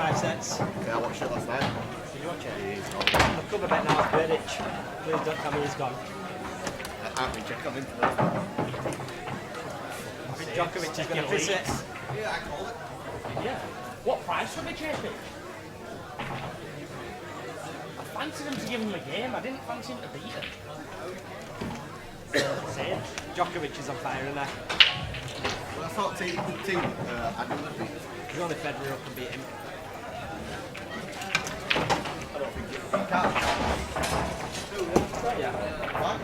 Yeah, I watched it last night. Did you watch it? Yeah, he's gone. The cover bet now is Berdych. Please don't tell me he's gone. I've been checking into this. I think Djokovic is going to piss it. Yeah, I called it. Yeah. What price would they JP? I fancied him to give him a game. I didn't fancy him to beat him. Same. Djokovic is on fire, isn't he? Well, I thought team I'd never beat him. He's only Federer can beat him. I don't think you can't. Yeah. What?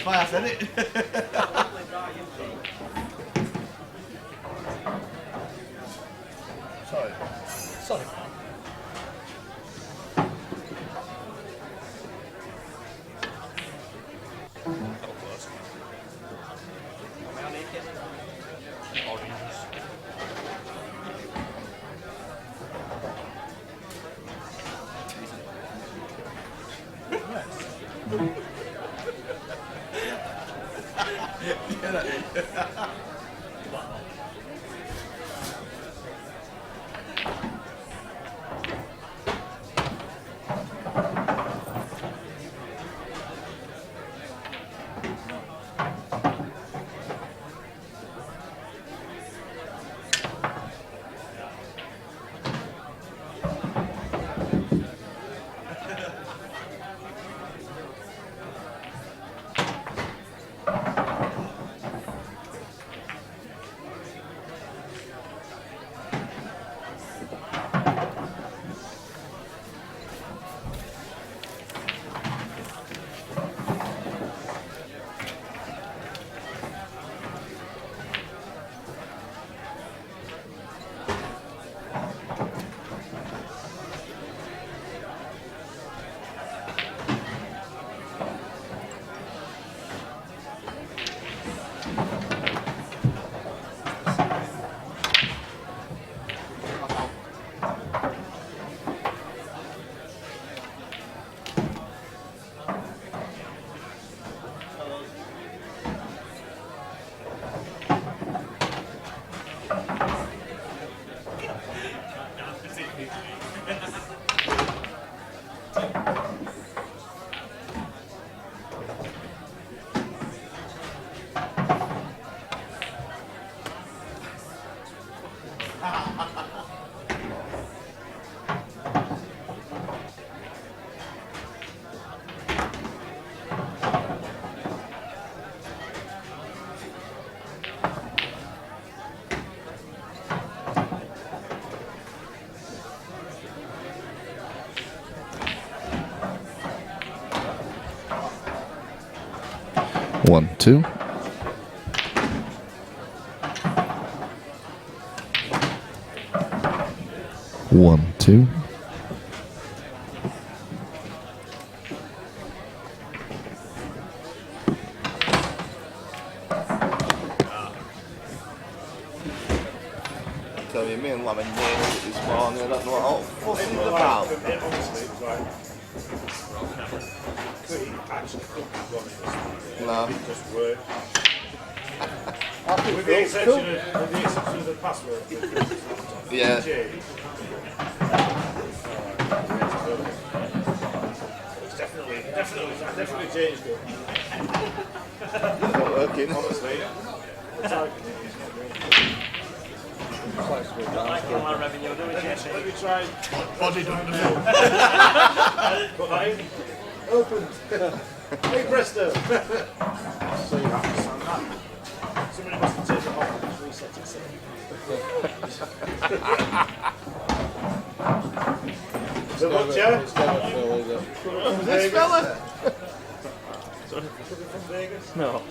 Why I said it? Sorry. Sorry. 1, 2. 1, 2. Tell me, me and Lemon nailed it this morning. I don't know what fussing about. Honestly, it was like pretty actually couldn't run it. No. It just worked. After With the exception of the password. Yeah. It's definitely changed it. It's not working. Honestly. It's like, Not like Gillan revenue, do we, JC? let me try. Body don't know. Put that in. Opened. Hey presto. Somebody must have taken it off and just reset it. So much, yeah? It's never full, is it? This fella? From Vegas? No.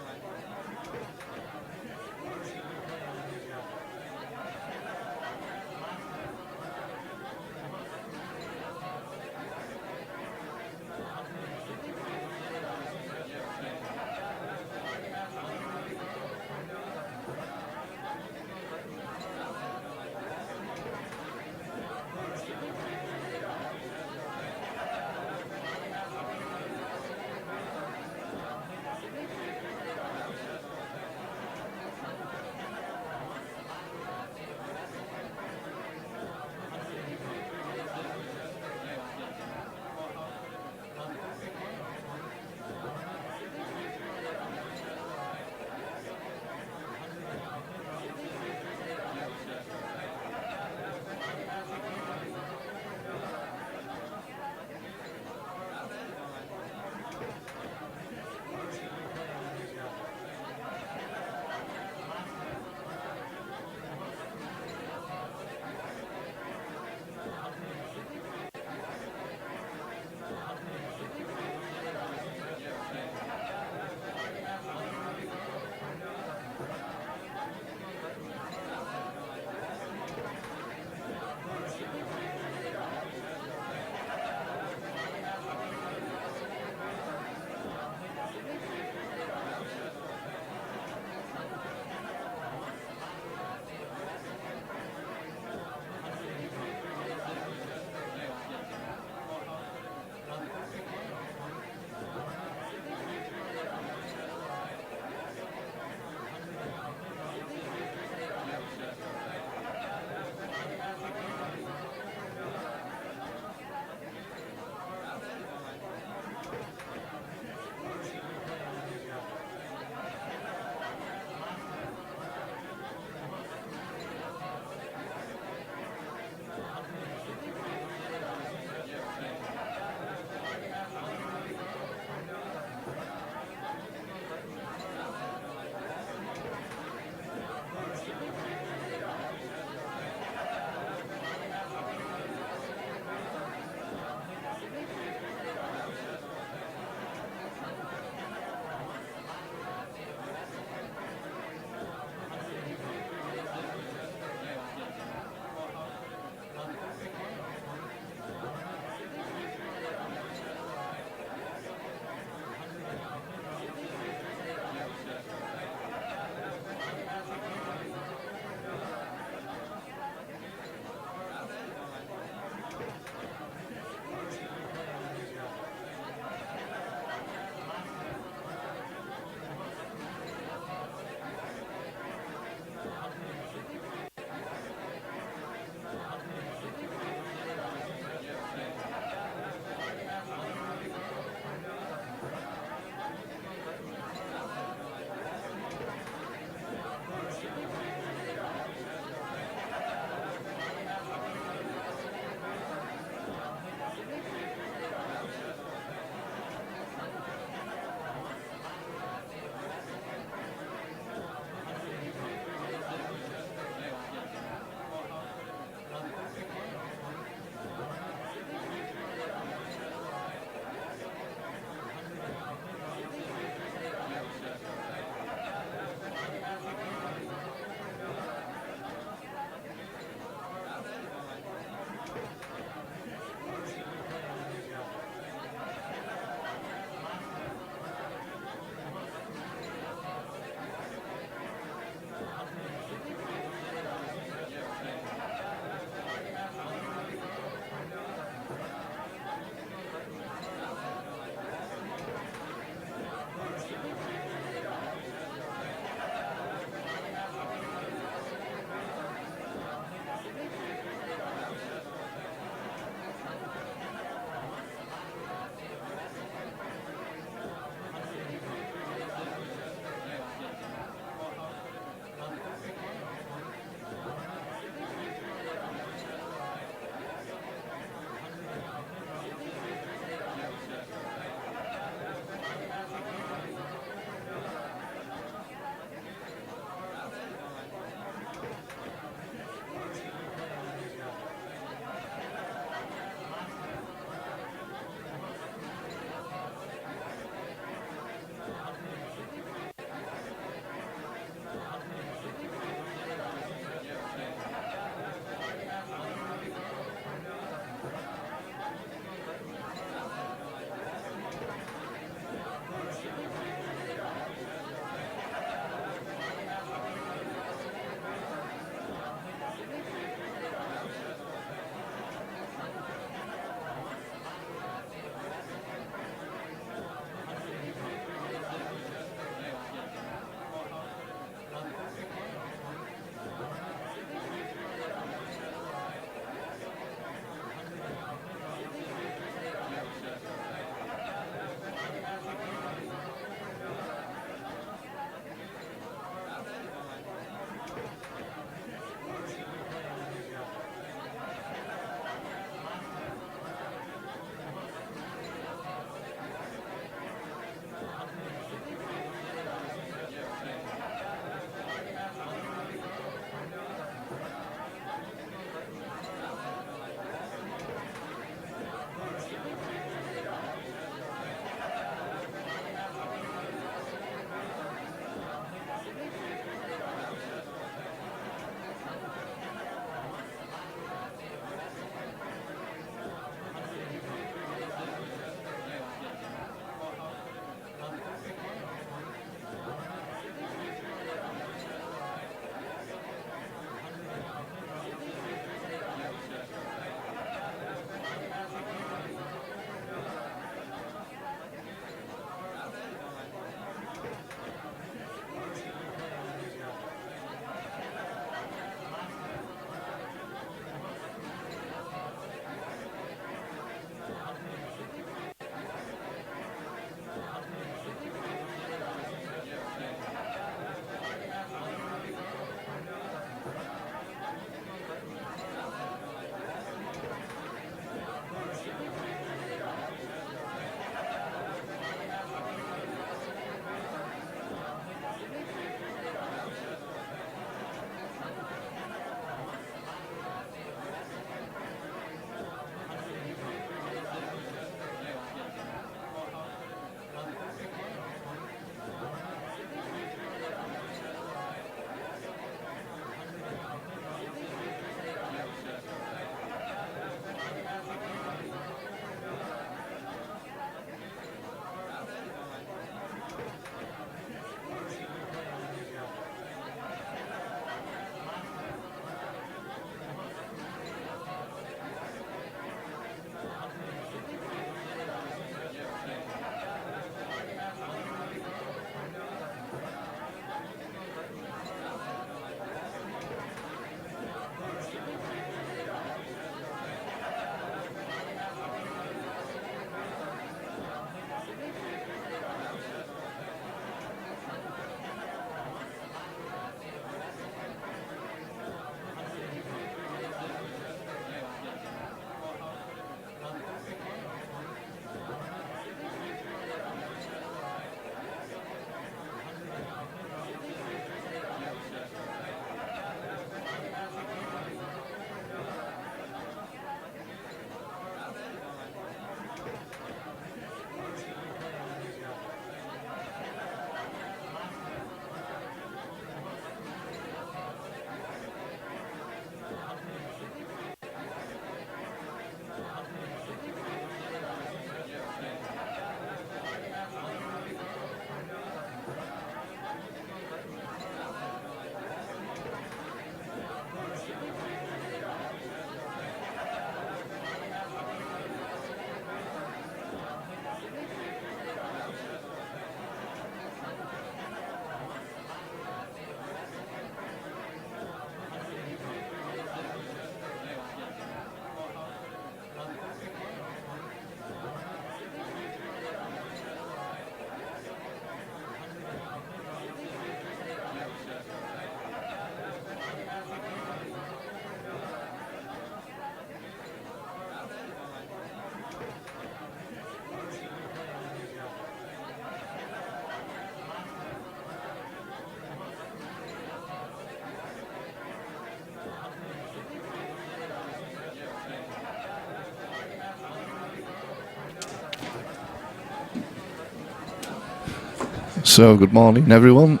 So, good morning, everyone.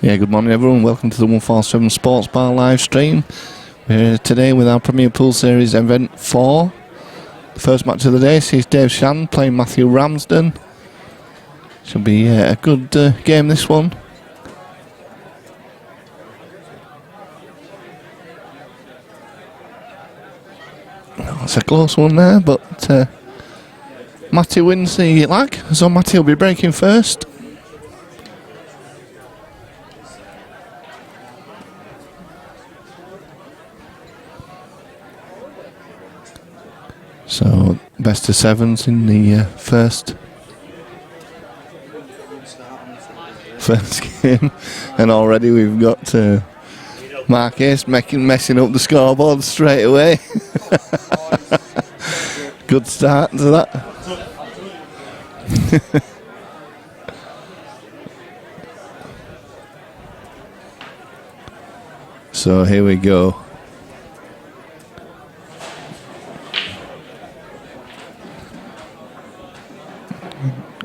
Yeah, good morning, everyone. Welcome to the 147 Sports Bar live stream. We're here today with our Premier Pool Series Event 4. The first match of the day sees Dave Shan playing Matthew Ramsden. Should be a good game, this one. It's a close one there, but Matty wins the lag, so Matty will be breaking first. So, best of sevens in the first game, and already we've got Mark Ace messing up the scoreboard straight away. Good start to that. So here we go.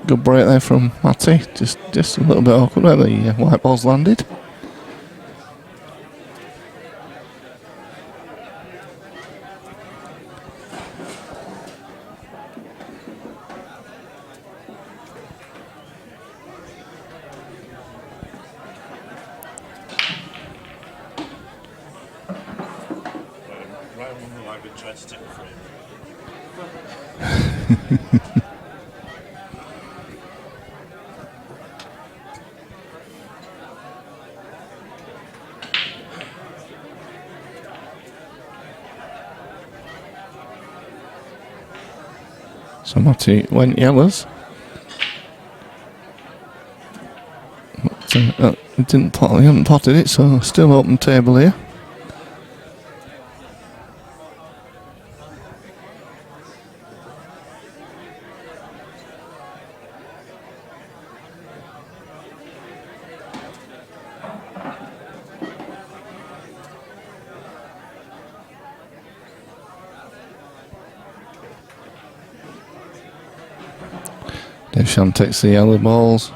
Good break there from Matty. Just a little bit awkward where the white ball's landed. Right on the lag and tried to take the frame. So Matty went yellows. But, he hadn't potted it, so still open table here. Dave Shan takes the yellow balls.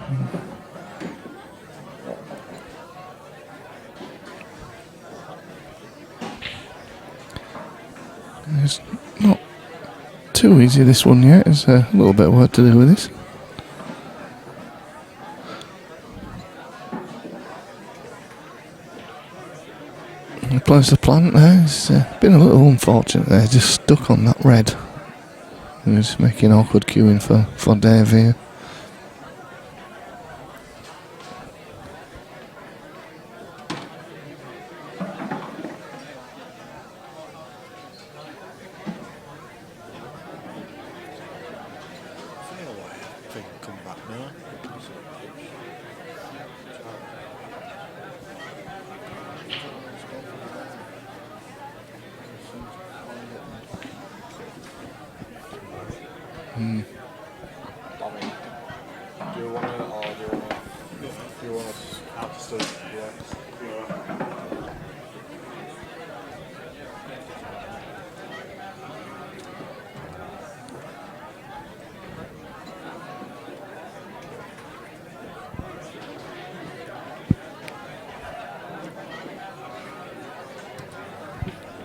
It's not too easy, this one yet. There's a little bit of work to do with this. He plays the plant there. It's been a little unfortunate there, just stuck on that red. He's making awkward queuing for Dave here. I think come back now. Do you want to, or do you want to have to still, yeah.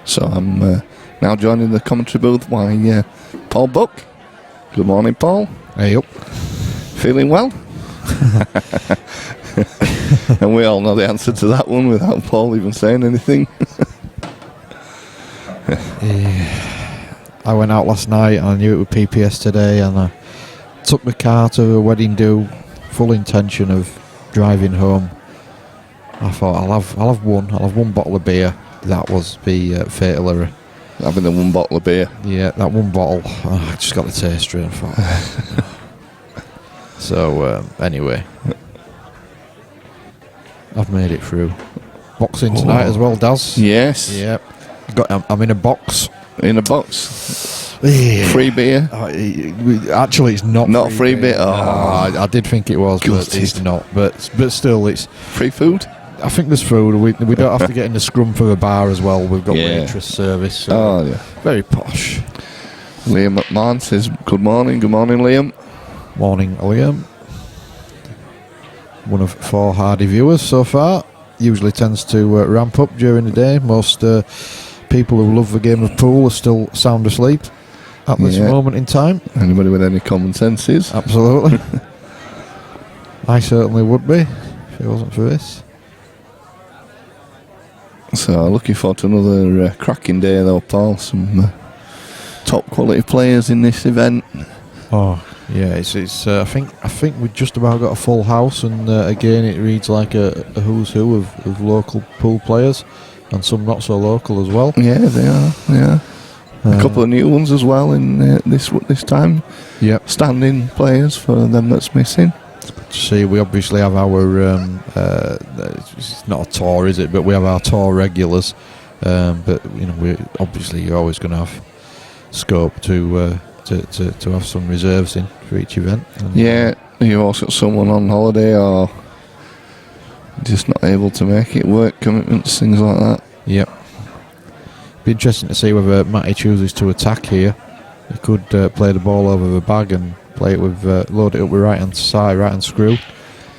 So I'm now joining the commentary booth by Paul Buck. Good morning, Paul. Hey up. Feeling well? And we all know the answer to that one without Paul even saying anything. I went out last night and I knew it was PPS today, and I took the car to a wedding do, full intention of driving home. I thought I'll have one bottle of beer. That was the fatal error. Having the one bottle of beer. Yeah, that one bottle. I just got the taster and I thought. So anyway, I've made it through. Boxing tonight as well, Daz. Yes. Yep. I'm in a box. In a box. Yeah. Free beer. Actually, it's not. Not free beer. Oh. I did think it was, but Gutted. it's not. But still, it's Free food. I think there's food. We don't have to get in the scrum for the bar as well. We've got Yeah. waitress service. So Oh, yeah. very posh. Liam McMahon says, good morning. Good morning, Liam. Morning, Liam. One of 4 hardy viewers so far. Usually tends to ramp up during the day. Most people who love the game of pool are still sound asleep at this moment in time. Anybody with any common senses? Absolutely. I certainly would be if it wasn't for this. So looking forward to another cracking day though, Paul. Some top quality players in this event. Oh yeah, it's. I think we've just about got a full house, and again it reads like a who's who of local pool players, and some not so local as well. Yeah, they are. Yeah, a couple of new ones as well in this time. Yep. Standing players for them that's missing. See, we obviously have our. It's not a tour, is it? But we have our tour regulars. But you're always going to have scope to have some reserves in for each event. And Yeah, you've also got someone on holiday or just not able to make it, work commitments, things like that. Yep. Be interesting to see whether Matty chooses to attack here. He could play the ball over the bag and play it with load it up with right hand side, right hand screw,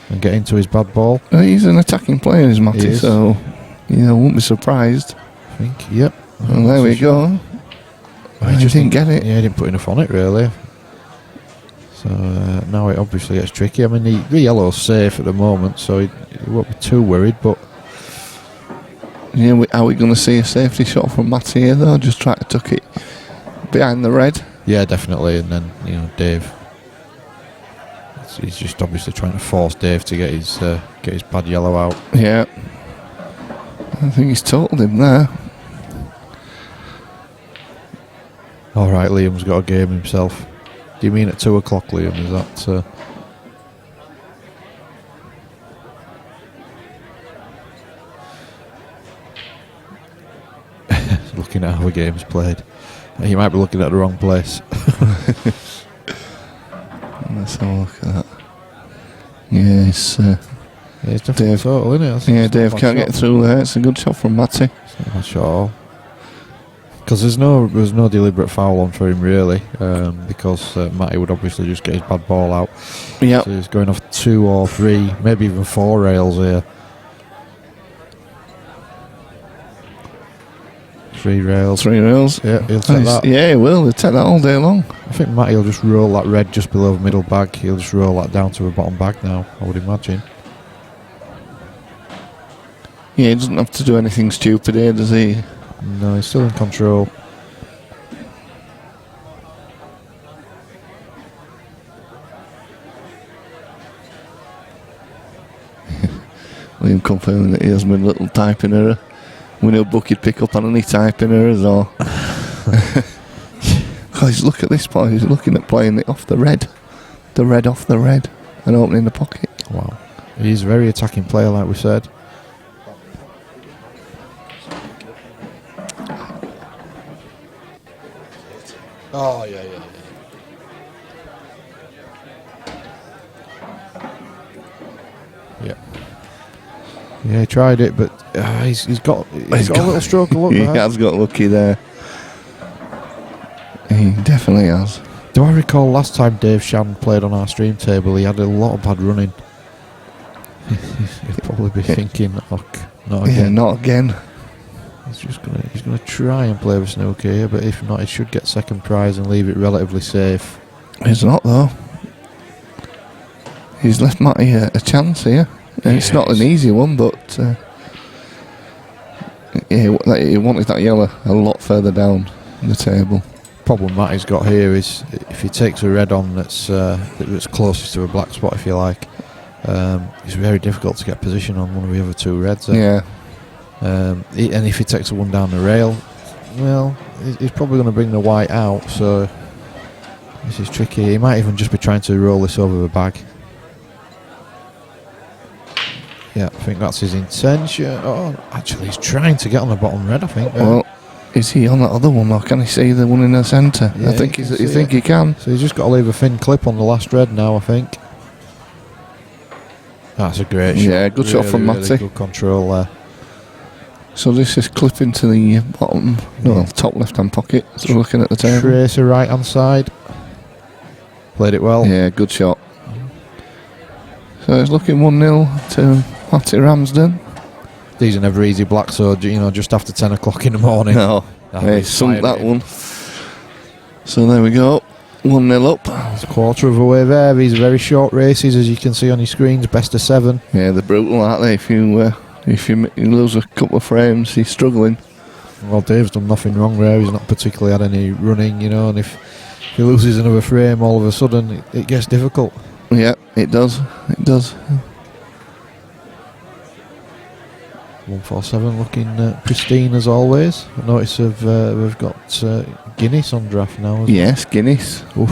and get into his bad ball. He's an attacking player, is Matty, He is. so won't be surprised. I think. Yep. Well, there we go. I just didn't get it. Yeah, he didn't put enough on it really. So now it obviously gets tricky. I mean, the yellow's safe at the moment, so he won't be too worried. But Yeah, are we going to see a safety shot from Matty here though? Just try to tuck it behind the red. yeah, definitely. And then Dave. He's just obviously trying to force Dave to get his bad yellow out. Yeah. I think he's totaled him there. All right, Liam's got a game himself. Do you mean at 2 o'clock, Liam? Is that? Looking at how the game's played. You might be looking at the wrong place. Let's have a look at that. Yeah, it's It's definitely Dave. total, isn't it? Yeah, Dave can't get through there. It's a good shot from Matty. Not sure. Because there's no deliberate foul on for him really, because Matty would obviously just get his bad ball out. Yeah. So he's going off 2 or 3, maybe even 4 rails here. 3 rails. 3 rails. Yeah, he'll take that. Yeah, he will. He'll take that all day long. I think Matty will just roll that red just below the middle bag. He'll just roll that down to the bottom bag now, I would imagine. Yeah, he doesn't have to do anything stupid here, does he? No, he's still in control. Liam confirming that he has been a little typing error. We know Buck would pick up on any typing errors or... Guys, look at this point. He's looking at playing it off the red. The red off the red. And opening the pocket. Wow. He's a very attacking player, like we said. Oh, yeah. Yeah, he tried it, but he's got a little stroke of luck He there. has got lucky there. He definitely has. Do I recall last time Dave Shan played on our stream table, he had a lot of bad running. He'll probably be thinking, "Look, not again." Yeah, not again. He's gonna try and play with snooker here, but if not, he should get second prize and leave it relatively safe. He's not though. He's left Matty a chance here. And it's not an easy one, but he wanted that yellow a lot further down the table. Problem Matty's got here is if he takes a red on that's closest to a black spot, if you like, it's very difficult to get position on one of the other 2 reds there. Yeah. And if he takes a one down the rail, well, he's probably going to bring the white out, so this is tricky. He might even just be trying to roll this over the bag. Yeah, I think that's his intention. Oh, actually, he's trying to get on the bottom red, I think. Well, is he on that other one, or can he see the one in the centre? Yeah, I think he he can. So he's just got to leave a thin clip on the last red now, I think. That's a great shot. Yeah, good shot from Matty. Good control there. So this is clipping to the bottom, no, top left-hand pocket. So we're looking at the table. Tracer right hand side. Played it well. Yeah, good shot. So it's looking 1-0 to Matty Ramsden. These are never easy, Black, so just after 10 o'clock in the morning. No, he sunk that one. So there we go, 1-0 up. It's a quarter of a way there. These are very short races, as you can see on your screens. Best of 7. Yeah, they're brutal, aren't they? If you lose a couple of frames, he's struggling. Well, Dave's done nothing wrong there. He's not particularly had any running, and if he loses another frame, all of a sudden it gets difficult. Yeah, it does. It does. 147 looking pristine as always. I notice we've got Guinness on draft now. Yes, Guinness. Oof.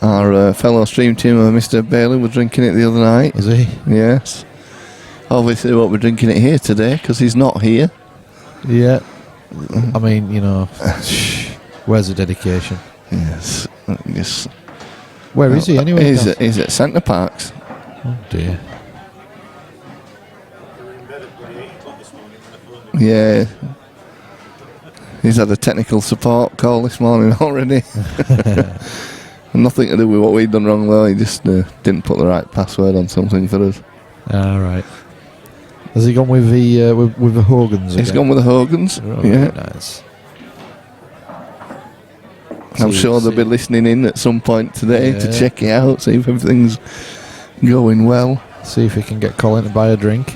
Our fellow stream teamer, Mr. Bailey, was drinking it the other night. Is he? Yes. Obviously, won't be drinking it here today because he's not here. Yeah. I mean, where's the dedication? Yes. Yes. Where is he anyway? He's at Centre Parks. Oh dear. Yeah. He's had a technical support call this morning already. Nothing to do with what we'd done wrong though. He just didn't put the right password on something for us. All right. Has he gone with the with the Hogans again? He's gone with the Hogans. Oh, yeah. Nice. I'm sure they'll be listening in at some point today to check it out, see if everything's going well. See if he can get Colin to buy a drink.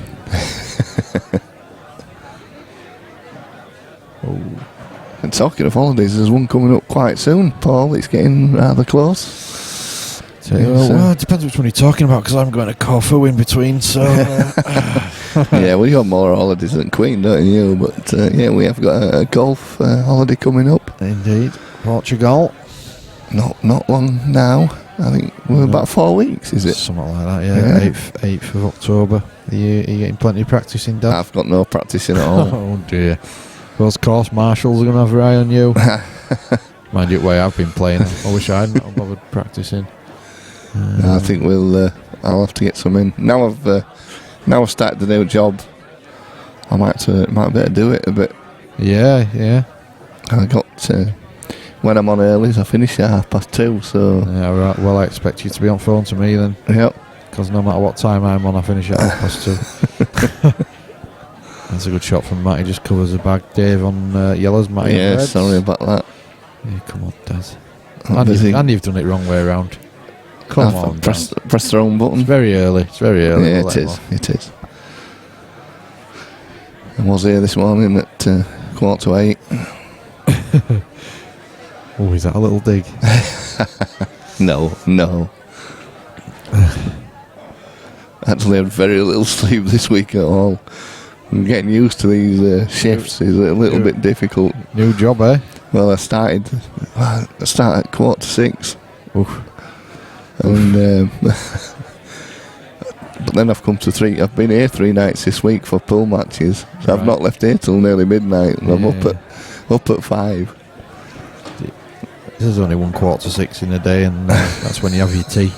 And talking of holidays, there's one coming up quite soon, Paul. It's getting rather close. Well, it depends which one you're talking about, because I'm going to Corfu in between, so... Yeah, well, you got more holidays than Queen, don't you? But, yeah, we have got a golf holiday coming up. Indeed. Portugal. Not long now. I think we're about 4 weeks, is it? Something like that, yeah. 8th of October. Are you getting plenty of practice in, Dad? I've got no practicing at all. Oh, dear. Those course marshals are going to have their eye on you. Mind you, the way I've been playing, I wish I hadn't bothered practicing. I think I'll have to get some in. Now I've started the new job, I might better do it a bit. Yeah. I got when I'm on earlys, I finish at 2:30. So yeah, right. Well, I expect you to be on phone to me then. Yep. Because no matter what time I'm on, I finish at 2:30. That's a good shot from Matty. Just covers the bag. Dave on yellows. Matty. Yeah, on reds. sorry about that. Yeah, come on, Daz. And you've done it wrong way around. Come on, press the wrong button. It's very early. Yeah, it is. It is. I was here this morning at 7:45. Oh, is that a little dig? No. Actually, I had very little sleep this week at all. I'm getting used to these shifts. Is a little bit difficult. New job, eh? Well, I started at 6:15. Oof. And but then I've come to 3. I've been here 3 nights this week for pool matches. So I've not left here till nearly midnight. And I'm up at 5. There's only 6:15 in a day, and that's when you have your tea.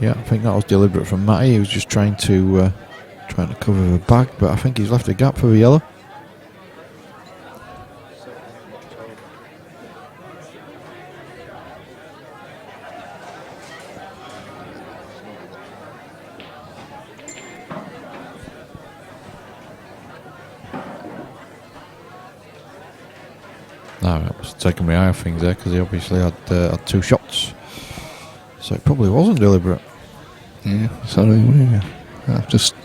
Yeah, I think that was deliberate from Matty. He was just trying to cover the bag, but I think he's left a gap for the yellow. No, I was taking my eye off things there because he obviously had 2 shots. So it probably wasn't deliberate. Yeah, sorry. I've just.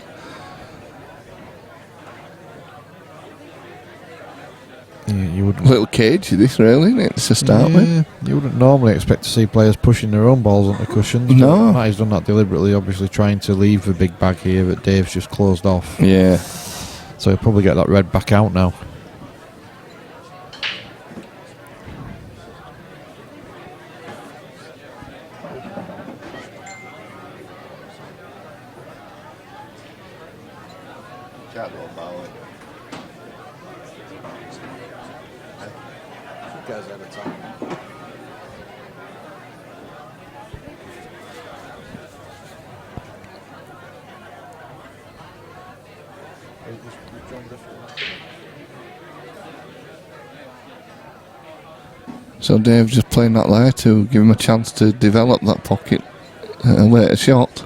You wouldn't. Little cagey, this really, isn't it? To start with. You wouldn't normally expect to see players pushing their own balls onto cushions. No. Matty's done that deliberately, obviously trying to leave the big bag here, but Dave's just closed off. Yeah. So he'll probably get that red back out now. Can't go about it. You guys have a time. So Dave's just playing that there to give him a chance to develop that pocket at a later shot.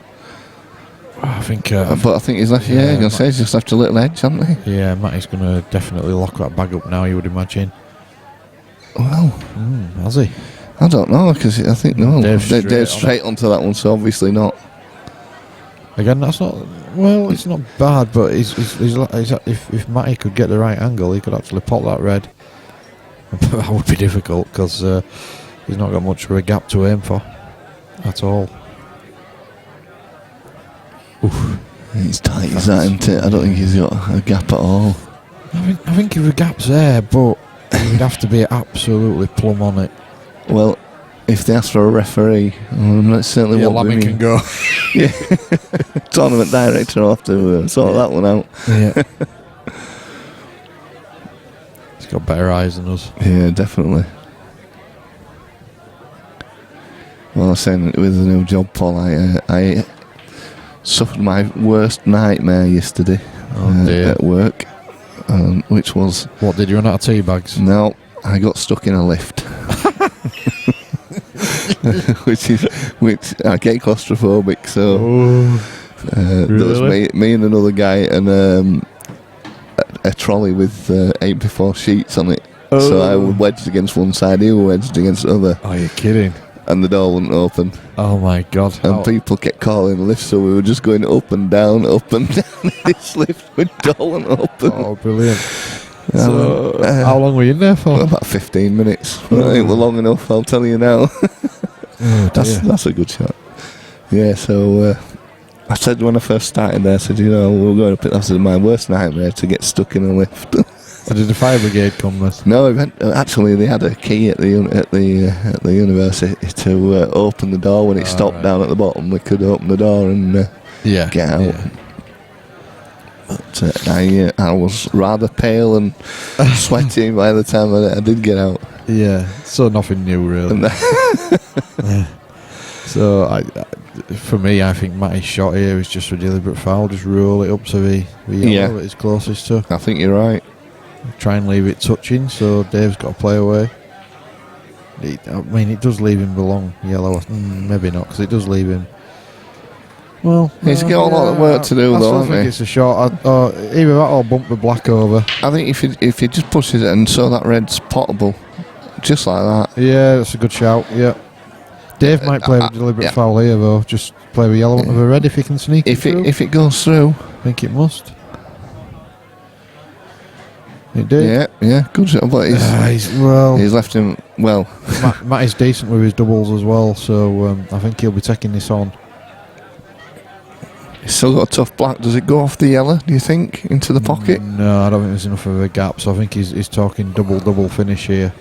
I think. But I think he's left. Yeah, I'm gonna say he's just left a little edge, hasn't he? Yeah, Matty's going to definitely lock that bag up now, you would imagine. Well, Has he? I don't know because I think no. Dave's Straight onto that one, so obviously not. Again, that's not. Well, it's not bad, but if Matty could get the right angle, he could actually pop that red. That would be difficult because he's not got much of a gap to aim for at all. Oof. It's tight, is that, isn't it? I don't think he's got a gap at all. I think if the gap's there, but he'd have to be absolutely plumb on it. Well, if they ask for a referee, that certainly Yeah, won't be Lammy me. can go. Yeah, tournament director will have to sort that one out. Yeah. He's got better eyes than us. Yeah, definitely. Well, I was saying with the new job, Paul, I suffered my worst nightmare yesterday at work, which was... What, did you run out of tea bags? No, I got stuck in a lift. which I get claustrophobic, so there was me and another guy and a trolley with 8x4 sheets on it. So I was wedged against one side, he was wedged against the other. Are you kidding? And the door wouldn't open. Oh my god. And people kept calling the lift, so we were just going up and down in this lift with door wouldn't open. Oh, brilliant. So, how long were you in there for? About 15 minutes. I think we're long enough, I'll tell you now. That's a good shot. Yeah, so I said when I first started there, I said, we were going up, that was my worst nightmare, to get stuck in a lift. Did the fire brigade come with? No, actually they had a key at the university to open the door when it stopped down at the bottom. We could open the door and get out. Yeah. But I was rather pale and sweating by the time I did get out. Yeah, so nothing new really. Yeah. So for me, I think Matty's shot here is just a deliberate foul. Just roll it up to the yellow that it's closest to. I think you're right. Try and leave it touching, so Dave's got to play away. It does leave him the long yellow. Maybe not, because it does leave him. Well, he's got a lot of work to do, though, I think it's a shot. Either that or bump the black over. I think if he just pushes it and so that red's potable, just like that. Yeah, that's a good shout. Yeah, Dave might play a deliberate foul here, though. Just play the yellow onto the red if he can sneak it through. If it goes through, I think it must. It did. Yeah, good shot. But he's left him well. Matt is decent with his doubles as well, so I think he'll be taking this on. He's still got a tough black. Does it go off the yellow, do you think, into the pocket? No, I don't think there's enough of a gap, so I think he's talking double finish here.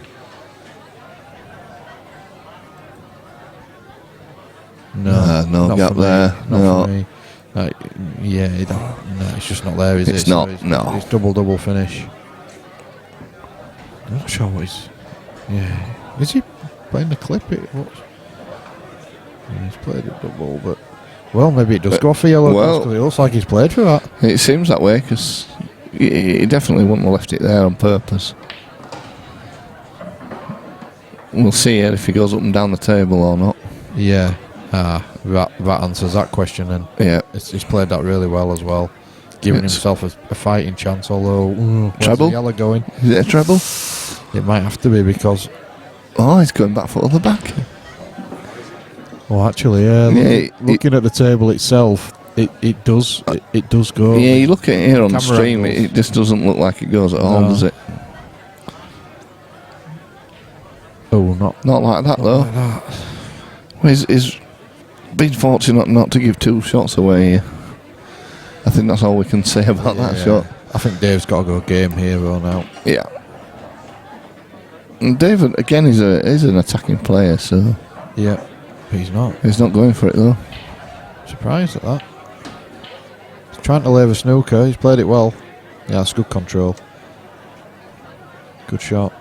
No gap there. Not for me. It's just not there, is it? It's not, no. It's double finish. I'm not sure what he's... Yeah. Is he playing the clip? He's played it double, but... Well, maybe it does go for yellow, because it looks like he's played for that. It seems that way, because he definitely wouldn't have left it there on purpose. We'll see here if he goes up and down the table or not. Yeah. That answers that question, and he's played that really well as well. Giving himself a fighting chance, although... treble? Yellow going? Is it a treble? It might have to be, because... Oh, he's going back foot on the back. Well, actually, looking at the table itself, It does. It does go. Yeah, you look at it here on the Camera stream, angles. it just doesn't look like it goes at all, No. does it? Oh, not Not like that, though. like that. Well, he's been fortunate not to give 2 shots away here. I think that's all we can say about that Yeah. shot. I think Dave's got to go game hero now. Yeah. And David, again, is an attacking player, so Yeah, but he's not. he's not going for it, though. Surprised at that. He's trying to lay the snooker. He's played it well. Yeah, that's good control. Good shot.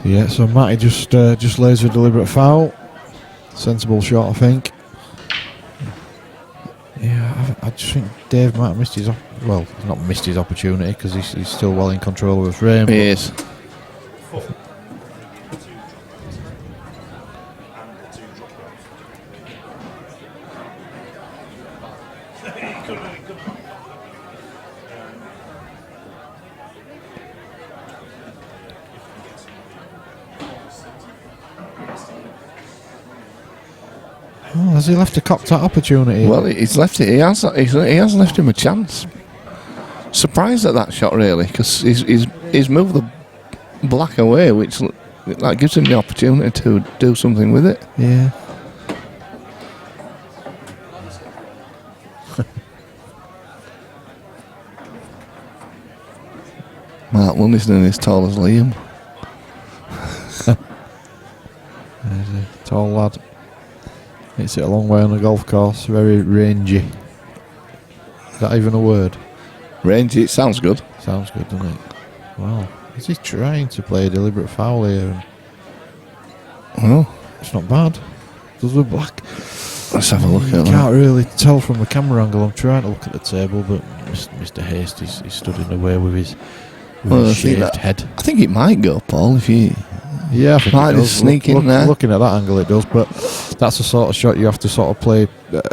Yeah, so Matty just lays a deliberate foul. Sensible shot, I think. Yeah, I just think Dave might have missed his... Well, he's not missed his opportunity because he's still well in control of the frame. He is. Oh, has he left a cocked out opportunity? Well, he's left it. He has left him a chance. Surprised at that shot, really, because he's moved the black away, which that gives him the opportunity to do something with it. Yeah. Mark Lundy's nearly as tall as Liam. There's a tall lad. Hits it a long way on the golf course. Very rangy. Is that even a word? Rangy, it sounds good. Sounds good, doesn't it? Wow. Is he trying to play a deliberate foul here? Well, It's not bad. Does look black. let's have a look You at that. can't really tell from the camera angle. I'm trying to look at the table, but Mr. Haste is stood in the way with his Well, I think shaved that- head. I think it might go, Paul, if you... Yeah, I think Might it just does. sneak in there. Looking at that angle, it does. But that's the sort of shot you have to sort of play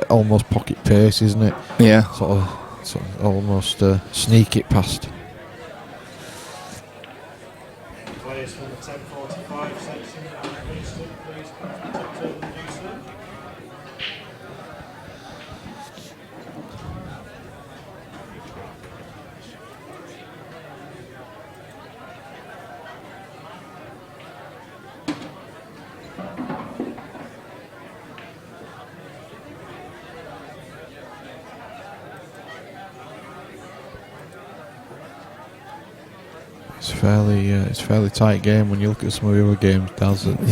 almost pocket pace, isn't it? Yeah. Sort of almost sneak it past. Players from the 10:45 section, please take turn and do so. It's fairly tight game when you look at some of the other games.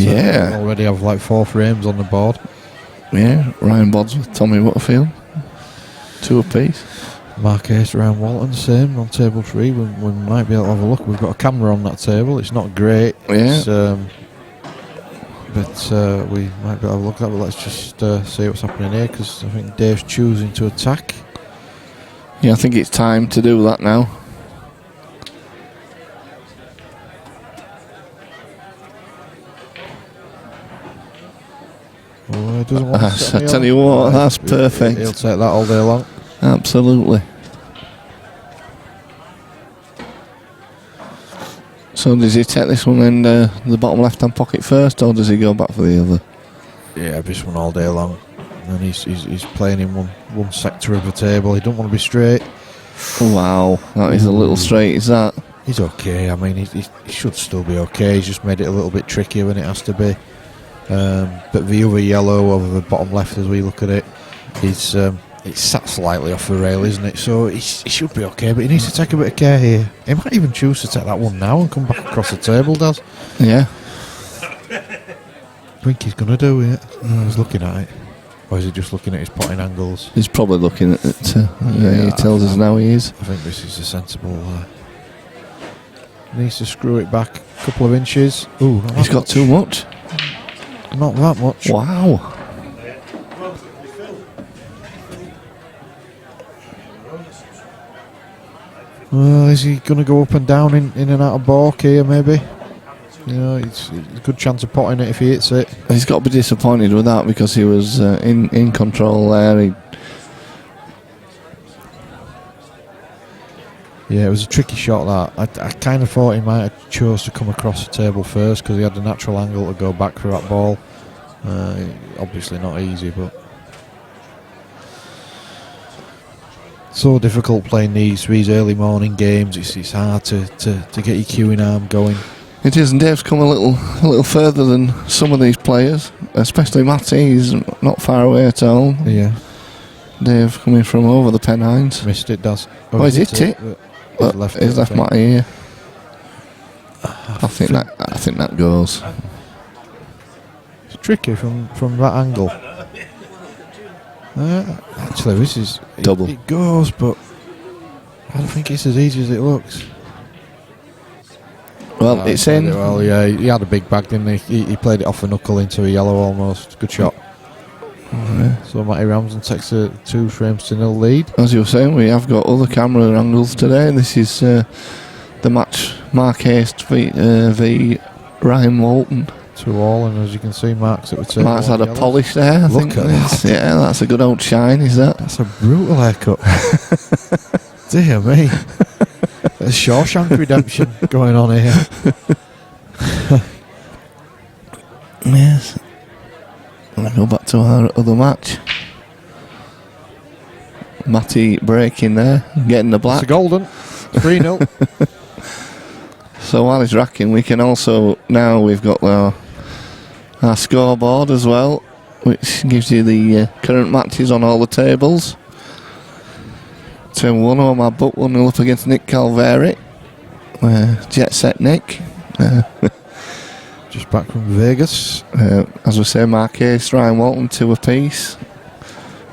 Yeah. Already have like 4 frames on the board. Yeah, Ryan Bodds with Tommy Butterfield. 2 apiece. Mark Hayes around Walton, same on table 3. We might be able to have a look. We've got a camera on that table. It's not great. Yeah. It's, but we might be able to have a look at it. But let's just see what's happening here, because I think Dave's choosing to attack. Yeah, I think it's time to do that now. Oh, he doesn't want to set I me tell on. you what, that's perfect. He'll take that all day long. Absolutely. So does he take this one in the bottom left-hand pocket first, or does he go back for the other? Yeah, this one all day long. And he's playing in one sector of the table. He don't want to be straight. Wow, that is a little straight, is that? He's okay. I mean, he should still be okay. He's just made it a little bit trickier than it has to be. But the other yellow over the bottom left, as we look at it, is it's sat slightly off the rail, isn't it? So he should be okay, but he needs to take a bit of care here. He might even choose to take that one now and come back across the table, does? Yeah. I think he's going to do it. He's looking at it. Or is he just looking at his potting angles? He's probably looking at it. He tells us now he is. I think this is a sensible... needs to screw it back a couple of inches. Ooh, not He's that got much. too much. Not that much. Wow. Well, is he going to go up and down in and out of balk here, maybe? You know, it's a good chance of potting it if he hits it. He's got to be disappointed with that because he was in control there. Yeah, it was a tricky shot that. I kind of thought he might have chose to come across the table first because he had a natural angle to go back for that ball. Obviously not easy, but so difficult playing these early morning games. It's hard to get your cueing arm going. It is, and Dave's come a little further than some of these players, especially Matty. He's not far away at all. Yeah. Dave coming from over the Pennines. Missed it, does. Oh, he's hit it. He's left Matty here. I think that goes. It's tricky from that angle. Actually, this is double. It goes, but I don't think it's as easy as it looks. Well, it's in. Well, yeah, he had a big bag, didn't he? He played it off a knuckle into a yellow almost. Good shot. So Matty Ramsden takes a 2-0 lead. As you were saying, we have got other camera angles today. This is the match Mark Haste v Ryan Walton. 2-2, and as you can see, Mark's at the table. Mark's had a polish there. Look at that. Yeah, that's a good old shine, is that? That's a brutal haircut. Dear me. There's Shawshank Redemption going on here. Yes. We'll go back to our other match. Matty breaking there, getting the black. It's a golden. 3-0. So while he's racking, we can also, now we've got our scoreboard as well, which gives you the current matches on all the tables. 2-1, Omar Butt 1-0 up against Nick Calveri. Jet Set Nick. Just back from Vegas. As we say, Mark Hayes, Ryan Walton 2 apiece.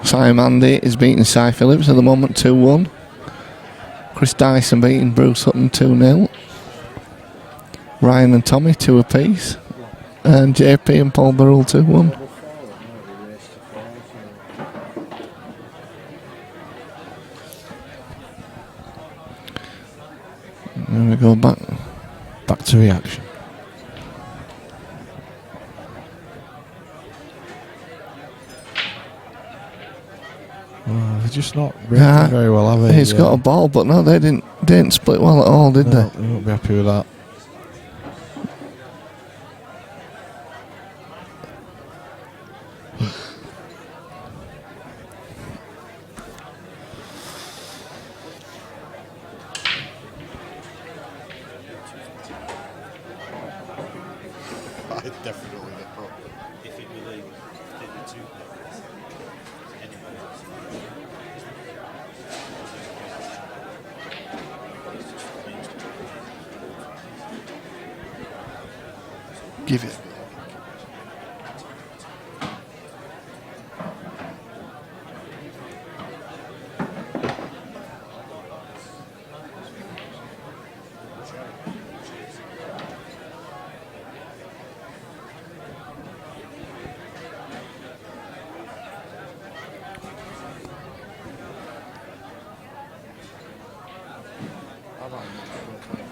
Simon Andy is beating Sai Phillips at the moment 2-1. Chris Dyson beating Bruce Hutton 2-0. Ryan and Tommy 2 apiece. And JP and Paul Burrell 2-1. There we go, back to reaction. Oh, they're just not breaking very well, have they? He's got a ball, but no, they didn't split well at all, did they? They won't be happy with that. I'd definitely get put. If it were legal, it would 2 players. Anybody else. Give it.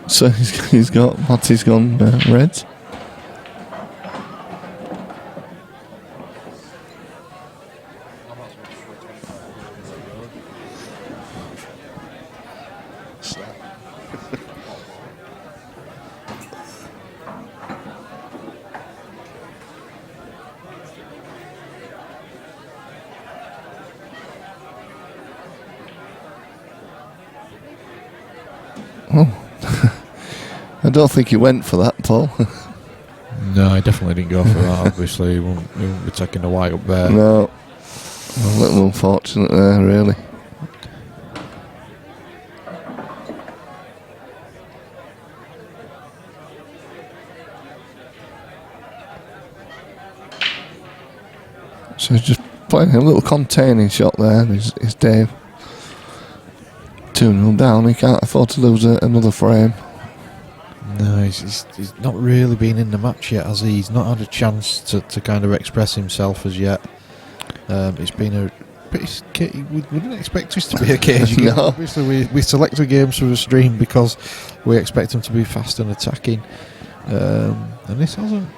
So he's got Matty's gone Reds. Oh. I don't think he went for that, Paul. No, I definitely didn't go for that. Obviously, he won't be taking the white up there. No. A little unfortunate there, really. So he's just playing a little containing shot there, is Dave. 2-0 down, he can't afford to lose another frame. No, he's not really been in the match yet, has he? He's not had a chance to kind of express himself as yet. It's been we didn't expect this to be a cagey game. No. Obviously, we select the games for the stream because we expect them to be fast and attacking. And this hasn't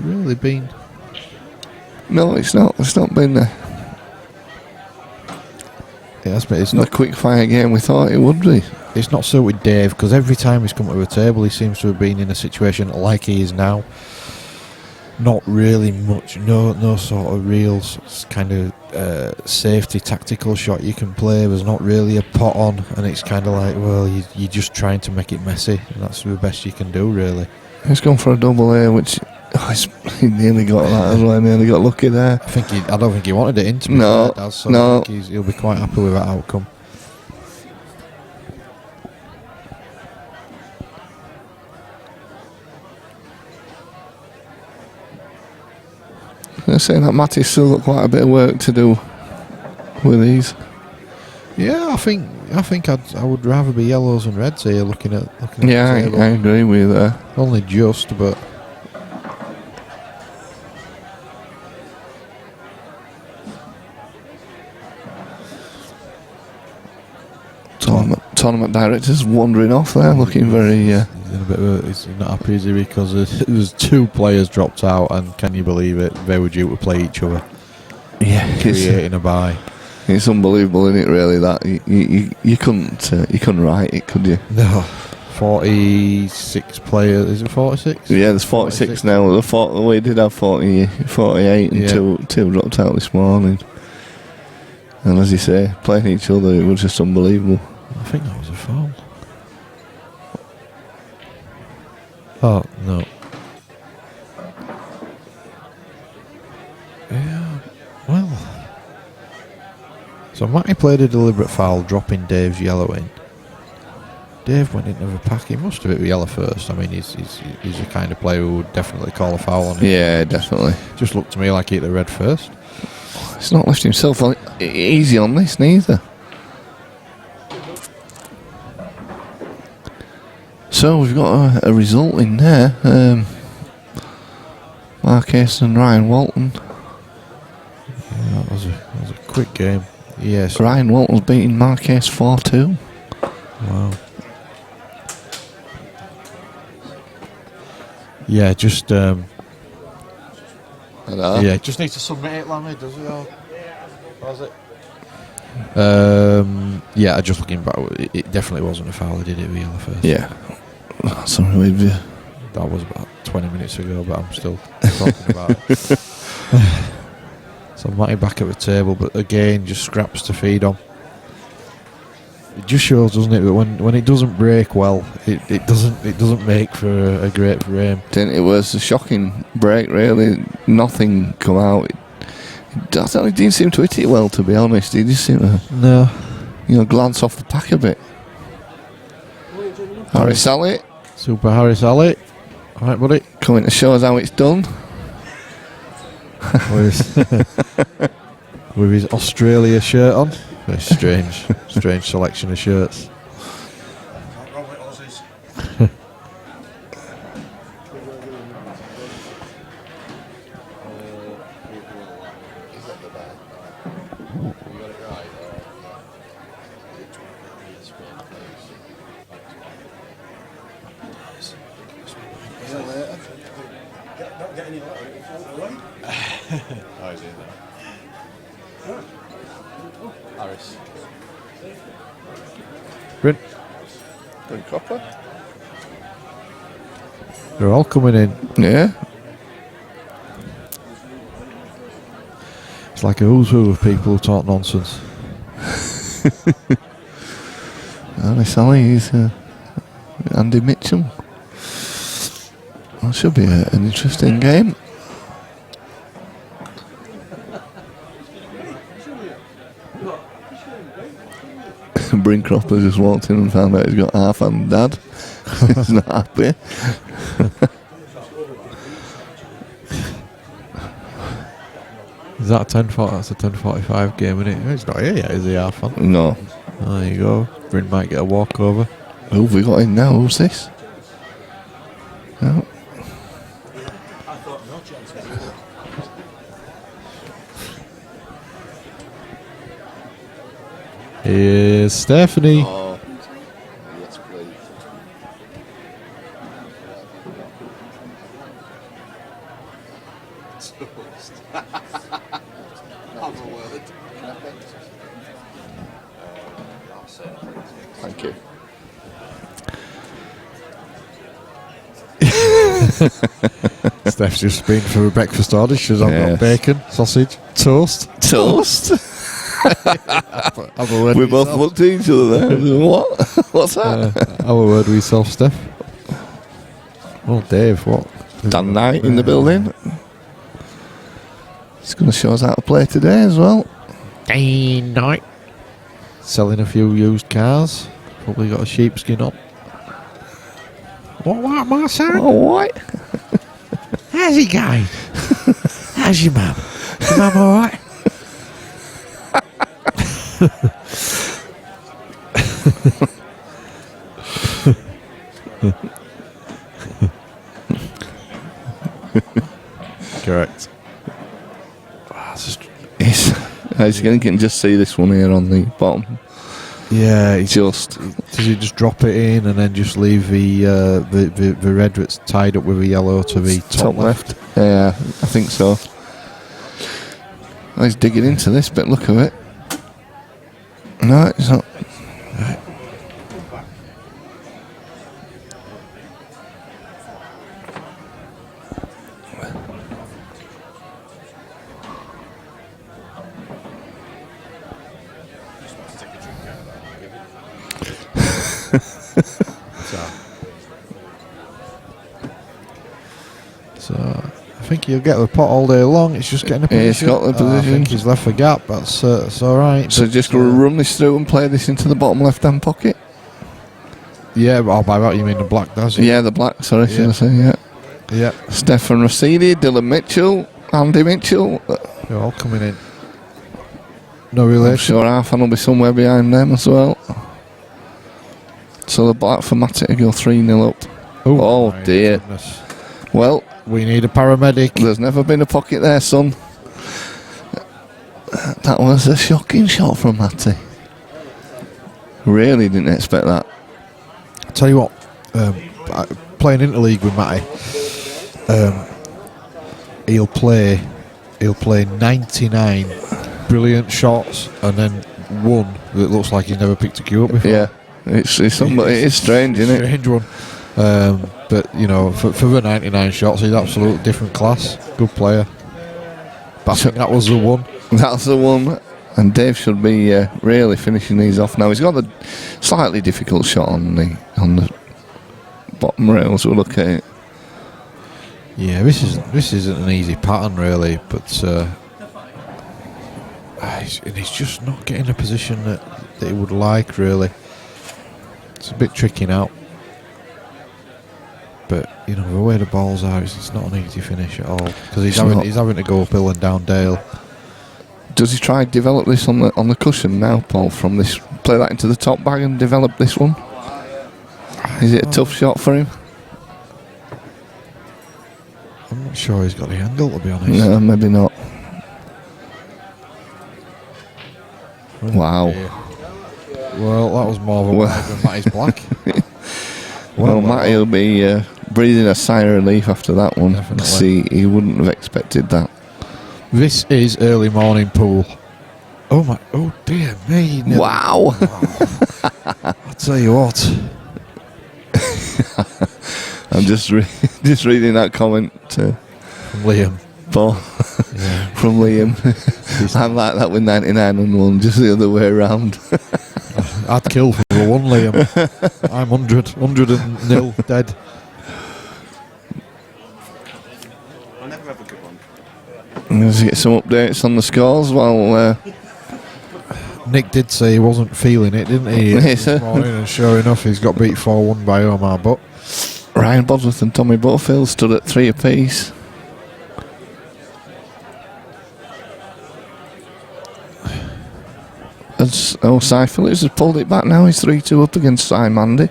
really been. No, it's not. It's not been It's not a quick fire game we thought it would be. It's not suited Dave because every time he's come to a table, he seems to have been in a situation like he is now. Not really much, no sort of real kind of safety tactical shot you can play. There's not really a pot on, and it's kind of like, well, you're just trying to make it messy, and that's the best you can do, really. He's gone for a double A, which he nearly got that as well. He nearly got lucky there. I don't think he wanted it in, to be No, fair, Daz, so no. I think he'll be quite happy with that outcome. They're saying that Matty's still got quite a bit of work to do with these. Yeah, I think I would rather be yellows and reds here looking at Yeah, the table. I agree with that. Only just, but Tournament director's wandering off there, looking very. he's in a bit of he's not happy, is he? Because there's two players dropped out, and can you believe it? They were due to play each other, creating a bye. It's unbelievable, isn't it? Really, that you couldn't write it, could you? No, 46 players. Is it 46? Yeah, there's 46 now. We did have 48, and Yeah. two dropped out this morning. And as you say, playing each other, it was just unbelievable. I think that was a foul. Oh no. Yeah. Well. So Matty played a deliberate foul, dropping Dave's yellow in. Dave went into the pack. He must have hit the yellow first. I mean, he's the kind of player who would definitely call a foul on him. Yeah, definitely. Just looked to me like he hit the red first. He's not left himself easy on this neither. So we've got a result in there. Marquez and Ryan Walton. Yeah, that was a quick game. Yes. Ryan Walton's beating Marquez 4-2. Wow. Yeah, just yeah, just need to submit it, Lammy, does it? Or was it? Yeah, just looking back, it definitely wasn't a foul. He did it with yellow first. Yeah. Sorry, with you. That was about 20 minutes ago, but I'm still talking about it. So Matty back at the table, but again, just scraps to feed on. It just shows, doesn't it, that when it doesn't break well, it doesn't make for a great frame. It was a shocking break, really. Nothing come out. He didn't seem to hit it well, to be honest. He just seemed to, glance off the pack a bit. Harris Sally. Super Harris Ali. All right, buddy. Coming to show us how it's done. With his Australia shirt on. Very strange selection of shirts. Can't go with Aussies. Don't get any later. Oh, is he there? Harris. Brent, Copper. they're all coming in. Yeah. It's like a who's who of people who talk nonsense. Harris Sally is Andy Mitchell. That should be an interesting game. Brincroft just walked in and found out he's got half-hand dad. He's not happy. Is that that's a 10:45 game, isn't it? It's not here yet, is he, half on? No. Oh, there you go. Bryn might get a walkover. Who have we got in now? Who's this? No. Here's Stephanie. Oh, yes, please. Have a word. Thank you. Steph's just been for a breakfast order. She's on Yes. bacon, sausage, toast. Toast. Have a word We with both yourself. looked at each other there. What? What's that? Have a word with yourself, Steph. Oh, Dave, what? Dan Knight in the building. He's going to show us how to play today as well. Dan Knight. Selling a few used cars. Probably got a sheepskin on. What, my son? Oh, what? How's he going? How's your mum? Your mum alright? Correct. As you can just see this one here on the bottom. Yeah, Just does he just drop it in and then just leave the red that's tied up with a yellow to the top left. Yeah, I think so. Oh, he's digging into this bit. Look at it. No, it's not. So I think he'll get the pot all day long. It's just getting a Yeah, he's position. got the I position. think he's left the gap. That's all right. So just going to run this through and play this into the bottom left-hand pocket. Yeah, well, by that you mean the black, does he? Yeah, the black. Sorry, should I Yeah. say? Yeah. Yeah, Stefan Rossini, Dylan Mitchell, Andy Mitchell. they're all coming in. No I'm relation. sure Arfan will be somewhere behind them as well. So the black for Matty to go 3-0 up. Oh, my dear. goodness. Well, We need a paramedic. there's never been a pocket there, son. That was a shocking shot from Matty. Really didn't expect that. Tell you what, playing interleague with Matty, he'll play 99 brilliant shots and then one that looks like he's never picked a cue up before. Yeah, it is strange, isn't it? Strange one. But you know, for the 99 shots, he's absolute different class. Good player. But I think that was the one. That's the one. And Dave should be really finishing these off now. He's got a slightly difficult shot on the bottom rails. We'll look at it. Yeah, this isn't an easy pattern really, but he's just not getting a position that he would like really. It's a bit tricky now. But you know, the way the balls are, it's not an easy finish at all because he's having to go uphill and down Dale. Does he try develop this on the cushion now, Paul? From this, play that into the top bag and develop this one. Is it a tough shot for him? I'm not sure he's got the angle, to be honest. No, maybe not. Oh, Wow. dear. Well, that was more of a wave than Matty's black. Well, Matty will be breathing a sigh of relief after that one. Definitely. See, he wouldn't have expected that. This is early morning pool. Oh my! Oh dear me! Never- Wow! I'll tell you what. I'm just reading that comment From Liam. Paul, Yeah. from Liam. I'm like that with 99 and 1, just the other way around. I'd kill for the one, Liam. I'm 100 and nil dead. I'll never have a good one. Let's get some updates on the scores. Well, Nick did say he wasn't feeling it, didn't he? Yes, This sir. morning, and sure enough, he's got beat 4-1 by Omar Butt. Ryan Bosworth and Tommy Butterfield stood at 3 apiece. Sai Phillips has pulled it back now. He's 3-2 up against Sai Mandy.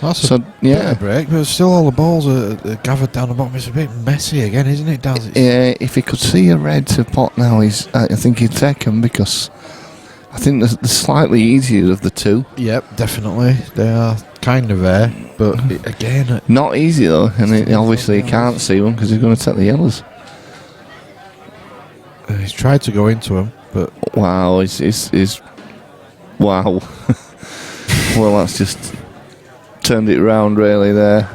That's So a bit yeah, of break, but still all the balls are gathered down the bottom. It's a bit messy again, isn't it, Daz? yeah. If he could see a red to pot now, I think he'd take him, because I think the slightly easier of the two. Yep, definitely. They are kind of there, but again, Not easy though, and obviously he can't see one because he's going to take the yellows. he's tried to go into him, but Wow, he's wow. Well, that's just turned it round really there.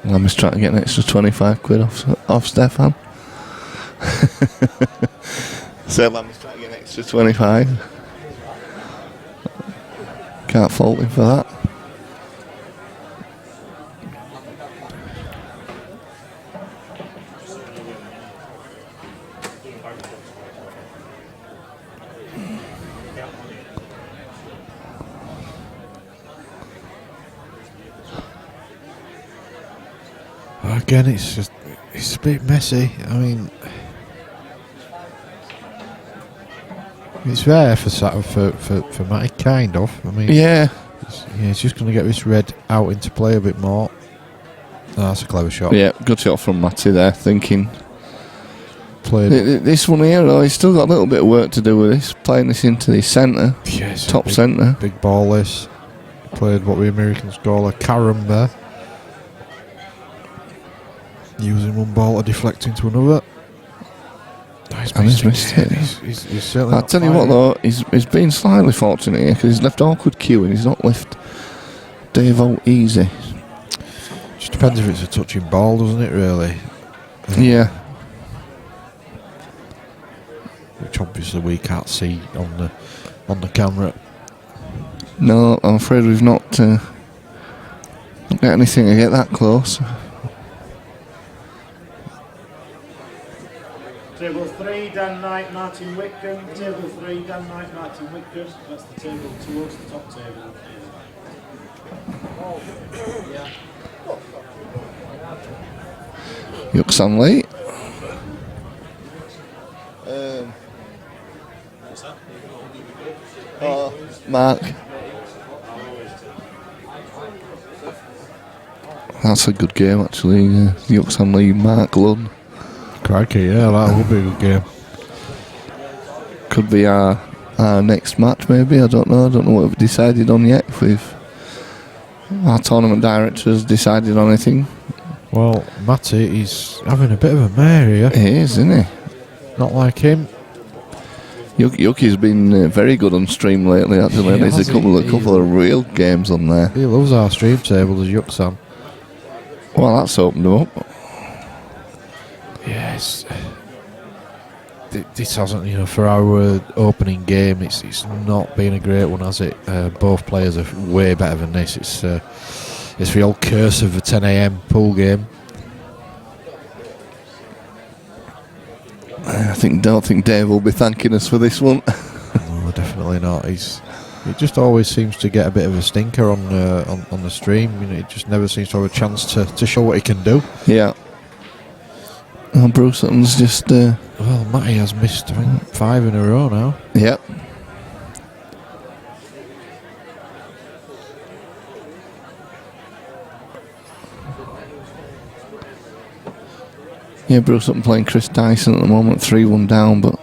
I'm just trying to get an extra 25 quid off Stefan. So I'm just trying to get an extra 25. Can't fault him for that. again, it's a bit messy. I mean, it's there for Matty, kind of. I mean, Yeah. He's just going to get this red out into play a bit more. Oh, that's a clever shot. Yeah, good shot from Matty there, thinking. Played. This one here, though, he's still got a little bit of work to do with this, playing this into the centre, Yes, top centre. Big ball this. Played what the Americans call a carom there. Using one ball to deflect into another. And he's missed it. He's certainly I'll tell you what, though, he's been slightly fortunate here, because he's left awkward queue and he's not left Davo easy. Just depends if it's a touching ball, doesn't it, really? Yeah. Which obviously we can't see on the camera. No, I'm afraid we've not got anything to get that close. Table 3, Dan Knight, Martin Whitcomb. Table 3, Dan Knight, Martin Whitcomb. That's the table towards the top table. Yuxan late. Oh, Mark. That's a good game, actually. Yuxan Lee, Mark Lunn. Crikey, yeah, that would be a good game. Could be our next match, maybe. I don't know. I don't know what we've decided on yet. If our tournament director has decided on anything. Well, Matty, he's having a bit of a mare here. He is, isn't he? Not like him. Yuki's been very good on stream lately, actually. Yeah, There's a couple of real games on there. He loves our stream table, as Yuxan. Well, that's opened him up. Yes. This hasn't, for our opening game, it's not been a great one, has it? Both players are way better than this. It's the old curse of the 10 a.m. pool game. Don't think Dave will be thanking us for this one. No, definitely not. He just always seems to get a bit of a stinker on the stream. He just never seems to have a chance to show what he can do. Yeah. Oh, Bruce Sutton's just. Well, Matty has missed, I think, 5 in a row now. Yep. Yeah, Bruce Sutton playing Chris Dyson at the moment, 3-1 down, but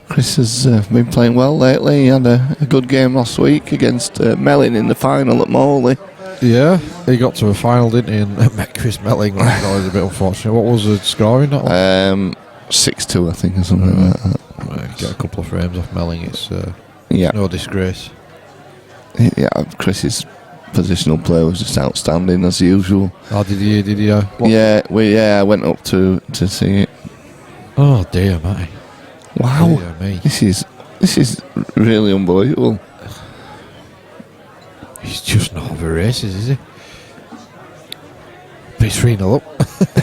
Chris has been playing well lately. He had a good game last week against Mellin in the final at Morley. Yeah, he got to a final, didn't he, and met Chris Melling, which was a bit unfortunate. What was the score in that one? 6-2, I think, or something like that. Get a couple of frames off Melling, it's Yeah. no disgrace. Yeah, Chris's positional play was just outstanding as usual. Oh, did he? I went up to see it. Oh dear, Matty. Wow, Dear me. this is really unbelievable. He's just not over races, is he? But he's 3-0 up.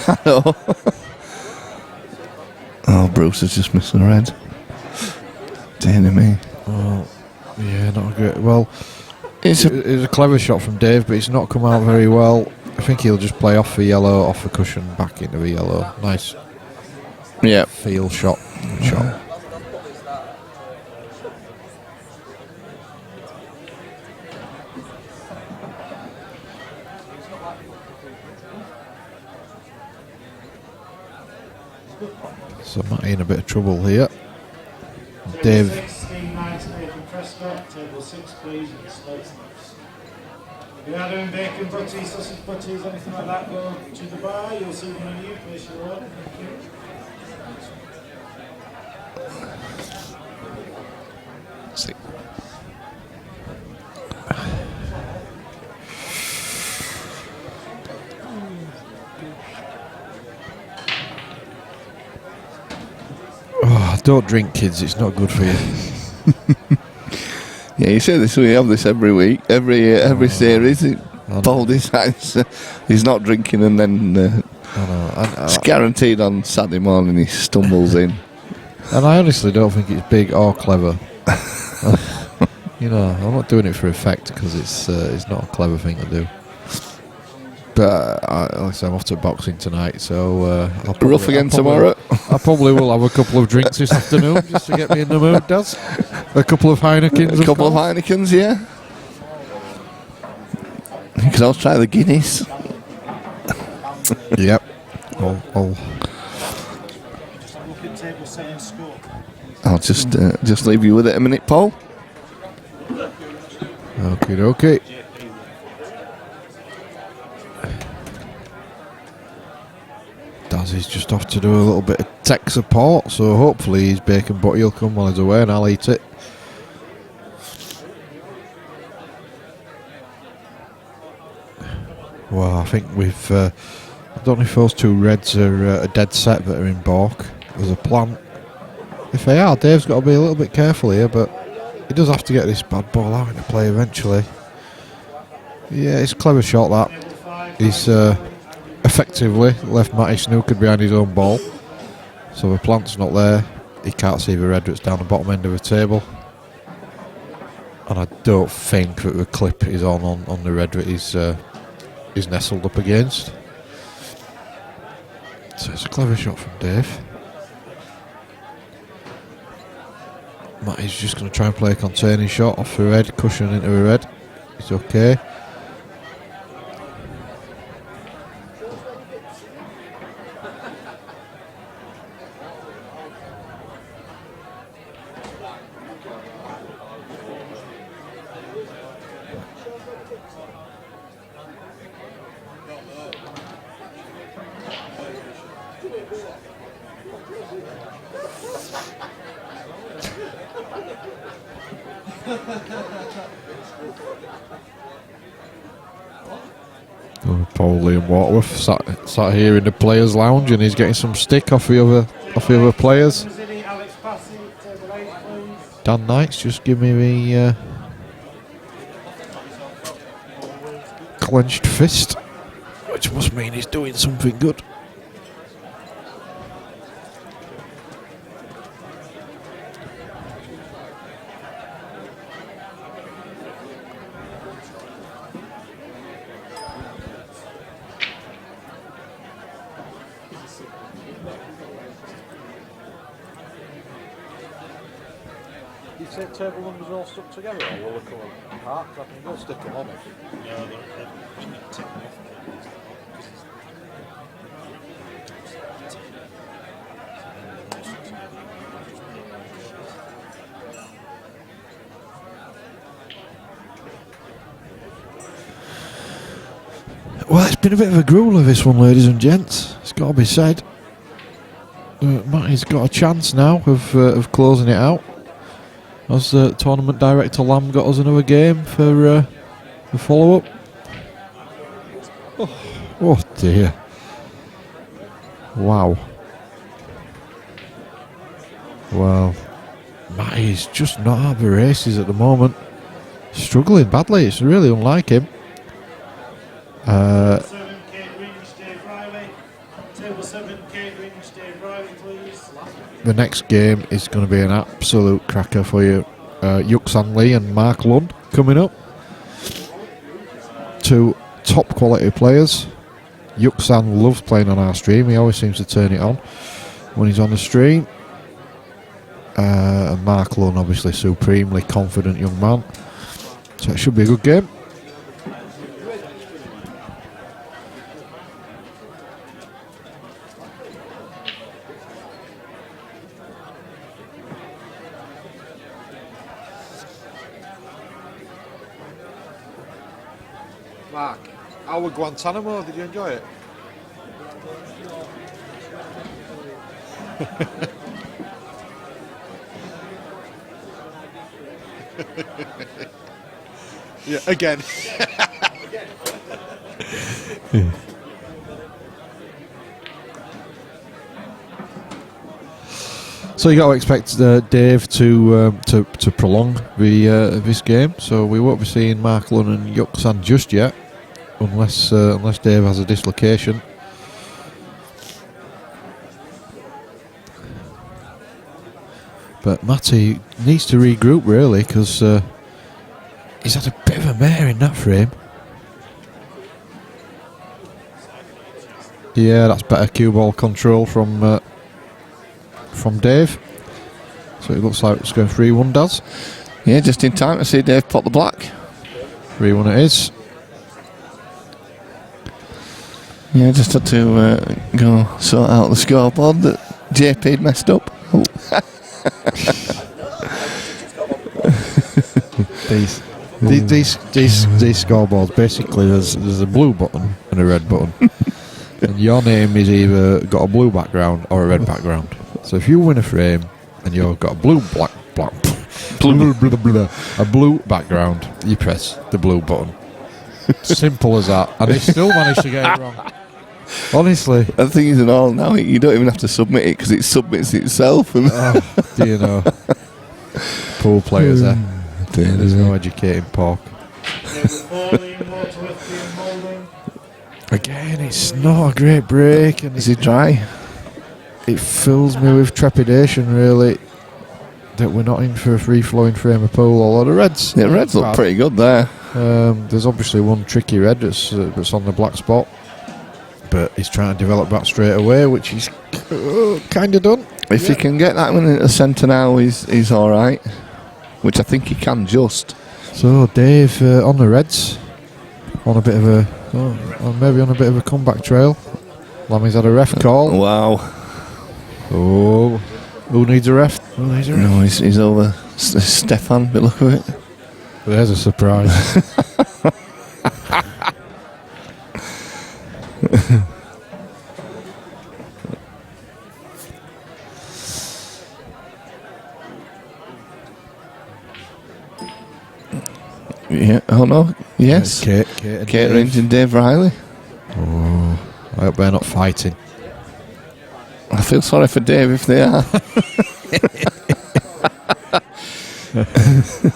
I know. Oh, Bruce has just missed the red. Dear me. Well, yeah, not great. Well, It's it was a clever shot from Dave, but it's not come out very well. I think he'll just play off the yellow, off the cushion, back into the yellow. Nice Yeah. feel shot. So Matty in a bit of trouble here. Dave. Table 6, Steve Knight, Nathan Prescott. Table 6, please, and Slate Snaps. If you are doing bacon butties, sausage butties, anything like that, go to the bar. You'll see the menu. Place your order. Thank you. See. Oh, don't drink, kids. It's not good for you. Yeah, you say this. We have this every week, every series. Paul decides he's not drinking, and then it's guaranteed on Saturday morning he stumbles in. And I honestly don't think it's big or clever. You know, I'm not doing it for effect because it's not a clever thing to do. But like I say, I'm off to boxing tonight, so Rough again tomorrow. I probably will have a couple of drinks this afternoon just to get me in the mood, Daz. A couple of Heinekens. A couple of Heinekens, yeah. You can also try the Guinness. Yep. I'll I'll just leave you with it a minute, Paul. Okay. Daz is just off to do a little bit of tech support, so hopefully his bacon butty will come while he's away and I'll eat it. Well, I think we've... I don't know if those two reds are a dead set that are in balk. There's a plan. If they are, Dave's got to be a little bit careful here, but he does have to get this bad ball out into play eventually. Yeah, it's a clever shot, that. He's effectively left Matty snookered behind his own ball. So the plant's not there. He can't see the red that's down the bottom end of the table. And I don't think that the clip is on the red that he's nestled up against. So it's a clever shot from Dave. Matty's just going to try and play a containing shot off the red, cushion into the red. It's okay. Paul and Waterworth sat here in the players' lounge, and he's getting some stick off the other players. Dan Knight's just give me the clenched fist, which must mean he's doing something good. Do you think table numbers are all stuck together, or will they come apart? I think you'll stick them on it. No, they're taken off. Well, it's been a bit of a grueler, this one, ladies and gents. It's got to be said. Matty's got a chance now of closing it out. As tournament director Lamb got us another game for the follow-up. Oh dear. Wow. Well, Matty's just not at the races at the moment. Struggling badly. It's really unlike him. Table 7, Kate Ringe, Dave Riley. Table 7, Kate Ringe, Dave Riley, please. The next game is going to be an absolute cracker for you. Yuksan Lee and Mark Lund coming up. Two top quality players. Yuksan loves playing on our stream. He always seems to turn it on. when he's on the stream. And Mark Lunn, obviously, supremely confident young man. So it should be a good game. Mark, how was Guantanamo? Did you enjoy it? Yeah, again. So you got to expect Dave to prolong this game. So we won't be seeing Mark Lunn and Yuksan just yet, unless Dave has a dislocation. But Matty needs to regroup really, because he's had a bit of a mare in that frame. Yeah, that's better cue ball control from Dave. So it looks like it's going 3-1, Daz. Yeah, just in time to see Dave pot the black. 3-1 it is. Yeah, just had to go sort out the scoreboard that JP'd messed up. Oh. These scoreboards, basically there's a blue button and a red button. And your name is either got a blue background or a red background. So if you win a frame and you've got a blue background, you press the blue button. Simple as that. And they still managed to get it wrong. Honestly. The thing is, all now you don't even have to submit it because it submits itself. And do you know? Poor players there. There's no educating pork. Again, it's not a great break. And is it dry? It fills me with trepidation, really, that we're not in for a free-flowing frame of pool. Although the Reds, yeah, Reds look pretty good there. There's obviously one tricky red that's on the black spot, but he's trying to develop that straight away, which he's kind of done. If he can get that one into centre now, he's all right. Which I think he can just. So Dave on the Reds, on a bit of a, maybe on a bit of a comeback trail. Lammy's had a ref call. Wow. Oh, who needs a ref? No, he's over Stefan, but look at it. There's a surprise. Yeah, oh no, yes. Kate Range and Dave Riley. Oh, I hope they're not fighting. I feel sorry for Dave if they are.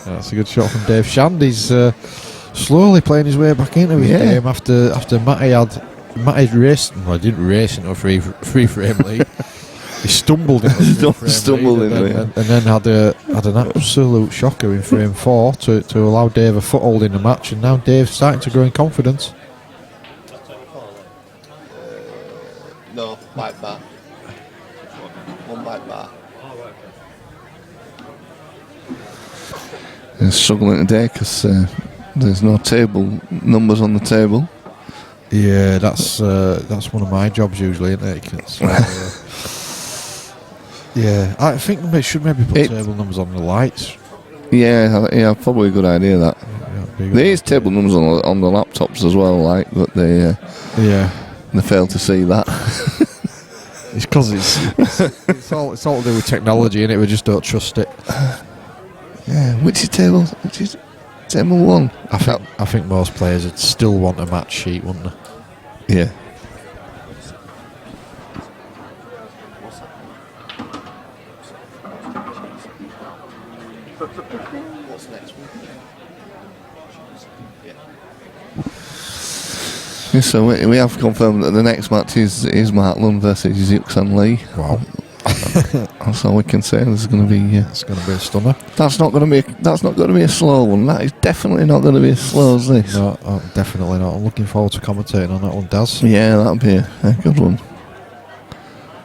That's a good shot from Dave Shand. He's slowly playing his way back into his game after Matty raced. Well, he didn't race into a free frame lead. He stumbled into it and then had an absolute shocker in frame 4 to allow Dave a foothold in the match, and now Dave's starting to grow in confidence. No, like that. One like that. He's struggling today because there's no table numbers on the table. Yeah, that's one of my jobs usually, isn't it? Yeah, I think they should maybe put table numbers on the lights. Yeah, probably a good idea that. There is table numbers on the laptops as well, like, but they fail to see that. It's because it's all to do with technology, and we just don't trust it. Yeah, which is table 1? I think most players would still want a match sheet, wouldn't they? Yeah. What's next week? Yeah, so we have confirmed that the next match is Mark Lunn versus Yuksan Lee. Wow. That's all we can say. There's going to be. It's going to be a stunner. That's not going to be a slow one. That is definitely not going to be as slow as this. No, definitely not. I'm looking forward to commentating on that one, Daz. Yeah, that'll be a good one.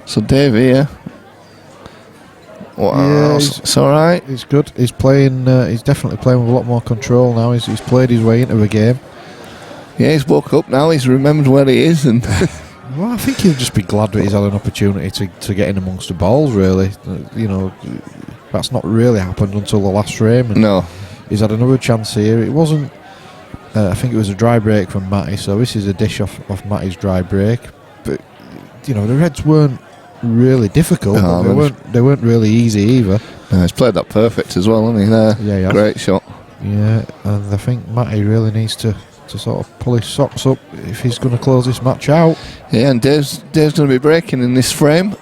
So Dave here Wow, Yeah, it's all right. He's good. He's playing. He's definitely playing with a lot more control now. He's played his way into the game. Yeah, he's woke up now. He's remembered where he is, and Well, I think he'll just be glad that he's had an opportunity to get in amongst the balls. Really, you know, that's not really happened until the last frame. And no. he's had another chance here. It wasn't. I think it was a dry break from Matty. So this is a dish off Matty's dry break. But you know, the Reds weren't really difficult. No, but they weren't really easy either. He's played that perfect as well, hasn't he? There, Yeah, he has. great shot. Yeah, and I think Matty really needs to sort of pull his socks up if he's going to close this match out. Yeah, and Dave's going to be breaking in this frame.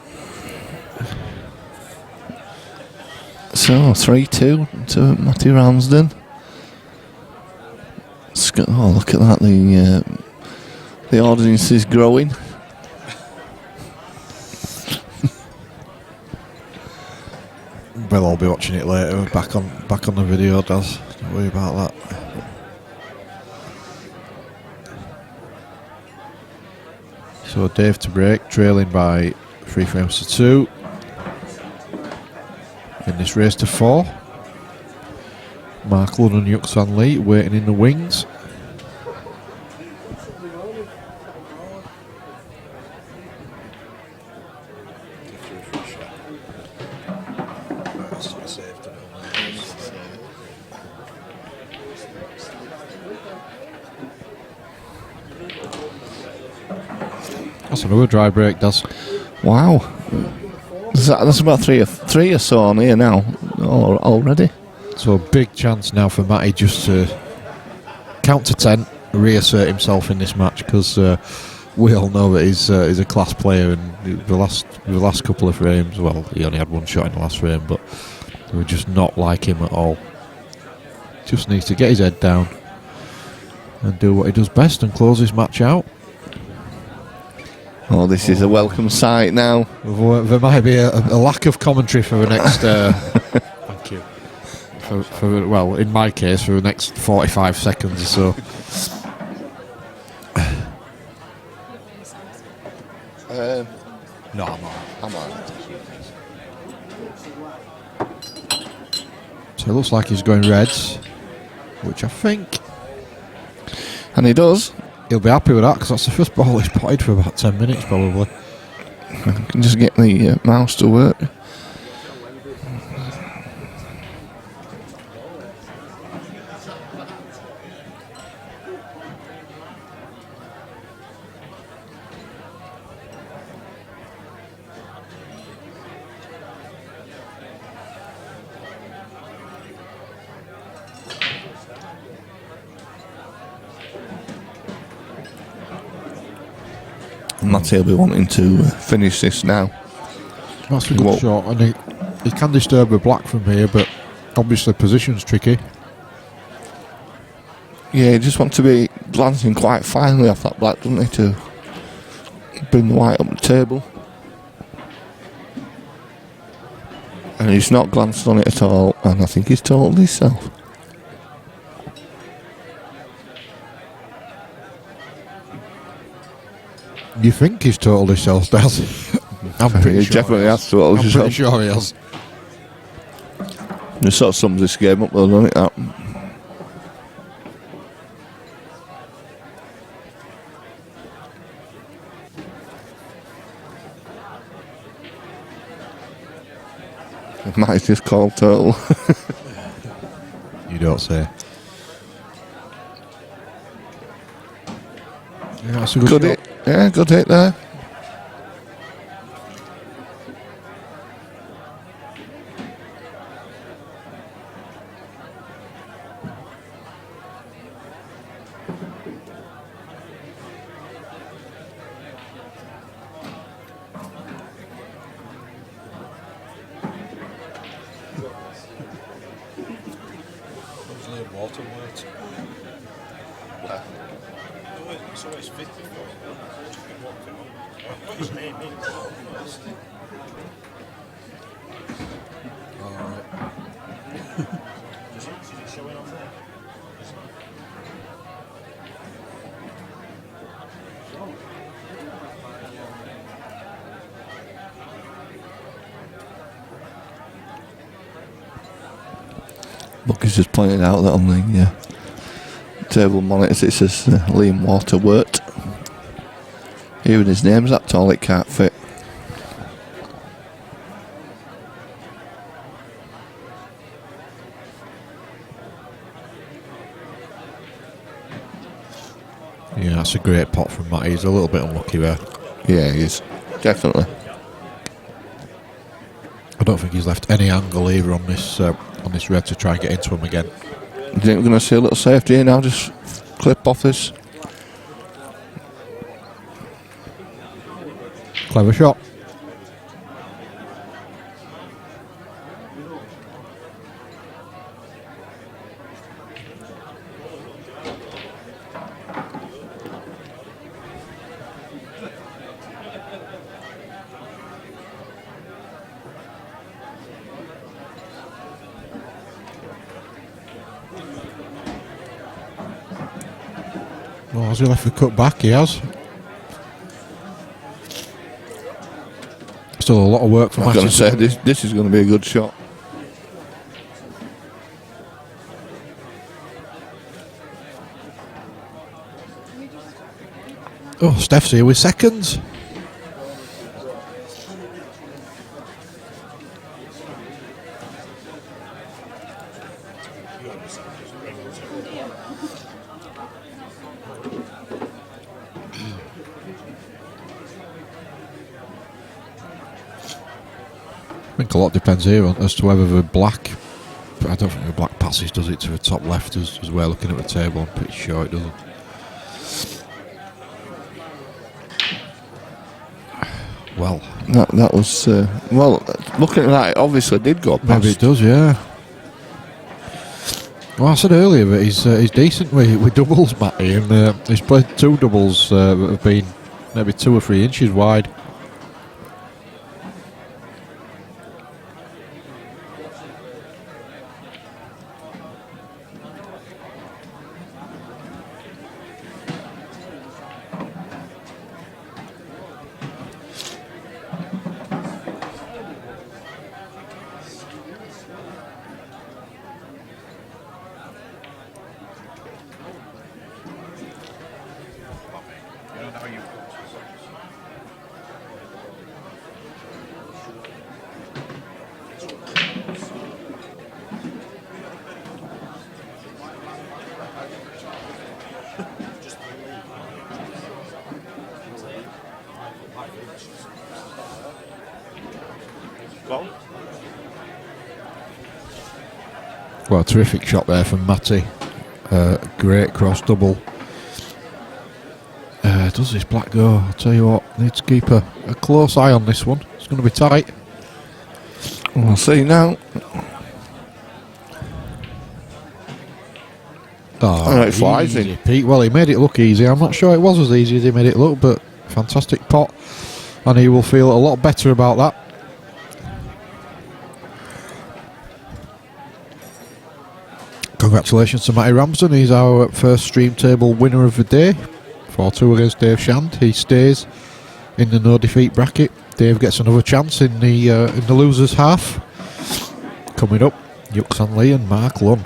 So 3-2 to Matty Ramsden. Oh, look at that! The audience is growing. We'll all be watching it later. Back on the video, Daz. Don't worry about that. So Dave to break, trailing by 3 frames to 2 in this race to 4. Mark Lunn and Yuxan Lee waiting in the wings. That's another dry break, Daz. Wow, that's about three or so on here now already. So a big chance now for Matty just to count to 10, reassert himself in this match, because we all know that he's a class player, and the last couple of frames, well, he only had one shot in the last frame, but they were just not like him at all. Just needs to get his head down and do what he does best and close this match out. Oh, this is a welcome sight now. There might be a lack of commentary for the next. Thank you. Well, in my case, for the next 45 seconds or so. No, I'm on. So it looks like he's going Reds, which I think. And he does. He'll be happy with that, because that's the first ball he's potted for about 10 minutes, probably. I can just get the mouse to work. Matty will be wanting to finish this now. That's a good shot, and he can disturb a black from here, but obviously position's tricky. Yeah, he just wants to be glancing quite finely off that black, doesn't he, to bring the white up the table. And he's not glanced on it at all, and I think he's told himself. You think he's totaled himself, does he? I'm pretty He sure definitely has totaled I'm himself. pretty sure he has. It sort of sums this game up though, doesn't it, that? Matty's just called total. You don't say. Yeah, that's a good Good shot. hit. Yeah, good hit there. Waterworth. It's always 50. What his name is. Is it showing on there? Bucky's just pointed out that on the table monitors it says Liam Waterworth. Even his name's that tall, it can't fit. Yeah, that's a great pot from Matty. He's a little bit unlucky there. Yeah, he is. Definitely. I don't think he's left any angle either on this red to try and get into him again. Do you think we're going to see a little safety here now? Just clip off this. Clever shot. Well, has he left the cut back? He has. Still a lot of work for I'm going to say Matty. this is going to be a good shot. Oh, Steph's here with seconds. I think a lot depends here on as to whether the black. I don't think the black passes does it to the top left as we're looking at the table. I'm pretty sure it doesn't. Well, That was well. Looking at that, it obviously did go past. maybe it does, yeah. Well, I said earlier that he's decent with doubles, Matty, and he's played 2 doubles that have been maybe 2 or 3 inches wide. Well, terrific shot there from Matty. Great cross double. Does this black go? I'll tell you what, need to keep a close eye on this one. It's going to be tight. We'll see now. Oh, it flies easy, in. Pete. Well, he made it look easy. I'm not sure it was as easy as he made it look, but fantastic pot. And he will feel a lot better about that. Congratulations to Matty Ramsden. He's our first stream table winner of the day. 4-2 against Dave Shand. He stays in the no defeat bracket. Dave gets another chance in the losers half. Coming up, Yuxan Lee and Mark Lunn.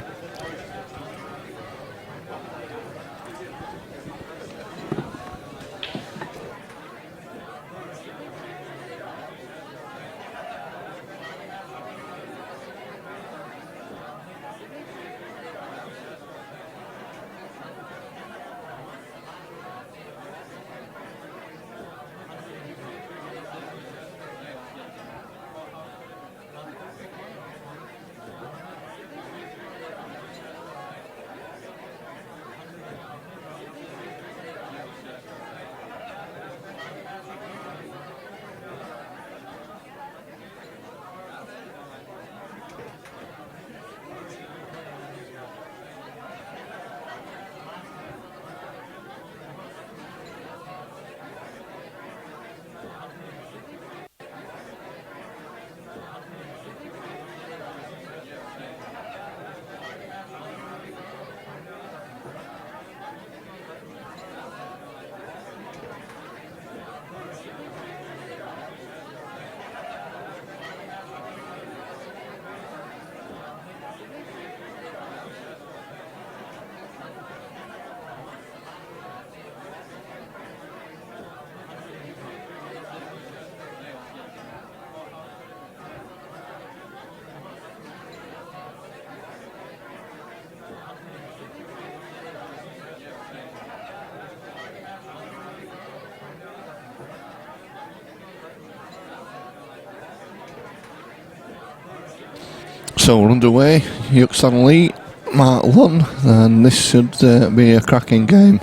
So we're underway. Yuxan Lee, Mark 1, and this should be a cracking game.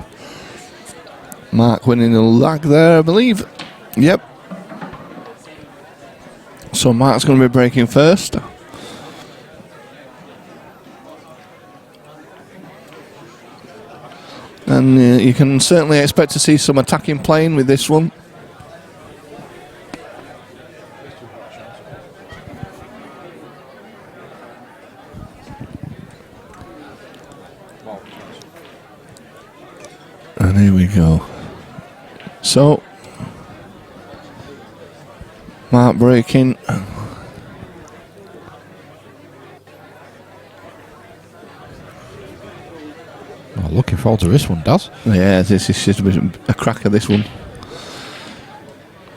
Mark winning the lag there, I believe. Yep. So Mark's going to be breaking first. And you can certainly expect to see some attacking playing with this one. And here we go. So, Mark breaking. Oh, looking forward to this one, Daz. Yeah, this is just a cracker, this one.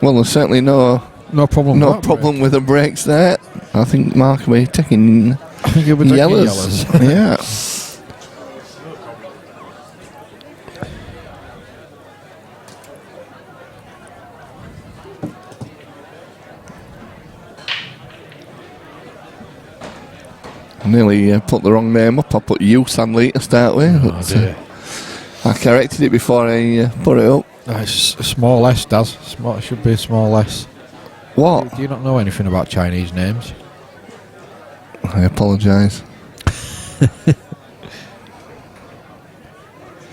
Well, there's certainly no problem with the brakes there. I think Mark will be taking yellows. Yeah. Nearly put the wrong name up. I put Yuxan Lee to start with. Oh, dear. I corrected it before I put it up. It's a small S, Daz. It should be a small S. What? Do you not know anything about Chinese names? I apologise.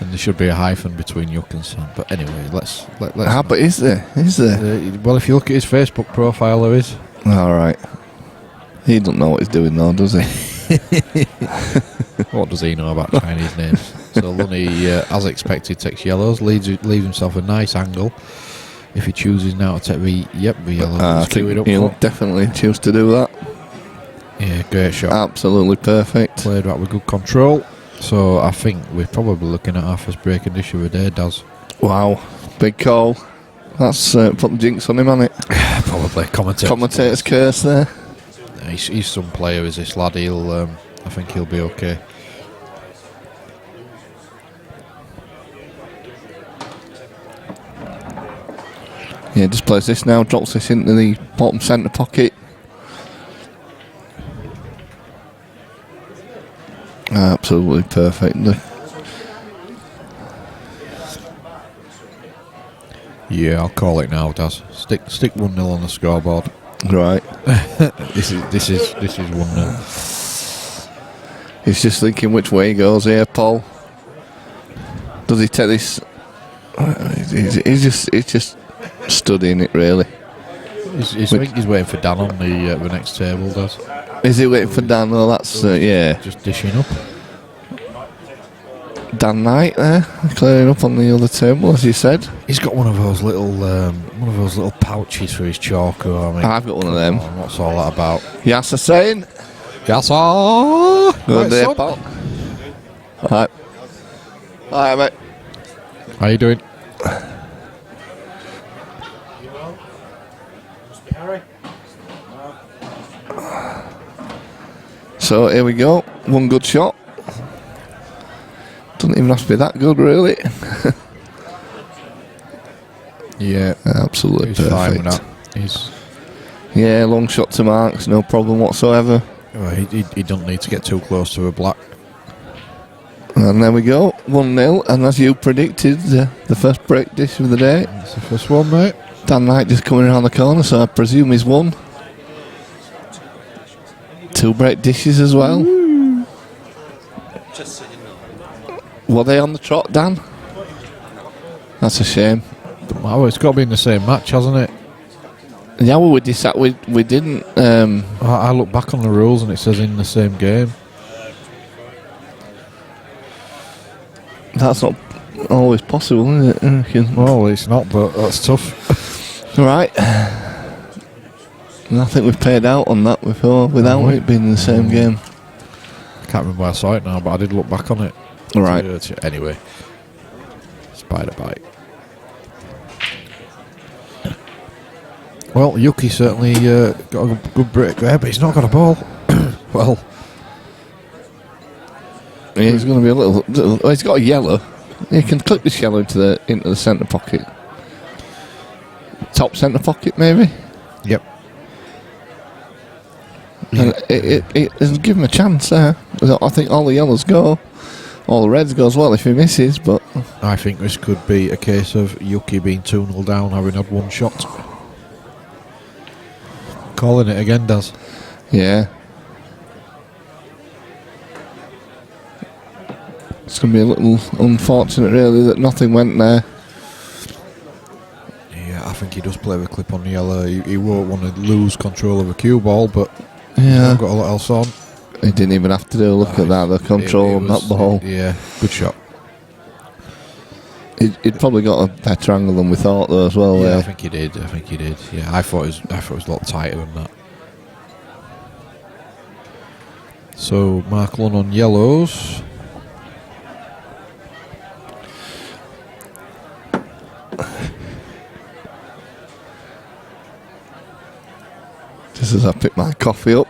And there should be a hyphen between Yuk and San. But anyway, let's. But is there? Is there? Well, if you look at his Facebook profile, there is. All right. He doesn't know what he's doing though, does he? What does he know about Chinese names? So Lunny, as expected, takes yellows, leaves himself a nice angle. If he chooses now to take the yellow, I think he'll definitely choose to do that. Yeah, great shot. Absolutely perfect. Played that with good control. So I think we're probably looking at our first break condition of the day, Daz. Wow, big call. That's put the jinx on him, hasn't it? Probably. Commentator's curse there. He's some player, is this lad? I think he'll be okay. Yeah, just plays this now, drops this into the bottom centre pocket. Absolutely perfect. Yeah, I'll call it now, Daz. Stick 1-0 on the scoreboard. Right. This is 1-0. He's just thinking which way he goes here, Paul. Does he take this? He's just studying it, really. I think he's waiting for Dan on the next table, Daz. Is he waiting for Dan? Well, that's yeah. Just dishing up. Dan Knight there, clearing up on the other table, as you said. He's got one of those little pouches for his chalk. I've got one of them. What's all that about? Yasa saying. Yasa! Good day, Paul. Alright. Alright, mate. How you doing? So here we go. One good shot. Doesn't even have to be that good, really. Yeah, absolutely he's perfect. Fine with that. Yeah, long shot to marks, no problem whatsoever. Well, he doesn't need to get too close to a black. And there we go, 1-0. And as you predicted, the first break dish of the day. That's the first one, mate. Dan Knight just coming around the corner, so I presume he's won. 2 break dishes as well. Were they on the trot, Dan? That's a shame. Well, it's got to be in the same match, hasn't it? Yeah, well, we didn't. I look back on the rules and it says in the same game. That's not always possible, is it? Well, it's not, but that's tough. Right. And I think we've paid out on that before without it being in the same game. I can't remember where I saw it now, but I did look back on it. Right. Anyway, spider bite. Well, Yuki certainly got a good break there, but he's not got a ball. Well, yeah, he's going to be a little. Oh, he's got a yellow. He can clip this yellow into the centre pocket. Top centre pocket, maybe. Yep. And it doesn't give him a chance there. I think all the yellows go. All the reds go as well if he misses, but... I think this could be a case of Yuki being 2-0 down, having had one shot. Calling it again, Daz. Yeah. It's going to be a little unfortunate, really, that nothing went there. Yeah, I think he does play with a clip on the yellow. He won't want to lose control of a cue ball, but Yeah. he's got a lot else on. He didn't even have to do a look at that, the control on that ball. Yeah, good shot. He'd probably got a better angle than we thought, though, as well. Yeah, I think he did. Yeah, I thought it was a lot tighter than that. So Mark Lunn on yellows. Just as I pick my coffee up.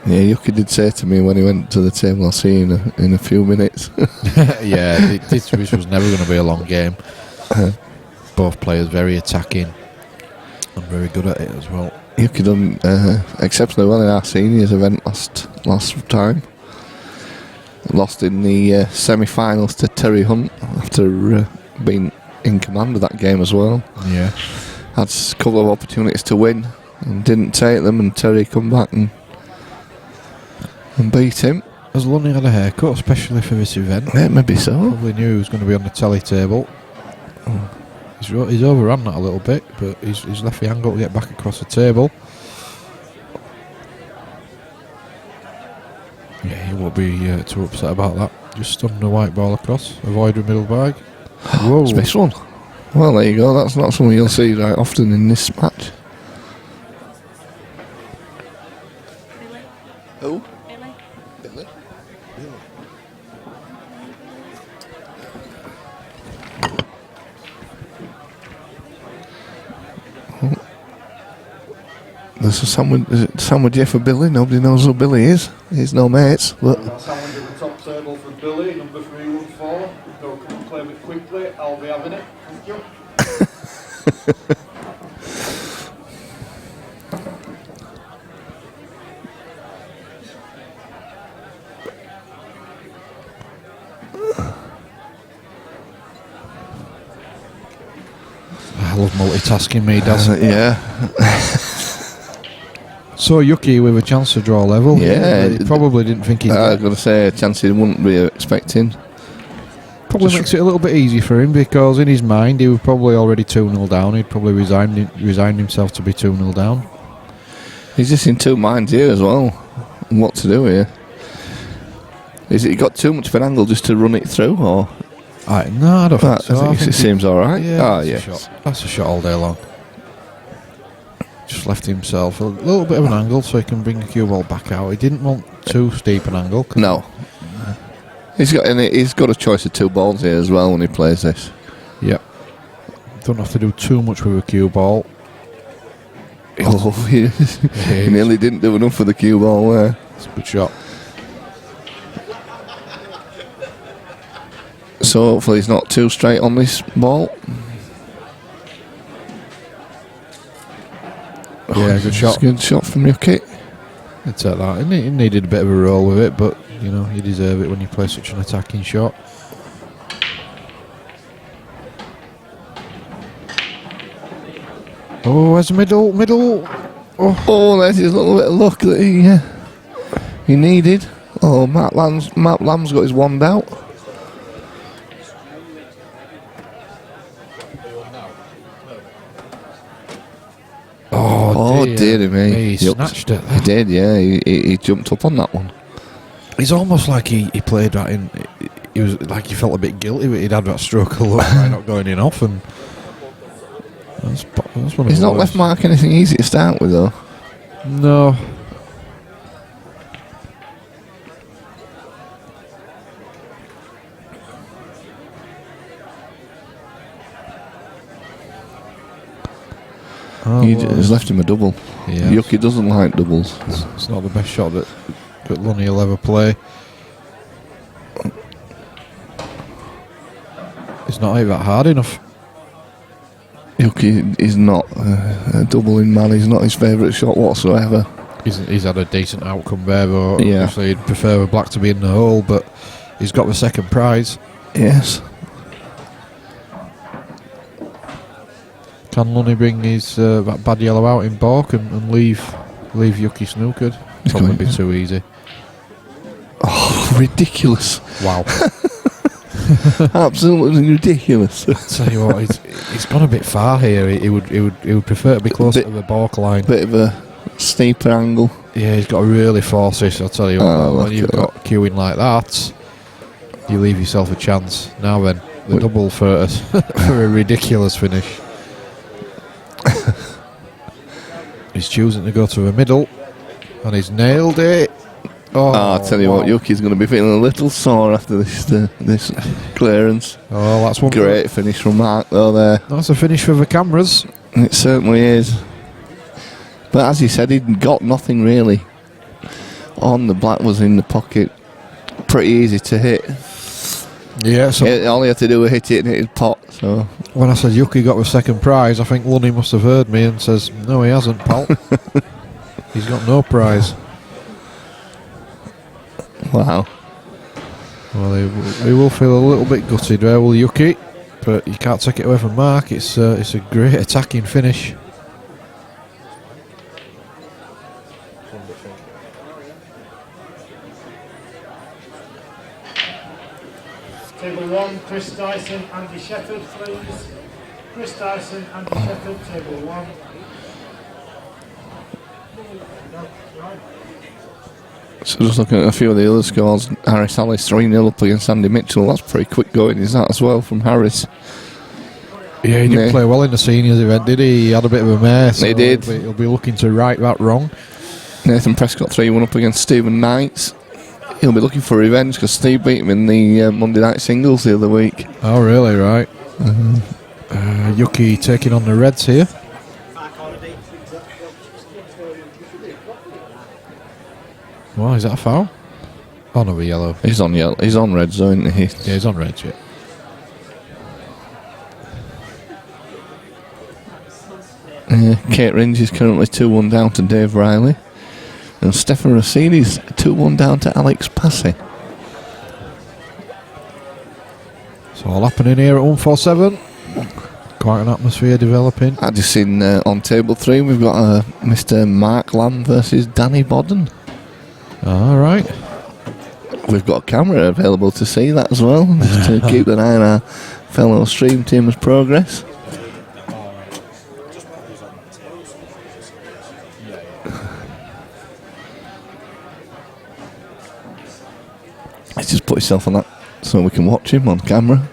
Yeah, Yuki did say to me when he went to the table, I'll see you in a few minutes. Yeah, this was never going to be a long game. Both players very attacking and very good at it as well. Yuki done exceptionally well in our seniors event last time. Lost in the semi-finals to Terry Hunt after being in command of that game as well. Yeah. Had a couple of opportunities to win and didn't take them, and Terry come back and beat him. Has Lunny had a haircut, especially for this event? Yeah, maybe so. Probably knew he was going to be on the telly table. He's overrun that a little bit, but he's left the angle to get back across the table. Yeah, he won't be too upset about that. Just stun the white ball across, avoid the middle bag. Whoa. It's this one. Well, there you go. That's not something you'll see right often in this match. Who? Billy. There's a sandwich here for Billy. Nobody knows who Billy is. He's no mates. But Sandwich at the top table for Billy, number 314. Go come and claim it quickly. I'll be having it. Thank you. I love multitasking, me, Daz. yeah. So Yuki with a chance to draw level. Yeah. He probably didn't think he'd I've got to say, a chance he wouldn't be expecting. Probably makes it a little bit easy for him, because in his mind he was probably already 2-0 down. He'd probably resigned himself to be 2-0 down. He's just in two minds here as well. What to do here? Is it got too much of an angle just to run it through, or? No, I don't think so. I think it seems all right. Yeah, yes. That's a shot all day long. Just left himself a little bit of an angle so he can bring the cue ball back out. He didn't want too steep an angle. No. He's got a choice of two balls here as well when he plays this. Yep. Don't have to do too much with a cue ball. Oh, he nearly didn't do enough for the cue ball there. It's a good shot. So hopefully he's not too straight on this ball. Yeah, good shot. Good shot from Yuki. I'd take that. He needed a bit of a roll with it, but you know, you deserve it when you play such an attacking shot. Oh, where's the middle? Oh, there's his little bit of luck that he needed. Oh, Matt Lamb's got his wand out. Oh, dear me. He snatched it. He did, yeah. He jumped up on that one. It's almost like he played that in. He was like he felt a bit guilty, but he'd had that stroke of luck by not going in off, and that's one of He's the not worst. left Mark anything easy to start with, though. No. He has left him a double. Yeah. Yuki doesn't like doubles. It's not the best shot that Lunny will ever play. It's not even that hard enough. Yuki is not a doubling man. He's not his favourite shot whatsoever. He's had a decent outcome there, but Yeah. obviously he'd prefer a black to be in the hole, but he's got the second prize. Yes. Can Lunny bring his that bad yellow out in balk and leave Yuki snookered? Probably be too easy. Oh, ridiculous. Wow. Absolutely ridiculous. Tell you what, he's gone a bit far here. He would prefer to be closer to the balk line. Bit of a steeper angle. Yeah, he's got to really force this. I'll tell you what, Oh, when you've got queuing like that, you leave yourself a chance. Now then, the double for for a ridiculous finish. He's choosing to go to the middle, and he's nailed it. Oh, I'll tell you what, Yuki's going to be feeling a little sore after this clearance. Oh, that's one Great finish from Mark though there. That's a finish for the cameras. It certainly is. But as he said, he'd got nothing really on. The black was in the pocket. Pretty easy to hit. Yeah, so All he had to do was hit it and it'd pot. So when I said Yuki got the second prize, I think Lunny must have heard me and says, no, he hasn't, pal. He's got no prize. wow. Well, he will feel a little bit gutted there, will Yuki? But you can't take it away from Mark. It's a great attacking finish. Table 1, Chris Dyson, Andy Shepherd, please. Chris Dyson, Andy Shepherd, table 1. So just looking at a few of the other scores, Harris Alice 3-0 up against Andy Mitchell. That's pretty quick going, is that as well, from Harris? Yeah, he didn't play well in the seniors event, did he? He had a bit of a mess. He did. He'll be looking to right that wrong. Nathan Prescott 3-1 up against Stephen Knights. He'll be looking for revenge because Steve beat him in the Monday night singles the other week. Oh, really? Right. Yuki taking on the Reds here. Well, is that a foul? Oh no, the yellow. He's on yellow. He's on red zone, isn't he? Yeah, he's on red, yeah. Kate Ringe is currently 2-1 down to Dave Riley. And Stefan Rossini's 2-1 down to Alex Passy. It's all happening here at 147. Quite an atmosphere developing. I just seen on table 3 we've got Mr. Mark Lamb versus Danny Bodden. All right. We've got a camera available to see that as well, just to keep an eye on our fellow stream team's progress. Let's just put yourself on that so we can watch him on camera.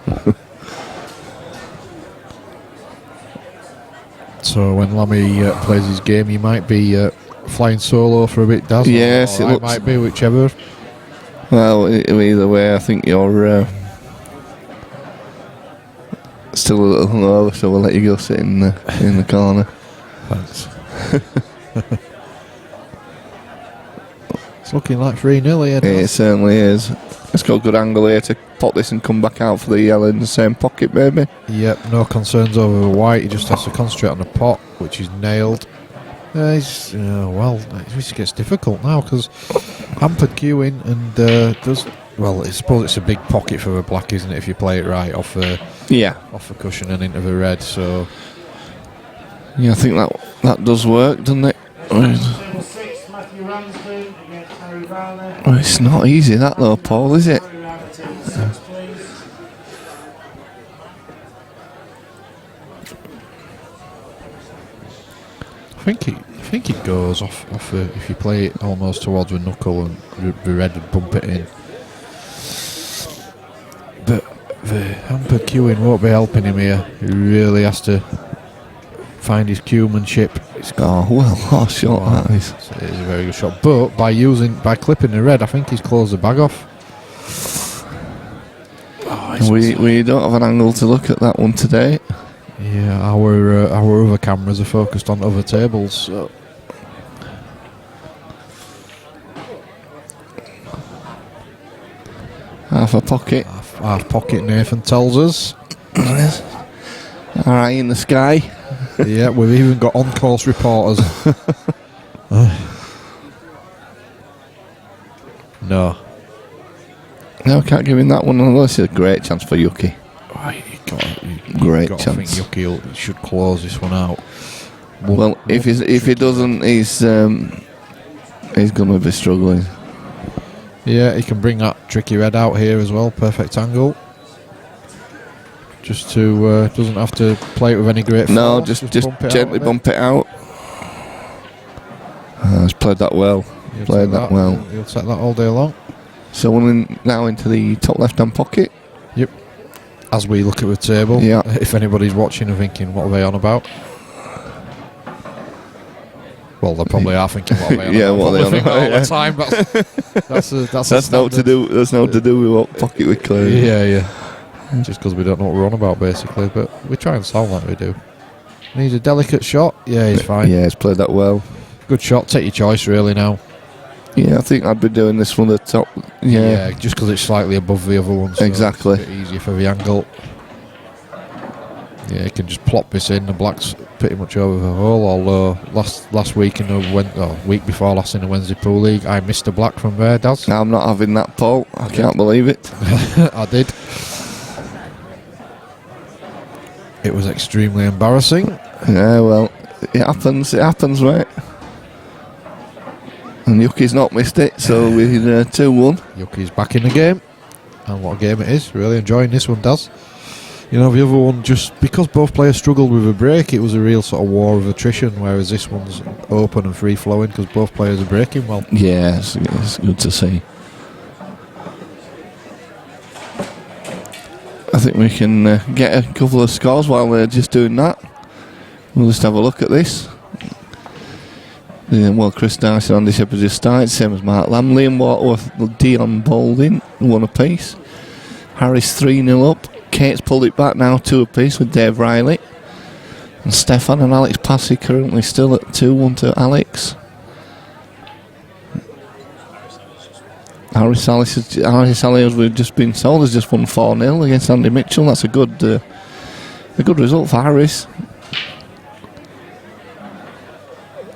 So when Lammy plays his game, he might be flying solo for a bit, Daz. Yes, it might be, whichever. Well, either way, I think you're still a little hungover, so we'll let you go sit in the corner. Thanks. It's looking like 3-0 here. It certainly is. It's got a good angle here to pop this and come back out for the yellow in the same pocket, maybe. Yep, no concerns over the white. He just has to concentrate on the pot, which is nailed. Well, it just gets difficult now because hampered queuing and I suppose it's a big pocket for a black, isn't it? If you play it right off the cushion and into the red. So yeah, I think that does work, doesn't it? Table 6, Matthew Ramsden against Harry Varner. Well, it's not easy that though, Paul, is it? Harry Varner, table 6, please. I think it goes off if you play it almost towards the knuckle and the red and bump it in. But the hampered queuing won't be helping him here. He really has to find his cuemanship. What a shot that is. It is a very good shot. But by clipping the red, I think he's closed the bag off. We don't have an angle to look at that one today. Yeah, our other cameras are focused on other tables. So. Half a pocket. Half pocket, Nathan tells us. eye in the sky. Yeah, we've even got on-course reporters. No. No, I can't give him that one. Although this is a great chance for Yuki. Great got chance. I think Yuki should close this one out. Well, if he doesn't, he's going to be struggling. Yeah, he can bring that tricky red out here as well. Perfect angle. Just to doesn't have to play it with any great No, force, just bump it gently out a bit. bump it out. He's played that well. He'll Played take that well. He'll take that all day long. So we're now into the top left-hand pocket. Yep. As we look at the table, Yeah. if anybody's watching and thinking, what are they on about? Well, they probably are thinking, what are they on Yeah, about? what are they Probably on think that about, all the time, but that's Not to do. That's not to do with what pocket we clear. Yeah. Just because we don't know what we're on about, basically. But we try and sound like we do. Needs a delicate shot. Yeah, he's fine. Yeah, he's played that well. Good shot. Take your choice, really, now. Yeah, I think I'd be doing this one at the top. Yeah, just because it's slightly above the other one. So Exactly. It's a bit easier for the angle. Yeah, you can just plop this in. The black's pretty much over the hole. Although last week week before last in the Wednesday Pool League, I missed a black from there, Daz. I'm not having that, Paul. I can't believe it. I did. It was extremely embarrassing. Yeah, well, it happens. It happens, mate. And Yuki's not missed it, so we're 2-1. Yuki's back in the game. And what a game it is. Really enjoying this one, Daz. You know, the other one, just because both players struggled with a break, it was a real sort of war of attrition, whereas this one's open and free-flowing because both players are breaking well. Yeah, it's good to see. I think we can get a couple of scores while they're just doing that. We'll just have a look at this. Well, Chris Darcy and Andy Shepherd just started, same as Mark Lamb. Liam Waterworth, Dion Balding, 1 apiece. Harris 3-0 up. Kate's pulled it back now 2 apiece with Dave Riley. And Stefan and Alex Passy currently still at 2-1 to Alex. Harris Ali, as we've just been told, has just won 4-0 against Andy Mitchell. That's a good result for Harris.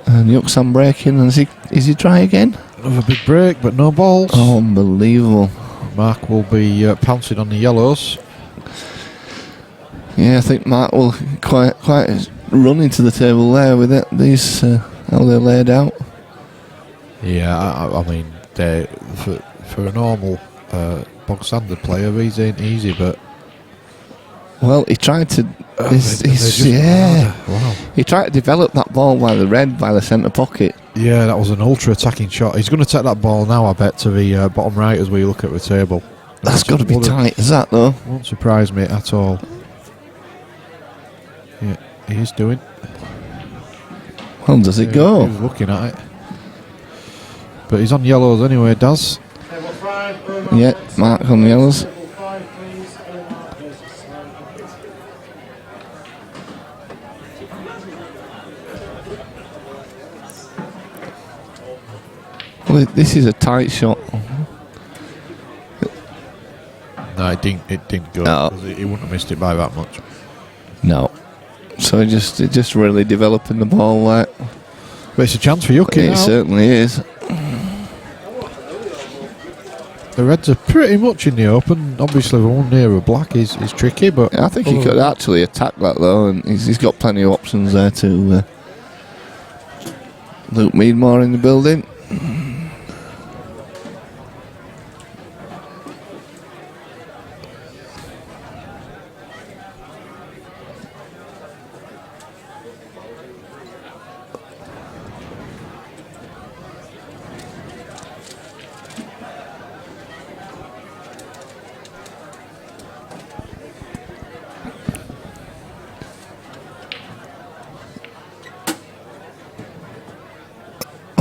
And Yuxam breaking, and is he try again? Another big break, but no balls. Oh, unbelievable. Mark will be pouncing on the yellows. Yeah, I think Mark will quite run into the table there with it. These how they're laid out. Yeah, I mean, for a normal bog standard player, these ain't easy, but Well, he tried to. Wow. He tried to develop that ball by the centre pocket. Yeah, that was an ultra attacking shot. He's going to take that ball now, I bet, to the bottom right as we look at the table. That's got to be tight, is that though? Won't surprise me at all. Yeah, he is doing. Well, does it go? He was looking at it. But he's on yellows anyway, Daz. Table 5, Yeah, Mark on the yellows. Table 5, please. Omar versus Sai Phillips. Well, this is a tight shot. No, it didn't go. No. 'Cause he wouldn't have missed it by that much. No. So it just really developing the ball like. But it's a chance for Yuki It now. certainly is. The reds are pretty much in the open. Obviously, the one near a black is tricky, but I think he could actually attack that though, and he's got plenty of options there to. Luke Meadmore in the building.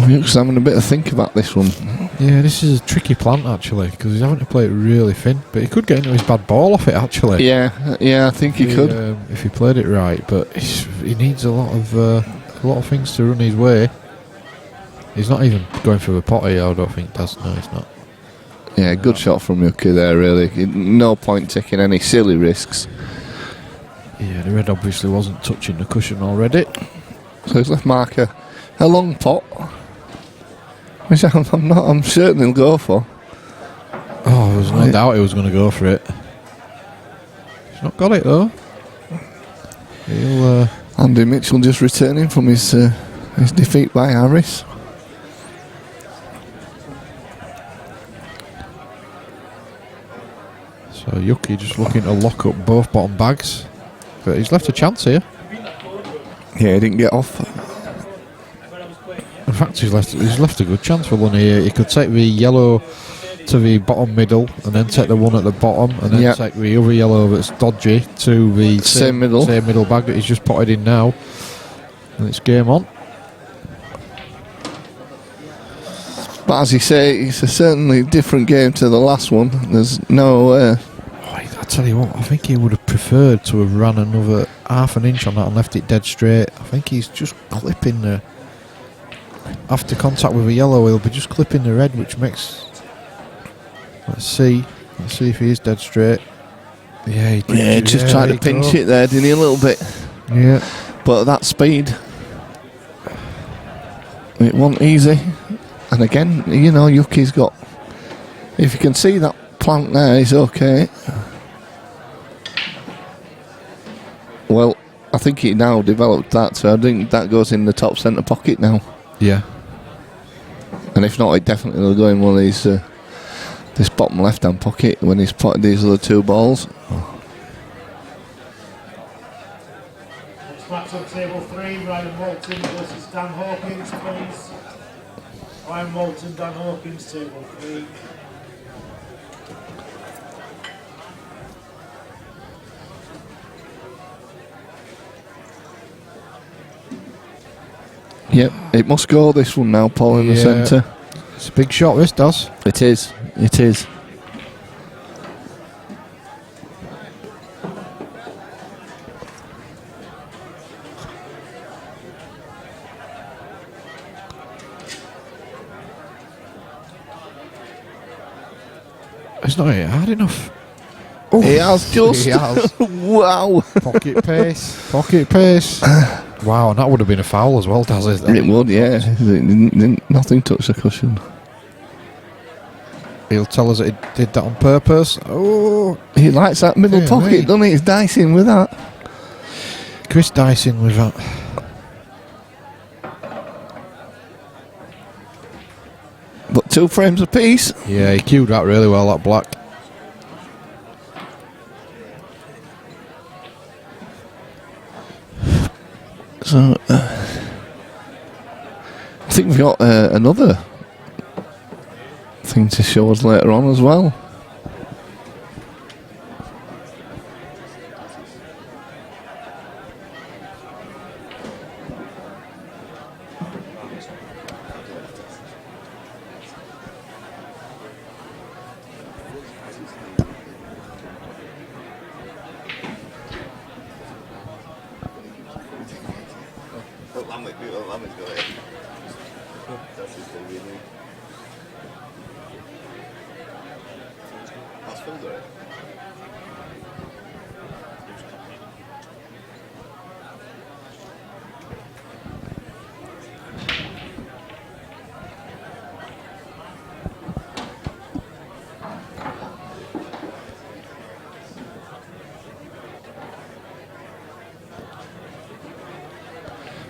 Because I'm having a bit of think about this one. yeah, this is a tricky plant actually because he's having to play it really thin. But he could get into his bad ball off it actually. Yeah, I think he could. If he played it right. But he needs a lot of things to run his way. He's not even going for the potty. I don't think that's no, he's not. Yeah, good shot from Yuki there. Really, no point taking any silly risks. Yeah, the red obviously wasn't touching the cushion already. So he's left marker a long pot, which I'm certain he'll go for. Oh, there was no doubt he was going to go for it. He's not got it though. He'll. Andy Mitchell just returning from his defeat by Harris. So Yuki just looking to lock up both bottom bags, but he's left a chance here. Yeah, he didn't get off. In fact, he's left a good chance for Lunny here. He could take the yellow to the bottom middle, and then take the one at the bottom, and then take the other yellow that's dodgy to the same middle bag that he's just potted in now. And it's game on. But as you say, it's a certainly different game to the last one. There's no... I tell you what, I think he would have preferred to have run another half an inch on that and left it dead straight. I think he's just clipping the... After contact with the yellow, he'll be just clipping the red, which makes... Let's see if he is dead straight. Yeah, he just tried to pinch it there, didn't he, a little bit? Yeah. But at that speed, it wasn't easy. And again, you know, Yuki's got... If you can see that plant there, he's okay. Well, I think he now developed that, so I think that goes in the top centre pocket now. Yeah. And if not, it definitely will go in one of these... this bottom left-hand pocket when he's potted these other two balls. Next match on table 3, Ryan Walton versus Dan Hawkins, please. Ryan Walton, Dan Hawkins, table 3. Yep, it must go this one now, Paul, in the centre. It's a big shot, this does. It is. It is. It's not hit hard enough. Oof, he has just. He has. Wow. Pocket pace. Pocket pace. Wow, and that would have been a foul as well, does it? It would, yeah. Nothing touched the cushion. He'll tell us that he did that on purpose. Oh, he likes that middle pocket, doesn't he? He's dicing with that. Chris dicing with that. But 2 frames apiece. Yeah, he cued that really well, that black. So, I think we've got another thing to show us later on as well.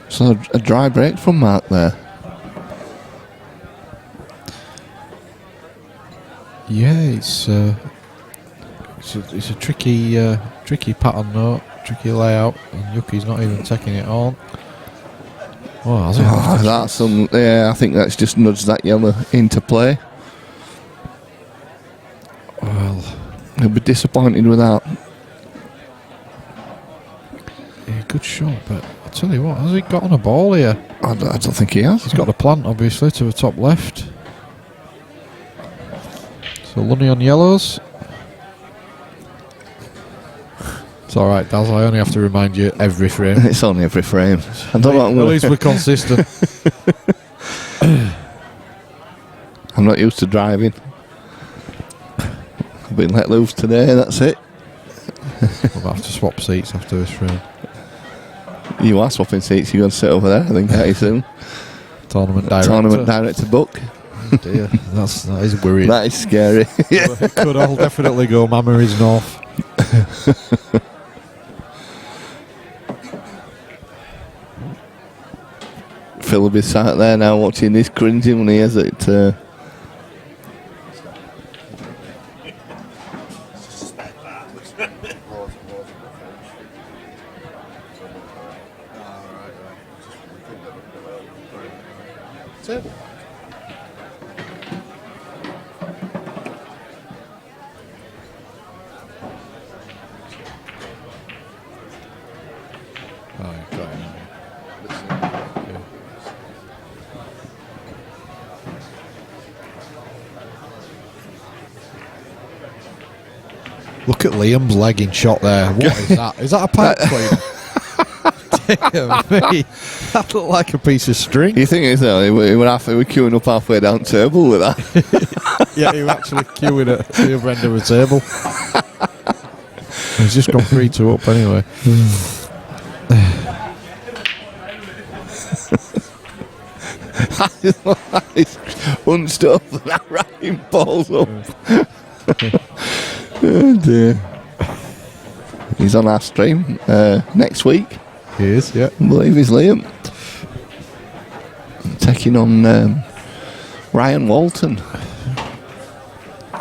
So a dry break from Mark there. Yeah, it's a tricky pattern note, tricky layout, and Yuki's not even taking it on. Oh, has it? Oh, that's yeah, I think that's just nudged that yellow into play. Well, he'll be disappointed with that. Yeah, good shot, but I tell you what, has he got on a ball here? I don't think he has. He's got the plant, obviously, to the top left. So Lunny on yellows. It's alright, Daz, I only have to remind you every frame. It's only every frame. I don't know. At least we're consistent. I'm not used to driving. I've been let loose today, that's it. I might have to swap seats after this round. You are swapping seats. You're going to sit over there, I think, aren't you, soon? Tournament director. Tournament director book. Oh dear, that is worrying. That is scary. It could all definitely go Mama is north. Phil will be sat there now watching this cringing when he hears it. Oh, you've got it. Look at Liam's leg in shot there. What is that? Is that a pipe cleaner? Dear me, that looked like a piece of string. You think it's he were queuing up halfway down the table with that? Yeah, he was actually queuing at the other end of the table. He's just gone 3-2 up anyway. He's hunched up and that racking balls up. Oh dear. He's on our stream next week. He is, yeah. I believe he's Liam. Taking on Ryan Walton.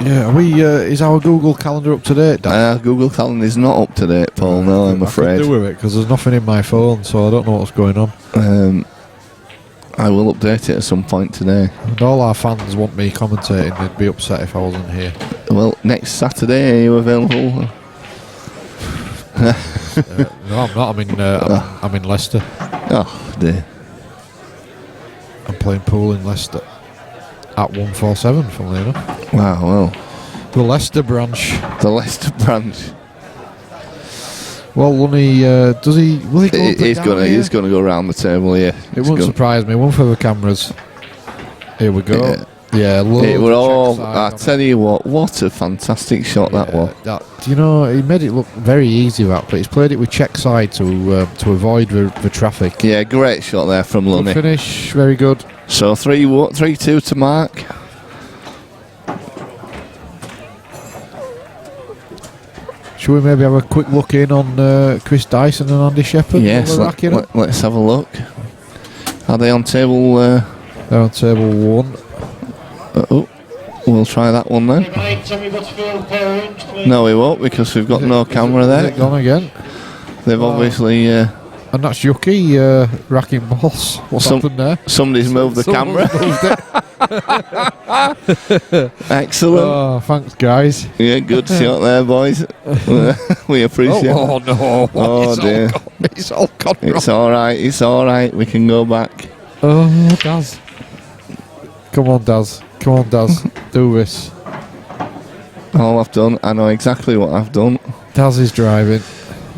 Yeah, is our Google Calendar up to date, Dan? Google Calendar is not up to date, Paul, no, I'm afraid. I could do with it because there's nothing in my phone, so I don't know what's going on. I will update it at some point today. And all our fans want me commentating. They'd be upset if I wasn't here. Well, next Saturday, are you available? No, I'm not. I'm in Leicester. Oh, dear. I'm playing pool in Leicester at 147, funnily enough. Wow, well. The Leicester branch. The Leicester branch. Well, Lunny, does he? Will he go? He's going to go around the table here. It won't surprise me. One for the cameras. Here we go. Yeah, it were all. I tell you what a fantastic shot that was. You know, he made it look very easy, but he's played it with check side to avoid the traffic. Yeah, great shot there from Lunny. Good finish, very good. So 3-2 to Mark. Should we maybe have a quick look in on Chris Dyson and Andy Shepherd? Yes, let's have a look. Are they on table? They're on table 1. We'll try that one then. No, we won't because we've got no camera there. Is it gone again? They've obviously. And that's Yuki racking balls. What's happened there? Somebody's moved the camera. Excellent. Oh, thanks, guys. Yeah, good shot there, boys. We appreciate it. Oh, no. Oh, dear. It's all gone wrong. It's all right. We can go back. Oh, Daz. Come on, Daz. Do this. All I've done, I know exactly what I've done. Daz is driving.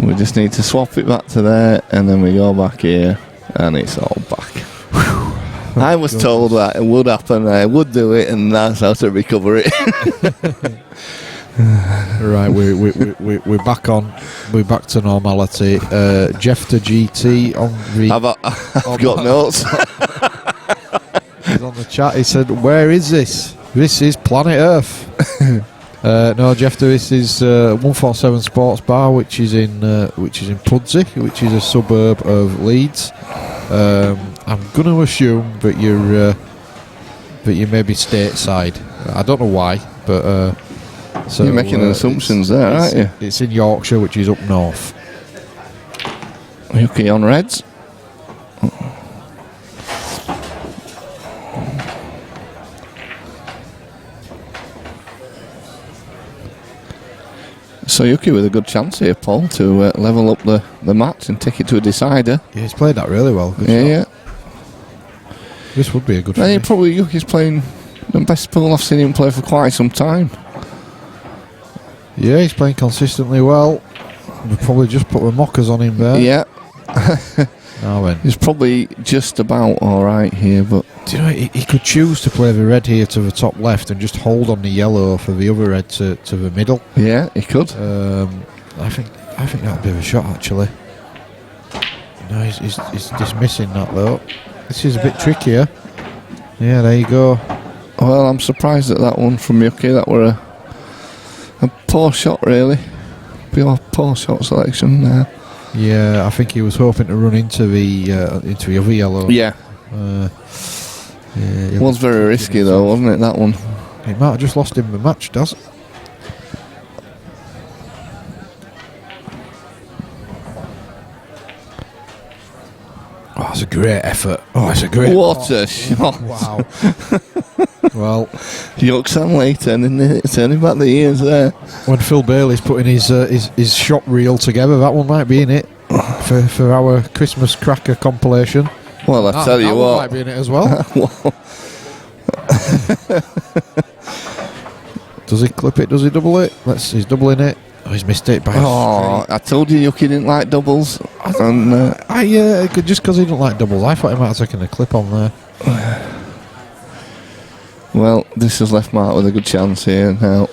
We just need to swap it back to there, and then we go back here, and it's all back. I was told that it would happen, I would do it, and that's how to recover it. Right, we're back on. We're back to normality. Jeff to GT on the. I've got notes. He's on the chat. He said, "Where is this? This is planet Earth." No, Jeff, this is 147 Sports Bar, which is in Pudsey, which is a suburb of Leeds. I'm going to assume that you may be stateside. I don't know why, but so you're making assumptions there, aren't you? It's in Yorkshire, which is up north. Yuki on Reds. So Yuki with a good chance here, Paul, to level up the match and take it to a decider. Yeah, he's played that really well. Good yeah. This would be a good finish. Probably Yuki's playing the best pool I've seen him play for quite some time. Yeah, he's playing consistently well. We've probably just put the mockers on him there. Yeah. Now then. He's probably just about alright here, but... Do you know, he could choose to play the red here to the top left and just hold on the yellow for the other red to the middle. Yeah, he could. I think that'd be a shot actually. No, he's dismissing that though. This is a bit trickier. Yeah, there you go. Well, I'm surprised at that one from Yuki. That were a poor shot, really. Poor shot selection there. Yeah, I think he was hoping to run into the other yellow. Yeah. It was very risky though, wasn't it, that one? He might have just lost him the match, does it? Oh, it's a great effort. Oh, it's a great... What a shot. Wow. Well, Yoke-Sanley turning back the ears there. when Phil Bailey's putting his shot reel together, that one might be in it for our Christmas cracker compilation. Well, I tell you that what. one might be in it as well. Does he clip it? Does he double it? He's doubling it. Oh, he's missed it by Oh, I told you Yuki didn't like doubles. And, just because he didn't like doubles, I thought he might have taken a clip on there. well, this has left Mark with a good chance here now.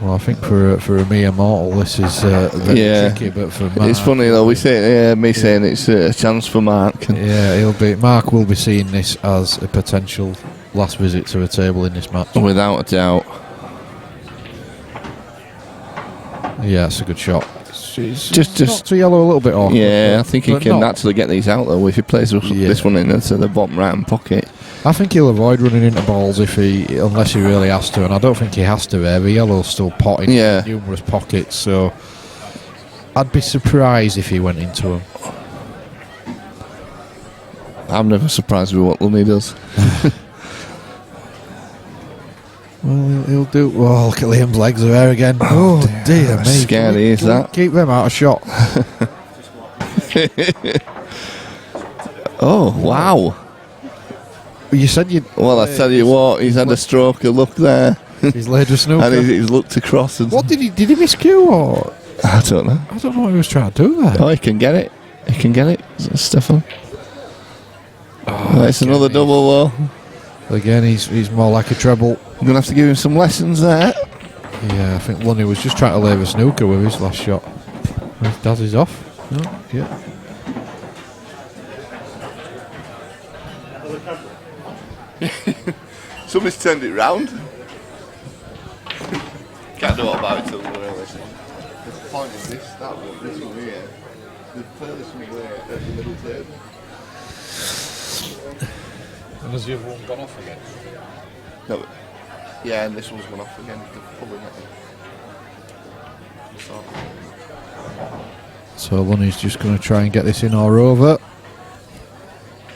Well, I think for a mere mortal, this is very tricky. But for Mark, it's funny though. Me saying it's a chance for Mark. Yeah, Mark will be seeing this as a potential last visit to a table in this match, without a doubt. Yeah, it's a good shot. Just to yellow a little bit off. Yeah, I think he can actually get these out though if he plays this one into the bottom right hand pocket. I think he'll avoid running into balls unless he really has to, and I don't think he has to there. The yellow's still potting in numerous pockets, so I'd be surprised if he went into them. I'm never surprised with what Lummy does. Well, he'll do. Oh, look at Liam's legs are there again. Oh dear me! Scary is that? Keep them out of shot. Oh wow! You said you'd. Well, I tell you what, he's had a stroke of luck there. He's laid a snooker. And he's looked across. And what did he miss cue or? I don't know. I don't know what he was trying to do there. Oh, he can get it. He can get it, Stefan. Oh, it's another double though. Again, he's more like a treble. I'm going to have to give him some lessons there. Yeah, I think Lunny was just trying to lay a snooker with his last shot. Daz is off. No, yeah. Somebody's turned it round. Can't know what about it till we're really. The point is this one here. The furthest from there at the middle table. And has the other one gone off again? No. Yeah, and this one's gone off again. They're pulling it. So Lunny's just going to try and get this in or over.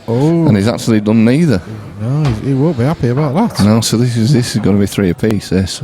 Oh, and he's actually done neither. No, he won't be happy about that. No, so this is going to be 3 apiece. This.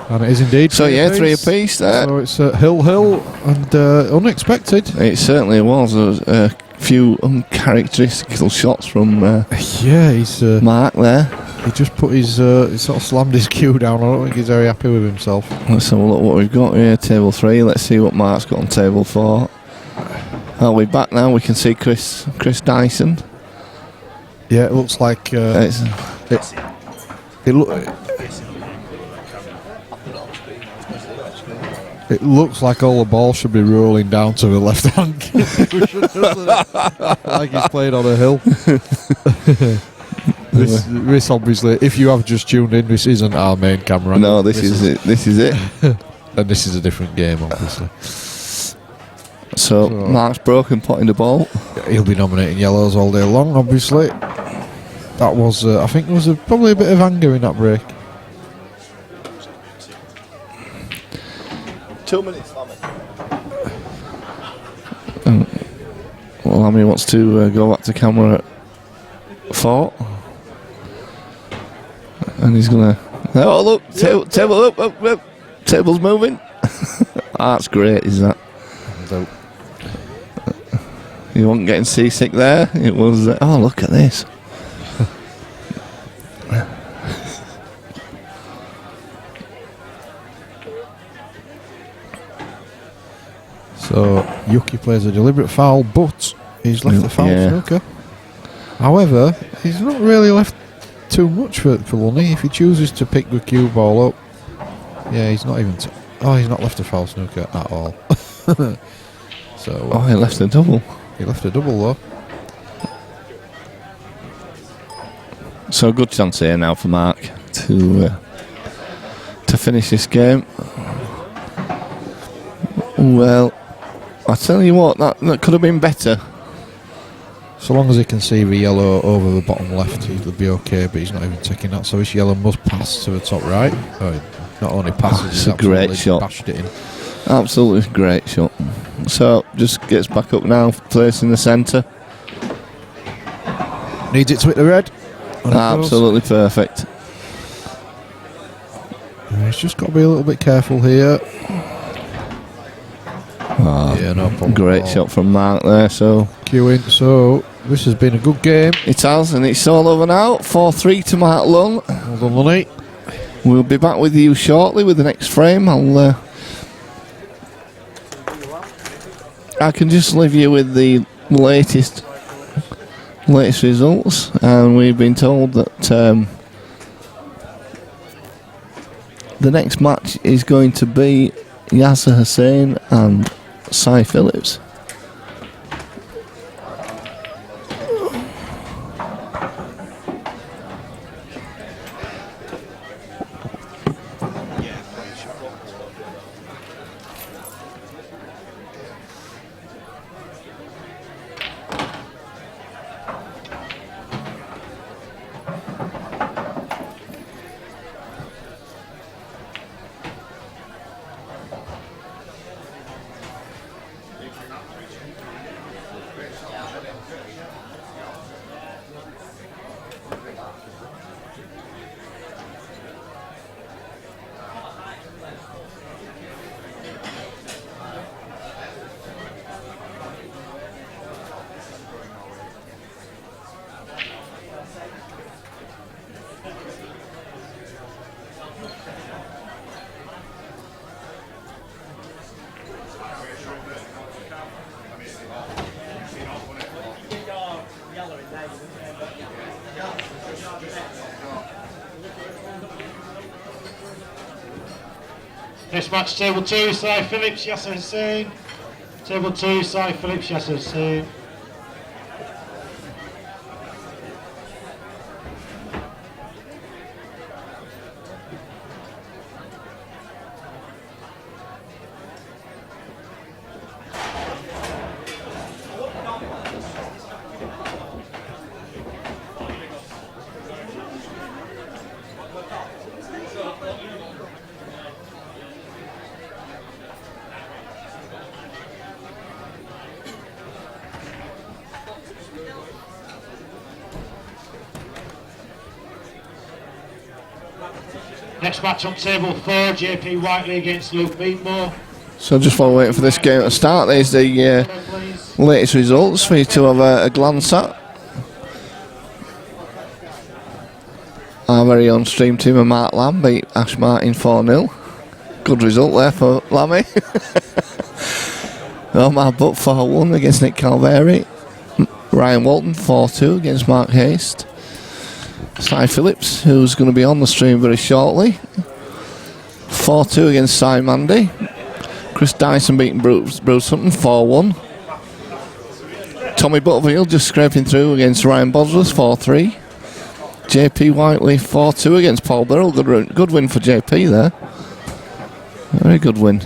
And it is indeed. So yeah, 3 apiece there. So it's Hill and unexpected. It certainly was. There was a few uncharacteristical shots from he's Mark there. He just put his he sort of slammed his cue down. I don't think he's very happy with himself. Let's have a look what we've got here. Table 3. Let's see what Mark's got on table 4. Oh, we're back now. We can see Chris Dyson. Yeah, it looks like it looks like all the balls should be rolling down to the left hand. Like he's played on a hill. This obviously, if you have just tuned in, this isn't our main camera. No, this is it. This is it. And this is a different game, obviously. So Mark's broken potting the ball. He'll be nominating yellows all day long, obviously. That was, I think, there was probably a bit of anger in that break. 2 minutes, Lammy. Well, Lammy wants to go back to camera at 4. And he's going to... Oh, look! Table up! Table's moving. That's great, is that? You weren't getting seasick there. It was... oh, look at this. So Yuki plays a deliberate foul, but he's left the foul Yeah. snooker. However, he's not really left too much for Lunny. If he chooses to pick the cue ball up, yeah, he's not even. He's not left a foul snooker at all. So he left a double. He left a double though. So a good chance here now for Mark to finish this game. Well, I tell you what, that could have been better. So long as he can see the yellow over the bottom left, he'll be okay. But he's not even taking that. So his yellow must pass to the top right. Not only passes, It's he's a great absolutely shot. bashed it in. Absolutely great shot. So just gets back up now, placed in the centre. Needs it to hit the red. Absolutely perfect. He's just got to be a little bit careful here. Yeah, no problem. Great shot from Mark there. So Queuing. So this has been a good game. it has, and it's all over now. 4-3 to Mark Lung. Well done, Lunny. We'll be back with you shortly with the next frame. I can just leave you with the latest results, and we've been told that the next match is going to be Yasa Hussain and Sai Phillips. Next match, table 2, Sai Phillips, Yasa Hussain. Table 2, Sai Phillips, Yasa Hussain. Next match on table 4, JP Whiteley against Luke Meatmore. So just while we're waiting for this game to start, there's the latest results for you to have a glance at. Our very own stream team of Mark Lamb beat Ash Martin 4-0. Good result there for Lammy. Omar Butt 4-1 against Nick Calveri. Ryan Walton 4-2 against Mark Haste. Sai Phillips, who's going to be on the stream very shortly, 4-2 against Sai Mandy. Chris Dyson beating Bruce Sutton 4-1. Tommy Butterfield just scraping through against Ryan Bosworth 4-3. JP Whiteley 4-2 against Paul Burrell. Good win for JP there. Very good win.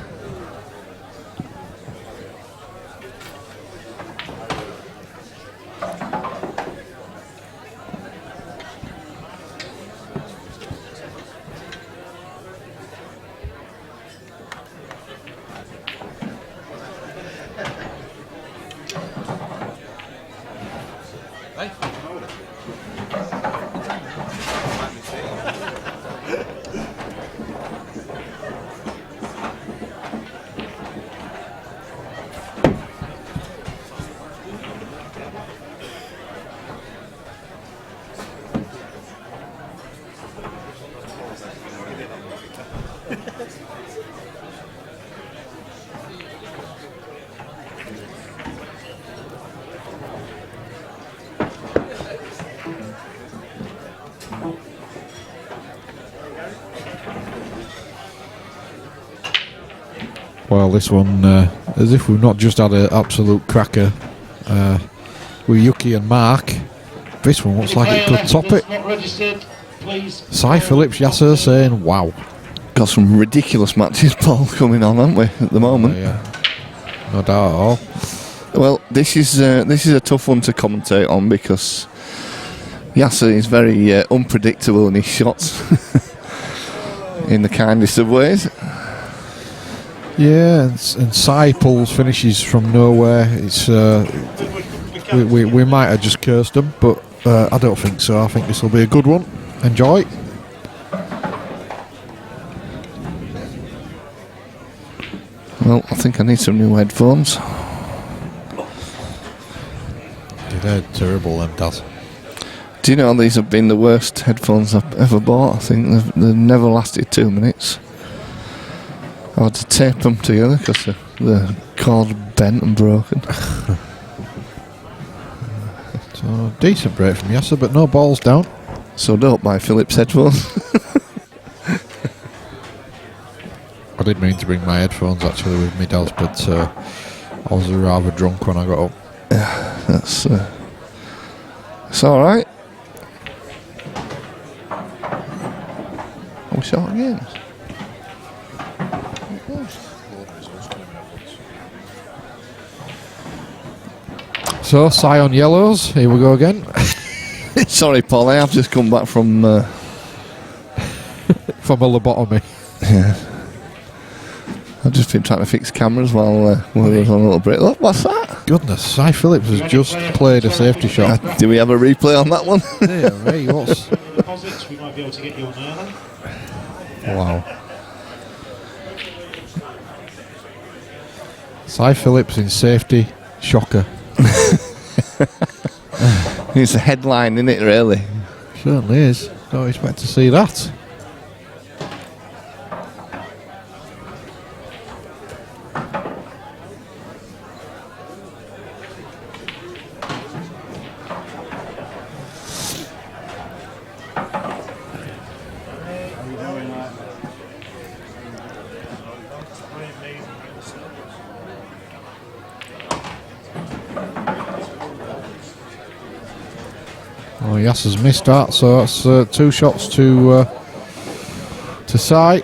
well, this one, as if we've not just had an absolute cracker with Yuki and Mark. This one looks like it could top it. Not registered, please. Sai Phillips, Yasa saying, wow. Got some ridiculous matches, Paul, coming on, haven't we, at the moment? Yeah. No doubt at all. Well, this is a tough one to commentate on because Yasa is very unpredictable in his shots, in the kindest of ways. Yeah, and Sai pulls finishes from nowhere. It's we might have just cursed them, but I don't think so. I think this will be a good one. Enjoy. Well, I think I need some new headphones. They're terrible, them Daz. Do you know these have been the worst headphones I've ever bought? I think they've never lasted 2 minutes. I had to tape them together because the cord bent and broken. So decent break from Yasa, but no balls down. So don't buy Phillips headphones. I did mean to bring my headphones actually with me, Daz, but I was rather drunk when I got up. Yeah, that's it's all right. Are we short games? So Sai on yellows. Here we go again. Sorry, Paul. I have just come back from From a lobotomy. Yeah. I've just been trying to fix cameras while we were on a little break. Look, what's that? Goodness, Sai Phillips has just played a safety shot. Do we have a replay on that one? Yeah, right, what's... Deposits, we might be able to get you on early. Wow. Sai Phillips in safety, shocker. It's a headline, isn't it, really? Certainly is. Don't expect to see that. Oh, Yasa's missed that, so that's 2 shots to Sai.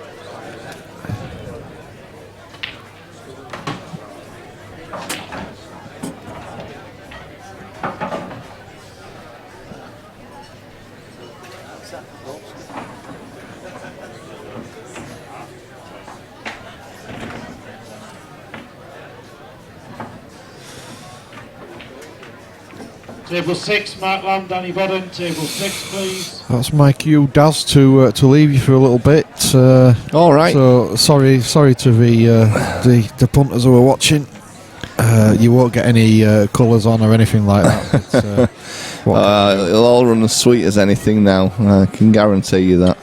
Table 6, Mark Lamb, Danny Bodden. Table 6, please. That's my cue, Daz, to leave you for a little bit. All right. So sorry to the punters who are watching. You won't get any colours on or anything like that. But, It'll all run as sweet as anything now. I can guarantee you that.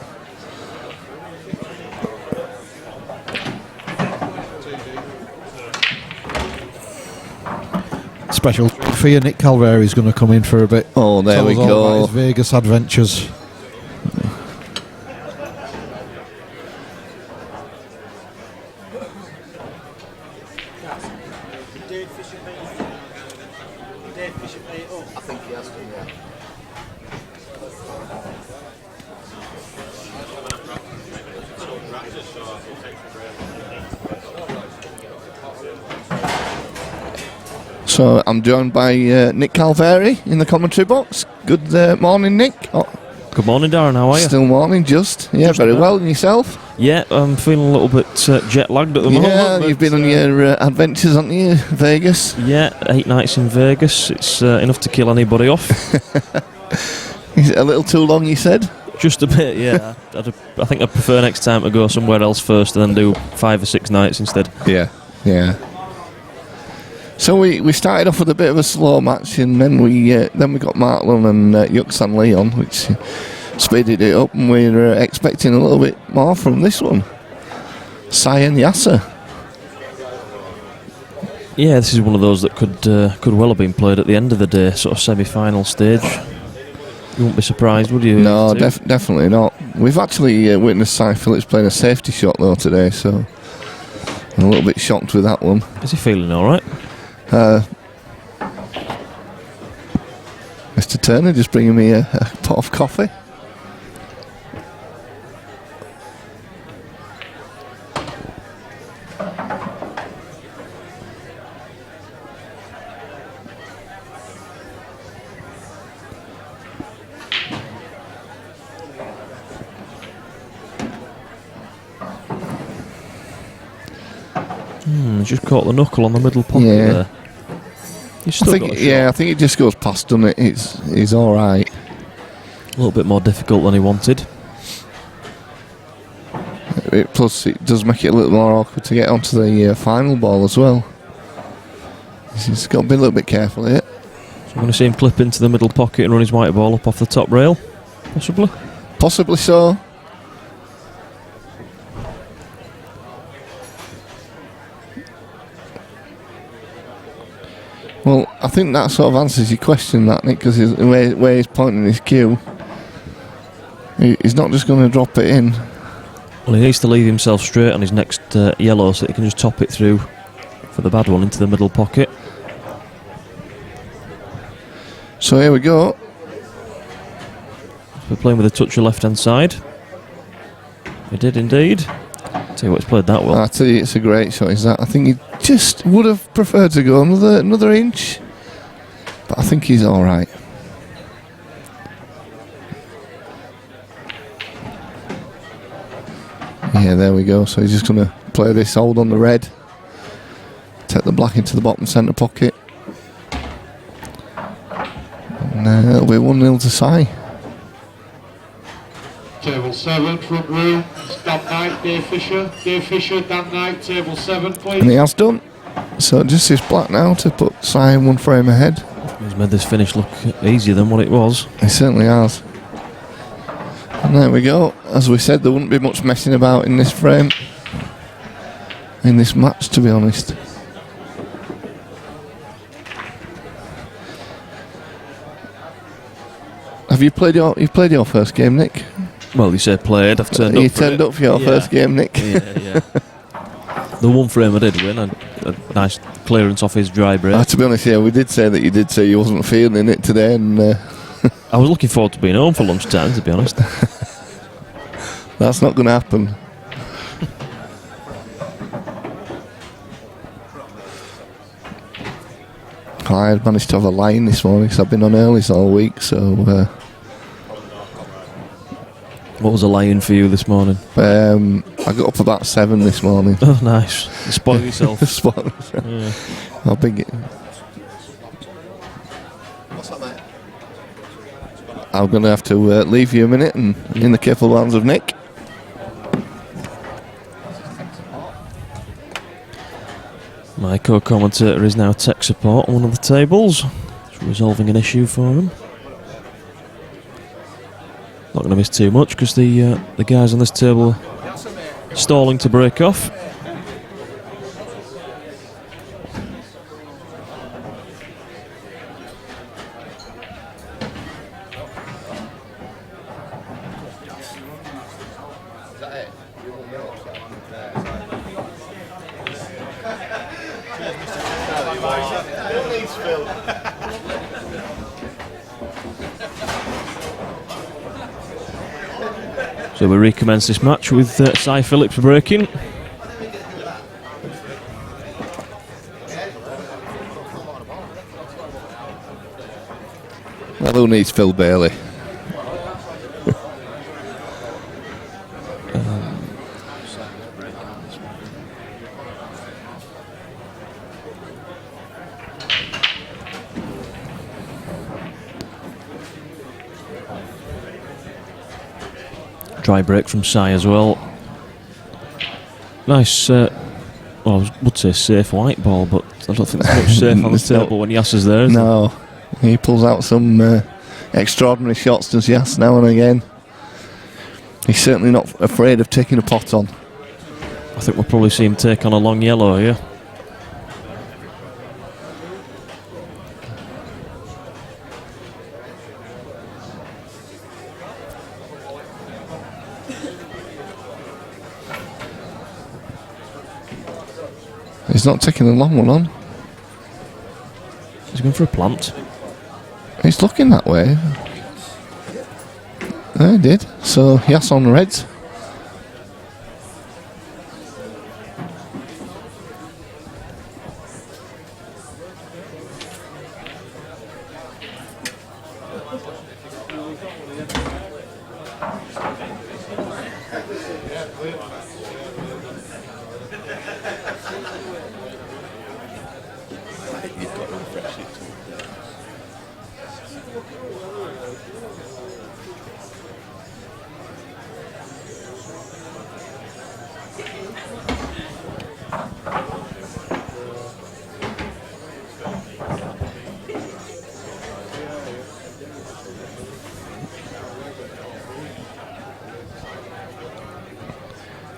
special for you, Nick Calveri is going to come in for a bit. Oh, there Tell we us all go. about his Vegas adventures. I think he has to, yeah. So I'm joined by Nick Calveri in the commentary box. Good morning, Nick. Oh, Good morning, Darren. How are you? still morning, just. Yeah, Just very about. well. And yourself? Yeah, I'm feeling a little bit jet lagged at the moment. Yeah, but, you've been on your adventures, haven't you? Vegas. Yeah, 8 nights in Vegas. It's enough to kill anybody off. Is it a little too long, you said? Just a bit, yeah. I think I'd prefer next time to go somewhere else first and then do 5 or 6 nights instead. Yeah, yeah. So we started off with a bit of a slow match, and then we got Martland and Yuxan Lee on, which speeded it up, and we're expecting a little bit more from this one. Sai and Yasa. Yeah, this is one of those that could well have been played at the end of the day, sort of semi-final stage. You wouldn't be surprised, would you? No, definitely not. We've actually witnessed Sai Phillips playing a safety shot though today, so I'm a little bit shocked with that one. Is he feeling all right? Mr. Turner just bringing me a pot of coffee. Just caught the knuckle on the middle pocket there. He's still got a shot. I think it just goes past, doesn't it? He's all right. A little bit more difficult than he wanted. Plus, it does make it a little more awkward to get onto the final ball as well. He's got to be a little bit careful here. So I'm going to see him clip into the middle pocket and run his white ball up off the top rail, possibly. Possibly so. Well, I think that sort of answers your question, that, Nick, because where he's pointing his cue, he's not just going to drop it in. Well, he needs to leave himself straight on his next yellow so that he can just top it through for the bad one into the middle pocket. So here we go. We're playing with a touch of left-hand side. He did indeed. Tell you what, he's played that well. I tell you, it's a great shot, is that? I think he just would have preferred to go another inch, but I think he's all right. Yeah, there we go. So he's just going to play this hold on the red, take the black into the bottom centre pocket, and it'll be 1-0 to Sai. Table 7, front row. It's Dan Knight, Dave Fisher. Dave Fisher, Dan Knight, table 7, please. And he has done. So just this black now to put Sai 1 frame ahead. He's made this finish look easier than what it was. He certainly has. And there we go. As we said, there wouldn't be much messing about in this frame, in this match, to be honest. Have you played your first game, Nick? Well, you say played. I've turned up. You turned up for your first game, Nick. Yeah. The one frame I did win, a nice clearance off his dry break. To be honest, yeah, we did say that you did say you wasn't feeling it today, and I was looking forward to being home for lunchtime, to be honest. that's not going to happen. I managed to have a line this morning because I've been on earlys all week, so. What was a line for you this morning? I got up about 7 this morning. Oh, nice. You spoil yourself. Spoil myself. Yeah. How big What's that, mate? I'm going to have to leave you a minute and in the careful hands of Nick. My co-commentator is now tech support on one of the tables. It's resolving an issue for him. Not going to miss too much because the guys on this table are stalling to break off. So we recommence this match with Sai Phillips breaking. Well, who needs Phil Bailey? Dry break from Sai as well. Nice, well, I would say safe white ball, but I don't think there's much safe on the table when Yasa's there, is No, he pulls out some extraordinary shots, does Yas, now and again. He's certainly not afraid of taking a pot on. I think we'll probably see him take on a long yellow here. He's not taking the long one on. He's going for a plant. He's looking that way. He did. So Yasa on the reds.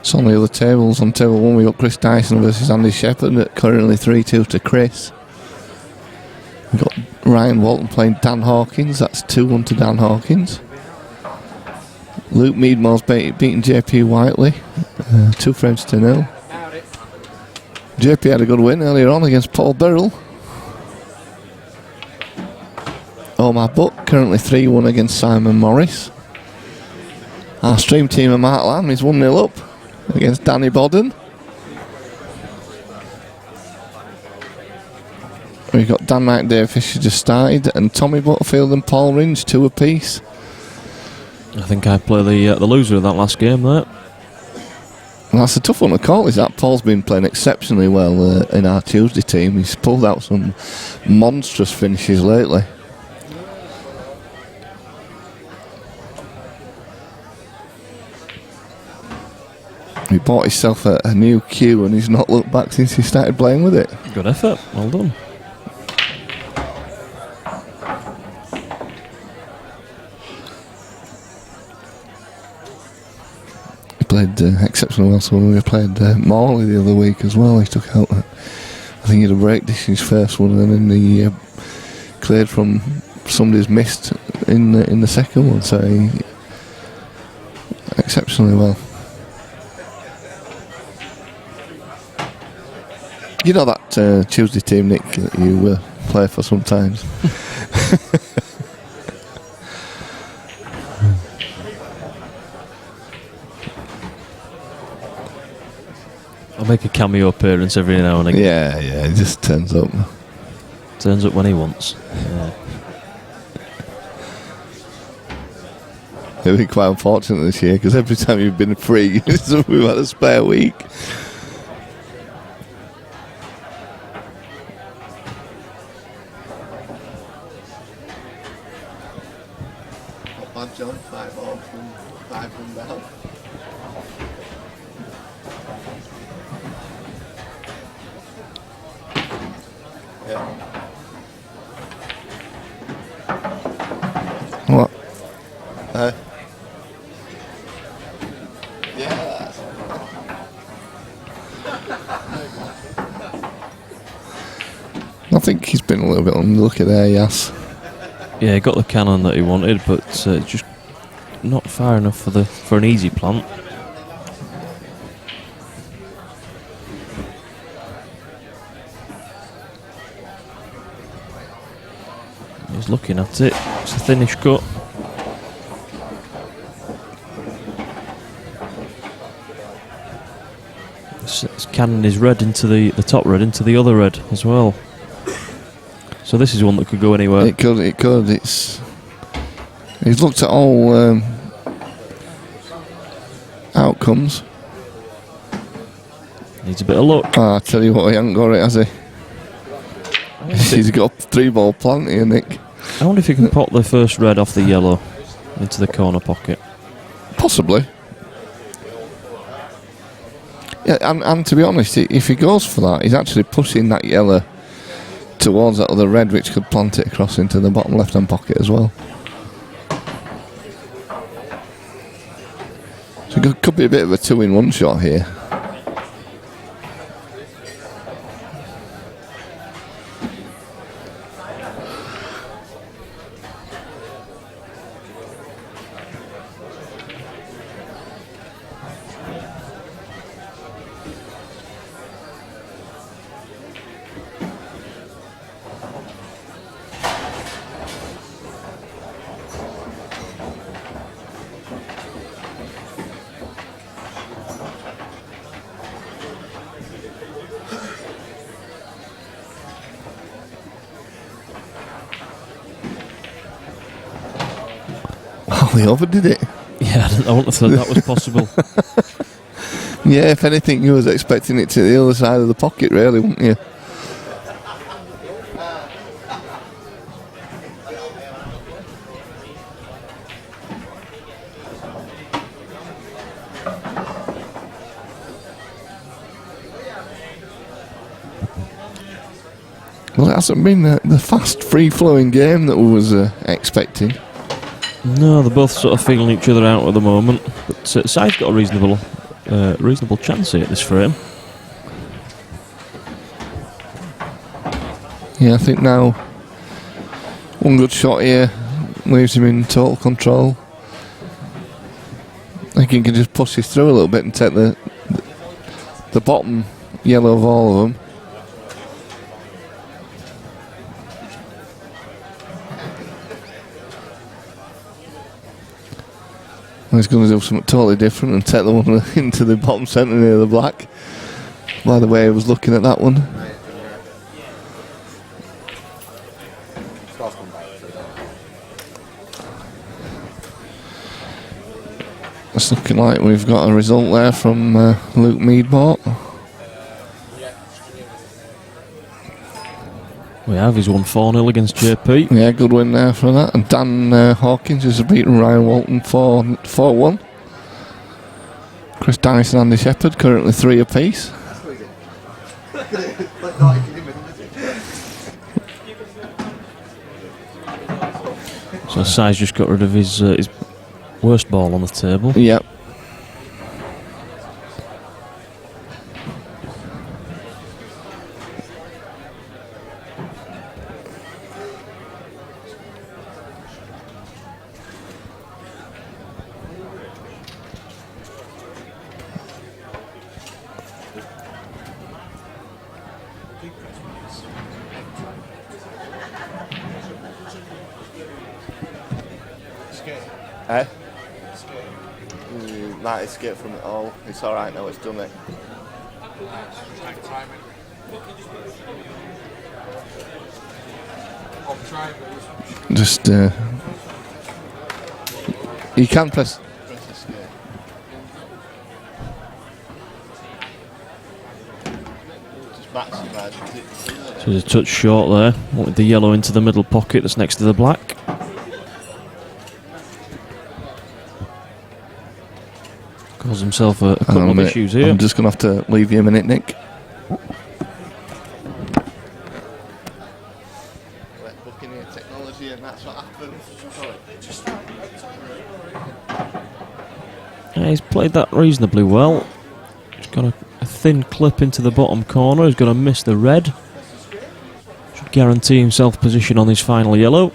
So on the other tables, on table 1 we got Chris Dyson versus Andy Shepherd at currently 3-2 to Chris. We've got Ryan Walton playing Dan Hawkins, that's 2-1 to Dan Hawkins. Luke Meadmore's beating JP Whiteley, 2-0. JP had a good win earlier on against Paul Burrell. Omar Buck currently 3-1 against Simon Morris. Our stream team of Mark Lamb is 1-0 up against Danny Bodden. We've got Dan McDavis who just started, and Tommy Butterfield and Paul Ringe 2 apiece. I think I play the loser of that last game there. Well, that's a tough one to call, is that Paul's been playing exceptionally well in our Tuesday team. He's pulled out some monstrous finishes lately. He bought himself a new cue and he's not looked back since he started playing with it. Good effort, well done. He played exceptionally well, so when we played Morley the other week as well, he took out, I think he had a break dish in his first one, and then he cleared from somebody's missed in the second one, so he exceptionally well. You know that Tuesday team, Nick, that you play for sometimes? I'll make a cameo appearance every now and again. Yeah, he just turns up. Turns up when he wants. Yeah. It's been quite unfortunate this year, because every time you've been free, we've had a spare week. John, 5 off and 5 from down. Yeah. What? Yeah. I think he's been a little bit unlucky there, yes. Yeah, he got the cannon that he wanted, but just not far enough for an easy plant. He's looking at it. It's a thinnish cut. This cannon is red into the top red into the other red as well. So this is one that could go anywhere. It could. He's looked at all outcomes. Needs a bit of luck. I tell you what, he hasn't got it, has he? He's got a 3-ball plant here, Nick. I wonder if he can pop the first red off the yellow into the corner pocket. Possibly. Yeah, and to be honest, if he goes for that, he's actually pushing that yellow towards that other red, which could plant it across into the bottom left-hand pocket as well. So it could be a bit of a 2-in-1 shot here. nearly overdid it. Yeah, I wouldn't have thought that was possible. Yeah, if anything, you was expecting it to the other side of the pocket, really, wouldn't you? Well, it hasn't been the fast, free-flowing game that we was expecting. No, they're both sort of feeling each other out at the moment. But Sai's got a reasonable chance here at this frame. Yeah, I think now one good shot here leaves him in total control. I think he can just push this through a little bit and take the bottom yellow of all of them. He's going to do something totally different and take the one into the bottom centre near the black. By the way, I was looking at that one. It's looking like we've got a result there from Luke Meadbort. We have. He's won 4-0 against JP. Yeah, good win there for that. And Dan Hawkins has beaten Ryan Walton 4-1. Chris Dennis and Andy Shepherd currently 3 apiece. So Sai's just got rid of his worst ball on the table. Yep. Eh? Might escape from it all. It's alright now, it's done it. Just you can press escape. Just maximise. So there's a touch short there. Wanted the yellow into the middle pocket that's next to the black. Caused himself a couple of issues here. I'm just going to have to leave you a minute, Nick. Buccaneer technology, and that's what happens. Yeah, he's played that reasonably well. He's got a thin clip into the bottom corner. He's going to miss the red. Should guarantee himself position on his final yellow.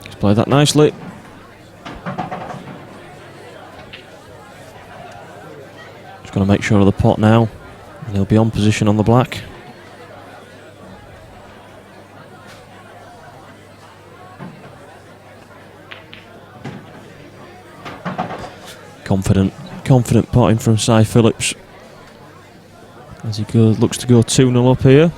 He's played that nicely. Just going to make sure of the pot now, and he'll be on position on the black. Confident potting from Sai Phillips as he looks to go 2-0 up here.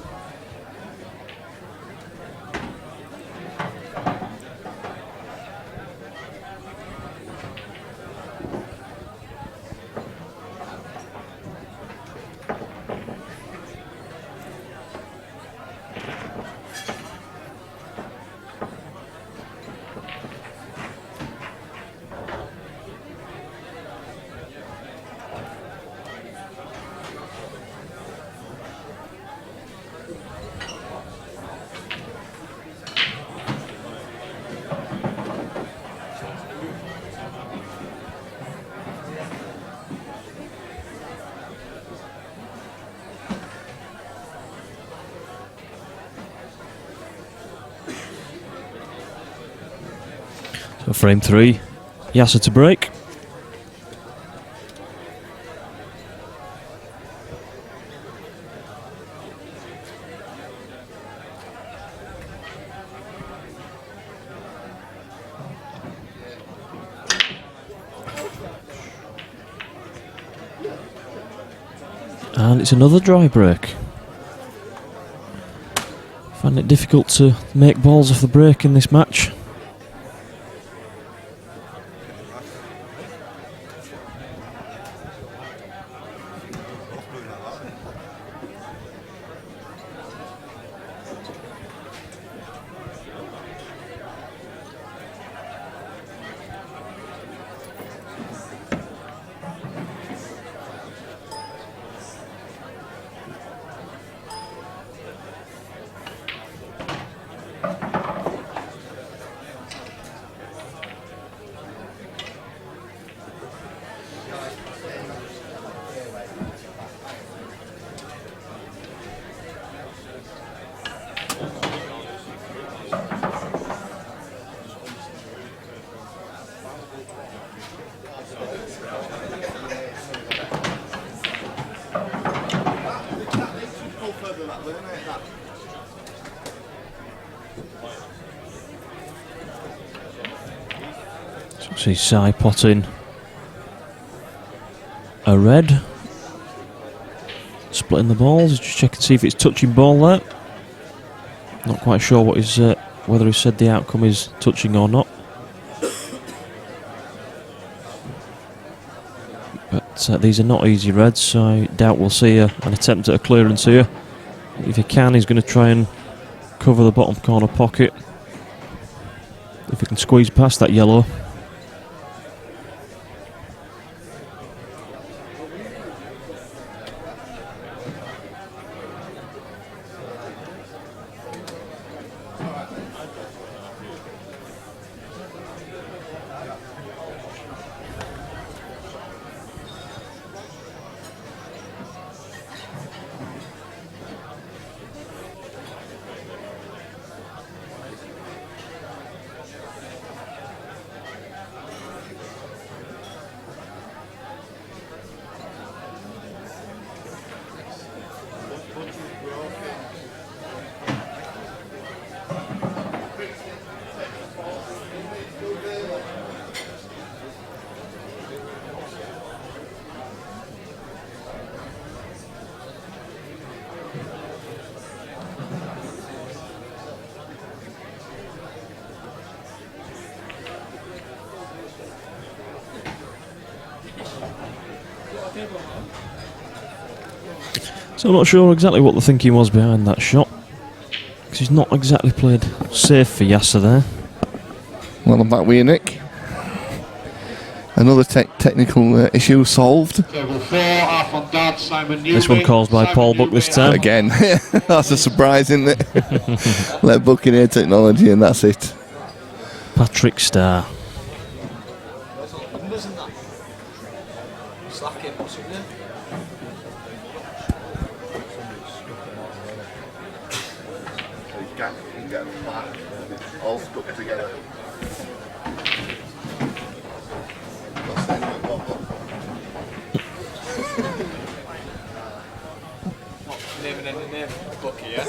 So frame 3, Yasa to break. And it's another dry break. Find it difficult to make balls off the break in this match. So see Sai potting a red. Splitting the balls, just check and see if it's touching ball there. Not quite sure what his, whether he said the outcome is touching or not. But these are not easy reds, so I doubt we'll see an attempt at a clearance here. If he can, he's going to try and cover the bottom corner pocket. If he can squeeze past that yellow. So I'm not sure exactly what the thinking was behind that shot, because he's not exactly played safe for Yasa there. Well, I'm back with you, Nick. Another technical issue solved. Table 4, half on dad, Simon Newby. This one caused by Simon Paul Buck Newby this time. Again, that's a surprise, isn't it? Let Buck in here technology and that's it. Patrick Starr. All stuck together. Naming any name, Bucky, yeah?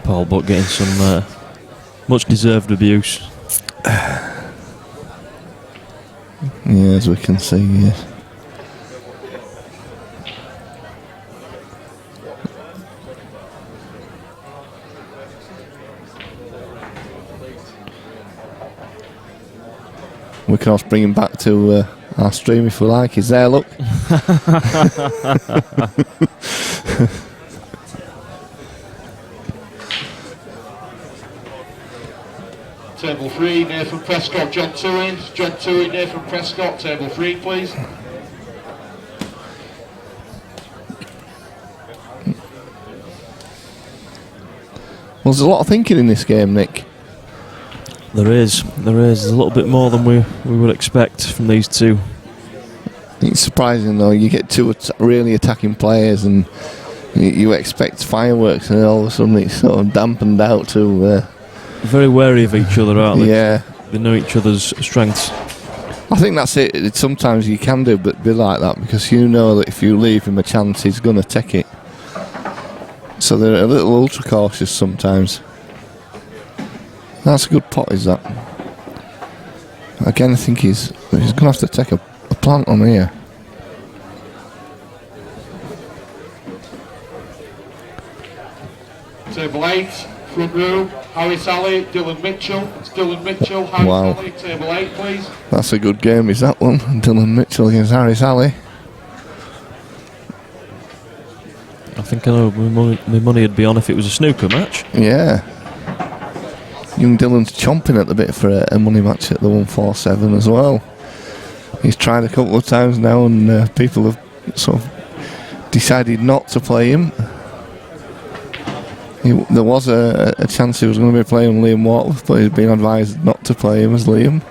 Paul Buck getting some much deserved abuse. Yeah, as we can see, yes. We can also bring him back to our stream if we like. He's there, look. Table 3, Nathan Prescott, John Toohey. John Toohey, Nathan Prescott, table 3, please. Well, there's a lot of thinking in this game, Nick. There is a little bit more than we would expect from these two. It's surprising though, you get two really attacking players and you expect fireworks and all of a sudden it's sort of dampened out to... Very wary of each other, aren't they? Yeah. They know each other's strengths. I think that's it. Sometimes you can be like that because you know that if you leave him a chance he's going to take it. So they're a little ultra cautious sometimes. That's a good pot, is that? Again, I think he's going to have to take a plant on here. Table 8, front row, Harry Sally, Dylan Mitchell. It's Dylan Mitchell, Harry Wow. Sally, table 8 please. That's a good game, is that one? Dylan Mitchell against Harry Sally. I think I know my money would be on if it was a snooker match. Yeah. Young Dylan's chomping at the bit for a money match at the 147 as well. He's tried a couple of times now, and people have sort of decided not to play him. There was a chance he was going to be playing Liam Waterworth, but he's been advised not to play him as Liam.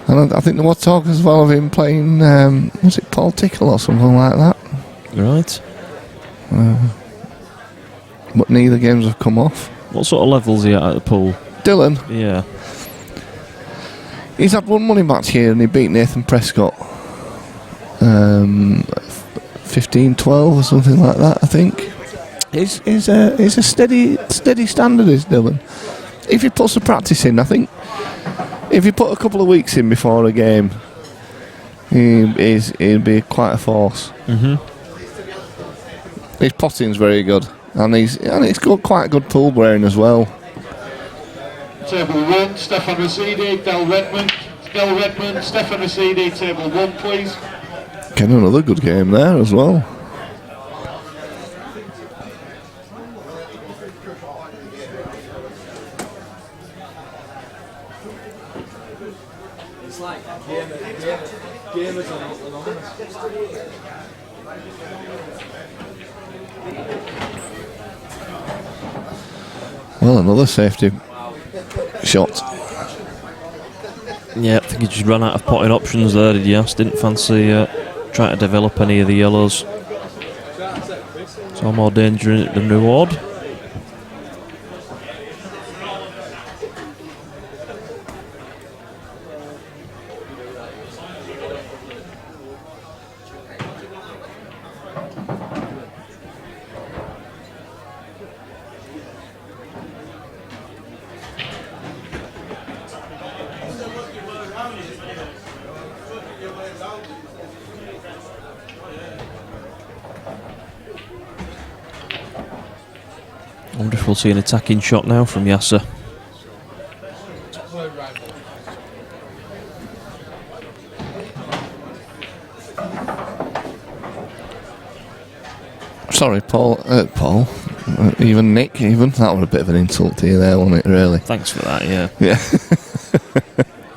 And I think there was talk as well of him playing, was it Paul Tickle or something like that? Right. But neither games have come off. What sort of levels are he at the pool? Dylan, Yeah. he's had one money match here and he beat Nathan Prescott. 15-12 or something like that, I think. He's a steady standard, is Dylan. If he puts the practice in, I think if he put a couple of weeks in before a game, he'll be quite a force. Mm-hmm. His potting's very good, and he's got quite a good pool wearing as well. Table 1, Stefan Rosidi, Del Redmond. Del Redmond, Stefan Rosidi, table 1 please. Getting another good game there as well. It's like gamers are not anonymous. Well, another safety shot. Yeah, I think he just ran out of potting options there, did Yas? Didn't fancy trying to develop any of the yellows. So more danger in it than reward. I wonder if we'll see an attacking shot now from Yasa. Sorry, Paul. Even Nick, even. That was a bit of an insult to you there, wasn't it, really? Thanks for that, yeah. Yeah.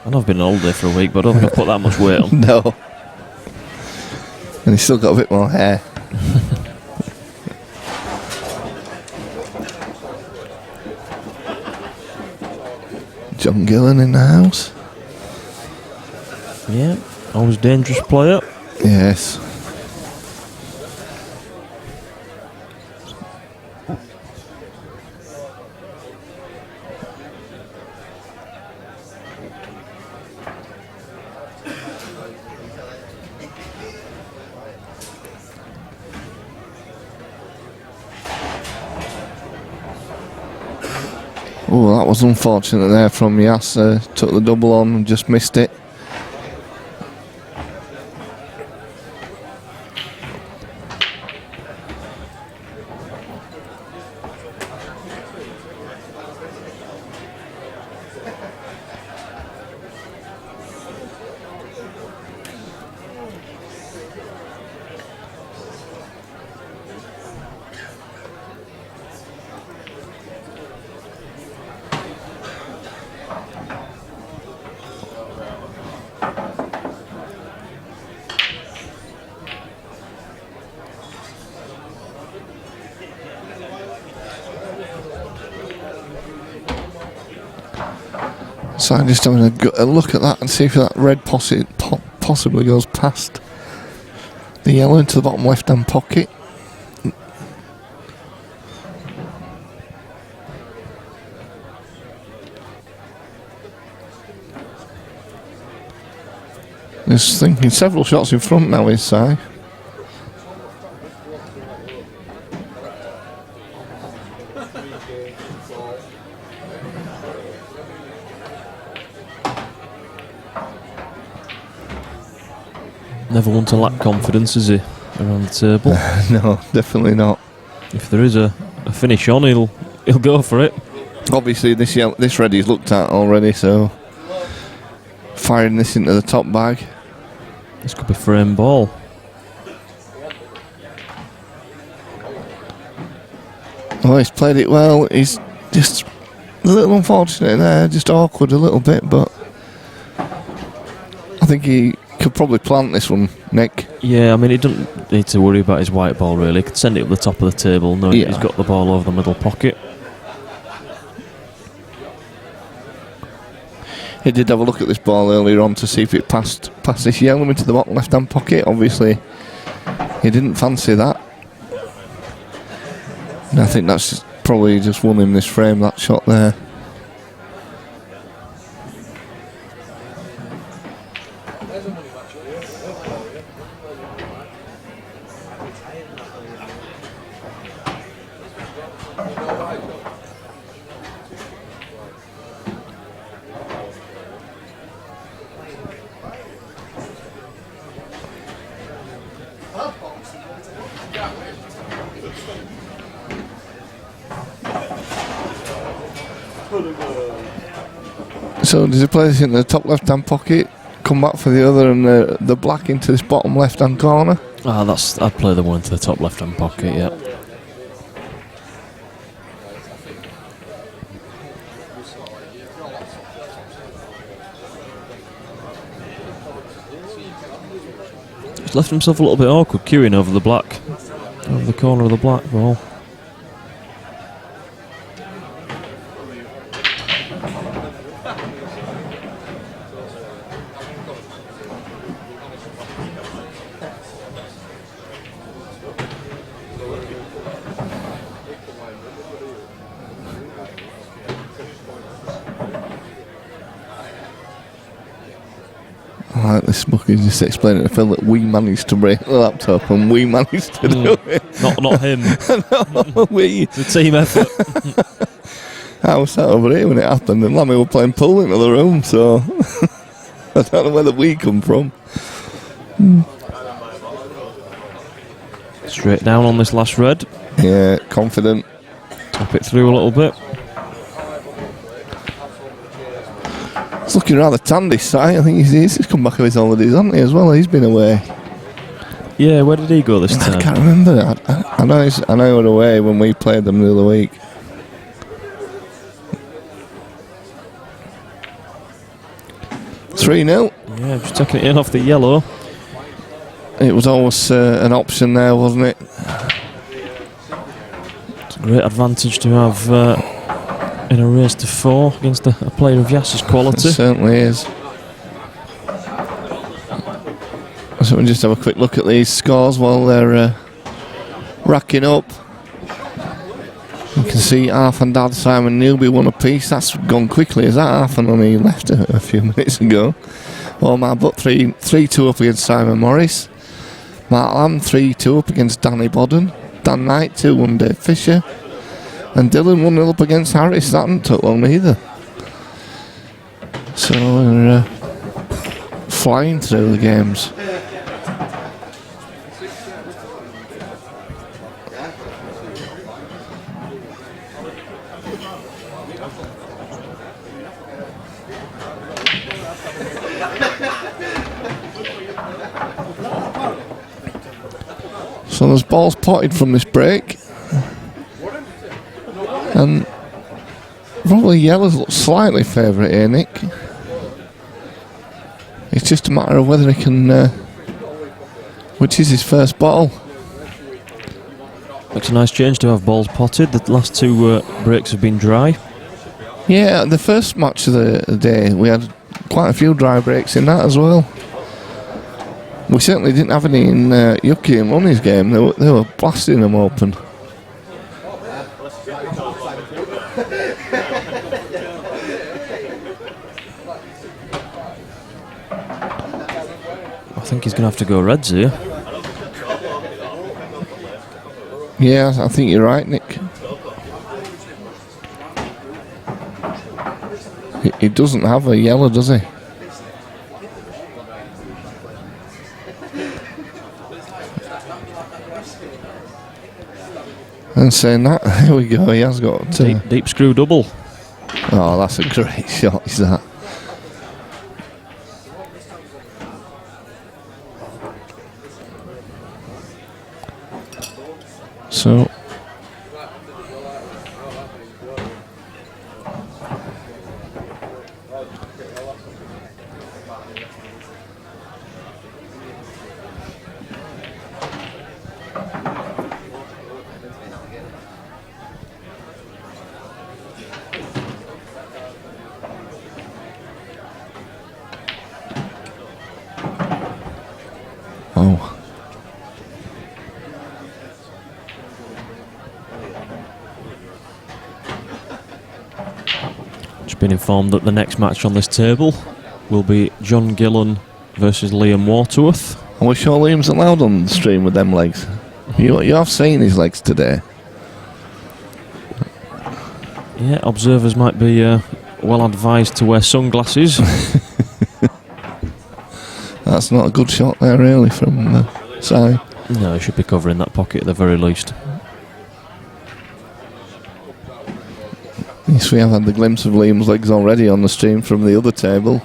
I know I've been on holiday for a week, but I don't think I've put that much weight on. No. And he's still got a bit more hair. John Gillan in the house. Yeah, always dangerous player. Yes. Oh, that was unfortunate there from Yasa. Took the double on and just missed it. So I'm just having a look at that and see if that red possibly goes past the yellow into the bottom left-hand pocket. He's thinking several shots in front now, is Sai. Never one to lack confidence, is he? around the table. No, definitely not. If there is a finish on, he'll go for it. Obviously, this red he's looked at already, so firing this into the top bag. This could be frame ball. Oh, he's played it well. He's just a little unfortunate there, just awkward a little bit, but I think he could probably plant this one, Nick. Yeah, I mean, he doesn't need to worry about his white ball, really. He could send it up the top of the table, knowing he's got the ball over the middle pocket. He did have a look at this ball earlier on to see if it passed this yellow into the bottom left-hand pocket. Obviously, he didn't fancy that. And I think that's probably just won him this frame, that shot there. So does he play this in the top left-hand pocket, come back for the other, and the black into this bottom left-hand corner? I'd play the one into the top left-hand pocket, yeah. He's left himself a little bit awkward queuing over the black, over the corner of the black ball. Like this book is just explaining to Phil that we managed to break the laptop and we managed to do it. Not him. No, we. It's a team effort. I was sat over here when it happened, and Lammy were playing pool in the other room, so I don't know where the we come from. Straight down on this last red. Yeah, confident. Tap it through a little bit. It's looking rather tan this side. I think he's come back of his holidays, hasn't he, as well? He's been away. Yeah, where did he go this time? I can't remember. I know he were away when we played them the other week. (3-0). Yeah, just taking it in off the yellow. It was always an option there, wasn't it? It's a great advantage to have in a race to 4 against a player of Yasa's quality. It certainly is. So we'll just have a quick look at these scores while they're racking up. You can see Arth and Dad Simon Newby won a piece. That's gone quickly, as that Arth and only left a few minutes ago. Omar Butt 3-2 up against Simon Morris. Mark Lamb 3-2 up against Danny Bodden. Dan Knight 2-1 Dave Fisher. And Dylan 1-0 up against Harris. That didn't took long either. So we're flying through the games. So there's balls potted from this break. And probably yellows look slightly favourite here, Nick. It's just a matter of whether he can, which is his first bottle. It's a nice change to have balls potted. The last 2 breaks have been dry. Yeah, the first match of the day, we had quite a few dry breaks in that as well. We certainly didn't have any in Yucky and Ronnie's game. They were blasting them open. I think he's going to have to go reds here. Yeah, I think you're right, Nick. He doesn't have a yellow, does he? And saying that, here we go, he has got... Deep screw double. Oh, that's a great shot, is that? So... Oh. Just been informed that the next match on this table will be John Gillan versus Liam Waterworth. Are we sure Liam's allowed on the stream with them legs? You have seen his legs today. Yeah, observers might be well advised to wear sunglasses. That's not a good shot there, really, from Sai. No, he should be covering that pocket at the very least. Yes, we have had the glimpse of Liam's legs already on the stream from the other table.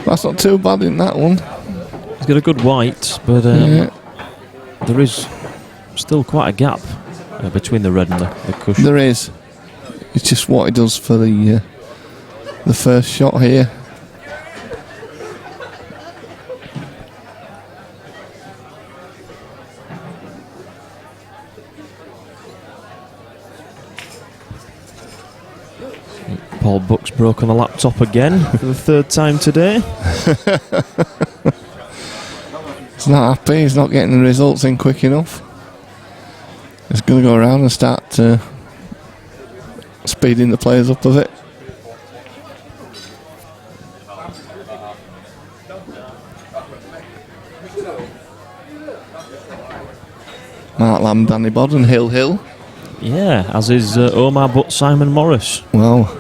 That's not too bad in that one. He's got a good white, but Yeah. there is still quite a gap between the red and the cushion. There is. It's just what he does for the first shot here. Paul Buck's broken the laptop again for the third time today. He's not happy, he's not getting the results in quick enough. He's going to go around and start speeding the players up a bit. Mark Lamb, Danny Bodden, Hill. Yeah, as is Omar Butt, Simon Morris. Well,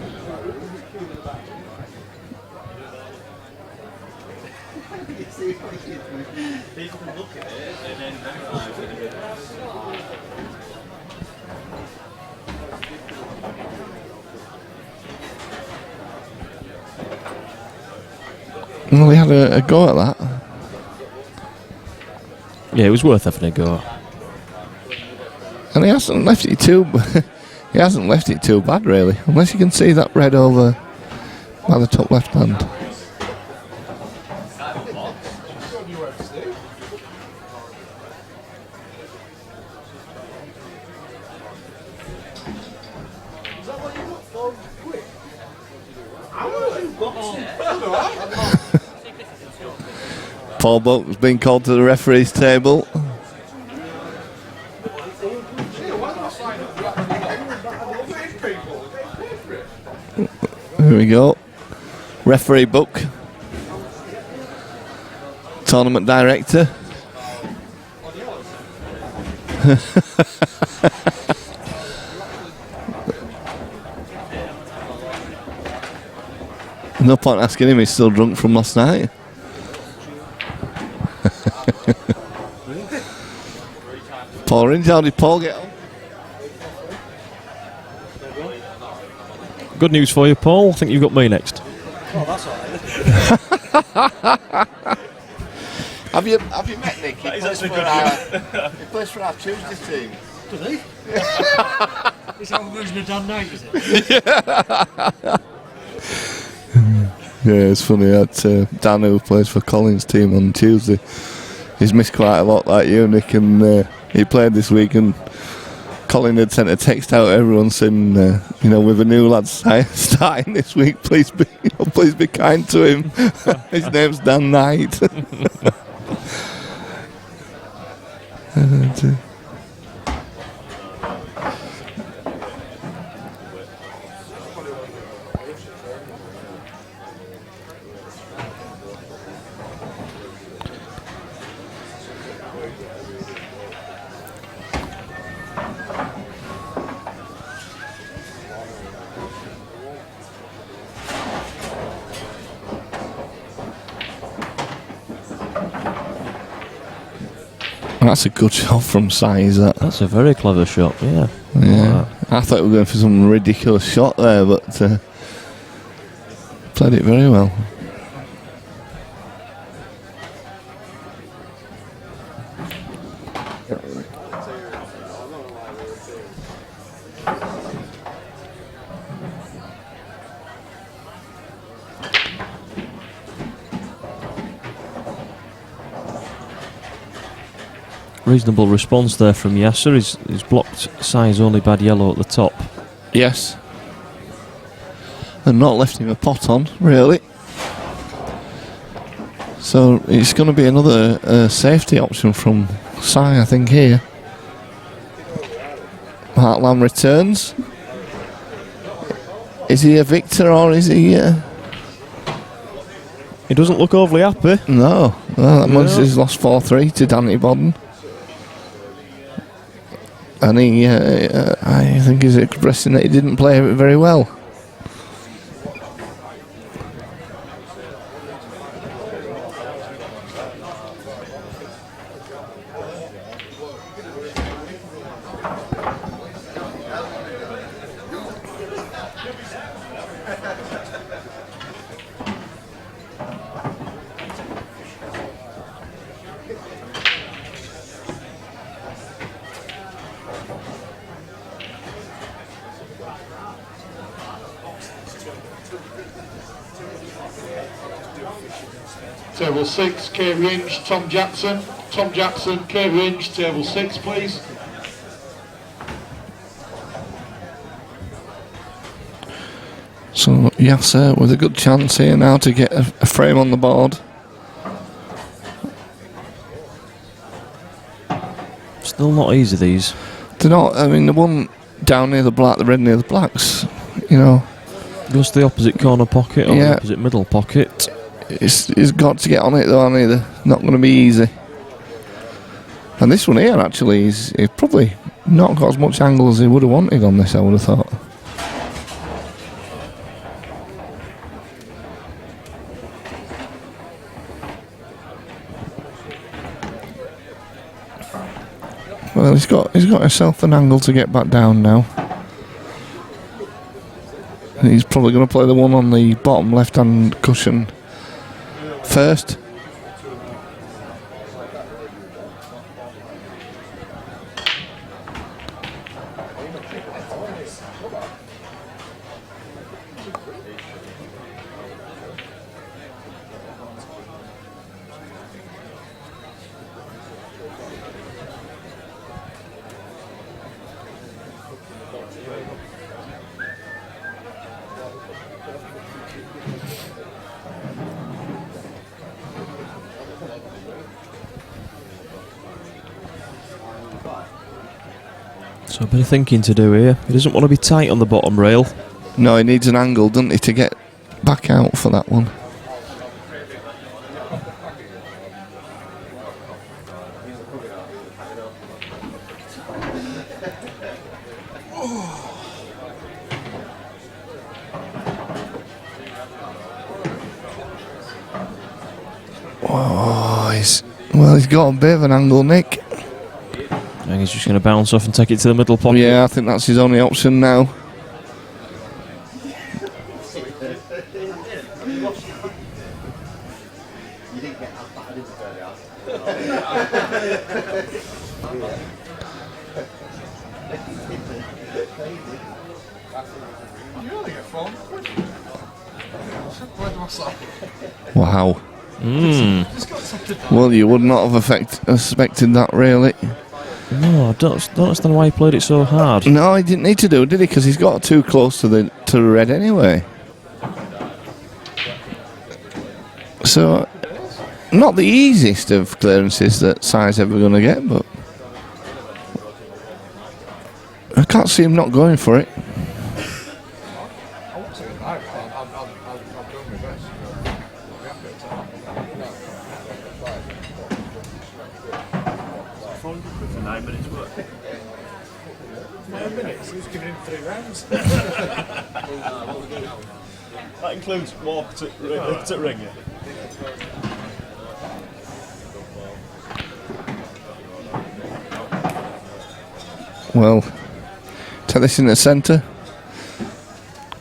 we had a go at that. Yeah, it was worth having a go. And he hasn't left it too he hasn't left it too bad, really, unless you can see that red over by the top left hand. Paul Buck's been called to the referee's table. Here we go. Referee Buck. Tournament director. No point asking him, he's still drunk from last night. Paul Ringe, how did Paul get on? Good news for you, Paul. I think you've got me next. Oh, that's alright. Have you met Nick? He plays for our Tuesday team. Does he? Is that a version of Dan Knight, is it? Yeah, it's funny that Dan, who plays for Collins' team on Tuesday, he's missed quite a lot like you, Nick, and he played this week and Colin had sent a text out. Everyone saying, with a new lad starting this week, please be kind to him. His name's Dan Knight. That's a good shot from Sai, is that? That's a very clever shot, yeah. I thought we were going for some ridiculous shot there, but played it very well. Reasonable response there from Yasa. He's blocked Sai's only bad yellow at the top. Yes. And not left him a pot on, really. So it's going to be another safety option from Sai, I think, here. Heartland returns. Is he a victor or is he... He doesn't look overly happy. No. That means he's lost 4-3 to Danny Bodden. And he, I think he's expressing that he didn't play it very well. Table 6, K Range, Tom Jackson. Tom Jackson, K Range, table 6, please. So Yasa with a good chance here now to get a frame on the board. Still not easy, these. They're not, I mean, the one down near the black, the red near the blacks, Goes to the opposite corner pocket or the opposite middle pocket. He's got to get on it though, aren't he? They're not going to be easy. And this one here actually he's probably not got as much angle as he would have wanted on this, I would have thought. Well, he's got himself an angle to get back down now. He's probably going to play the one on the bottom left-hand cushion first. So a bit of thinking to do here. He doesn't want to be tight on the bottom rail. No, he needs an angle, doesn't he, to get back out for that one. Oh, he's got a bit of an angle, Nick. I think he's just going to bounce off and take it to the middle pocket. Yeah, I think that's his only option now. Wow. Well, you would not have expected that, really. No, I don't understand why he played it so hard. No, he didn't need to do, did he? Because he's got too close to the red anyway. So, not the easiest of clearances that Sai's ever going to get, but I can't see him not going for it. For 9 minutes work. 9 minutes, who's giving him 3 rounds? That includes walk to ring, yeah. Well, take this in the centre.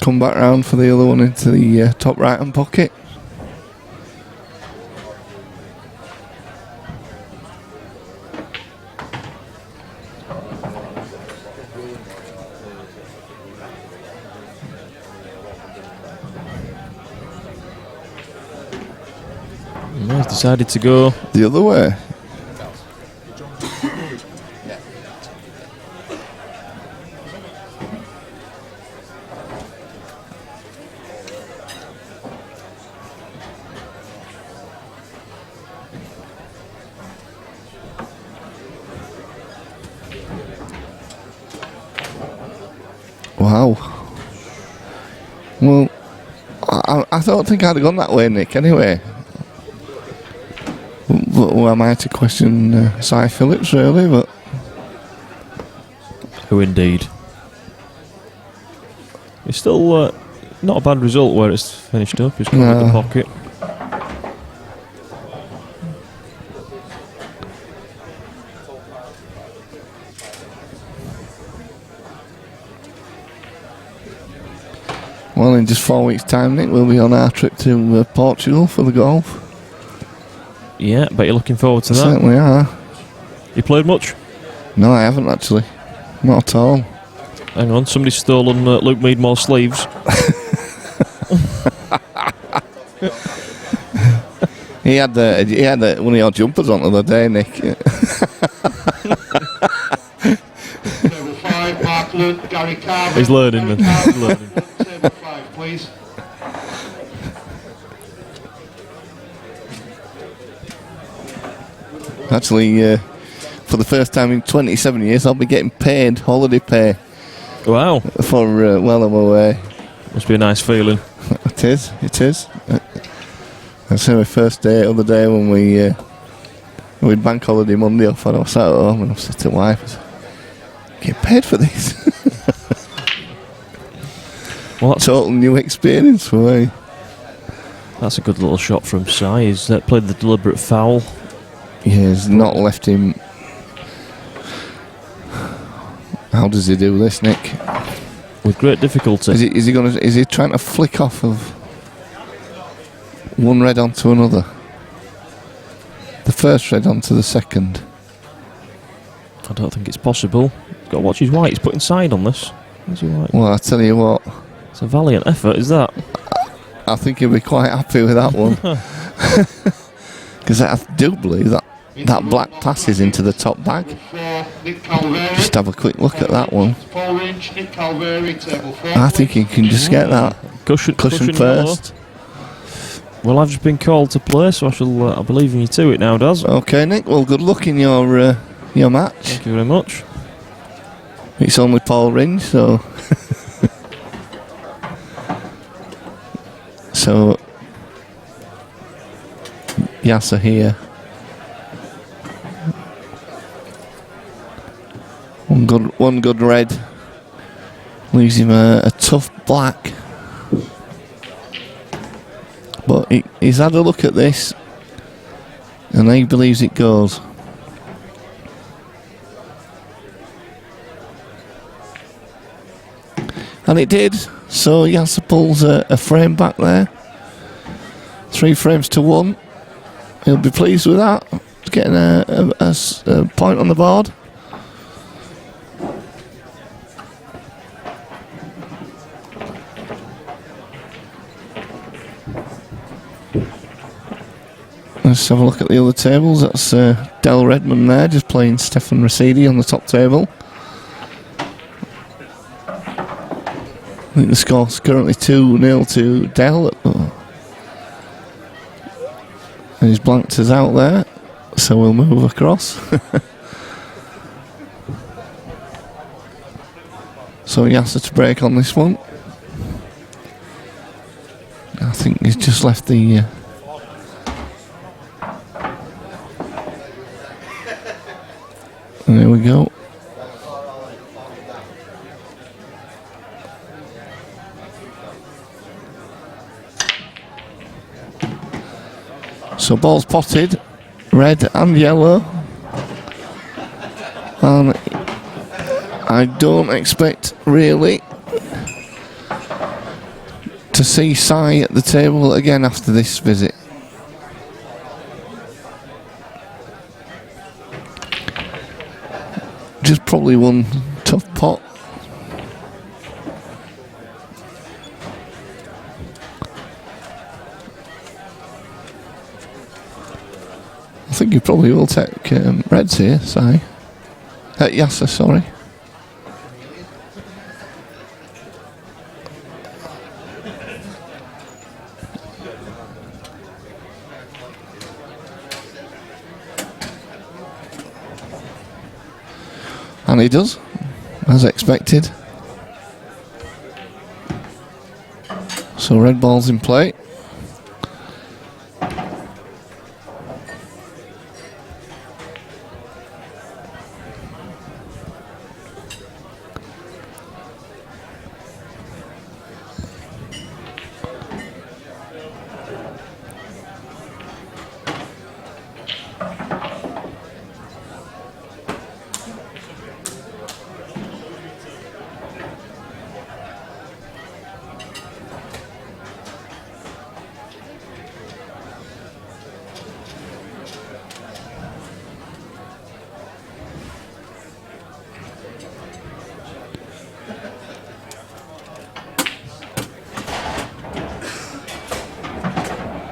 Come back round for the other one into the top right hand pocket. No, he's decided to go The other way. Wow. Well, I don't think I'd have gone that way, Nick, anyway. But I might have questioned Sai Phillips, really, but... Who indeed? It's still not a bad result where it's finished up. He's got the pocket. Well, in just 4 weeks' time, Nick, we'll be on our trip to Portugal for the golf. Yeah, bet you're looking forward to that. Certainly are. You played much? No, I haven't actually. Not at all. Hang on, somebody's stolen Luke Meadmore's sleeves. He had one of your jumpers on the other day, Nick. Table 5, Mark Lunt, Gary Carver. He's learning, man. He's learning. Table 5, please. Actually, for the first time in 27 years, I'll be getting paid holiday pay Wow. for well I'm away. Must be a nice feeling. It is. That's my first day, other day when we had bank holiday Monday off, and I was sat at home and I said to my wife, I said, "Get paid for this." Well, that's Total new experience for me. a good little shot from Sai. He's played the deliberate foul. Yeah, he's not left him. How does he do this, Nick? With great difficulty. Is he trying to flick off of one red onto another? The first red onto the second. I don't think it's possible. Got to watch his white. He's putting side on this. Where's your white? Well, I tell you what, It's a valiant effort, is that? I think he'll be quite happy with that one. Because I do believe that black passes into the top bag. Nick Calveri. Just have a quick look at that one. 4-inch, Nick Calveri, table 4. I think he can just get that Cushion first. Well, I've just been called to play, so I believe in you to it now, Daz. Okay, Nick. Well, good luck in your match. Thank you very much. It's only Paul Ringe, so. So, Yasa here. One good red. Leaves him a tough black. But he's had a look at this, and he believes it goes. And it did. So Yasa pulls a frame back there. 3 frames to 1. He'll be pleased with that. He's getting a point on the board. Let's have a look at the other tables. That's Del Redmond there, just playing Stefan Rosidi on the top table. I think the score's currently 2-0 to Del. And he's blanked us out there, so we'll move across. So Yasa to break on this one. I think he's just left the... There we go. So ball's potted, red and yellow. And I don't expect really to see Sai at the table again after this visit. Just probably one tough pot. I think he probably will take reds here, Sai. Yasa, sorry. And he does, as expected. So red ball's in play.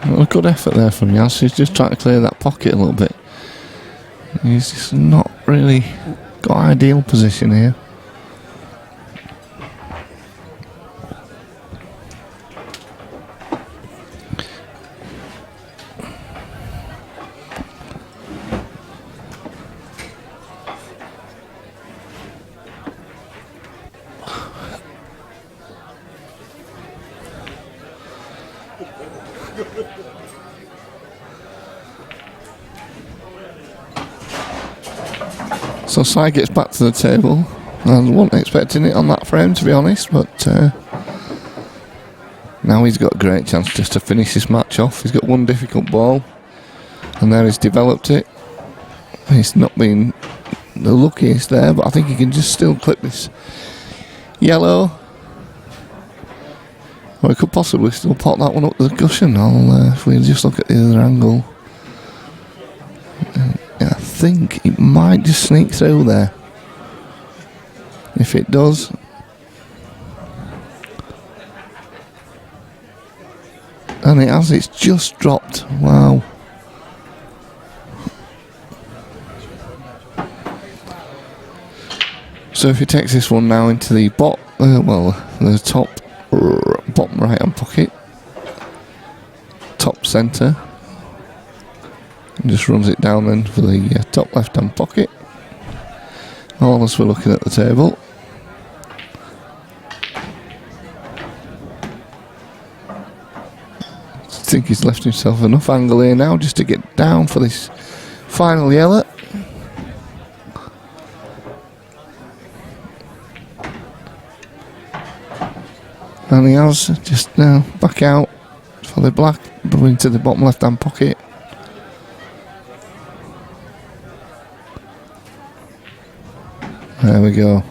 Well, a good effort there from Yas. He's just trying to clear that pocket a little bit. He's just not really got ideal position here. So Sai gets back to the table. I wasn't expecting it on that frame, to be honest, but now he's got a great chance just to finish this match off. He's got one difficult ball, and there he's developed it. He's not been the luckiest there, but I think he can just still clip this yellow. Or he could possibly still pot that one up the cushion. If we just look at the other angle. I think it might just sneak through there. If it does, and it has, it's just dropped. Wow. So if he takes this one now into the the top bottom right hand pocket, top centre, and just runs it down then for the top left hand pocket. All as we're looking at the table. I think he's left himself enough angle here now just to get down for this final yellow. And he has just now back out for the black, into the bottom left hand pocket. There we go.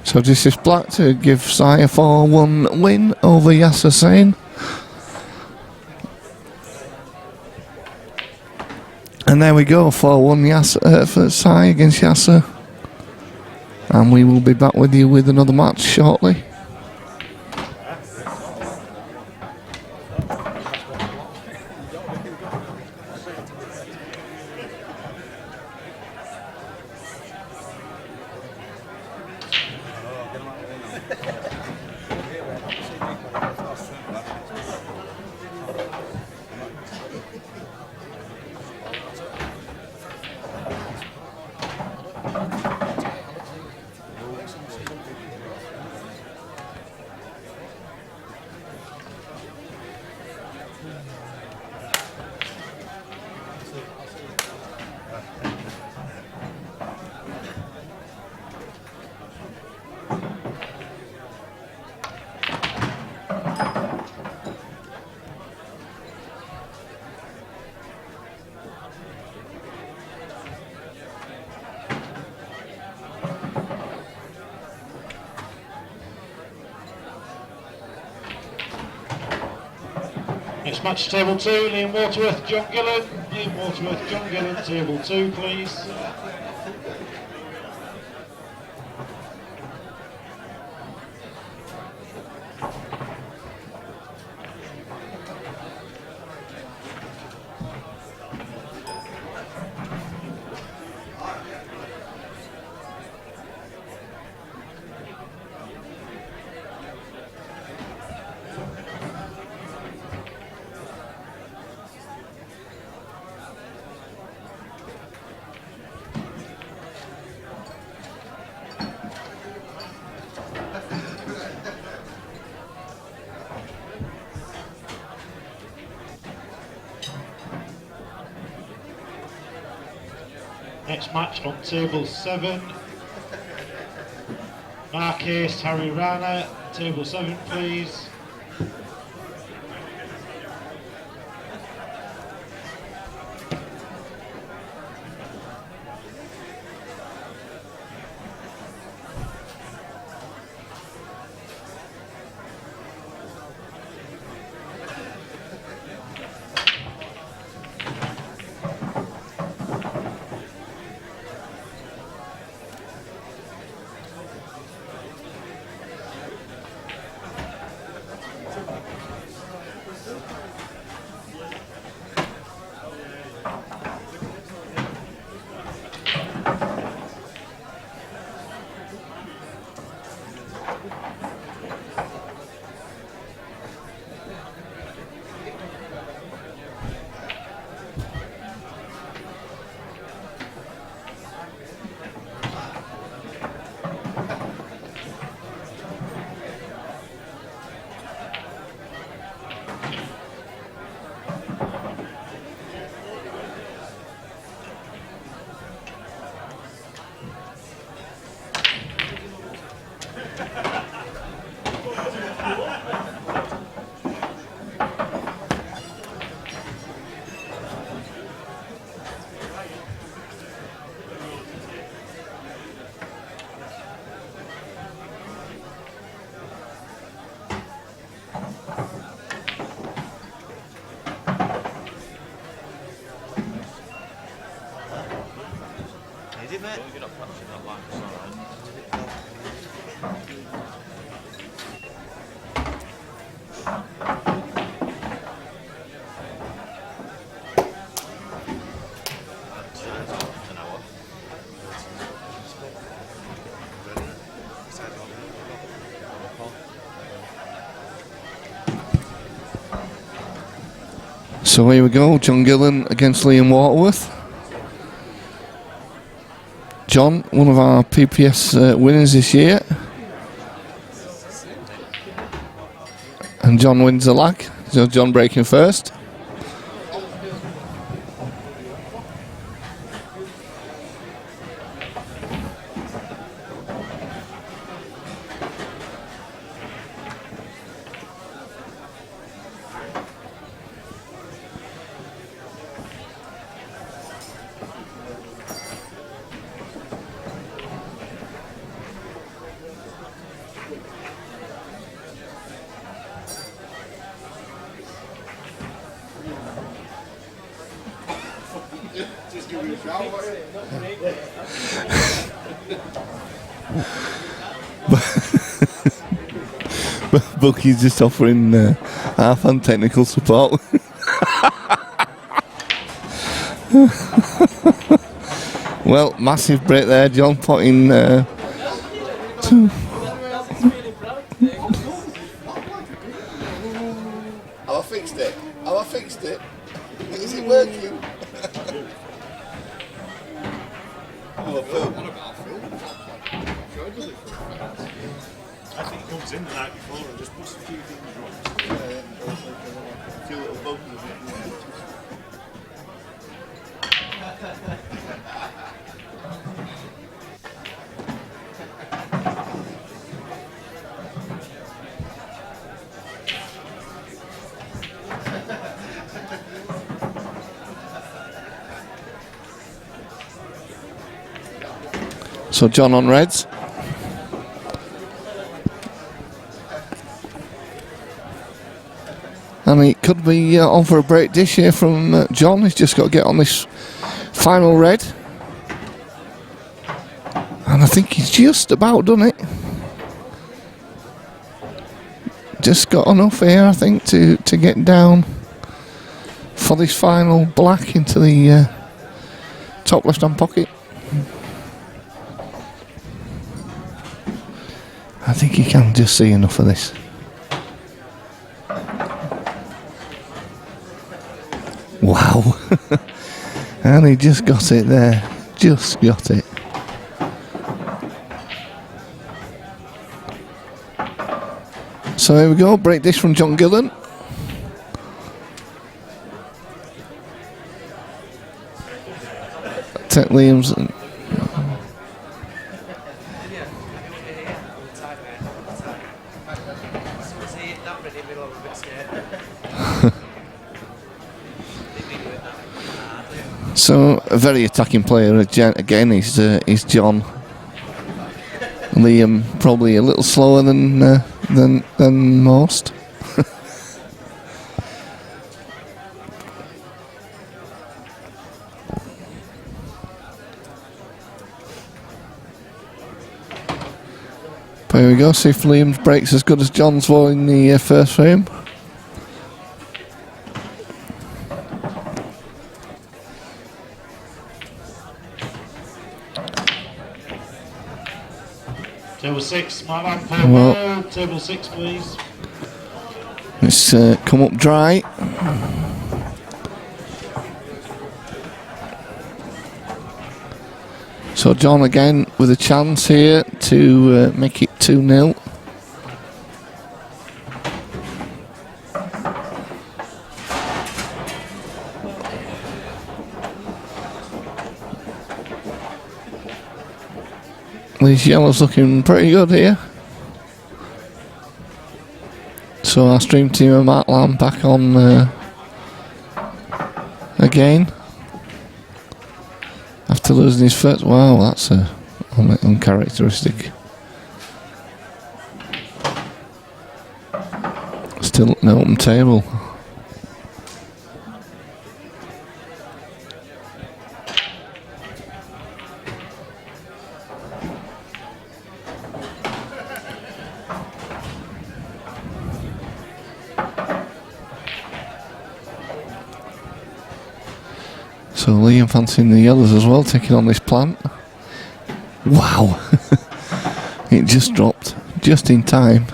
So this is black to give Sai a 4-1 win over Yasa Sain. And there we go, 4-1 Yasa for Sai against Yasa. And we will be back with you with another match shortly. Next match, table 2, Liam Waterworth, John Gillan. Liam Waterworth, John Gillan, table 2, please. Next match on table 7. Mark Ace, Harry Rana, table 7 please. Is it, mate? So here we go, John Gillan against Liam Waterworth. John, one of our PPS winners this year. And John wins the lag. So John breaking first. Just give me a shout. Bucky's just offering half and technical support. Well, massive break there, John, putting two. Have I fixed it? Have I fixed it? Is it working? Oh, Phil. What about Phil? Sure does it for a fact. I think he comes in the night before and just puts a few things wrong. A few little bugs. So John on reds. And it could be on for a break dish here from John. He's just got to get on this final red. And I think he's just about done it. Just got enough here, I think, to get down for this final black into the top left-hand pocket. I think he can just see enough of this. Wow. And he just got it there. Just got it. So here we go, break dish from John Gillan. Ted Liam's. So a very attacking player again. He's John. Liam probably a little slower than most. But here we go. See if Liam's break's as good as John's were in the first frame. Table 6, my man Paul. Well, Table 6, please. It's come up dry. So John again with a chance here to make it 2-0. These yellows looking pretty good here. So our stream team and Matt Lamb back on again. After losing his first. Wow, that's uncharacteristic. Still an open table. So Liam fancying the yellows as well, taking on this plant. Wow. It just dropped, just in time.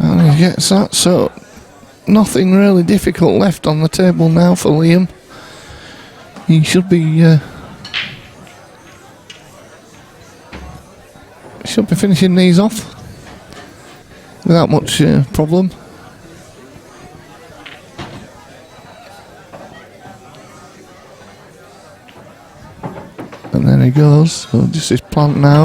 And he gets that, so nothing really difficult left on the table now for Liam. He should be finishing these off without much problem. And there he goes. So just his plant now.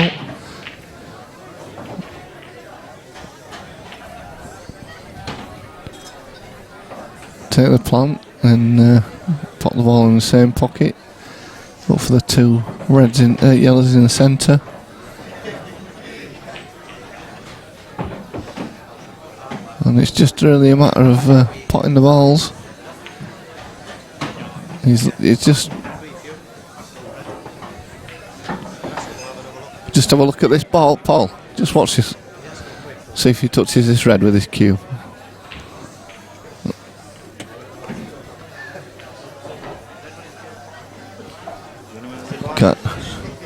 Take the plant and pop the ball in the same pocket. Look for the two yellows in the centre. And it's just really a matter of potting the balls. It's just have a look at this ball, Paul. Just watch this. See if he touches this red with his cue.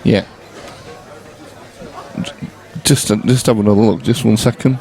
Yeah. Just have another look. Just 1 second.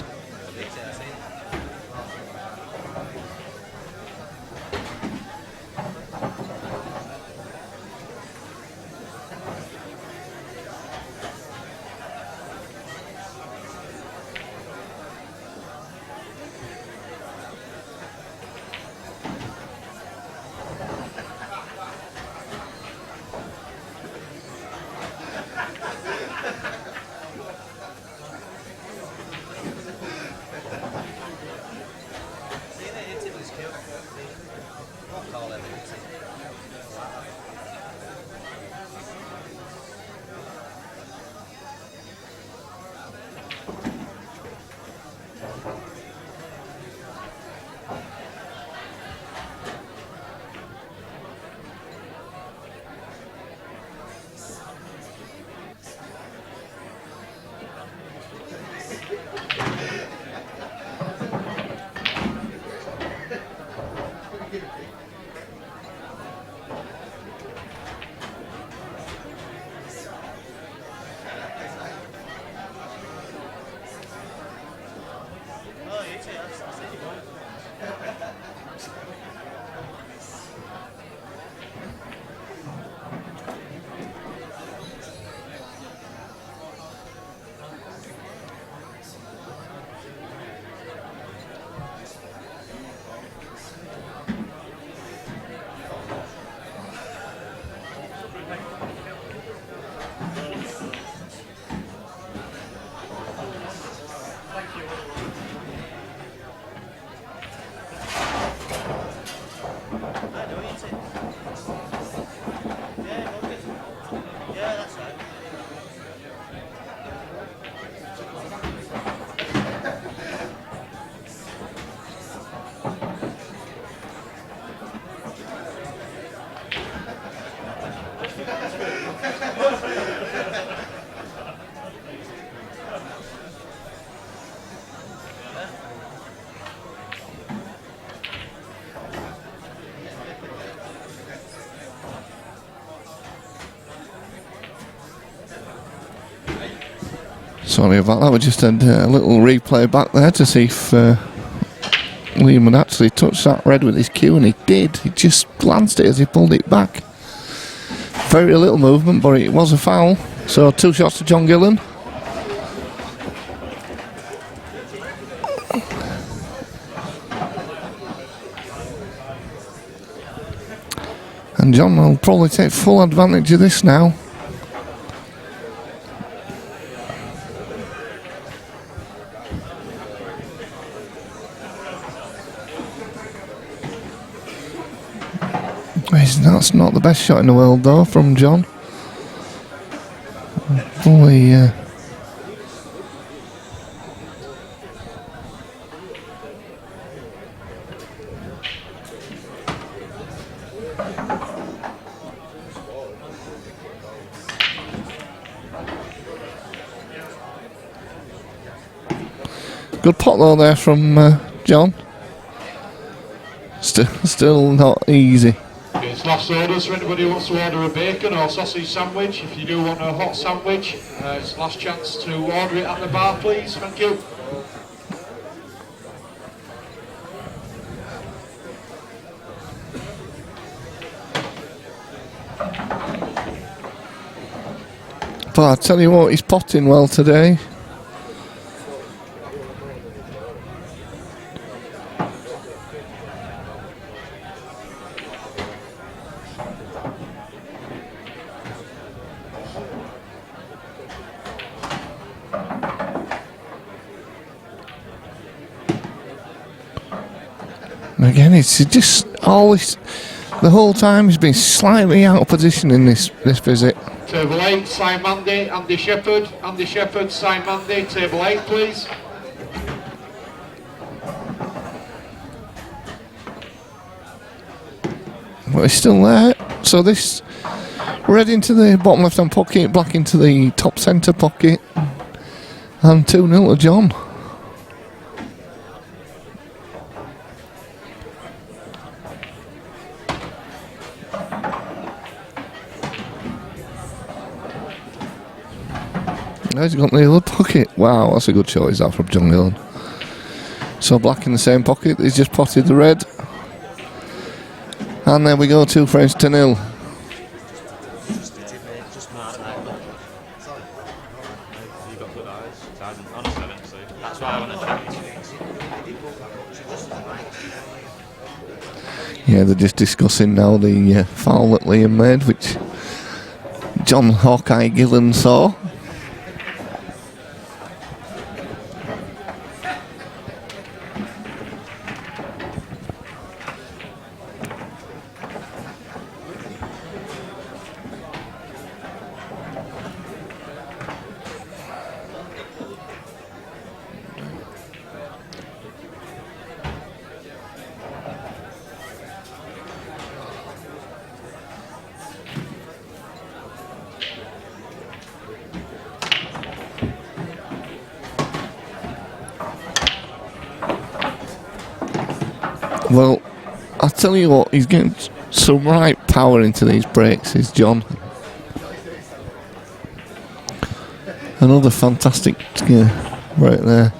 Sorry about that, we just had a little replay back there to see if Liam would actually touch that red with his cue, and he did. He just glanced it as he pulled it back. Very little movement, but it was a foul. So 2 shots to John Gillan. And John will probably take full advantage of this now. That's not the best shot in the world though from John. Probably good pot though there from John. Still not easy. It's last orders for anybody who wants to order a bacon or sausage sandwich. If you do want a hot sandwich, it's last chance to order it at the bar, please. Thank you. But I tell you what, he's potting well today. Again, it's just always, the whole time he's been slightly out of position in this visit. Table 8, Sai Mandy, Andy Shepherd, Sai Mandy, table 8 please. Well, he's still there, so this, red into the bottom left hand pocket, black into the top centre pocket, and 2-0 to John. He's got the other pocket. Wow, that's a good shot, is that from John Gillan. So black in the same pocket, he's just potted the red. And there we go, 2 frames to 0. Yeah, they're just discussing now the foul that Liam made, which John Hawkeye Gillan saw. Well, I'll tell you what, he's getting some right power into these breaks, is John. Another fantastic break there.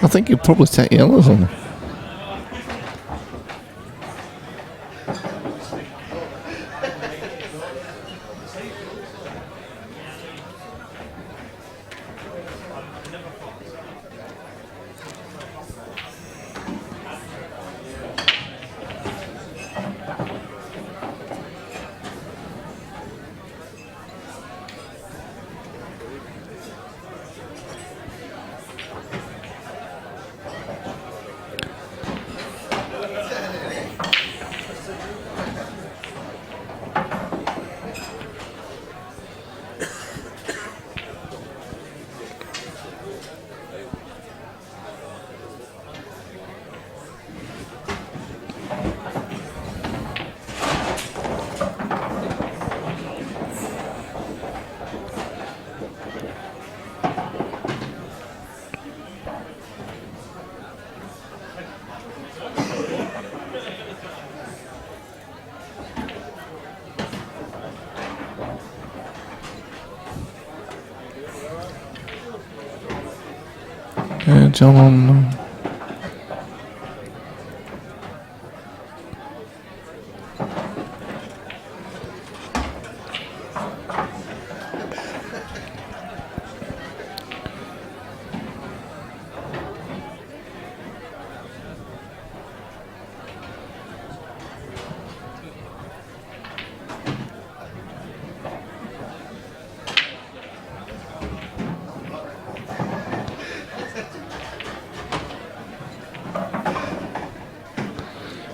think he'd probably take yellows on him. John on.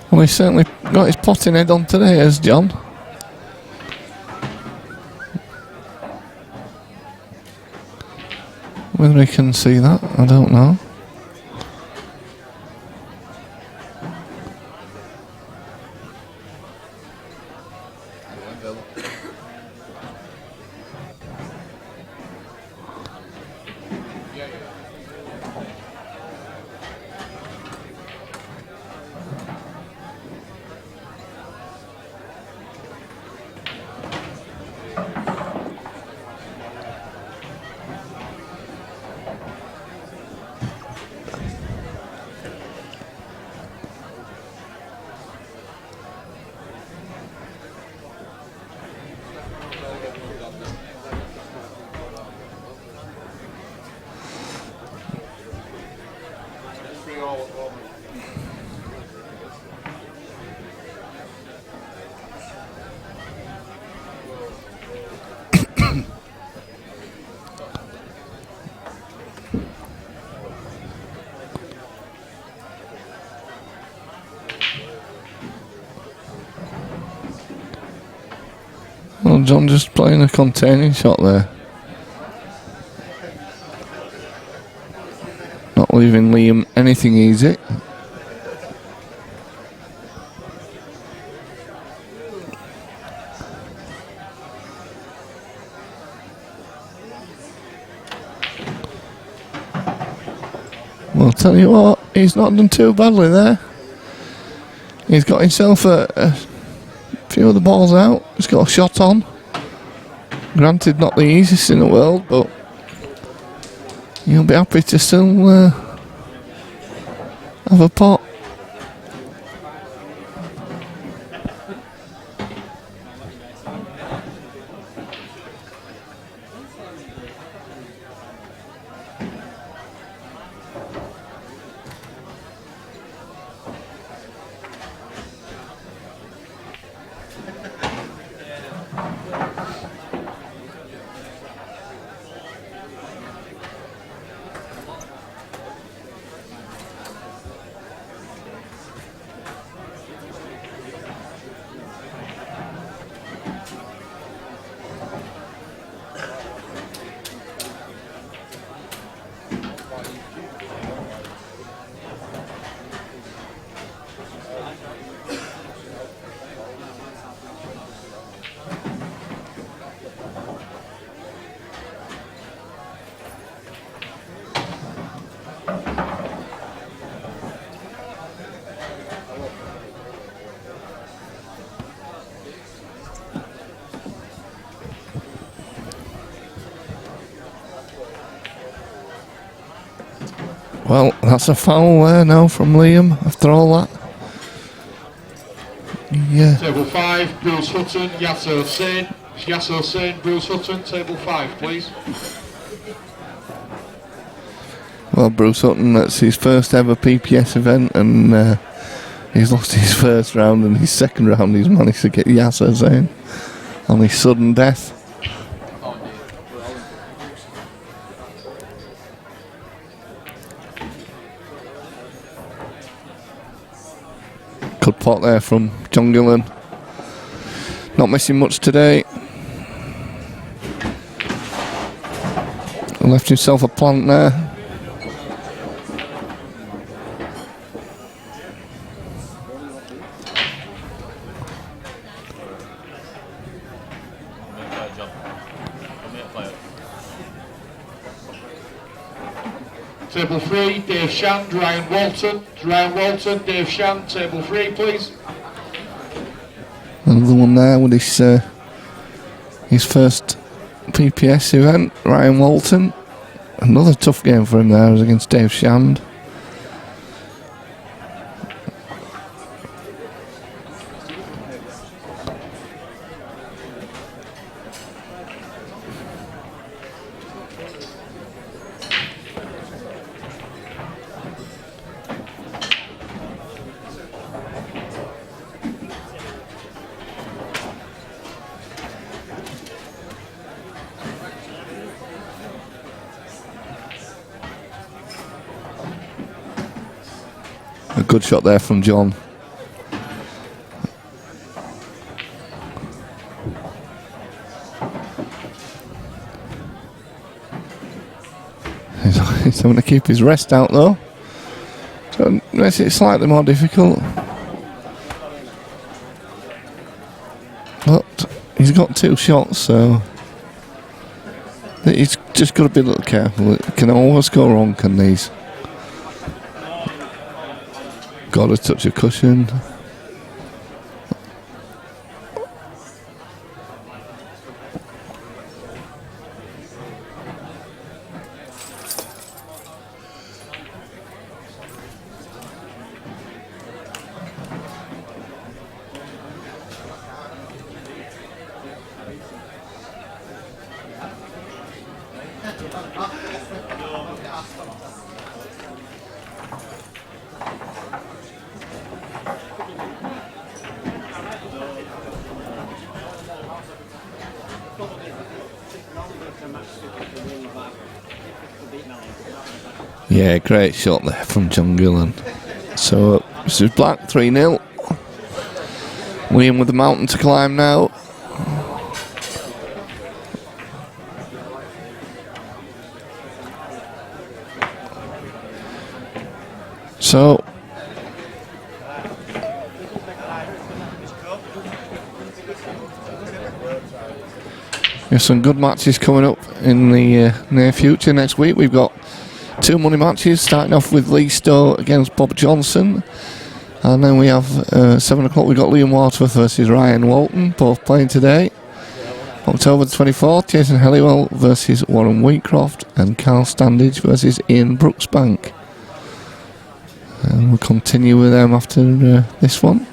Well, he's certainly got his potting head on today, has John. Whether he can see that, I don't know. Well, John just playing a containing shot there. Not leaving Liam anything easy. Well, I'll tell you what, he's not done too badly there. He's got himself a few of the balls out. He's got a shot on. Granted, not the easiest in the world, but you'll be happy to still have a pot. That's a foul there now from Liam after all that. Yeah. Table 5, Bruce Hutton, Yasa Hussain, Bruce Hutton, table 5, please. Well, Bruce Hutton, that's his first ever PPS event, and he's lost his first round, and his second round he's managed to get Yasa Hussain on his sudden death. Good pot there from John Gillan. Not missing much today. Left himself a plant there. Table 3, Dave Shand, Ryan Walton, Dave Shand, table 3, please. Another one there with his first PPS event, Ryan Walton. Another tough game for him there, was against Dave Shand. A good shot there from John. He's having to keep his rest out though, so it makes it slightly more difficult. But he's got 2 shots, so he's just got to be a little careful. It can always go wrong, can these? Got to touch a cushion. Yeah, great shot there from John Gillan. So this is Black 3-0. Liam with the mountain to climb now. So there's some good matches coming up in the near future. Next week we've got 2 money matches, starting off with Lee Stowe against Bob Johnson, and then we have 7 o'clock we've got Liam Waterworth versus Ryan Walton, both playing today. October the 24th, Jason Helliwell versus Warren Wheatcroft, and Carl Standage versus Ian Brooksbank. And we'll continue with them after this one.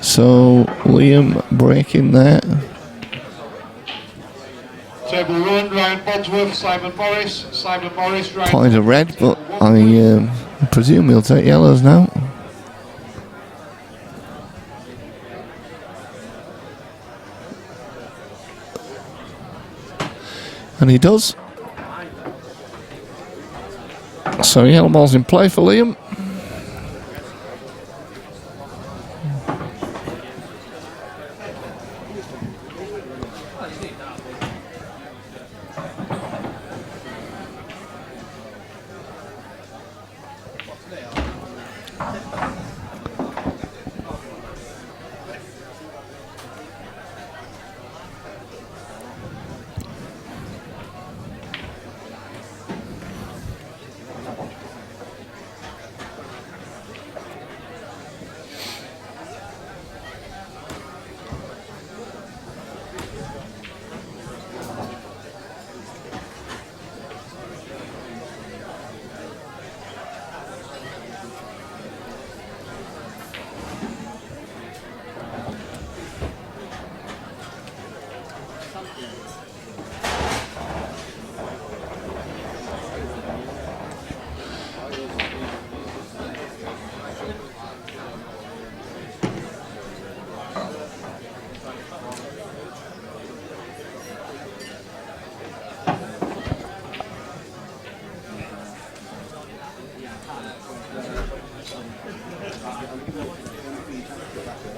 So Liam breaking there. Table 1, Ryan Bodsworth, Simon Morris, Ryan. Point of red, but I presume he'll take yellows now. And he does. So yellow ball's in play for Liam.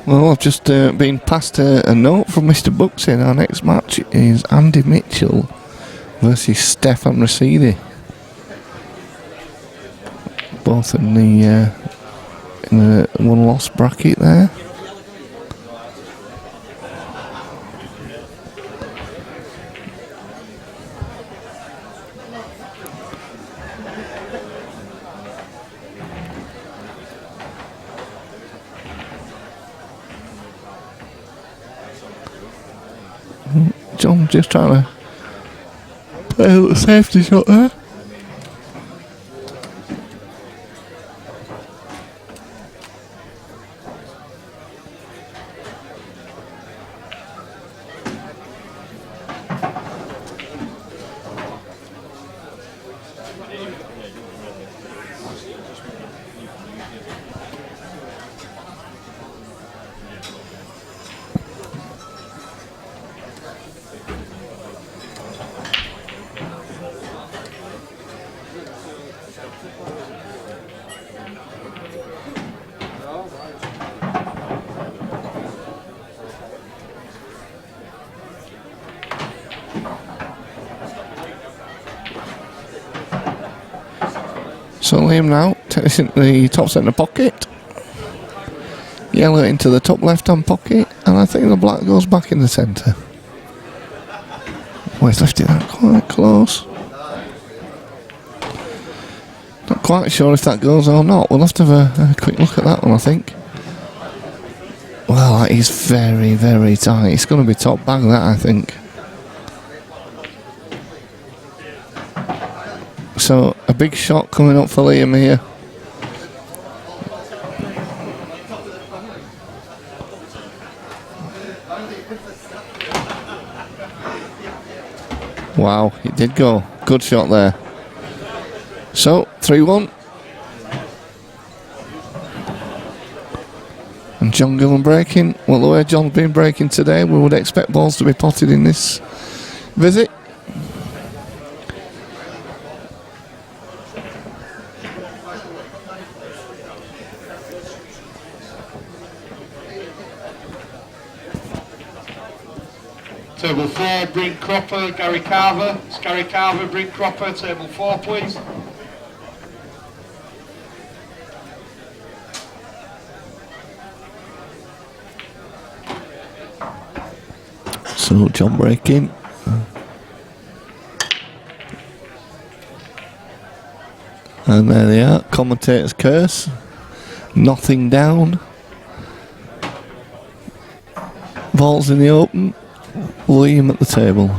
Well, I've just been passed a note from Mr. Bucks in. Our next match is Andy Mitchell versus Stefan Rasidi. Both in the one-loss bracket there. John just trying to play a little safety shot there. So Liam now takes into the top centre pocket. Yellow into the top left hand pocket, and I think the black goes back in the centre. Oh, he's left it that quite close. Not quite sure if that goes or not. We'll have to have a quick look at that one, I think. Well, that is very, very tight. It's going to be top bag, that, I think. So, a big shot coming up for Liam here. Wow, it did go. Good shot there. So, 3-1. And John Gillan breaking. Well, the way John's been breaking today, we would expect balls to be potted in this visit. Table 4, Bryn Cropper, Gary Carver. It's Gary Carver, Bryn Cropper, table 4, please. So, John breaking. And there they are, commentator's curse. Nothing down. Balls in the open. Liam at the table.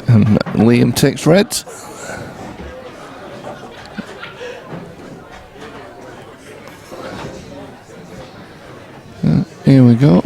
And Liam takes reds. Here we go.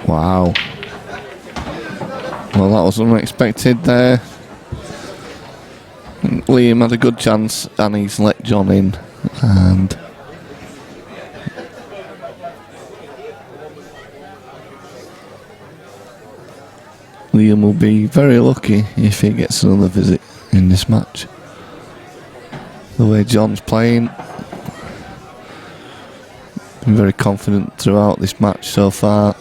Wow. Well, that was unexpected there. Liam had a good chance and he's let John in. And Liam will be very lucky if he gets another visit in this match. The way John's playing, been very confident throughout this match so far.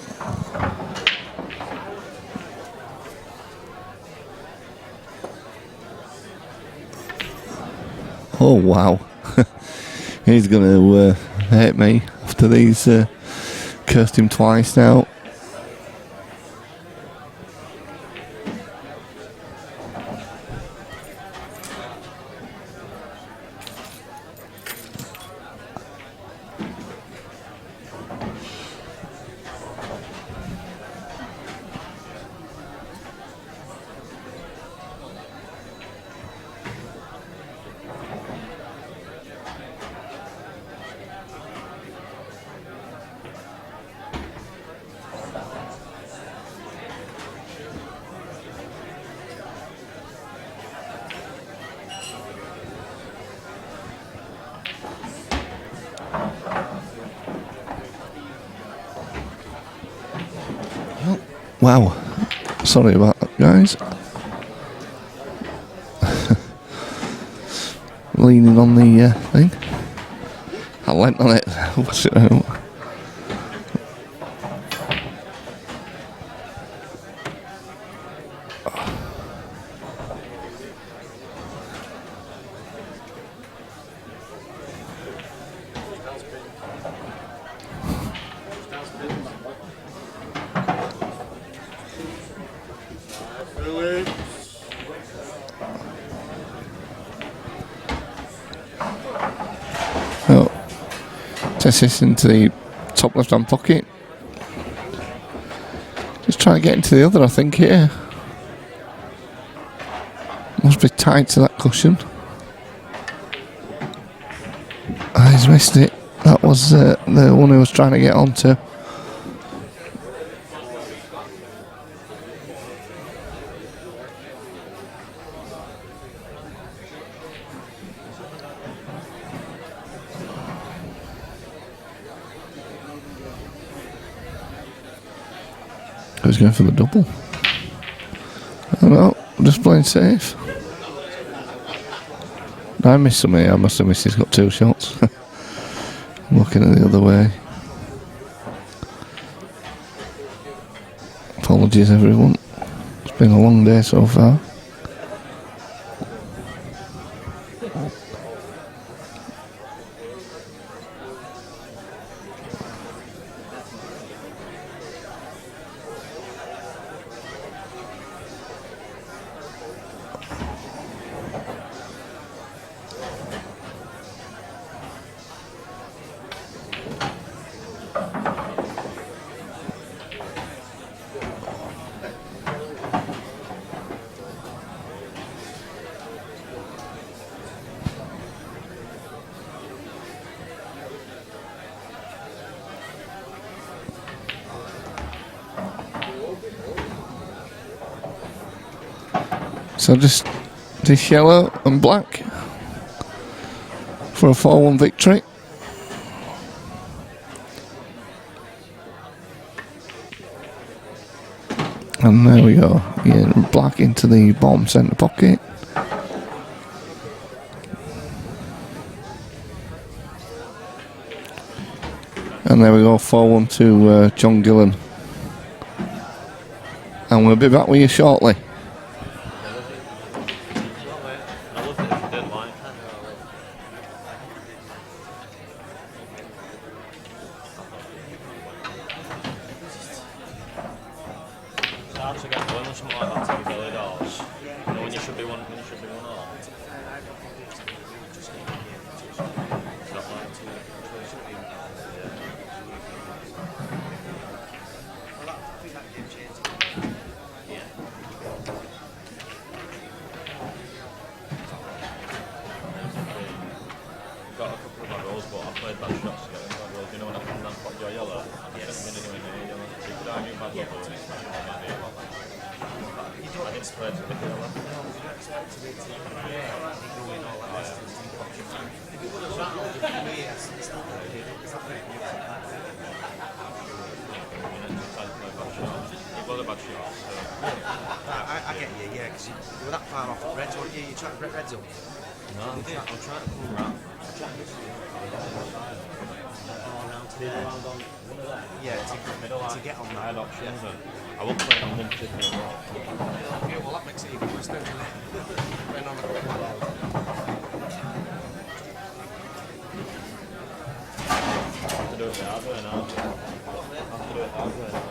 Oh wow, he's going to hate me after these cursed him twice now. Wow, sorry about that, guys. Leaning on the thing. I went on it. What's it out? Test this into the top left hand pocket. Just try to get into the other, I think, here. Must be tied to that cushion. He's missed it. That was the one he was trying to get onto. Who's going for the double? I don't know, I'm just playing safe. I missed some here, I must have missed, he's got two shots. I'm looking at the other way. Apologies everyone, it's been a long day so far. So just this yellow and black for a 4-1 victory. And there we go. Yeah, black into the bottom centre pocket. And there we go, 4-1 to John Gillan. And we'll be back with you shortly. don't expect to be able to. No, you don't expect to be able to. Yeah, going all that distance and popping. If it would have rattled, it's not going to do it. It's not going to do it. It was a bad shot. I get you, yeah, because you were that far off the Reds, weren't you? You tried to Red Zone. No, I'm trying to pull around. Yeah, to get on I that. had options and I won't play on one particular rock. Yeah, well, that makes it even worse, doesn't it? Playing on the I have to do it the hard way now. I have to do it the hard way now.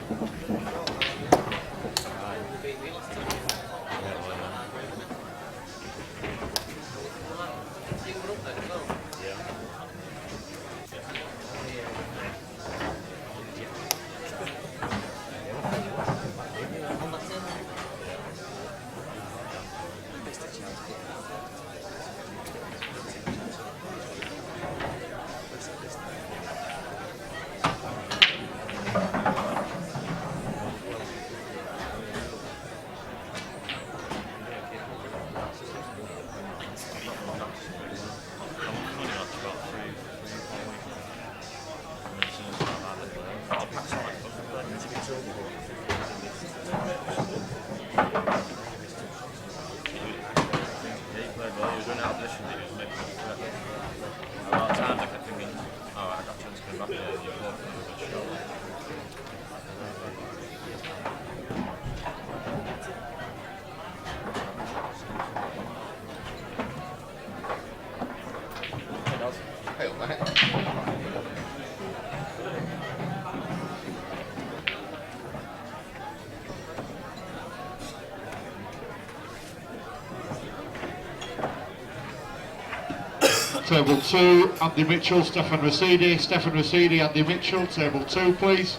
Table 2, Andy Mitchell, Stefan Rasidi. Stefan Rasidi, Andy Mitchell. Table 2, please.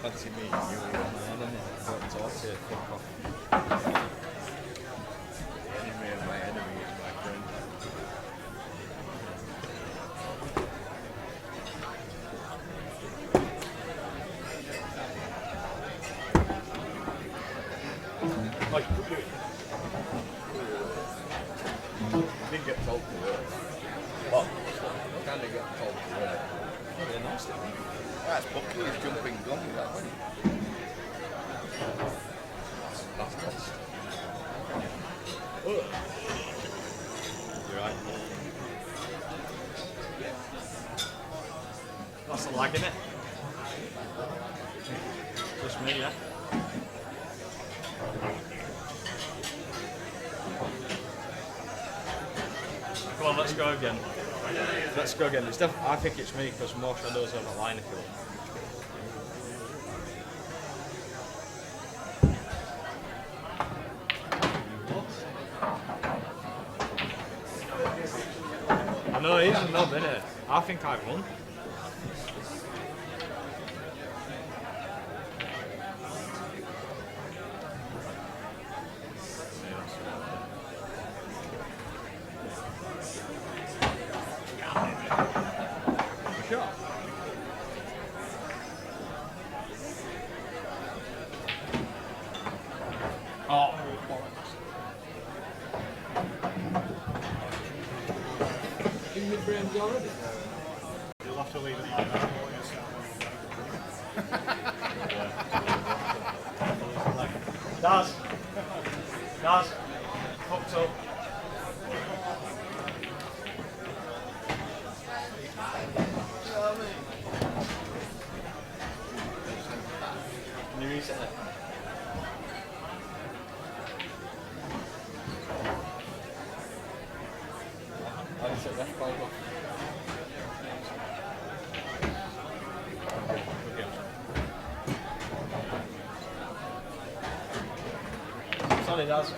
Fancy me, you were my enemy. Don't talk to you, fuck off. The enemy of my enemy is my friend. You didn't get told to work. What? You kind of get told to work. Oh, yeah, nice thing. That's Buckley's jumping gun, that one. That's cost. You're right. That's a lag in it. Just me, yeah. Come on, let's go again. Let's go again. It's I think it's me because more shadows over the line if you look. I know he's a knob, innit? I think I've won. You'll have to leave it like that. Daz. Hooked up. Can you reset it? I set that five off. Sorry, Daz.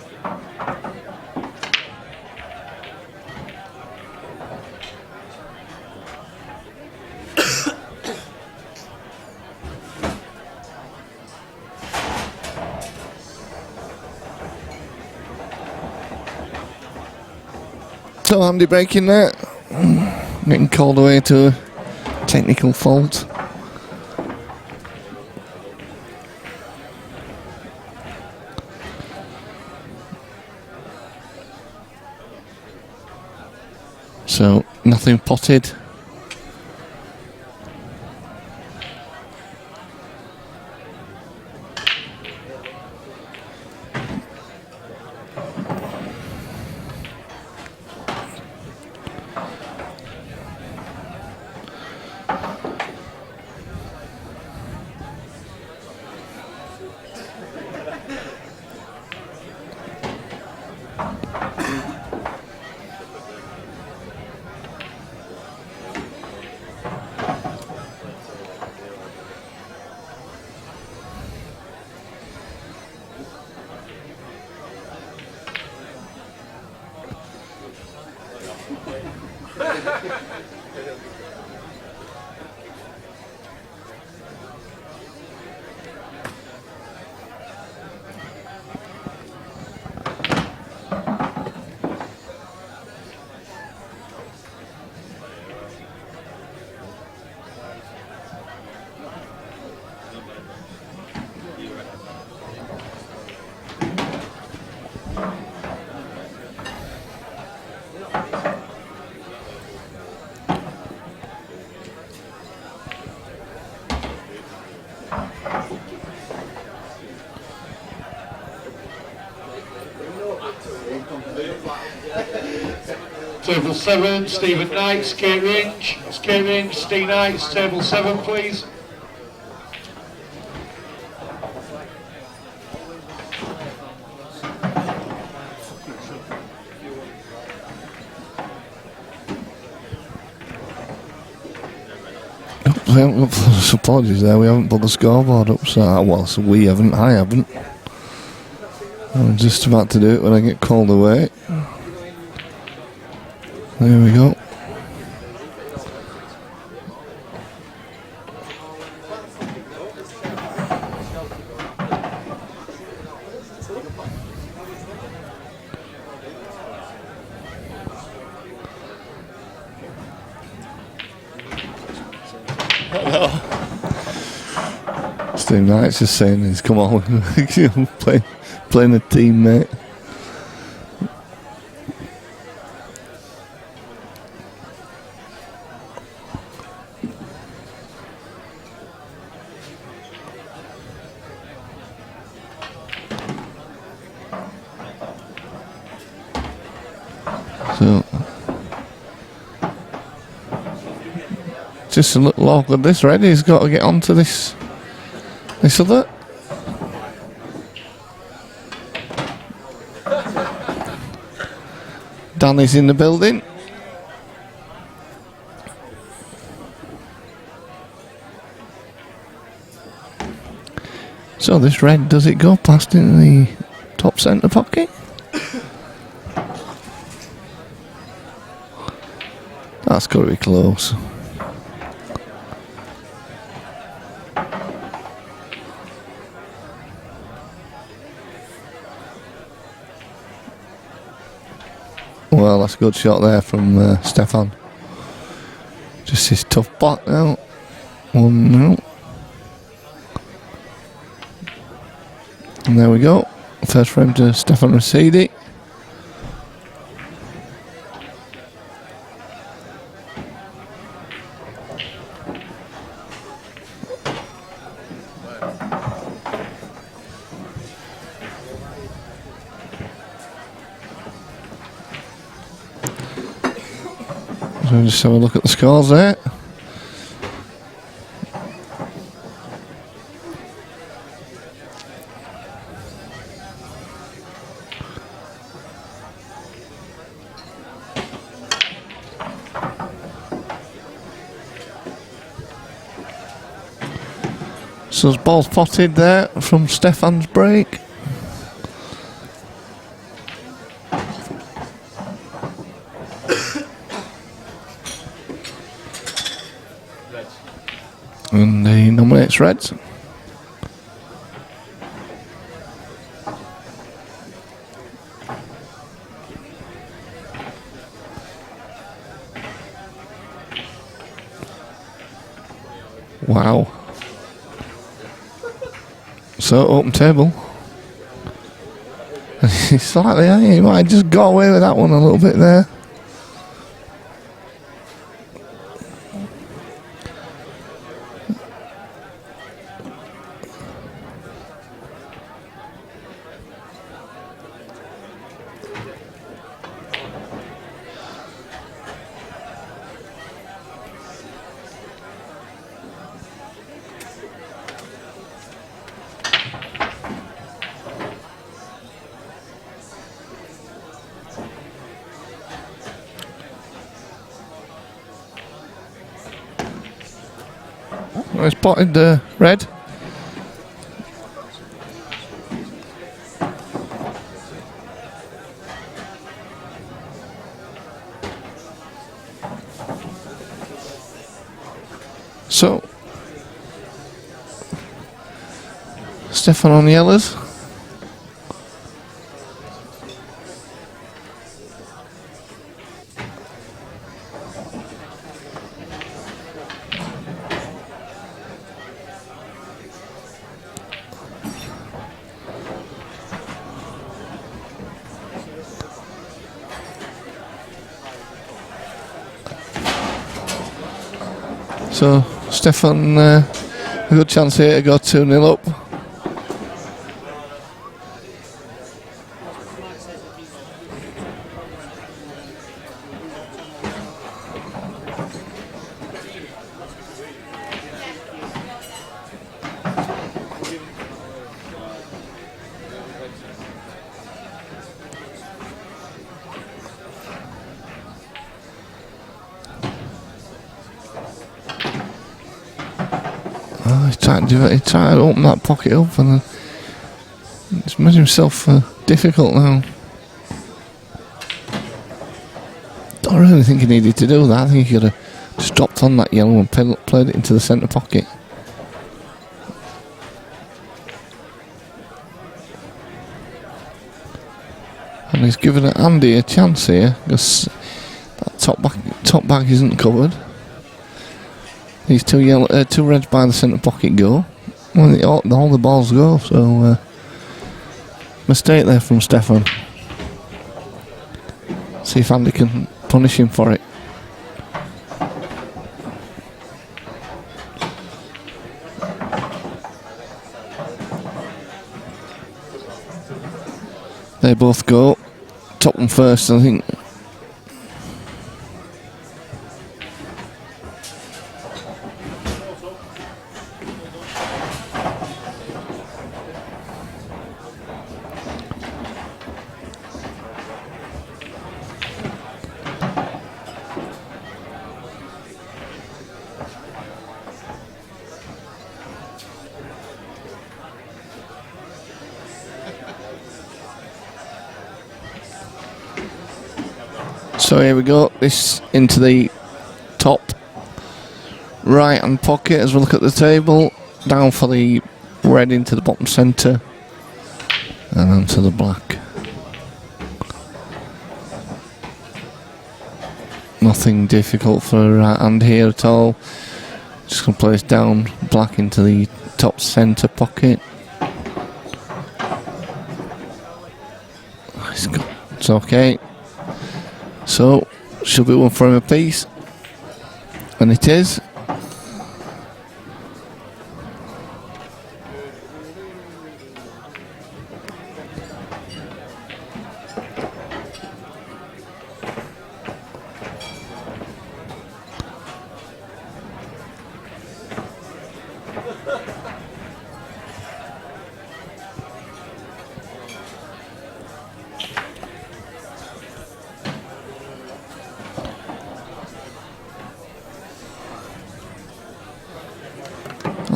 So Andy breaking that. Getting called away to a technical fault. So nothing potted. Table 7, Stephen Knight, skate range, Steve Knights, table 7 please. We haven't got apologies there, we haven't put the scoreboard up, so well, so we haven't, I haven't. I'm just about to do it when I get called away. There we go. Steve Knight's just saying he's come on, playing a teammate. So, just a little awkward. This Reddy's got to get onto this other. Danny's in the building. So this red, does it go past in the top centre pocket? That's got to be close. Well, that's a good shot there from Stefan. Just his tough block now. 1-0. And there we go. First frame to Stefan Rosidi. So just have a look at the scores there. So there's ball spotted there from Stefan's break. And he nominates Reds. Wow. So, open table. Slightly, he might just got away with that one a little bit there. I spotted the red. So, Stefan on yellows. So, Stefan, a good chance here to go 2-0 up. Oh, he's trying to do it. He's trying to open that pocket up and he's made himself difficult now. Don't really think he needed to do that. I think he could have just dropped on that yellow and played it into the centre pocket. And he's given Andy a chance here because that top bag isn't covered. These two reds by the centre pocket go. Well, all the balls go, so mistake there from Stefan. See if Andy can punish him for it. They both go. Top one first, I think. So here we go, this into the top right hand pocket as we look at the table, down for the red into the bottom centre and onto the black. Nothing difficult for hand here at all, just going to place down black into the top centre pocket. It's okay. So, should be one for him apiece. And it is.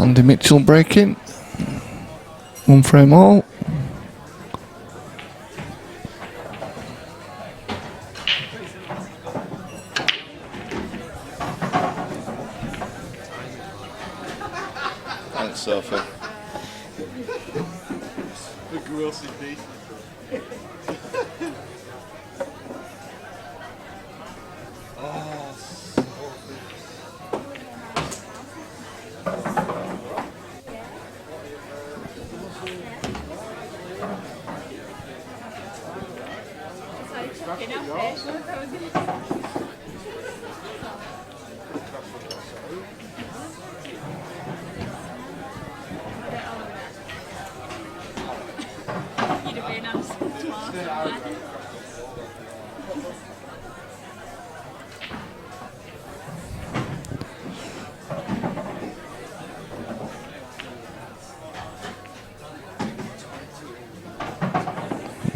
Andy Mitchell breaking. One frame all. Thanks, Sophie. The grossy beef.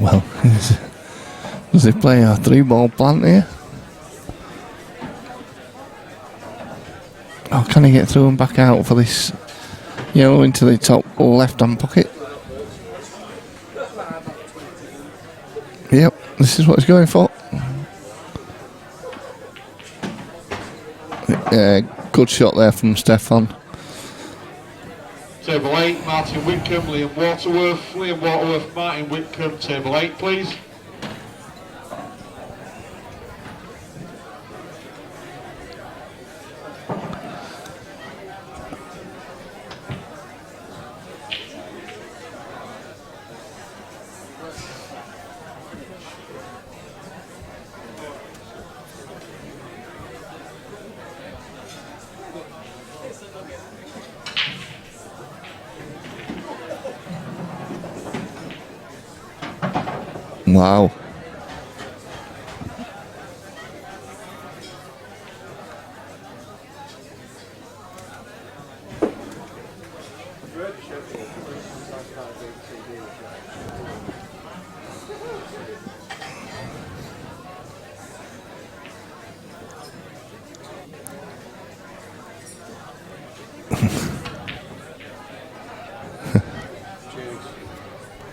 Well, does he play a 3-ball plant here? Oh, can he get through and back out for this yellow into the top left-hand pocket? Yep, this is what he's going for. Yeah, good shot there from Stefan. Table 8, Martin Whitcomb, Liam Waterworth. Liam Waterworth, Martin Whitcomb, table 8, please. Wow.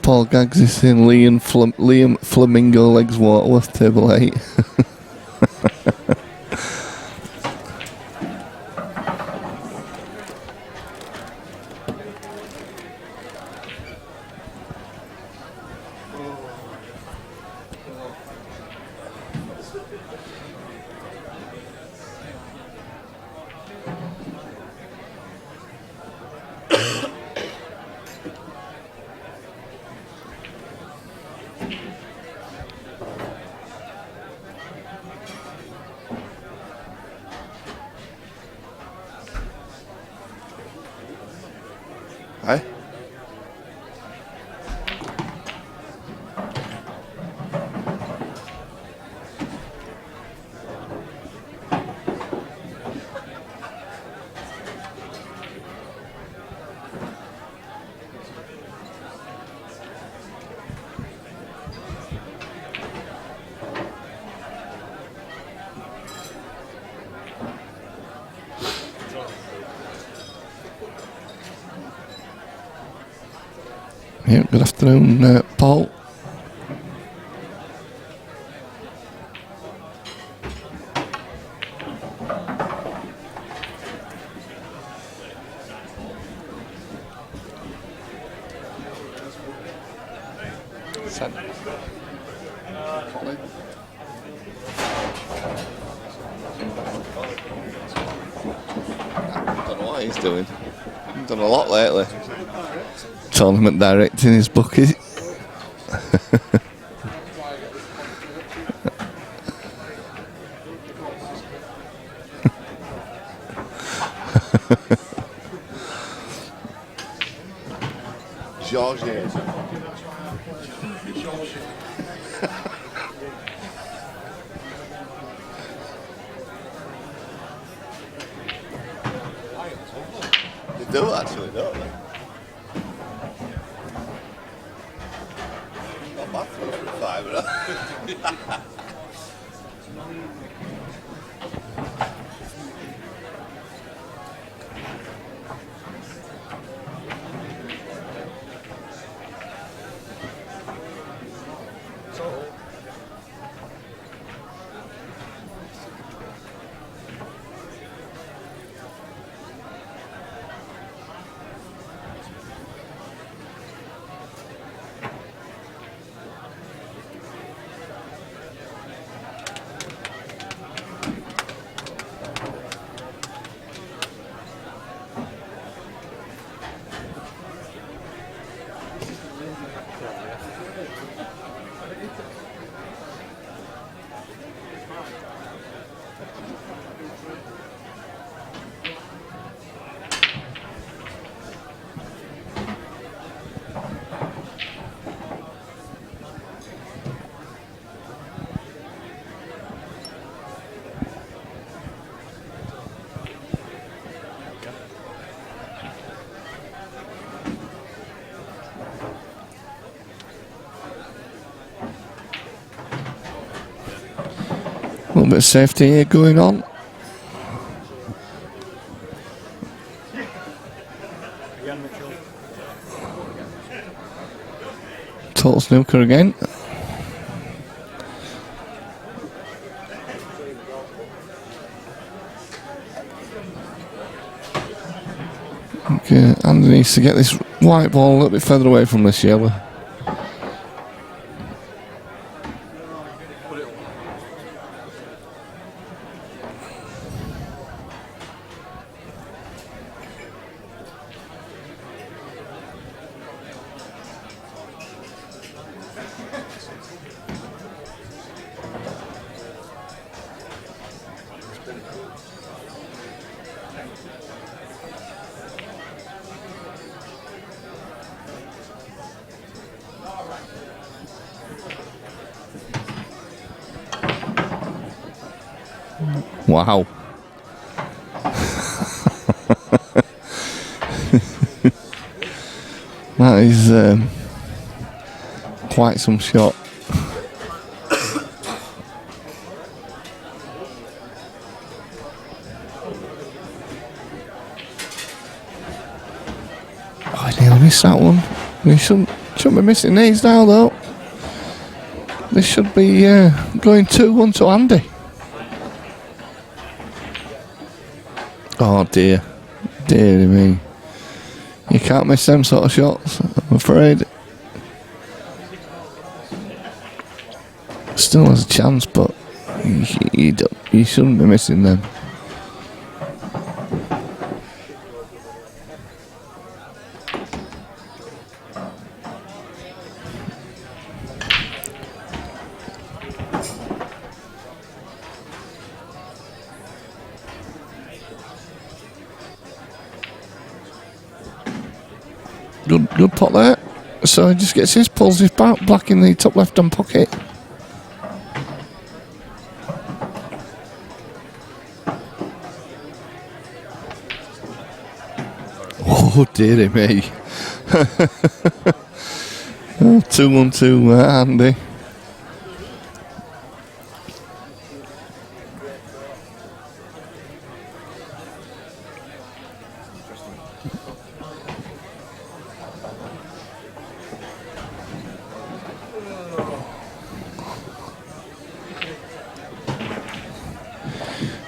Paul Gaggs is in Liam Flamingo Legs Waterworth, table 8. Hi. Yeah, good afternoon, Paul. Don't know what he's doing. He's done a lot lately. Tournament directing his bookie. Georges. They do actually, don't they? Not bad for a fiver. little bit of safety here going on. Total snooker again. Okay, Andy needs to get this white ball a little bit further away from this yellow. Wow. That is quite some shot. Oh, I nearly missed that one. We shouldn't be missing these now, though. This should be going 2-1 to Andy. Oh dear, dear me. You can't miss them sort of shots, I'm afraid. Still has a chance, but you shouldn't be missing them. Good pot there. So he just gets his, pulls his black in the top left hand pocket. Oh dearie me. 2-1 to Andy.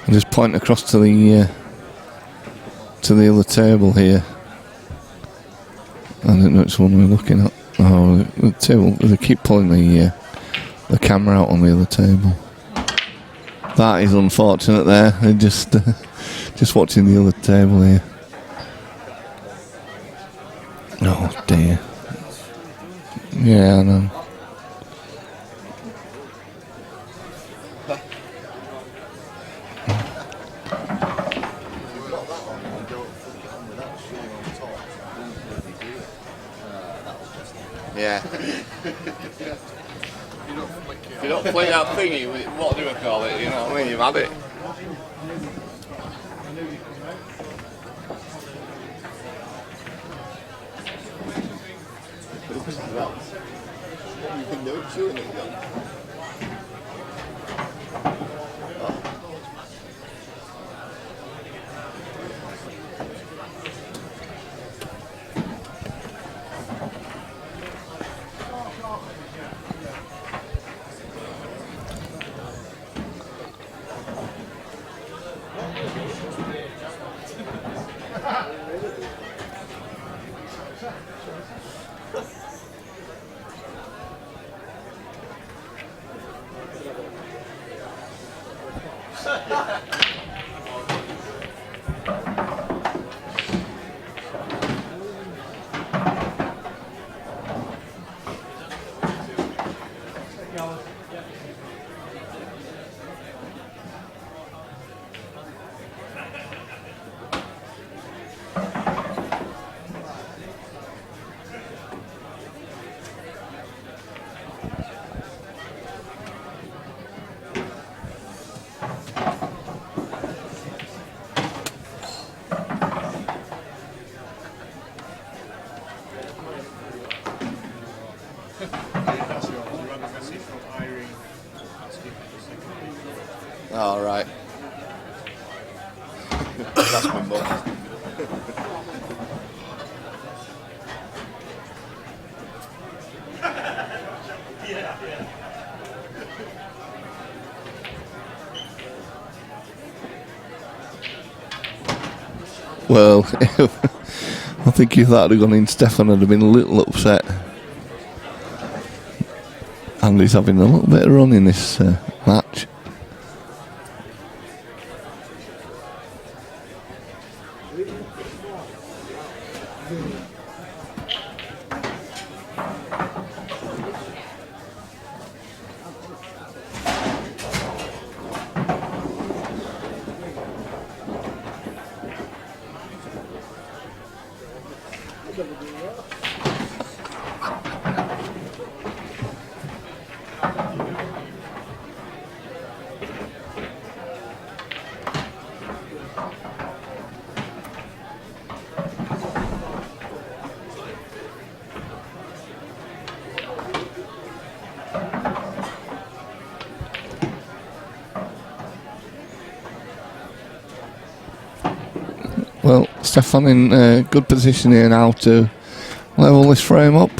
Just point across to the other table here. I don't know which one we're looking at. Oh, the table. They keep pulling the camera out on the other table. That is unfortunate. There, they're just watching the other table here. Oh dear. Yeah, I know. Yeah. If you don't play that thingy, what do I call it? You know what I mean? You've had it. You can do it, shooting it. That's my mum. Well, I think if that had gone in, Stefan would have been a little upset. And he's having a little bit of run in this match. Well, Stefan in good position here now to level this frame up.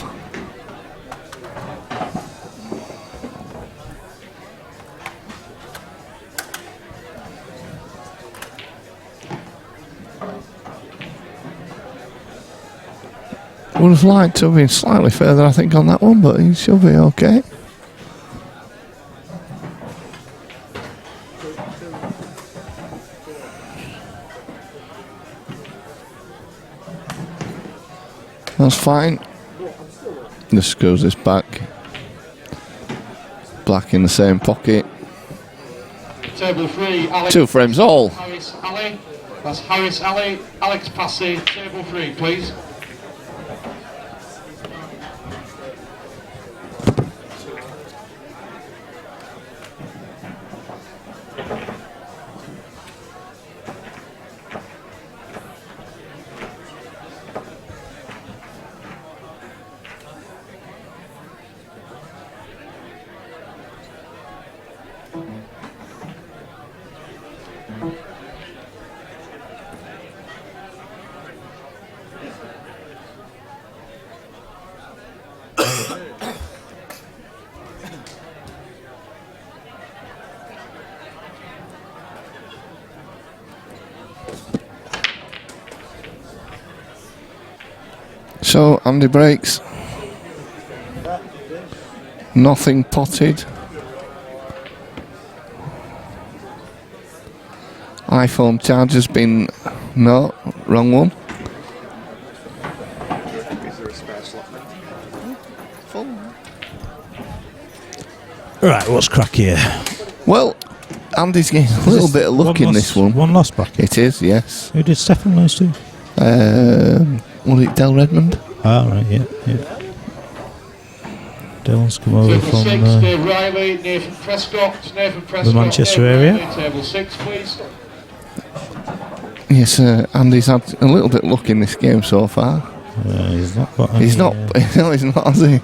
Would have liked to have been slightly further, I think, on that one, but he should be okay. That's fine. Just goes this back. Black in the same pocket. Table 3, Alex. 2 frames all. Harris Ali. That's Harris Ali. Alex Passy, table 3, please. So Andy breaks. Nothing potted. iPhone charger's been no, wrong one. Is there a spare slot there? Right, what's crack here? Well, Andy's getting a little bit of luck in this one. One loss bracket. It is, yes. Who did Stefan lose to? Was it Del Redmond? Ah, right, yeah. Dylan's come over Table from 6, Dave Riley, Nathan Prescott, the Manchester Dave area. Riley, table 6, please. Yes, Andy's had a little bit of luck in this game so far. He's not got any, He's not. No, he's not. Has he?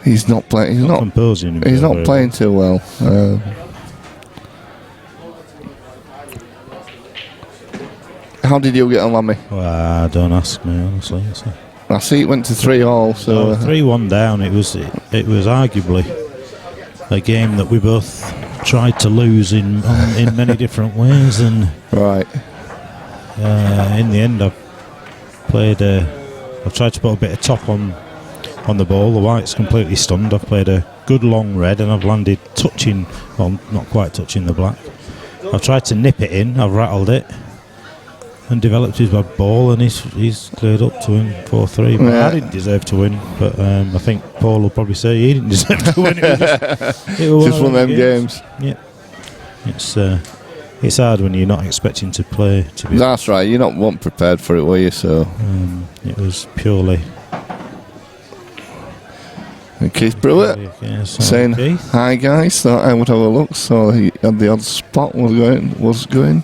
He's not playing. He's not composing. He's not playing too well. How did you get on, Lammy? Well, don't ask me, honestly. I see it went to 3-all. So 3-1 down. It was arguably a game that we both tried to lose in many different ways, and right. In the end, I've tried to put a bit of top on the ball. The white's completely stunned. I've played a good long red, and I've landed touching, well, not quite touching the black. I've tried to nip it in. I've rattled it and developed his bad ball, and he's cleared up to win 4-3. But I didn't deserve to win, but I think Paul will probably say he didn't deserve to win. It was just one of them games. Yeah, it's hard when you're not expecting to play. That's right. You're not one prepared for it, were you? So it was purely. And Keith Brewer saying hi guys, thought I would have a look, so he had the odd spot was going.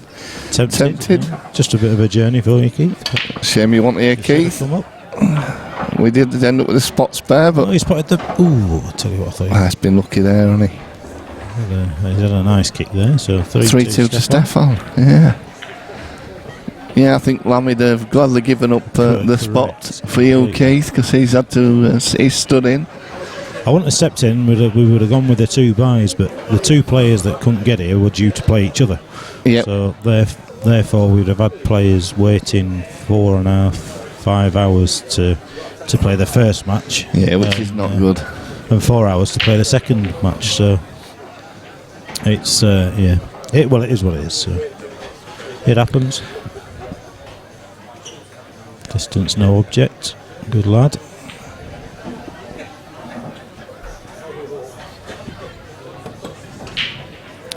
Tempted. Yeah. Just a bit of a journey for you, Keith. Shame you want to hear Keith. We did end up with a spot spare, but he spotted the. Ooh, I'll tell you what I thought. He's been lucky there, hasn't he? He's had a nice kick there, so 3-2 to Stefan. Yeah. Yeah, I think Lamid have gladly given up the spot for you, Keith, because he's had to. He's stood in. I wouldn't have stepped in. We would have gone with the 2 buys, but the 2 players that couldn't get here were due to play each other. Yep. So therefore, we'd have had players waiting 4.5, 5 hours to play the first match. Yeah, which is not good. And 4 hours to play the second match. So it's yeah. It is what it is. So it happens. Distance no object. Good lad.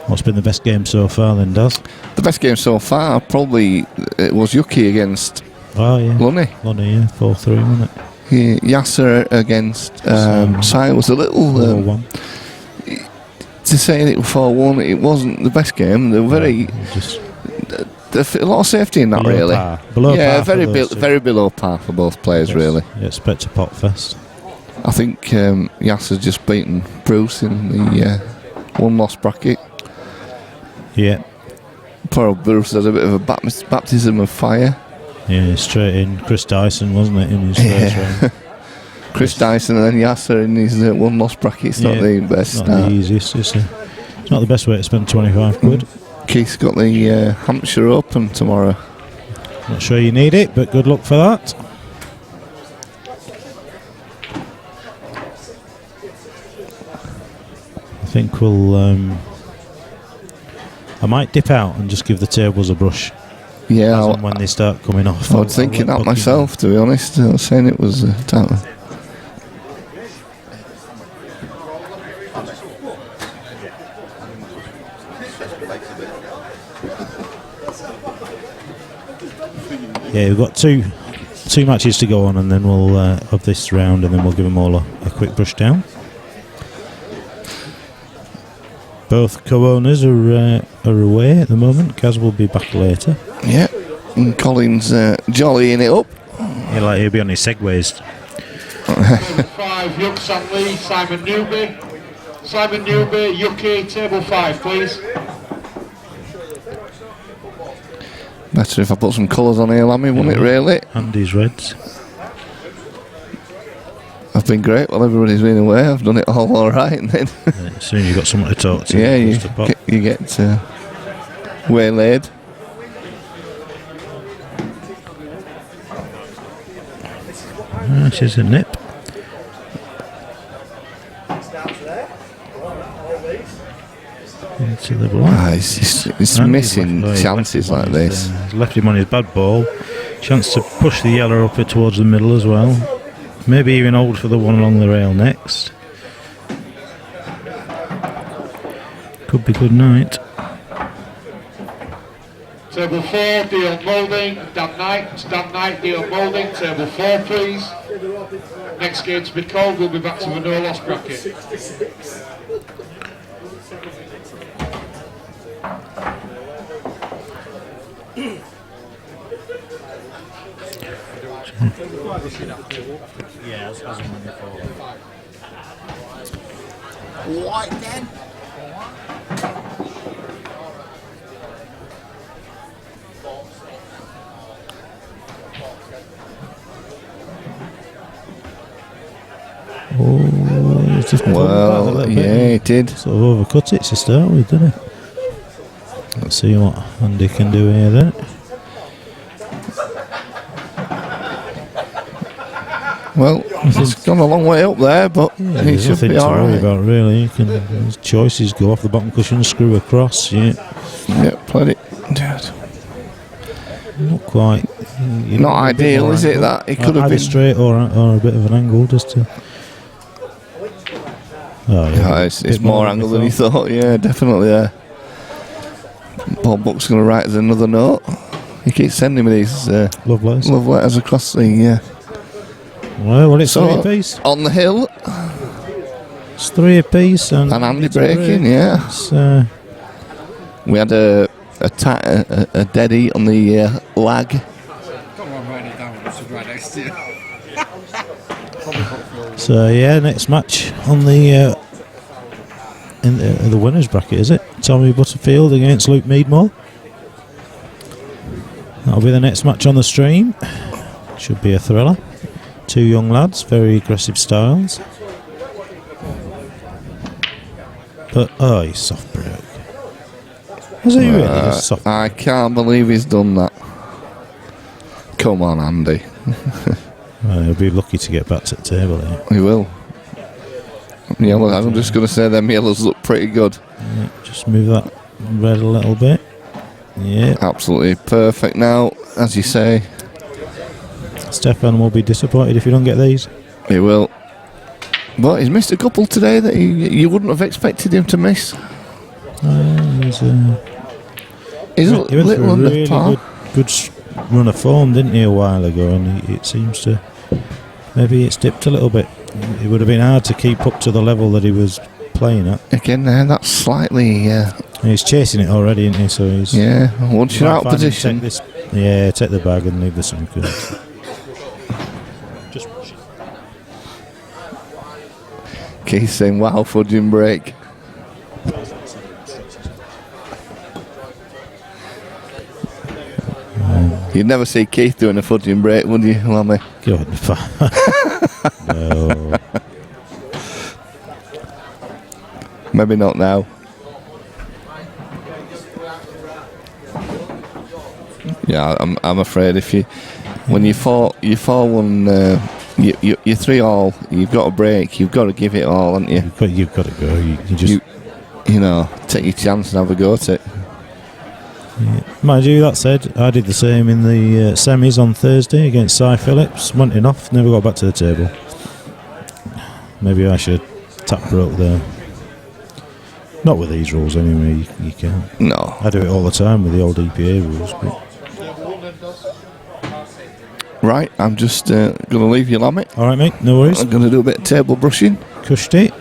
What's been the best game so far then, Daz? The best game so far probably it was Yuki against Lunny. Lunny, yeah, 4-3, wasn't it? Yasa against Sai was a little 4-1. To say it was 4-1, it wasn't the best game. They were very a lot of safety in that, below really. Par. Below par very below par for both players, really. You expect a pot fest. I think Yasa's just beaten Bruce in the one loss bracket. Yeah. Poor old Bruce had a bit of a baptism of fire. Yeah, straight in. Chris Dyson, wasn't it, in his first round? Chris Dyson and then Yasa in his one loss bracket. It's not the best. Not the easiest. It's not the best way to spend 25 quid. Keith's got the Hampshire Open tomorrow. Not sure you need it, but good luck for that. I think we'll. I might dip out and just give the tables a brush. Yeah, as and when they start coming off. I was thinking that myself, to be honest. I was saying it was time. Yeah, we've got two matches to go on, and then we'll of this round, and then we'll give them all a quick brush down. Both co-owners are away at the moment. Kaz will be back later. Yeah, and Colin's jollying it up. He'll be on his segways. 5, Yuck Santley, Simon Newby, Yuki, table 5, please. Better if I put some colours on here, Lammy, wouldn't it, really? Andy's reds. I've been great while everybody's been away. I've done it all alright. And then soon you've got someone to talk to. Yeah, you get waylaid. She's a nip. Into the black. It's missing chances like this. He's left him on his bad ball. Chance to push the yellow up towards the middle as well. Maybe even hold for the one along the rail next. Could be good night. Table 4, Deal Moulding, Dan Knight, Deal Moulding, table 4 please. Next game to be called, we'll be back to the no loss bracket. Yeah, as and when before. White then. Oh, he's just well, yeah, he did. Sort of overcut it to start with, didn't he? Let's see what Andy can do here then. Well, he's gone a long way up there, but he should be all right. About really, his choices go off the bottom cushion, screw across. Yeah, played it. Not quite. Not ideal, is it? That it could have been straight or a bit of an angle, just to. Oh, yeah, it's more angle than he thought. Yeah, definitely. Yeah. Paul Buck's going to write us another note. He keeps sending me these love letters across the. Well, it's 3 apiece. On the hill. It's 3 apiece. And Andy breaking, yeah. We had a deadie on the lag. Come on, write it down. I should write next to you. So, yeah, next match on the in the winners bracket, is it? Tommy Butterfield against Luke Meadmore. That'll be the next match on the stream. Should be a thriller. Two young lads, very aggressive styles. But, oh, he's soft break. Was he really just soft? I can't believe he's done that. Come on, Andy. Well, he'll be lucky to get back to the table here. He will. Yellow, I'm just going to say them yellows look pretty good. Yeah, just move that red a little bit. Yeah. Absolutely perfect now, as you say. Stefan will be disappointed if you don't get these. He will. But he's missed a couple today that you wouldn't have expected him to miss. He's He's he a went through little a under really par. good run of form, didn't he, a while ago? And it seems to maybe it's dipped a little bit. It would have been hard to keep up to the level that he was playing at. Again, there, that's slightly. He's chasing it already, isn't he? So he's Once you're out of position, take the bag and leave the snooker. Just Keith saying, "Wow, fudging break." You'd never see Keith doing a fudging break, would you, Lammy? God, no. Maybe not now. Yeah, I'm afraid when you fall one, you 3-all, you've got a break, you've got to give it all, haven't you? You've got to go. You just take your chance and have a go at it. Yeah. Mind you, that said, I did the same in the semis on Thursday against Sai Phillips. Went in off, never got back to the table. Maybe I should tap broke there. Not with these rules anyway, you can't. No. I do it all the time with the old EPA rules. But. Right, I'm just going to leave you, Lammy. Alright, mate, no worries. I'm going to do a bit of table brushing. Cushed it.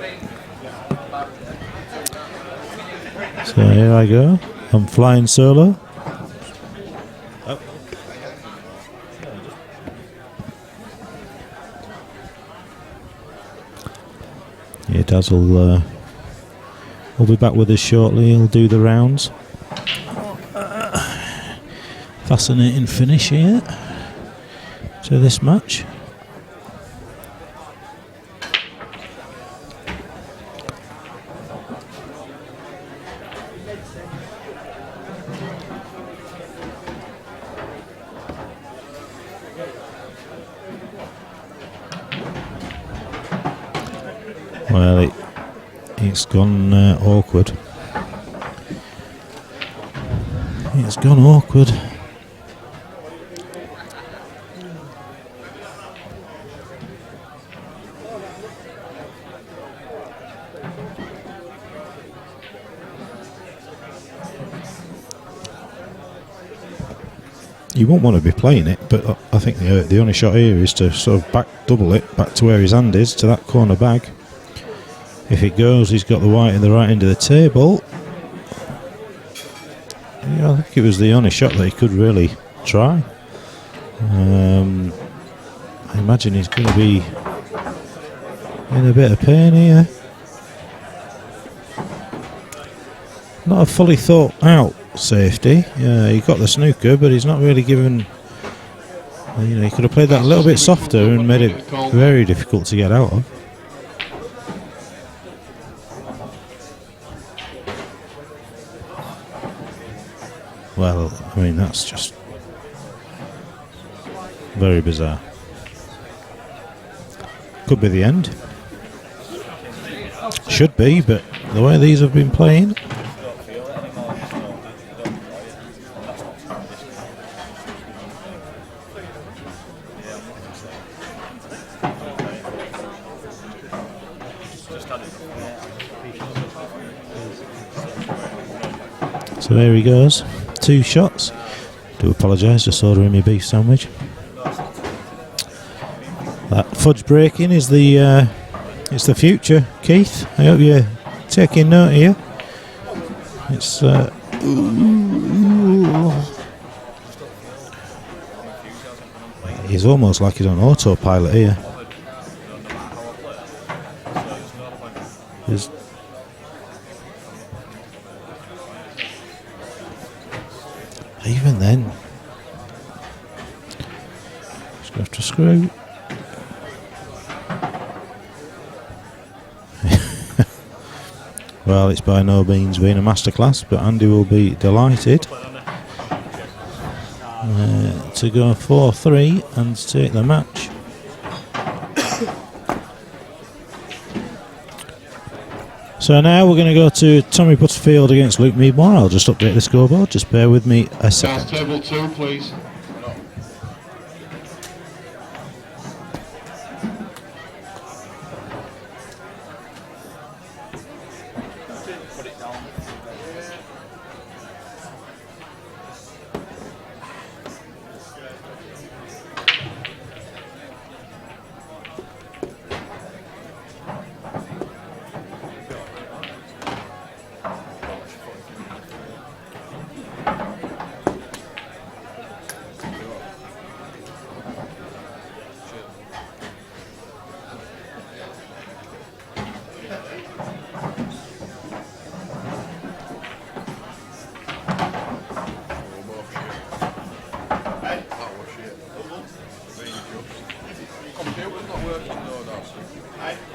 So here I go. I'm flying solo. Oh. Yeah, Daz will be back with us shortly. He'll do the rounds. Fascinating finish here to this match. Well, it's gone awkward. It's gone awkward. You won't want to be playing it, but I think the only shot here is to sort of back double it back to where his hand is, to that corner bag. If it goes, he's got the white at the right end of the table. Yeah, I think it was the only shot that he could really try. I imagine he's going to be in a bit of pain here. Not a fully thought out safety. He got the snooker, but he's not really given. He could have played that a little bit softer and made it very difficult to get out of. Well, I mean, that's just very bizarre. Could be the end. Should be, but the way these have been playing. So there he goes. 2 shots. Do apologise, just ordering me beef sandwich. That fudge breaking is it's the future, Keith. I hope you're taking note here. It's he's almost like he's on autopilot here. There's even then, After screw. Well, it's by no means been a masterclass, but Andy will be delighted to go 4-3 and take the match. So now we're going to go to Tommy Butterfield against Luke Meadmore. I'll just update the scoreboard. Just bear with me a second. That's table 2, please. Computer's not working though, that's it.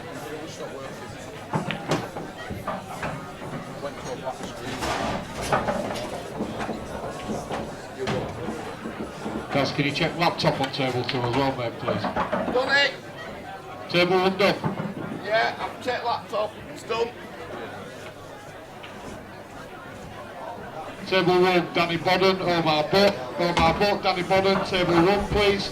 Computer's not working. Went to a black screen. Guys, can you check laptop on table 2 as well, mate, please? Done it! Table 1 done. Yeah, I've checked laptop. It's done. Table 1, Danny Bodden, Omar Butt, Danny Bodden, table 1, please.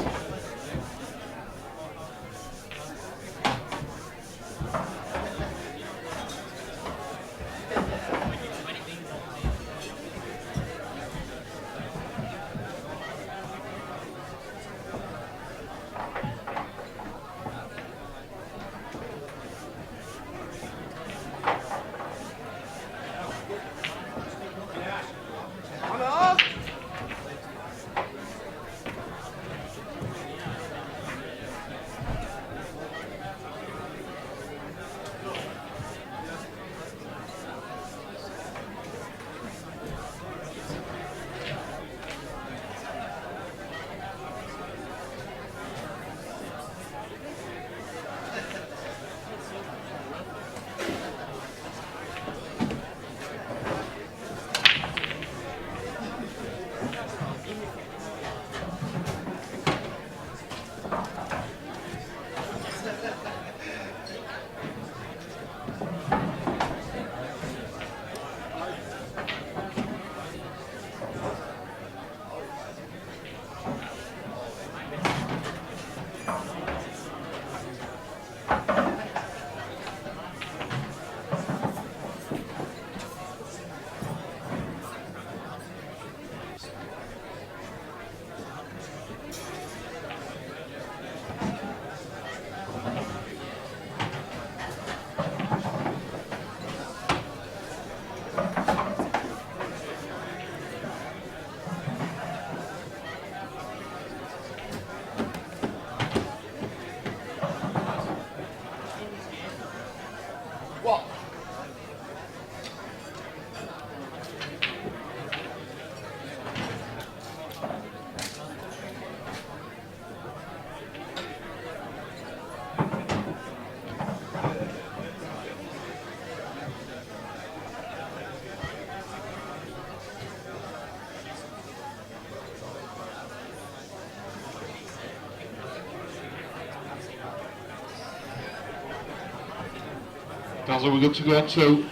That's all we're good to go on to.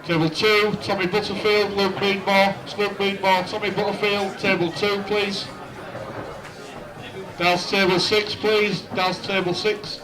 Table 2, Tommy Butterfield, Luke Meadmore. It's Luke Meadmore, Tommy Butterfield, table 2, please. Dal's table 6, please. Dal's table 6.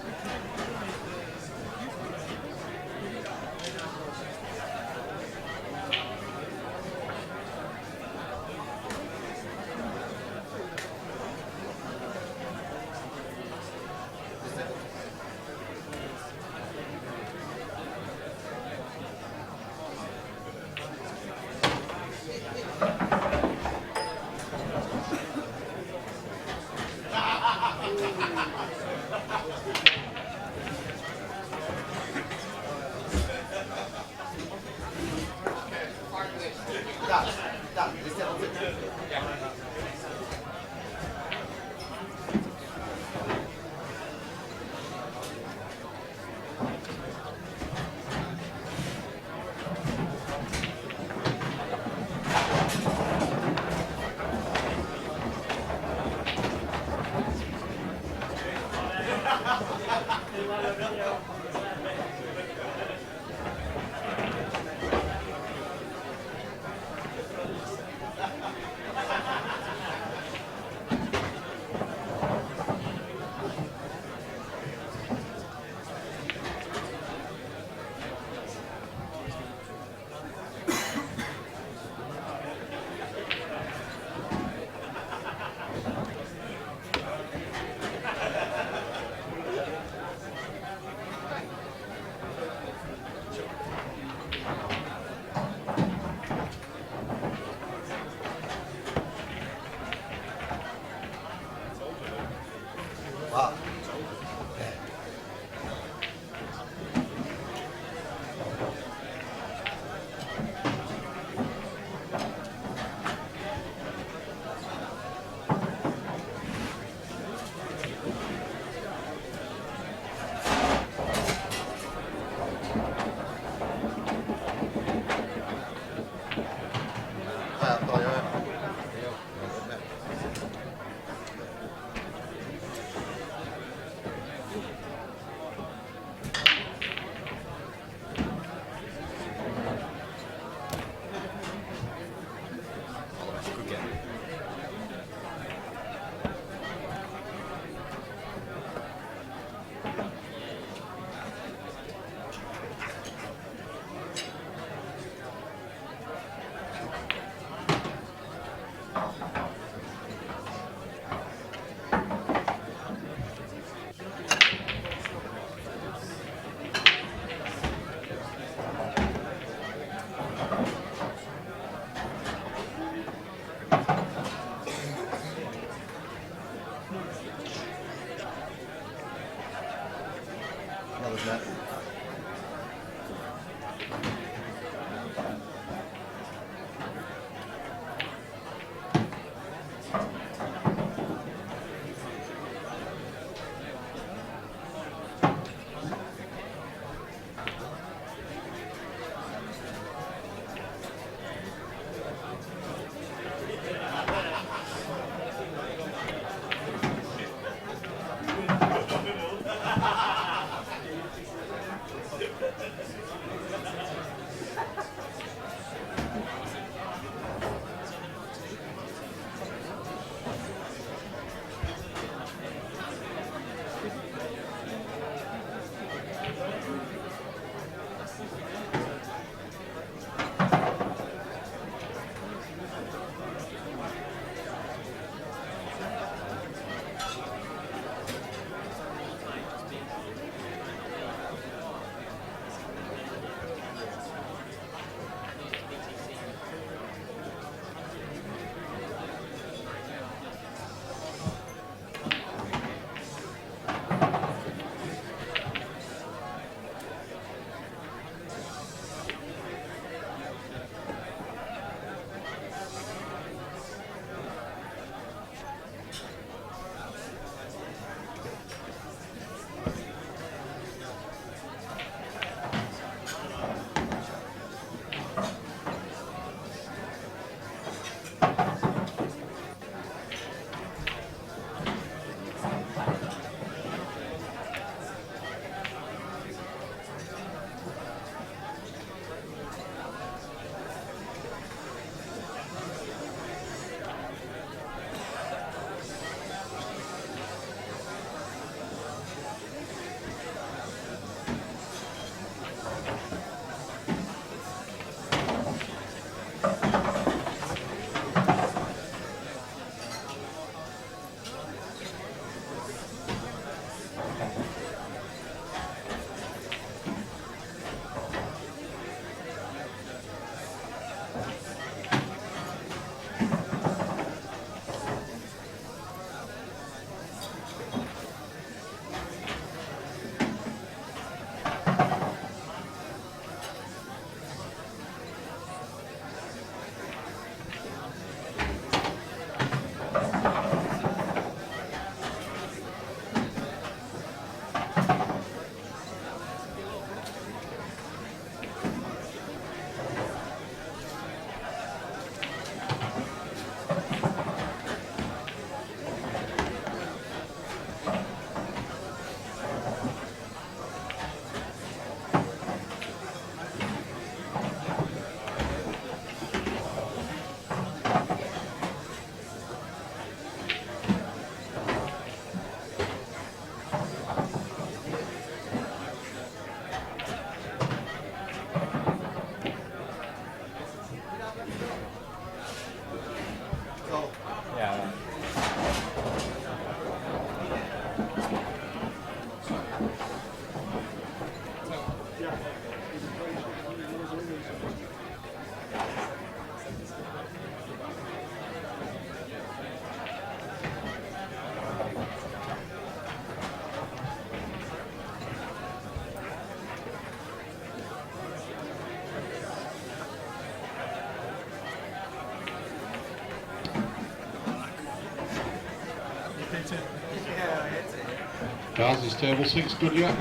Guys, is table 6 good yet?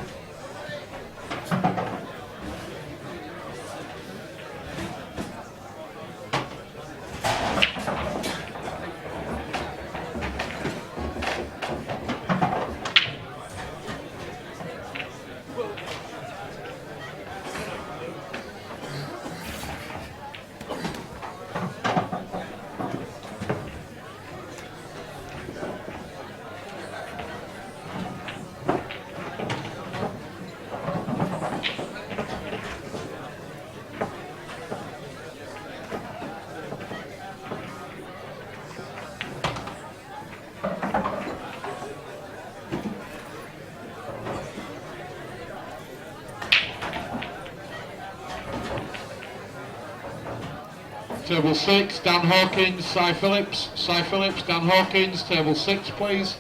Table 6, Dan Hawkins, Sai Phillips. Sai Phillips, Dan Hawkins, table 6, please.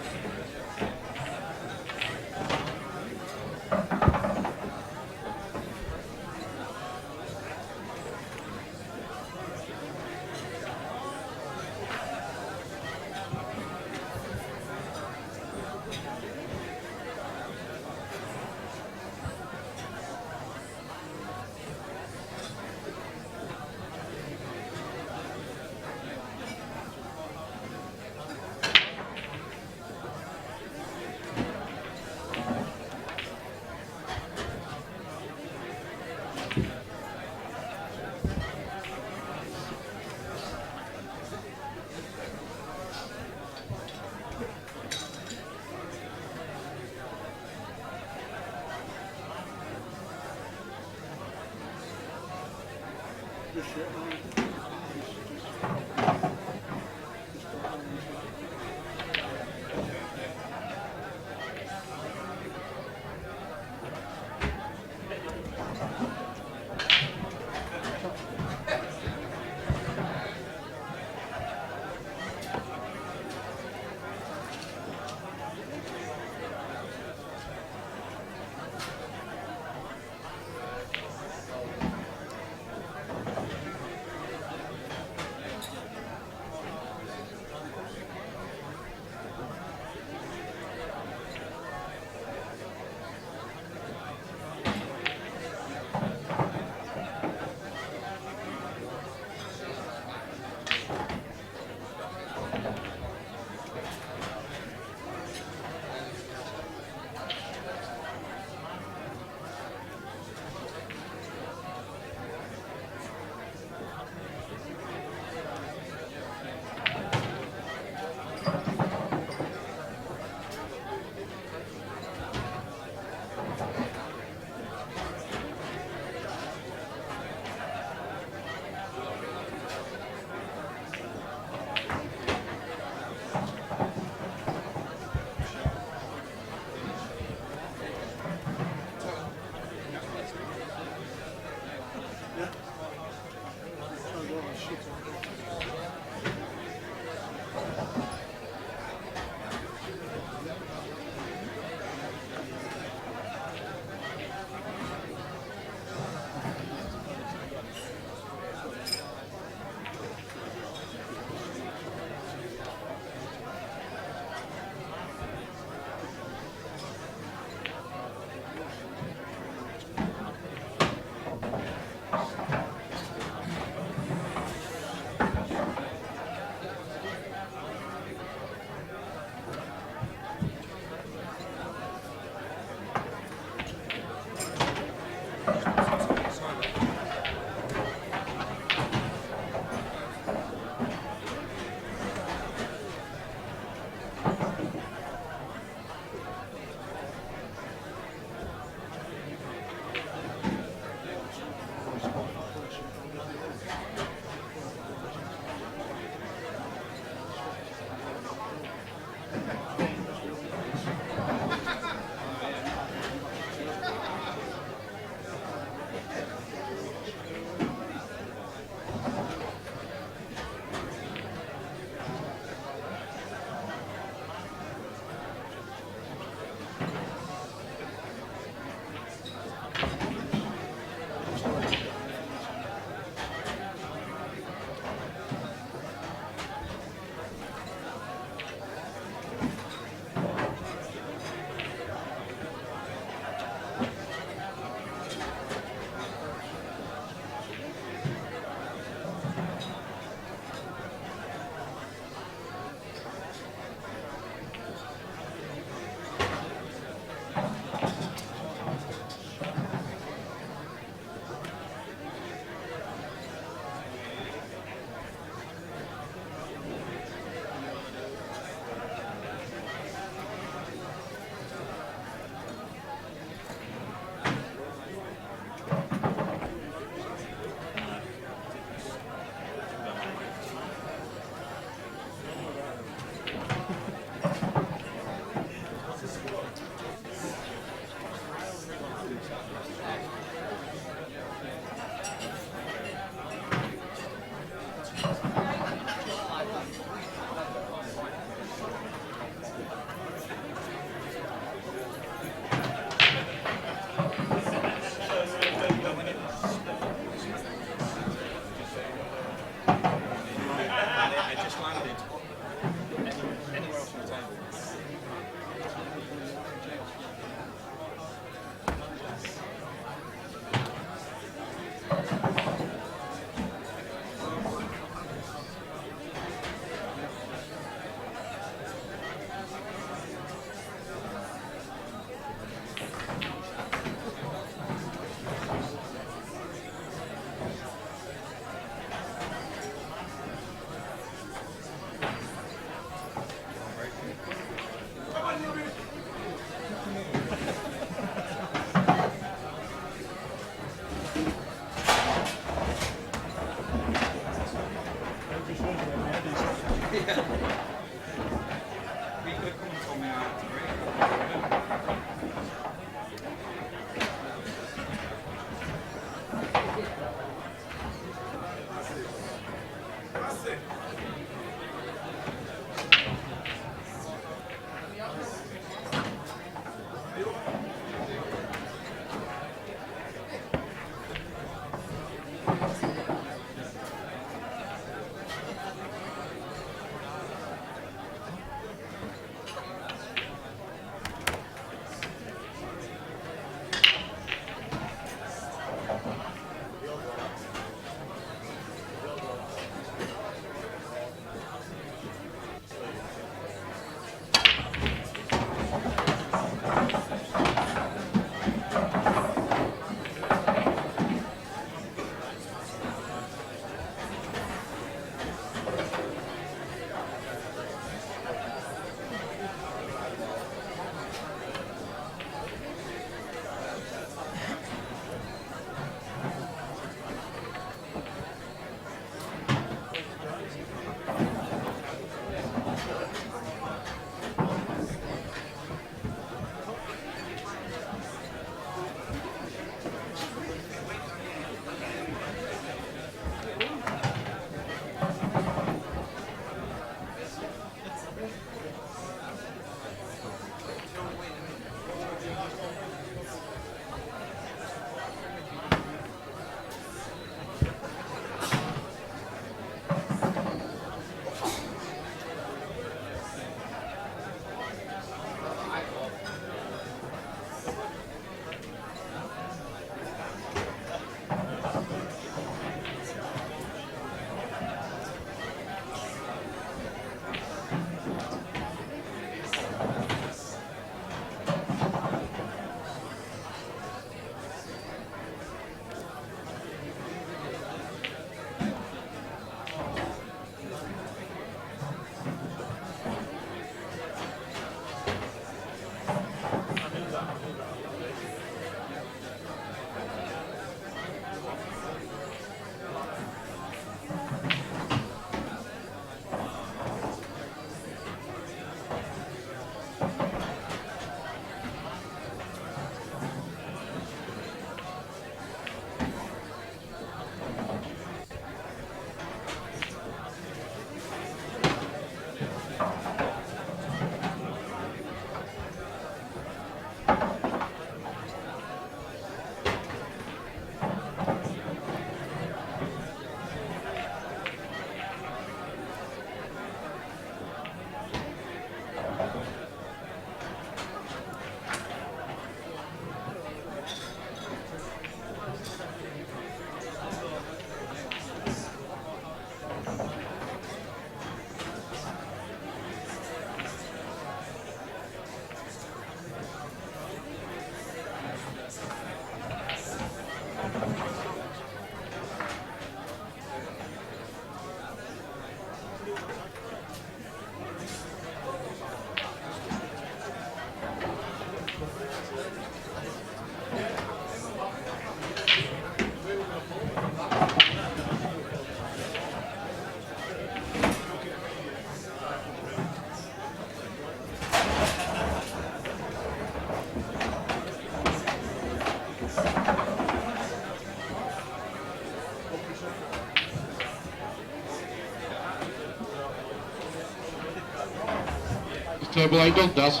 Table ain't done, Daz.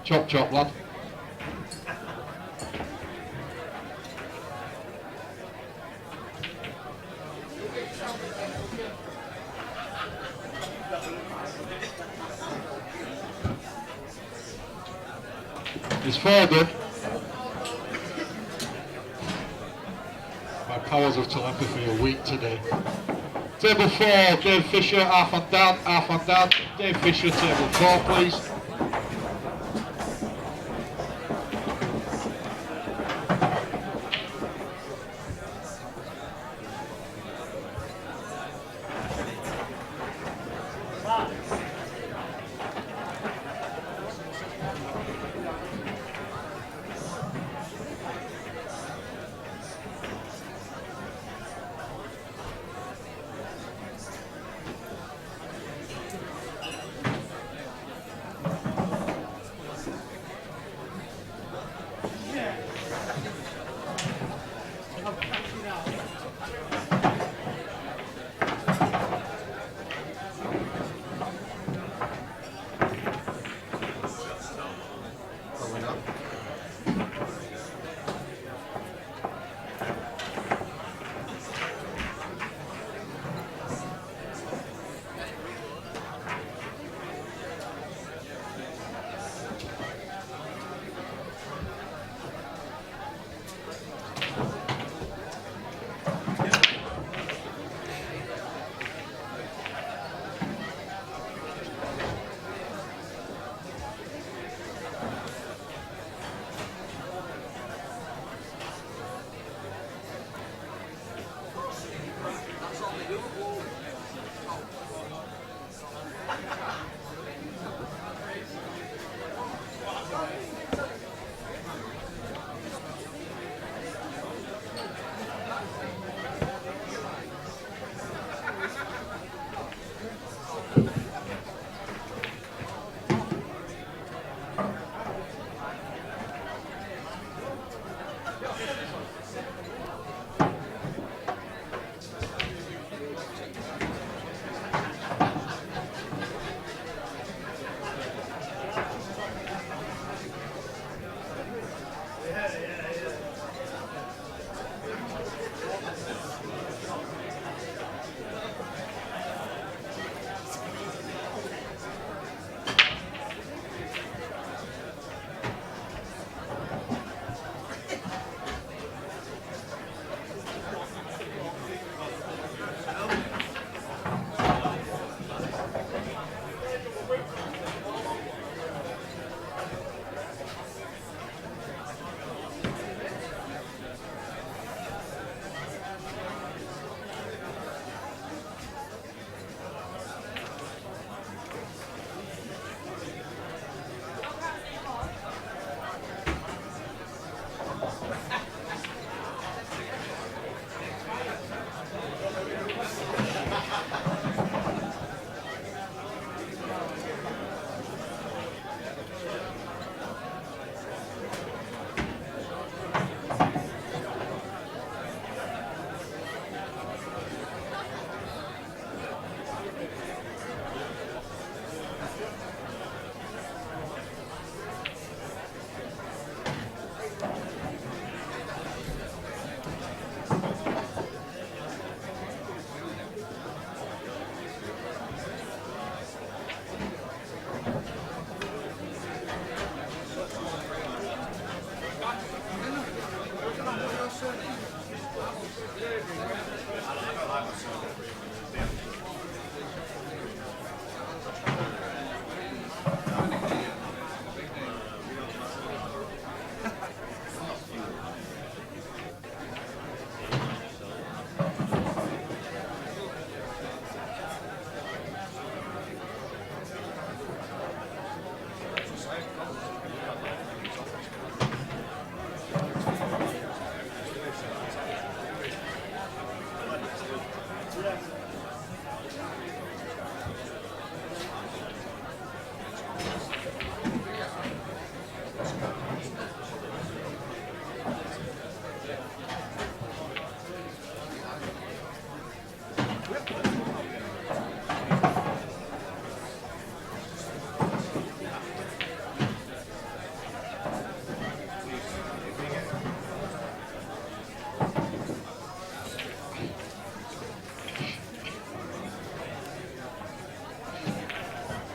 Chop chop, lad. It's 4 done. My powers of telepathy are weak today. Table 4, Dave Fisher, half on down, half on down. Dave Fisher, table 4, please.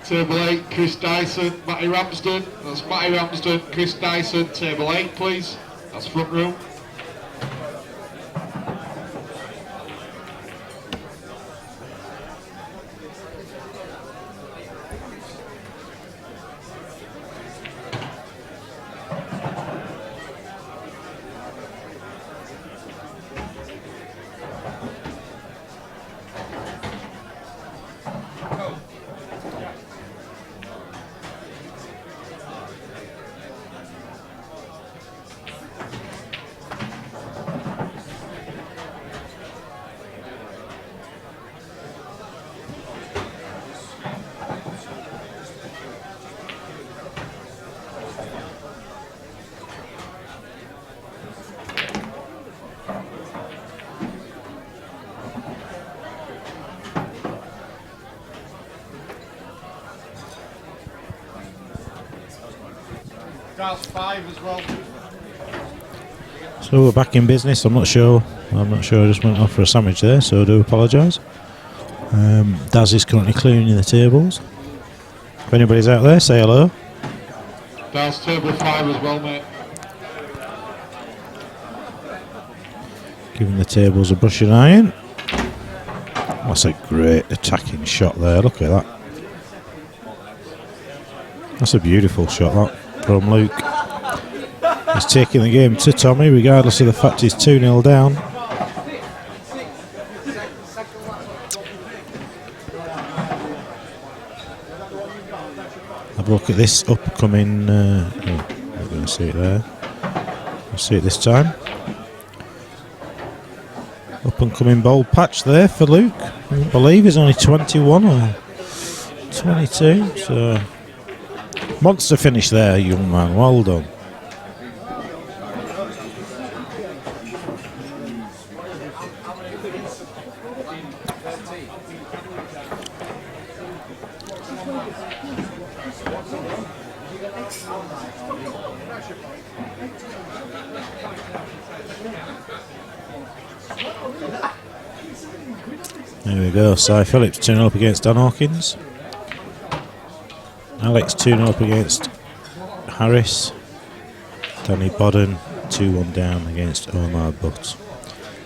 Table 8, Chris Dyson, Matty Ramsden. That's Matty Ramsden, Chris Dyson, table 8, please. That's front room. That's 5 as well. So we're back in business. I'm not sure. I just went off for a sandwich there, so I do apologise. Daz is currently clearing the tables. If anybody's out there, say hello. That's table 5 as well, mate. Giving the tables a brush and iron. That's a great attacking shot there. Look at that. That's a beautiful shot, that, from Luke. He's taking the game to Tommy, regardless of the fact he's 2-0 down. Have a look at this upcoming. We're going to see it there. We'll see it this time. Up and coming bold patch there for Luke. I believe he's only 21 or 22. So monster finish there, young man. Well done. There we go. Sai Phillips 2-0 up against Dan Hawkins. Alex 2-0 up against Harris. Danny Bodden 2-1 down against Omar Butt.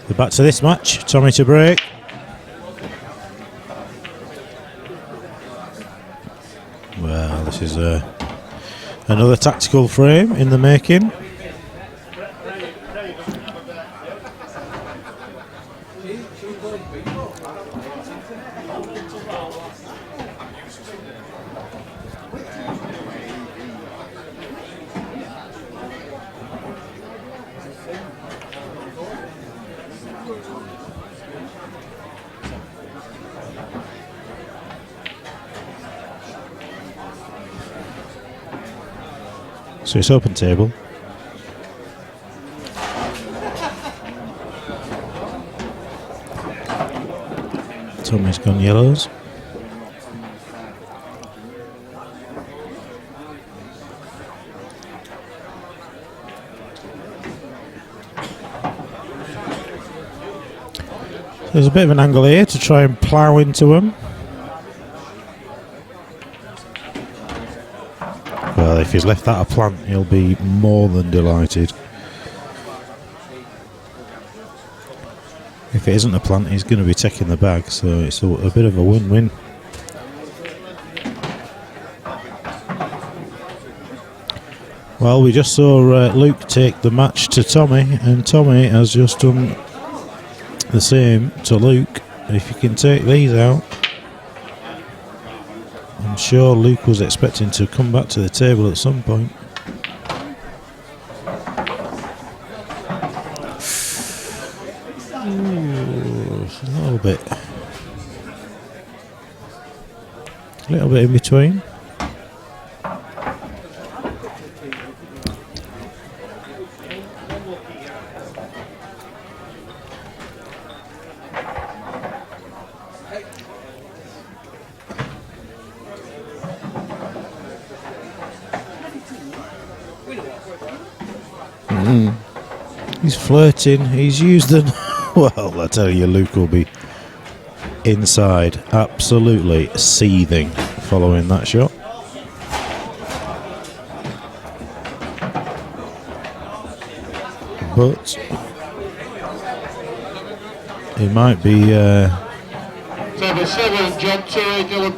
We're back to this match. Tommy to break. Well, this is another tactical frame in the making. So it's open table. Tommy's gone yellows. There's a bit of an angle here to try and plough into him. Well, if he's left that a plant, he'll be more than delighted. If it isn't a plant, he's going to be taking the bag, so it's a bit of a win-win. Well, we just saw Luke take the match to Tommy, and Tommy has just done the same to Luke. If you can take these out, I'm sure Luke was expecting to come back to the table at some point. Ooh, it's a little bit in between. He's flirting, he's used them. Well, I tell you, Luke will be inside, absolutely seething following that shot. But it might be Table 7, John Terry, Dylan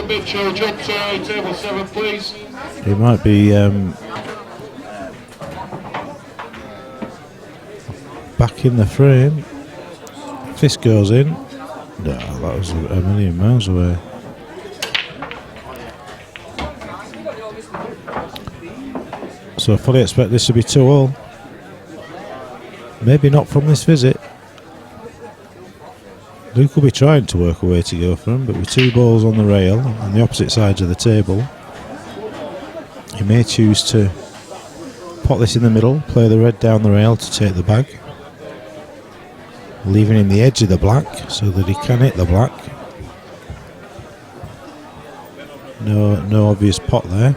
Mitchell, John Terry, table 7 please. it might be back in the frame. If this goes in, no, that was a million miles away. So I fully expect this to be 2-all. Maybe not from this visit. Luke will be trying to work a way to go for him, but with two balls on the rail on the opposite sides of the table, he may choose to pot this in the middle, play the red down the rail to take the bag, leaving him the edge of the black so that he can hit the black. No obvious pot there.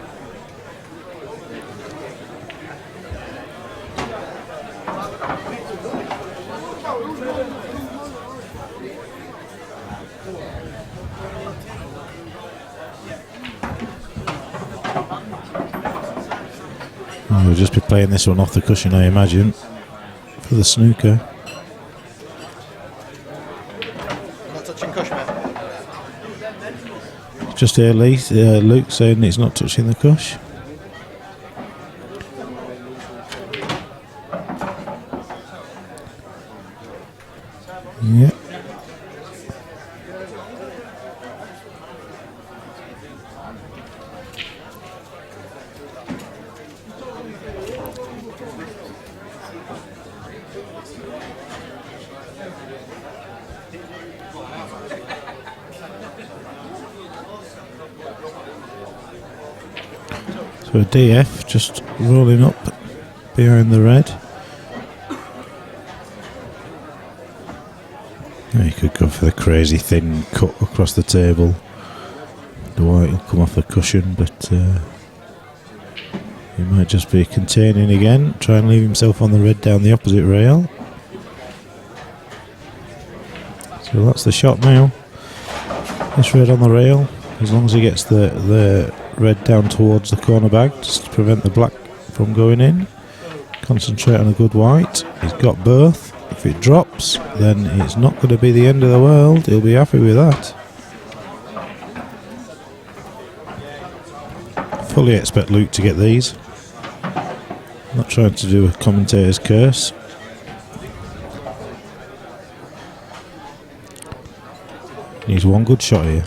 We'll just be playing this one off the cushion, I imagine, for the snooker. Not touching cushion. Just here, Luke saying it's not touching the cush. Yeah. So a DF just rolling up behind the red. You could go for the crazy thin cut across the table. The white will come off the cushion, but he might just be containing again, try and leave himself on the red down the opposite rail. So So that's the shot now. This red on the rail. As long as he gets the red down towards the corner bag, just to prevent the black from going in. Concentrate on a good white. He's got both. If it drops, then it's not going to be the end of the world. He'll be happy with that. Fully expect Luke to get these. Not trying to do a commentator's curse. Needs one good shot here.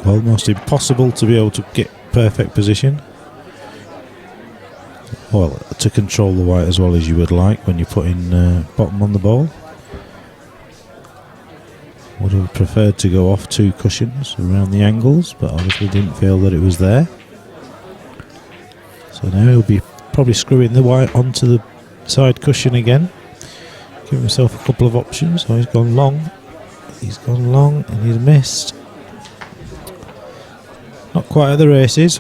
Almost impossible to be able to get perfect position. Well, to control the white as well as you would like when you're putting bottom on the ball. Would have preferred to go off 2 cushions around the angles, but obviously didn't feel that it was there. So now he'll be probably screwing the white onto the side cushion again. Give himself a couple of options. Oh, he's gone long. He's gone long and he's missed. Not quite at the races.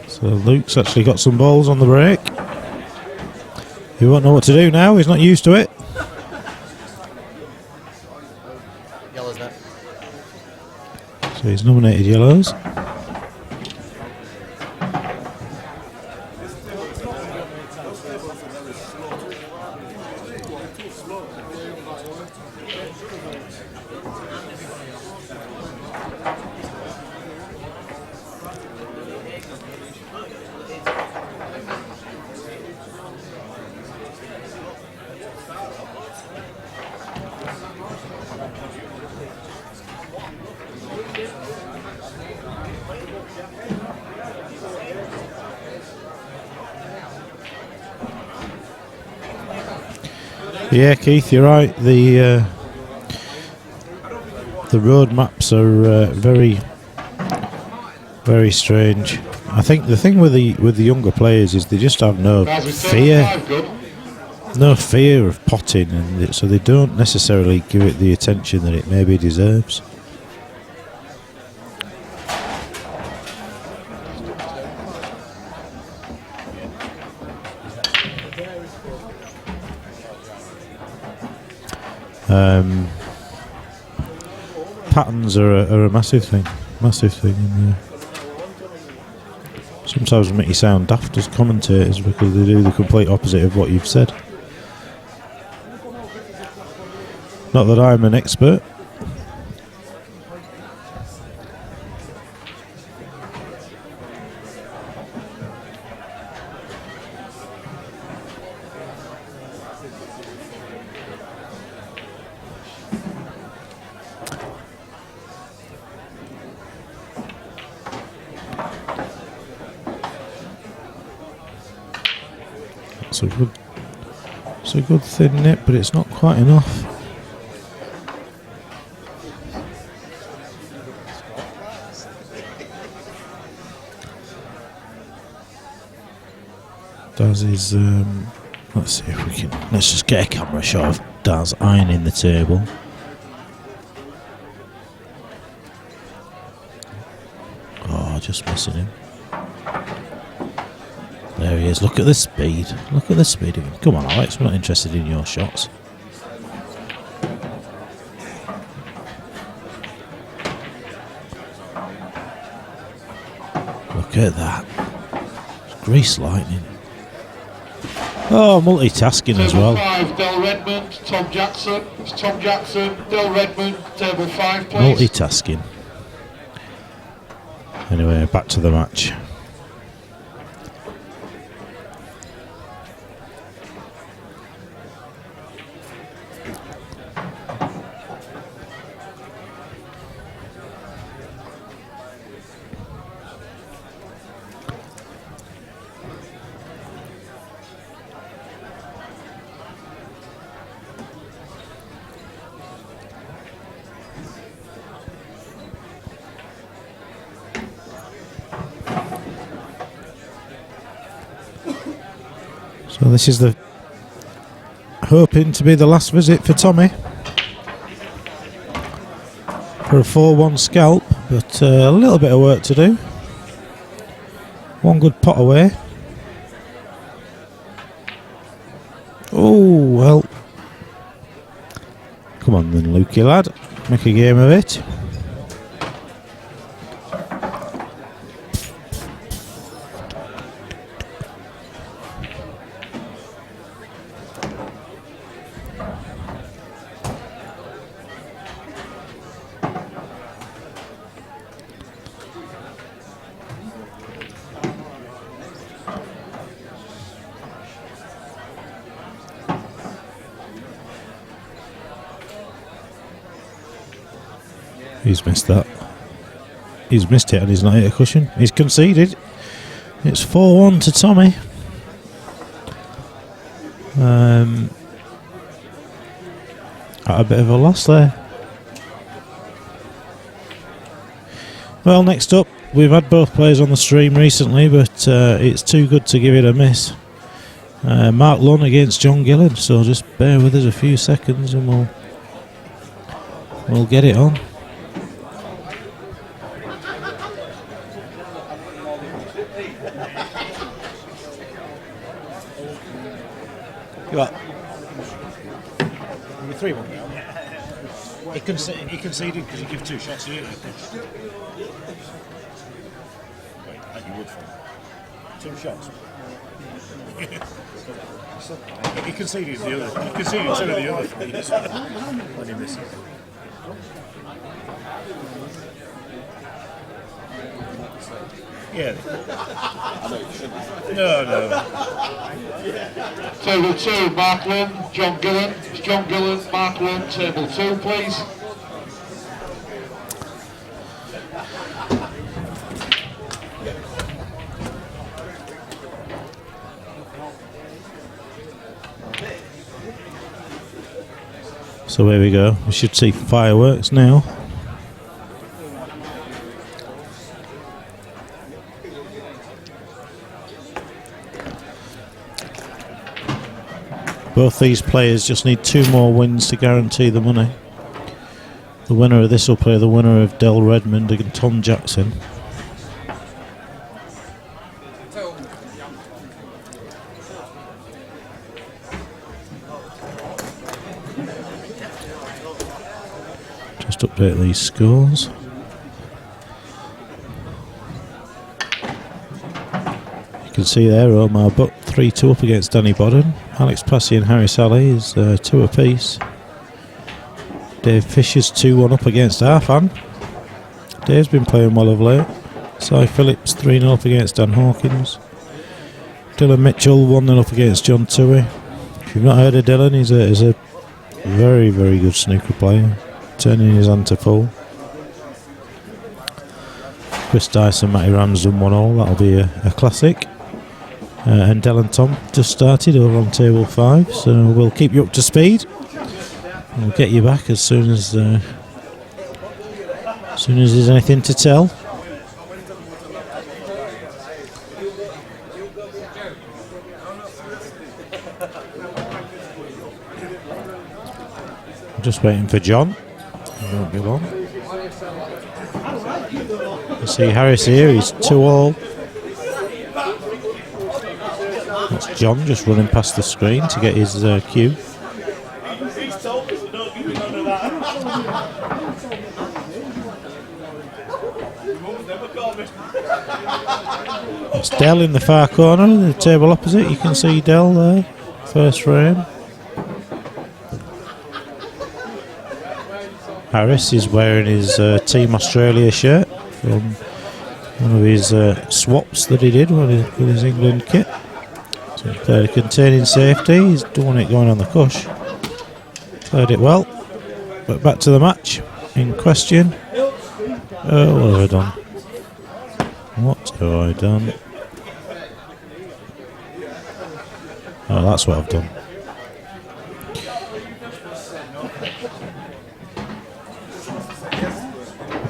So Luke's actually got some balls on the break. He won't know what to do now, he's not used to it. Yellow's net. So he's nominated yellows. Yeah, Keith, you're right. The road maps are very, very strange. I think the thing with the younger players is they just have no fear of potting, and so they don't necessarily give it the attention that it maybe deserves. Patterns are a massive thing, and sometimes make you sound daft as commentators because they do the complete opposite of what you've said. Not that I'm an expert. It's a good thin nip, but it's not quite enough. Daz is let's see if we can, let's just get a camera shot of Daz ironing the table. Oh, just missing him. There he is. Look at the speed. Look at the speed of him. Come on, Alex. We're not interested in your shots. Look at that. It's grease lightning. Oh, multitasking as well. Table 5, Del Redmond, Tom Jackson. It's Tom Jackson, Del Redmond, table 5, please. Multitasking. Anyway, back to the match. So this is the hoping to be the last visit for Tommy for a 4-1 scalp, but a little bit of work to do. One good pot away. Oh well. Come on then, Lukey lad, make a game of it. He's missed that. He's missed it and he's not hit a cushion. He's conceded. It's 4-1 to Tommy. At a bit of a loss there. Well, next up, we've had both players on the stream recently, but it's too good to give it a miss. Mark Lunn against John Gillan, so just bear with us a few seconds and we'll get it on. You what? You're 3-1 now. He conceded because he gave 2 shots here. Wait, that you would for 2 shots. He conceded the other. He conceded 2 of the other threes when he misses. Yeah. No. Table 2, Mark Lund, John Gillan. It's John Gillan, Mark Lund, table 2, please. So here we go. We should see fireworks now. Both these players just need 2 more wins to guarantee the money. The winner of this will play the winner of Del Redmond and Tom Jackson. Just update these scores. You can see there Omar Butt 3-2 up against Danny Bodden. Alex Passy and Harry Sally is 2 apiece. Dave Fisher's 2-1 up against Arfan. Dave's been playing well of late. Sai Phillips 3-0 up against Dan Hawkins. Dylan Mitchell 1-0 up against John Toohey. If you've not heard of Dylan, he's a very, very good snooker player, turning his hand to full. Chris Dyson, Matty Ramsden 1-all, that'll be a classic. And Del and Tom just started over on table 5, so we'll keep you up to speed. We'll get you back as soon as there's anything to tell. I'm just waiting for John. He won't be long. You see Harris here, he's 2-all. That's John just running past the screen to get his cue. It's Del in the far corner, the table opposite. You can see Del there, first frame. Harris is wearing his Team Australia shirt from one of his swaps that he did with his England kit. So he played a containing safety, he's done it going on the cush. Played it well. But back to the match in question. Oh, what have I done? What have I done? Oh, that's what I've done.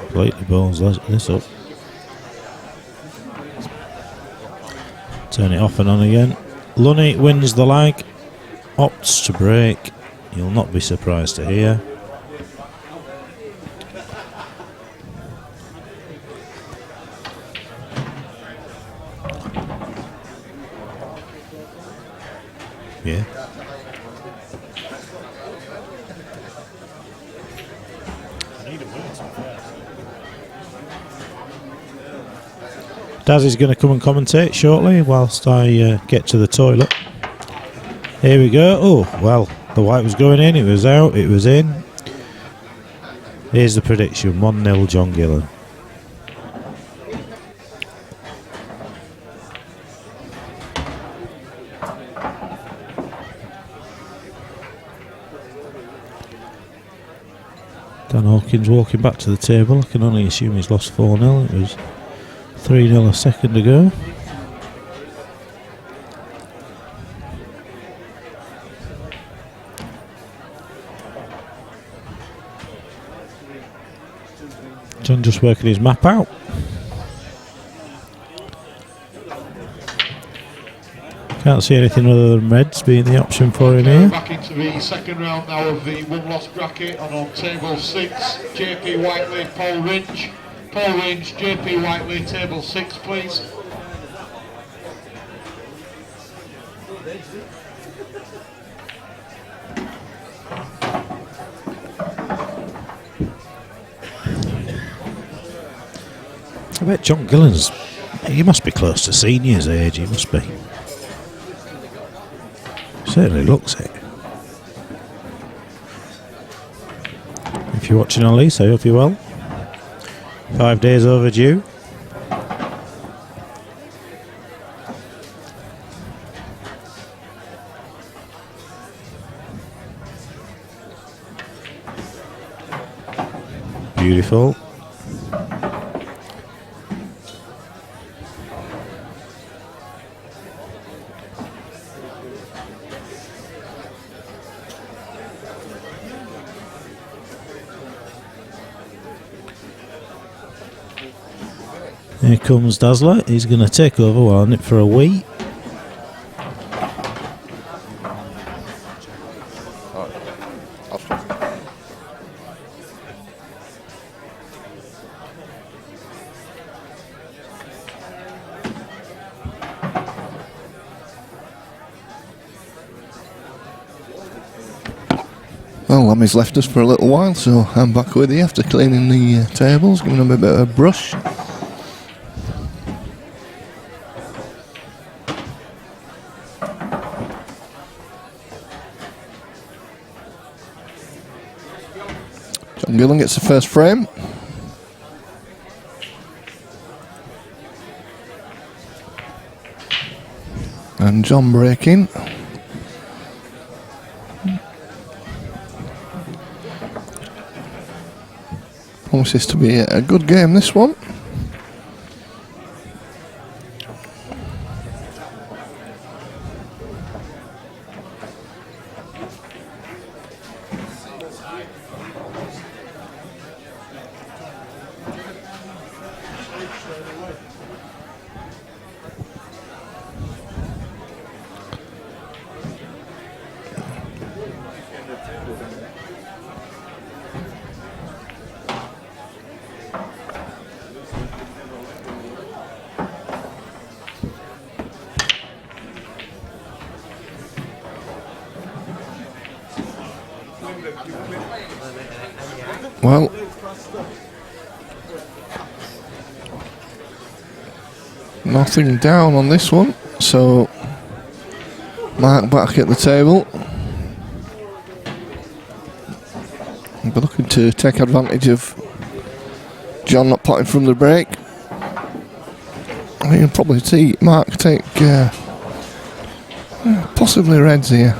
Completely balls this up. Turn it off and on again. Lunny wins the leg, opts to break. You'll not be surprised to hear. Yeah. Daz is going to come and commentate shortly whilst I get to the toilet. Here we go. Oh, well, the white was going in, it was out, it was in. Here's the prediction, 1-0 John Gillan. Dan Hawkins walking back to the table. I can only assume he's lost 4-0. It was 3-0 a second ago. John just working his map out. Can't see anything other than reds being the option for him here. Back into the second round now of the one-loss bracket, and on table 6, JP Whiteley, Paul Rinch. Paul Rinch, JP Whiteley, table 6, please. I bet John Gillan's, he must be close to senior's age, he must be. Certainly looks it. If you're watching on Lisa, I hope you're well. 5 days overdue. Beautiful. Here comes Dazzler. He's going to take over while in it for a wee. Well, Lammy's left us for a little while, so I'm back with you after cleaning the tables, giving them a bit of a brush. John Gillan gets the first frame. And John breaking. Promises to be a good game, this one. Well, nothing down on this one, so Mark back at the table. We're looking to take advantage of John not potting from the break. I mean, you'll probably see Mark take possibly reds here.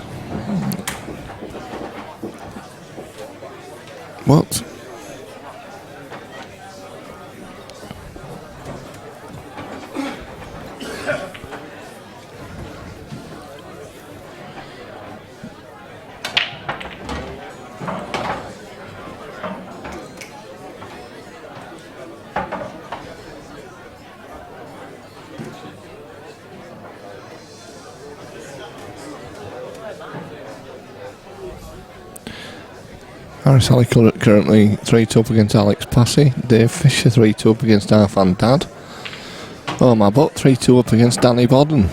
What? Harris Ali currently 3-2 up against Alex Passy. Dave Fisher 3-2 up against Arfan Dad. Oh my butt, 3-2 up against Danny Bodden.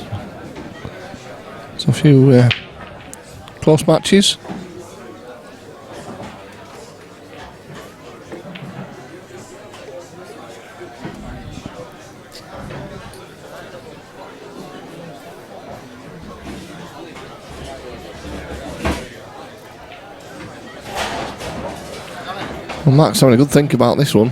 So a few close matches. Well, Mark's having a good think about this one.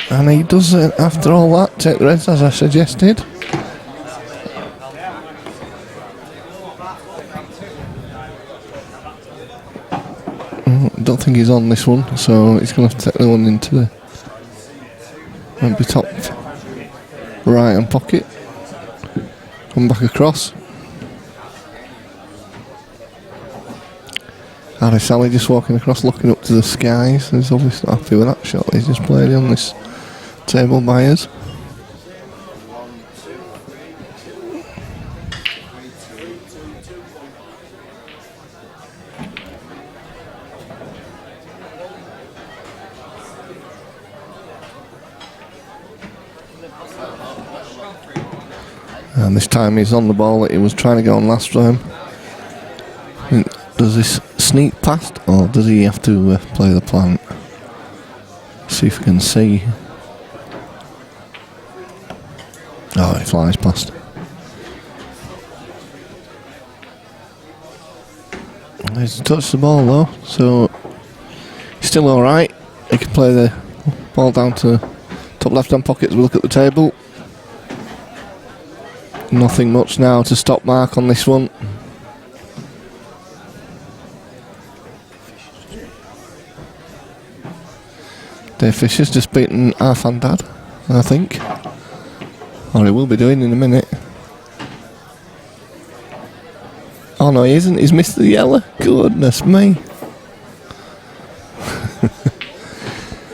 And he does, after all that, take the reds as I suggested. I don't think he's on this one, so he's going to have to take the one into the maybe top right hand pocket. Come back across. Harris Ali just walking across, looking up to the skies. He's obviously not happy with that shot he's just played on this table by us. And this time he's on the ball that he was trying to go on last time. Does this sneak past, or does he have to play the plant? See if we can see. Oh, he flies past. He's touched the ball though, so he's still alright. He can play the ball down to top left hand pocket as we look at the table. Nothing much now to stop Mark on this one. Dave Fisher's just beaten Arfan Dad, I think. Or he will be doing in a minute. Oh no, he isn't. He's missed the yellow. Goodness me.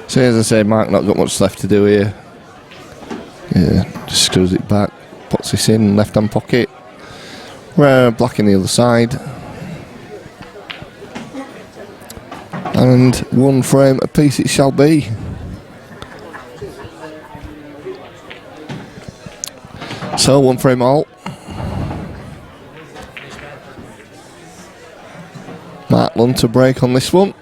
So as I say, Mark not got much left to do here. Yeah, just screws it back. Puts this in left hand pocket. Black in the other side. And one frame apiece it shall be. So one frame all. Mark Lund to break on this one.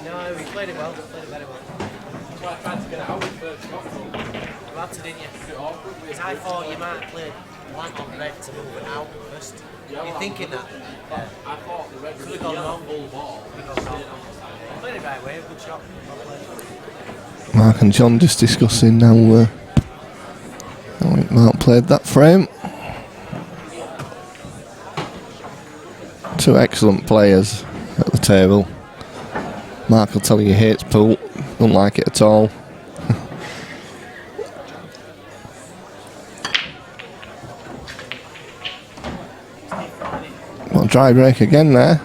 No, he played it well. Played it very well. You had to, didn't you? Because I thought you might play blank on red to move it out first. You're thinking that? Yeah. I thought the red could have gone wrong. Played it right way, good shot. Mark and John just discussing now how Mark played that frame. Two excellent players at the table. Mark will tell you he hates pool, don't like it at all. Well, dry break again there.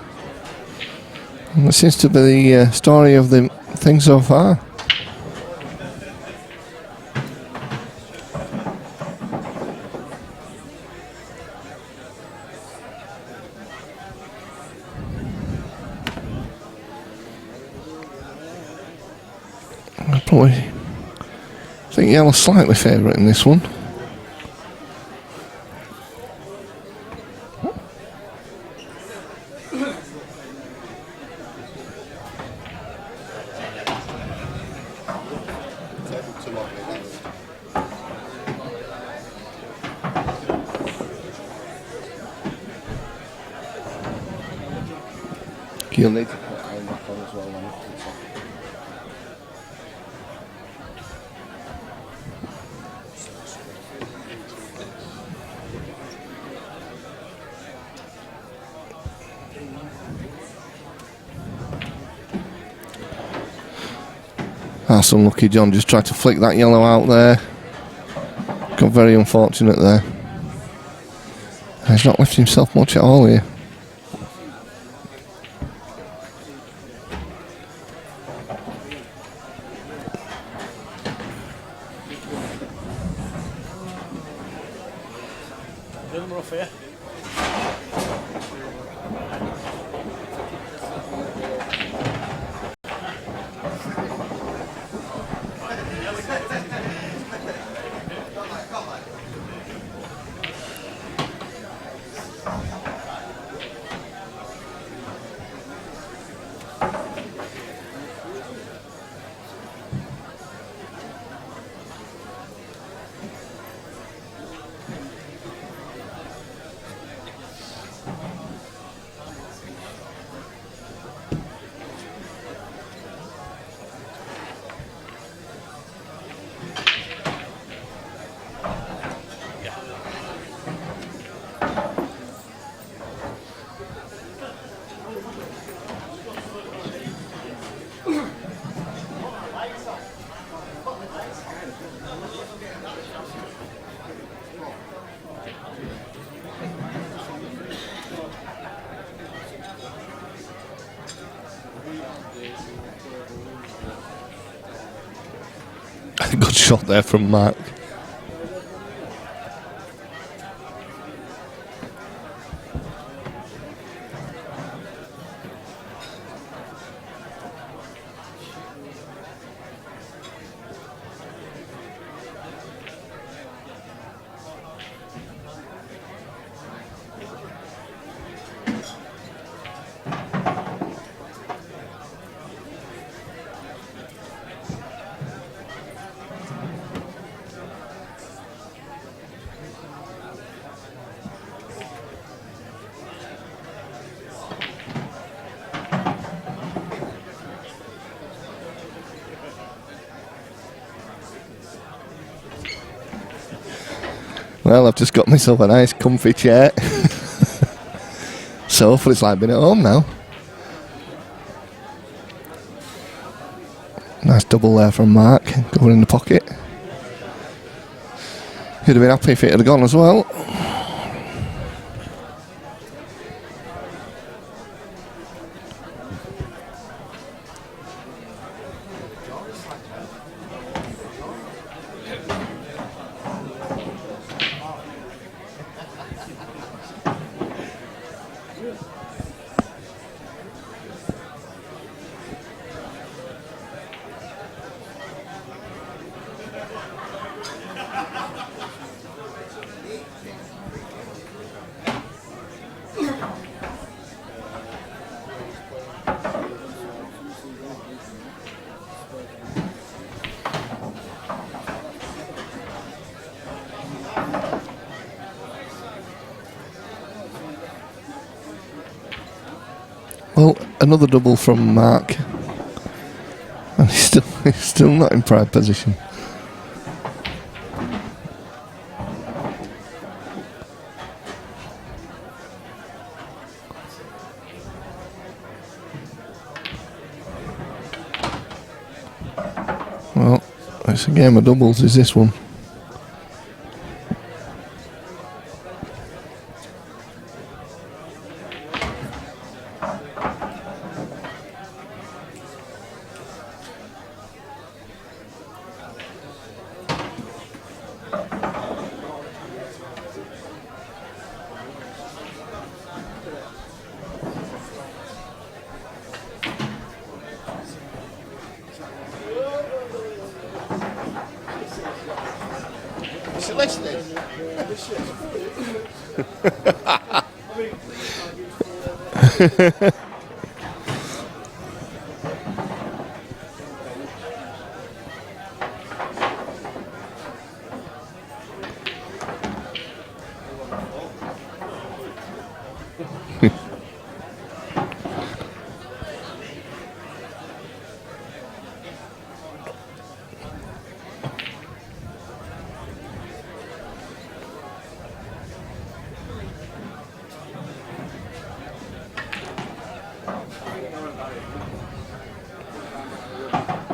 And that seems to be the story of the thing so far. Probably, I think yellow's slightly favourite in this one. You'll need to put iron back on as well. That's unlucky. John just tried to flick that yellow out there. Got very unfortunate there. He's not lifting himself much at all here. Doing rough here. Good shot there from Mark. Well, I've just got myself a nice comfy chair. So hopefully it's like being at home now. Nice double there from Mark, going in the pocket. He'd have been happy if it had gone as well. Well, another double from Mark. And he's still not in prime position. Well, it's a game of doubles, is this one?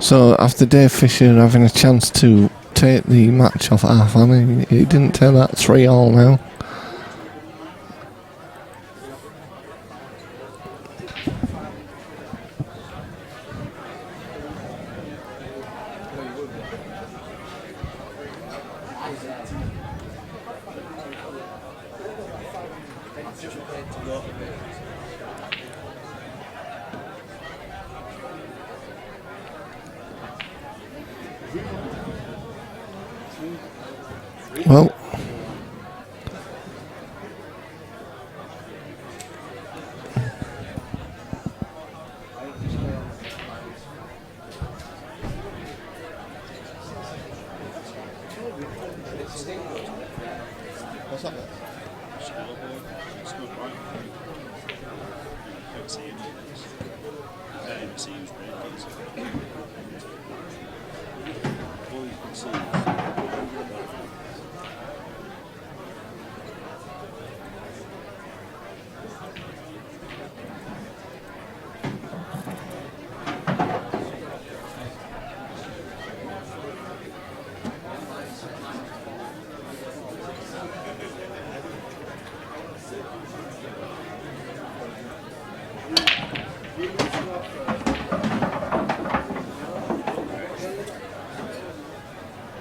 So after Dave Fisher having a chance to take the match off half, I mean, he didn't take that 3-all now. Well, What's that? Scoreboard. Don't see it. Can't even see who's playing. All you can see.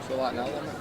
So like now then, mate?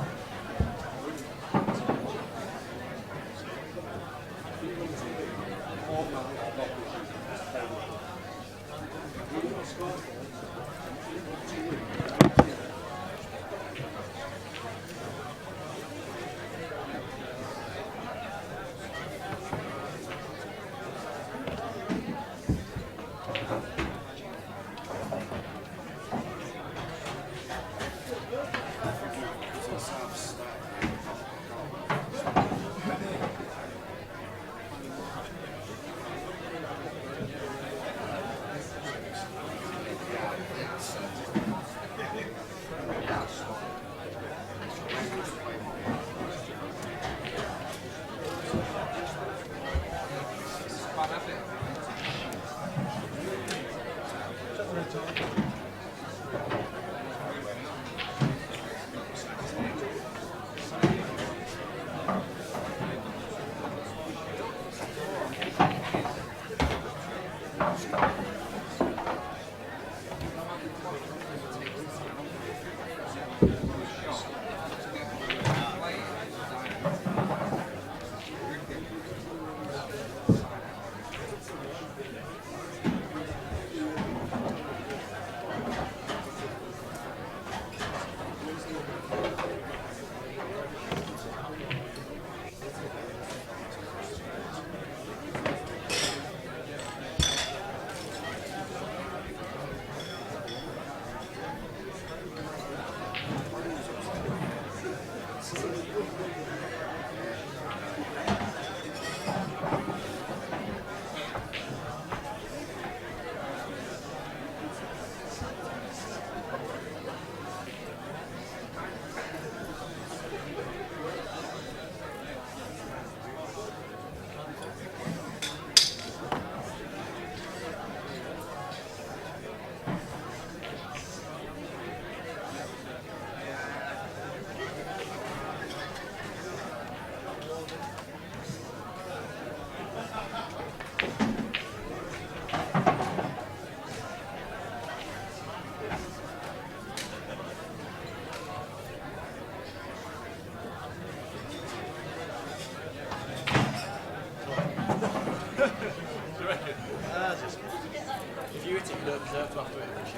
If you hit it, you don't deserve to have to hit it.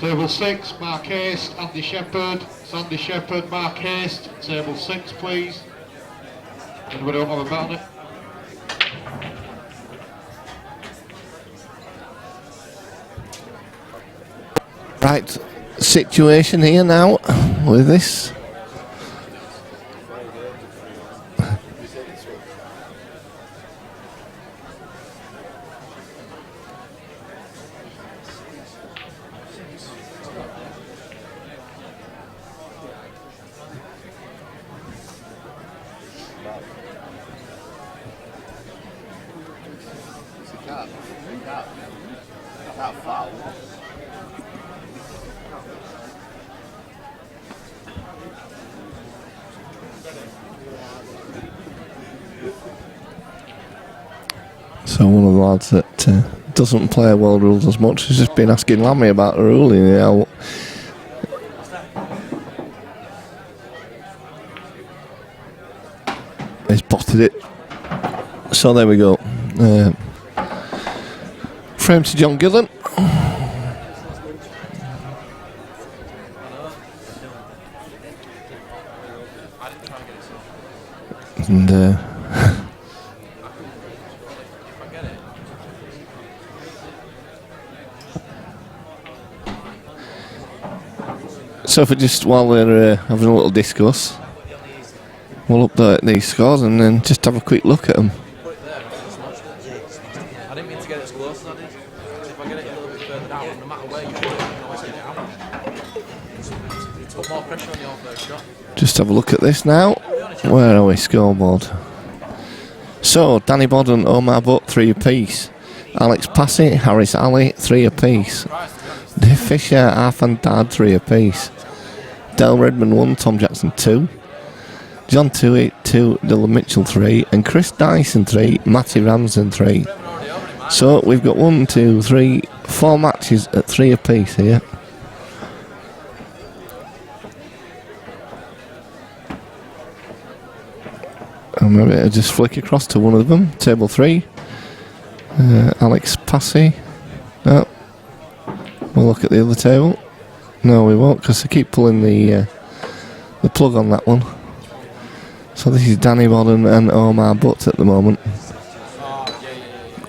Table 6, Mark Haste, Andy Shepherd, Sandy Shepherd, Mark Haste, table 6 please. Anybody don't have a bet on it? right situation here now with this. That foul. So one of the lads that doesn't play world rules as much has just been asking Lammy about the ruling. You know. He's botted it. So there we go. Frame to John Gillan. And so if we just, while we're having a little discuss, we'll update these scores and then just have a quick look at them. I didn't mean to get it as close as I did. If I get it a little bit further down, no matter where you put it, you can always get it out. It's put more pressure on your first shot. Just have a look at this now. Where are we? Scoreboard. So, Danny Bodden, Omar Butt, 3 apiece. Alex Passy, Harris Ali, 3 apiece. Dave Fisher, Arfan Dad, 3 apiece. Del Redmond 1, Tom Jackson 2. John 282, Dylan Mitchell 3. And Chris Dyson 3, Matty Ramsden 3. So, we've got 1, 2, 3, 4 matches at 3 apiece here. And maybe I'll just flick across to one of them. Table 3. Alex Passy. No. We'll look at the other table. No, we won't, because I keep pulling the plug on that one. So this is Danny Bodden and Omar Butt at the moment.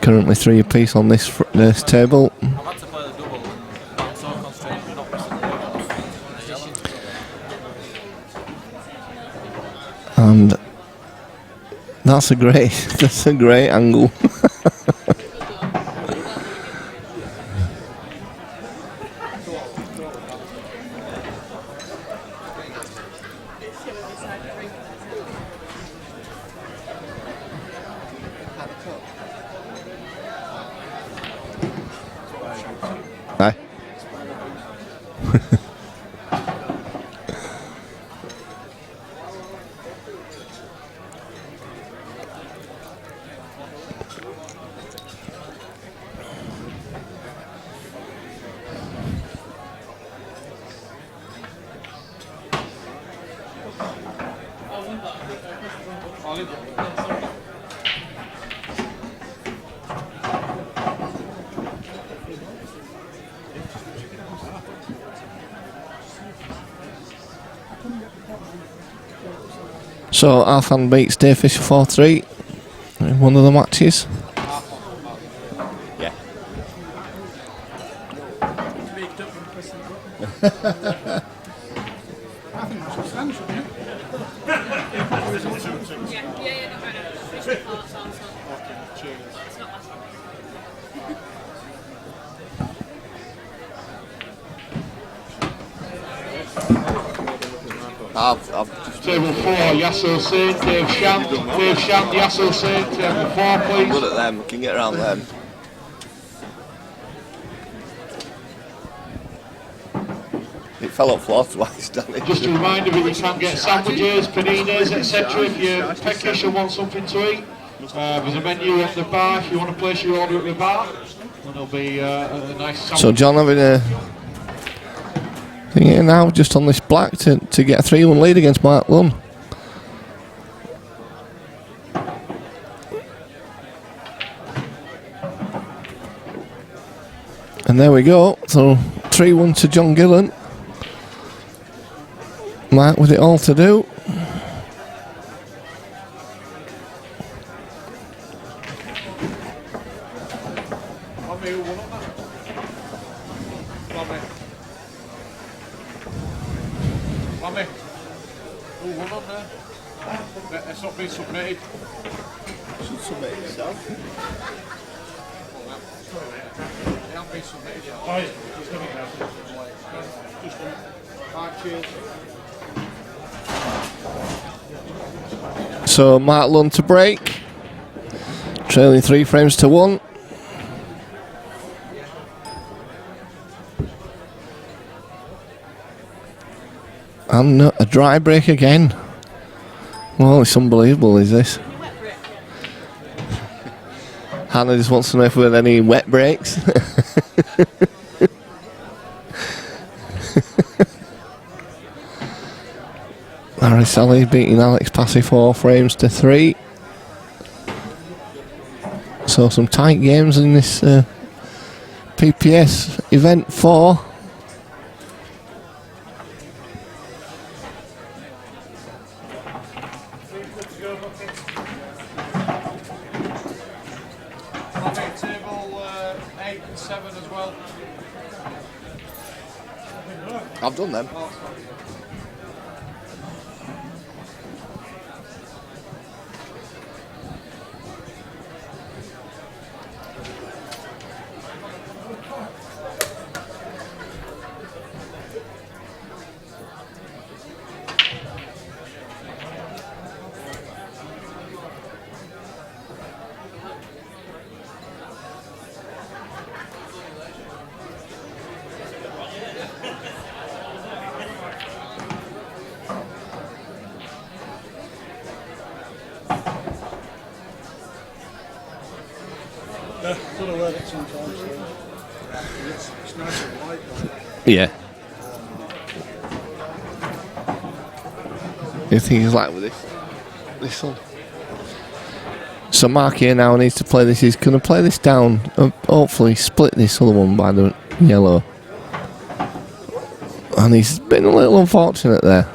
Currently 3 apiece on this table. And that's a great angle. Aye. So Arfan beats Dave Fisher 4-3 in one of the matches. Yeah. Table 4, Yasa Hussain, Dave Shand, Yasa Hussain, table 4 please. Good at them, we can get around them. It fell off floor twice, didn't it? Just a reminder that you can get sandwiches, paninis, etc. if you're peckish and want something to eat. There's a menu at the bar if you want to place your order at the bar. And there'll be a nice sandwich. So John having a thing here now, just on this black to get a 3-1 lead against Mark Lunn. And there we go. So 3-1 to John Gillan. Mark with it all to do. It's not been submitted. Should submit it yourself. It hasn't been submitted yet. Oh, he's done it now. Just done it. Alright, cheers. So Mark Lunn to break. Trailing 3 frames to 1. And a dry break again. Well, it's unbelievable, is this? Hannah just wants to know if we had any wet breaks. Harry Sally beating Alex Passy 4 frames to 3. So some tight games in this PPS event 4. Table 8 and 7 as well. I've done them. Got to learn it sometimes. It's nice and light. Yeah. You think he's like with this one? So Mark here now needs to play this. He's going to play this down and hopefully split this other one by the yellow. And he's been a little unfortunate there.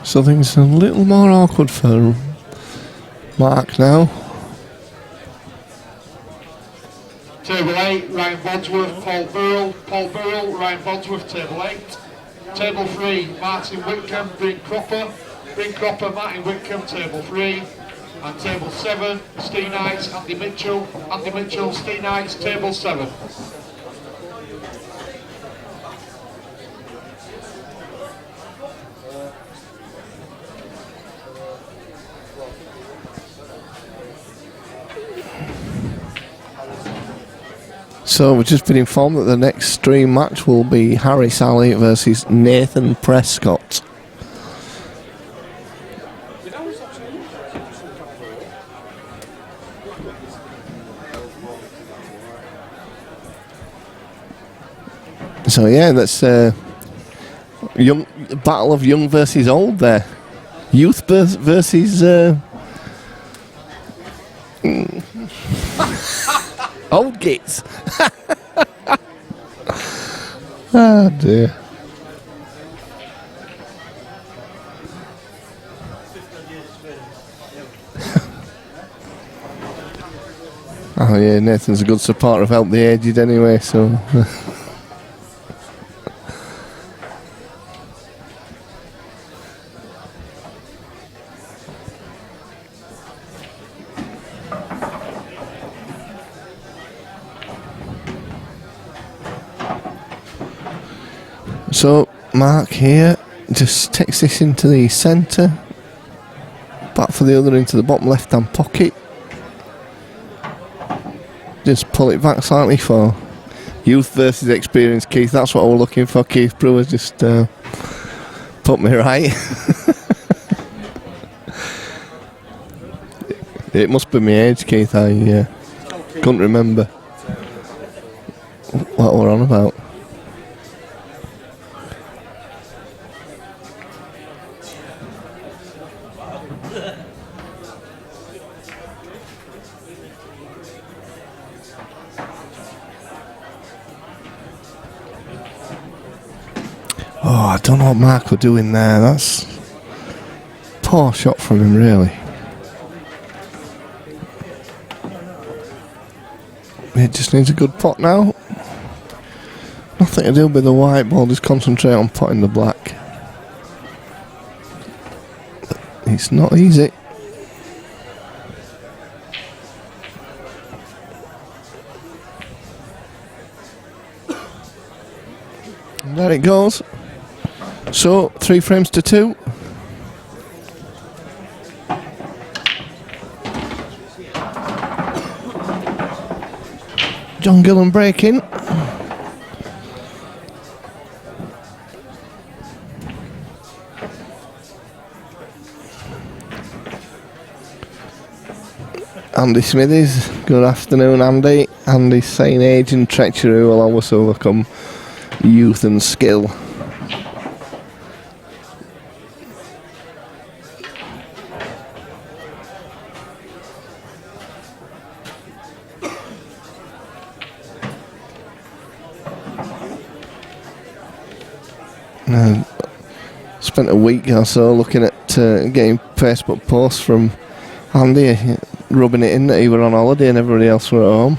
So things are a little more awkward for Mark now. Table 8, Ryan Bodsworth, Paul Burrell, Ryan Bodsworth, table 8. Table 3, Martin Whitcomb, Bryn Cropper, Martin Whitcomb, table 3. And table 7, Steve Knights, Andy Mitchell, Steve Knights, table 7. So we've just been informed that the next stream match will be Harry Sally versus Nathan Prescott. So yeah, that's young battle of young versus old there. Youth versus old gits. Oh dear. Oh yeah, Nathan's a good supporter of Help the Aged anyway, so so Mark here just takes this into the centre, back for the other into the bottom left hand pocket. Just pull it back slightly for youth versus experience, Keith. That's what we're looking for. Keith Brewer just put me right. It must be my age, Keith. I couldn't remember what we're on about. Oh, I don't know what Mark was doing there. That's a poor shot from him, really. It just needs a good pot now. nothing to do with the white ball, just concentrate on potting the black. It's not easy. And there it goes. So 3 frames to 2. John Gillan breaking. Andy Smithies, good afternoon Andy. Andy's saying age and treachery will always overcome youth and skill. Spent a week or so looking at getting Facebook posts from Andy rubbing it in that he were on holiday and everybody else were at home.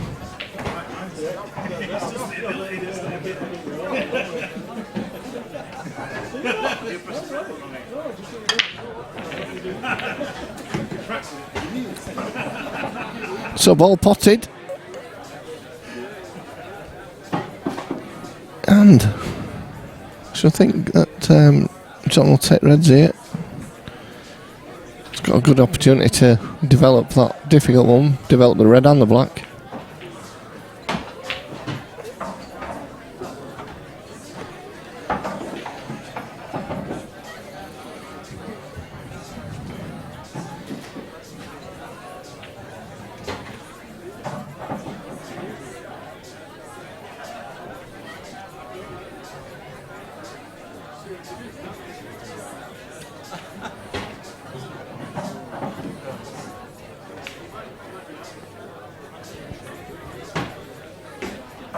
So ball potted, and I should think that John will take reds here. He's got a good opportunity to develop that difficult one, develop the red and the black.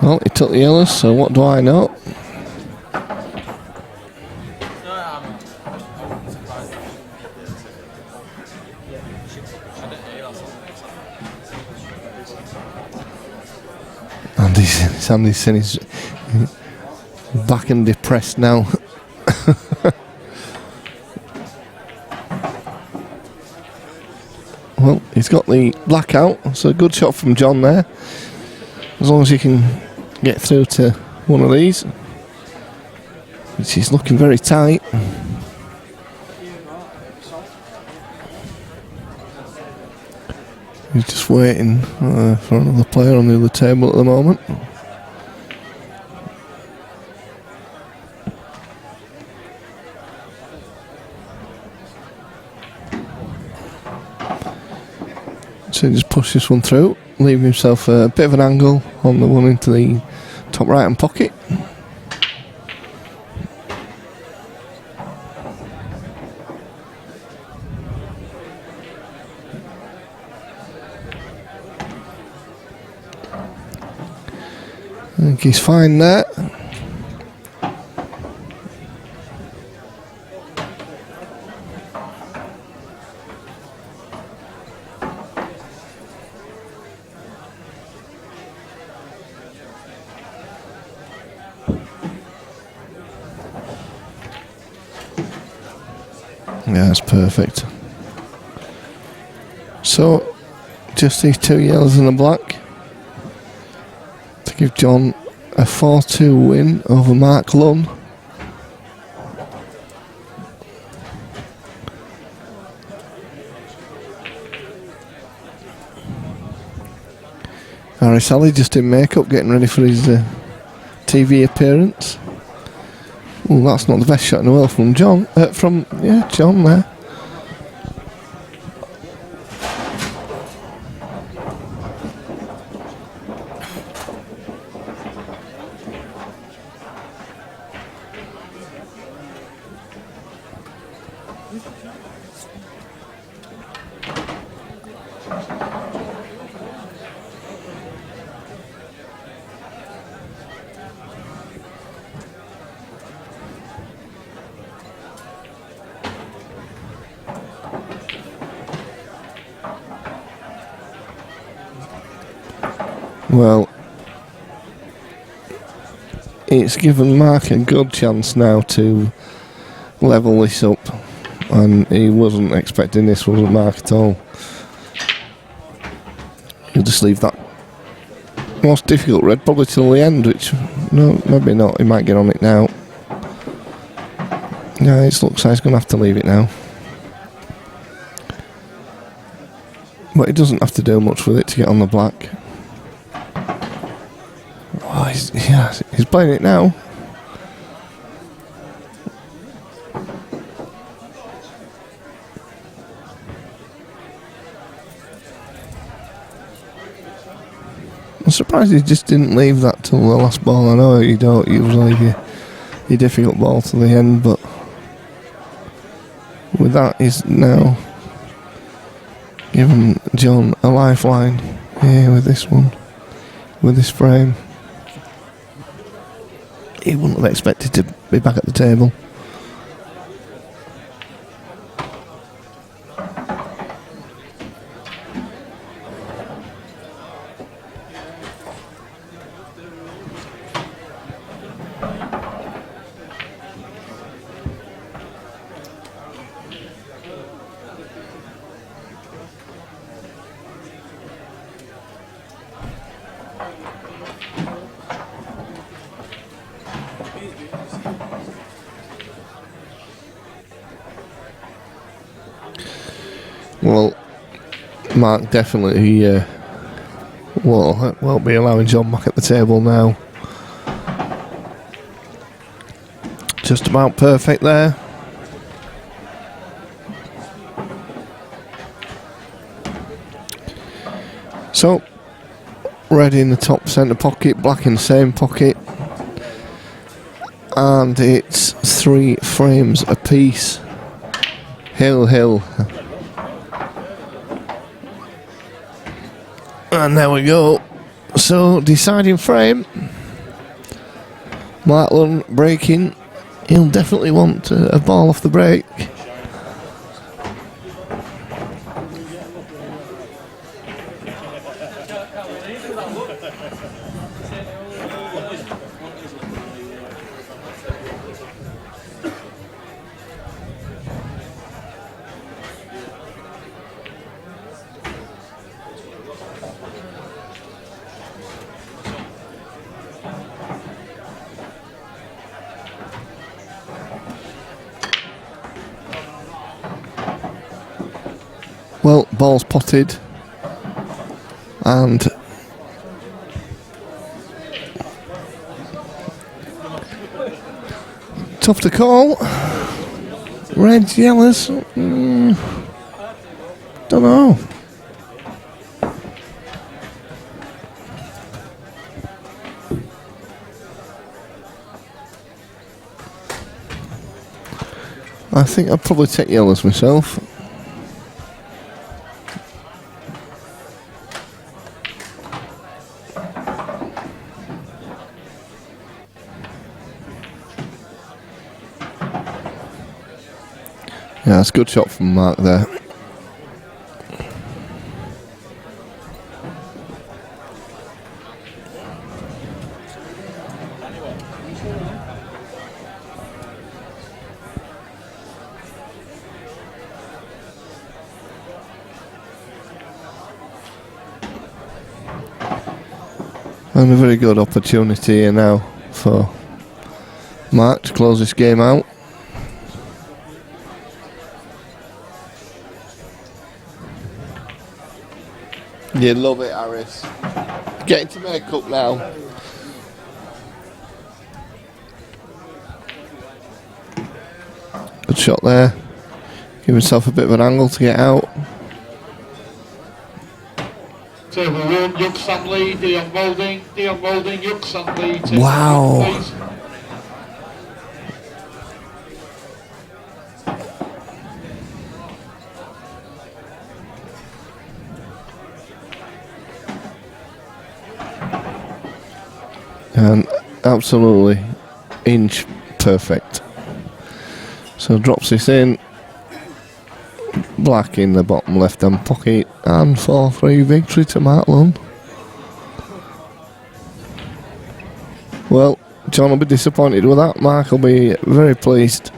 Well, he took the yellows, so what do I know? Andy's saying he's back and depressed now. Well, he's got the black out, so a good shot from John there. As long as he can get through to one of these, which is looking very tight. He's just waiting for another player on the other table at the moment. So he just push this one through, leaving himself a bit of an angle on the one into the top right hand pocket. I think he's fine there. Yeah, that's perfect. So, just these 2 yellows and a black to give John a 4-2 win over Mark Lunn. Harry Sally just in makeup, getting ready for his TV appearance. Oh, that's not the best shot in the world from John. John there. Well, it's given Mark a good chance now to level this up, and he wasn't expecting this, wasn't Mark at all. He'll just leave that most difficult red probably till the end, which, no, maybe not, he might get on it now. Yeah, it looks like he's going to have to leave it now. But he doesn't have to do much with it to get on the black. Oh, he's playing it now. I'm surprised he just didn't leave that till the last ball. I know you don't usually leave your difficult ball to the end, but with that he's now giving John a lifeline here with this one, with this frame. He wouldn't have expected to be back at the table. Well, Mark definitely won't be allowing John back at the table now. Just about perfect there. So, red in the top centre pocket, black in the same pocket. And it's 3 frames apiece. Hill. And there we go. So, deciding frame. Martland breaking. He'll definitely want a ball off the break. Well, ball's potted, and tough to call. Reds, yellows, don't know. I think I'd probably take yellows myself. Yeah, that's a good shot from Mark there. And a very good opportunity here now for Mark to close this game out. You love it, Harris. Getting to make up now. Good shot there. Give himself a bit of an angle to get out. Table 1, Yuxan lead, Dion Moulding, Yuxan lead. Wow. Please. And absolutely inch perfect. So drops this in. Black in the bottom left hand pocket, and 4-3 victory to Martland. Well, John will be disappointed with that. Mark will be very pleased.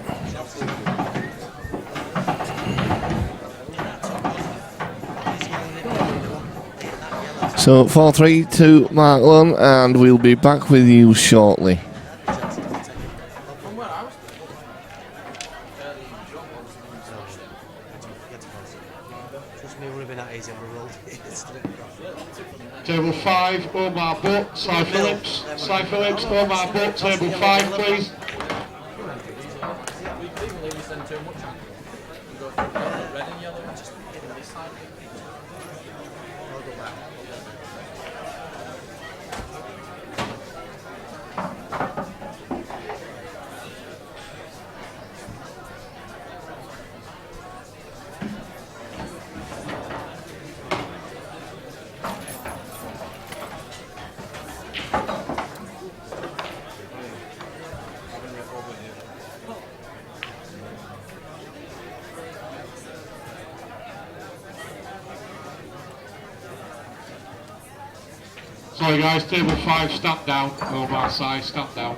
So 4-3 to Mark Lunn, and we'll be back with you shortly. Trust me, it would have been that easy on the roll. Table 5, Omar Butt, Sai Phillips. Sai Phillips, Omar Butt, table 5, please. Sorry guys, table 5, stand down. Omar, Sai, stand down.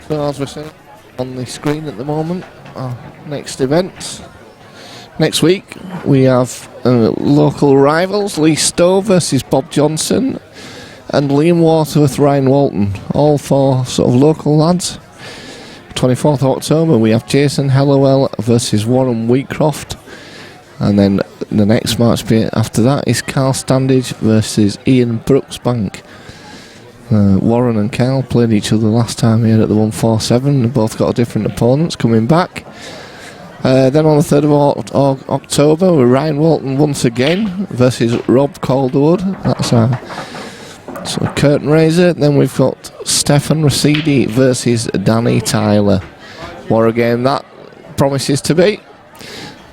So as we're seeing on the screen at the moment, our next event. Next week we have local rivals, Lee Stowe versus Bob Johnson, and Liam Waterworth, Ryan Walton, all four sort of local lads. 24th October we have Jason Hellowell versus Warren Wheatcroft, and then the next match after that is Carl Standage versus Ian Brooksbank. Warren and Carl played each other last time here at the 147. They both got different opponents coming back. Then on the 3rd of October, with Ryan Walton once again versus Rob Calderwood. That's our sort of curtain raiser. Then we've got Stefan Rossidi versus Danny Tyler. What a game that promises to be.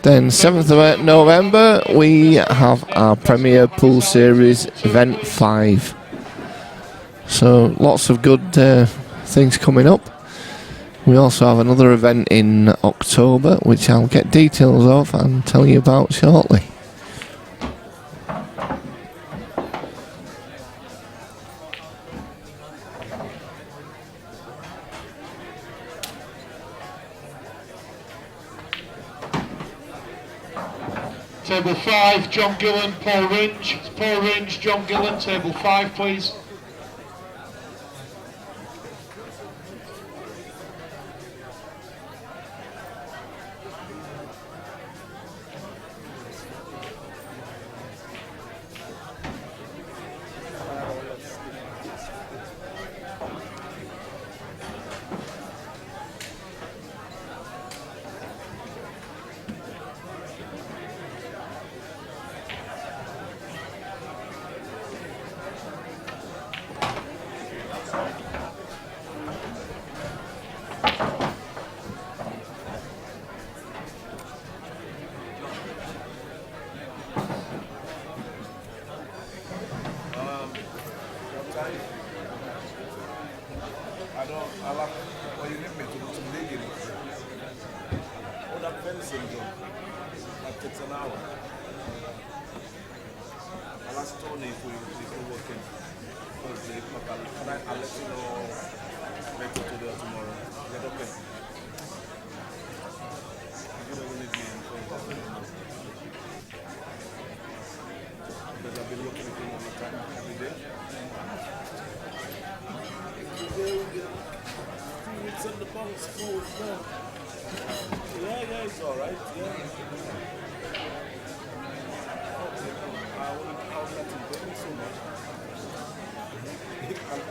Then 7th of November, we have our Premier Pool Series Event 5. So lots of good things coming up. We also have another event in October, which I'll get details of and tell you about shortly. Table 5, John Gillan, Paul Ringe. Paul Ringe, John Gillan, table 5, please.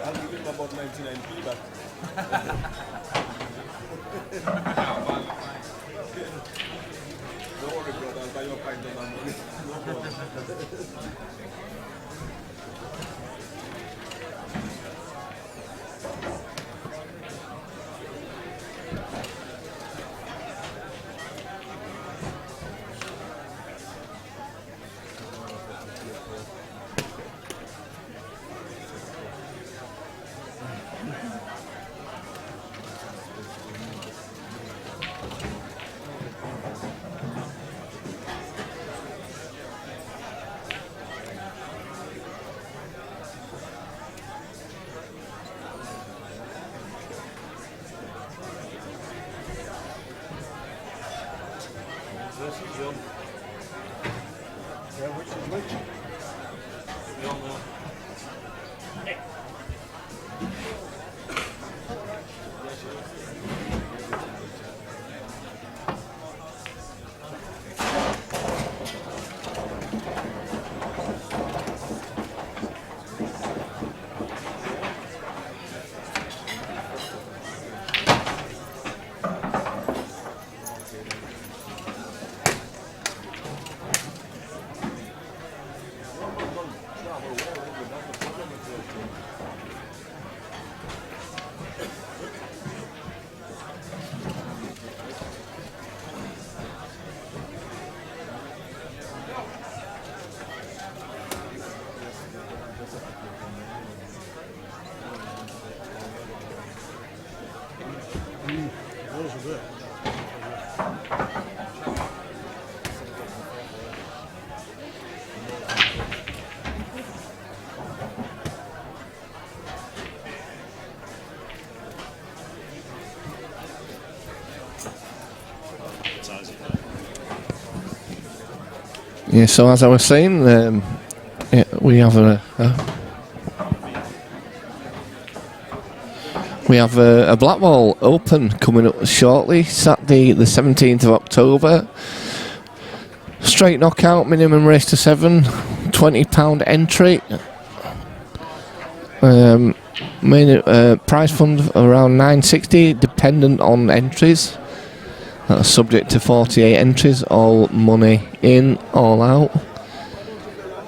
I'll give him about 99p back. Don't worry, brother, I'll buy you a pint of my money. No problem. Yeah, so as I was saying, yeah, we have a Blackwall Open coming up shortly, Saturday the 17th of October. Straight knockout, minimum race to 7, £20 entry. Main prize fund around £960, dependent on entries. That's subject to 48 entries, all money in, all out.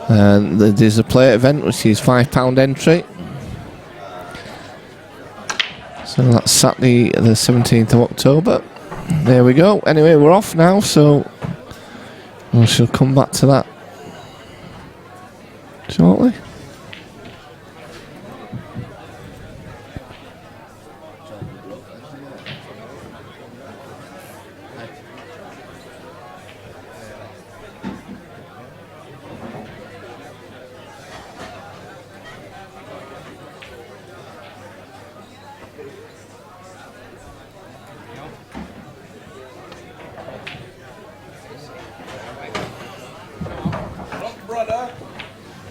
And there's a play event which is £5 entry. So that's Saturday the 17th of October. There we go. Anyway, we're off now, so we shall come back to that shortly.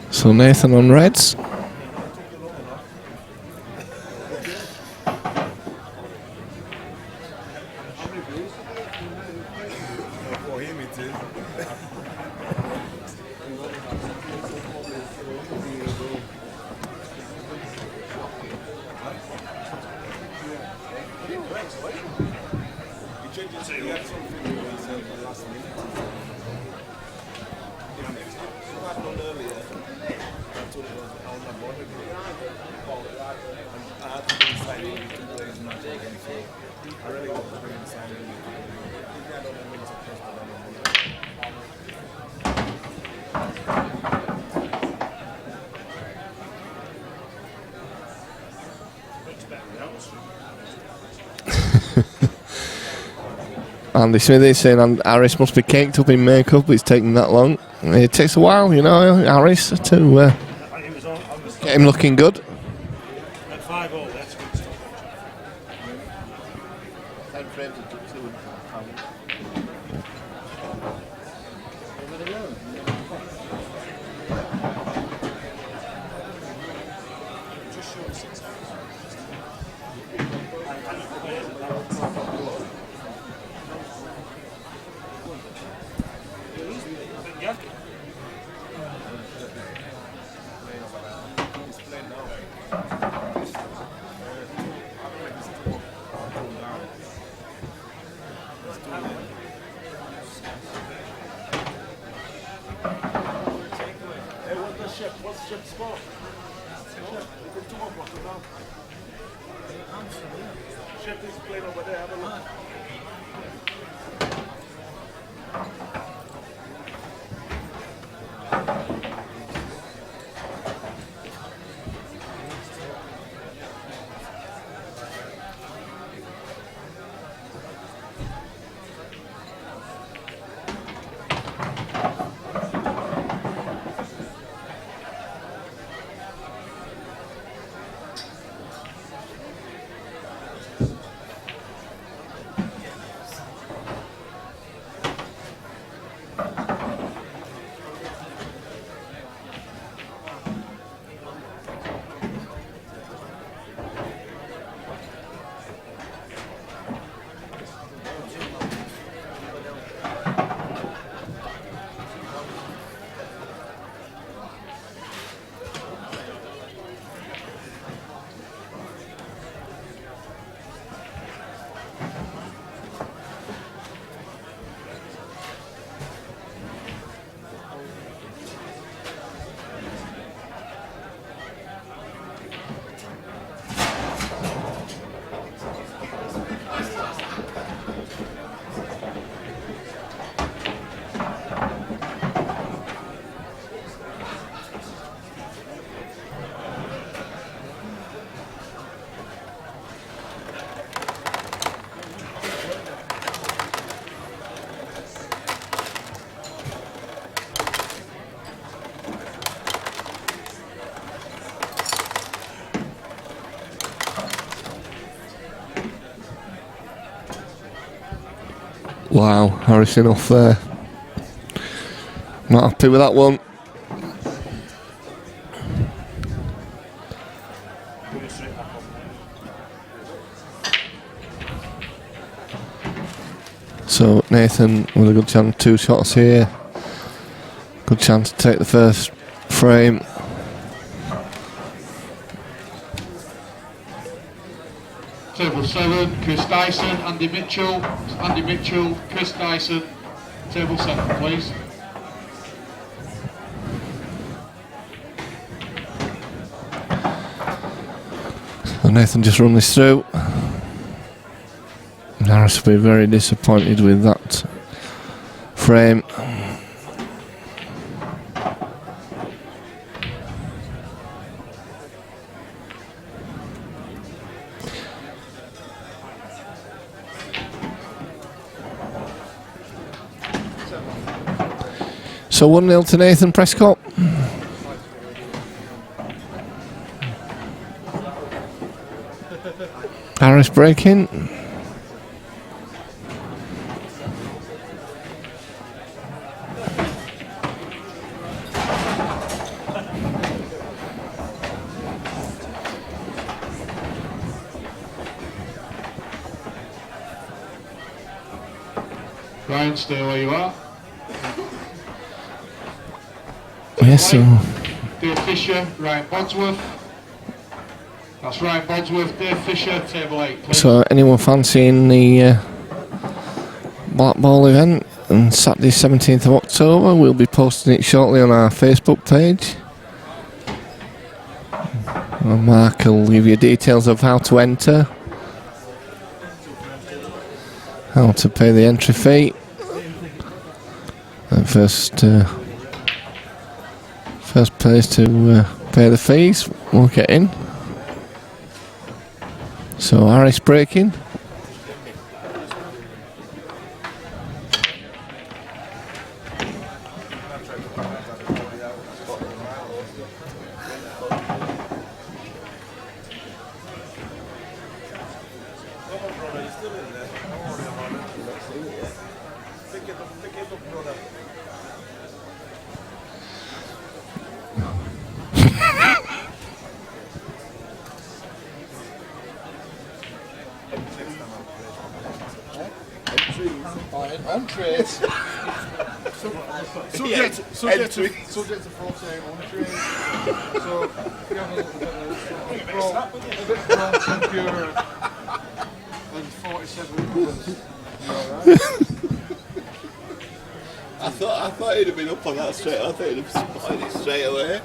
So Nathan on reds. Andy Smithy saying Harris must be caked up in makeup, it's taking that long. It takes a while, you know, Harris, to get him looking good. At 5-0, that's good stuff. 10 frames of £2.5. Wow, Harrison off there. Not happy with that one. So Nathan with a good chance, 2 shots here. Good chance to take the first frame. Table 7, Chris Dyson, Andy Mitchell, Chris Dyson. Table 7, please. So Nathan just run this through. Harris will be very disappointed with that frame. So 1-0 to Nathan Prescott. Harris breaking. Ryan, stay where you are. Yes, so Dave Fisher, Ryan Bodsworth. That's Ryan Bodsworth, Dave Fisher, table 8, please. So anyone fancying the Black Ball event on Saturday 17th of October, we'll be posting it shortly on our Facebook page. And Mark will give you details of how to enter, how to pay the entry fee, and first place to pay the fees will get in. So Harris breaking. Subject to 48 on trade. So if you have a little bit of bronze and pure and 47 colours, you're alright. I thought he'd have been up on that straight. I thought he'd have spotted it straight away.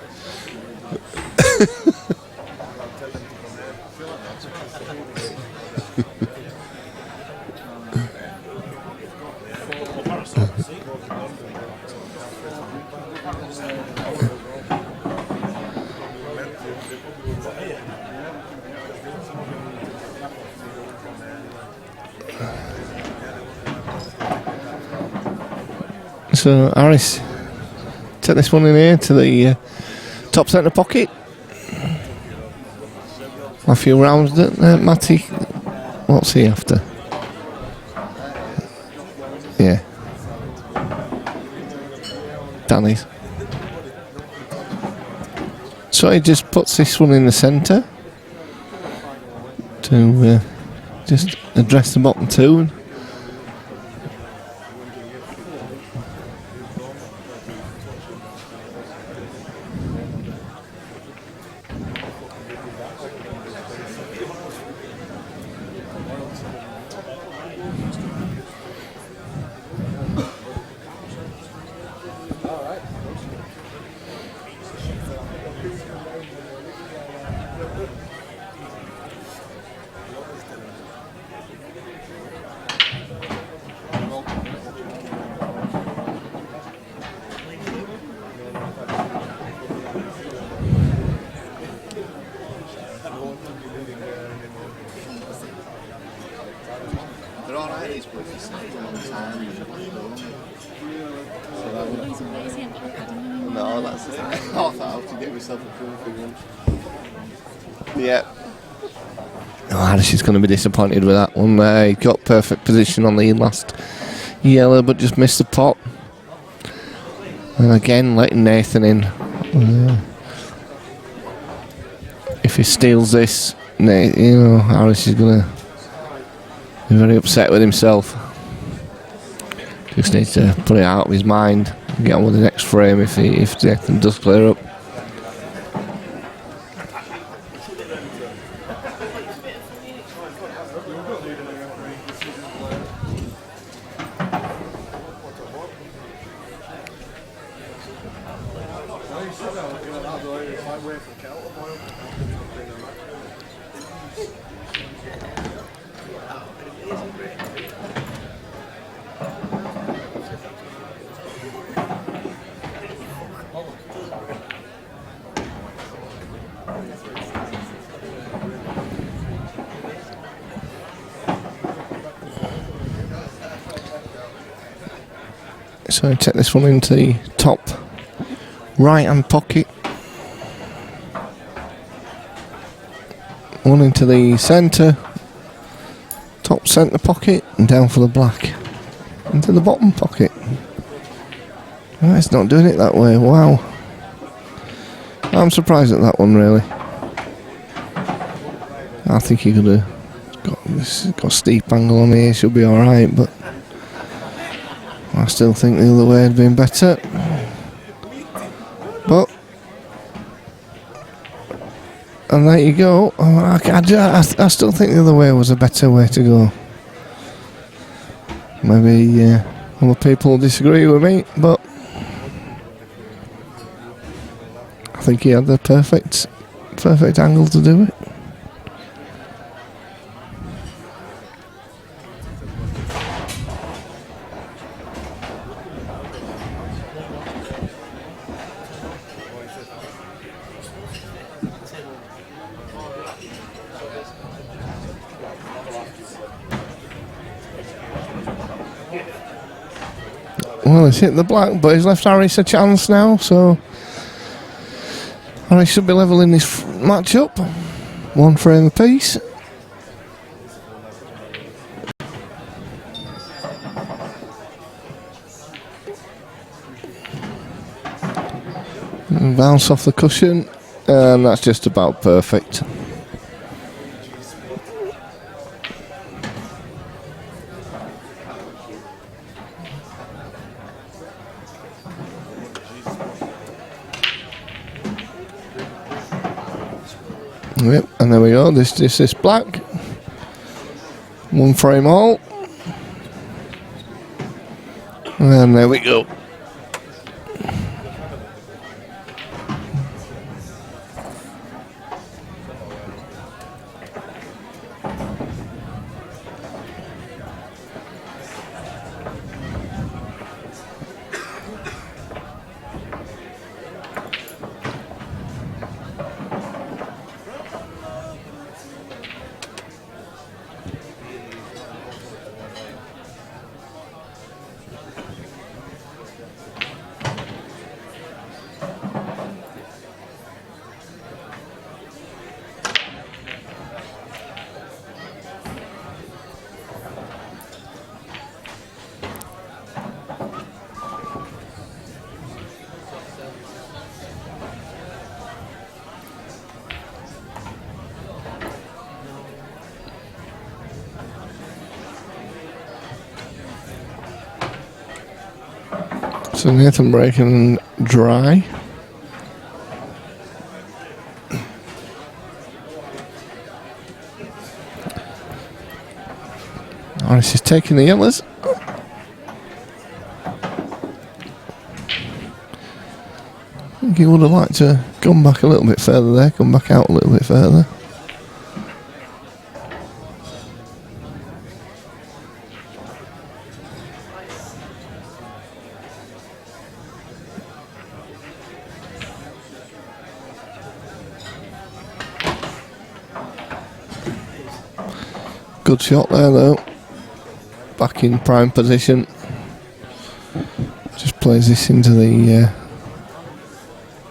So Harris, take this one in here to the top centre pocket. Matthew Ramsden, Matty, what's he after? Yeah. Danny's. So he just puts this one in the centre to just address the bottom two. They're alright, these places. No, that's it. I thought I have to get myself a trophy once. Yeah. Oh, Harris is going to be disappointed with that one. He got perfect position on the last yellow, but just missed the pot. And again, letting Nathan in. If he steals this, Harris is going to be very upset with himself. Just needs to put it out of his mind and get on with the next frame if Nathan does clear up. So I take this one into the top right hand pocket. One into the centre, top centre pocket, and down for the black. Into the bottom pocket. Oh, it's not doing it that way, wow. I'm surprised at that one, really. I think he could have got a steep angle on here, should be alright, but I still think the other way had been better. But, and there you go. I still think the other way was a better way to go. Maybe other people disagree with me, but I think he had the perfect angle to do it. Well, he's hit the black, but he's left Harris a chance now, so Harris should be leveling this match up. One frame apiece. And bounce off the cushion, and that's just about perfect. Yep, and there we go. This is black. One frame all. And there we go. So Nathan breaking dry. Harris is taking the yellows. I think he would have liked to come back a little bit further there, come back out a little bit further. Good shot there though. Back in prime position. Just plays this into the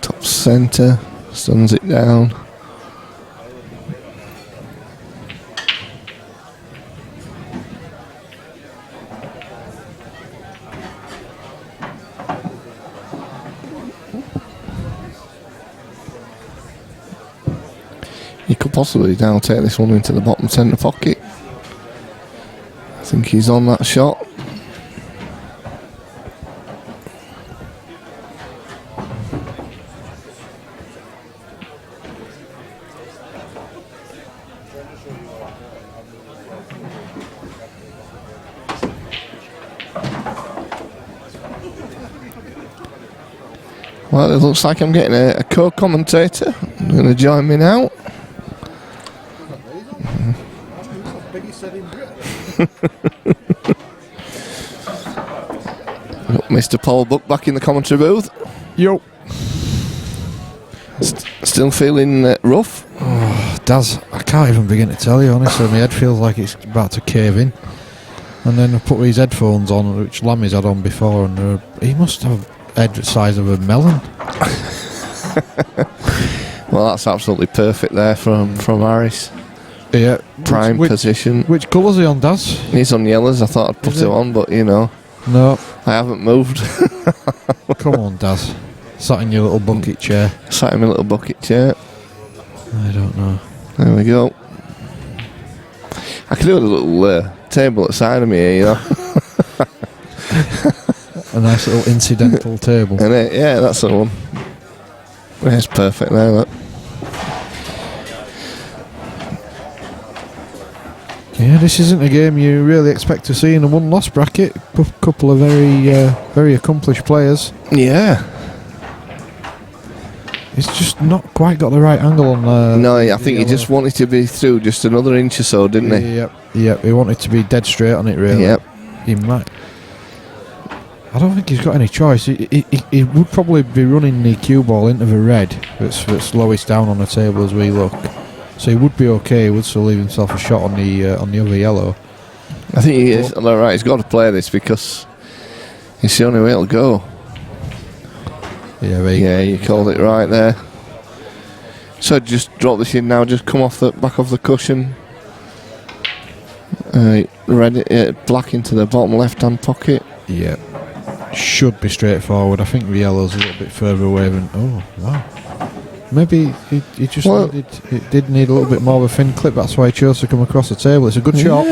top centre. Stuns it down. could possibly now take this one into the bottom centre pocket. I think he's on that shot. Well, it looks like I'm getting a co-commentator. Going to join me now. Mr. Paul Buck back in the commentary booth. Yo. Still feeling rough? Oh, Daz, I can't even begin to tell you, honestly. My head feels like it's about to cave in. And then I put these headphones on, which Lammy's had on before, and he must have head the size of a melon. Well, that's absolutely perfect there from Harris. Yeah. Prime position. Which colour's he on, Daz? He's on yellows. I thought I'd put it on, but you know. No. I haven't moved. Come on, Daz. Sat in your little bucket chair. Sat in my little bucket chair. I don't know. There we go. I could do a little table at the side of me here, you know. A nice little incidental table. And yeah, that's the one. It's perfect there, look. Yeah, this isn't a game you really expect to see in a one-loss bracket. Couple of very accomplished players. Yeah. It's just not quite got the right angle on. No, I think he just wanted to be through just another inch or so, didn't he? Yep. He wanted to be dead straight on it, really. Yep. He might. I don't think he's got any choice. He would probably be running the cue ball into the red that's lowest down on the table as we look. So he would be okay. He would still leave himself a shot on the other yellow. I think he is. All right, he's got to play this because it's the only way it'll go. Yeah, you called it right there. So just drop this in now. Just come off the back of the cushion. Black into the bottom left-hand pocket. Yeah. Should be straightforward. I think the yellow's a little bit further away than. Oh, wow. Maybe he just did need a little bit more of a thin clip. That's why he chose to come across the table. It's a good shot.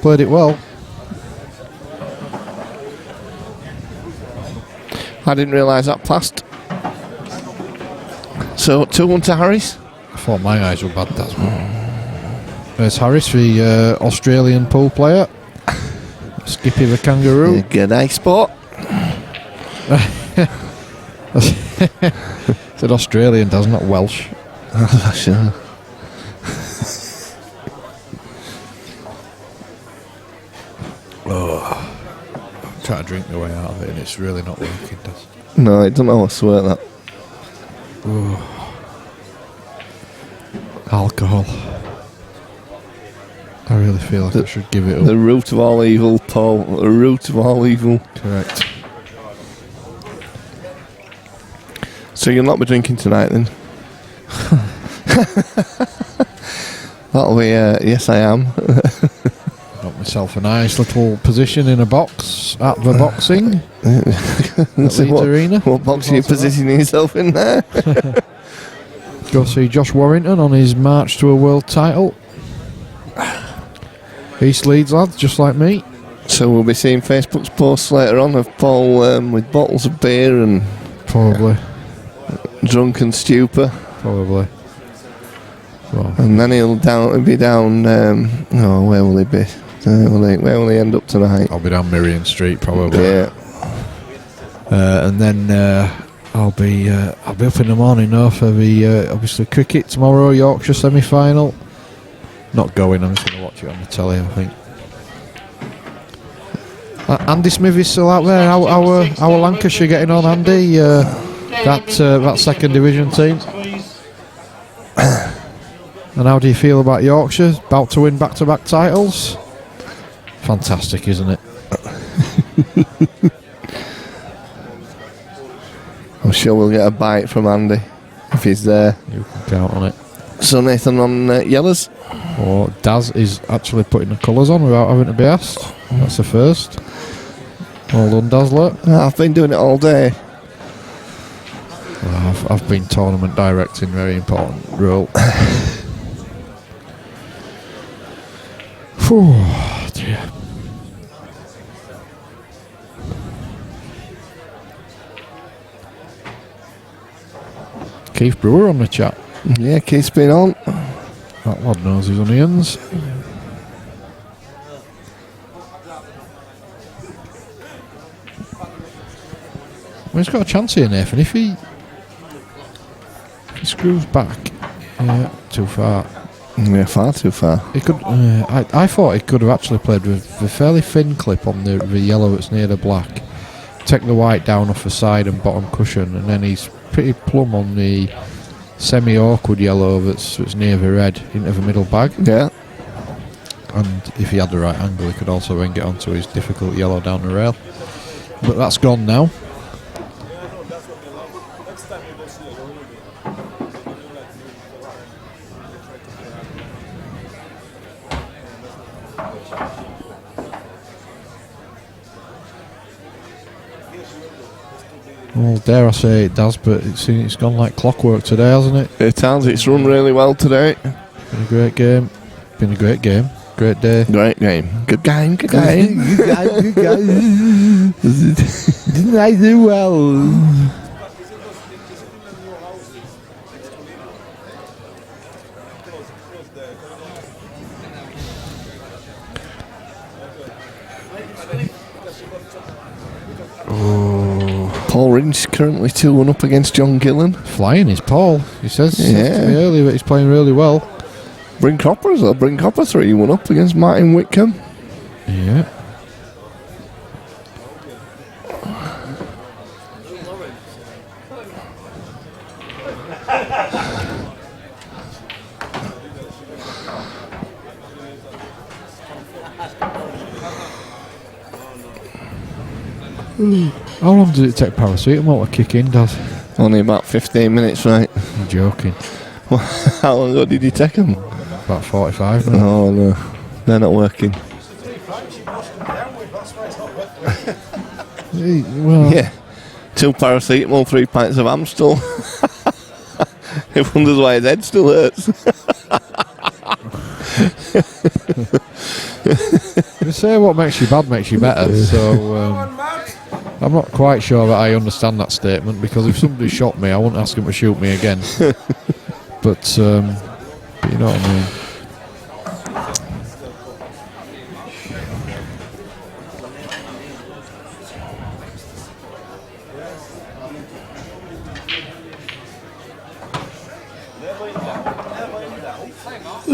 Played it well. I didn't realise that passed. So 2-1 to Harris. I thought my eyes were bad. That's one. There's Harris, the Australian pool player. Skippy the kangaroo. Good eye spot. Said Australian, does not Welsh. Sure. Try to drink the way out of it, and it's really not working, does it? No, I don't know. I swear that. Alcohol. I really feel like I should give it up. The root of all evil, Paul. The root of all evil. Correct. So you'll not be drinking tonight then? That'll be, yes I am. Got myself a nice little position in a box at the boxing. So Arena. What box are you positioning yourself in there? Go see Josh Warrington on his march to a world title. East Leeds lads, just like me. So we'll be seeing Facebook's posts later on of Paul with bottles of beer and probably drunken stupor. Probably. Well, and then he'll be down. Where will he be? Where will he end up tonight? I'll be down Miriam Street probably. Yeah. And then I'll be up in the morning now for the obviously cricket tomorrow, Yorkshire semi-final. Not going. I'm just going to watch it on the telly, I think. Andy Smith is still out there. Our Lancashire getting on, Andy. That second division team. And how do you feel about Yorkshire? About to win back-to-back titles? Fantastic, isn't it? I'm sure we'll get a bite from Andy if he's there. You can count on it. So Nathan on yellows. Oh, Daz is actually putting the colours on without having to be asked. That's the first. Well done, Dazzler. I've been doing it all day. Well, I've been tournament directing, very important role. Oh dear. Keith Brewer on the chat. Yeah, Keith's been on. That lad knows his onions. Well, he's got a chance here, Nathan. If he screws back, yeah, too far. Yeah, far too far. He could. I thought he could have actually played with a fairly thin clip on the yellow that's near the black. Take the white down off the side and bottom cushion, and then he's pretty plumb on the semi-awkward yellow that's near the red into the middle bag. Yeah. And if he had the right angle, he could also then get onto his difficult yellow down the rail. But that's gone now. Well, dare I say it does, but it's gone like clockwork today, hasn't it? It has. It's run really well today. Been a great game. Been a great game. Great day. Great game. Good game. Good game. Good game. Didn't I do well? Paul Rinch currently 2-1 up against John Gillan. Flying is Paul. He says to me earlier that he's playing really well. Bryn Cropper as well. Bryn Cropper 3-1 up against Martin Whitcomb. Yeah. How long does it take paracetamol to kick in, Daz? Only about 15 minutes, right? I'm joking. How long ago did you take them? About 45 minutes. Oh no, they're not working. Well, Yeah, 2 paracetamol, 3 pints of Amstel. He wonders why his head still hurts. they say what makes you bad makes you better, so I'm not quite sure that I understand that statement, because if somebody shot me, I wouldn't ask him to shoot me again. But you know what I mean.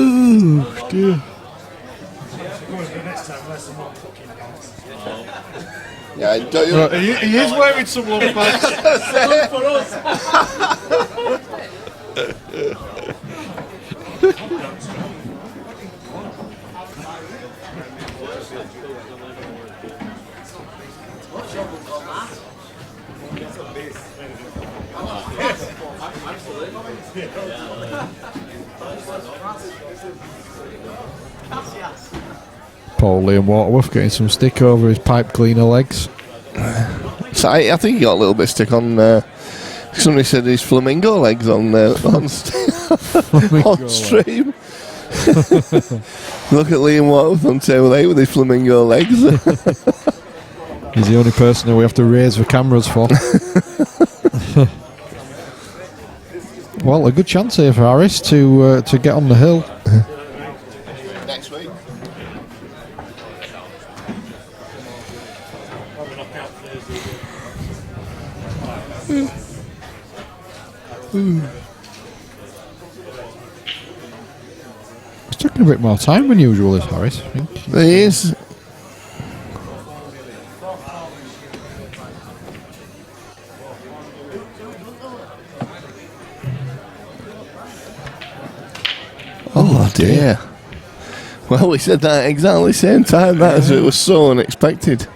Oh dear. Yeah, don't you? He is wearing some long pants. For us. Paul Liam Waterworth getting some stick over his pipe cleaner legs. So I think he got a little bit of stick on. Somebody said his flamingo legs on on stream. Look at Liam Waterworth on table 8 with his flamingo legs. He's the only person that we have to raise the cameras for. Well, a good chance here for Harris to get on the hill. Next week. It's taking a bit more time than usual, this Harris, I think. He is. Oh dear. Well, we said that at exactly the same time. It was so unexpected.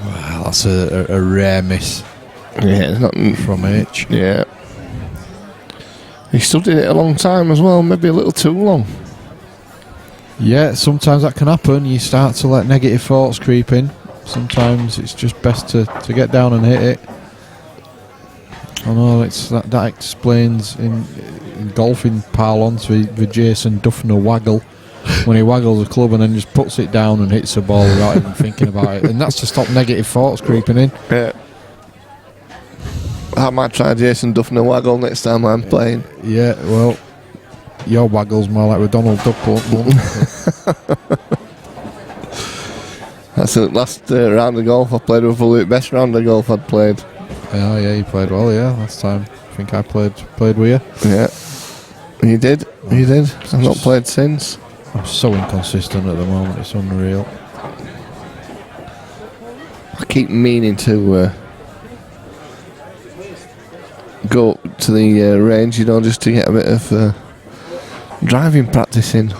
Wow, that's a rare miss. Yeah, it's not from H. Yeah. He studied it a long time as well, maybe a little too long. Yeah, sometimes that can happen. You start to let negative thoughts creep in. Sometimes it's just best to get down and hit it. I know that explains in golfing parlance the Jason Duffner waggle. when he waggles the club and then just puts it down and hits the ball without even thinking about it. And that's to stop negative thoughts creeping in. Yeah. I might try Jason Duffner waggle next time I'm playing. Yeah, well, your waggle's more like with Donald Duck one. That's the last round of golf I played with, the best round of golf I'd played. Oh yeah, you played well, yeah, last time. I think I played with you. Yeah. You did. I've not played since. I'm so inconsistent at the moment, it's unreal. I keep meaning to go to the range, just to get a bit of driving practice in.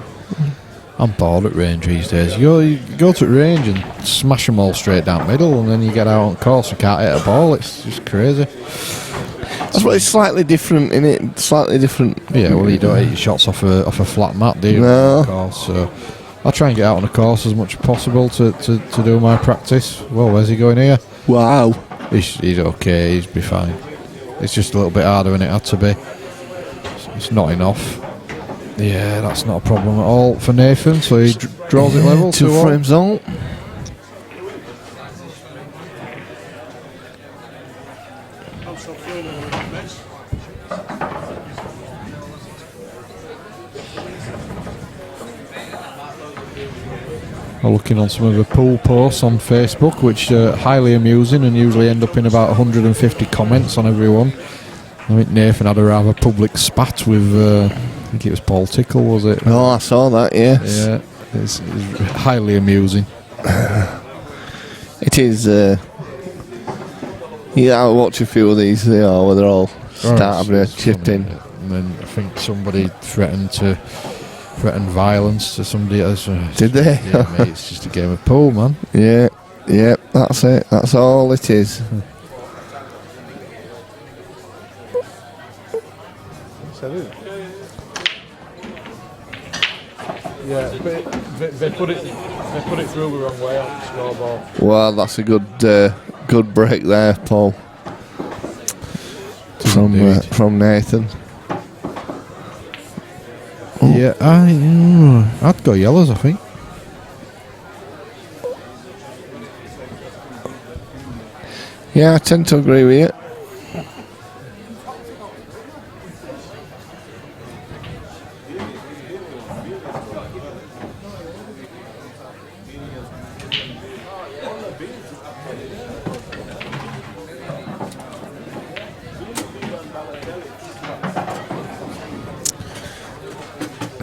I'm bored at range these days. You go to the range and smash them all straight down middle, and then you get out on course and can't hit a ball. It's just crazy. That's what it's slightly different, innit? Slightly different. Yeah, well, you don't hit your shots off a flat mat, do you? No. On course, so I try and get out on the course as much as possible to do my practice. Well, where's he going here? Wow. He's okay. He's be fine. It's just a little bit harder than it had to be. It's not enough. Yeah, that's not a problem at all for Nathan. So he draws it level. 2 frames all. I'm looking on some of the pool posts on Facebook, which are highly amusing and usually end up in about 150 comments on every one. I think Nathan had a rather public spat with, I think it was Paul Tickle, was it? Oh, I saw that, yes. Yeah, it's highly amusing. It is, I watch a few of these, where they're all start having a chipped in. And then I think somebody threatened violence to somebody else. Did they? Yeah, mate, it's just a game of pool, man. Yeah, that's it. That's all it is. Yeah, they put it through the wrong way on the scoreboard. Well, that's a good break there, Paul. From Nathan. Yeah, I'd go yellows, I think. Yeah, I tend to agree with you.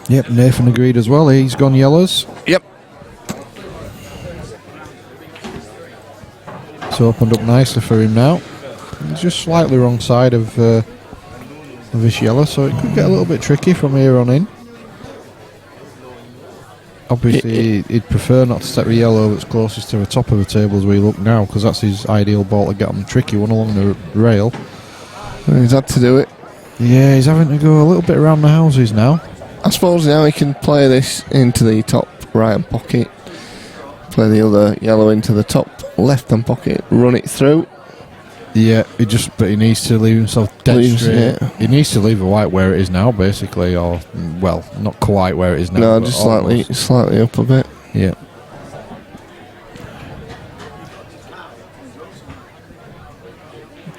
Yep, Nathan agreed as well. He's gone yellows. Yep. It's opened up nicely for him now. He's just slightly wrong side of this yellow, so it could get a little bit tricky from here on in. Obviously, he'd prefer not to take the yellow that's closest to the top of the table as we look now, because that's his ideal ball to get on the tricky one along the rail. He's had to do it. Yeah, he's having to go a little bit around the houses now. I suppose now he can play this into the top right-hand pocket, play the other yellow into the top left-hand pocket, run it through. Yeah, but he needs to leave himself dead straight. Yeah. He needs to leave the white where it is now, basically, or, well, not quite where it is now. No, just slightly up a bit. Yeah.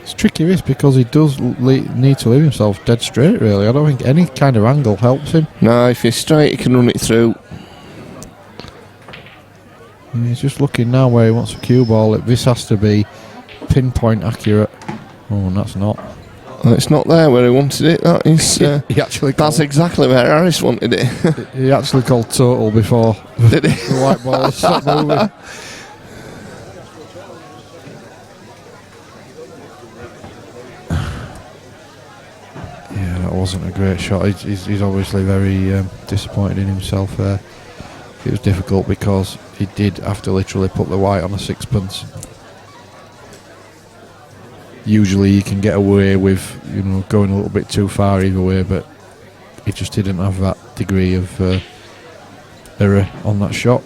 It's tricky, this, because he does need to leave himself dead straight, really. I don't think any kind of angle helps him. No, if he's straight, he can run it through. And he's just looking now where he wants a cue ball. This has to be pinpoint accurate. Oh, and that's not. Well, it's not there where he wanted it. That is. He actually. That's exactly where Harris wanted it. He actually called total before Did he? the white ball stopped moving. Yeah, that wasn't a great shot. He's obviously very disappointed in himself there. It was difficult because he did have to literally put the white on a sixpence. Usually you can get away with, going a little bit too far either way, but he just didn't have that degree of error on that shot.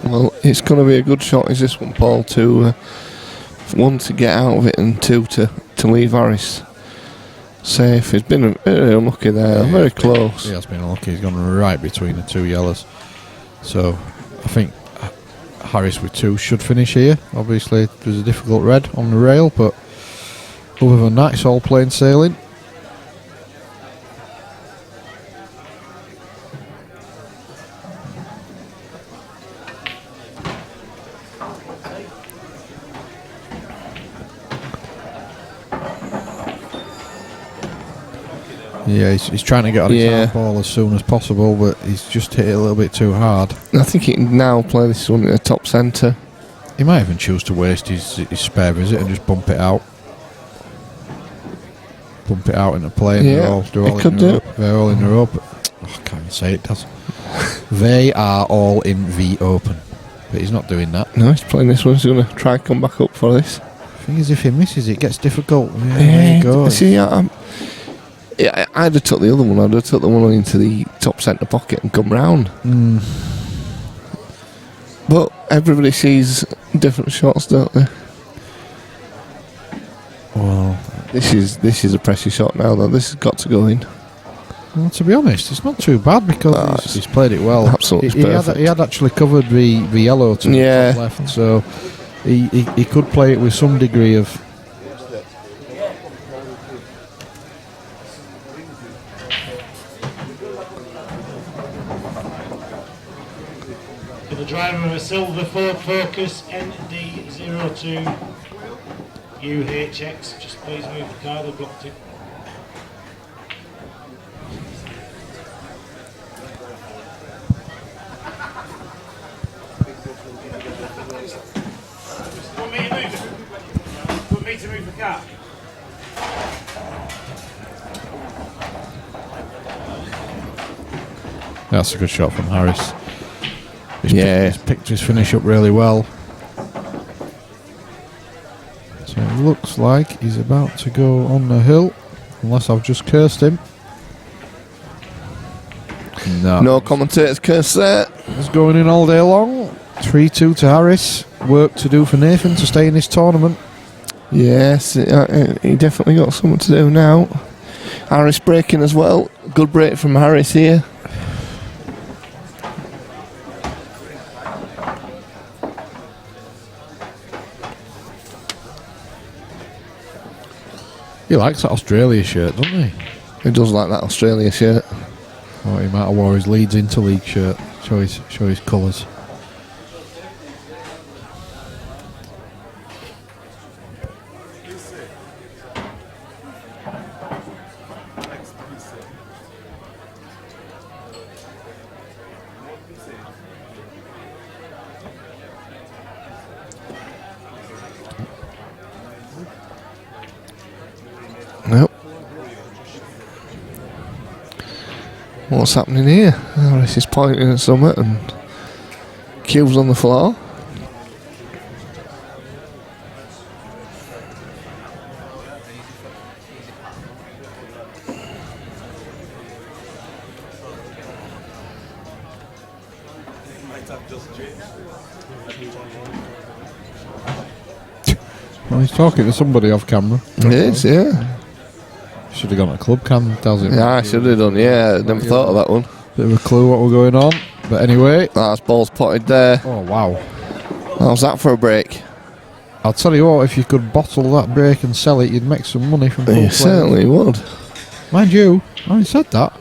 Well, it's going to be a good shot, is this one, Paul, to one, to get out of it, and two, to leave Harris Safe. He's been very unlucky there. Very close. He has been unlucky. He's gone right between the two yellows. So I think Harris with 2 should finish here. Obviously, there's a difficult red on the rail, but other than that, it's all plain sailing. Yeah, he's trying to get on his hard ball as soon as possible, but he's just hit it a little bit too hard. I think he can now play this one in the top centre. He might even choose to waste his spare visit and just bump it out. Bump it out into play. And they're all in the row. But, I can't even say it, does. They are all in the open. But he's not doing that. No, he's playing this one. He's going to try and come back up for this. The thing is, if he misses, it gets difficult. Yeah, there you go. See, I'd have took the other one. I'd have took the one into the top centre pocket and come round. But everybody sees different shots, don't they? Well, this is a precious shot now, though. This has got to go in. Well, to be honest, it's not too bad because he's played it well. Absolutely perfect. He had actually covered the yellow to the top left, so he could play it with some degree of. The driver of a silver Ford Focus ND02 UHX, just please move the car, they've blocked it. Want me to move it? Want me to move the car? That's a good shot from Harris. He's picked his finish up really well. So it looks like he's about to go on the hill, unless I've just cursed him. No commentators curse there. He's going in all day long. 3-2 to Harris. Work to do for Nathan to stay in this tournament. Yes, he definitely got something to do now. Harris breaking as well. Good break from Harris here. He likes that Australia shirt, doesn't he? He does like that Australia shirt. Oh, he might have wore his Leeds Interleague shirt. Show his colours. Nope. What's happening here? Harris is pointing at something and Cube's on the floor. Well, he's talking to somebody off camera. It is, yeah. Should have gone to club cam, does it? Yeah, I should have done, yeah. Never thought of that one. Bit of a clue what we're going on. But anyway. That's balls potted there. Oh, wow. How's that for a break? I'll tell you what, if you could bottle that break and sell it, you'd make some money from full You play. certainly would. Mind you, having said that,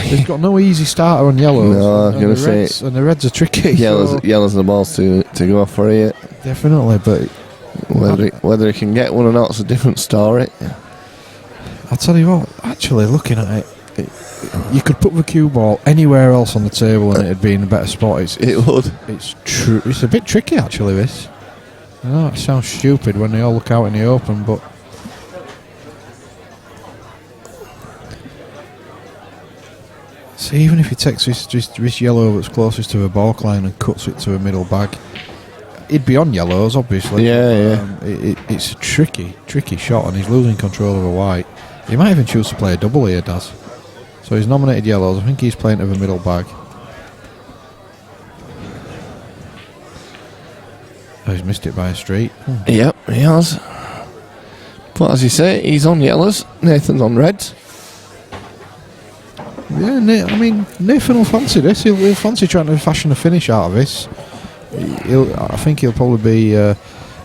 he's got no easy starter on yellows. No, I was going to say. And the reds are tricky. Yellows and the balls to go off for here. Definitely, but whether he can get one or not is a different story. I'll tell you what, actually looking at it, you could put the cue ball anywhere else on the table and it'd be in a better spot. It would. It's true. It's a bit tricky actually, this. I know it sounds stupid when they all look out in the open, but see, even if he takes this yellow that's closest to the balk line and cuts it to a middle bag, he'd be on yellows, obviously. Yeah. It's a tricky shot, and he's losing control of a white. He might even choose to play a double here, Daz. So he's nominated yellows. I think he's playing to the middle bag. Oh, he's missed it by a street. Yep, he has. But as you say, he's on yellows, Nathan's on reds. Yeah, I mean, Nathan will fancy this. He'll fancy trying to fashion a finish out of this. I think he'll probably be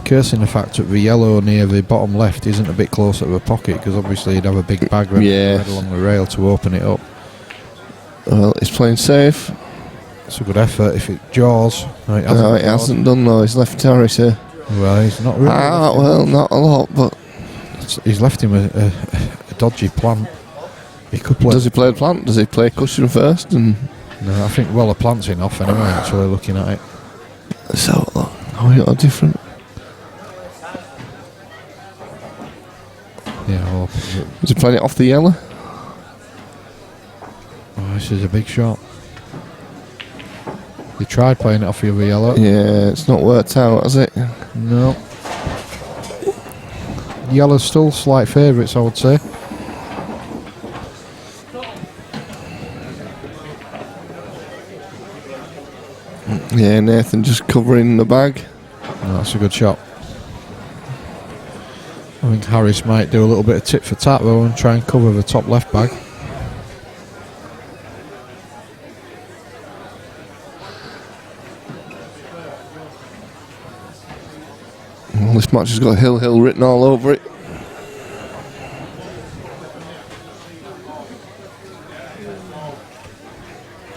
cursing the fact that the yellow near the bottom left isn't a bit closer to the pocket, because obviously he'd have a big bag red along the rail to open it up. Well, he's playing safe. It's a good effort. If it jaws, no, it hasn't done though. He's left Terrace here. Well, he's not really. Well, not a lot, but he's left him a dodgy plant. He could play. Does he play the plant? Does he play cushion first? And no, I think the plant's in off anyway. Actually, looking at it. So, we got a different. Yeah. Well, is he playing it off the yellow? Oh, this is a big shot. He tried playing it off the other yellow. Yeah, it's not worked out, has it? No. Yellow's still slight favourites, I would say. Yeah, Nathan just covering the bag. No, that's a good shot. I think Harris might do a little bit of tit for tat though and try and cover the top left bag. Well, this match has got Hill written all over it.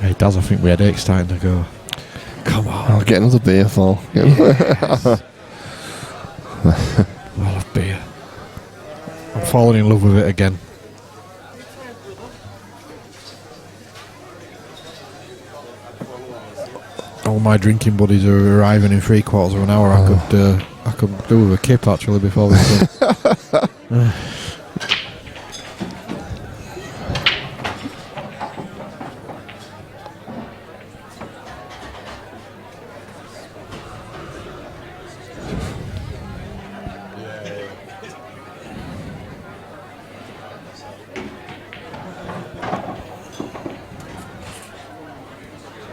Yeah, it does. I think we had 8 starting to go. Come on. I'll get another beer, Paul. Yes. I love beer. I'm falling in love with it again. All my drinking buddies are arriving in 3/4 of an hour. I could do with a kip actually before we come.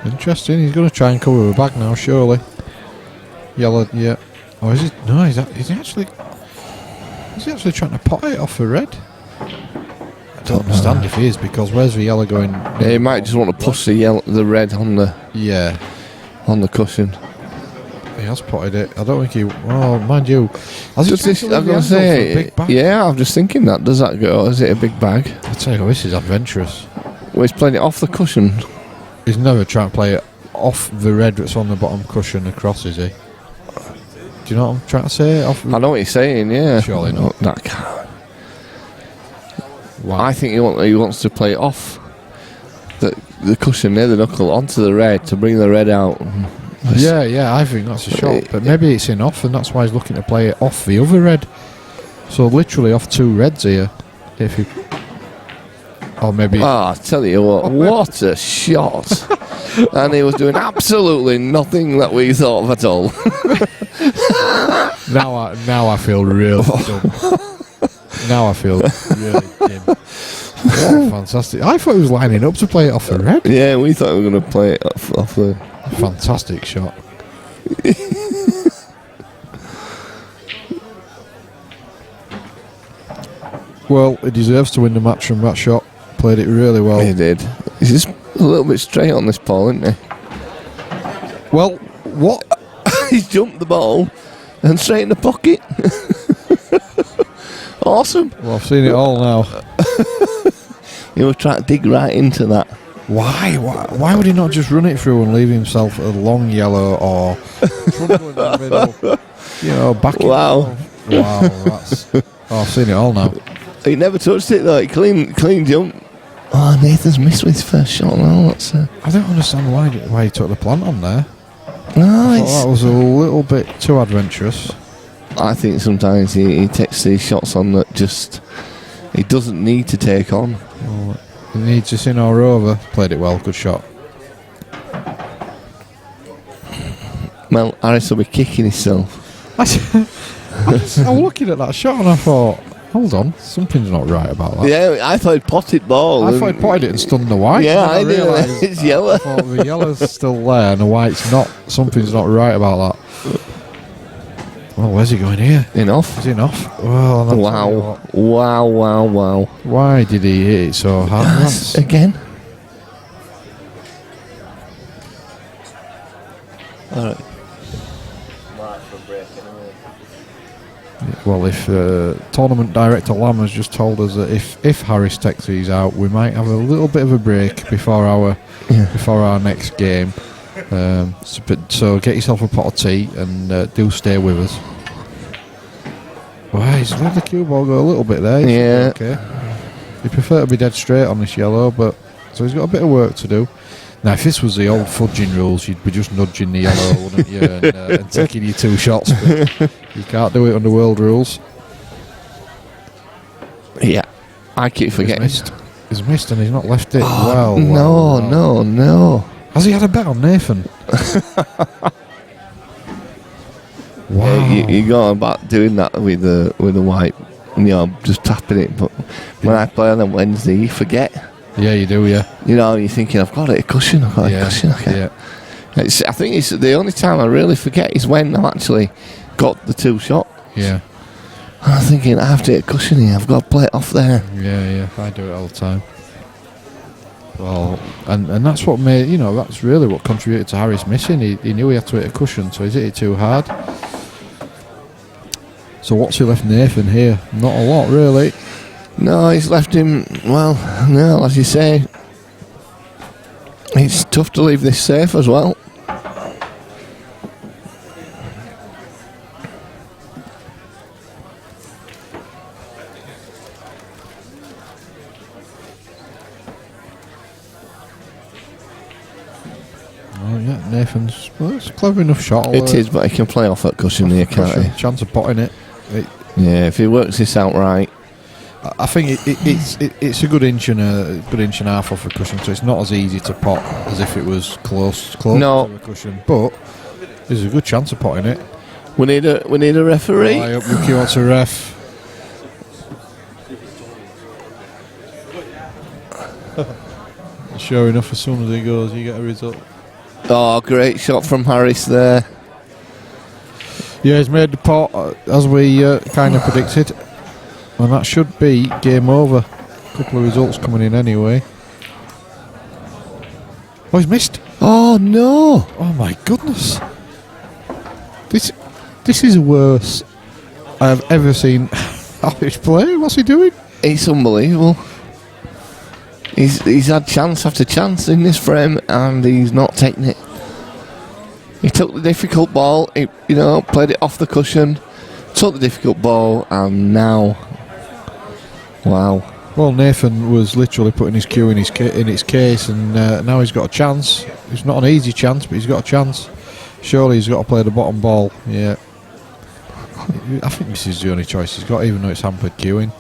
Interesting, he's going to try and cover the bag now, surely. Yellow, yeah. Oh, is he? No, is he actually trying to pot it off the red? I don't understand if he is, because where's the yellow going? Yeah, he might just want to push the red on the on the cushion. He has potted it. I don't think he. Oh, mind you, I'm going to say, yeah, I'm just thinking that. Does that go? Is it a big bag? I tell you, this is adventurous. Well, he's playing it off the cushion. He's never trying to play it off the red that's on the bottom cushion across, is he? Do you know what I'm trying to say? I know what you're saying, yeah. Surely not. That can't. Wow. I think he wants to play it off the cushion near the knuckle onto the red to bring the red out. Yeah, I think that's a shot. But maybe it's in off, and that's why he's looking to play it off the other red. So literally off 2 reds here. If he. Or maybe. I tell you what a shot! And he was doing absolutely nothing that we thought of at all. Now I feel really dumb. Now I feel really dim. Oh, fantastic! I thought he was lining up to play it off the red. Yeah, we thought we were going to play it off the. Fantastic shot. Well, he deserves to win the match from that shot. Played it really well. He did. He's just a little bit straight on this ball, isn't he? Well, what? He's jumped the ball and straight in the pocket. Awesome. Well, I've seen it all now. He was trying to dig right into that. Why would he not just run it through and leave himself a long yellow or trundle in the middle? You know, back. Wow. Wow, that's. Oh, I've seen it all now. He never touched it though. Clean jump. Oh, Nathan's missed with his first shot now. I don't understand why he took the plant on there. No, that was a little bit too adventurous. I think sometimes he takes these shots on that just he doesn't need to take on. Oh, he needs this in or over. Played it well. Good shot. Well, Harris will be kicking himself. I was looking at that shot and I thought, hold on, something's not right about that. Yeah, I thought he'd potted ball. I thought he'd potted it and stunned the white. Yeah, I did. It's yellow. I thought the yellow's still there and the white's not. Something's not right about that. Well, where's he going here? In off. Is he in off? Well, I'll tell you Wow. what. Wow, wow, wow. Why did he hit it so hard? That's- Again? Alright. Well, if tournament director Lam has just told us that if Harris takes these out, we might have a little bit of a break before our next game. So get yourself a pot of tea and do stay with us. Well, he's let the cue ball go a little bit there. Yeah. Okay. He'd prefer to be dead straight on this yellow, but so he's got a bit of work to do. Now, if this was the old fudging rules, you'd be just nudging the yellow, wouldn't you, and taking your 2 shots. But you can't do it under world rules. Yeah. I keep forgetting. He's missed and he's not left it Oh, well. No. Has he had a bet on Nathan? Wow. Yeah, you got about doing that with the white, just tapping it. But when I play on a Wednesday, you forget. Yeah, you do, yeah. You're thinking, I've got it, a cushion, I've got a cushion. Okay. Yeah. I think it's the only time I really forget is when I've actually got the 2 shot. Yeah. I'm thinking, I have to get a cushion here, I've got to play it off there. Yeah, I do it all the time. Well, and that's what made, that's really what contributed to Harris missing. He knew he had to hit a cushion, so he's hit it too hard. So what's he left Nathan here? Not a lot, really. No, he's left him, as you say, it's tough to leave this safe as well. Oh yeah, Nathan's, it's a clever enough shot. It is, but he can play off that cushion here, can't he? Chance of potting it. Yeah, if he works this out right. I think it's a good inch and a half off a cushion, so it's not as easy to pot as if it was close No. to a cushion. But there's a good chance of potting it. We need a referee. I hope Yuki wants a ref. Sure enough, as soon as he goes, you get a result. Oh, great shot from Harris there. Yeah, he's made the pot as we kind of predicted. And that should be game over. A couple of results coming in anyway. Oh, he's missed. Oh, no. Oh, my goodness. This is worse I have ever seen Irish play. What's he doing? It's unbelievable. He's had chance after chance in this frame and he's not taking it. He took the difficult ball, played it off the cushion, took the difficult ball, and now, wow. Well, Nathan was literally putting his cue in its case, and now he's got a chance. It's not an easy chance, but he's got a chance. Surely he's got to play the bottom ball. Yeah. I think this is the only choice he's got, even though it's hampered queuing.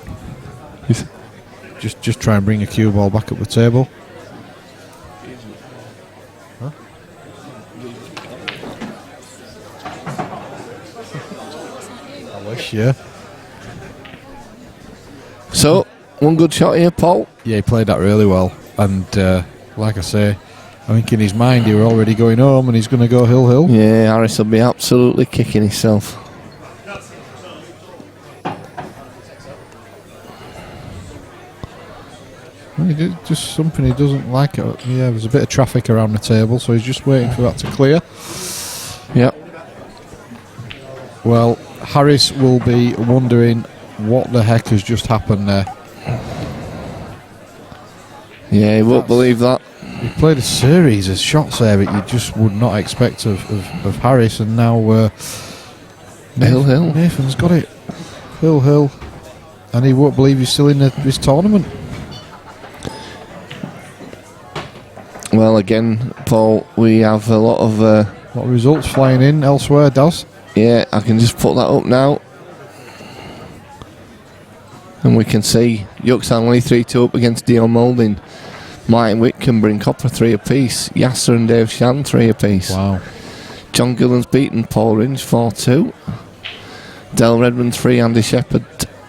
Just try and bring a cue ball back up the table. Huh? I wish, yeah. So, one good shot here, Paul. Yeah, he played that really well. And like I say, I think in his mind he were already going home and he's going to go hill. Yeah, Harris will be absolutely kicking himself. Just something he doesn't like. Yeah, there's a bit of traffic around the table, so he's just waiting for that to clear. Yep. Well, Harris will be wondering what the heck has just happened there. Yeah, he won't believe that. He played a series of shots there that you just would not expect of Harris, and now Hill. Nathan's got it. Hill. And he won't believe he's still in this tournament. Well, again, Paul, we have a lot of results flying in elsewhere, Daz. Yeah, I can just put that up now. And we can see Yuck Stanley 3-2 up against Dion Moulding. Martin Whitcomb bring Copper 3 apiece. Yasa and Dave Shan 3 apiece. Wow. John Gillan's beaten Paul Ringe 4-2. Del Redmond 3, Andy Shepherd.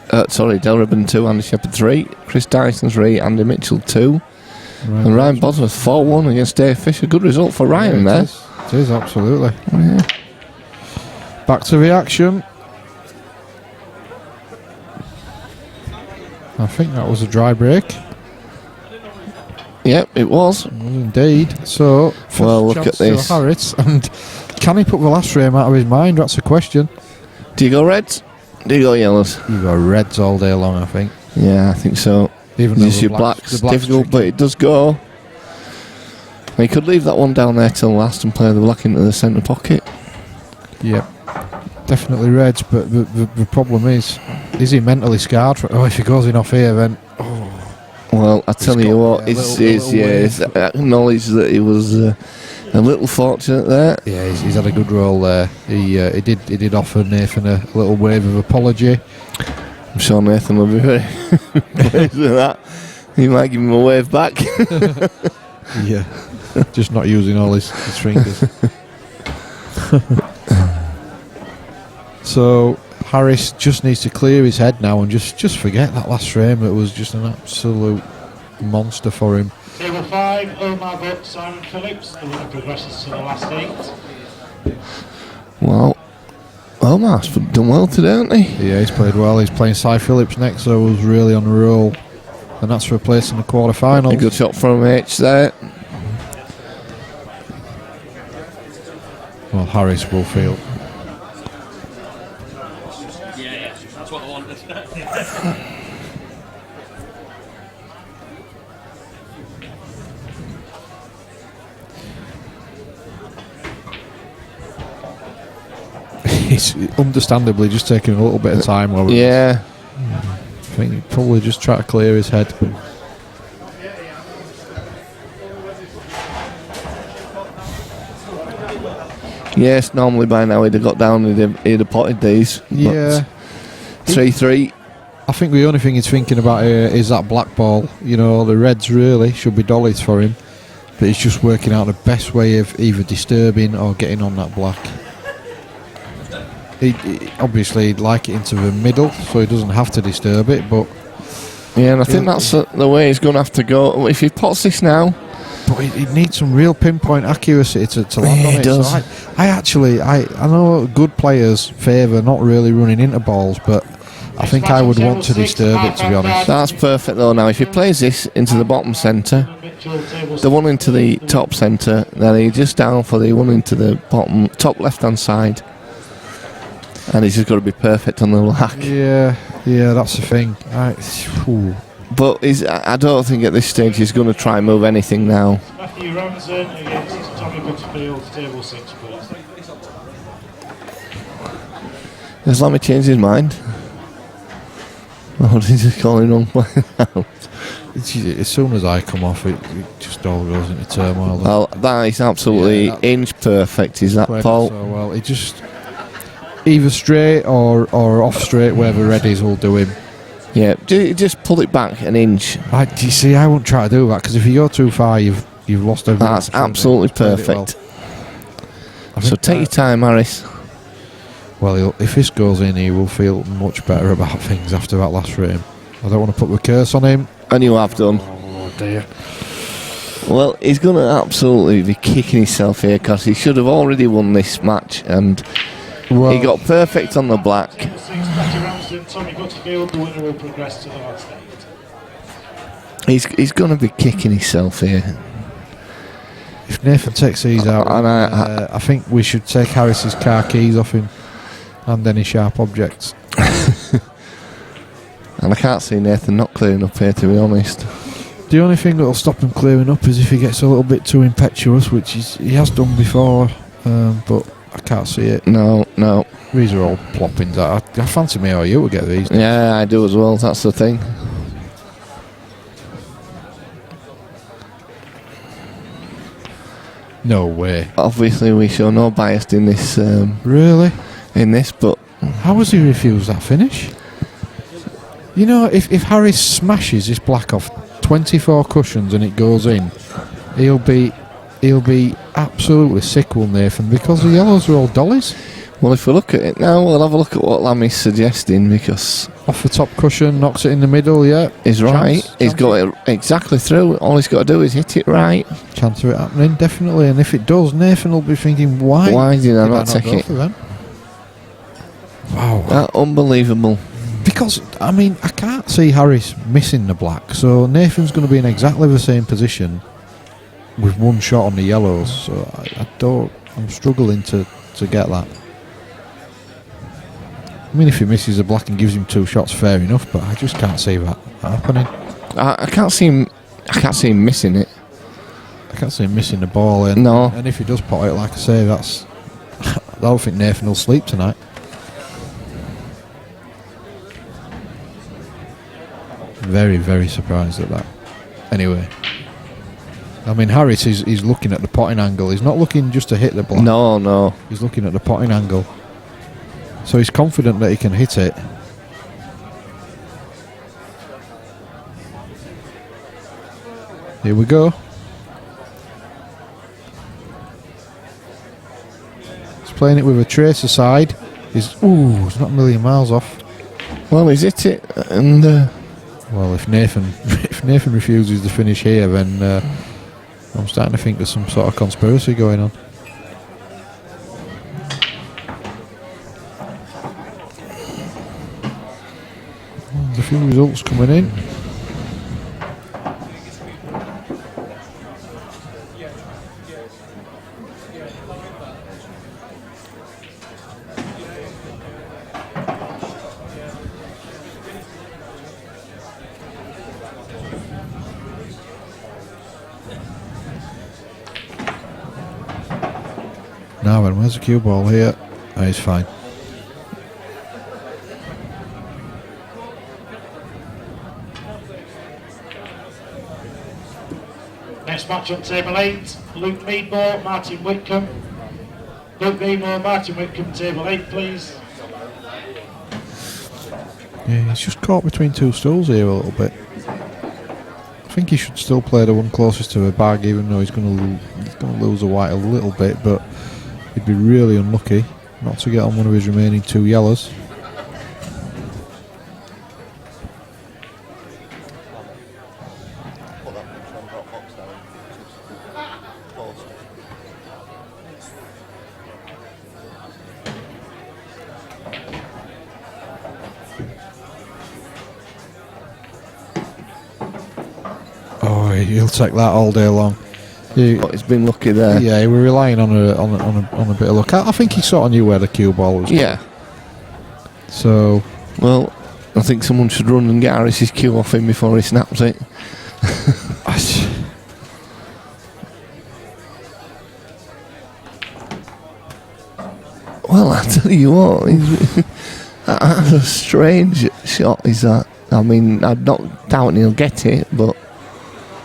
Del Redmond 2, Andy Shepherd 3. Chris Dyson 3, Andy Mitchell 2. Right. And Ryan Bosworth 4-1 against Dave Fisher. Good result for Ryan there. It is absolutely. Yeah. Back to the action. I think that was a dry break. Yep, it was. Indeed. So, Well, look at this. Harris, and can he put the last frame out of his mind? That's the question. Do you go reds? Do you go yellows? You go reds all day long, I think. Yeah, I think so. Even though Just the your black's black's difficult, but it does go. He could leave that one down there till last and play the black into the centre pocket. Yep. Definitely reds, but the problem is he mentally scarred? If he goes in off here, then... Well, I tell you what, it's acknowledge that he was a little fortunate there. Yeah, he's had a good role there. He did offer Nathan a little wave of apology. I'm sure Nathan will be very pleased with that. He might give him a wave back. Yeah, just not using all his fingers. So Harris just needs to clear his head now and just forget that last frame. It was just an absolute monster for him. Table 5, Omar Butt, Sai Phillips. The winner progresses to the last 8. Well, Omar's done well today, hasn't he? Yeah, he's played well. He's playing Sai Phillips next, so he's really on a roll. And that's for a place in the quarterfinals. A good shot from H there. Well, Harris will feel. Yeah, that's what I wanted. He's understandably just taking a little bit of time. Yeah. I think he'd probably just try to clear his head. Yes, normally by now he'd have got down and he'd have potted these. Yeah. 3-3. I think the only thing he's thinking about here is that black ball. You know, the reds really should be dollies for him. But he's just working out the best way of either disturbing or getting on that black. He obviously like it into the middle, so he doesn't have to disturb it, but... Yeah, and I think that's the way he's going to have to go. If he pots this now... But he needs some real pinpoint accuracy to land on it. Does. So I know good players favour not really running into balls, but I think I would want to disturb it, to be honest. That's perfect though. Now if he plays this into the bottom centre, the one into the top centre, then he's just down for the one into the bottom top left hand side, and he's just got to be perfect on the black. Yeah, that's the thing. But I don't think at this stage he's going to try and move anything now. Matthew Ramsden against Tommy Butterfield, table 6, please. Has Lammy changed his mind? Or did he just call him wrong player out? As soon as I come off, it just all goes into turmoil. Well, that is absolutely inch perfect, is that, Paul? So well, it just either straight or off straight, wherever Reddies will do him. Yeah, just pull it back an inch. You see, I wouldn't try to do that because if you go too far, you've lost everything. That's absolutely perfect. Well. So take your time, Harris. Well, if this goes in, he will feel much better about things after that last frame. I don't want to put the curse on him. And you have done. Oh dear. Well, he's going to absolutely be kicking himself here because he should have already won this match, and he got perfect on the black. Tommy Butterfield, the winner will progress to the last 8. He's going to be kicking himself here. If Nathan takes these out, I think we should take Harris's car keys off him and any sharp objects. And I can't see Nathan not clearing up here, to be honest. The only thing that will stop him clearing up is if he gets a little bit too impetuous, which he has done before, but I can't see it. No. These are all ploppings. I fancy me or you will get these. Yeah, I do as well, that's the thing. No way. Obviously we show no bias in this. Really? In this, but... How has he refused that finish? You know, if Harris smashes this black off 24 cushions and it goes in, he'll be absolutely sick, will Nathan, because the yellows are all dollies. Well, if we look at it now, we'll have a look at what Lammy's suggesting, because... Off the top cushion, knocks it in the middle, yeah. He's right. He's got it exactly through. All he's got to do is hit it right. Chance of it happening, definitely. And if it does, Nathan will be thinking, why did I not take it? Wow. Unbelievable. Because, I mean, I can't see Harris missing the black, so Nathan's going to be in exactly the same position with one shot on the yellows, so I'm struggling to get that. I mean, if he misses the black and gives him 2 shots, fair enough, but I just can't see that happening. I can't see him missing it. I can't see him missing the ball, No. And if he does pot it, like I say, that's... I don't think Nathan will sleep tonight. Very, very surprised at that. Anyway. I mean, Harris is looking at the potting angle. He's not looking just to hit the black. No. He's looking at the potting angle. So he's confident that he can hit it. Here we go. He's playing it with a tracer side. He's not a million miles off. Well, he's hit it, and well, if Nathan refuses to finish here, then I'm starting to think there's some sort of conspiracy going on. There's a few results coming in. Now then, where's the cue ball here? Oh, he's fine. Next match on table 8, Luke Meadmore, Martin Whitcomb. Luke Meadmore, Martin Whitcomb, table 8, please. Yeah, he's just caught between 2 stools here a little bit. I think he should still play the one closest to the bag, even though he's going to lose a white a little bit, but he'd be really unlucky not to get on one of his remaining 2 yellows. Oh, he'll take that all day long. but he's been lucky there. Yeah, we're relying on a bit of luck. I think he sort of knew where the cue ball was. Yeah. So, well, I think someone should run and get Harris's cue off him before he snaps it. Well, I tell you what, that's a strange shot, is that? I mean, I'm not doubting he'll get it, but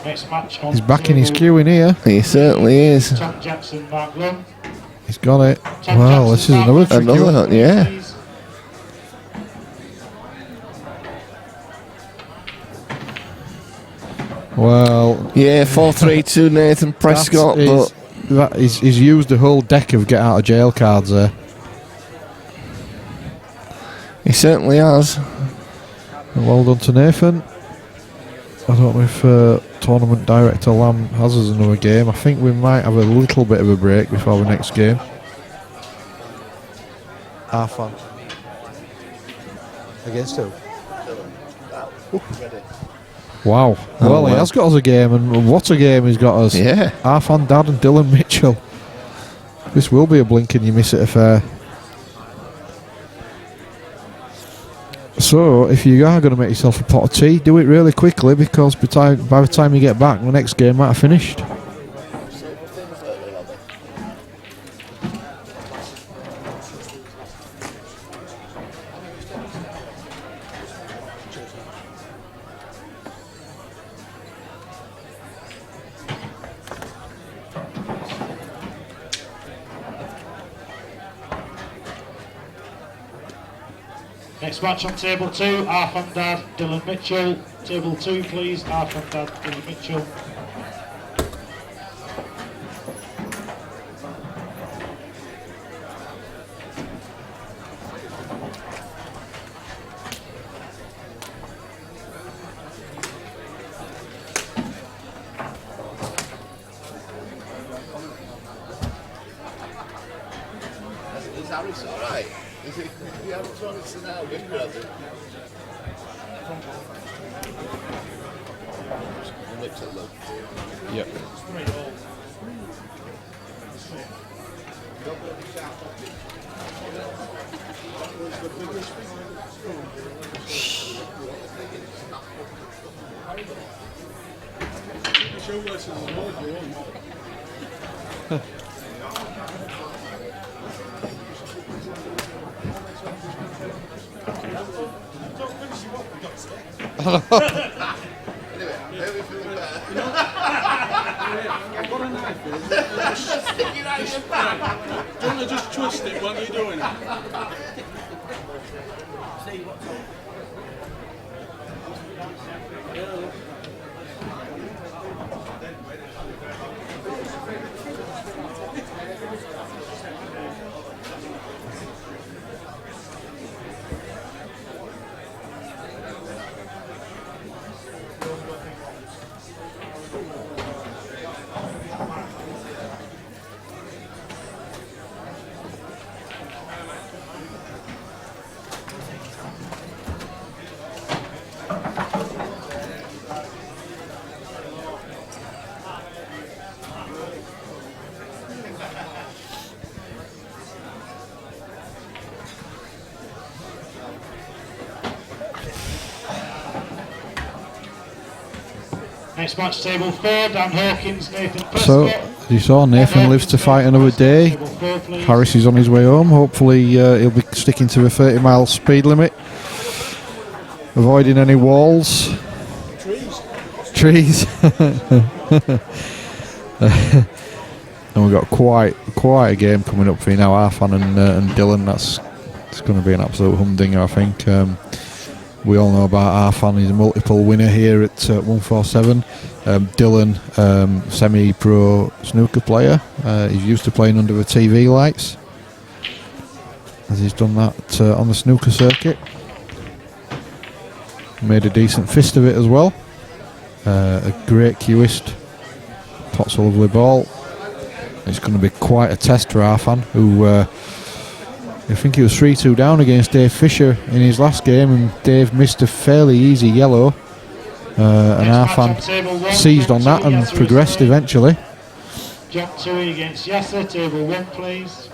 Next match on he's backing his cue in here. He certainly is. Tom Jackson, Mark Lund. He's got it. Tom Well, Jackson, this is Mark another Lund, tricky Another, one. yeah. please. Well, Yeah, 4-3 Nathan Prescott, but he's used the whole deck of get out of jail cards there. he certainly has. Well done to Nathan. I don't know if tournament director Lamb has us another game. I think we might have a little bit of a break before the next game. Half on. Against who? Wow. Well, he has got us a game, and what a game he's got us. Yeah. Arfan Dad and Dylan Mitchell. This will be a blink and you miss it affair. So, if you are going to make yourself a pot of tea, do it really quickly, because by the time you get back, the next game might have finished. Next match on table 2, Arfan Dad, Dylan Mitchell. Table 2, please, Arfan Dad, Dylan Mitchell. Is Harris alright? Is he Harris on it now? Yep. Don't you just twist it when you're doing it? Next match, table 4, Dan Hawkins, Nathan Prescott. So, as you saw, Nathan lives to fight another day. Harris is on his way home. Hopefully he'll be sticking to a 30-mile speed limit, avoiding any walls. Trees. And we've got quite a game coming up for you now, Arfan and Gillan. It's going to be an absolute humdinger, I think. We all know about Arfan. He's a multiple winner here at 147. Gillan, semi-pro snooker player. He's used to playing under the TV lights, as he's done that on the snooker circuit. Made a decent fist of it as well. A great cueist. Pots a lovely ball. It's going to be quite a test for Arfan, who I think he was 3-2 down against Dave Fisher in his last game, and Dave missed a fairly easy yellow, and Arfan seized on that and progressed eventually. John Tui against Yasa, table 1 please.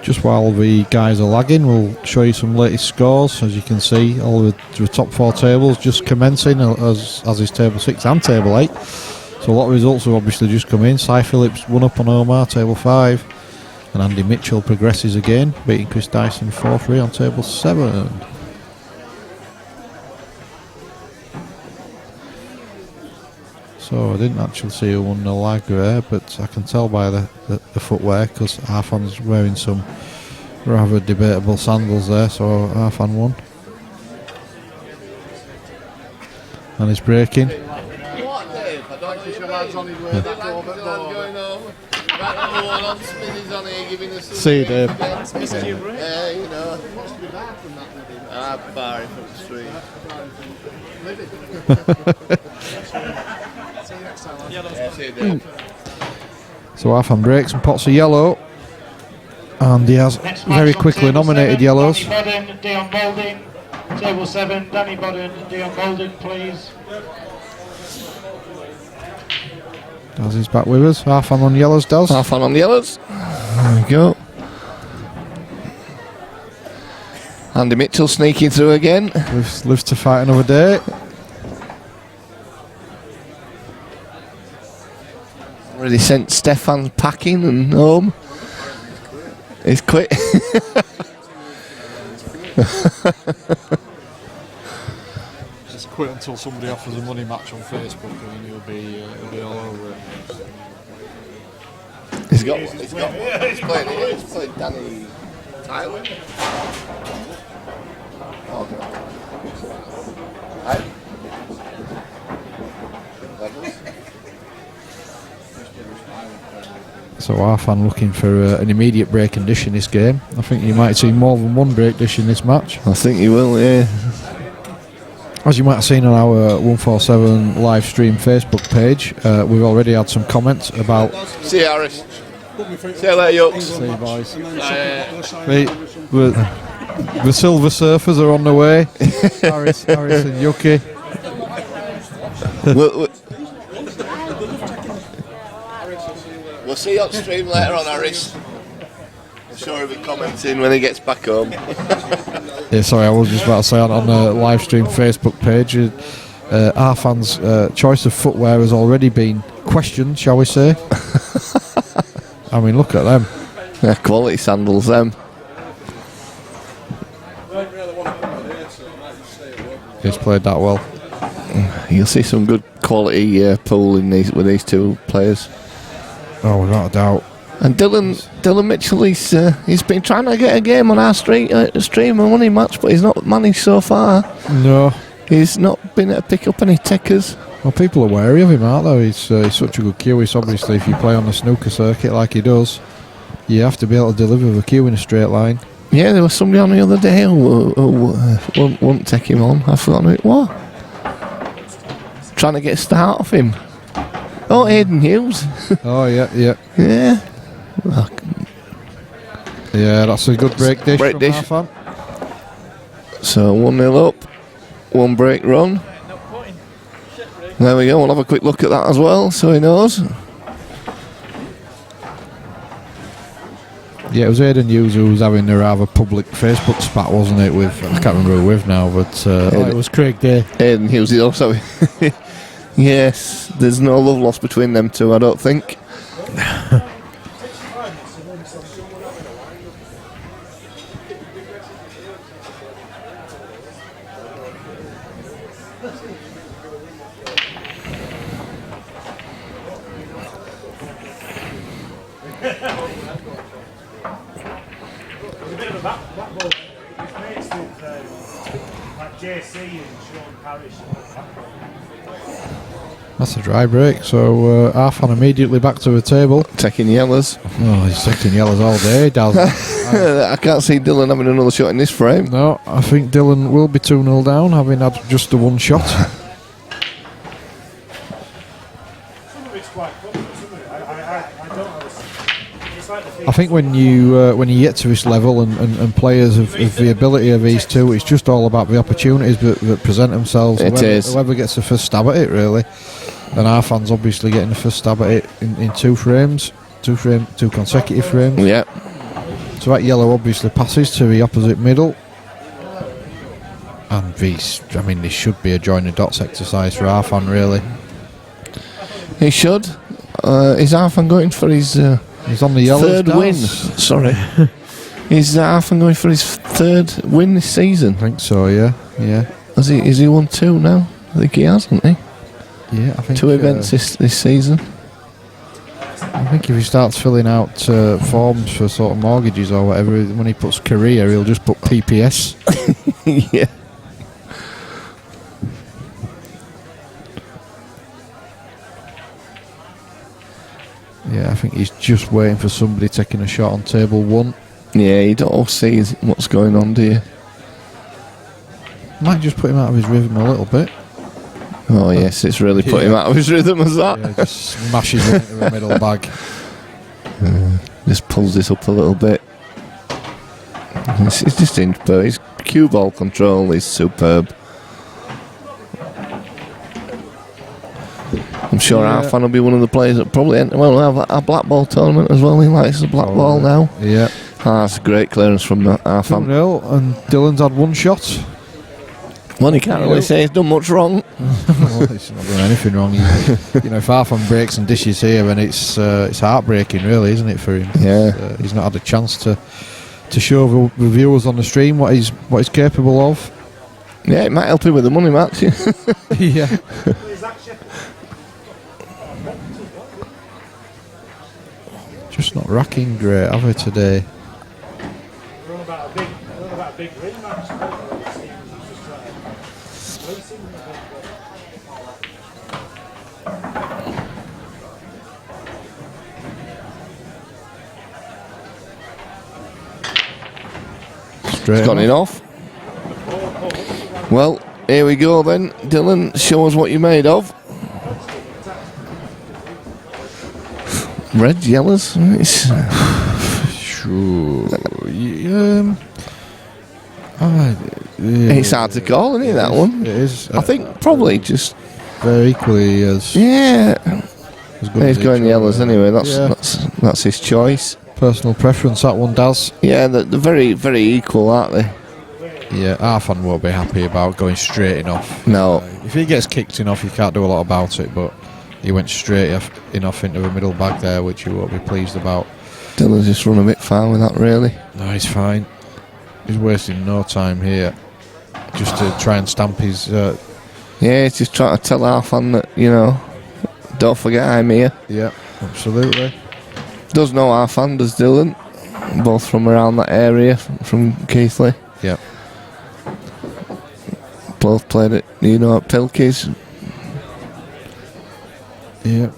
Just while the guys are lagging, we'll show you some latest scores. As you can see, all the top 4 tables just commencing, as is table 6 and table 8. So a lot of results have obviously just come in. Sai Phillips won up on Omar, table 5, and Andy Mitchell progresses again, beating Chris Dyson 4-3 on table 7. So I didn't actually see who won the lag there, but I can tell by the footwear, because Arfan's wearing some rather debatable sandals there, so Arfan won. And he's breaking. What, Dave? I don't think your lad's on his way back home at going home. Right on the one on Spinny's on here giving us some. See you, Dave. Yeah, you know. I'm far from the street. Yeah, see you, Dave. So Arfan breaks and pots a yellow, and he has very quickly nominated yellows. Danny Bodden, Dion Boulding, table 7, Danny Bodden, Dion Boulding please. Daz is back with us. Arfan on yellows, Daz. Arfan on the yellows. There we go. Andy Mitchell sneaking through again. Lives to fight another day. Already sent Stefan packing and home. He's quit. Just quit until somebody offers a money match on Facebook, and then he'll be all over it. He's got one. He's playing Danny Tyler. So Arfan looking for an immediate break and dish in this game. I think you might see more than one break dish in this match. I think you will, yeah. As you might have seen on our 147 live stream Facebook page, we've already had some comments about... See you, Harris. See you later, Yucks. See you, boys. The Silver Surfers are on the way. Harris and Yuki. We'll see you on stream later on, Harris. I'm sure he'll be commenting when he gets back home. Yeah, sorry, I was just about to say on the live stream Facebook page, Arfan's choice of footwear has already been questioned, shall we say? I mean, look at them. Yeah, quality sandals, them. He's played that well. You'll see some good quality pool in with these two players. Oh, without a doubt. And Dylan Mitchell, he's been trying to get a game on our stream and money match, but he's not managed so far. No. He's not been able to pick up any tickers. Well, people are wary of him, aren't they? He's such a good cue. It's obviously, if you play on the snooker circuit like he does, you have to be able to deliver the cue in a straight line. Yeah, there was somebody on the other day who wouldn't take him on. I forgot who it was. Trying to get a start off him. Oh, Aidan Hughes. Oh, yeah. Yeah. Yeah, that's a good break dish from Arfan. So 1-0 up, one break run. There we go, we'll have a quick look at that as well, so he knows. Yeah, it was Aidan Hughes who was having a rather public Facebook spat, wasn't it? With I can't remember who with now, but it was Craig Day. Aidan Hughes is also. Yes, there's no love lost between them two, I don't think. That's a dry break, so Arfan immediately back to the table. Taking yellows. Oh, he's taking yellows all day, doesn't I can't see Dylan having another shot in this frame. No, I think Dylan will be 2-0 down, having had just the one shot. I think when you get to this level and players have the ability of these two, it's just all about the opportunities that present themselves. Whoever gets the first stab at it, really. And Arfan's obviously getting the first stab at it in two consecutive frames. Yeah. So that yellow obviously passes to the opposite middle. And this should be a join the dots exercise for Arfan, really. He should. Is Arfan going for his... He's on the yellows. Third win. Sorry. Is Arfan going for his third win this season? I think so, yeah. Is he won two now? I think he has, hasn't he? Yeah, I think... Two events this season. I think if he starts filling out forms for sort of mortgages or whatever, when he puts career, he'll just put PPS. Yeah. Yeah, I think he's just waiting for somebody taking a shot on table one. Yeah, you don't all see what's going on, do you? Might just put him out of his rhythm a little bit. Oh yes, it's really put him out of his rhythm as that. Yeah, just smashes him into the middle bag. Just pulls this up a little bit. It's just superb. His cue ball control is superb. I'm sure Arfan will be one of the players that probably have a black ball tournament as well. He likes the black ball now. Yeah. That's a great clearance from Arfan. 2-0, and Dylan's had one shot. Well, he can't really say he's done much wrong. Well, he's not done anything wrong. If Arfan breaks and dishes here, then it's heartbreaking, really, isn't it, for him? Yeah. He's not had a chance to show the viewers on the stream what he's capable of. Yeah, it might help him with the money match. Yeah. Just not racking great, have we, today? He's got it off. Well, here we go then. Dylan, show us what you're made of. Red, yellows. Sure. It's hard to call, isn't it, that one? It is. I think probably just very equally as. Yeah. As good He's as going each yellows other. anyway. Yeah. That's his choice. Personal preference, that one does. Yeah, they're very, very equal, aren't they? Yeah, Arfan won't be happy about going straight enough. No. If he gets kicked enough, you can't do a lot about it, but he went straight enough into the middle bag there, which you won't be pleased about. Dylan's just run a bit far with that, really. No, he's fine. He's wasting no time here just to try and stamp his... Yeah, he's just trying to tell Arfan that, don't forget I'm here. Yeah, absolutely. Does know Arfan, does Dylan. Both from around that area, from Keighley. Yeah. Both played at, at Pilkey's. Yeah.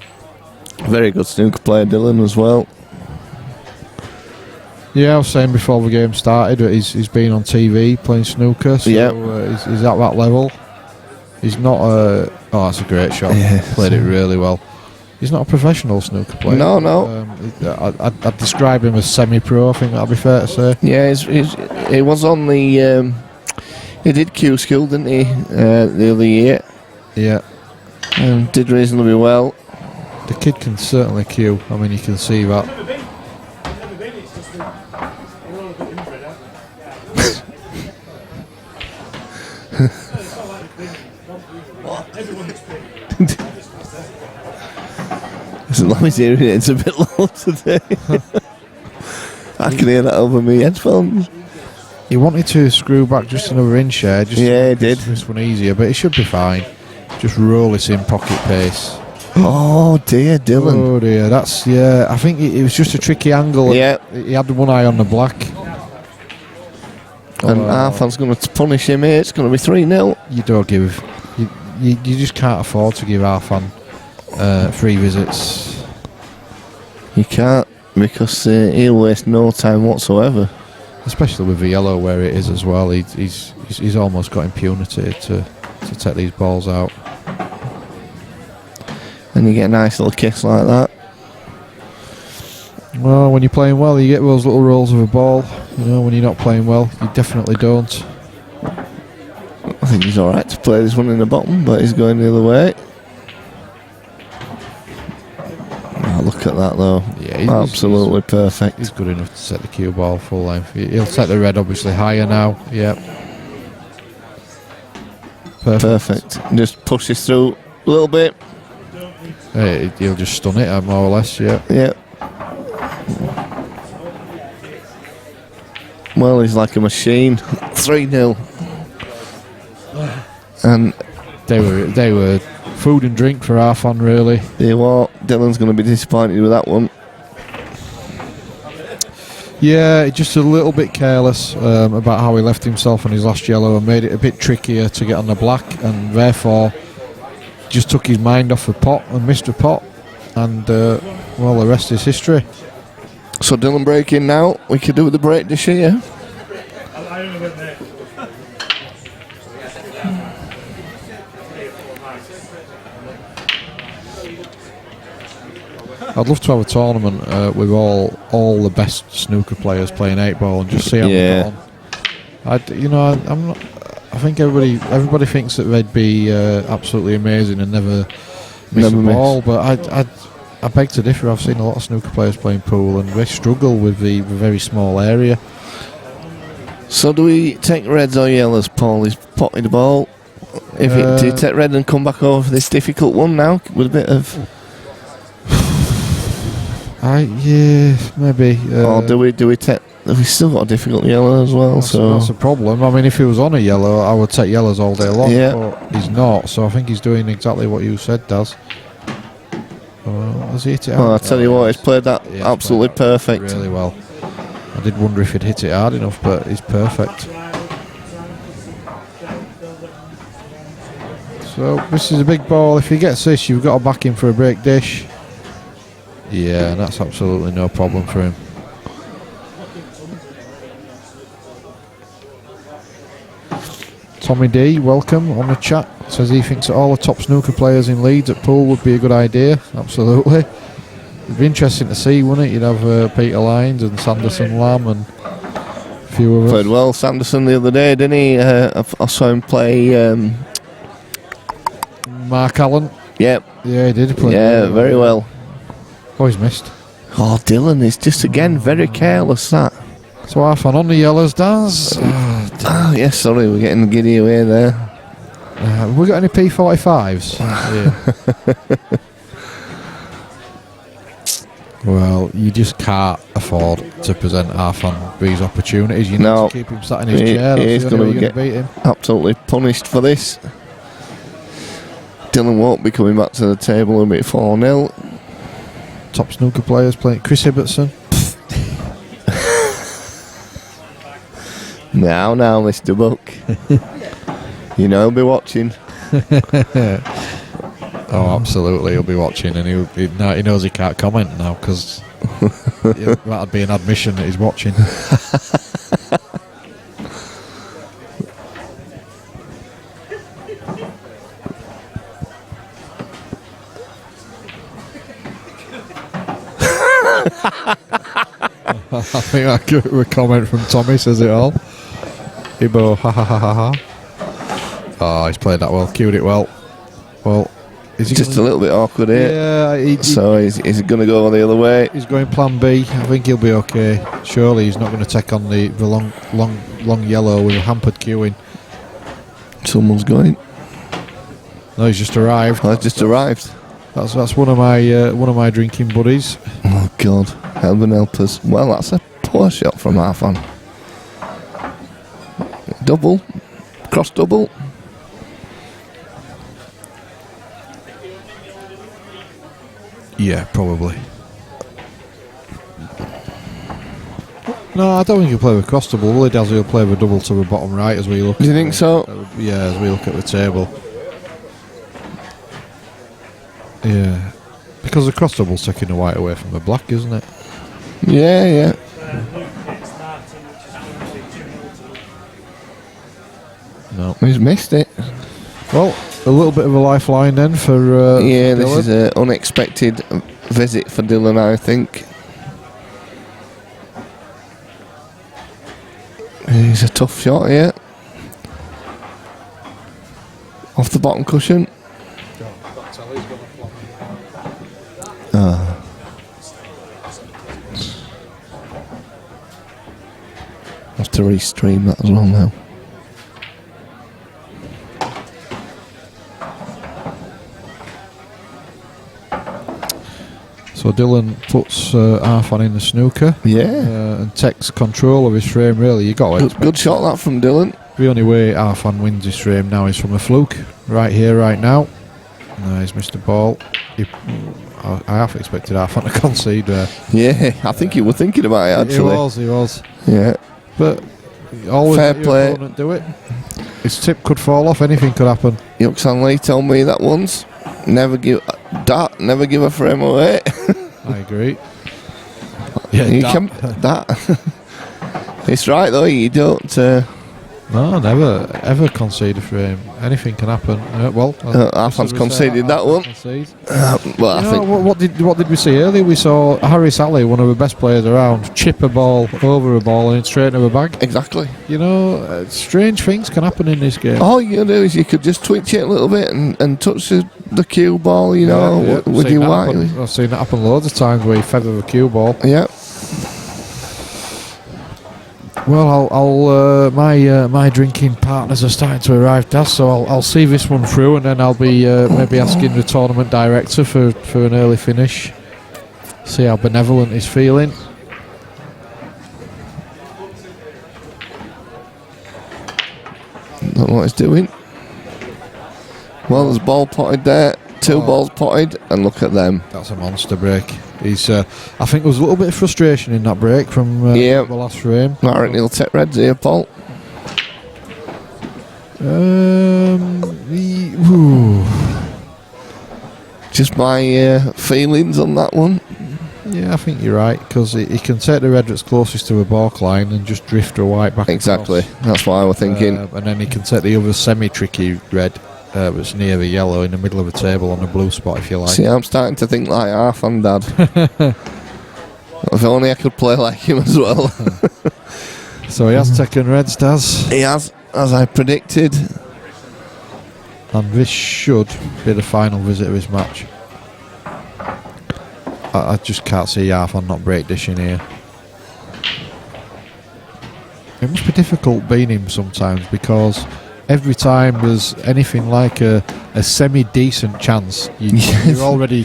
Very good snooker player, Dylan, as well. Yeah, I was saying before the game started that he's been on TV playing snooker, so he's at that level. He's not oh, that's a great shot. Yeah. Played it really well. He's not a professional snooker player. No. I'd describe him as semi-pro, I think that'd be fair to say. Yeah, he was on the... he did Q school, didn't he, the other year? Yeah. And did reasonably well. The kid can certainly cue. I mean, you can see that. As long as hearing it, it's a bit low today. I can hear that over my headphones. He wanted to screw back just another inch there. Just yeah, he did. This one easier, but it should be fine. Just roll this in pocket pace. Oh dear, Dylan. Oh dear, that's, I think it was just a tricky angle. Yeah. He had one eye on the black. And Arfan's going to punish him here. It's going to be 3-0. You don't give... You just can't afford to give Arfan free visits. You can't, because he'll waste no time whatsoever. Especially with the yellow where it is as well. He's almost got impunity to take these balls out. And you get a nice little kiss like that. Well, when you're playing well, you get those little rolls of a ball. When you're not playing well, you definitely don't. I think he's alright to play this one in the bottom, but he's going the other way. Oh, look at that though. Yeah, absolutely perfect. He's good enough to set the cue ball full length. He'll set the red obviously higher now. Yep. Perfect. Just pushes through a little bit. He'll just stun it, more or less. Yeah. Yeah. Well, he's like a machine. 3-0. And they were food and drink for Arfan, really. You what? Dylan's going to be disappointed with that one. Yeah, just a little bit careless about how he left himself on his last yellow and made it a bit trickier to get on the black, and therefore just took his mind off the pot and missed a pot, and well, the rest is history. So Dylan breaking now. We could do with the break this year. I'd love to have a tournament with all the best snooker players playing 8-ball and just see how they get on. I'm not. I think everybody thinks that they'd be absolutely amazing and never miss a ball, but I beg to differ. I've seen a lot of snooker players playing pool and they struggle with the very small area. So do we take reds or yellows, Paul? He's potted the ball. Do you take red and come back over this difficult one now with a bit of... yeah, maybe. Or do we take... We've still got a difficult yellow as well, that's a problem. I mean, if he was on a yellow, I would take yellows all day long, but he's not, so I think he's doing exactly what you said, Daz. Has he hit it hard? Well, I tell you what, he's played that absolutely perfect. Really well. I did wonder if he'd hit it hard enough, but he's perfect. So this is a big ball. If he gets this, you've got to back him for a break dish. Yeah, that's absolutely no problem for him. Tommy D, welcome on the chat. Says he thinks that all the top snooker players in Leeds at pool would be a good idea. Absolutely. It'd be interesting to see, wouldn't it? You'd have Peter Lyons and Sanderson Lamb and a few of us. Played well, Sanderson, the other day, didn't he? I saw him play. Mark Allen. Yep. Yeah, he did play. Yeah, very well. Oh, he's missed. Oh, Dylan is just again very careless. That. So half on the yellows, Daz. Oh, yes, sorry, we're getting giddy away there. Have we got any P45s? Yeah. Well, you just can't afford to present Arfan these opportunities. You need to keep him sat in his chair. He's going to get beat him. Absolutely punished for this. Dylan won't be coming back to the table. It'll be 4-0. Top snooker players playing. Chris Ibbotson. Now, Mr. Buck. You know he'll be watching. Oh, absolutely, he'll be watching, and he knows he can't comment now because that'd be an admission that he's watching. I think that a comment from Tommy says it all. Ibo, ha ha ha ha ha. Oh, he's played that well, cued it well. Well, is he just a little bit awkward here. Yeah, so he's going to go the other way. He's going plan B. I think he'll be okay. Surely he's not going to take on the long yellow with a hampered queuing. Someone's going. No, he's just arrived. Oh, he's just arrived. That's one of my drinking buddies. Oh God, heaven help us. Well, that's a poor shot from Arfan. Double, cross double. Yeah, probably. No, I don't think he'll play with cross double. Will he, Daz? He'll play with double to the bottom right as we look. Do you think so? Yeah, as we look at the table. Yeah, because the cross double's taking the white away from the black, isn't it? Yeah. No, he's missed it. Well, a little bit of a lifeline then for yeah, for this Dylan. is an unexpected visit for Dylan, I think. He's a tough shot here. Off the bottom cushion. Have to restream that as well now. So Dylan puts Arfan in the snooker. Yeah. And takes control of his frame, really. You got it. Good shot that from Dylan. The only way Arfan wins his frame now is from a fluke. Right here, right now. No, he's missed the ball. I half expected Arfan to concede there. Yeah, I think you were thinking about it actually. He was. Yeah. But always fair let your play. opponent do it. His tip could fall off, anything could happen. Yuxan Lee told me that once. Never give a frame away. I agree. Yeah, that. It's right though. You don't. No, never ever concede a frame. Anything can happen. Arfan's conceded that one. Well, I think. What did we see earlier? We saw Harris Ali, one of the best players around, chip a ball over a ball and it's straight into a bag. Exactly. You know, strange things can happen in this game. All you do is you could just twitch it a little bit and touch the cue ball. You know, with your white. I've seen that happen loads of times where you feather the cue ball. Yeah. Well, I'll my drinking partners are starting to arrive, Daz, so I'll see this one through, and then I'll be maybe asking the tournament director for an early finish. See how benevolent he's feeling. Don't know what he's doing. Well, there's ball potted there. Two balls potted, and look at them. That's a monster break. He's. I think there was a little bit of frustration in that break from the last frame. I reckon he'll take reds here, Paul. Just my feelings on that one. Yeah, I think you're right, because he can take the red that's closest to a balk line and just drift a white back Exactly, across. that's what I was thinking. And then he can take the other semi-tricky red that's near the yellow in the middle of the table on the blue spot, if you like. See, I'm starting to think like Arfan, Dad. If only I could play like him as well. So he has taken reds, does. He has, as I predicted. And this should be the final visit of his match. I just can't see Arfan not break dishing here. It must be difficult being him sometimes, because every time there's anything like a semi-decent chance, you're already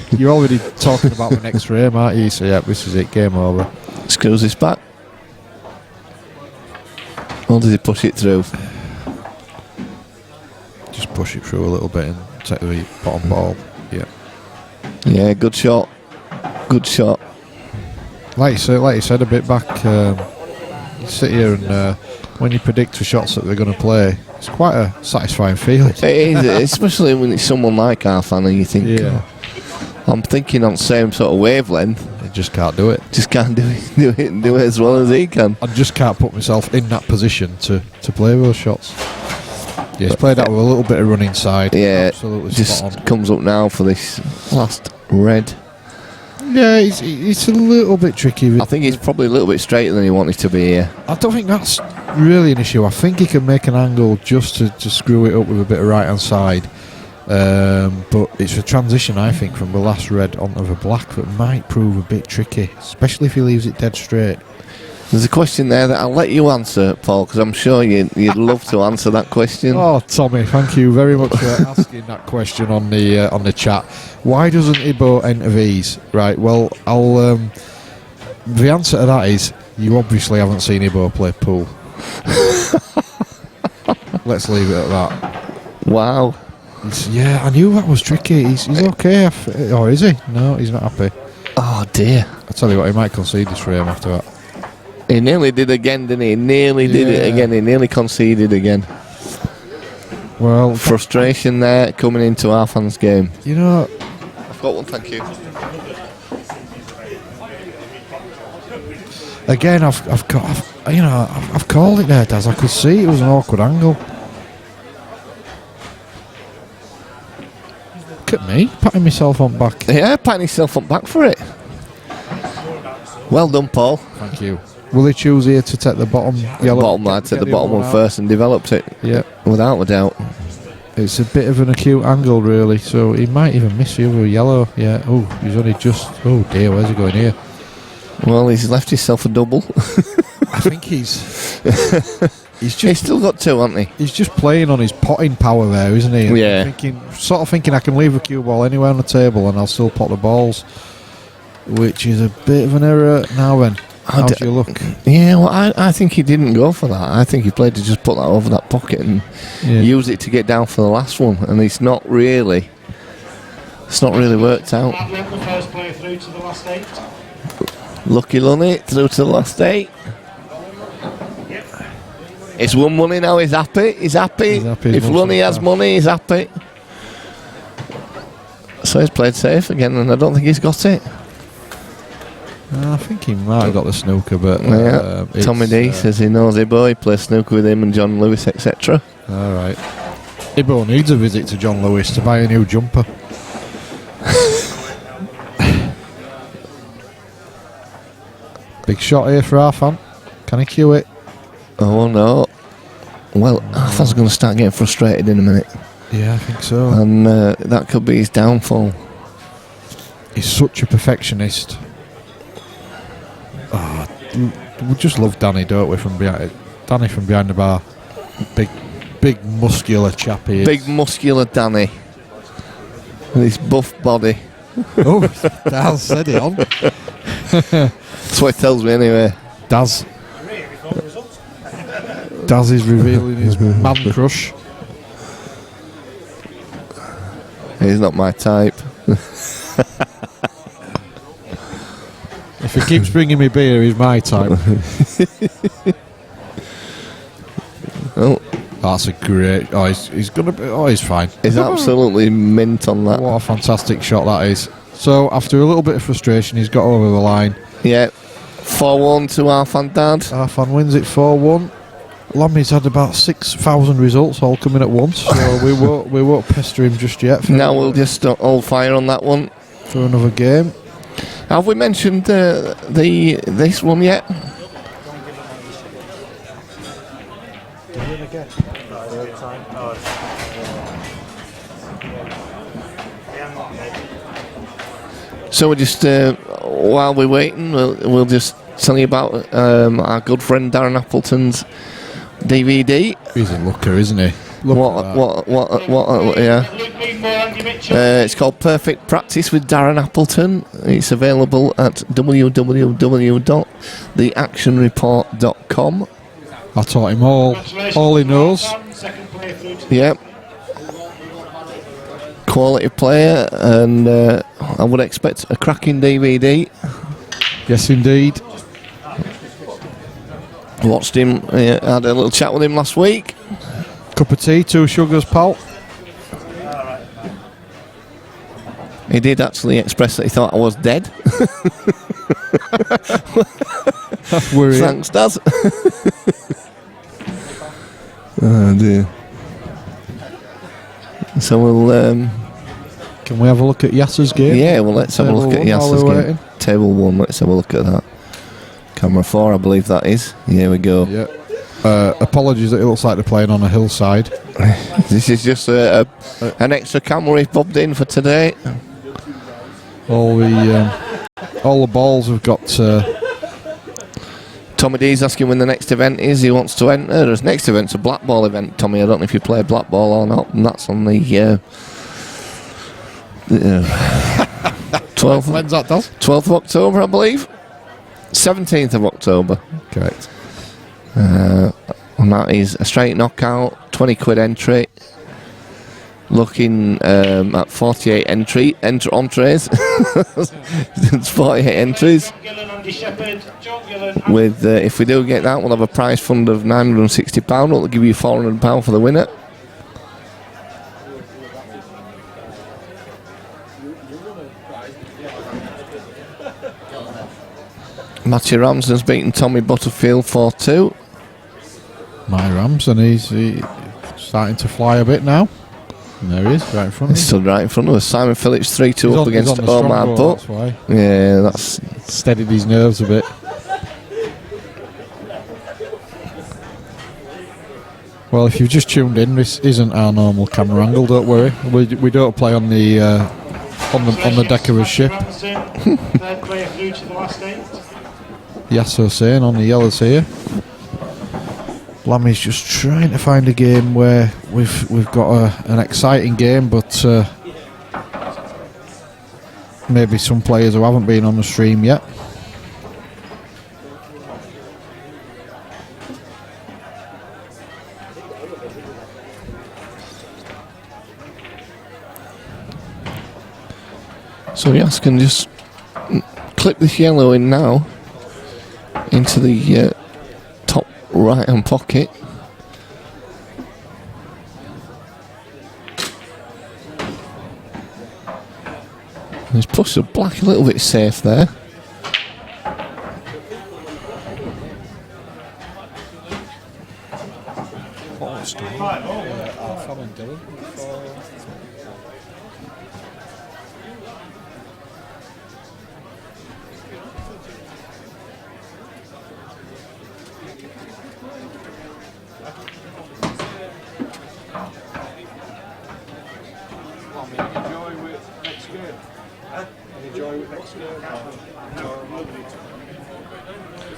talking about the next frame, aren't you? So yeah, this is it, game over. Screws this back. Or does he push it through? Just push it through a little bit and take the bottom ball. Yeah. Yeah, good shot. Good shot. Like you said a bit back, you sit here and when you predict the shots that they're going to play, it's quite a satisfying feeling. It is, especially when it's someone like Arfan and you think, Yeah. I'm thinking on the same sort of wavelength. You just can't do it. Just can't do it as well as he can. I just can't put myself in that position to play those shots. Yeah, he's played that with a little bit of run inside. Yeah, absolutely just spot on. comes up now for this last red. Yeah, it's a little bit tricky. I think he's probably a little bit straighter than he wanted to be here. I don't think that's really an issue. I think he can make an angle just to screw it up with a bit of right hand side. But it's a transition, I think, from the last red onto the black that might prove a bit tricky, especially if he leaves it dead straight. There's a question there that I'll let you answer, Paul, because I'm sure you'd love to answer that question. Oh, Tommy, thank you very much for asking that question on the chat. Why doesn't Ibo enter these? Right, well, the answer to that is you obviously haven't seen Ibo play pool. Let's leave it at that. Wow. Yeah, I knew that was tricky. He's okay. Or is he? No, he's not happy. Oh, dear. I tell you what, he might concede this frame after that. He nearly did again, didn't he? He nearly did it again. He nearly conceded again. Well, frustration there coming into Arfan's game. You know, I've got one, thank you. Again, I've called it there, Daz. I could see it was an awkward angle. Look at me, patting myself on back. Yeah, patting yourself on back for it. Well done, Paul. Thank you. Will he choose here to take the bottom yellow? Bottom, I'd take the bottom one first and developed it. Yeah, without a doubt. It's a bit of an acute angle, really. So he might even miss the other yellow. Yeah. Oh, he's only just. Oh dear, where's he going here? Well, he's left himself a double. I think he's He's still got two, hasn't he? He's just playing on his potting power there, isn't he? And yeah. Thinking I can leave a cue ball anywhere on the table and I'll still pot the balls, which is a bit of an error. Now then, how do you look? Yeah, well, I think he didn't go for that. I think he played to just put that over that pocket and use it to get down for the last one, and it's not really worked out. The first player through to the last 8. Lucky Lunny through to the last 8. It's won money now. He's happy. He's happy. If Lunny has money, he's happy. So he's played safe again, and I don't think he's got it. I think he might have got the snooker, but Tommy D says he knows Ibo. He plays snooker with him and John Lewis, etc. All right. Ibo needs a visit to John Lewis to buy a new jumper. Big shot here for Arfan. Can he cue it? Oh no. Well, Arfan's going to start getting frustrated in a minute. Yeah, I think so. And that could be his downfall. He's such a perfectionist. Oh, we just love Danny, don't we? Danny from behind the bar. Big muscular chap he is. Big muscular Danny. With his buff body. Oh, Daz said it on. That's what he tells me anyway. Daz is revealing his man crush. He's not my type. If he keeps bringing me beer, he's my type. Oh, That's a great. Oh, he's gonna be. Oh, he's fine. He's absolutely mint on that. What a fantastic shot that is. So after a little bit of frustration, he's got over the line. Yeah, 4-1 to Arfan Dad. Arfan wins it 4-1. Lammy's had about 6,000 results all coming at once, so we won't pester him just yet. Now we'll just hold fire on that one for another game. Have we mentioned this one yet? So we're just while we're waiting, we'll just tell you about our good friend Darren Appleton's DVD. He's a looker, isn't he? Yeah. It's called Perfect Practice with Darren Appleton. It's available at www.theactionreport.com. I taught him all he knows. Yep. Quality player, and I would expect a cracking DVD. Yes, indeed. Watched him, had a little chat with him last week. Cup of tea, 2 sugars, pal. He did actually express that he thought I was dead. Thanks, Daz. Oh dear. So we'll. Can we have a look at Yasa's game? Yeah, well, let's have a look at Yasa's game. Table 1, let's have a look at that. Camera 4, I believe that is. Here we go. Yeah. Apologies that it looks like they're playing on a hillside. This is just an extra camera we've bobbed in for today. All the balls have got. Tommy D's asking when the next event is. He wants to enter. The next event's a black ball event, Tommy. I don't know if you play black ball or not. And that's on the 12th. When's that, Daz? 12th of October, I believe. 17th of October. Correct. And that is a straight knockout, 20 quid entry. Looking at 48 entrees. It's 48 entries. With if we do get that, we'll have a prize fund of £960. It'll give you £400 for the winner. Matthew Ramsden's beaten Tommy Butterfield 4-2. My Ramsden, he's starting to fly a bit now. And there he is, right in front of us. He's stood right in front of us. Simon Phillips 3-2 up against Omar Butt. That's why. Yeah, that's steadied his nerves a bit. Well, if you've just tuned in, this isn't our normal camera angle. Don't worry, we don't play on the deck of a ship. Yasa saying on the yellows here. Lammy's just trying to find a game where we've got an exciting game, but maybe some players who haven't been on the stream yet. so Yas can just clip this yellow in now into the top right hand pocket. He's pushed the black a little bit safe there.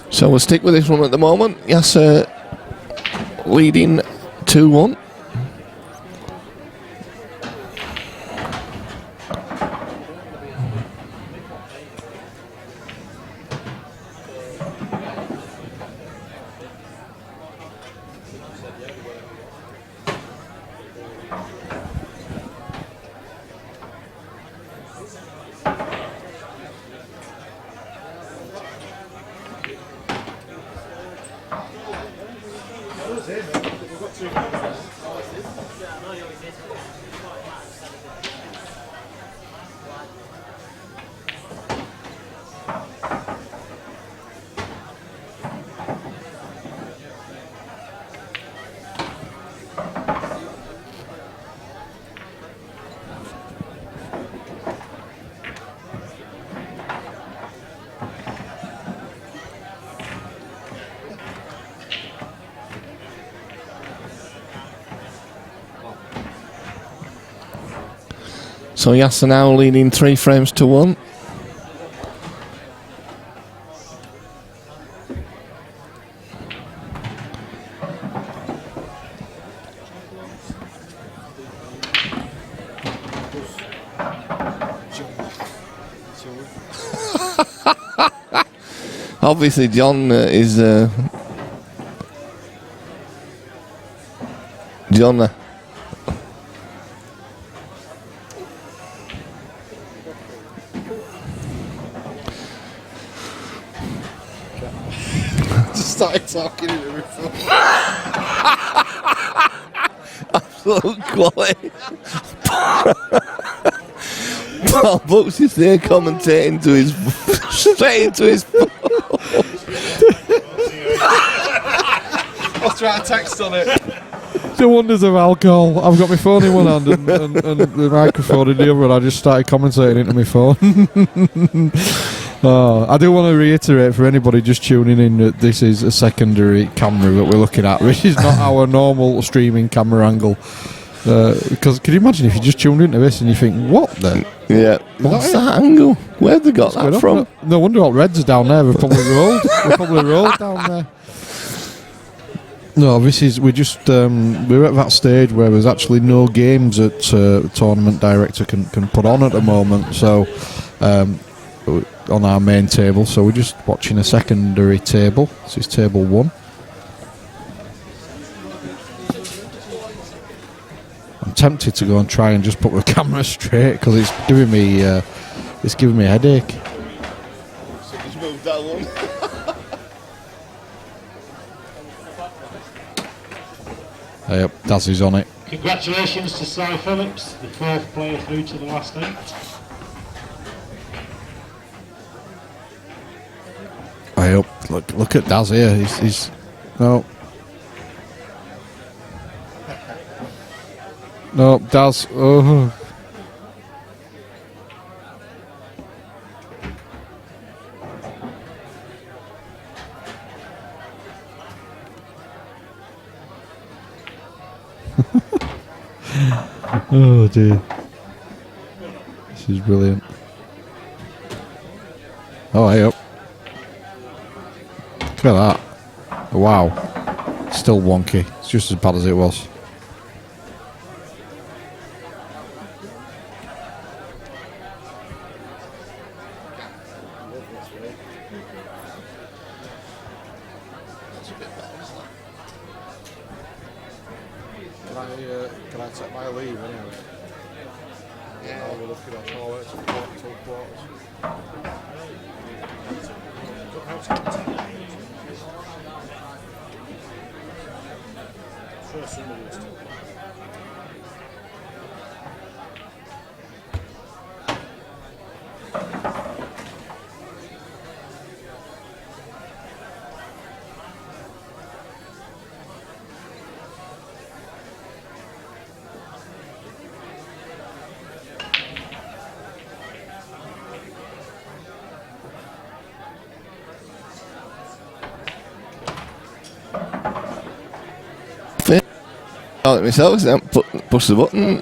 So we'll stick with this one at the moment. Yasa leading 2-1. So Yasa now leading 3 frames to 1. Obviously, John is John. Just started talking into my phone. Absolute quality. Paul Brooks is there commentating to his straight into his phone. I'll try to text on it. The wonders of alcohol. I've got my phone in one hand and the microphone in the other, and I just started commentating into my phone. I do want to reiterate for anybody just tuning in that this is a secondary camera that we're looking at. This is not our normal streaming camera angle. Because can you imagine if you just tuned into this and you think, what the? Yeah. What's that angle? Where'd they got that from? No wonder all Reds are down there. We're probably rolled. We're probably rolled down there. No, this is we're at that stage where there's actually no games that tournament director can put on at the moment. So on our main table, so we're just watching a secondary table. This is table 1. I'm tempted to go and try and just put the camera straight because it's giving me a headache. So just move that one. Yep, Daz is on it. Congratulations to Sai Phillips, the 4th player through to the last 8. I hope. Look at Daz here. He's no. No, Daz. Oh. Oh dear. This is brilliant. Oh, hey up. Look at that. Wow. Still wonky. It's just as bad as it was. Can I take my leave anyway? Yeah. We're looking at forwards and two quarters. Sure, somebody was talking. Myself, push the button.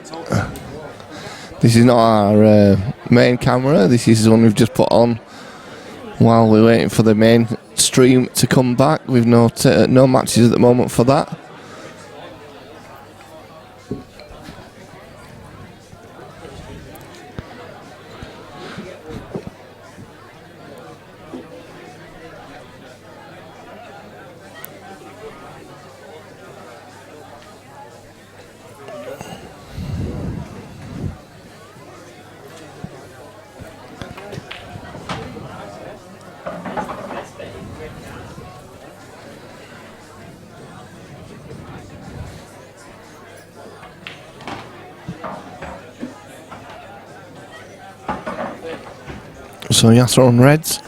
This is not our main camera. This is the one we've just put on while we're waiting for the main stream to come back. We've no matches at the moment for that. So Yasa on Reds.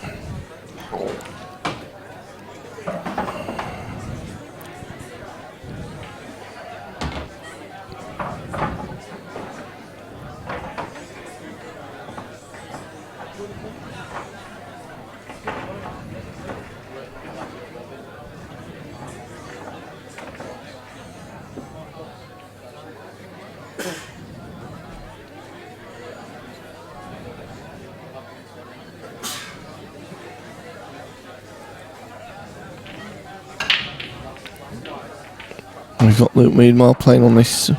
We've got Luke Meadmore playing on this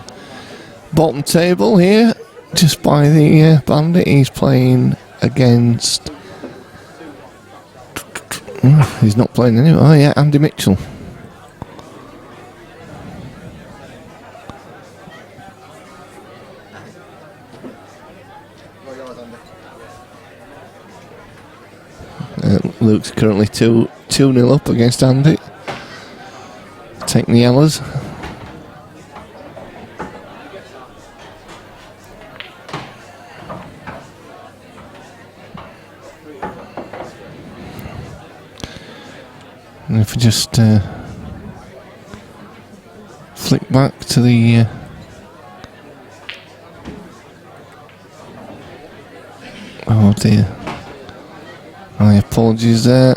bottom table here, just by the bandit. He's playing against... he's not playing anyway. Oh yeah, Andy Mitchell. Luke's currently 2-0 up against Andy. Taking the yellows. And if we just flick back to the oh dear, my apologies there.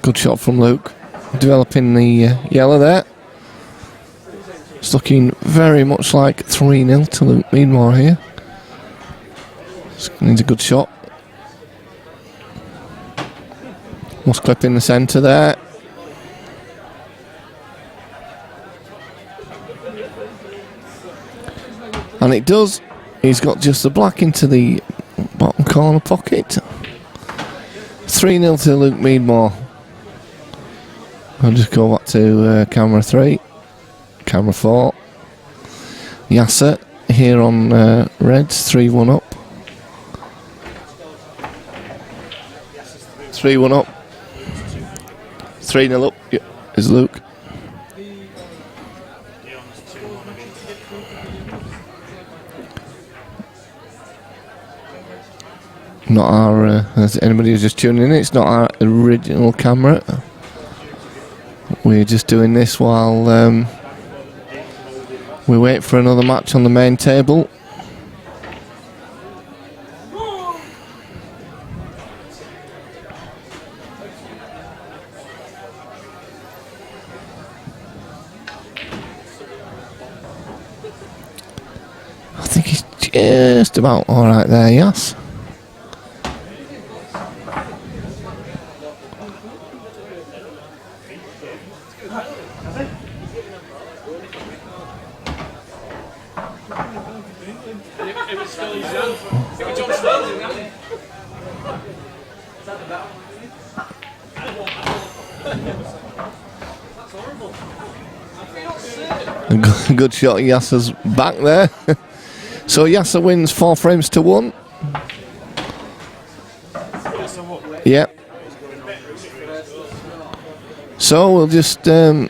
Good shot from Luke, developing the yellow there. It's looking very much like 3-0 to Luke Meadmore here. Needs a good shot. Must clip in the centre there. And it does. He's got just the black into the bottom corner pocket. 3-0 to Luke Meadmore. I'll just go back to camera 3. Camera 4. Yasa here on Reds, 3-1 up. 3-1 up. 3-0 up is Luke. Not our, as anybody who's just tuning in, it's not our original camera. We're just doing this while we wait for another match on the main table. I think he's just about alright there, yes. Good shot, Yasa's back there. So Yasa wins 4 frames to 1. Yep. So we'll just be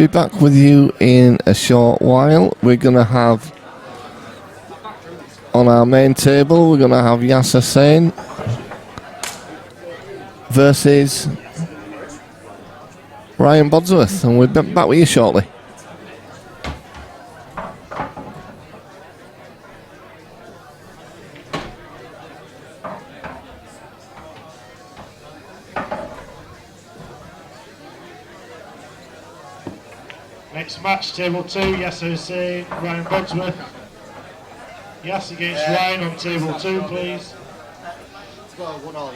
back with you in a short while. We're going to have on our main table, we're going to have Yasa Sain versus Ryan Bodsworth, and we'll be back with you shortly. Next match, table 2, Yasa Hussain, Ryan Bodsworth. Yasa against Ryan on table 2, please. Let's go 1-all.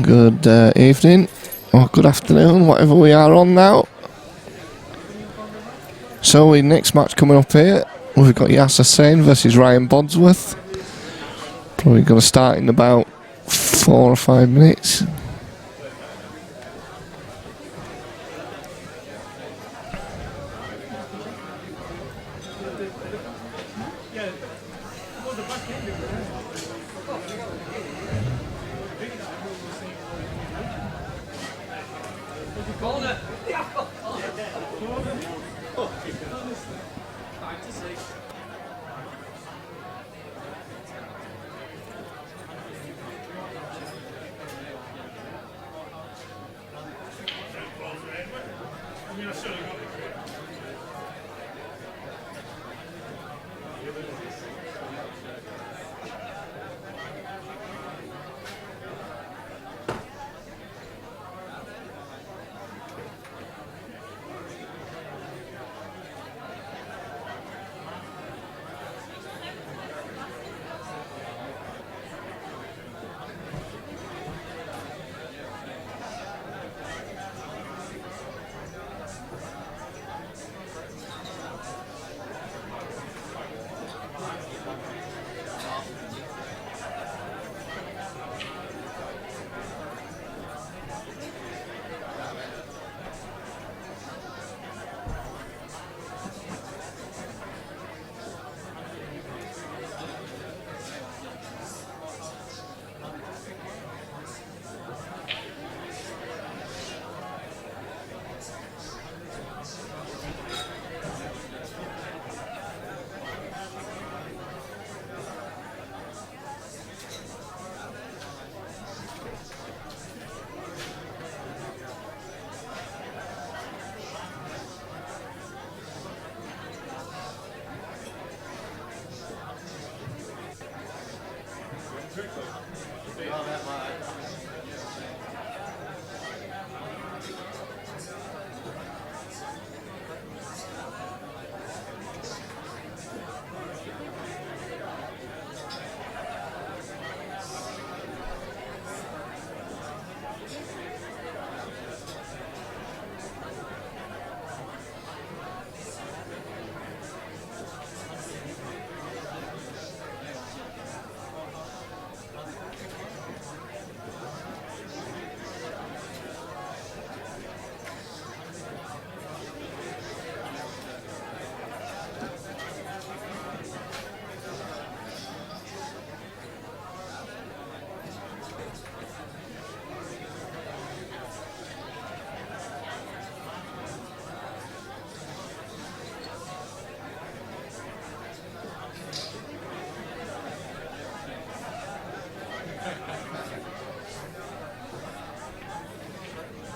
Good evening, or good afternoon, whatever we are on now. So the next match coming up here, we've got Yasa Sain versus Ryan Bodsworth. Probably going to start in about 4 or 5 minutes.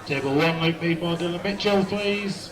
Table 1, Luke Meadmore, Dylan Mitchell, please.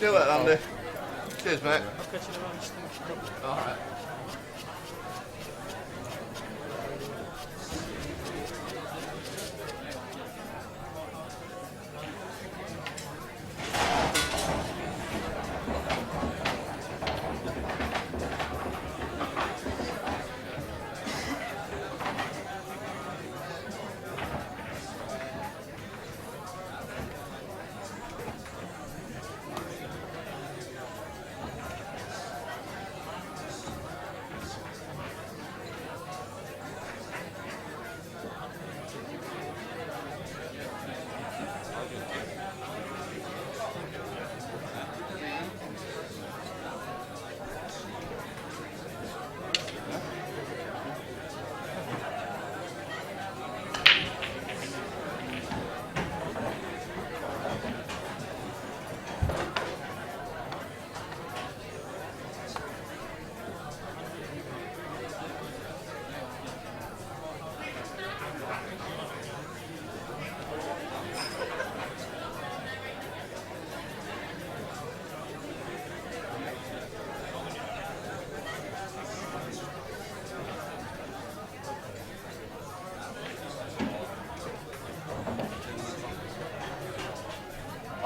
See you later, Andy. Cheers, mate. I'll catch you around. Alright.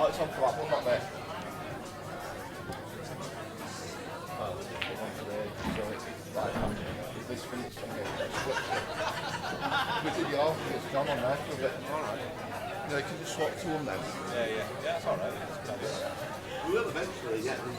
Oh, it's on for that one, not there. Oh, one today, so it's right on. If this finished, I'm going to get switched. We did yours, it's gone on there for a bit. Alright. Yeah, you can just swap to them then. Yeah, that's alright. We will eventually get them.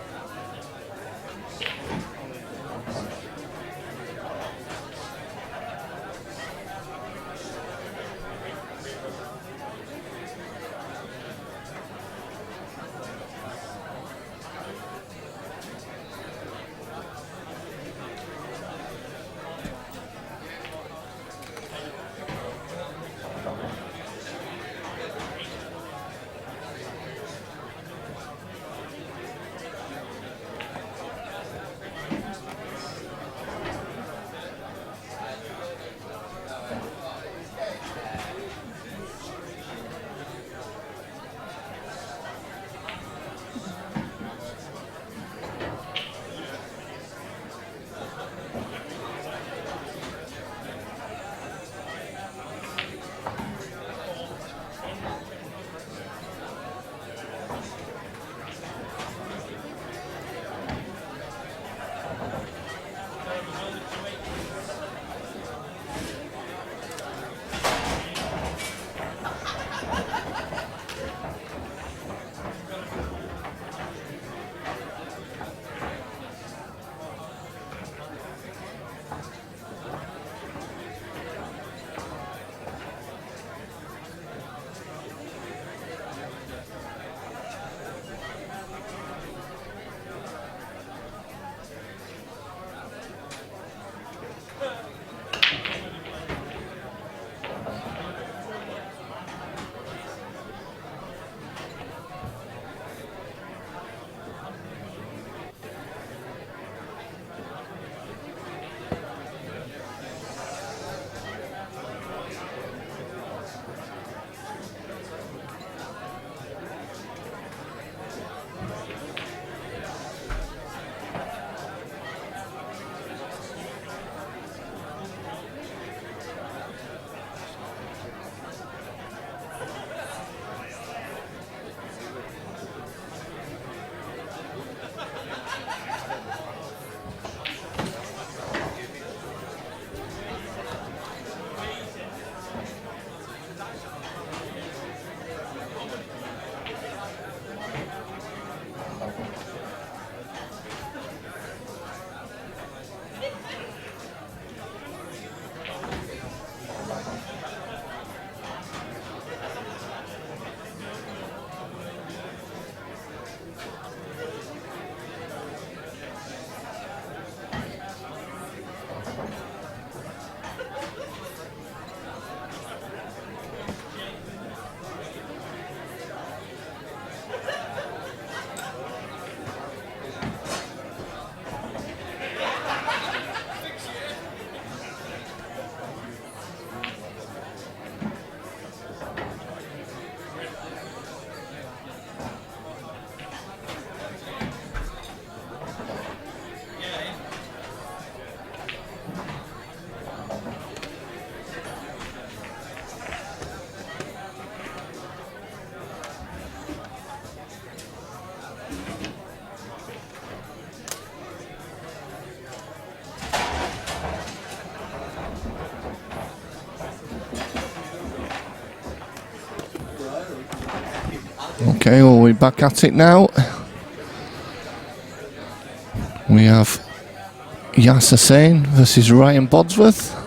Okay, well, we're back at it now. We have Yasa Sane versus Ryan Bodsworth.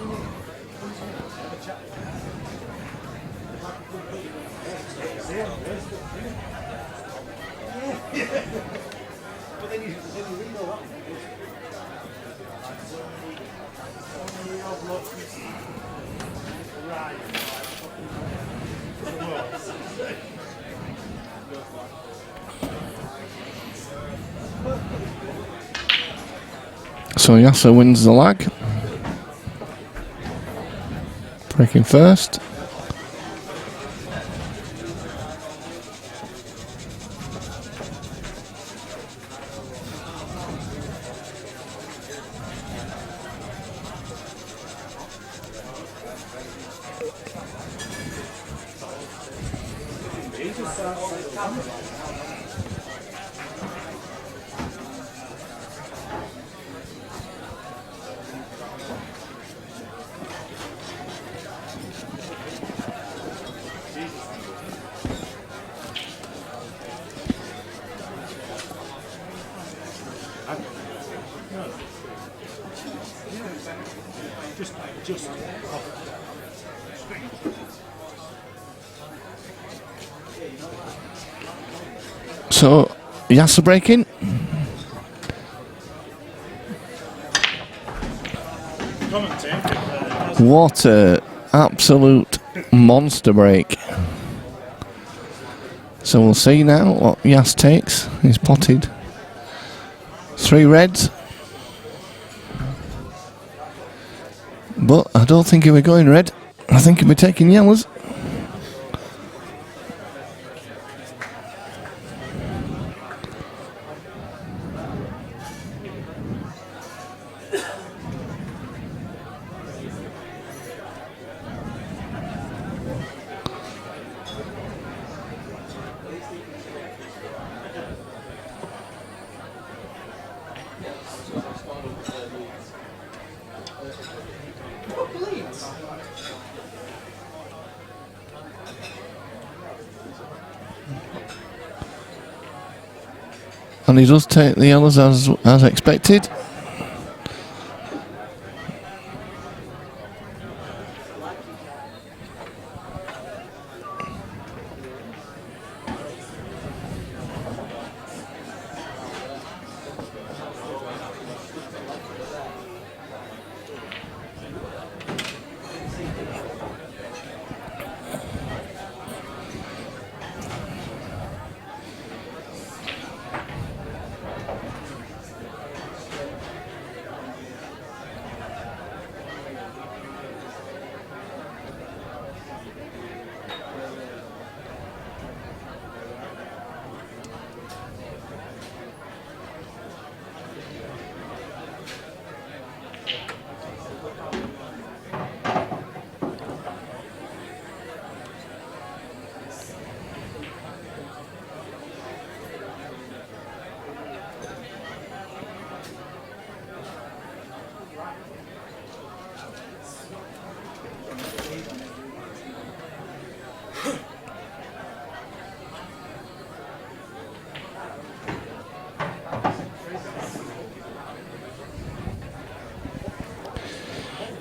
So Yasa wins the lag. Breaking first. So Yasa breaking. What a absolute monster break. So we'll see now what Yas takes. He's potted 3 reds. But I don't think he'll be going red. I think he'll be taking yellows. And he does take the yellows as expected.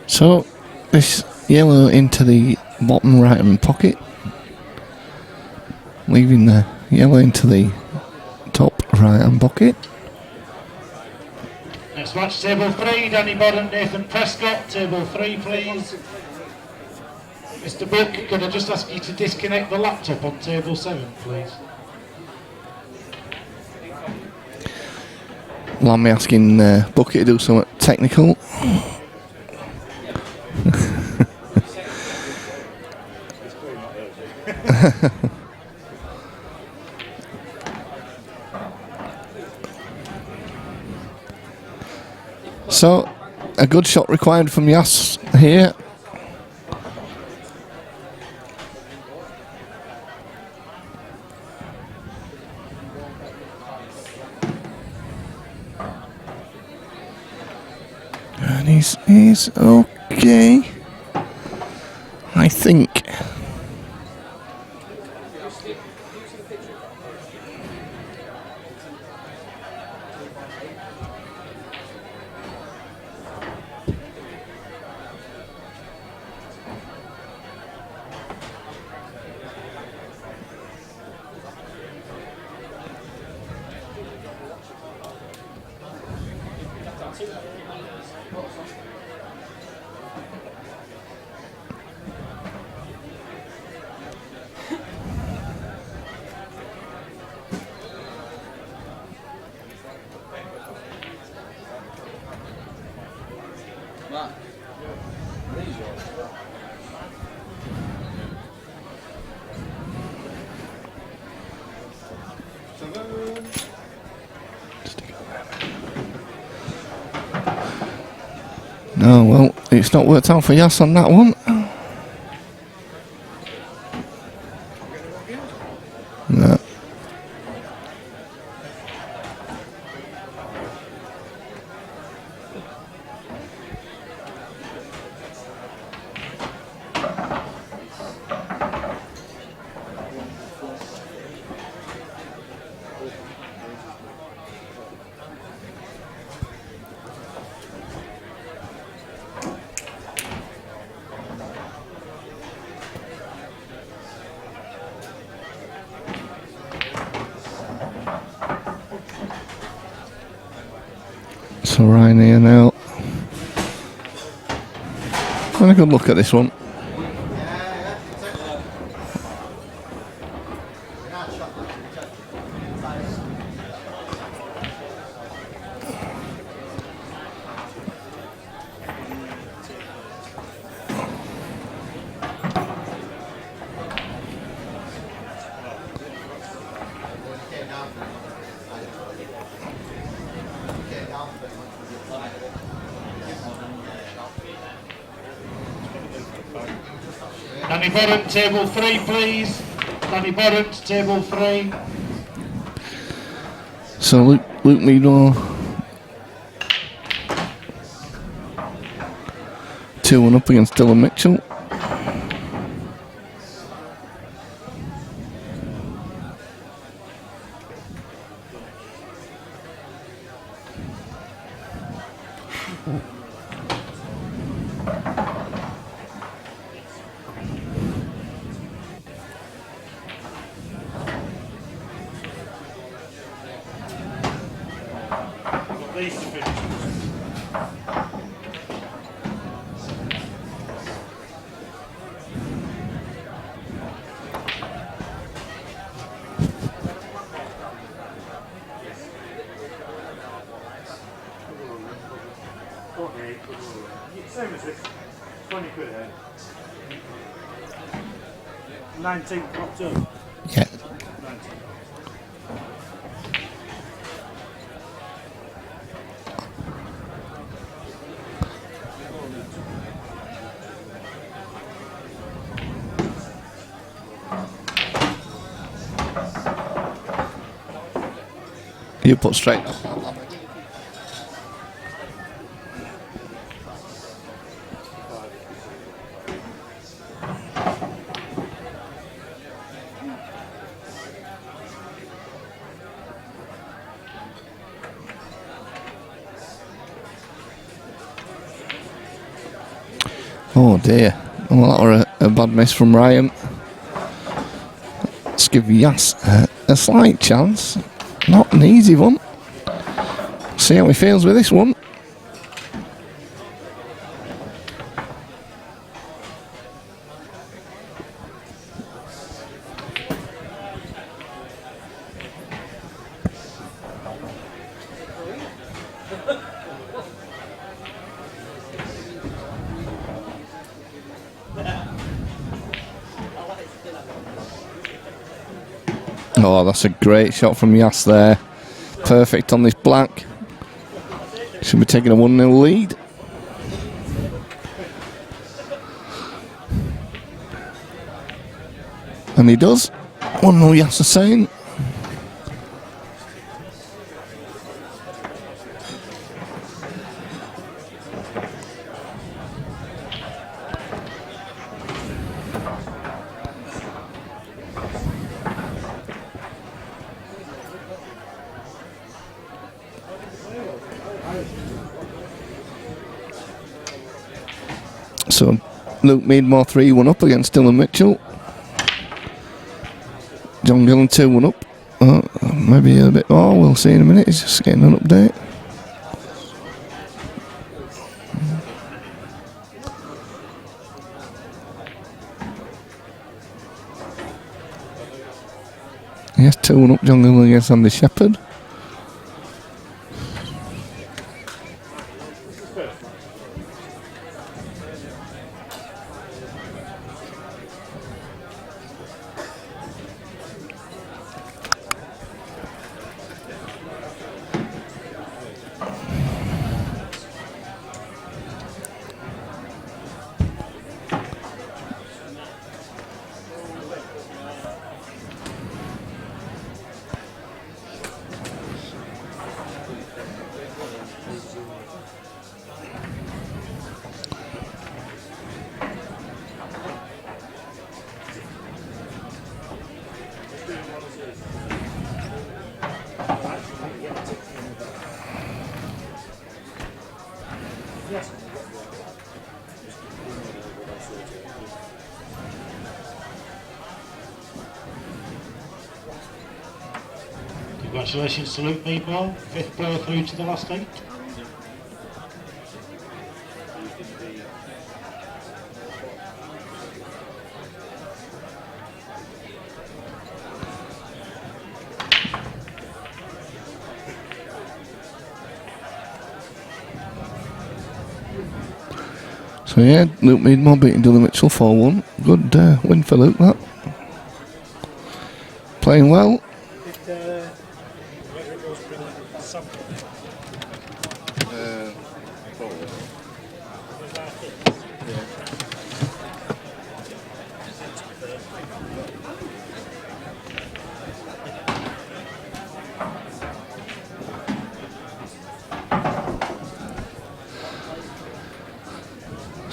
So this yellow into the bottom right hand pocket, leaving the yellow into the top right hand pocket. Next match, table 3, Danny Bodden, Nathan Prescott. Table 3, please. Mr. Book, could I just ask you to disconnect the laptop on table 7, please? Well, I'm asking Bucket to do something technical. So, a good shot required from Yas here. And he's okay, I think. Matt, these yours. No, well, it's not worked out for Yas on that one. No. So Ryan here now. Have a good look at this one. Danny Bodden, table 3, please. Danny Bodden, table 3. So Luke Meador 2-1 up against Dylan Mitchell. Same as this. 20 quid ahead. 19 popped up. Yeah. 19. You put straight. Oh dear. Well, that were a bad miss from Ryan. Let's give Yas a slight chance. Not an easy one. See how he feels with this one. Oh, that's a great shot from Yas there. Perfect on this black. Should be taking a 1-0 lead. And he does. 1-0 Yasa saying. So Luke Meadmore 3-1 up against Dylan Mitchell. John Gillan 2-1 up. Maybe a bit more, we'll see in a minute. He's just getting an update. Yes, 2-1 up John Gillan against Andy Shepherd. Congratulations to Luke Meadwell, 5th player through to the last 8. So yeah, Luke Meadmore beating Dylan Mitchell 4-1. Good win for Luke, that. Playing well.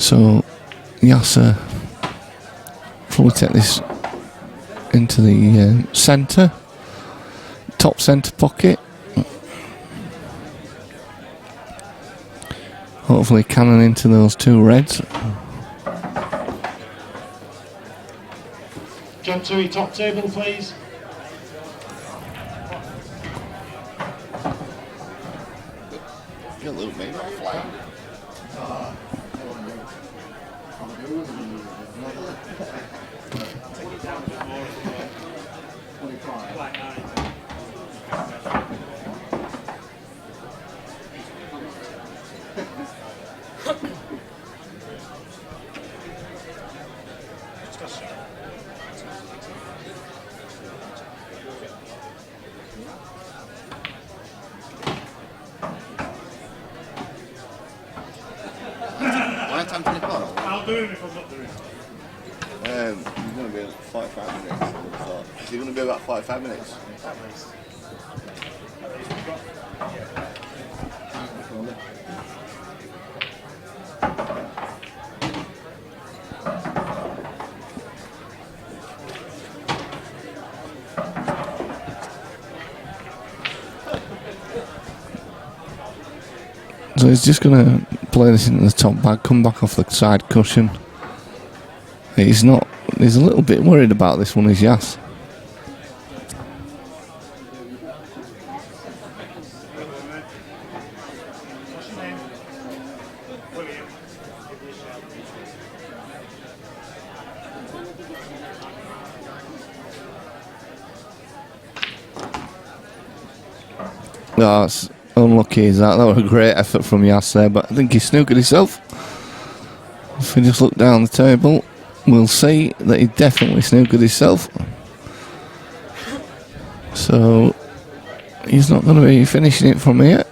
So Yasa probably take this into the centre, top centre pocket. Hopefully cannon into those 2 reds. Jump to your top table, please. Get a little bit flat. I'll do it if I'm not doing it. He's going to be 45 minutes. Is he going to be about 45 minutes? So he's just going to play this into the top bag, come back off the side cushion. He's a little bit worried about this one, is Yas. Oh, it's unlucky as that. That was a great effort from Yas there, but I think he snookered himself. If we just look down the table, we'll see that he definitely snookered himself. So he's not going to be finishing it from here.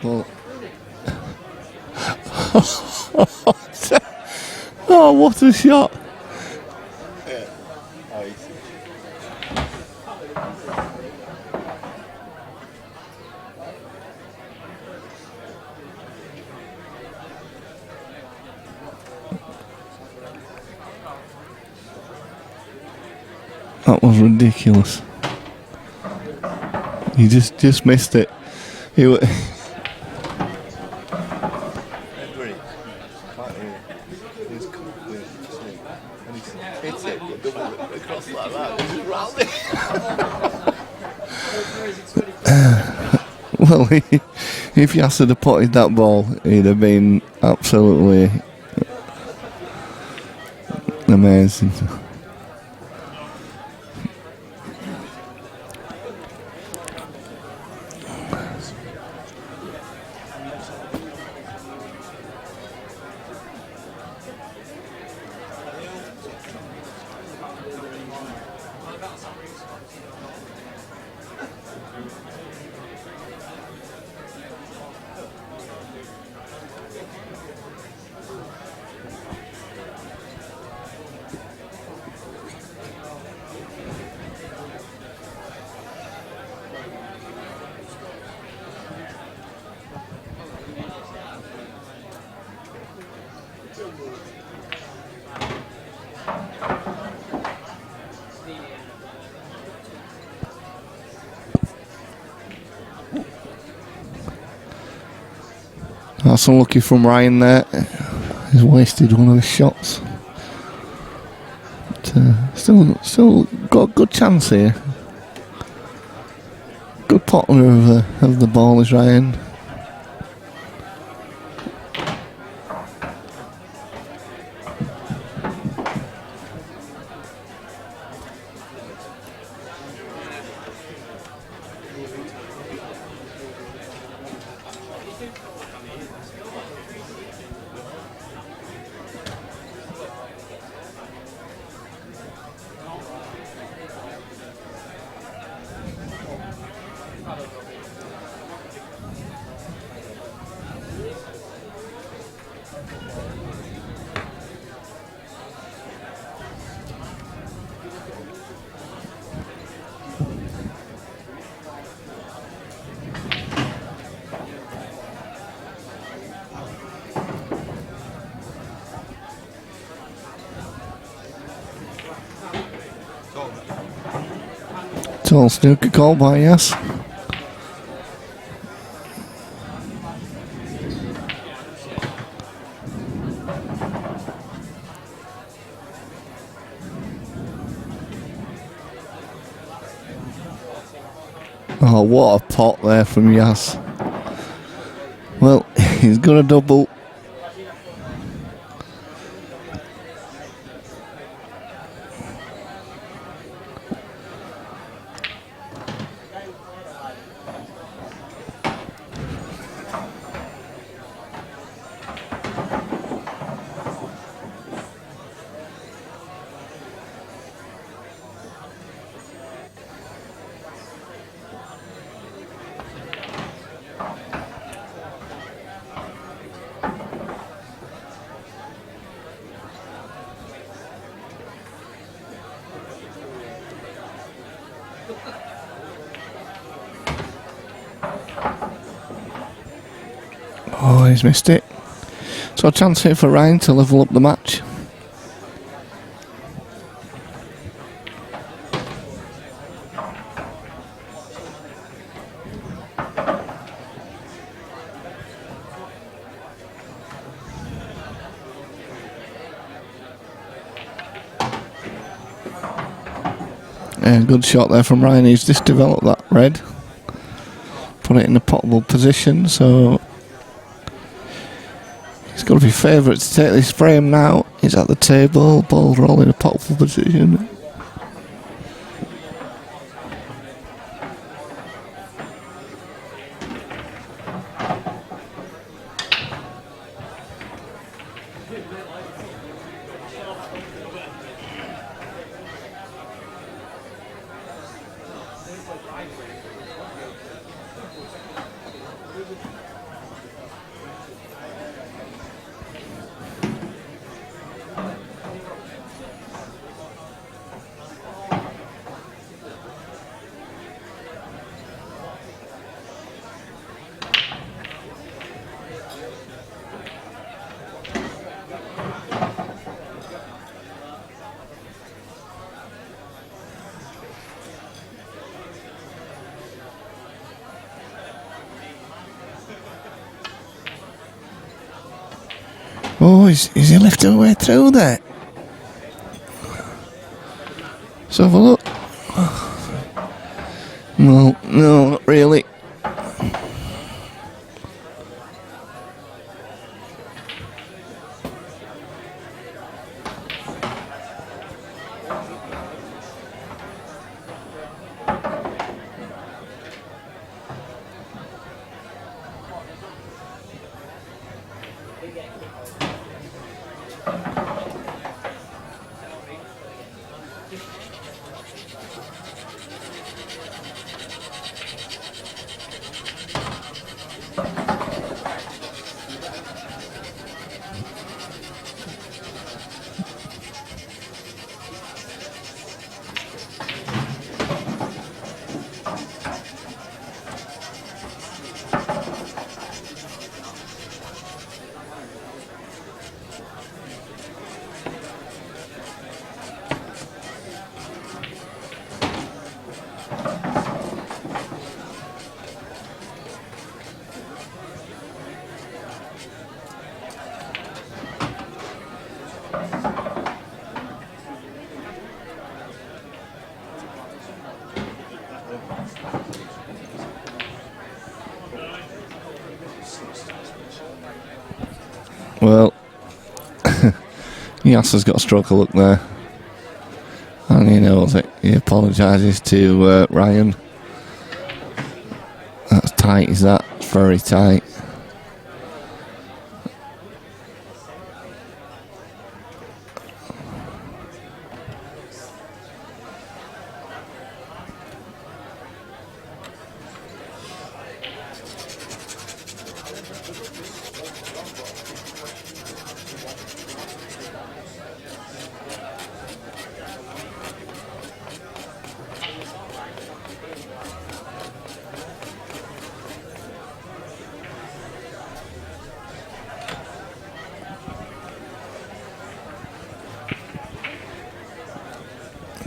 Well, oh, what a shot! That was ridiculous. He just missed it. He Edward, can't hear. He's complete. And he's hit it, but double it across like that. He's just rallying. well, if Yasa had potted that ball, he'd have been absolutely amazing. That's unlucky from Ryan there. He's wasted one of his shots. But, still got a good chance here. Good potter of the ball is Ryan. Tall snooker call by Yes. Oh, what a pot there from Yas. Well, he's got a double. Oh, he's missed it. So a chance here for Ryan to level up the match. Yeah, good shot there from Ryan. He's just developed that red. Put it in a potable position, so he's got to be favourite to take this frame now. He's at the table, ball roll in a potable position. Oh, is he lifted away through there? Let's have a look. No, not really. Well, Yasa's got a stroke of luck there. And he knows it. He apologises to Ryan. That's tight, is that? Very tight.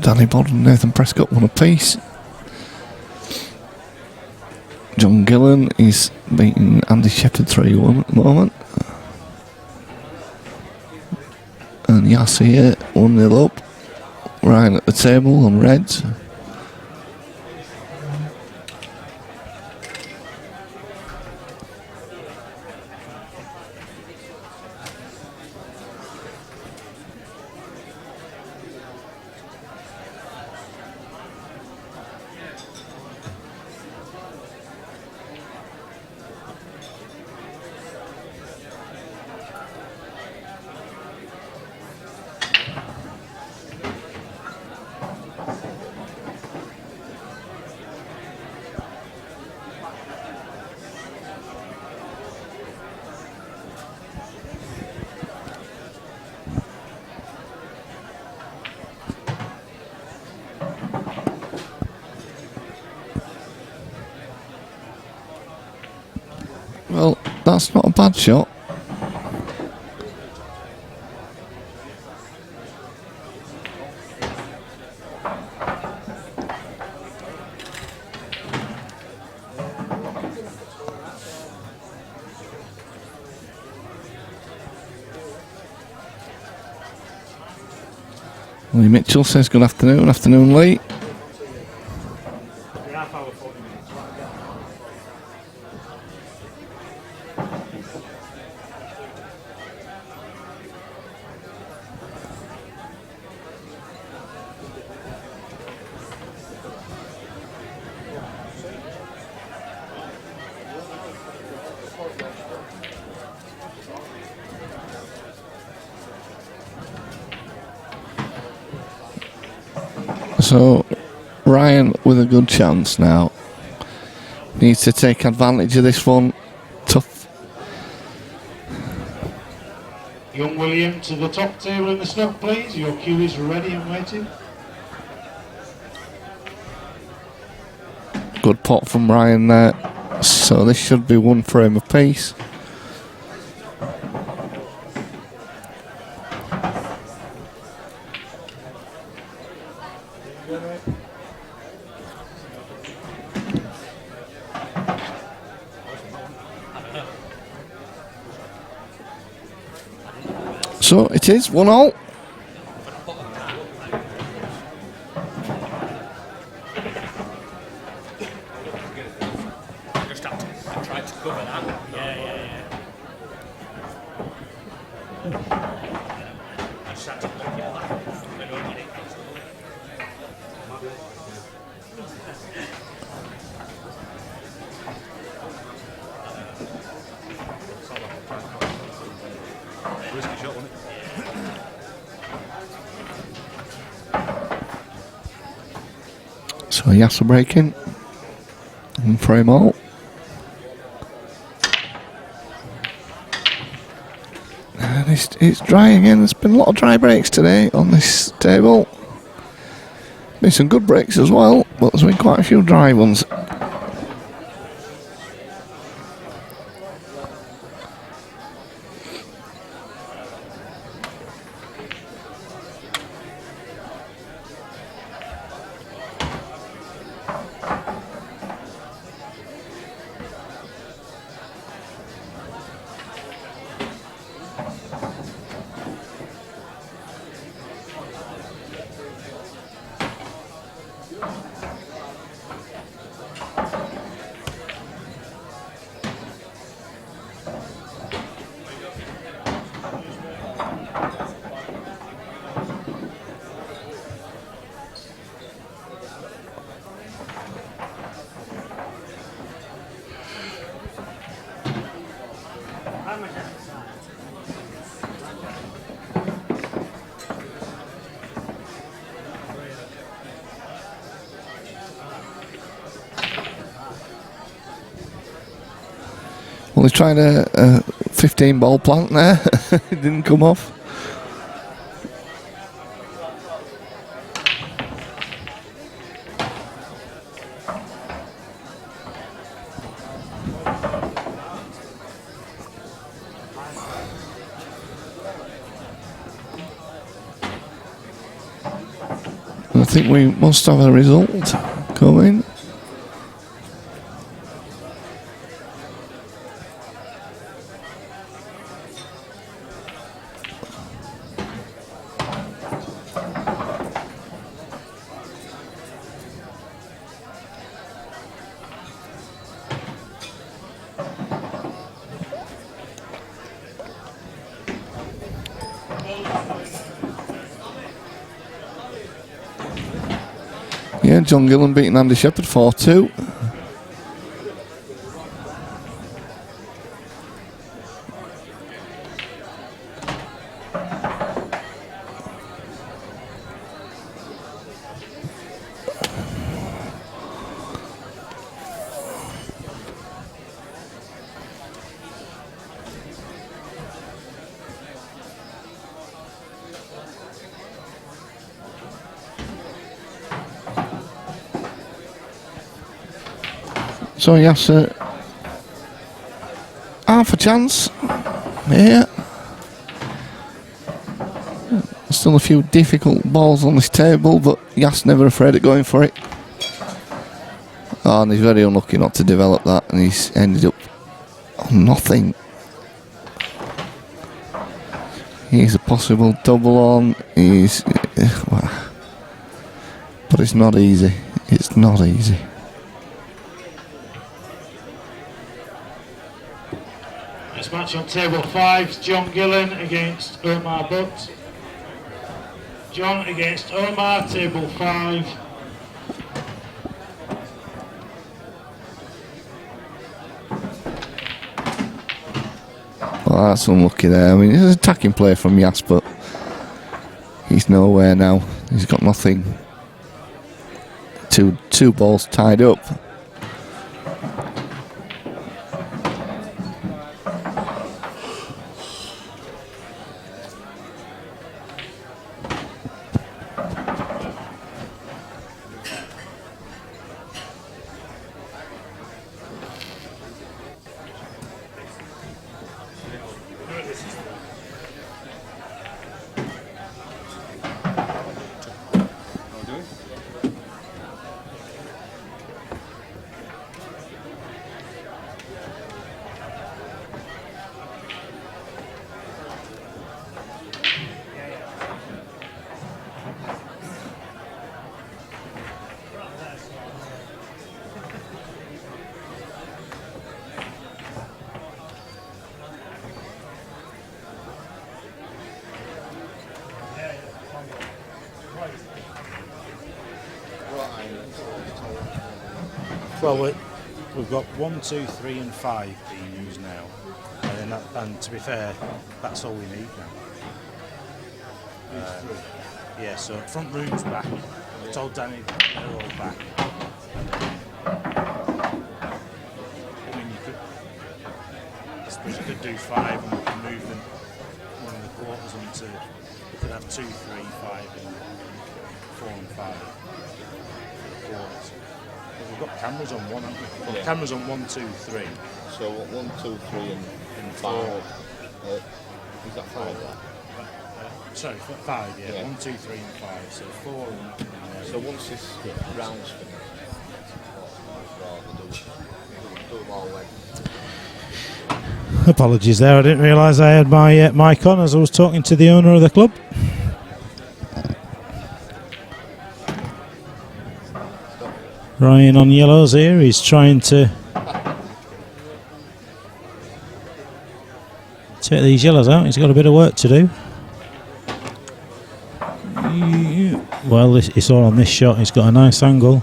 Danny Bod and Nathan Prescott won a piece. John Gillan is beating Andy Shepherd 3-1 at the moment. And Yasa here 1-0 up. Ryan at the table on reds. Well, that's not a bad shot. Lee Mitchell says good afternoon, afternoon Lee. So Ryan with a good chance now. Needs to take advantage of this one. Tough. Young William to the top table in the snook, please. Your cue is ready and waiting. Good pot from Ryan there. So this should be one frame apiece. So it is 1-1. Just have to try to cover that. Yeah. I just had to look it back. I don't get it. Risky shot, wasn't it? So Yasa breaking. And frame out. And it's dry again. There's been a lot of dry breaks today on this table. Been some good breaks as well, but there's been quite a few dry ones. Well, he's trying a 15 ball plant there. It didn't come off. I think we must have a result coming. Yeah, John Gillan beating Andy Shepherd 4-2. So yes, half a chance. Yeah. Still a few difficult balls on this table, but Yas never afraid of going for it. Oh, and he's very unlucky not to develop that, and he's ended up on nothing. He's a possible double on. He's, but it's not easy. It's not easy. This match on table 5, John Gillan against Omar Butt. John against Omar, table 5. Well, that's unlucky there. I mean, it's an attacking play from Yas, but he's nowhere now. He's got nothing. Two balls tied up. Well, we've got 1, 2, 3 and 5 being used now. And to be fair, that's all we need now. Yeah, so front room's back. I told Danny they're all back. I mean, I suppose you could do 5 and we can move them one of the quarters into. We could have 2, 3, 5 and 4 and 5 for the quarters. But we've got cameras on one, haven't we? We've got cameras on 1, 2, 3. So 1, 2, 3 and 5. Is that 5 there? Sorry, 5, yeah. 1, 2, 3 and 5. So 4 and so once this round's finished, rather do them all then. Apologies there, I didn't realise I had my mic on as I was talking to the owner of the club. Ryan on yellows here, he's trying to take these yellows out, he's got a bit of work to do. Well, it's all on this shot, he's got a nice angle.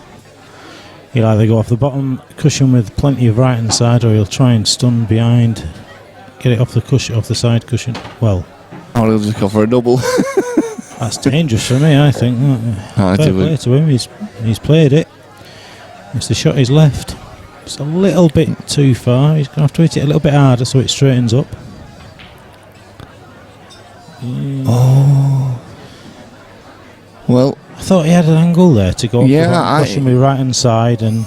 He'll either go off the bottom cushion with plenty of right hand side, or he'll try and stun behind, get it off the cushion, off the side cushion. Well, or he'll just go for a double. That's dangerous for me, I think. Fair play to him, he's played it. It's the shot he's left. It's a little bit too far. He's going to have to hit it a little bit harder so it straightens up. Oh. Well, I thought he had an angle there to go off the cushion with right hand side, and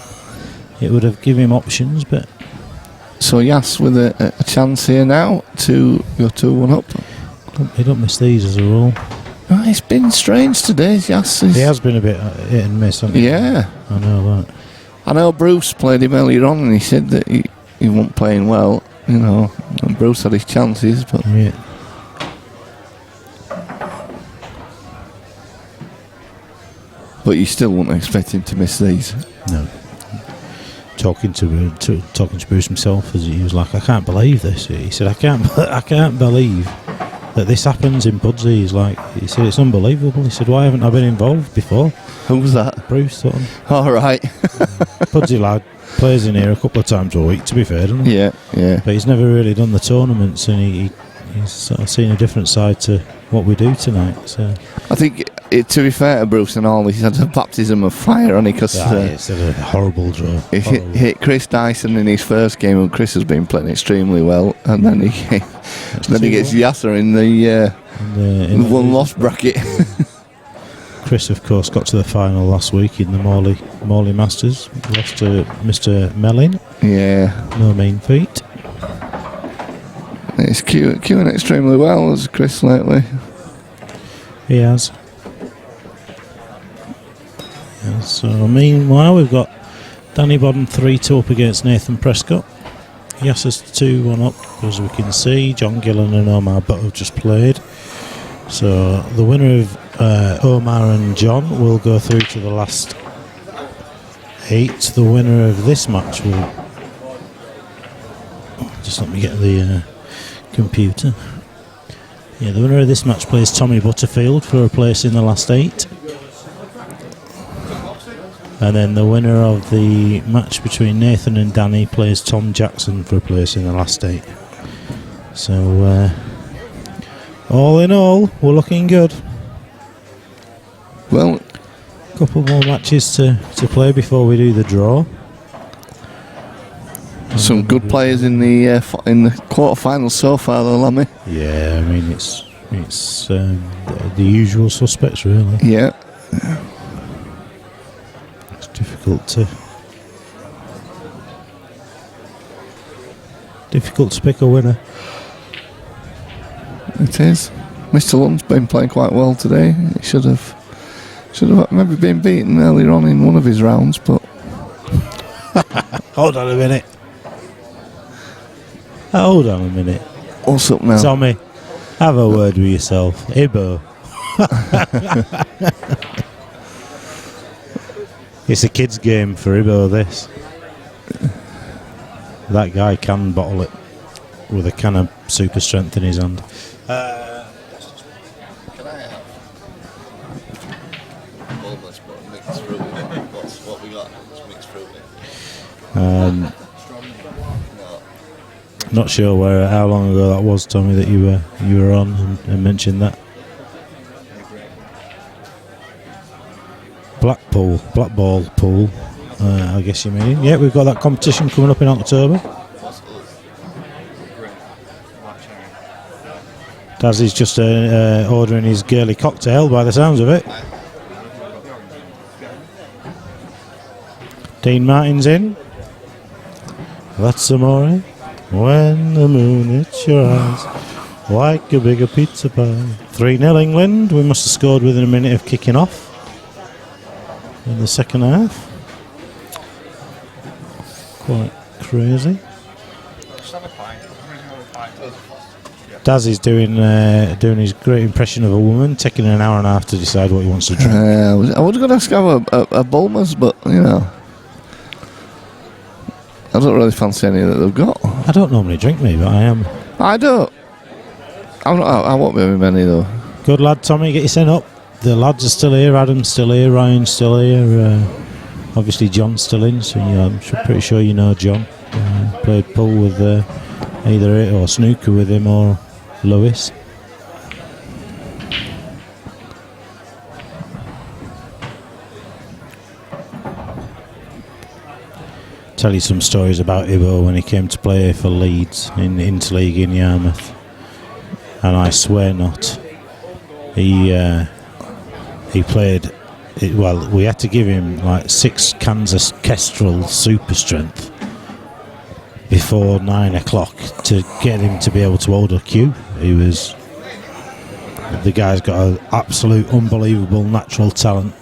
it would have given him options, but. So Yas with a chance here now to go 2-1 up. He don't miss these as a rule. Oh, it's been strange today, Yas. He has been a bit hit and miss, hasn't he? Yeah. I know that. I know Bruce played him earlier on and he said that he wasn't playing well, you know, and Bruce had his chances, but... Yeah. But you still wouldn't expect him to miss these. No. Talking to Bruce himself, as he was like, I can't believe this. He said, I can't believe that this happens in Pudsey. He said, it's unbelievable. He said, why haven't I been involved before? Who was that? Bruce Sutton. All right. Pudsey lad, plays in here a couple of times a week, to be fair, doesn't he? Yeah, yeah. But he's never really done the tournaments, and he's sort of seen a different side to what we do tonight. So I think, to be fair to Bruce and all, he's had a baptism of fire on it, because it's a horrible draw. He hit Chris Dyson in his first game, and Chris has been playing extremely well, and then he gets Yasa in the one-loss bracket. Chris, of course, got to the final last week in the Morley Masters. Lost to Mr. Mellin. Yeah. No mean feat. He's queuing extremely well, as Chris, lately. He has. Yeah, so, meanwhile, we've got Danny Bodden 3-2 up against Nathan Prescott. Yasa's 2-1 up, as we can see. John Gillan and Omar Butt have just played. So the winner of Omar and John will go through to the last 8. The winner of this match will... Just let me get the computer. Yeah, the winner of this match plays Tommy Butterfield for a place in the last 8. And then the winner of the match between Nathan and Danny plays Tom Jackson for a place in the last 8. So, all in all, we're looking good. Well, a couple more matches to play before we do the draw. Some good players in the quarterfinals so far, though, Lammy. Yeah, I mean it's the usual suspects, really. Yeah. It's difficult to pick a winner. It is. Mr. Lund's been playing quite well today. He should have maybe been beaten earlier on in one of his rounds, but Hold on a minute. What's up now? Tommy, have a word with yourself. Ibo. It's a kid's game for Ibo, this. That guy can bottle it with a can of super strength in his hand. Can I have almost mixed fruit? What we got? It's mixed fruit. Not sure how long ago that was, Tommy, that you were on and mentioned that. Black ball pool, I guess you mean. Yeah, we've got that competition coming up in October. Dazzy's just ordering his girly cocktail by the sounds of it. Dean Martin's in. That's amore. When the moon hits your eyes like a bigger pizza pie. 3-0 England. We must have scored within a minute of kicking off in the second half. Quite crazy. Dazzy's doing his great impression of a woman, taking an hour and a half to decide what he wants to drink. I was going to ask him a Bulmers, but you know, I don't really fancy any that they've got. I don't normally drink me, but I am. I don't. I won't be having many though. Good lad, Tommy, get your sent up. The lads are still here. Adam's still here. Ryan's still here. Obviously, John's still in, so I'm pretty sure you know John. Played pool with either it or snooker with him or Lewis. Tell you some stories about Ibo when he came to play for Leeds in Interleague in Yarmouth, and I swear not. He played. Well, we had to give him like 6 cans of Kestrel super strength before 9 o'clock to get him to be able to hold a cue. The guy's got an absolute unbelievable natural talent,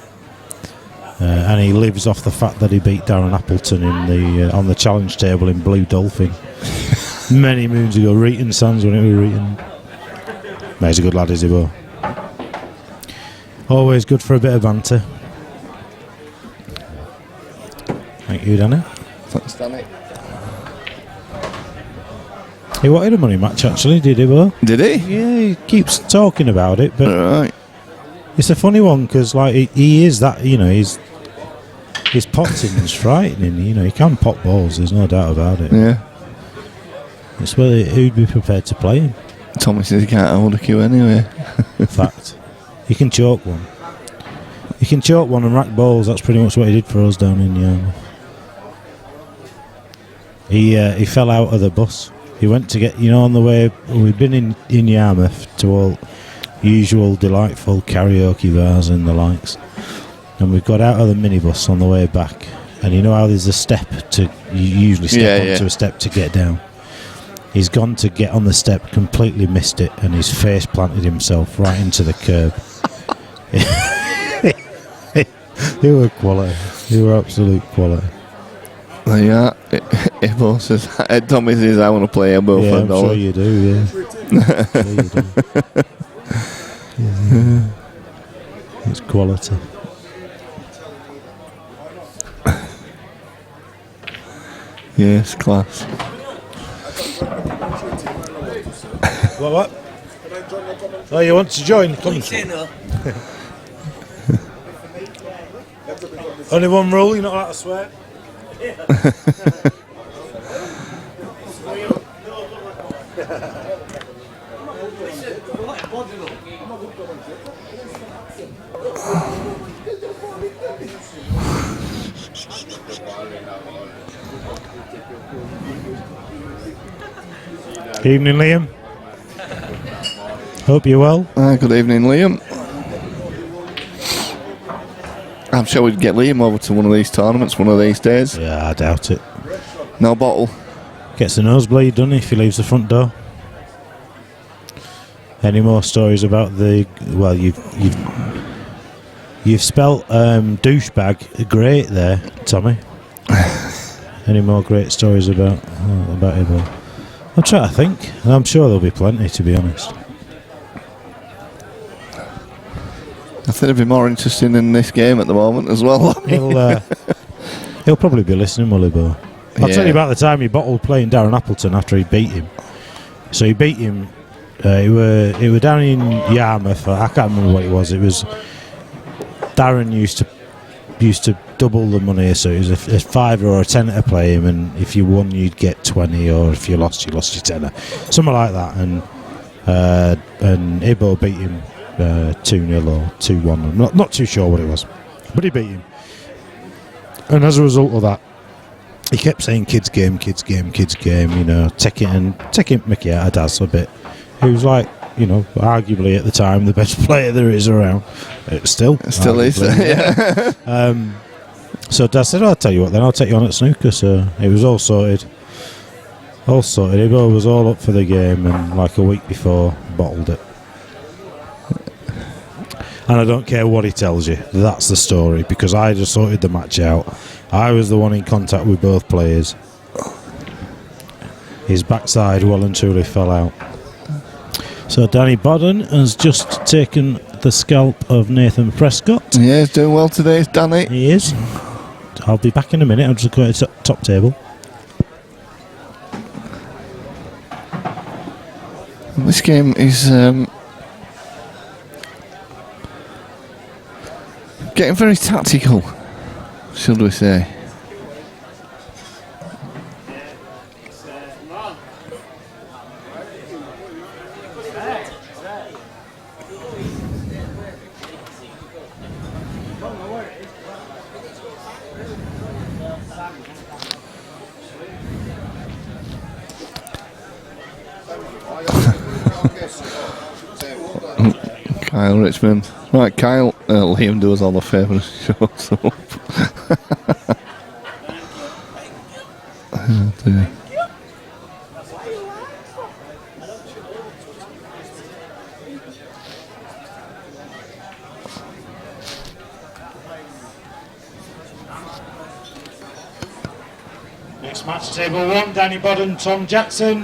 and he lives off the fact that he beat Darren Appleton on the challenge table in Blue Dolphin many moons ago. Reeton Sands when it was Reeton. No, he's a good lad, is he, Bo? Always good for a bit of banter. Thank you, Danny. Thanks, Danny. He wanted a money match, actually, did he, Bo? Did he? Yeah, he keeps talking about it, but right. It's a funny one because, like, he is that, you know, his potting's frightening. You know, he can pot balls. There's no doubt about it. Yeah. It's whether who'd be prepared to play him. Tommy says he can't hold a cue anyway. Fact. He can chalk one. He can chalk one and rack balls. That's pretty much what he did for us down in Yarmouth. He fell out of the bus. He went to get, you know, on the way. We've been in Yarmouth to all usual delightful karaoke bars and the likes, and we've got out of the minibus on the way back. And you know how there's a step you usually step onto a step to get down. He's gone to get on the step, completely missed it, and his face planted himself right into the curb. They were quality. They were absolute quality. There you are. Ibo says, Tommy says, I want to play Ibo for I'm sure you do, yeah. Sure you do. Yeah. It's quality. Yes, class. What? Oh, you want to join? Come. Only one rule, you're not allowed to swear. Good evening, Liam. Hope you're well. Good evening, Liam. I'm sure we'd get Liam over to one of these tournaments one of these days. Yeah, I doubt it. No bottle. Gets a nosebleed, doesn't he, if he leaves the front door? Any more stories about the... Well, you've spelt douchebag great there, Tommy. Any more great stories about him? I'm trying to think. I'm sure there'll be plenty, to be honest. I think it'd be more interesting in this game at the moment as well. He'll probably be listening, will he, Bo? I'll tell you about the time he bottled playing Darren Appleton after he beat him. So he beat him. He were down in Yarmouth. I can't remember what it was. It was Darren used to used to double the money, so it was a £5 or a £10 to play him, and if you won you'd get 20, or if you lost your £10, something like that. And Ibo beat him 2-0 or 2-1. I'm not too sure what it was, but he beat him. And as a result of that, he kept saying kids game, taking mickey out of Daz a bit. He was like, arguably at the time the best player there is around. It still is. Yeah. So Daz said, I'll tell you what then, I'll take you on at snooker. So it was all sorted. Ibo was all up for the game, and like a week before, bottled it. And I don't care what he tells you, that's the story, because I just sorted the match out. I was the one in contact with both players. His backside well and truly fell out. So Danny Bodden has just taken the scalp of Nathan Prescott. Yeah, he's doing well today, Danny. He is. I'll be back in a minute. I'm just going to top table. This game is getting very tactical, should we say. Kyle Richmond. Right, Kyle, Liam does all the favours, shows up. Oh dear. Next match, table 1, Danny Bodden, Tom Jackson.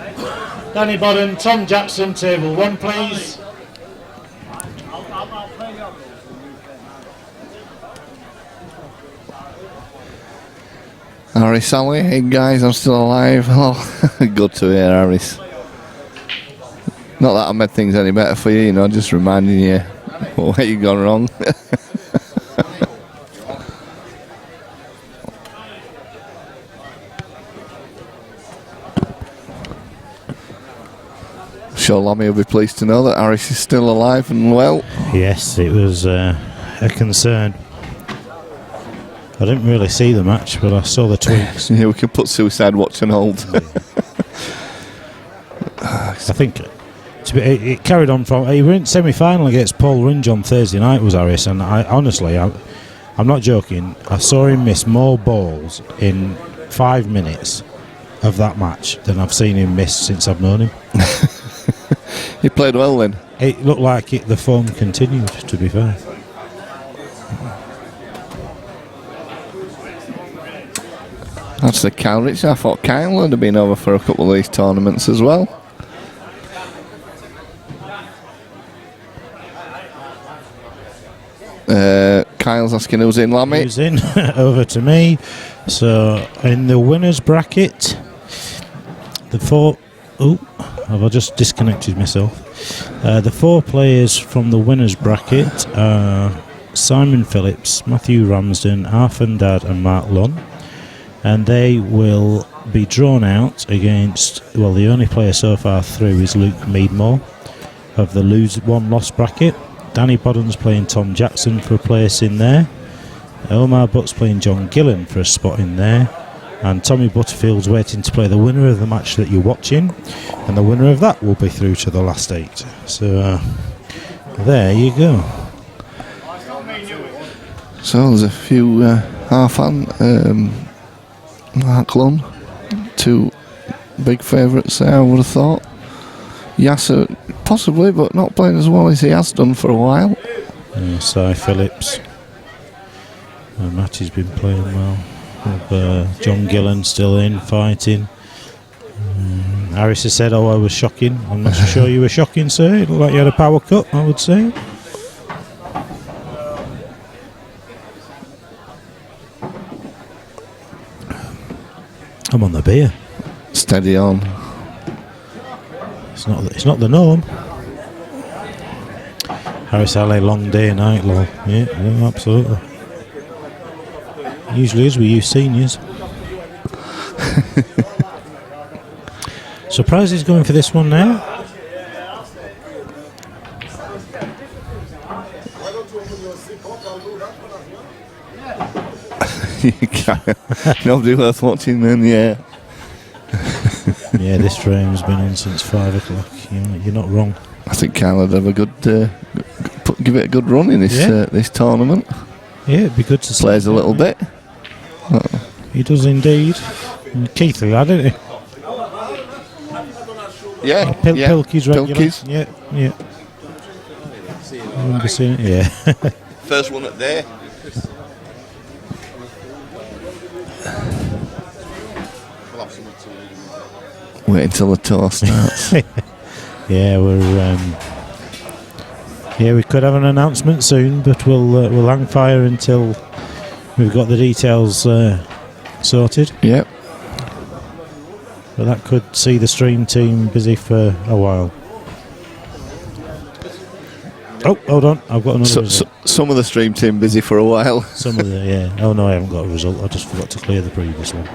Danny Bodden, Tom Jackson, table 1, please. Harris, Sally, hey guys, I'm still alive. Oh, good to hear, Harris. Not that I made things any better for you, just reminding you where you've gone wrong. Sure, Lommy will be pleased to know that Harris is still alive and well. Yes, it was a concern. I didn't really see the match, but I saw the tweets. Yeah, we can put suicide watch on hold. I think it carried on from. He were in semi-final against Paul Ringe on Thursday night, was Harris, and I'm not joking. I saw him miss more balls in 5 minutes of that match than I've seen him miss since I've known him. He played well then. It looked like the form continued, to be fair. That's the Kyle Rich. I thought Kyle would have been over for a couple of these tournaments as well. Kyle's asking who's in, Lammy. Who's in? Over to me. So in the winners bracket, the four. Oh, have I just disconnected myself? The 4 players from the winners bracket are Simon Phillips, Matthew Ramsden, Arthur Dad, and Mark Lunn. And they will be drawn out against, well, the only player so far through is Luke Meadmore of the lose-1-loss bracket. Danny Bodden's playing Tom Jackson for a place in there. Omar Butt's playing John Gillan for a spot in there. And Tommy Butterfield's waiting to play the winner of the match that you're watching. And the winner of that will be through to the last 8. So, there you go. So there's a few half-on. Mark Lunn, 2 big favourites there, I would have thought. Yasa, possibly, but not playing as well as he has done for a while. Sai Phillips. Matty's been playing well. John Gillan still in, fighting. Harris has said, I was shocking. I'm not so sure you were shocking, sir. It looked like you had a power cut, I would say. I'm on the beer. Steady on. It's not the norm. Harris Alley, long day, night, lol. Yeah, absolutely. Usually is with you seniors. Surprised he's going for this one now. Nobody worth watching then, yeah. Yeah, this frame's been on since 5 o'clock. You're not wrong. I think Kyle would have a good, give it a good run in this this tournament. Yeah, it'd be good to see. Plays a little bit. He does indeed. And Keith lad, isn't he? Yeah, Pilkey's regular. Pilkey's. Yeah. I remember seeing it. Yeah. First one at there. Wait until the tour starts. Yeah, we could have an announcement soon, but we'll hang fire until we've got the details sorted. Yep. But that could see the stream team busy for a while. Oh, hold on, I've got another result. Some of the stream team busy for a while. Some of the, yeah. Oh no, I haven't got a result. I just forgot to clear the previous one.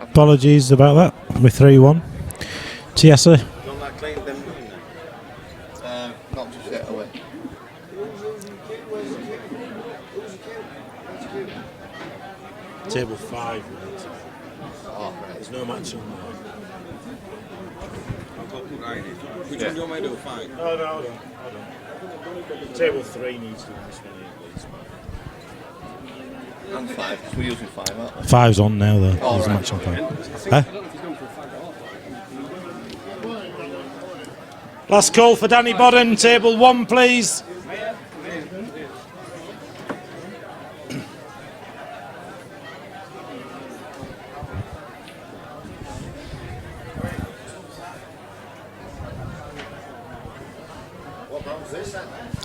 Apologies about that. We're 3-1. Yasa. Not just yet away. Table 5. Oh, right. There's no match on there. Which one do you want me to do? 5? Oh, no, hold on. Table 3 needs to be this one here, please. And 5, because we're using 5, aren't we? 5's on now, though. Oh, There's a right. match on 5. I Huh? don't know if he's going for a fag off. Last call for Danny Bodden. Table 1, please.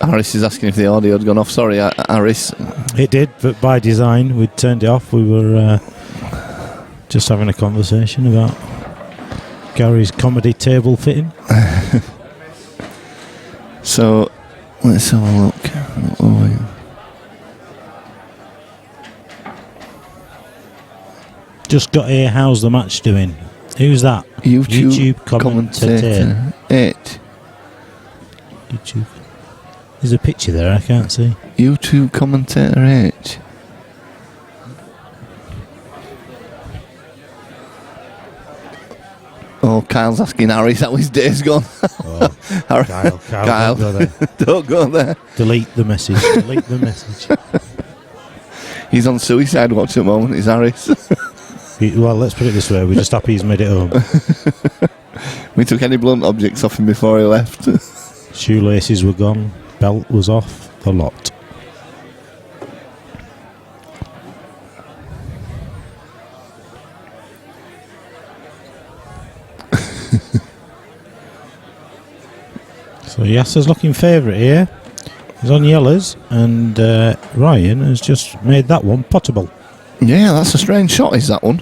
Harris is asking if the audio had gone off. Sorry, Harris. It did, but by design, we'd turned it off. We were just having a conversation about Gary's comedy table fitting. So, let's have a look. Just got here, how's the match doing? Who's that? YouTube commentator. 8. YouTube. There's a picture there, I can't see. YouTube commentator 8. Oh, Kyle's asking Harris how his day's gone. Oh, Kyle, don't go there. Don't go there. Delete the message. Delete the message. He's on suicide watch at the moment, is Harris. Well, let's put it this way, we're just happy he's made it home. We took any blunt objects off him before he left. Shoelaces were gone, belt was off, the lot. So Yasa's looking favourite here. He's on yellows, and Ryan has just made that one potable. Yeah, that's a strange shot, is that one?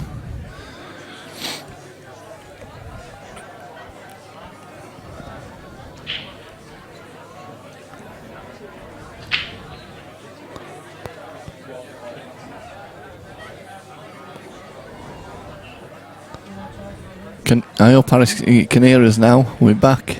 I hope Harris can hear us now. We're back.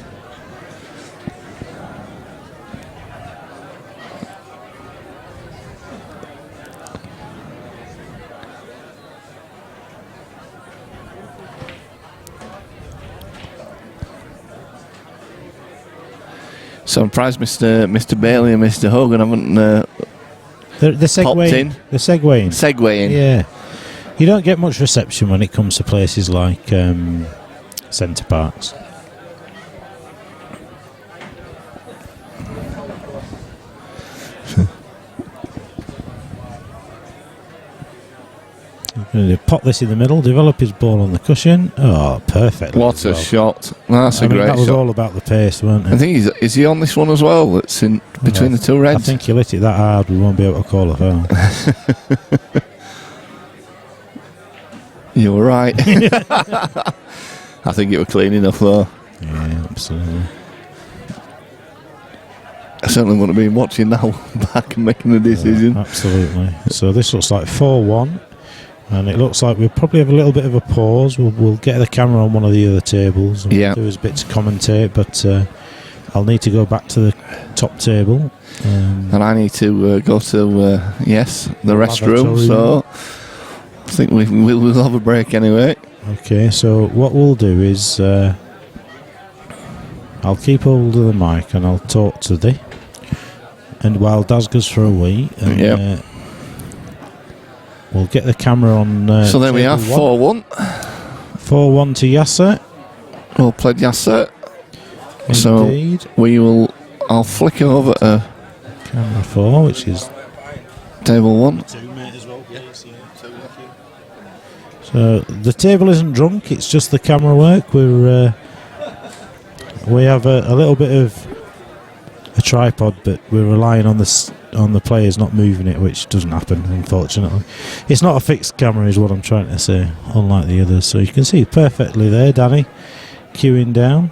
So I'm surprised Mr. Bailey and Mr. Hogan haven't the popped in. The segueing. Segueing. Yeah. You don't get much reception when it comes to places like Centre Parks. Pop this in the middle, develop his ball on the cushion. Oh, perfect. What a shot. That's a great shot. That was all about the pace, wasn't it? I think is he on this one as well? That's in between the two reds? I think he'll hit it that hard, we won't be able to call a foul. You were right. I think it was clean enough though. Yeah, absolutely. I certainly wouldn't have been watching now back and making the decision. Absolutely. So this looks like 4-1. And it looks like we'll probably have a little bit of a pause. We'll get the camera on one of the other tables and do a bit to commentate, but I'll need to go back to the top table. And I need to go to, the restroom, so I think we'll have a break anyway. Okay, so what we'll do is I'll keep hold of the mic and I'll talk to thee. And while Daz goes for a wee, and, we'll get the camera on. So there we are, 4-1. 4-1 to Yasa. Well played, Yasa. Indeed. So I'll flick over to camera 4, which is table 1. So the table isn't drunk; it's just the camera work. We have a little bit of a tripod, but we're relying on the players not moving it, which doesn't happen, unfortunately. It's not a fixed camera is what I'm trying to say, unlike the others. So you can see perfectly there, Danny queuing down,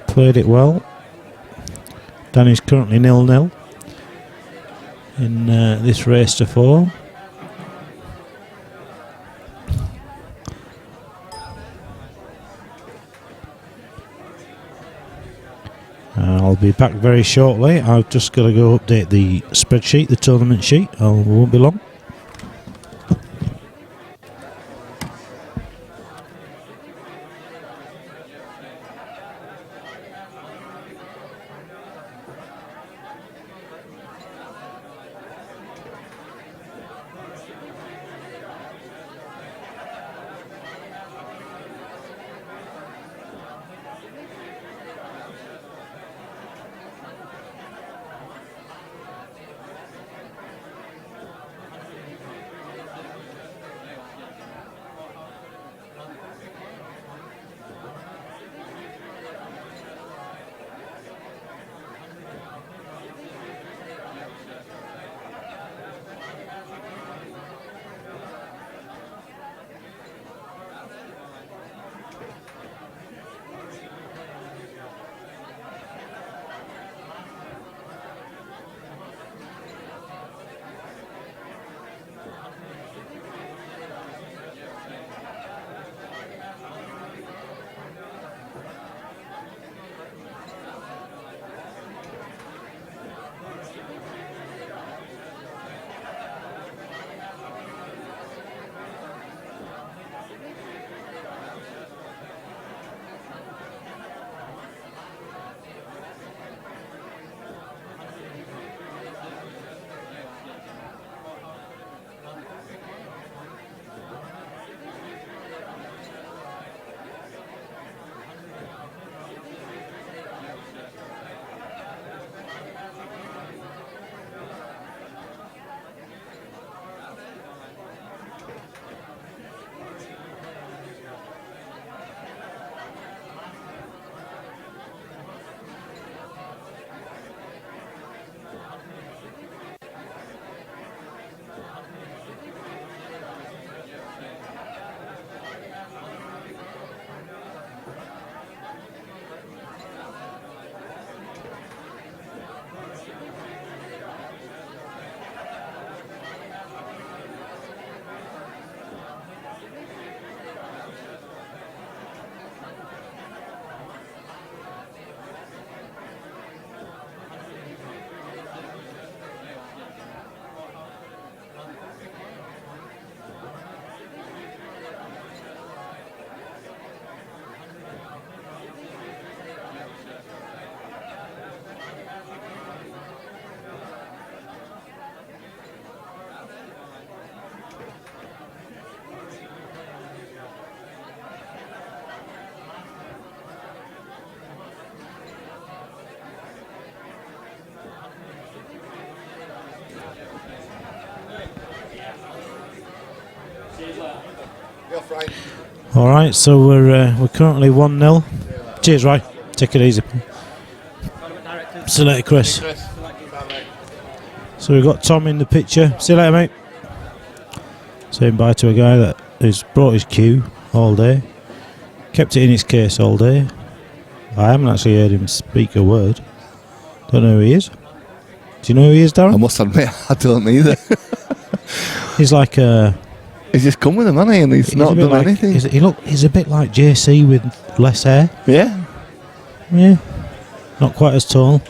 played it well. Danny's currently 0-0 in this race to 4. I'll be back very shortly. I've just got to go update the spreadsheet, the tournament sheet. I won't be long. All right, so we're currently 1-0. Cheers, Ray. Take it easy. See you later, Chris. So we've got Tom in the picture. See you later, mate. Saying bye to a guy that has brought his cue all day, kept it in his case all day. I haven't actually heard him speak a word. Don't know who he is. Do you know who he is, Darren? I must admit, I don't either. He's like a... He's just come with him, hasn't he? And he's not done like, anything. He's a bit like JC with less hair. Yeah. Yeah. Not quite as tall.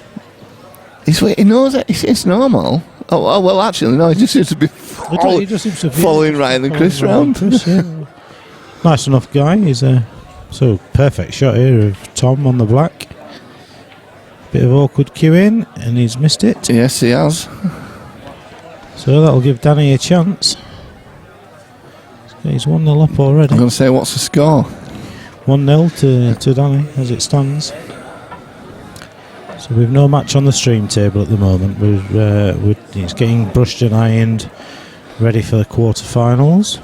He knows it. It's normal. Oh, well, actually, no. He just seems to be following Ryan and Chris round. Yeah. Nice enough guy. He's so perfect shot here of Tom on the black. Bit of awkward queuing, and he's missed it. Yes, he has. So that'll give Danny a chance. He's 1-0 up already. I'm going to say, what's the score? 1-0 to Danny as it stands. So we've no match on the stream table at the moment. It's getting brushed and ironed, ready for the quarterfinals.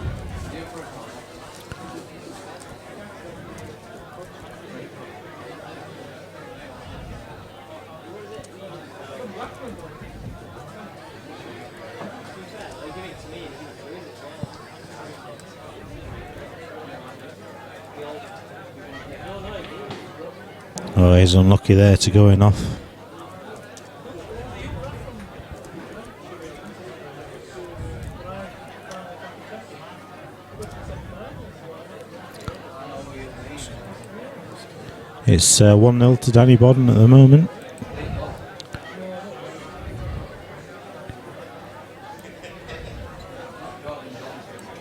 Oh, he's unlucky there to going off. It's 1-0 to Danny Bodden at the moment.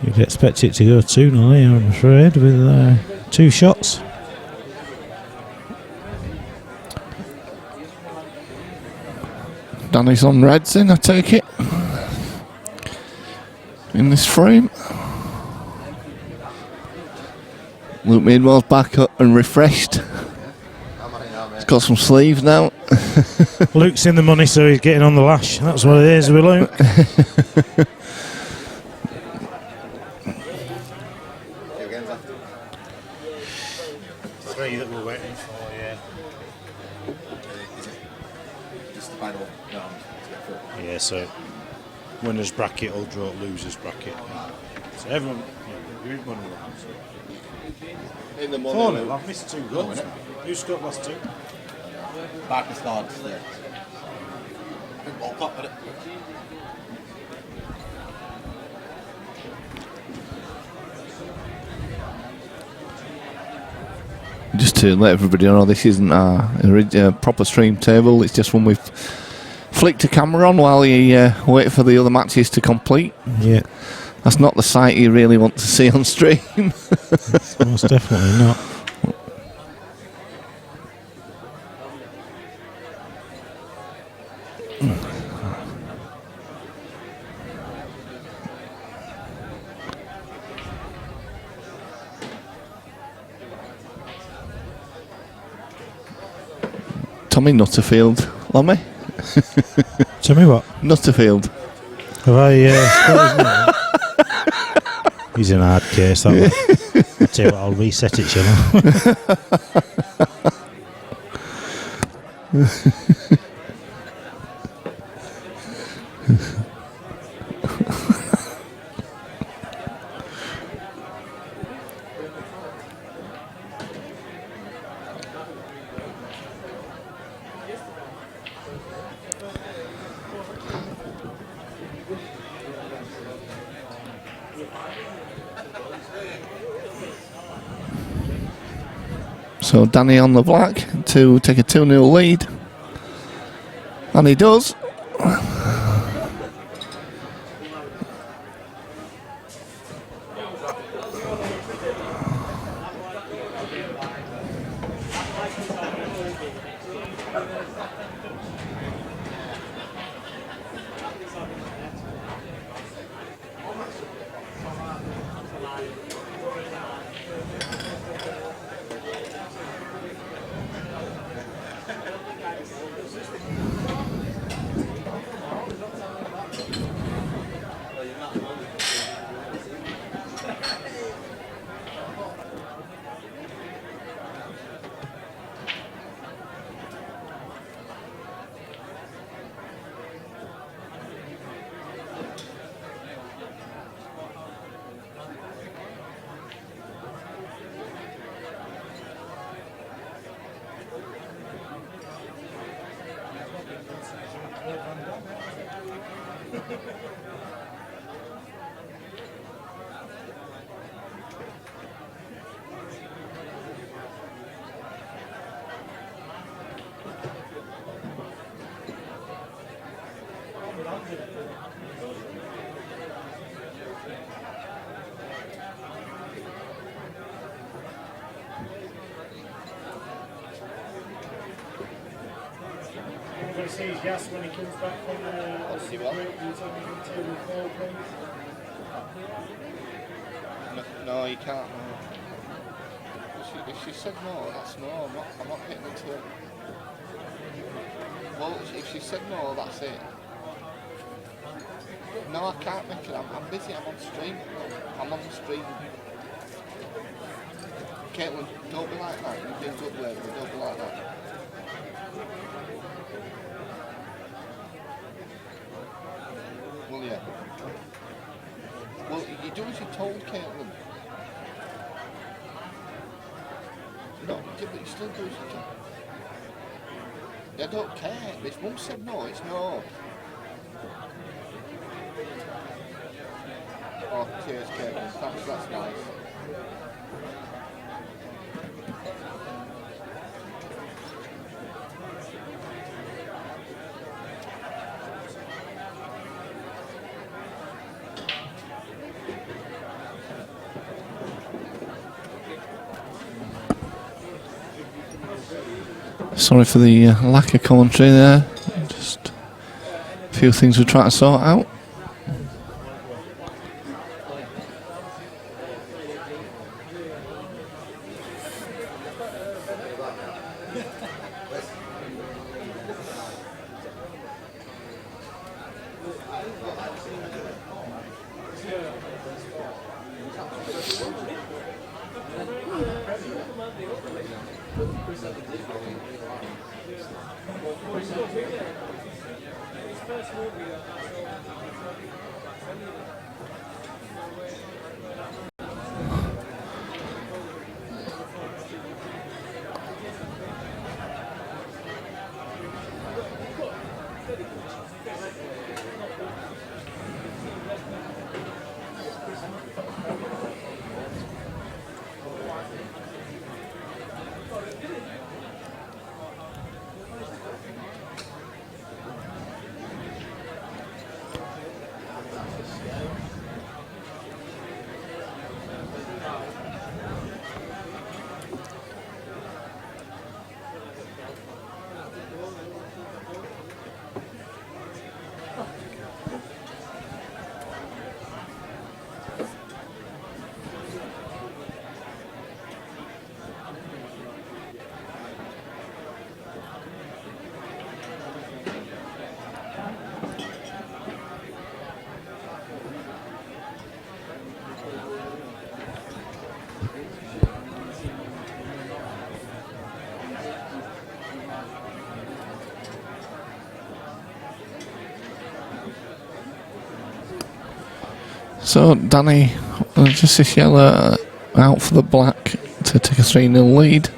You'd expect it to go 2-0 here, I'm afraid, with 2 shots. Danny's on reds in, I take it. In this frame. Luke Meadwell's back up and refreshed. He's got some sleeves now. Luke's in the money, so he's getting on the lash. That's what it is with Luke. Three that we're waiting for, yeah. Just the final round. Yeah, so winner's bracket will draw losers bracket. So everyone, you're in money rounds. In the morning. I've missed 2 goals. Who scored last 2? Back starts there. Ball cup with it. Just to let everybody know, this isn't a proper stream table. It's just one we've flicked a camera on while you wait for the other matches to complete. Yeah. That's not the sight you really want to see on stream. Most definitely not. Tommy Nutterfield, Lommy. Tell me what? Nutterfield. Have I he's in a hard case, that one. I'll tell you what, I'll reset it, shall I? So Danny on the black to take a 2-0 lead. And he does. going to see his gas when he comes back from the Obviously will. break. Can you tell me the table 4, please? No, you can't. No. If she said no, that's no. I'm not hitting into it. Well, if she said no, that's it. No, I can't make it. I'm busy. I'm on stream. I'm on the stream. Caitlin, don't be like that. You've been good lately. Don't be like that. Well, yeah. Well, you do as you're told, Caitlin. No, but you still do as you're told. I don't care. If Mum said no, it's no. Oh, cheers, Caitlin. Thanks, that's nice. Sorry for the lack of commentary there. Just a few things we're trying to sort out. So Danny, just this yellow out for the black to take a 3-0 lead.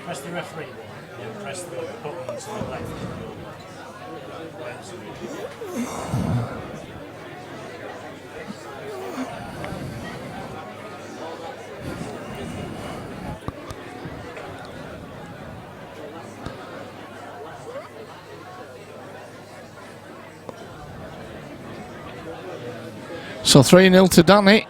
Press the referee one and press the button to the left. So 3-0 to Danny.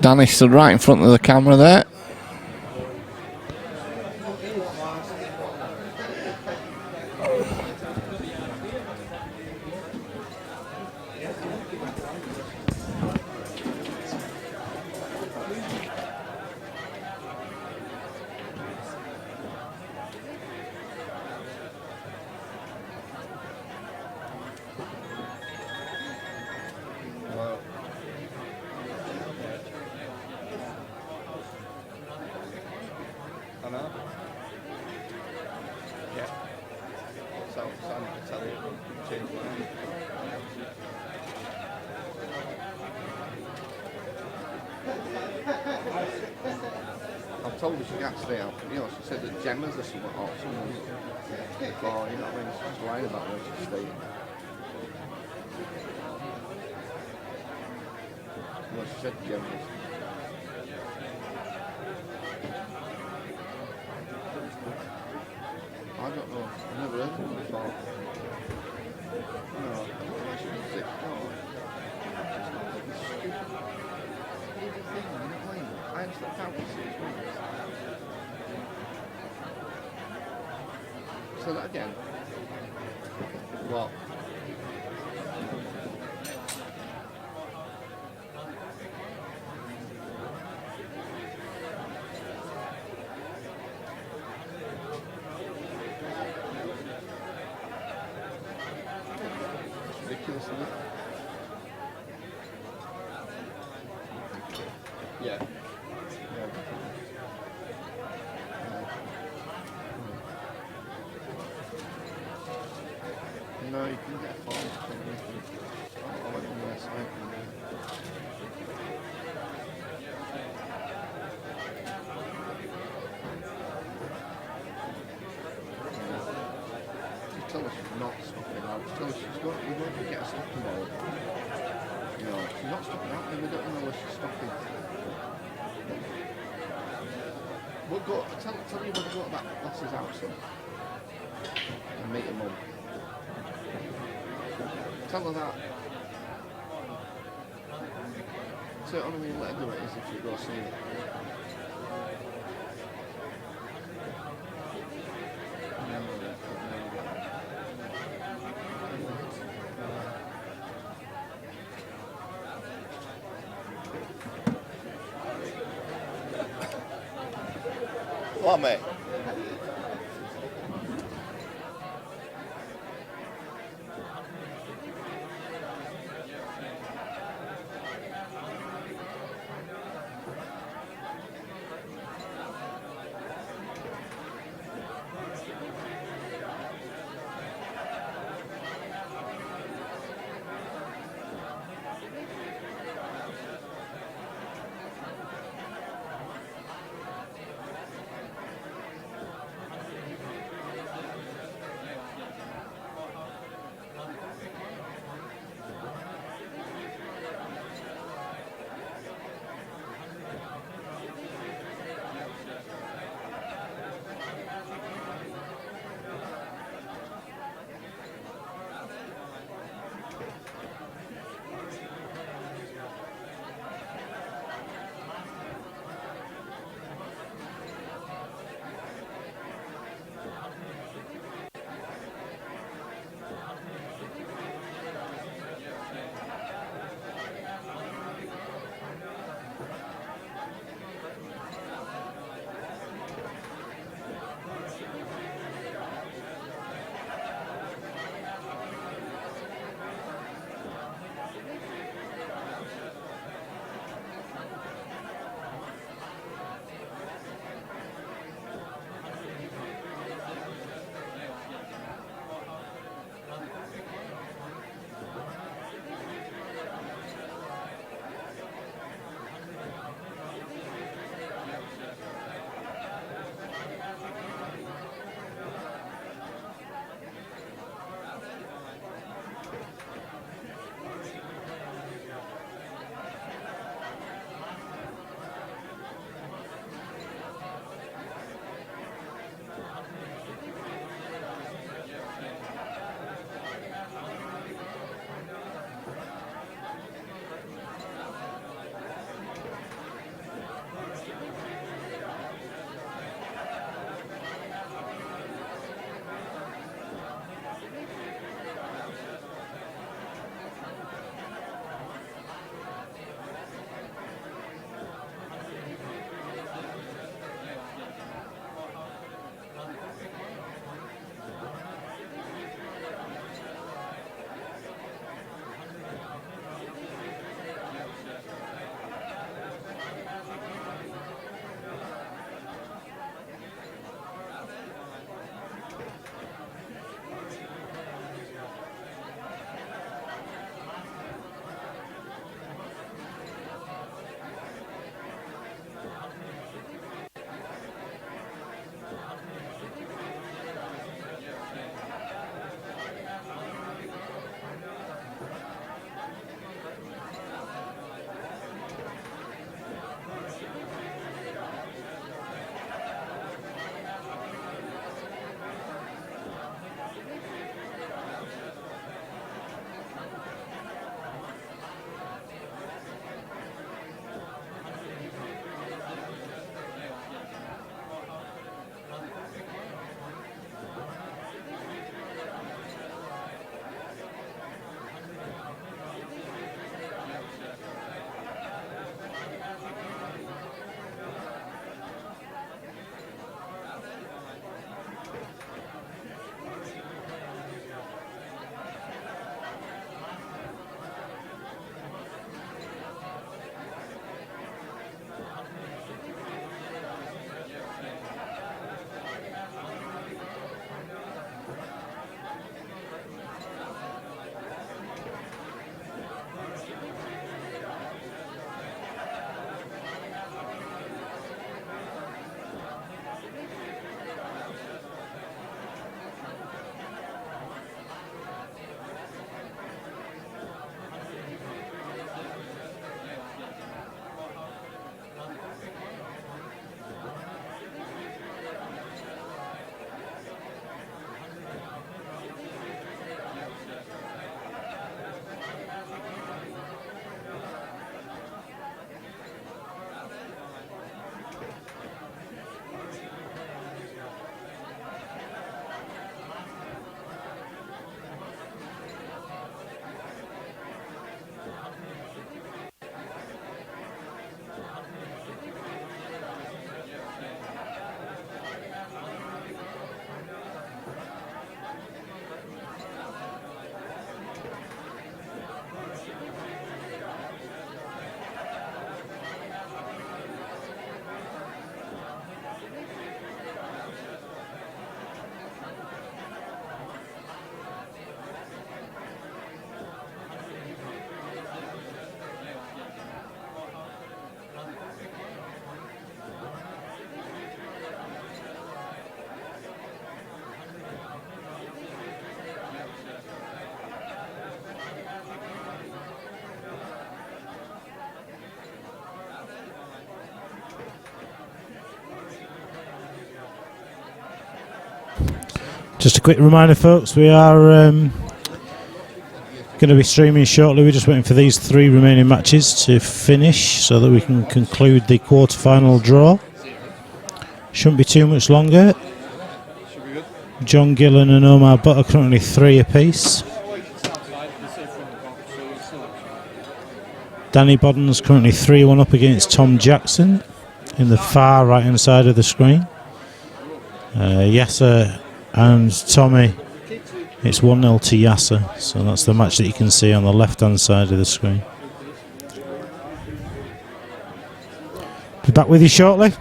Danny stood right in front of the camera there. I've told her she can't stay out. You know, she said that Gemma's or something, or someone before, you know what I mean? She's lying about where she's staying. Well, she said Gemma's. I don't know. I've never heard of them before. No, I don't know why she was sick. No. It's stupid. Thing, you know what I mean? I understand how to see it. Say that again. What? It's ridiculous, isn't it? Yeah. No, you can get a phone. I went on their site. You tell her she's not stopping out. Tell her she's got. We won't get a stopping ball. You know, she's not stopping out. We don't know where she's stopping. We'll go. Tell you when to go to that lass's house and meet her mum. Tell her that. So the only way you let her do it is if you go see her. What, mate? Just a quick reminder, folks, we are going to be streaming shortly. We're just waiting for these 3 remaining matches to finish so that we can conclude the quarter-final draw. Shouldn't be too much longer. John Gillan and Omar Butt are currently 3 apiece. Danny Bodden's currently 3-1 up against Tom Jackson in the far right-hand side of the screen. Yasa and Tommy, it's 1-0 to Yasa, so that's the match that you can see on the left-hand side of the screen. Be back with you shortly.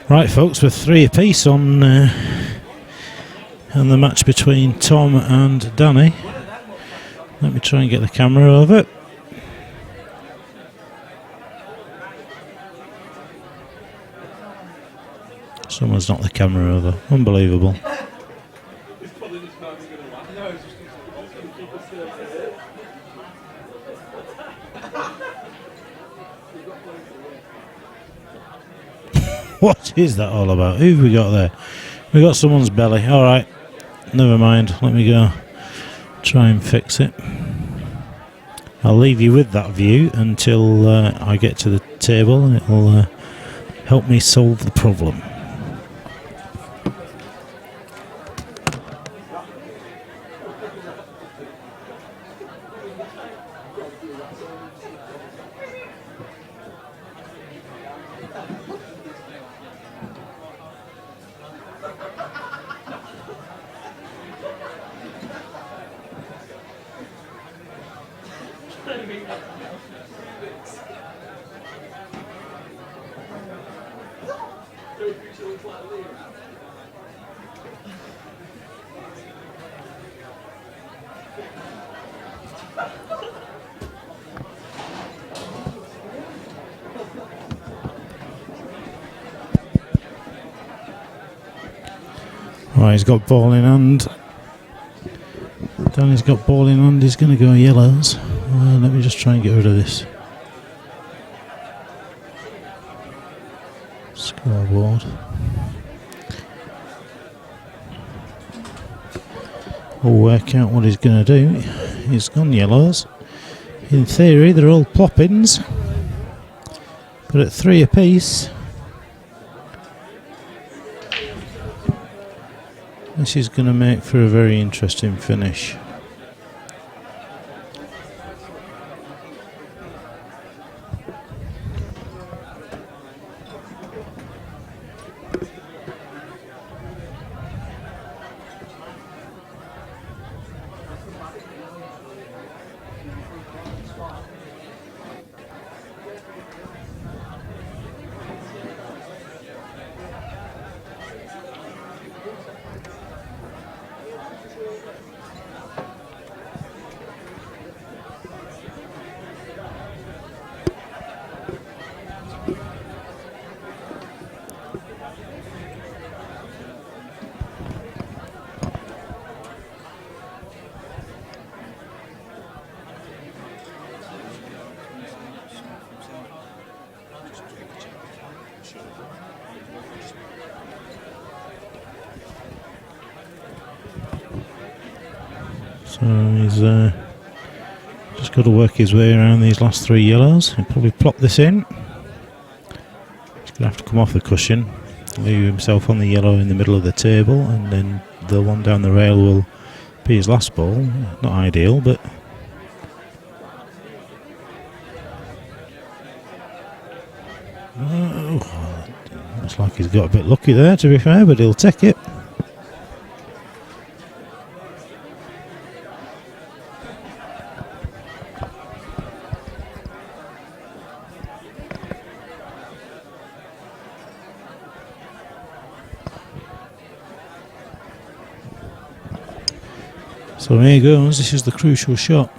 Right, folks, with 3 apiece on the match between Tom and Danny. Let me try and get the camera over. Someone's knocked the camera over. Unbelievable. What is that all about? Who've we got there? We got someone's belly. Alright, never mind. Let me go try and fix it. I'll leave you with that view until I get to the table, and it'll help me solve the problem. Right, he's got ball in hand. Danny's got ball in hand. He's going to go yellows. Let me just try and get rid of this scoreboard. We'll work out what he's going to do. He's gone yellows. In theory, they're all plop-ins, but at 3 apiece, this is going to make for a very interesting finish. So he's just got to work his way around these last 3 yellows. He'll probably plop this in. He's going to have to come off the cushion, leave himself on the yellow in the middle of the table, and then the one down the rail will be his last ball. Not ideal, but looks like he's got a bit lucky there, to be fair, but he'll take it. So here he goes. This is the crucial shot.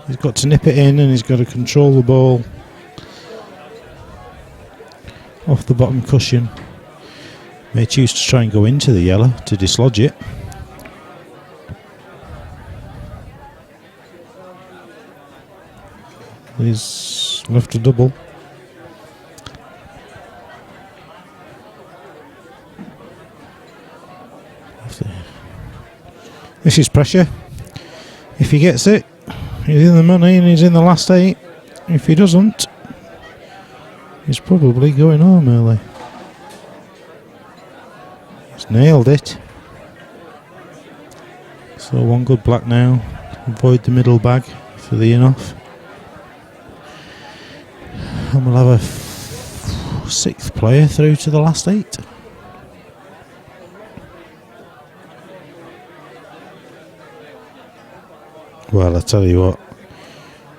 He's got to nip it in, and he's got to control the ball off the bottom cushion. May choose to try and go into the yellow to dislodge it. He's left a double. This is pressure. If he gets it, he's in the money and he's in the last 8. If he doesn't, he's probably going home early. He's nailed it. So 1 good black now. Avoid the middle bag for the in-off. And we'll have a 6th player through to the last 8. Well, I tell you what,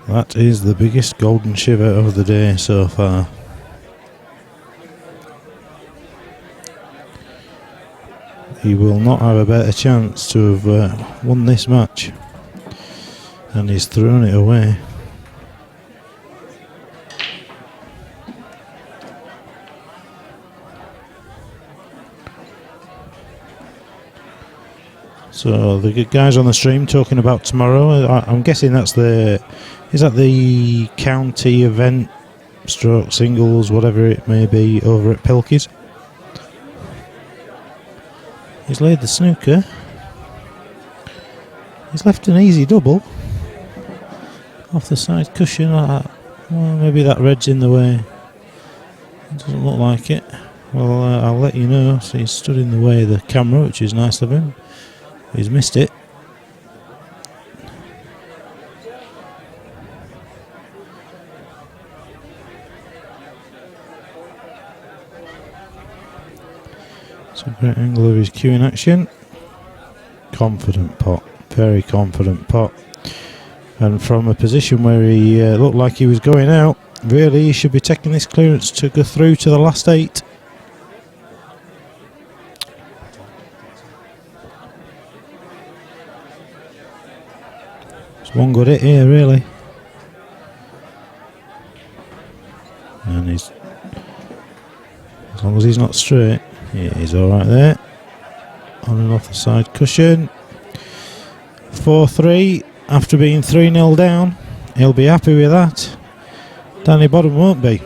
that is the biggest golden shiver of the day so far. he will not have a better chance to have won this match. And he's thrown it away. So the good guys on the stream talking about tomorrow. I'm guessing is that the county event, stroke singles, whatever it may be, over at Pilkey's. He's laid the snooker. He's left an easy double off the side cushion. Well, maybe that red's in the way. It doesn't look like it. Well, I'll let you know. So he's stood in the way of the camera, which is nice of him. He's missed it. It's a great angle of his cueing action. Confident pot, very confident pot. And from a position where he looked like he was going out, really he should be taking this clearance to go through to the last 8. It's one good hit here, really. And he's, as long as he's not straight, yeah, he's alright there. On and off the side cushion. 4-3 after being 3-0 down. He'll be happy with that. Danny Bottom won't be.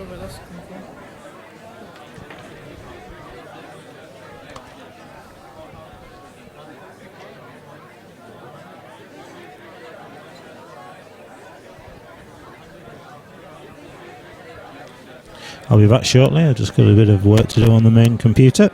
I'll be back shortly. I've just got a bit of work to do on the main computer.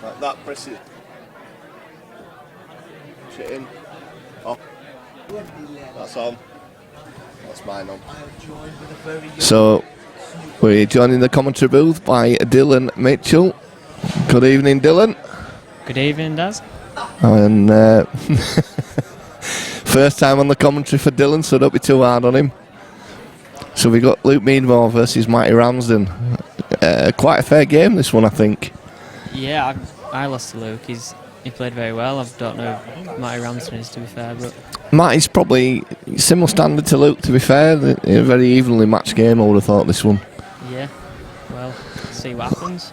Like that, press it. Push it in. Off. That's on. That's mine on. So, we're joined in the commentary booth by Dylan Mitchell. Good evening, Dylan. Good evening, Daz. And first time on the commentary for Dylan, so don't be too hard on him. So we got Luke Meadmore versus Matty Ramsden. Quite a fair game, this one, I think. Yeah, I lost to Luke. He played very well. I don't know who Matty Ramsden is, to be fair, but Matty's probably similar standard to Luke, to be fair. A very evenly matched game, I would have thought, this one. yeah. Well, see what happens.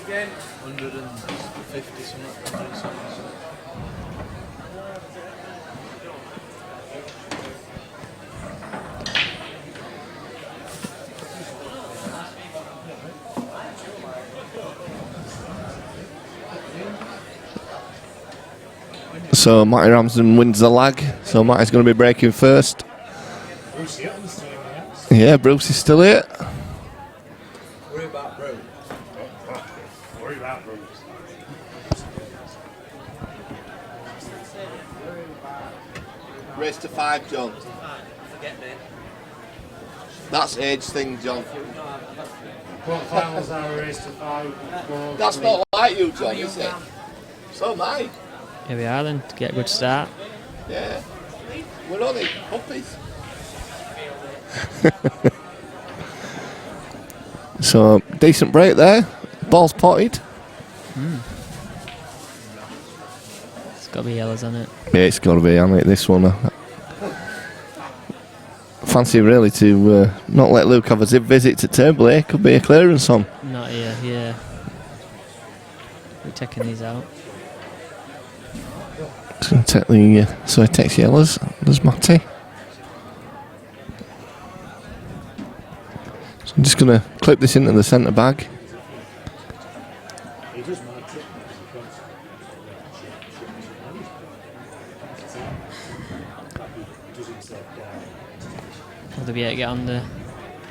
Again, 150 something. So Matty Ramsden wins the lag, so Matty's going to be breaking first. Yeah, Bruce is still here. Worry about Bruce. Worry about Bruce. Race to 5, John. That's age thing, John. Quarterfinals are a race to 5. That's not like you, John, is it? So am I. Here we are then, to get a good start. Yeah. We're only puppies. So, decent break there. Ball's potted. It's got to be yellows on it. Yeah, it's got to be on it, this one. Fancy really to not let Luke have a zip visit to table A. Could be a clearance on. Not here, yeah. We're taking these out. It's going to take the, so he takes yellows. There's Matty. So I'm just going to clip this into the centre bag. Will they be able to get on the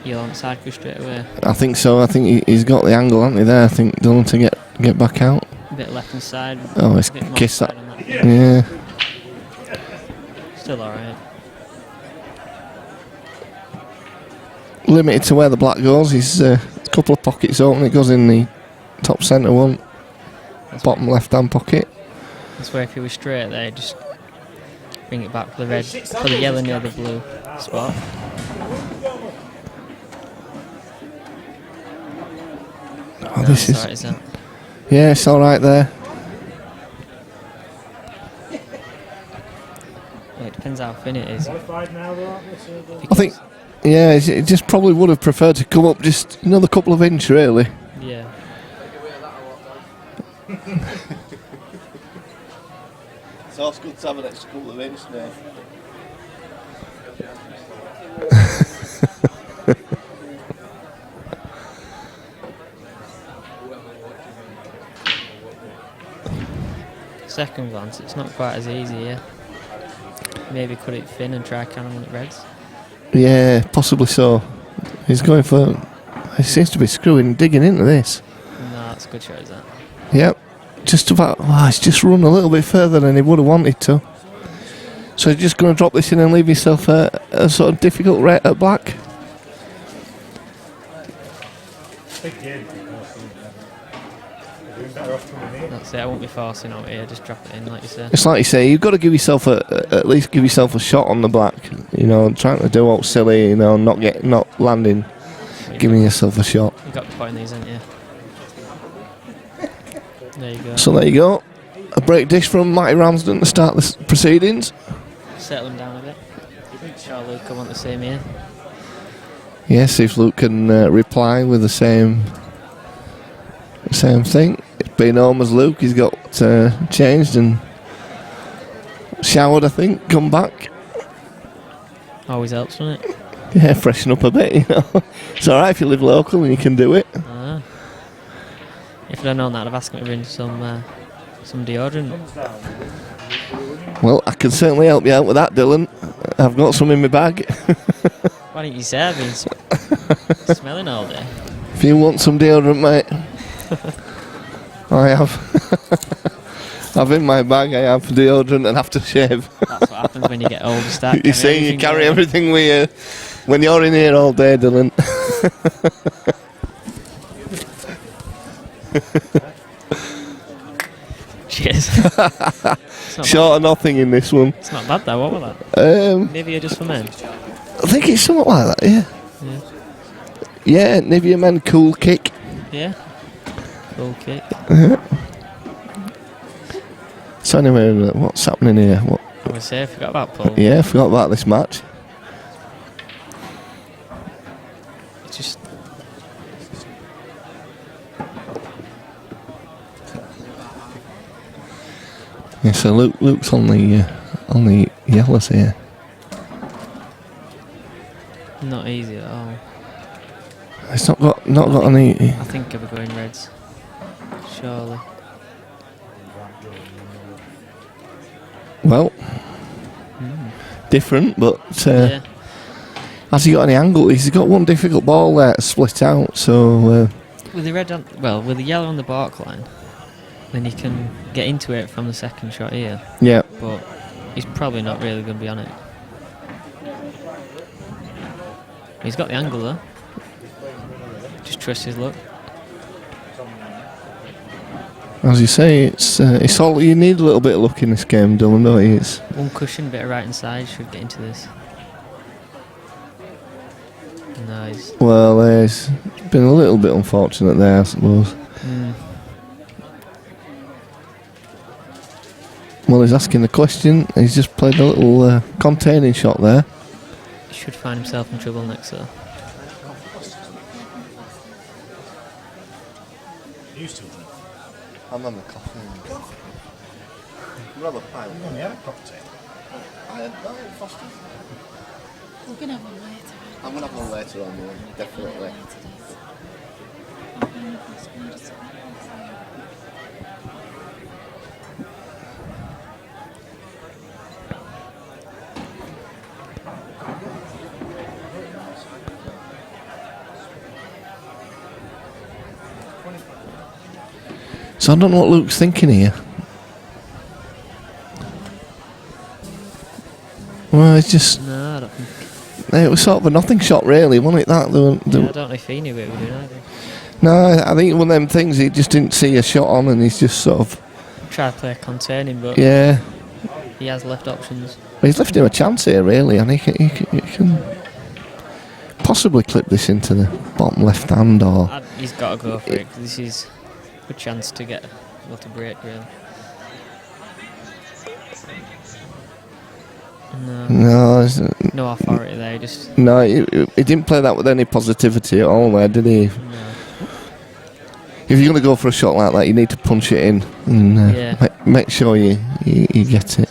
yellow on cycle straight away? I think so. I think he's got the angle, hasn't he, there? I think Dylan to get back out. A bit left hand side. Oh, he's a bit more kissed side that. on that. Yeah. Still alright. Limited to where the black goes. He's a couple of pockets open. It goes in the top centre one, bottom left hand pocket. That's where if you were straight there, just bring it back for the red, for the yellow near the blue spot. Oh, this is. Sorry, is that? Yeah, it's all right there. Well, it depends how thin it is. I think. Yeah, it just probably would have preferred to come up just another couple of inches, really. Yeah. It's always good to have an extra couple of inches now. Second glance, it's not quite as easy, yeah. Maybe cut it thin and try cannon when it reds. Yeah, possibly so. He's going for. He seems to be digging into this. No, that's a good shot, is that? Yep, just about. Oh, he's just run a little bit further than he would have wanted to. So you're just going to drop this in and leave yourself a sort of difficult rate at black. That's it, I won't be forcing out here, just drop it in like you said. It's like you say, you've got to give yourself at least give yourself a shot on the black. You know, trying to do all silly, you know, not landing, giving yourself a shot. You got the point these, haven't you? There you go. So there you go. A break dish from Matty Ramsden to start the proceedings. Settle him down a bit. Sure Luke will want the same here. Yeah, see if Luke can reply with the same thing. It's been home as Luke. He's got changed and showered, I think. Come back. Always helps, doesn't it? Yeah, freshen up a bit, you know. It's alright if you live local and you can do it. If I'd known that, I'd have asked him to bring some deodorant. Well, I can certainly help you out with that, Dylan. I've got some in my bag. Why don't you say I've been smelling all day? If you want some deodorant, mate, I have. I've in my bag, I have deodorant and aftershave. That's what happens when you get older. Start You see, you carry everything with you when you're in here all day, Dylan. Cheers. Short of nothing in this one. It's not bad though, what was that? Nivea just for men? I think it's something like that, yeah. Yeah, Nivea Men Cool Kick. Yeah. Cool kick. So anyway, what's happening here? What? I was say, I forgot about Paul. Yeah, I forgot about this match. It's just... Yeah, so Luke's on the yellows here. Not easy at all. It's not got any. I think I'll be going reds. Surely. Well, different, but Yeah. has he got any angle? He's got one difficult ball there to split out. So With the red on, well, with the yellow on the bark line, then you can get into it from the second shot here. yeah, But he's probably not really going to be on it. He's got the angle though. Just trust his luck. as you say, it's all you need. A little bit of luck in this game, Dylan. Don't you? It's One cushion, bit of right hand side should get into this. Nice. well, it's been a little bit unfortunate there, I suppose. Well, he's asking the question. He's just played a little containing shot there. He should find himself in trouble next though. Used to drink. I'm on the coffee. Rather pile. You only had a cocktail. I had Foster. We're going to have one later. I'm gonna have one later on, definitely. So I don't know what Luke's thinking here. Well, it's just... No, I don't think... It was sort of a nothing shot, really, wasn't it? That I don't know if he knew what he was doing either. No, I think one of them things, he just didn't see a shot on and he's just sort of... Try to play containing, but Yeah. he has left options. But he's left him a chance here, really, and he can possibly clip this into the bottom left hand, or... He's got to go for it, 'cause this is a good chance to get to break, really. No authority there, just... No, he didn't play that with any positivity at all there, did he? No. If you're going to go for a shot like that, you need to punch it in and make sure you get it.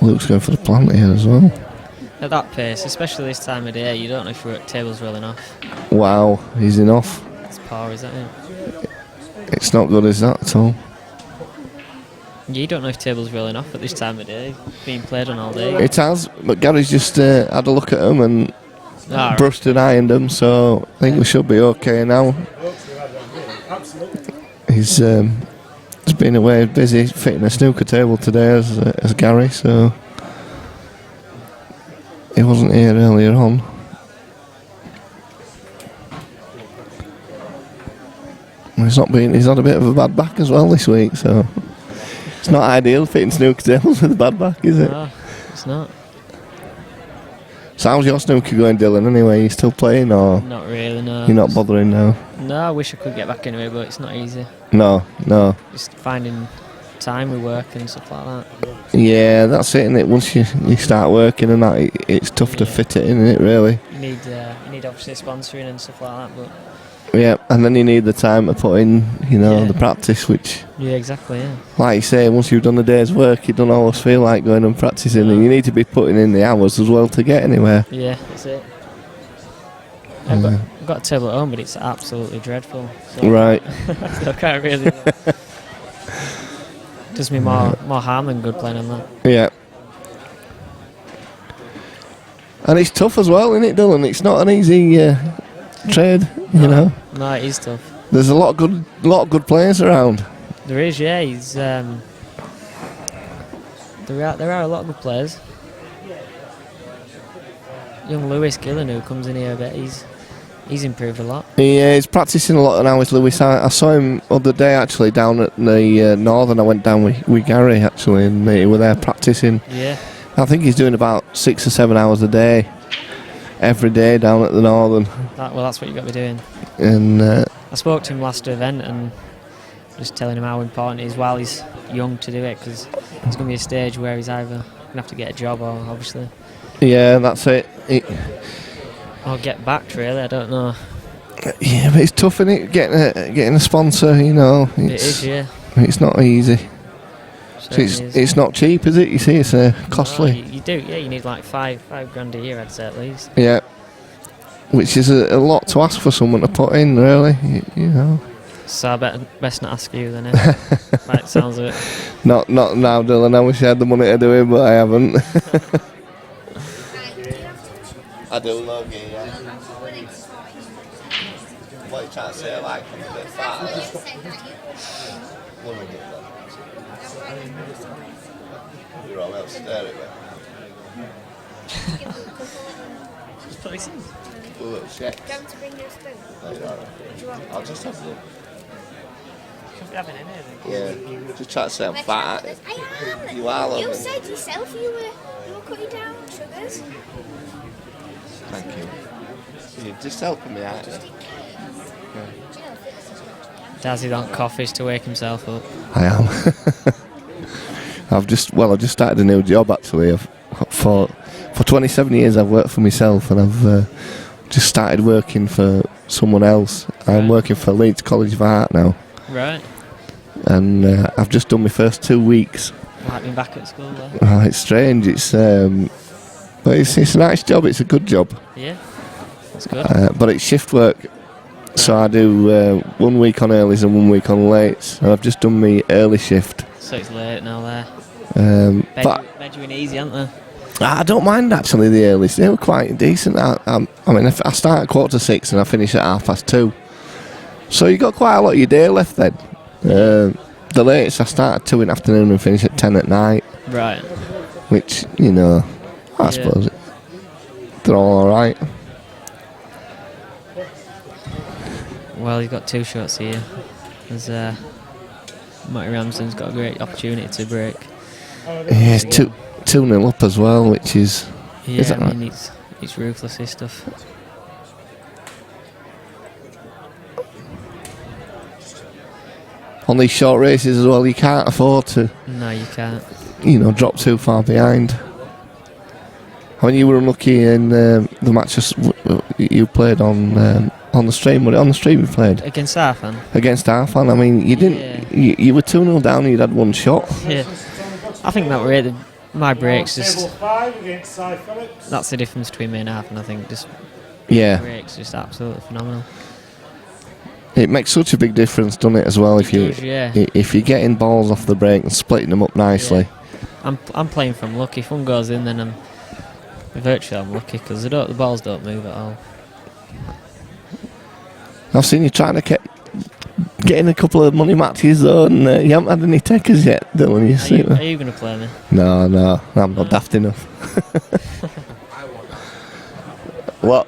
Luke's going for the plant here as well. At that pace, especially this time of day, you don't know if your table's rolling off. Wow, he's in off. It's par, is that it? It's not good as that at all. You don't know if table's rolling off at this time of day, being played on all day. It has, but Gary's just had a look at them and brushed and ironed them, so I think we should be okay now. He's been away busy fitting a snooker table today as Gary, so he wasn't here earlier on. He's had a bit of a bad back as well this week, so it's not ideal fitting snooker tables with a bad back, is it? No, it's not. So how's your snooker going, Dylan, anyway? Are you still playing, or...? Not really, no. You're not bothering now? No, I wish I could get back into it, but it's not easy. No. Just finding time with work and stuff like that. Yeah, that's it, innit? Once you start working and that, it's tough to fit it in, innit, really? You need obviously sponsoring and stuff like that, but... Yeah, and then you need the time to put in, the practice, which... Yeah, exactly, yeah. Like you say, once you've done a day's work, you don't always feel like going and practising, and you need to be putting in the hours as well to get anywhere. Yeah, that's it. I've got a table at home, but it's absolutely dreadful. So Right. so I can't really... Does me more harm than good playing on that. Yeah. And it's tough as well, isn't it, Dylan? It's not an easy trade, you know. No, it is tough. There's a lot of good players around. There is, yeah. He's there are a lot of good players. Young Lewis Gillan, who comes in here a bit, he's improved a lot. He's practicing a lot now, is Lewis. I saw him other day actually down at the Northern. I went down with Gary actually, and they were there practicing. Yeah. I think he's doing about 6 or 7 hours a day, every day down at the Northern. That's what you got to be doing. And I spoke to him last event and just telling him how important it is while he's young to do it, because there's going to be a stage where he's either going to have to get a job or obviously. Yeah, that's it. Or get backed, really. I don't know. Yeah, but it's tough, isn't it? Getting a sponsor, you know. It is, yeah. It's not easy. It's not cheap, is it? You see, it's costly. No, you do, yeah. You need like five grand a year, I'd say at least. Yeah, which is a lot to ask for someone to put in, really. You know. So I best not ask you then. Right, sounds of it. Not now, Dylan. I wish I had the money to do it, but I haven't. I do love you, yeah. What are you trying to say? Like, I'm a bit fat. You're all else stare at me. Just put it in. A little check. Do you want to bring your spoon? No, you're all right. What do you want? I'll just have a look. Should be having anything. Yeah, just try to say I'm fat. I am. You are, love You me. said yourself you were cutting down sugars. Thank you. You're just helping me out. Dazzy's on coffees to wake himself up. I am. I've just started a new job actually. For 27 years I've worked for myself, and I've just started working for someone else. I'm working for Leeds College of Art now. Right. And I've just done my first 2 weeks. Like being back at school though. Oh, it's strange. But it's a nice job. It's a good job. Yeah, that's good. But it's shift work. So I do 1 week on earlys and 1 week on lates. And I've just done my early shift. So it's late now there. Bed you in easy, aren't they? I don't mind actually the earlys. They were quite decent. I mean, if I start at 5:45 and I finish at 2:30. So you got quite a lot of your day left then. The latest I start at 2 in the afternoon and finish at 10 at night. Right. Which, you know, I suppose they're all alright. Well, he's got 2 shots here. There's Matty Ramsden's got a great opportunity to break. Yeah, it's 2-0 up as well, which is... Yeah, is that I mean, right? it's ruthless, this stuff. On these short races as well, you can't afford to... No, you can't. You know, drop too far behind. I mean, you were unlucky in the matches you played on the stream. Was it on the stream you played? Against Arfan? Against Arfan. I mean, you didn't... Yeah. You were 2-0 down and you'd had 1 shot. Yeah. I think that were it. My breaks just... Table 5 against Sai Phillips. That's the difference between me and Arfan, I think. Just breaks just absolutely phenomenal. It makes such a big difference, doesn't it, as well, if you're getting balls off the break and splitting them up nicely. Yeah. I'm playing from luck. If one goes in, then I'm lucky, because the balls don't move at all. I've seen you trying to get in a couple of money matches though, and you haven't had any takers yet, Dylan. Are you going to play me? No, I'm not daft enough. What?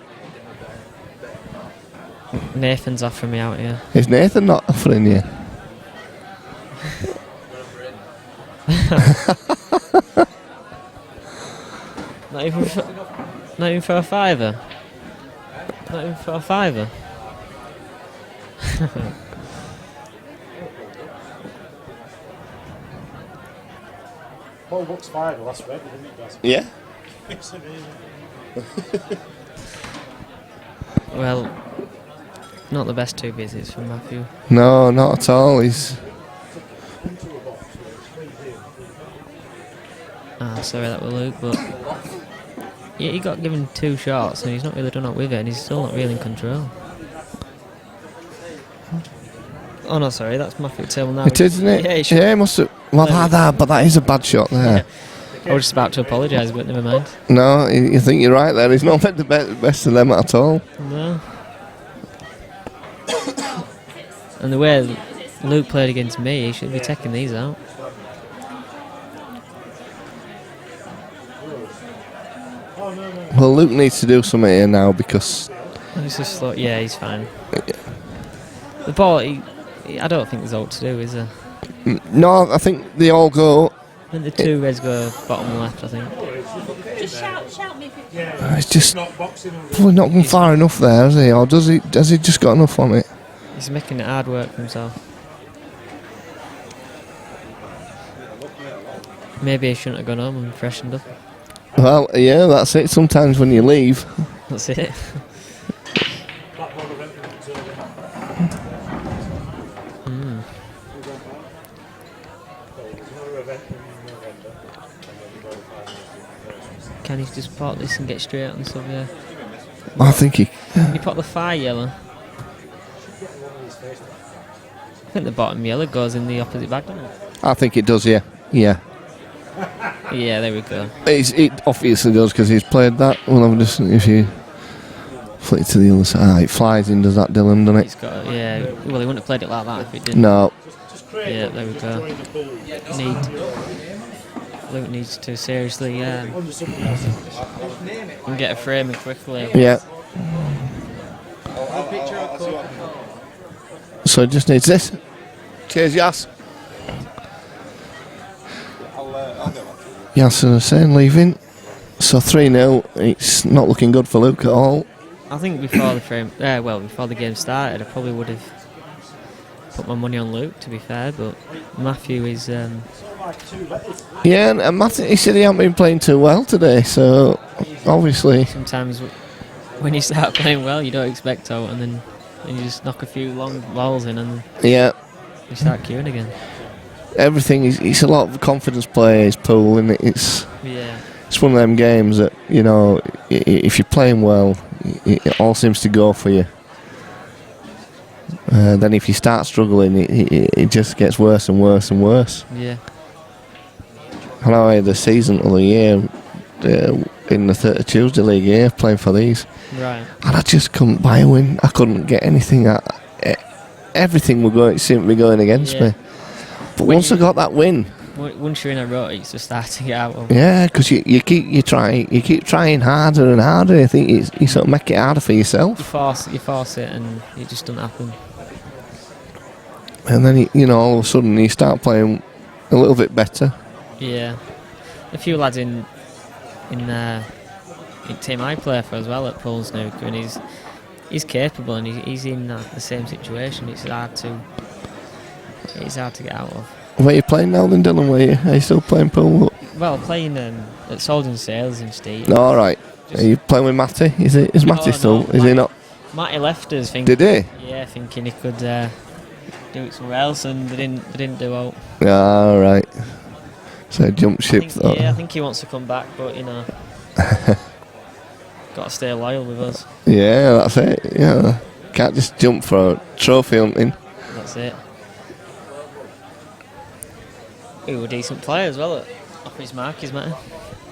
Nathan's offering me out here. Is Nathan not offering you? Not even for a fiver. Not even for a fiver. Paul Buck's 5 last red, didn't it, guys? Yeah. It's amazing. Well, not the best 2 visits from Matthew. No, not at all. He's... Sorry that was Luke, but yeah, he got given 2 shots and he's not really done it with it, and he's still not really in control. Oh no, sorry, that's Matthew Table now. It is, isn't it? Yeah, he must have... Well, but that is a bad shot there. I was just about to apologise, but never mind. No, you think you're right there. He's not meant the best of them at all. No. And the way Luke played against me, he should be taking these out. Well, Luke needs to do something here now because... He's just like, yeah, he's fine. The ball, I don't think there's all to do, is there? No, I think they all go... I think the two reds go bottom left, I think. Just shout me if you... It's just... Probably not gone far enough there, has he? Or does he just got enough on it? He's making it hard work for himself. Maybe he shouldn't have gone home and freshened up. Well, yeah, that's it. Sometimes when you leave... That's it. Can he just pot this and get straight on sub, yeah? I think he... Can you pot the fire yellow? I think the bottom yellow goes in the opposite bag, doesn't it? I think it does, yeah. Yeah. Yeah, there we go. It obviously does because he's played that. Well, just, if you flick to the other side, it flies in, does that, Dylan, doesn't it? It's got, yeah. Well, he wouldn't have played it like that if it didn't. No. Yeah, there we go. Luke needs to seriously and get a framing quickly. Yeah. So it just needs this. Cheers, Yas. Yas and Hussein leaving. So 3-0. It's not looking good for Luke at all. I think before the game started, I probably would have put my money on Luke, to be fair, but Matthew is... Yeah, and Matthew, he said he hasn't been playing too well today, so obviously... Sometimes when you start playing well, you don't expect out, and then you just knock a few long balls in, and yeah, you start queuing again. Everything is... It's a lot of confidence play, his pool, and it's one of them games that, you know, if you're playing well, it all seems to go for you. Then if you start struggling, it just gets worse and worse and worse. Yeah. I know I had a season of the year in the 30 Tuesday League here playing for these. Right. And I just couldn't buy a win. I couldn't get anything. Everything seemed to be going against me. But once I got that win... Once you're in a rut, it's just starting to get out of. Yeah, because you keep trying harder and harder. I think you sort of make it harder for yourself. You force it and it just doesn't happen. And then, all of a sudden you start playing a little bit better. Yeah. A few lads in team I play for as well at Poole Snooker, and he's capable and he's in the same situation. It's hard to get out of. Where are you playing now then, Dylan? Are you still playing pool? Well, playing at Solden Sales in Steve. No, all right. Are you playing with Matty? Is Matty still? No, is he not? Matty left us thinking. Did he? Yeah, thinking he could do it somewhere else, and they didn't do out. All right. So jump ship. I think he wants to come back, but got to stay loyal with us. Yeah, that's it. Yeah, can't just jump for trophy hunting. That's it. He was a decent player as well off his mark, is Matty.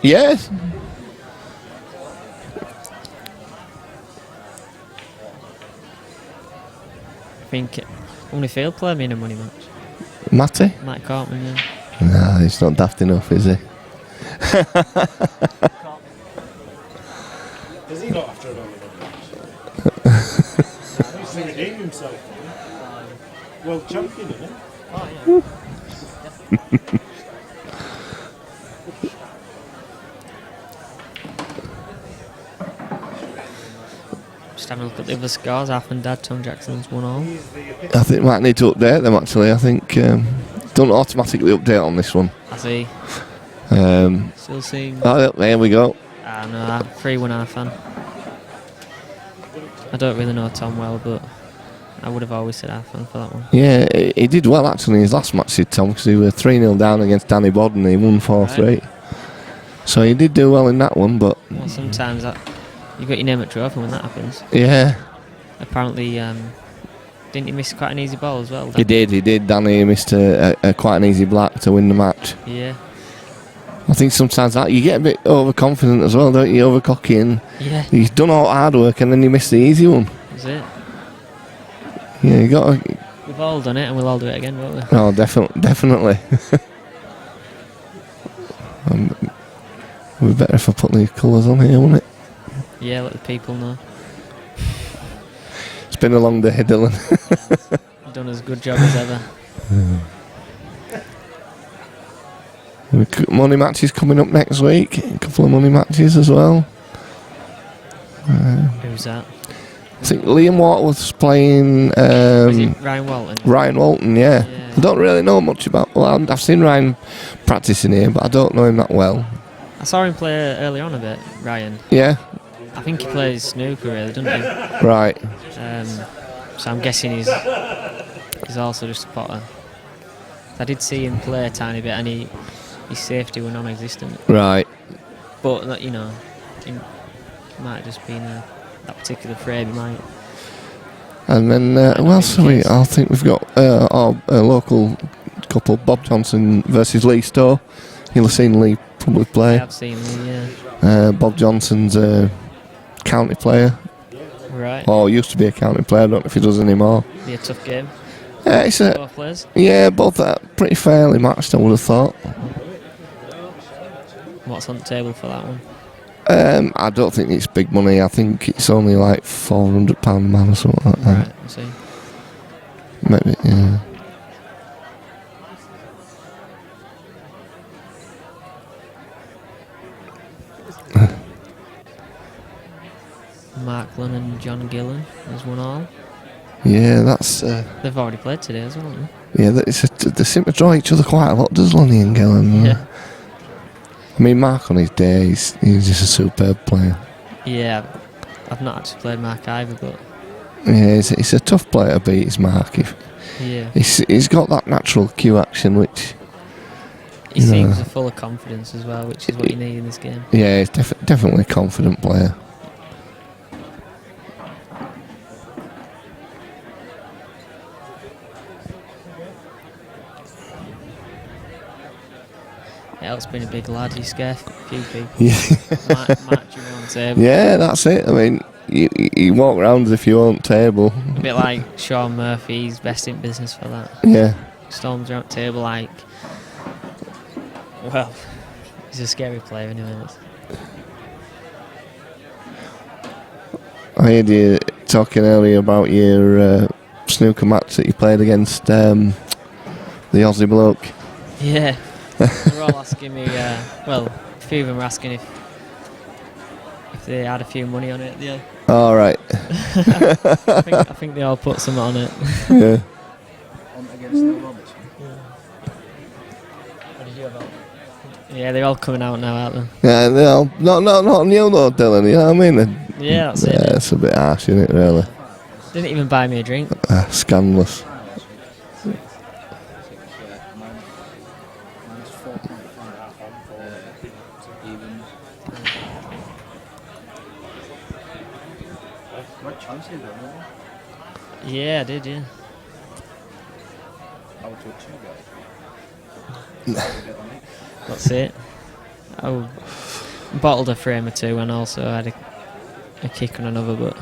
Yes. I think only field player in a money match. Matty? Matt Cartman, yeah. No, he's not daft enough, is he? Is he not after another match? He's to redeem himself. World champion, isn't he? Oh, yeah. Just having a look at the other scores. Half and Dad, Tom Jackson's 1-all. I think might need to update them actually. I think don't automatically update on this one. I see. Still seeing. Oh, there we go. No, 3-1 half fan. I don't really know Tom well, but I would have always said half fan for that one. Yeah, he did well actually in his last match, did Tom, because he was 3-0 down against Danny Bod and he won 4-3. Right. So he did do well in that one, but... Well, sometimes you got your name at trophy when that happens. Yeah. Apparently, Didn't he miss quite an easy ball as well? He did. Danny missed a quite an easy black to win the match. Yeah. I think sometimes that you get a bit overconfident as well, don't you? Overcocky, and you've done all hard work and then you miss the easy one. That's it. Yeah, you got to... We've all done it and we'll all do it again, won't we? Oh, definitely. It would be better if I put the colours on here, wouldn't it? Yeah, let the people know. It's been a long day, Dylan. Done as good job as ever. Money matches coming up next week. A couple of money matches as well. Who's that? I think Liam Waterworth's playing... Was it Ryan Walton? Ryan Walton, yeah. I don't really know much about... Well, I've seen Ryan practicing here, but I don't know him that well. I saw him play early on a bit, Ryan. Yeah? I think he plays snooker really, doesn't he? Right. So I'm guessing he's also just a potter. I did see him play a tiny bit and his safety were non-existent. Right. But, you know, it might have just been that particular frame, he might. And then, who else have we? I think we've got our local couple, Bob Johnson versus Lee Stowe. You'll have seen Lee probably play. I've seen Lee, yeah. Bob Johnson's a county player. Right. Or used to be a county player, I don't know if he does anymore. Be a tough game. It's both players? Yeah, both are pretty fairly matched, I would have thought. What's on the table for that one? I don't think it's big money. I think it's only like £400 a man or something like that. Right, I see. Maybe, yeah. Markland and John Gillan has won all. Yeah, that's... They've already played today as well, haven't they? Yeah, they seem to draw each other quite a lot, does Lonnie and Gillan? Yeah. I mean, Mark on his day, he's just a superb player. Yeah, I've not actually played Mark either, but... Yeah, he's a tough player to beat, is Mark. Yeah. He's got that natural cue action, which... He seems full of confidence as well, which is what you need in this game. Yeah, he's definitely a confident player. Elk's been a big lad, he scared a few people. Yeah. Match him on the table. Yeah, that's it. I mean, you walk around as if you own table. A bit like Sean Murphy, he's best in business for that. Yeah. Storms around the table like... Well, he's a scary player anyway. I heard you talking earlier about your snooker match that you played against the Aussie bloke. Yeah. They're all asking me, well, a few of them are asking if they had a few money on it. Yeah. All right. I think they all put some on it. Yeah. Yeah, they're all coming out now, aren't they? Yeah, they're all, not on you though, Dylan, you know what I mean? Yeah, that's it. Yeah, it's a bit harsh, isn't it, really? Didn't even buy me a drink. Scandalous. Yeah, I did, yeah. That's it. I bottled a frame or two and also had a kick on another, but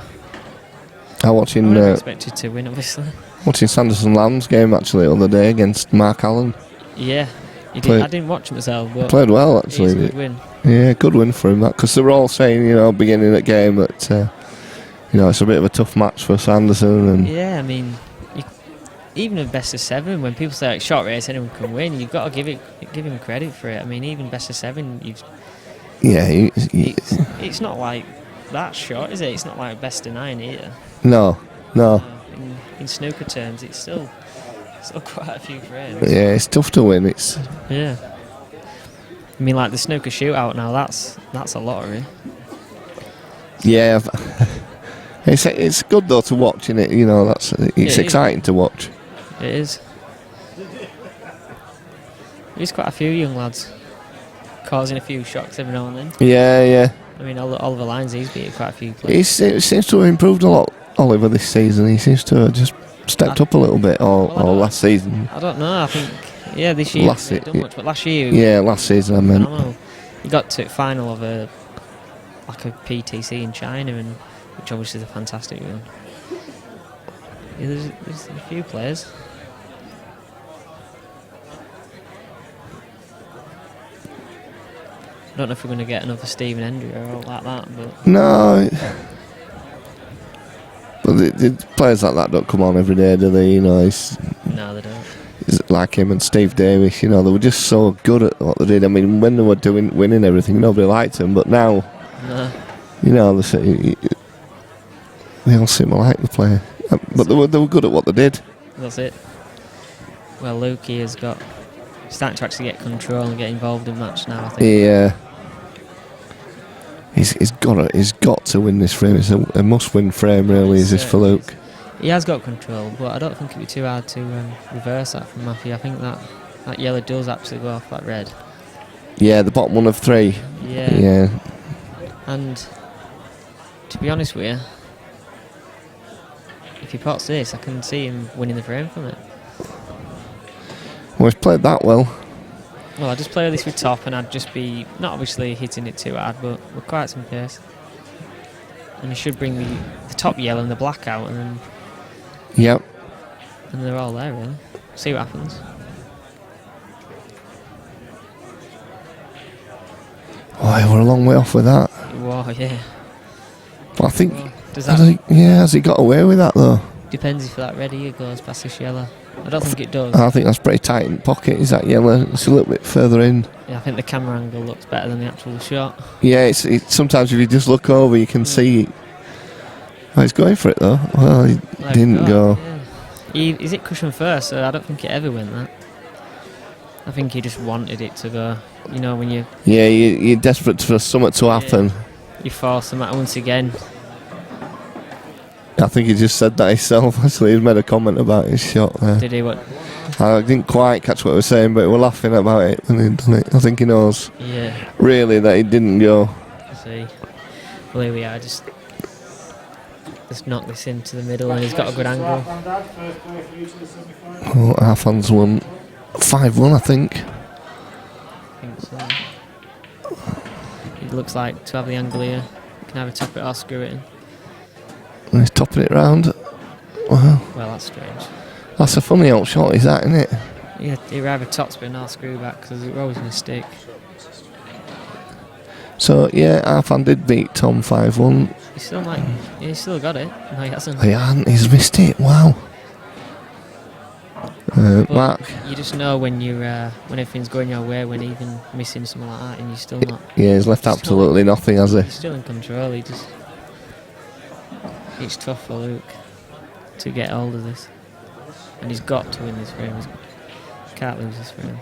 I watching. I expected to win, obviously. Watching Sanderson Lamb's game actually the other day against Mark Allen. Yeah, he did. I didn't watch myself, but played well actually. It's a good win. Yeah, good win for him. That because they were all saying, beginning of the game that it's a bit of a tough match for Sanderson. And yeah, I mean, even a best of 7, when people say like short race anyone can win, you've got to give him credit for it. I mean, even best of 7, it's not like that short, is it? It's not like best of 9 either. No. In snooker terms, it's still quite a few frames. Yeah, it's tough to win. Yeah. I mean, like the snooker shootout now, that's a lottery. Yeah. It's good though to watch, isn't it? It's exciting to watch. It is. There's quite a few young lads causing a few shocks every now and then. Yeah. I mean, Oliver Lyons, he's beat quite a few players. He seems to have improved a lot, Oliver, this season. He seems to have just stepped up a little bit, or last season? I don't know. I think this year Last he hasn't done much, but last year last season I meant. phenomenal. He got to final of a PTC in China, and which obviously is a fantastic win. Yeah, there's a few players. I don't know if we're going to get another Stephen Hendry or like that, but No. But the players like that don't come on every day, do they? You know, no, they don't. It's like him and Steve Davis. You know, they were just so good at what they did. I mean, when they were winning everything, nobody liked them. But now, you know, they all seem to like the player. But they were good at what they did. That's it. Well, Luke has starting to actually get control and get involved in match now, I think. He's got to win this frame. It's a must-win frame, really. Is this for Luke? He has got control, but I don't think it'd be too hard to reverse that from Matthew. I think that yellow does actually go off that red. Yeah, the bottom one of 3. Yeah. And to be honest with you, if he pots this, I can see him winning the frame from it. Well, he's played that well. Well, I'd just play this with top, and I'd just be not obviously hitting it too hard, but with quite some pace. And he should bring the top yellow and the black out, and then. Yep. And they're all there, really. See what happens. Oh, we're a long way off with that. Wow, yeah. But I think. Has he got away with that though? Depends if that red here goes past this yellow. I don't think it does. I think that's pretty tight in the pocket. Is that yellow? It's a little bit further in. Yeah, I think the camera angle looks better than the actual shot. Yeah, it's sometimes if you just look over, you can see. Oh, he's going for it though. Well, he didn't go. Yeah. Is it cushion first? So I don't think it ever went that. I think he just wanted it to go. You know, when you. Yeah, you're desperate for something to happen. You force them out once again. I think he just said that himself. Actually, he's made a comment about his shot there. Did he? What? I didn't quite catch what he was saying, but we're laughing about it when he'd done it. I think he knows. Yeah. Really, that he didn't go. I see. Well, here we are. Just knock this into the middle, and he's got a good angle. Oh, our fans won 5-1, I think. I think so. It looks like to have the angle here. You can either top it or screw it in. And he's topping it round. Wow. Well, that's strange. That's a funny old shot, is that, isn't it? Yeah, he either top spin or screw back because they're always going to stick. So, yeah, our fan did beat Tom 5-1. He's still got it. No, he hasn't. He hasn't, he's missed it, wow. Mark? You just know when when everything's going your way, when even missing something like that, and you're still not. Yeah, he's left absolutely nothing, has he? He's still in control. It's tough for Luke to get hold of this, and he's got to win this frame. He can't lose this frame.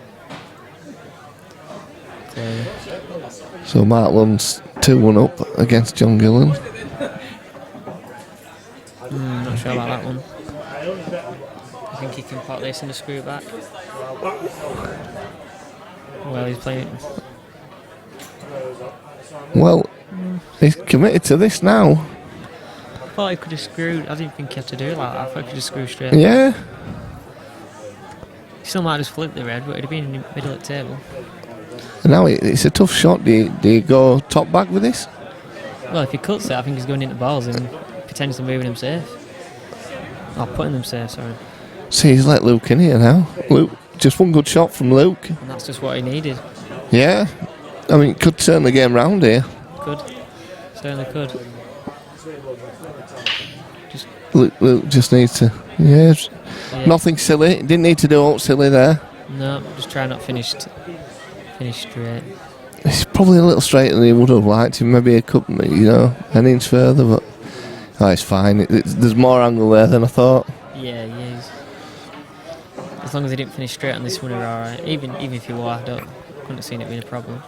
Clearly. So Mark Lund's 2-1 up against John Gillan. Not sure about that one. I think he can pot this and a screw back. Well, he's playing. Well, he's committed to this now. I thought he could have screwed. I didn't think he had to do it like that. I thought he could just screw straight. Yeah. He still might just flip the red, but it'd have been in the middle of the table. And now it's a tough shot. Do you go top back with this? Well, if he cuts it, I think he's going into balls and potentially moving them safe. Or putting them safe, sorry. See, he's let Luke in here now. Luke, just one good shot from Luke. And that's just what he needed. Yeah. I mean, could turn the game round here. Could. Certainly could. Luke just needs to. Yeah. Nothing silly. Didn't need to do out silly there. No, just try not finish straight. It's probably a little straighter than he would have liked. Maybe a couple, an inch further, but it's fine. There's more angle there than I thought. Yeah, he is. As long as he didn't finish straight on this one, we're alright. Even if he were, I couldn't have seen it being a problem.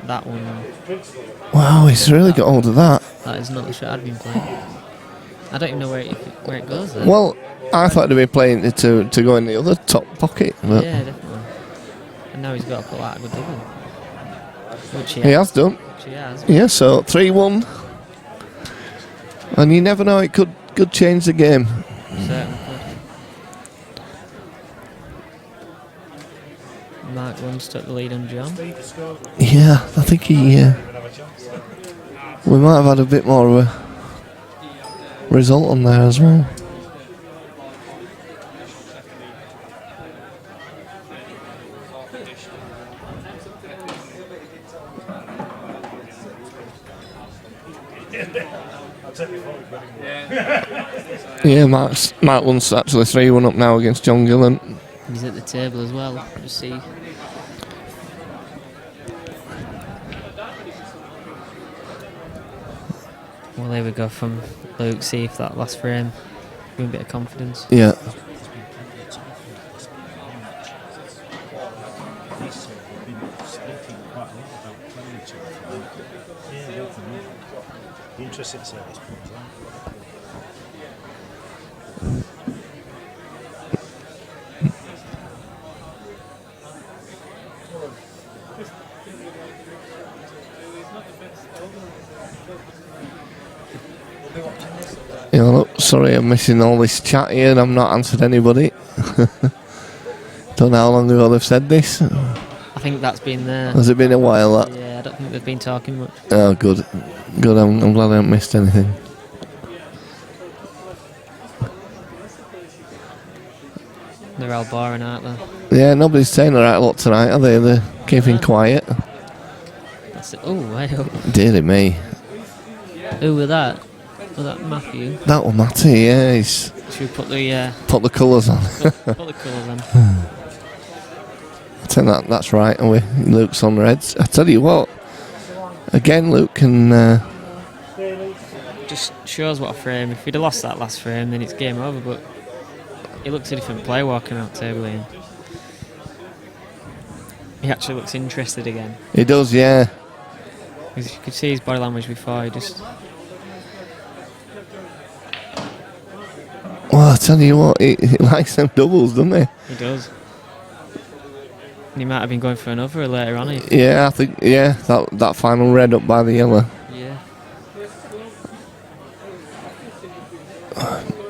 That one. Wow, he's really got hold of that. That is not the shot I'd been playing. I don't even know where it goes there. Well, I thought they'd be playing it to go in the other top pocket. But yeah, definitely. And now he's got to put that a good double. Which he has done. Which he has. Yeah, so 3-1. And you never know, it could could change the game. Certainly could. Mark Lund's took the lead on John. Yeah, I think he. We might have had a bit more of a result on there as well. Yeah, Mark Lund's actually 3-1 up now against John Gillan. He's at the table as well. Just see. Well, there we go from Luke. See if that last frame gives him a bit of confidence. Yeah. Interesting to see how this plays out. Yeah, look, sorry, I'm missing all this chat here and I've not answered anybody. Don't know how long ago they've said this. I think that's been there. Has it been a while? That? Yeah, I don't think they've been talking much. Oh, good. Good, I'm glad I haven't missed anything. They're all boring, aren't they? Yeah, nobody's saying the right lot tonight, are they? They're keeping quiet. That's it. Oh, way up. Dear me. Who was that? Was that Matthew? That one, Matty, yeah. He's Should we put the colours on. put the colours on? I think that's right, and Luke's on reds. I tell you what, again, Luke can. Just shows what a frame. If he'd have lost that last frame, then it's game over. But he looks a different player walking out table here. He actually looks interested again. He does, yeah. Because you could see his body language before. He just. Well, I tell you what, he likes them doubles, doesn't he? He does. And he might have been going for another later on. Yeah, I think, that final red up by the yellow. Yeah.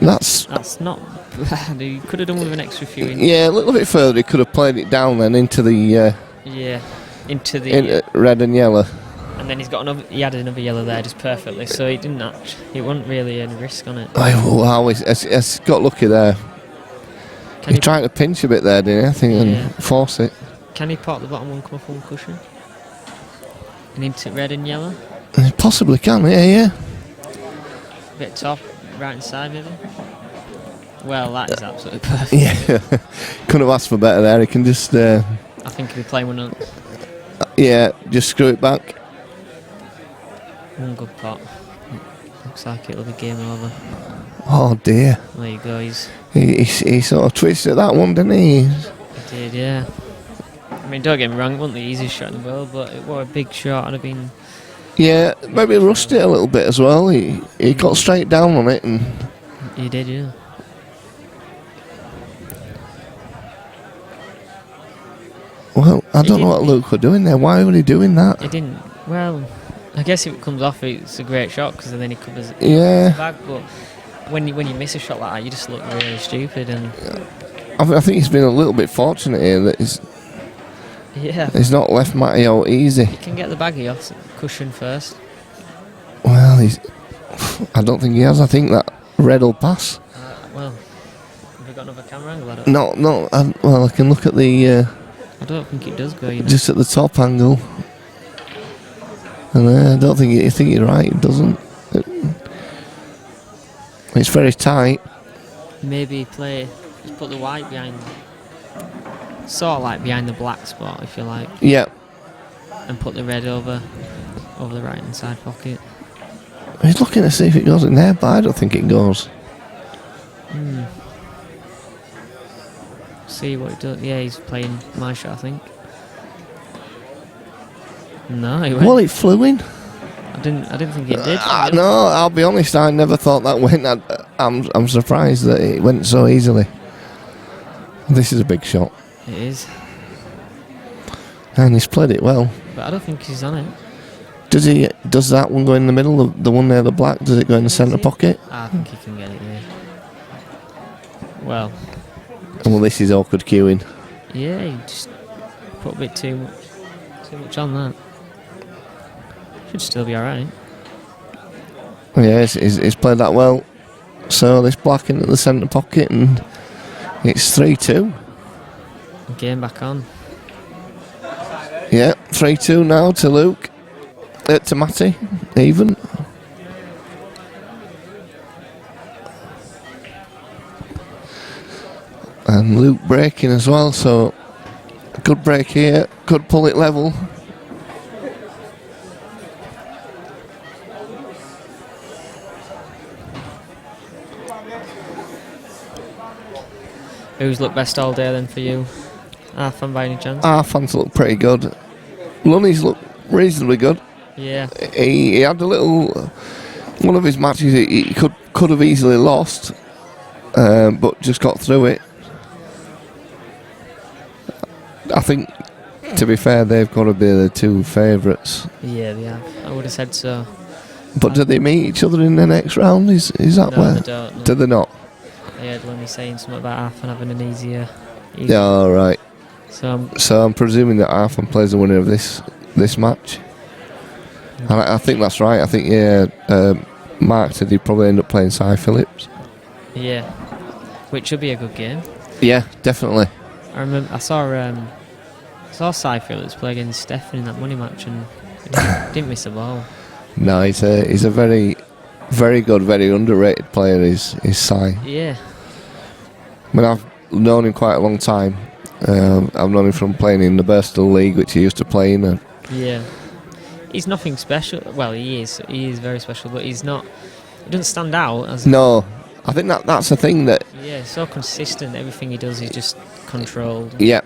That's not bad. He could have done with an extra few inches. Yeah, a little bit further. He could have played it down then into the. Into the red and yellow. And then he added another yellow there just perfectly, so he didn't he wasn't really any risk on it. Oh, wow, he's got lucky there. He tried to pinch a bit there, didn't he? I think, and force it. Can he pop the bottom one come off one cushion? And into red and yellow? He possibly can, yeah. A bit top, right hand side maybe? Well, that is absolutely perfect. Yeah, couldn't have asked for better there. He can just. I think he'll be playing one on. Yeah, just screw it back. One good pot. Looks like it'll be game over. Oh dear. There you go. He sort of twisted that one, didn't he? He did, yeah. I mean, don't get me wrong, it wasn't the easiest shot in the world, but it was a big shot. I'd have been. Yeah, maybe rushed it a little bit as well. He got straight down on it and. He did, yeah. Well, I don't know what Luke were doing there. Why were he doing that? He didn't. Well, I guess if it comes off, it's a great shot because then he covers it. Yeah. Back, but when you miss a shot like that, you just look really stupid. And I think he's been a little bit fortunate here that he's not left Matty out easy. He can get the baggy off cushion first. Well, I don't think he has. I think that red will pass. Well, have we got another camera angle? I don't No. Well, I can look at the. I don't think it does go. Just at the top angle. And I don't think you think you're right. It doesn't. It's very tight. Maybe just put the white behind, sort of like behind the black spot, if you like. Yeah. And put the red over the right hand side pocket. He's looking to see if it goes in there, but I don't think it goes. See what it does. Yeah, he's playing my shot, I think. No, he went. Well, it flew in. I didn't think it did. No, I'll be honest. I never thought that went. I'm surprised that it went so easily. This is a big shot. It is. And he's played it well. But I don't think he's on it. Does that one go in the middle? The one near the black? Does it go in the centre pocket? I think he can get it there. Well, This is awkward queuing. yeah, he just put a bit too much on that. Should still be alright. Yeah, he's played that well. So this black into the centre pocket, and it's 3-2. Game back on. Yeah, 3-2 now to Luke. To Matty, even. And Luke breaking as well, so good break here, could pull it level. Who's looked best all day then for you? Arfan by any chance? Arfan's looked pretty good. Lunny's looked reasonably good. Yeah. He had a little... One of his matches he could have easily lost, but just got through it. I think, to be fair, they've got to be the two favourites. Yeah, they have. I would have said so. But do they meet each other in the next round? Is that No, where? they don't, no. Do they not? I heard Lunny saying something about Arfan having an easier... Yeah, all right. So I'm presuming that Arfan plays the winner of this match. And I think that's right. I think, Mark said he'd probably end up playing Sai Phillips. yeah. Which should be a good game. Yeah, definitely. I remember I saw Sai Phillips play against Stefan in that money match and he didn't miss a ball. No, he's a very, very good, very underrated player. Is Sai? Yeah. I mean, I've known him quite a long time. I've known him from playing in the Bristol League, which he used to play in. Yeah. He's nothing special. Well, he is very special, but he's not. He doesn't stand out as. No, I think that's the thing that. Yeah, he's so consistent. Everything he does is just controlled. Yeah,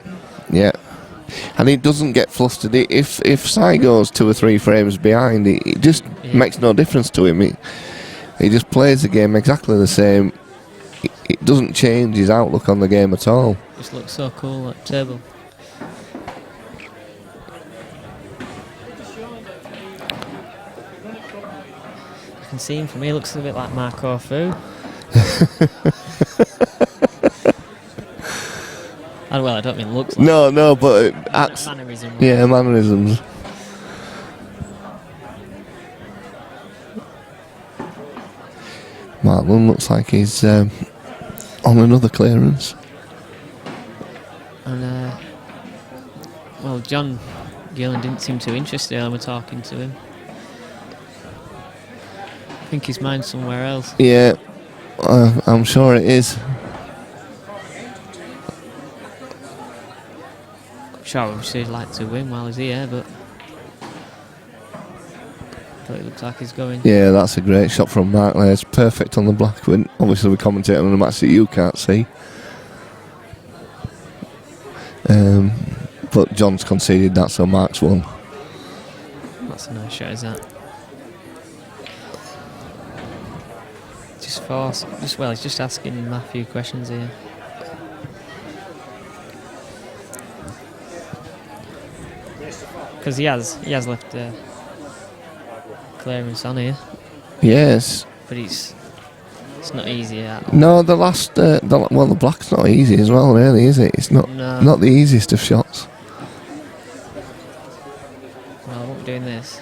and he doesn't get flustered. If Sai goes 2 or 3 frames behind, it just makes no difference to him. He just plays the game exactly the same. It doesn't change his outlook on the game at all. Just looks so cool at table. I can see him from here. Looks a bit like Marco Fu. Well, I don't mean looks like. No, but mannerisms. Yeah, mannerisms. Marlon looks like he's on another clearance. And well, John Gillan didn't seem too interested when we're talking to him. I think his mind's somewhere else. Yeah, I'm sure it is. Sure, obviously he'd like to win while he's here, but it looks like he's going. Yeah, that's a great shot from Mark there. It's perfect on the black. Obviously, we're commentating on a match that you can't see. But John's conceded that, so Mark's won. That's a nice shot, is that? He's just asking Matthew questions here. Because he has left clearance on here. Yes. But it's not easy at all. No, the black's not easy as well, really, is it? It's not not the easiest of shots. Well, I won't be doing this.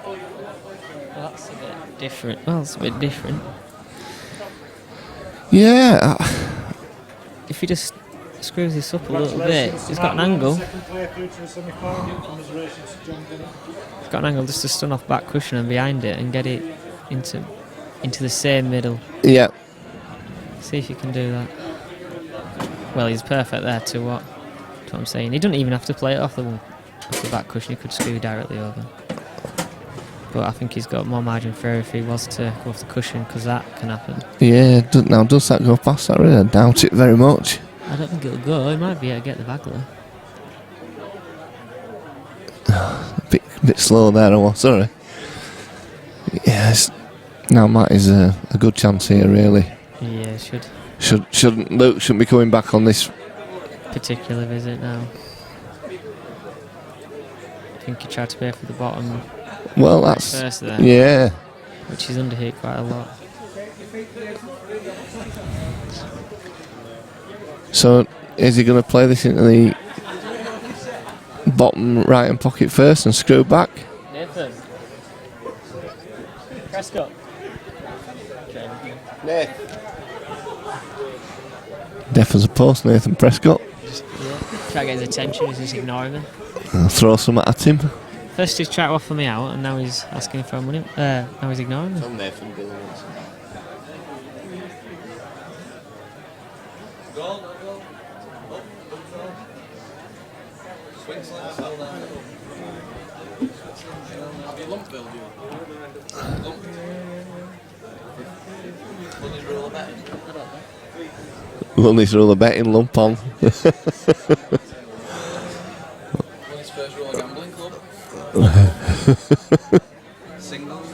Well, that's a bit different. Well, it's a bit different. Yeah. If he just screws this up a little bit, he's got an angle. He's got an angle just to stun off back cushion and behind it and get it into the same middle. Yeah. See if you can do that. Well, he's perfect there to what I'm saying. He doesn't even have to play it off the back cushion. He could screw directly over. But I think he's got more margin for error if he was to go off the cushion, because that can happen. Yeah, does that go past that? Really? I doubt it very much. I don't think it'll go. He might be able to get the bagler. A bit slow there, I was, sorry. Yes. Now Matt is a good chance here, really. Yeah, Luke shouldn't be coming back on this particular visit now. think he tried to pay for the bottom. Well, that's first there. yeah. Which is underhit quite a lot. So is he going to play this into the bottom right hand pocket first and screw back? Nathan. Prescott. Deaf as a post, Nathan Prescott. Try to get his attention, he's just ignoring me. I'll throw some at him. First he's trying to offer me out, and now he's asking for money. Now he's ignoring me. From Nathan Gillan. Lunny's rule of betting, lump on. His first rule of gambling club. Singles.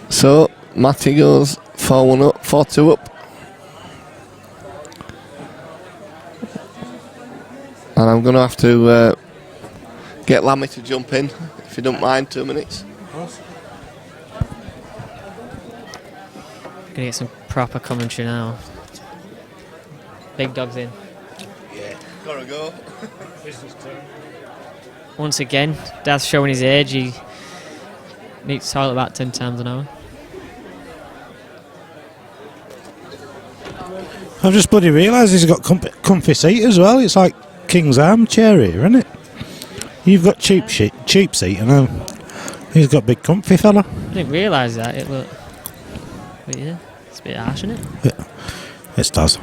So Matty goes 4-1 up, 4-2 up. And I'm going to have to get Lammy to jump in, if you don't mind, 2 minutes. Gonna get some proper commentary now. Big dog's in. Yeah, gotta go. Once again, Dad's showing his age. He needs to toilet about 10 times an hour. I've just bloody realised he's got comfy seat as well. It's like King's armchair here, isn't it? You've got cheap seat, and he's got big comfy fella. I didn't realise that. But yeah, it's a bit harsh, isn't it? Yeah, it does.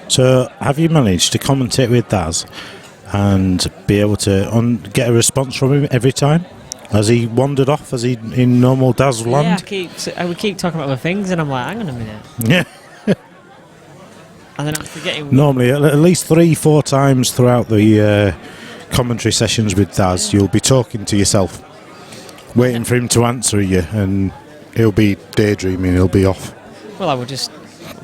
So, have you managed to commentate with Daz and be able to get a response from him every time? Has he wandered off? Has he in normal Daz land? Yeah, we keep talking about other things, and I'm like, hang on a minute. Yeah. And then I'm forgetting. Normally, at least 3-4 times throughout the commentary sessions with Daz, you'll be talking to yourself, waiting for him to answer you, and he'll be daydreaming, he'll be off. Well, I would just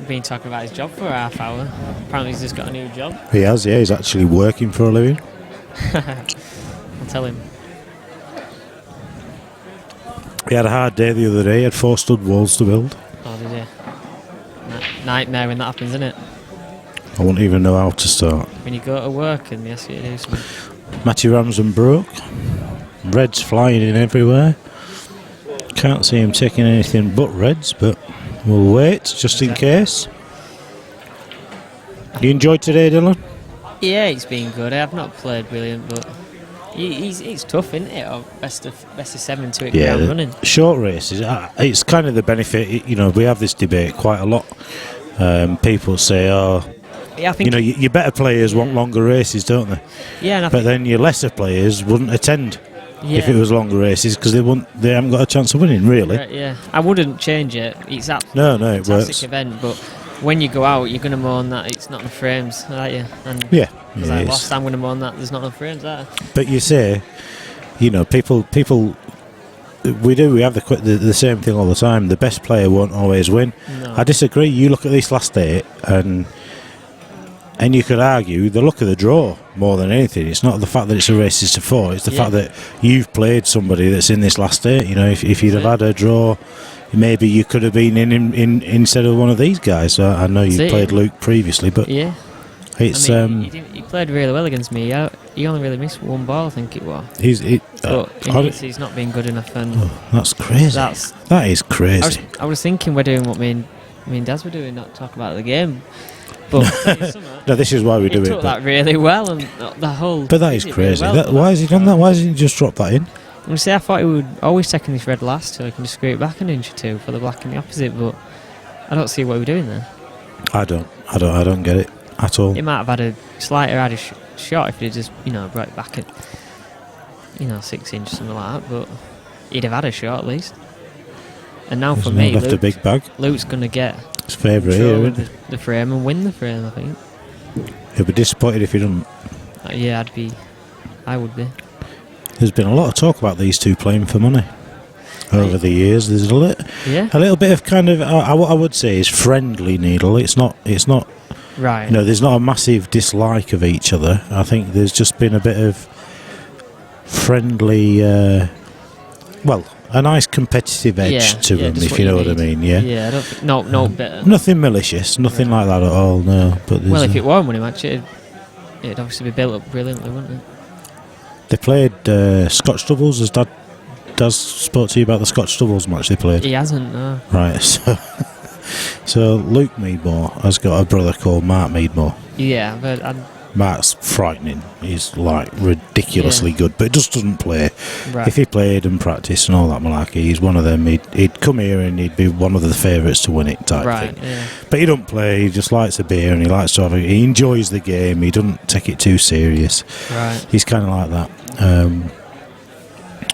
been talking about his job for a half hour. Apparently he's just got a new job. He has, yeah, he's actually working for a living. I'll tell him. He had a hard day the other day, he had 4 stud walls to build. Oh, did he? Nightmare when that happens, isn't it? I wouldn't even know how to start. When you go to work and they ask you to do something. Matty Ramsden broke. Reds flying in everywhere. Can't see him taking anything but reds, but we'll wait just in case. You enjoyed today, Dylan? Yeah, it's been good. I have not played brilliant, but he's tough, isn't it? Or best of 7 to hit ground running. Short races, it's kind of the benefit. You know, we have this debate quite a lot. People say, yeah, I think your better players want longer races, don't they? Yeah, but then your lesser players wouldn't attend if it was longer races because they haven't got a chance of winning, really. Yeah, I wouldn't change it. It's a it fantastic works. Event, but when you go out, you're going to moan that it's not enough frames, aren't you? And because I lost, I'm going to moan that there's not enough frames, aren't I? But you say, people. We have the same thing all the time. The best player won't always win. No. I disagree. You look at this last 8 and you could argue the luck of the draw more than anything. It's not the fact that it's a races to 4. It's the fact that you've played somebody that's in this last 8. You know, if you'd have had a draw, maybe you could have been in instead of one of these guys. I know you played Luke previously, but it's. He played really well against me. He only really missed 1 ball, I think it was. He's not been good enough, and that's crazy. That is crazy. I was thinking we're doing what me and Daz were doing, not talk about the game. But no, this is why we do it. He took that really well, and the whole. But that is crazy. Why has he done that? Why hasn't he just dropped that in? I thought he would always take this red last, so he can just screw it back an inch or 2 for the black and the opposite. But I don't see what we're doing there. I don't get it at all. He might have had a slighter added shot if he just brought it back at 6 inch something like that. But he'd have had a shot at least. And now for me, left a big bag. Luke's going to get his favourite here, isn't the frame and win the frame, I think. He'll be disappointed if he doesn't. Yeah, I would be. There's been a lot of talk about these two playing for money over the years. There's a little bit of kind of I would say is friendly needle. It's not Right. You know, there's not a massive dislike of each other. I think there's just been a bit of friendly, a nice competitive edge to them, if you know what I mean. Yeah. Yeah, I don't think, no better. Nothing malicious, nothing like that at all. No. But Well, if it were a money match, it'd obviously be built up brilliantly, wouldn't it? they played Scotch doubles. Has Dad spoke to you about the Scotch doubles match they played? He hasn't. No. Right. So Luke Meadmore has got a brother called Mark Meadmore. Yeah, but Mark's frightening. He's like ridiculously good, but just doesn't play. Right. If he played and practiced and all that malarkey, he's one of them. He'd come here and he'd be one of the favourites to win it type right, thing. yeah. But he don't play. He just likes a beer and he likes to have. He enjoys the game. He doesn't take it too serious. Right. He's kind of like that.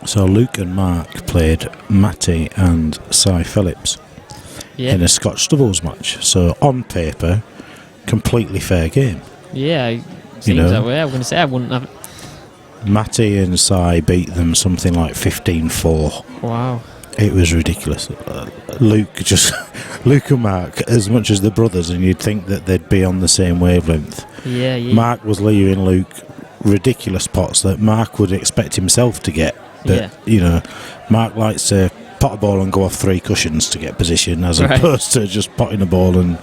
So Luke and Mark played Matty and Sai Phillips in a Scotch doubles match. So on paper, completely fair game. Yeah, it seems that way. I'm going to say I wouldn't have. Matty and Sai beat them something like 15-4. Wow. It was ridiculous. Luke and Mark, as much as the brothers, and you'd think that they'd be on the same wavelength. Yeah. Mark was leaving Luke ridiculous pots that Mark would expect himself to get. But, Mark likes to pot a ball and go off 3 cushions to get position, as opposed to just potting a ball and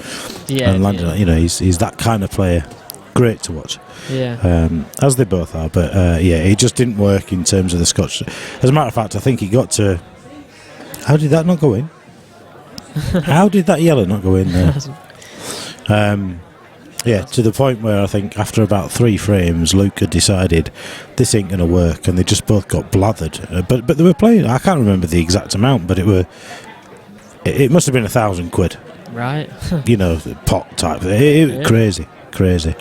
landing it. You know, he's that kind of player. Great to watch. Yeah. As they both are. But, it just didn't work in terms of the Scotch. As a matter of fact, I think he got to... How did that not go in? How did that yellow not go in there? To the point where I think after about 3 frames, Luke had decided this ain't going to work, and they just both got blathered. But they were playing. I can't remember the exact amount, but it must have been £1,000. Right. Pot type. Crazy.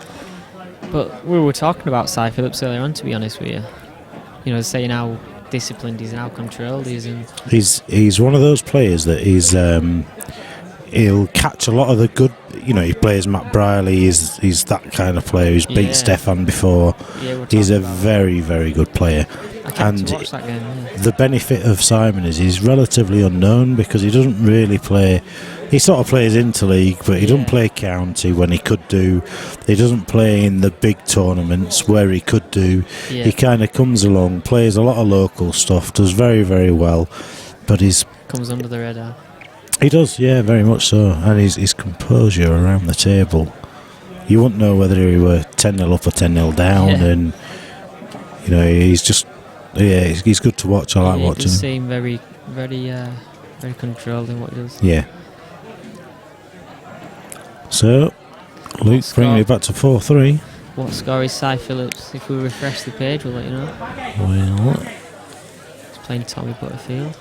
But we were talking about Sai Phillips earlier on, to be honest with you. Saying how disciplined he is and how controlled he is. And he's one of those players that he'll catch a lot of the good. He plays Matt Briley. He's that kind of player. He's beat Stefan before. He's a very, very good player. I can't watch that game. Yeah. The benefit of Simon is he's relatively unknown because he doesn't really play. He sort of plays interleague, but he doesn't play county when he could do. He doesn't play in the big tournaments where he could do. Yeah. He kind of comes along, plays a lot of local stuff, does very, very well, but comes under the radar. He does, yeah, very much so. And his composure around the table, you wouldn't know whether he were 10-0 up or 10-0 down, and he's just, he's good to watch. I like watching him. He seem very, very, very controlled in what he does. Yeah. So, Luke bringing it back to 4-3. What score is Sai Phillips? If we refresh the page, we'll let you know. Well, he's playing Tommy Butterfield.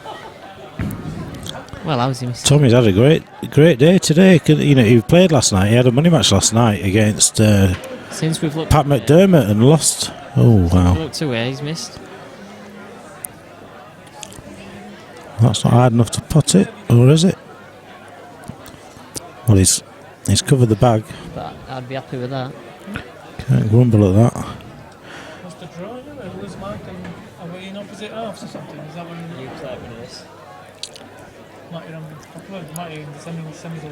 Well, how was he missing? Tommy's had a great day today. He played last night. He had a money match last night against Since we've looked Pat McDermott and lost. Oh, wow. Looked away, he's missed. That's not hard enough to pot it, or is it? Well, he's covered the bag. But I'd be happy with that. Can't grumble at that. What's the draw? Was Mark and are we in opposite halves or something? Is that when you play with this?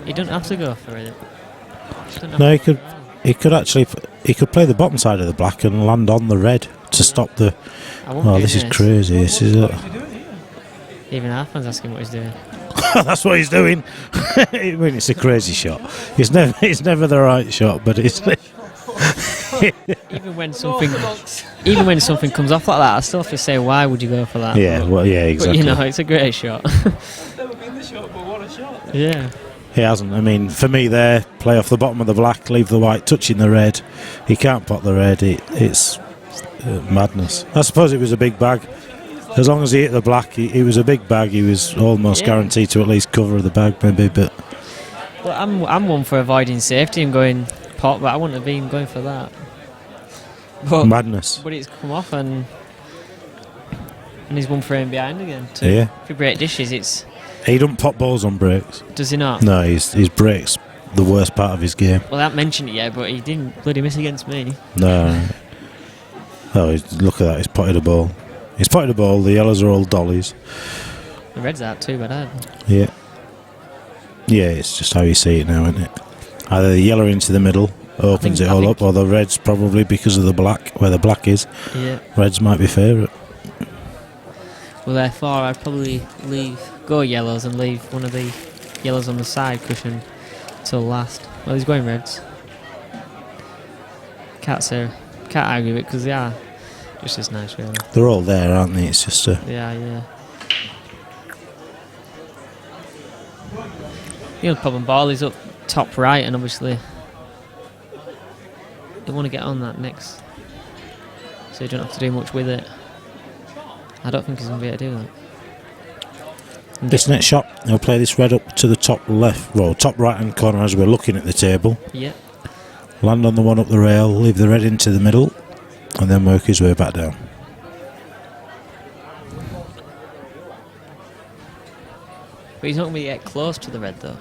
He doesn't have to go for it. No, he could play the bottom side of the black and land on the red to stop the. Oh, this is crazy. This is even Halfman's asking what he's doing. That's what he's doing. I mean, it's a crazy shot. It's never the right shot, but it's. even when something comes off like that, I still have to say, why would you go for that? Yeah, exactly. But it's a great shot. Never been the shot, but what a shot! Yeah. He hasn't. I mean, for me, there, play off the bottom of the black, leave the white, touching the red. He can't pot the red. It's madness. I suppose it was a big bag. As long as he hit the black, it was a big bag. He was almost guaranteed to at least cover the bag, maybe. But well, I'm one for avoiding safety and going pot, but I wouldn't have been going for that. But, madness. But it's come off and he's 1 frame behind again. Too. Yeah. If you break dishes, he don't pot balls on breaks. Does he not? No, his breaks the worst part of his game. Well, I haven't mentioned it yet, but he didn't bloody miss against me. No. Oh, look at that. He's potted a ball. The yellows are all dollies. The red's out too, but Yeah. Yeah, it's just how you see it now, isn't it? Either the yellow into the middle opens it all up, or the red's probably because of the black, where the black is. Yeah. Reds might be favourite. Well, therefore, I'd probably go yellows and leave one of the yellows on the side cushion till last. Well, he's going reds. Can't argue it because they are just as nice, really. They're all there, aren't they? It's just a... Yeah. The only problem ball is up top right, and obviously you want to get on that next, so you don't have to do much with it. I don't think he's going to be able to do that. This next shot, he'll play this red up to the top left, well, top right hand corner as we're looking at the table. Yeah. Land on the one up the rail, leave the red into the middle, and then work his way back down. But he's not going to get close to the red though.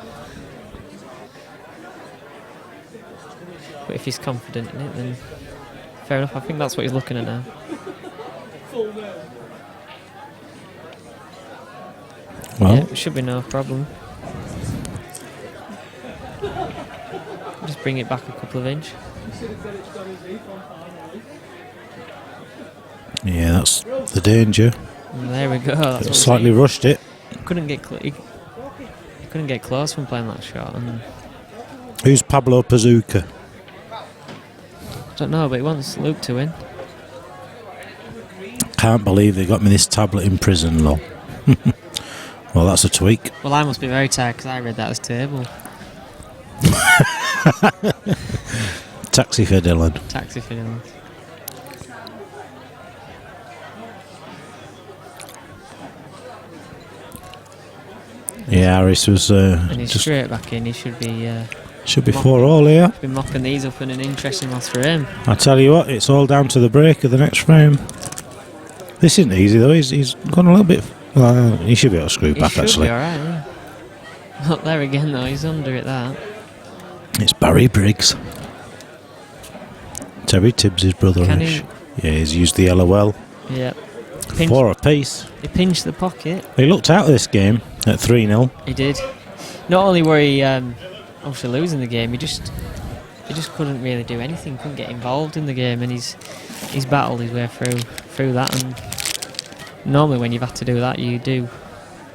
But if he's confident in it, then fair enough. I think that's what he's looking at now. Well, yeah, it should be no problem. Just bring it back a couple of inches. yeah, that's the danger. And there we go. That's what Slightly rushed it. Couldn't get he couldn't get close from playing that shot. And Who's Pablo Pazuka? I don't know, but he wants Luke to win. Can't believe they got me this tablet in prison, lol. Well, that's a tweak. Well, I must be very tired because I read that as table. Taxi for Dylan. Taxi for Dylan. Yeah, Harris was and he's just straight back in. He should be. Should be 4-all here. Been mopping these up in an interesting loss for him. I tell you what, it's all down to the break of the next frame. This isn't easy though. He's gone a little bit. He should be able to screw back actually. He should be alright. Yeah. Not there again though. He's under it. That. It's Barry Briggs. Terry Tibbs' brother. Can he? Yeah, he's used the LOL. Yeah. 4 apiece. He pinched the pocket. He looked out of this game at 3-0. He did. Not only were he obviously losing the game, he just couldn't really do anything. Couldn't get involved in the game, and he's battled his way through that. And normally, when you've had to do that, you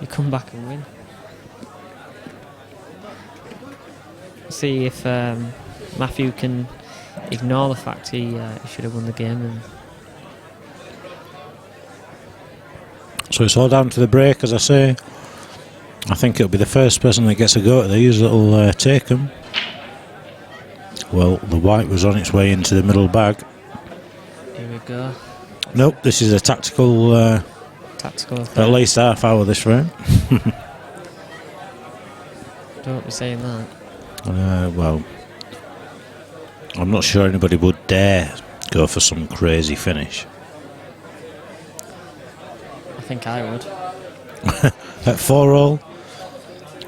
come back and win. See if Matthew can ignore the fact he should have won the game. And so it's all down to the break, as I say. I think it'll be the first person that gets a go at these that'll take them. Well, the white was on its way into the middle bag. Here we go. Nope, this is a tactical. At least half hour this round. Don't be saying that. Well, I'm not sure anybody would dare go for some crazy finish. I think I would. At 4-all,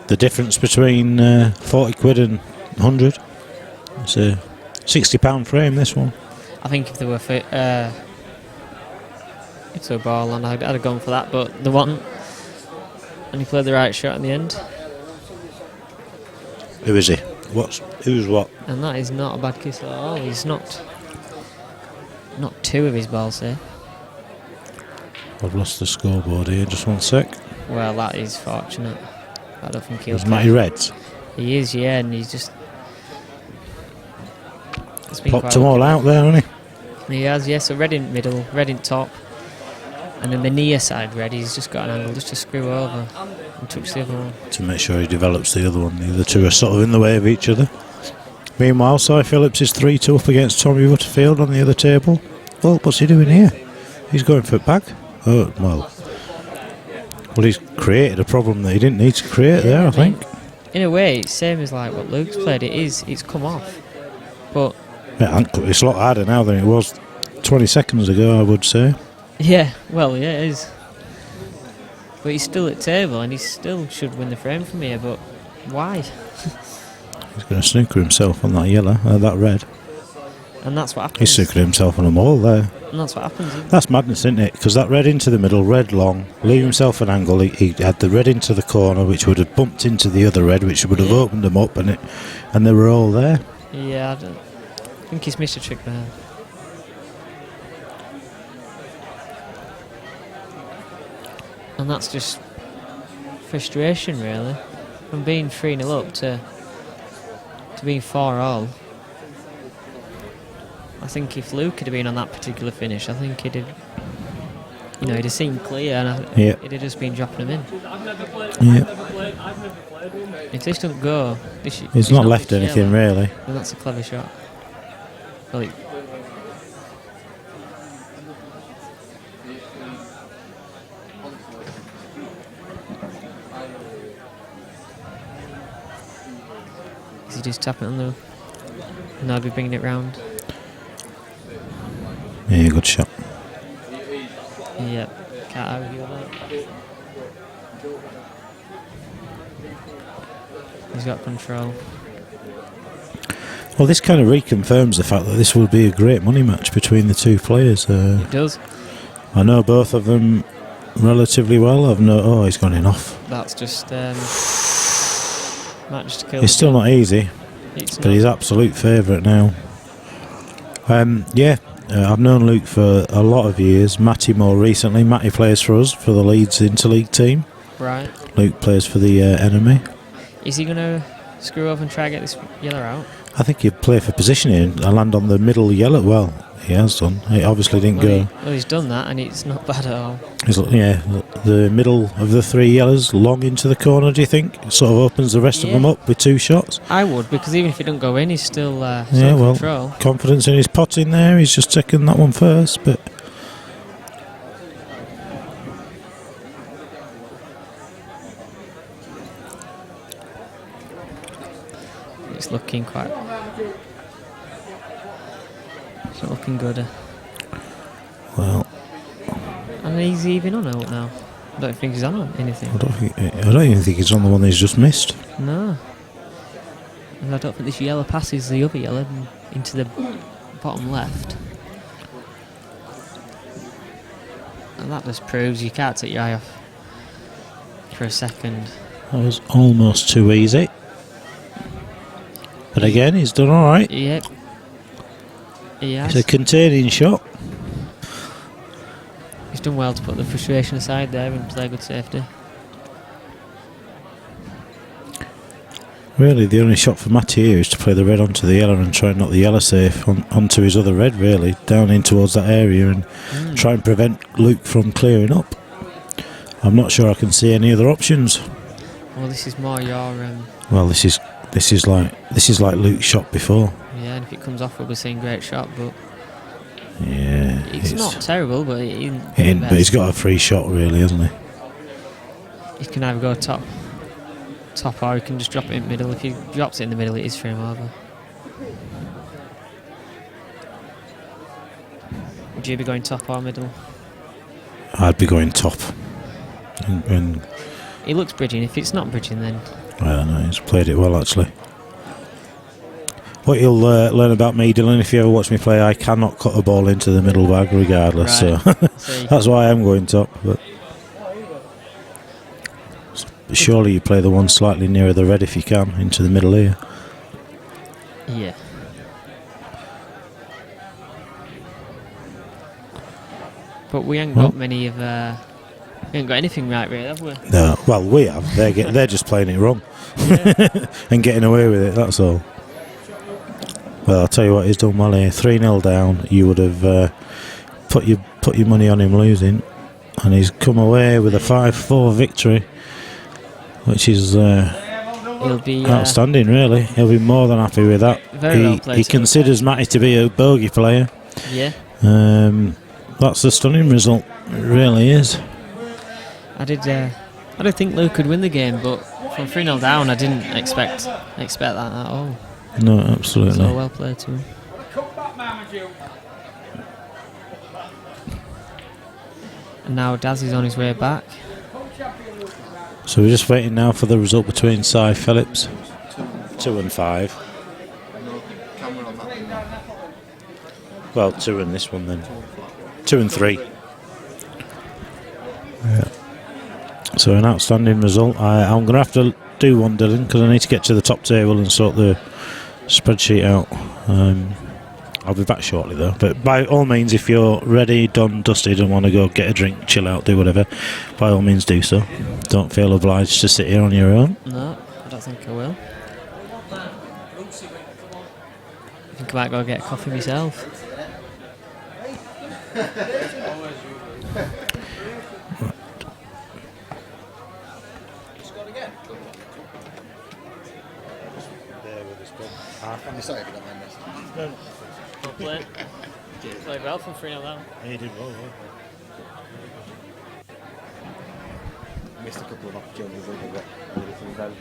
the difference between 40 quid and 100. It's a £60 frame, this one. I think if they were fit, if they were ball on, I'd have gone for that, but they wasn't. And he played the right shot in the end. Who is he? Who's what? And that is not a bad kiss at all. He's not 2 of his balls here. I've lost the scoreboard here, just 1 sec. Well, that is fortunate. I don't think he'll. Was Matty Reds? He is, yeah, and he's just. Popped them all out there, hasn't he? He has, yeah. So red in middle, red in top, and then the near side red. He's just got an angle just to screw over and touch the other one. To make sure he develops the other one. The other two are sort of in the way of each other. Meanwhile, Sai Phillips is 3-2 up against Tommy Butterfield on the other table. Well, what's he doing here? He's going for it back. Oh, well, he's created a problem that he didn't need to create there, I think. In a way, it's same as like what Luke's played. It's come off, but yeah, it's a lot harder now than it was 20 seconds ago, I would say. Yeah, well, yeah, it is. But he's still at table, and he still should win the frame from here. But why? He's going to snooker himself on that yellow, that red. And that's what happens. He's suckered himself on them all there. And that's what happens. Isn't it? That's madness, isn't it? Because that red into the middle, red long, leave himself an angle. He had the red into the corner, which would have bumped into the other red, which would have opened them up, and they were all there. Yeah, I think he's missed a trick there. And that's just frustration, really. From being 3-0 up to being 4-all. I think if Luke had been on that particular finish, I think he'd have, he'd have seemed clear, and he'd have just been dropping him in. Yeah. If this doesn't go, He's not left anything really. And that's a clever shot. Well, is he just tapping it on the? And I'll be bringing it round. Yeah, good shot. Yep, can't argue with that. He's got control. Well, this kind of reconfirms the fact that this will be a great money match between the two players. It does. I know both of them relatively well. Oh, he's gone in off. That's just match to kill. It's still not easy, but he's absolute favourite now. I've known Luke for a lot of years. Matty more recently. Matty plays for us for the Leeds Interleague team. Right. Luke plays for the enemy. Is he going to screw up and try to get this yellow out? I think he'd play for positioning. I land on the middle yellow. Well, he has done. It obviously didn't go. He's done that, and it's not bad at all. The middle of the three yellows, long into the corner. Do you think it sort of opens the rest of them up with two shots? I would, because even if he don't go in, he's still control. Confidence in his potting there. He's just taken that one first, but. It's looking quite. It's not looking good. Well. And he's even on out now. I don't think he's on anything. I don't even think he's on the one he's just missed. No. And I don't think this yellow passes the other yellow into the bottom left. And that just proves you can't take your eye off for a second. That was almost too easy. But again, he's done alright. Yep. He has. It's a containing shot. He's done well to put the frustration aside there and play good safety. Really, the only shot for Matty here is to play the red onto the yellow and try and knock the yellow safe onto his other red, really, down in towards that area and try and prevent Luke from clearing up. I'm not sure I can see any other options. Well, this is more your. Well, this is like Luke's shot before. Yeah, and if it comes off, we'll be saying great shot, but. Yeah, it's not terrible, but but he's got a free shot, really, hasn't he? He can either go top, or he can just drop it in the middle. If he drops it in the middle, it is frame over. Would you be going top or middle? I'd be going top. And he looks bridging. If it's not bridging, then. Well, no, he's played it well, actually. What you'll learn about me, Dylan, if you ever watch me play, I cannot cut a ball into the middle bag regardless. Right. So that's why I'm going top. But surely you play the one slightly nearer the red if you can, into the middle here. Yeah. But we ain't got many of. We ain't got anything right, really, have we? No. Well, we have. They're just playing it wrong and getting away with it. That's all. Well, I'll tell you what, he's done well here. 3-0 down. You would have put your money on him losing, and he's come away with a 5-4 victory, which is he'll be outstanding. Really, he'll be more than happy with that. Very well played. He considers Matty to be a bogey player. Yeah. That's a stunning result. It really is. I did think Luke could win the game, but from 3-0 down, I didn't expect that at all. No, absolutely. So well played to him. And now Daz is on his way back. So we're just waiting now for the result between Sai Phillips, 2 and 5. Well, 2 in this one then. 2 and 3. Yeah. So an outstanding result. I'm going to have to do one, Dylan, because I need to get to the top table and sort the spreadsheet out. I'll be back shortly though. But by all means, if you're ready, done, dusted, and want to go get a drink, chill out, do whatever, by all means do so. Don't feel obliged to sit here on your own. No, I don't think I will. I think I might go get a coffee myself. I'm sorry if you don't mind this. Well played. Played well from 3-0 down. Yeah, you did well, Missed a couple of opportunities, I think, but really from them.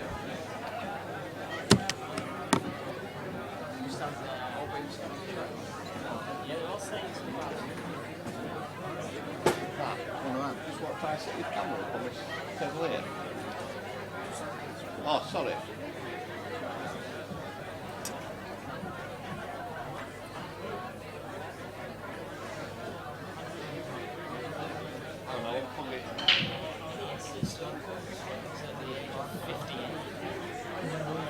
Just what try to set your camera up on this table here. Oh, sorry.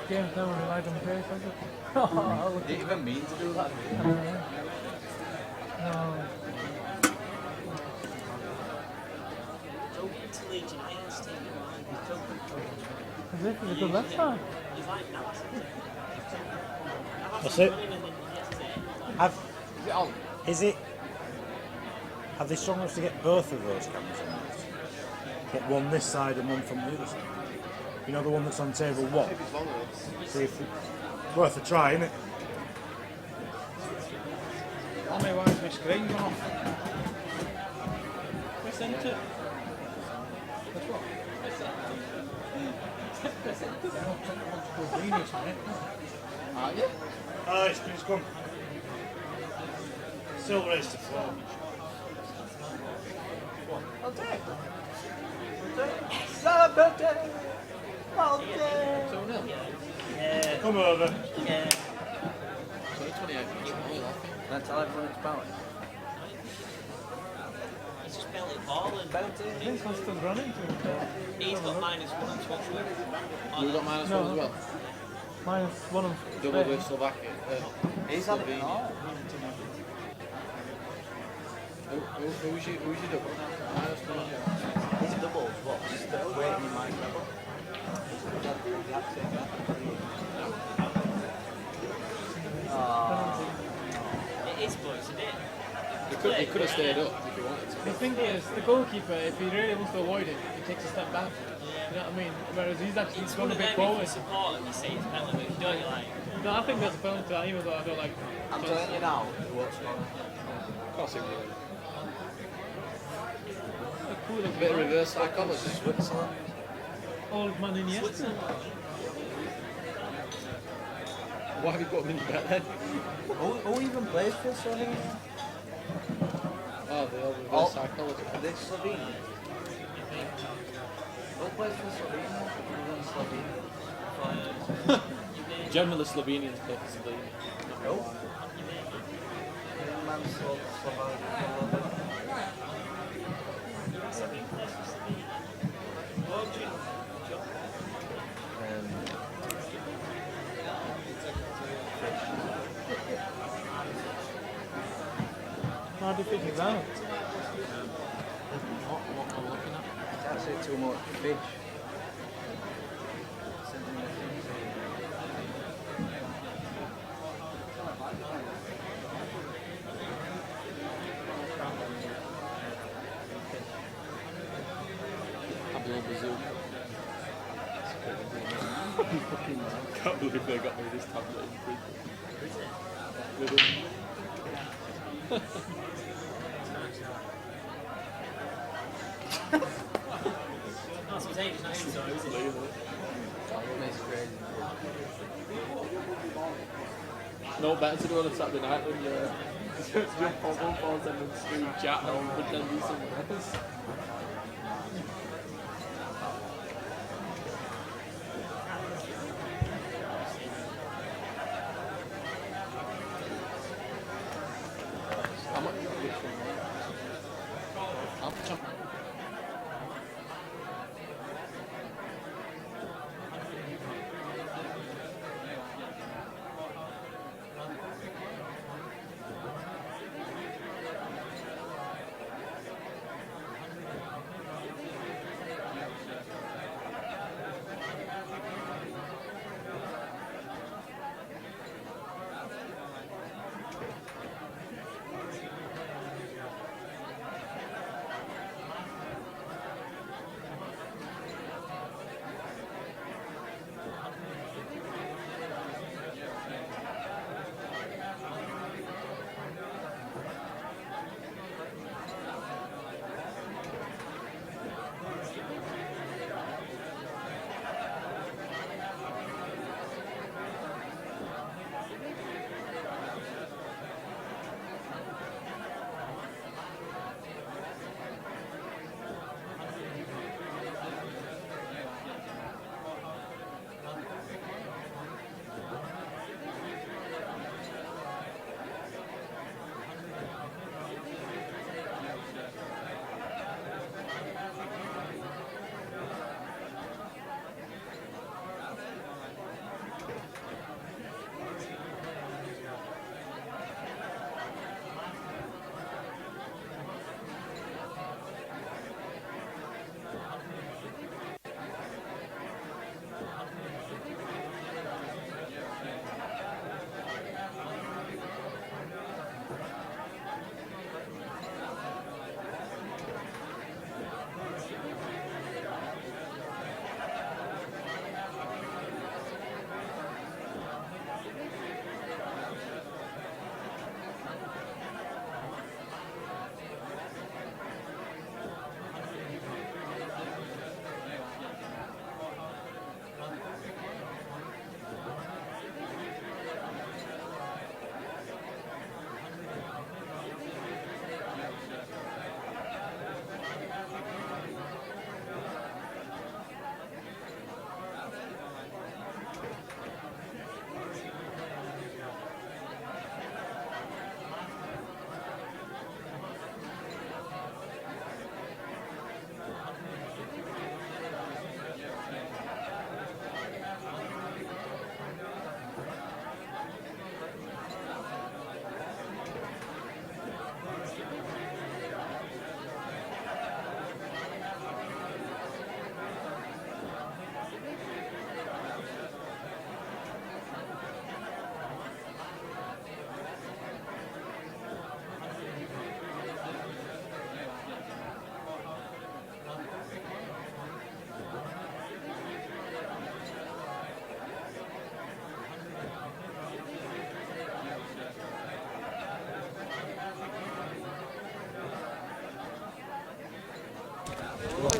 Games never relied on pace, has it? Didn't even mean to do that. No. As if it's a good left side. That's it. Is it? Have they strong enough to get both of those cameras on this? Get one this side and one from the other side. You know the one that's on table 1? See if it's worth a try, isn't it? Oh my, why is my screen gone off? Press enter. That's what? Press enter. Genius, mate. Are you? Ah, it's come. Still raised to 4. I'll do it. Celebrate! I'll do it! Yeah. Come over. Yeah. So 28 minutes. Then tell everyone it's about it. He's just belly balling. He's constant running to him. He's got -1 on touch with. You've got -1 as well? -1 on Double with Slovakia. He's had it all. Who's your double? His double was still waiting in my double. It is, boys, isn't it? He could have stayed up if he wanted to. The thing is, the goalkeeper, if he really wants to avoid it, he takes a step back. You know what I mean? Whereas he's actually It's gone one a of bit them, if forward. you support him, you say it's penalty, but if you don't, you're like... No, I think there's a penalty to that, even though I don't like... I'm telling you now, he won't score. Of course he will. Cool A bit of reverse psychology. Switzerland. Old man in Yasa. Why have you got him in your bet then? Who even plays for Slovenia? Oh, the old reverse psychology. Are they Slovenian? Who plays for Slovenia? Slovenia. Generally Slovenians play for Slovenia. No. Man's Slovakia. How do you figure it out? What am I looking at? Can't say too much. Fish. I can't believe they got me this tablet in prison. That's his age, not him, so is it? No better to do on a Saturday night than jump on 147 and stream chat and pretend to do something else.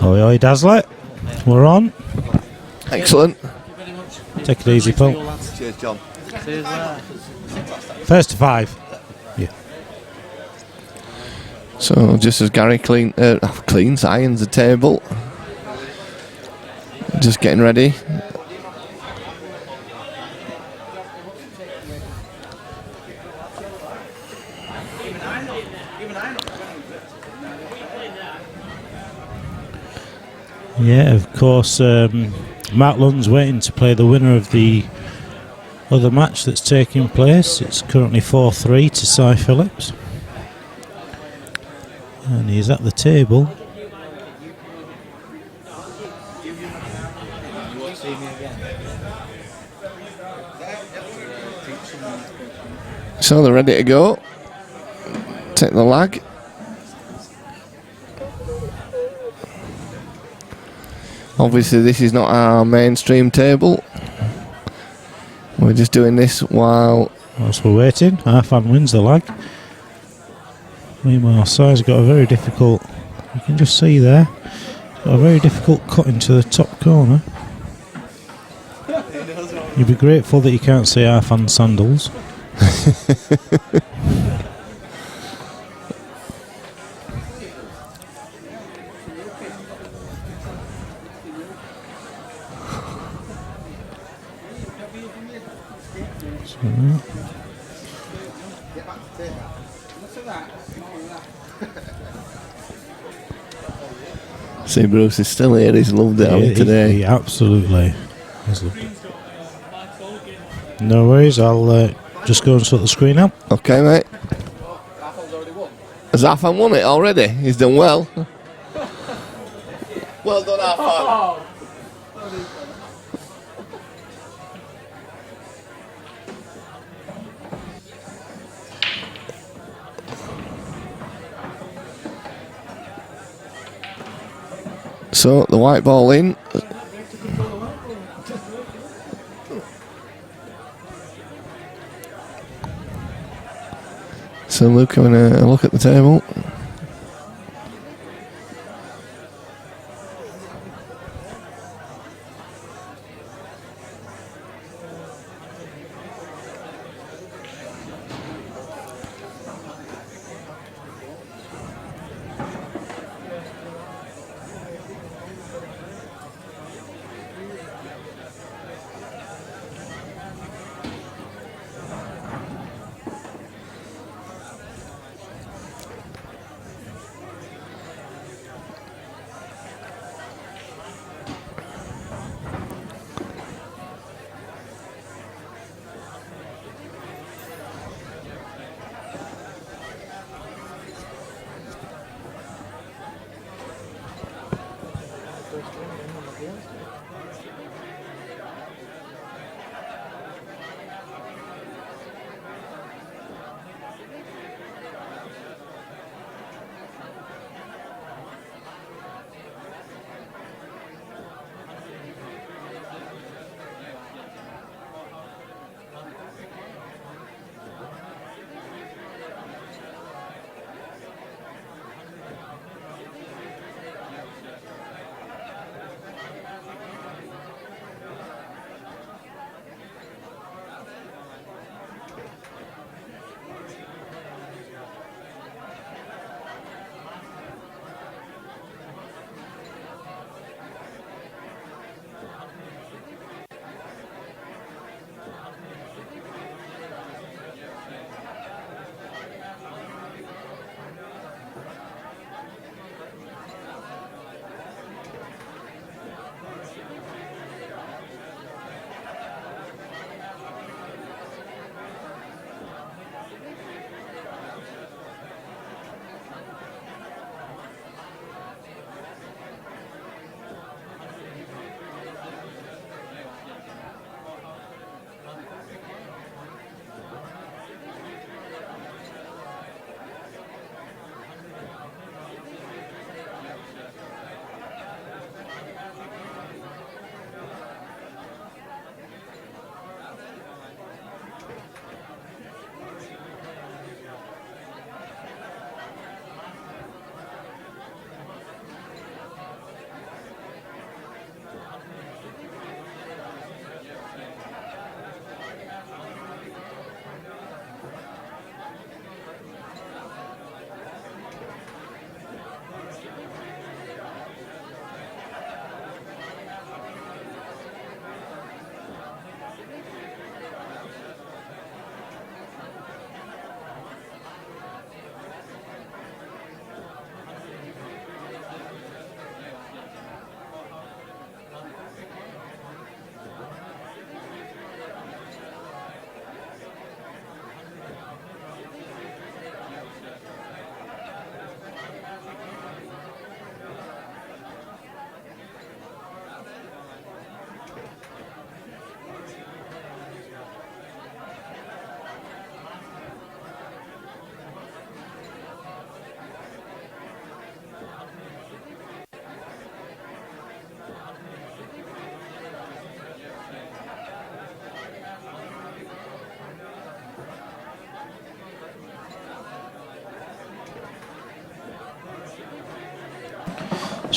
Oi, Dazzler. We're on. Excellent. Take it easy, Paul. Cheers, John. First to 5. Yeah. So just as Gary irons the table, just getting ready. Yeah, of course, Matt Lund's waiting to play the winner of the other match that's taking place. It's currently 4-3 to Sai Phillips. And he's at the table. So they're ready to go. Take the lag. Obviously this is not our mainstream table. We're just doing this whilst we're waiting. Arfan wins the lag. Meanwhile, Sai's got a very difficult, you can just see there, got a very difficult cut into the top corner. You'd be grateful that you can't see Arfan's sandals. See, Bruce is still here. He's loved it today. He absolutely has loved it. No worries, I'll just go and sort the screen out. Okay, mate. Has Arfan won it already? He's done well. Well done, Arfan. So the white ball in. So Luke having a look at the table.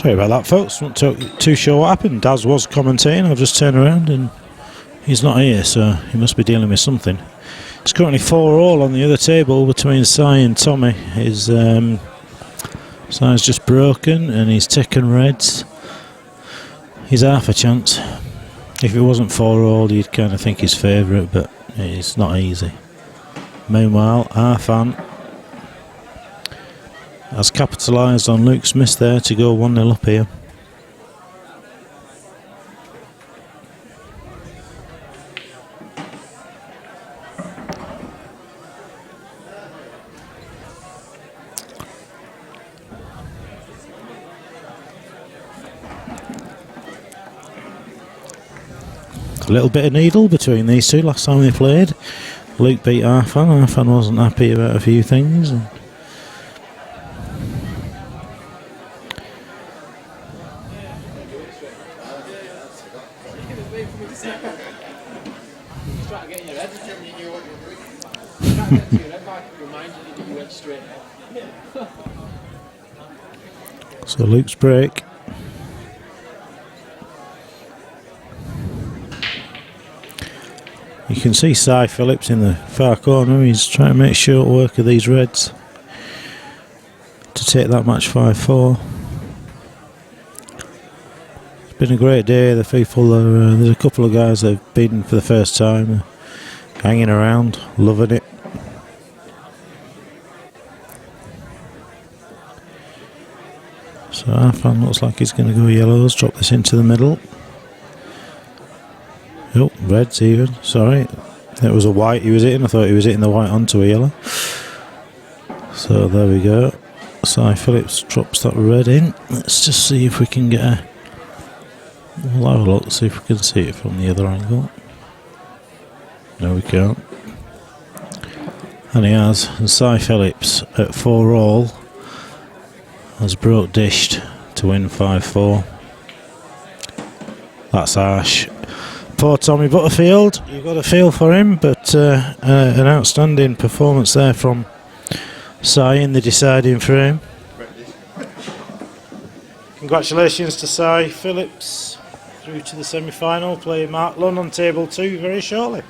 Sorry about that, folks. Not too sure what happened. Daz was commentating. I've just turned around and he's not here, so he must be dealing with something. It's currently 4-all on the other table between Sai and Tommy. Sai's just broken and he's taken reds. He's half a chance. If it wasn't 4-all, you'd kind of think he's favourite, but it's not easy. Meanwhile, Arfan has capitalised on Luke's miss there to go 1-0 up here. A little bit of needle between these two last time they played. Luke beat Arfan. Arfan wasn't happy about a few things. So Luke's break. You can see Sai Phillips in the far corner. He's trying to make short work of these reds to take that match 5-4. It's been a great day. The people there's a couple of guys that have been for the first time, hanging around, loving it. So Arfan looks like he's going to go yellows. Drop this into the middle. Oh, reds even. Sorry, it was a white he was hitting. I thought he was hitting the white onto a yellow. So there we go. Sai Phillips drops that red in. Let's just see if we can get a... We'll have a look, see if we can see it from the other angle. No, we can't. And he has. And Sai Phillips at 4-all has broke dished to win 5-4. That's harsh. Poor Tommy Butterfield, you've got a feel for him, but an outstanding performance there from Sai in the deciding frame. Congratulations to Sai Phillips through to the semi-final, playing Mark Lunn on table 2 very shortly.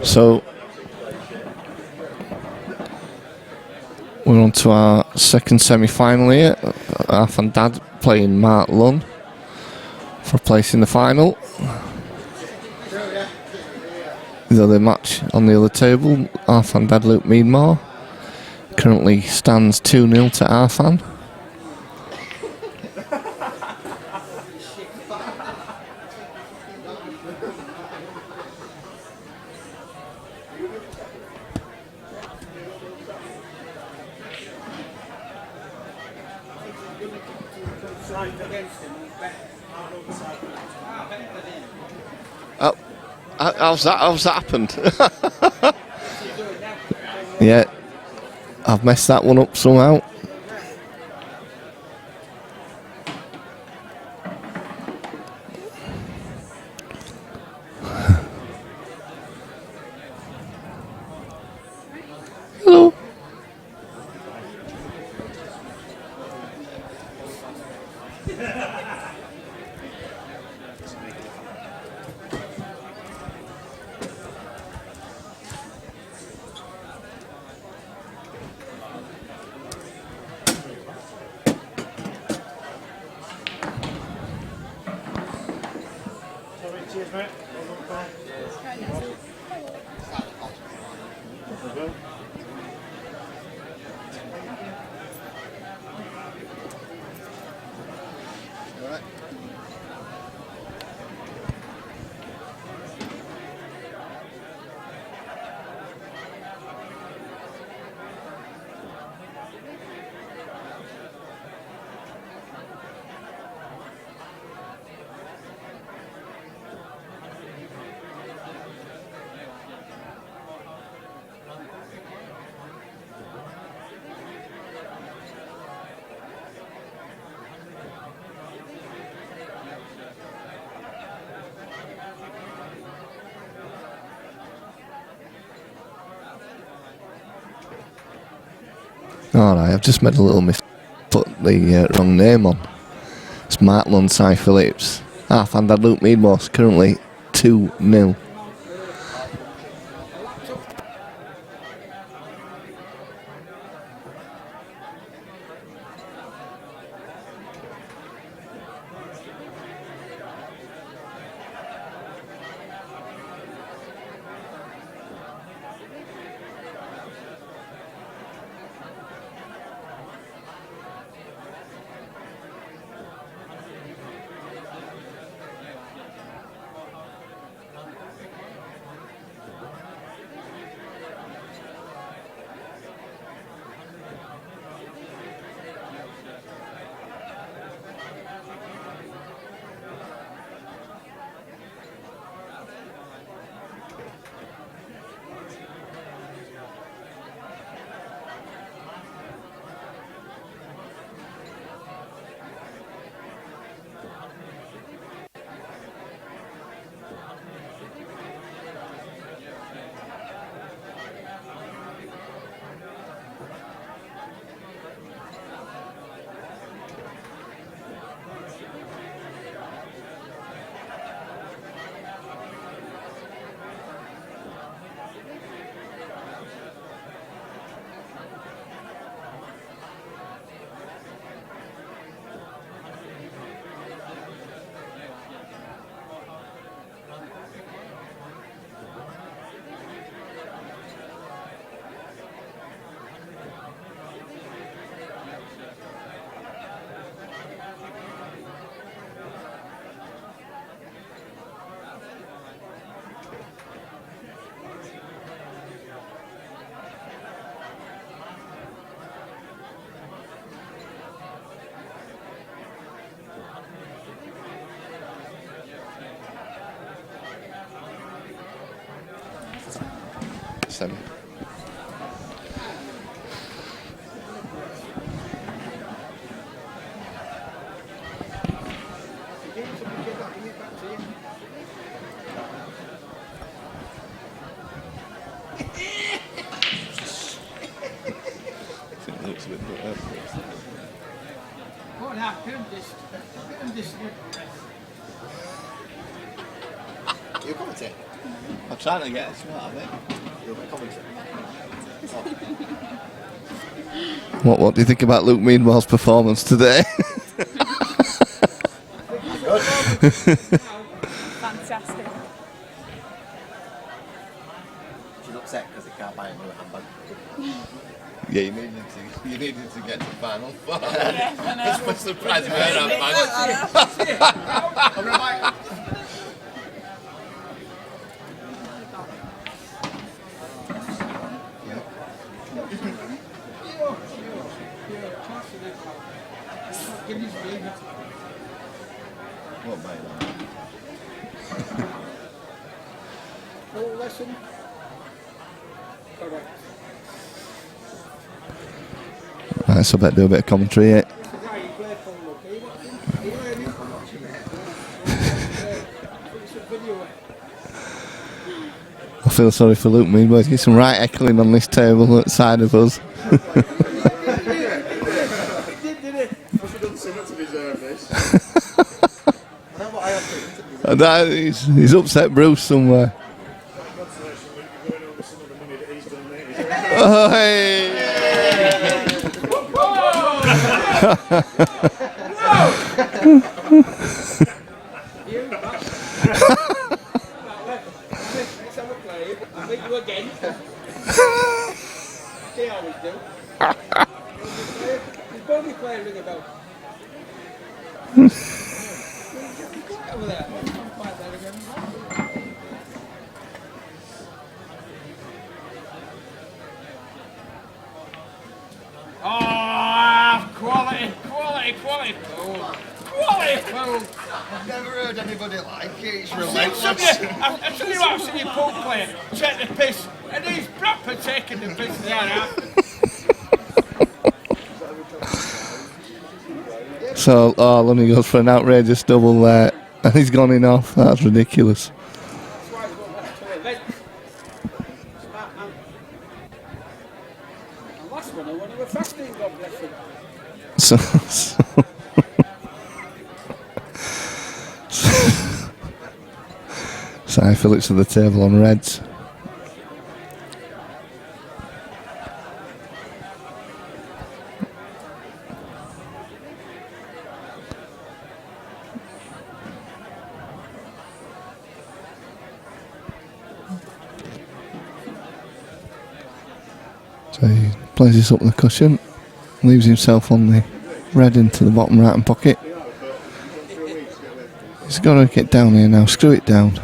So we're on to our second semi-final here. Arfan Dad playing Mark Lunn for a place in the final. The other match on the other table, Arfan Dad Luke Meadmore, currently stands 2-0 to Arfan. How's that happened? Yeah, I've messed that one up somehow. Hello. Cheers, mate. Alright, I've just made a little mistake. Put the wrong name on. It's Martland Sai Phillips. Half-handed Luke Meadmore's currently 2-0. Semi. You commentate? I'm trying to get it, you know what I mean? You're a commentator. What do you think about Luke Meadmore's performance today? Fantastic. She's upset because they can't buy a new handbag. Yeah, you needed to get to the final four. Yeah, I know. It's my surprise with her handbag. What about that? Lesson. Correct. Right, so I better do a bit of commentary. The guy you play for, look, are you watching? Are you learning? It's a video. feel sorry for Luke Mead, he's some right heckling on this table outside of us. And he's upset Bruce somewhere. Oh, hey. Quality foul. I've never heard anybody like it. It's relentless. I'll tell you what, I've seen you pool play, take the piss, and he's proper taking the piss there. So, Lunny goes for an outrageous double there, and he's gone in off. That's ridiculous. So Sai Phillips at the table on reds. So he plays this up the cushion, leaves himself on the red into the bottom right hand pocket. He's got to get down here now, screw it down.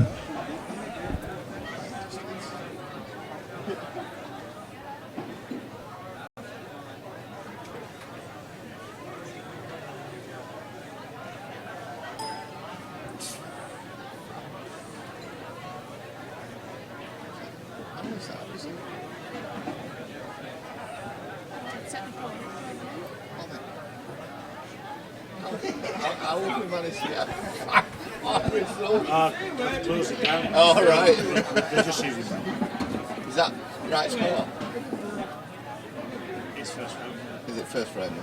Close it down. Oh, right. They're just using that. Is that right score? It's first round. Is it first round?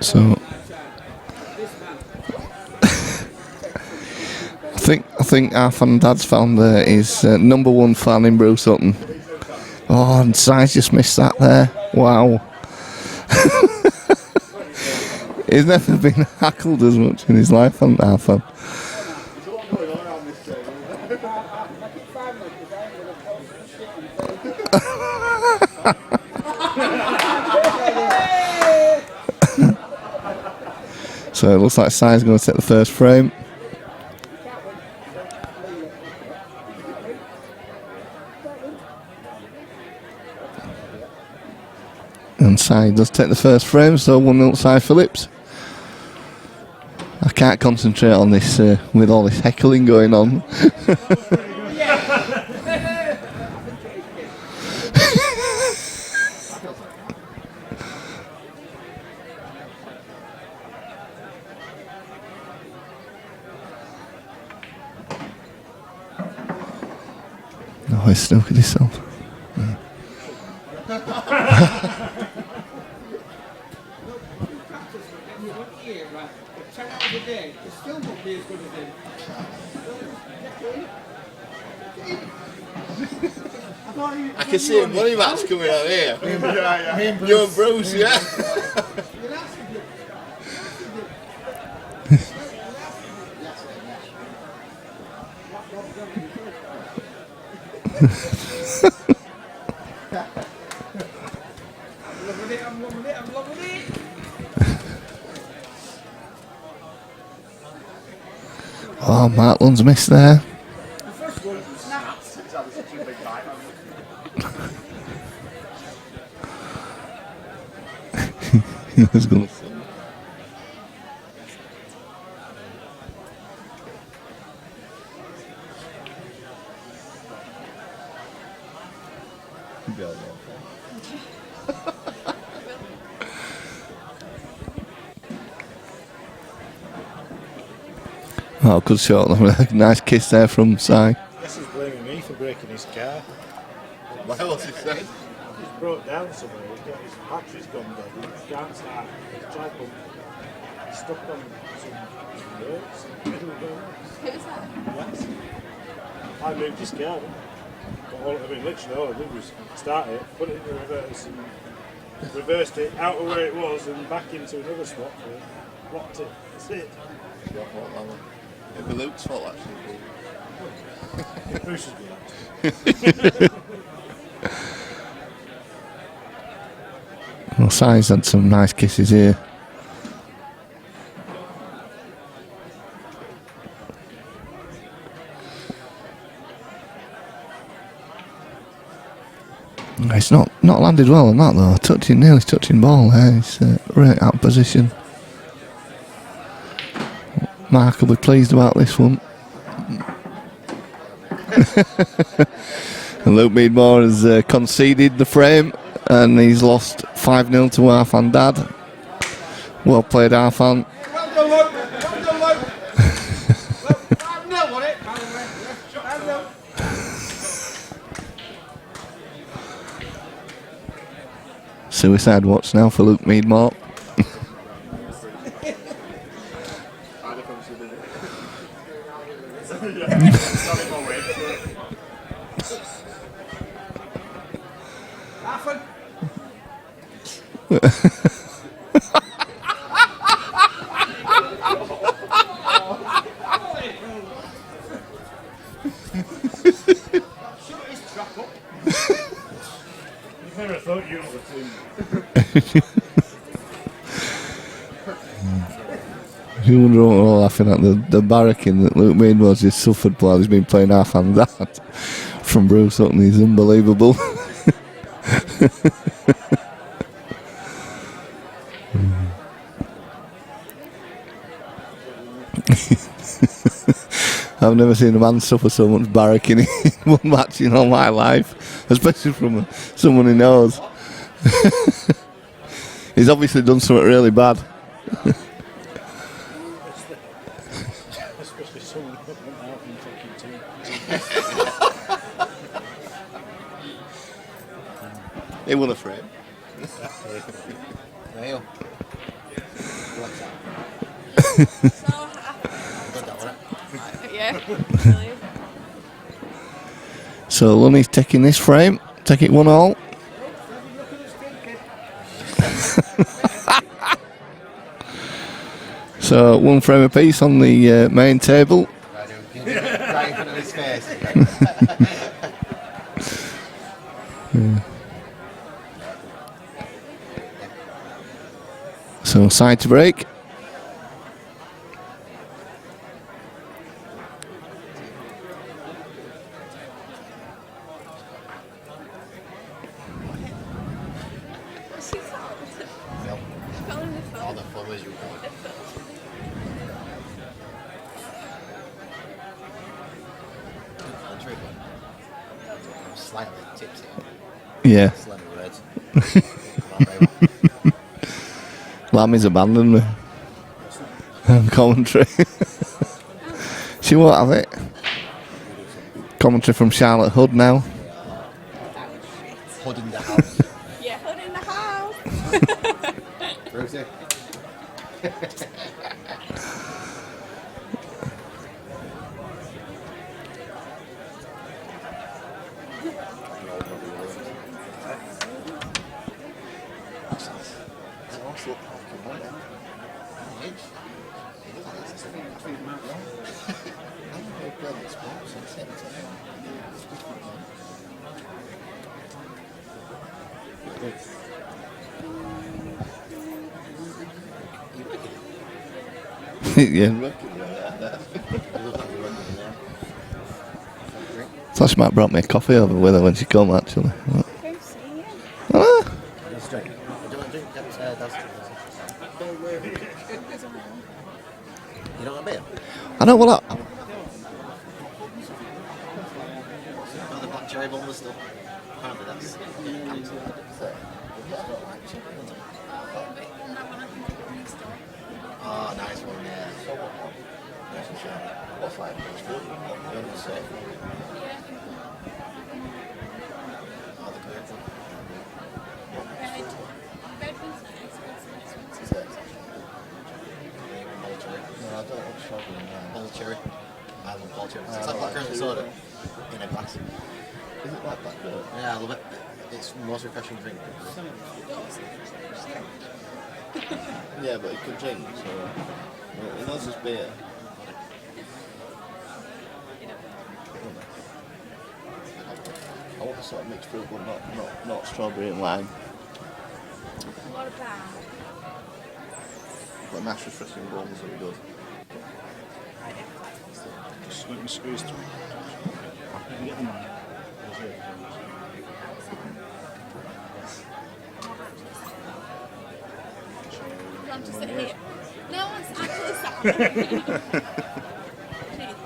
So I think our fan dad's found his number one fan in Bruce Hutton. Oh, and Sai's just missed that there. Wow. He's never been hackled as much in his life, hasn't our fan? So it looks like Sai's going to take the first frame. And Sai does take the first frame, so 1-0 Sai Phillips. I can't concentrate on this with all this heckling going on. No, he's still at himself. Yeah. I can see a money match coming out here. You and Bruce, yeah. Oh, Martlin's missed there. He was going. Oh, good shot. Nice kiss there from Sai. This is blaming me for breaking his car. What else he said? He's broke down somewhere. His battery's gone dead. He can't start. He's tried to he's stuck on some ropes in the middle of the road. Who's that? Yes. I moved his car. But all, I mean, literally all I did was start it, put it in reverse, and reversed it out of where it was and back into another spot for it. Blocked it. That's it. It'd be Luke's fault actually. Bruce is good. Well, Sai's had some nice kisses here. It's not landed well on that though. Nearly touching ball there. It's right out of position. Mark will be pleased about this one. And Luke Meadmore has conceded the frame and he's lost 5-0 to Arfan Dad. Well played, Arfan. Suicide watch now for Luke Meadmore. Never thought you would see. You wonder what we're all laughing at the barracking that Luke Meadmore's just suffered while he's been playing half and that from Bruce Hutton. He's unbelievable. I've never seen a man suffer so much barracking in one match in all my life, especially from someone he knows. He's obviously done something really bad. Especially someone who went out and fucking team. He won a frame. Neil. Yeah, really. So Lunny's taking this frame, take it 1-1. So 1 frame apiece on the main table. Right in front of his face. So side to break. All the followers you got. Slightly tipsy. Yeah. Slender words. Lammy's abandoned me. Commentary. She won't have it. Commentary from Charlotte Hood now. Hood in the house. Yeah, hood in the house. Rosie. Yeah. Thought she might have brought me a coffee over with her when she come actually. Ah. You don't want a beer? I know, well, The black cherry bomb. Bulmers though. Apparently that's oh, nice one, yeah. Nice and sharp. What's like? You're on the safe. Oh, the great one. Is it? No, I don't want strawberry in there. Bottle cherry. I love bottle cherry. It's like blackcurrant soda in a glass. Is it like blackcurrant? Yeah, I love it. It's the most refreshing drink. Yeah, but it could drink, so it knows it's beer. I want a sort of mixed fruit, but not strawberry and lime. What about? But nice refreshing Bulmers would be good. Just let me squeeze through. Let me get the mic. I'm just sitting here. No one's actually sat.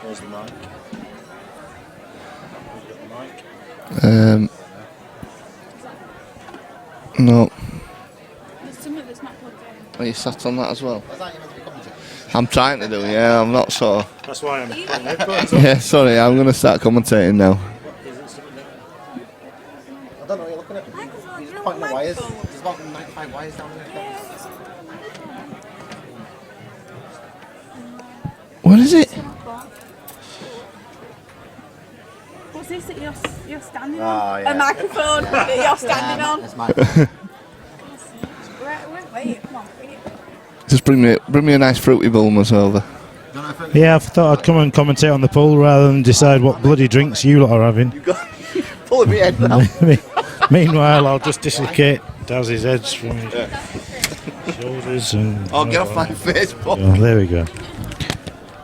Where's the mic? No. There's something that's not plugged in. Are you sat on that as well? I'm trying to do, yeah, I'm not sure. That's why I'm putting headphones on. Yeah, sorry, I'm going to start commentating now. I don't know what you're looking at. You're just pointing at wires. There's about 95 wires down there. What is it? What's this that you're standing Oh, on? yeah. A microphone that you're standing on? It's my Wait, come on. Just bring me a nice fruity Bulmers over. Yeah, I thought I'd come and commentate on the pool rather than decide what bloody drinks you lot are having. pulling me head now. Meanwhile, I'll just dislocate Dazzy's heads from his shoulders and. Oh, get off my Facebook. Oh, there we go.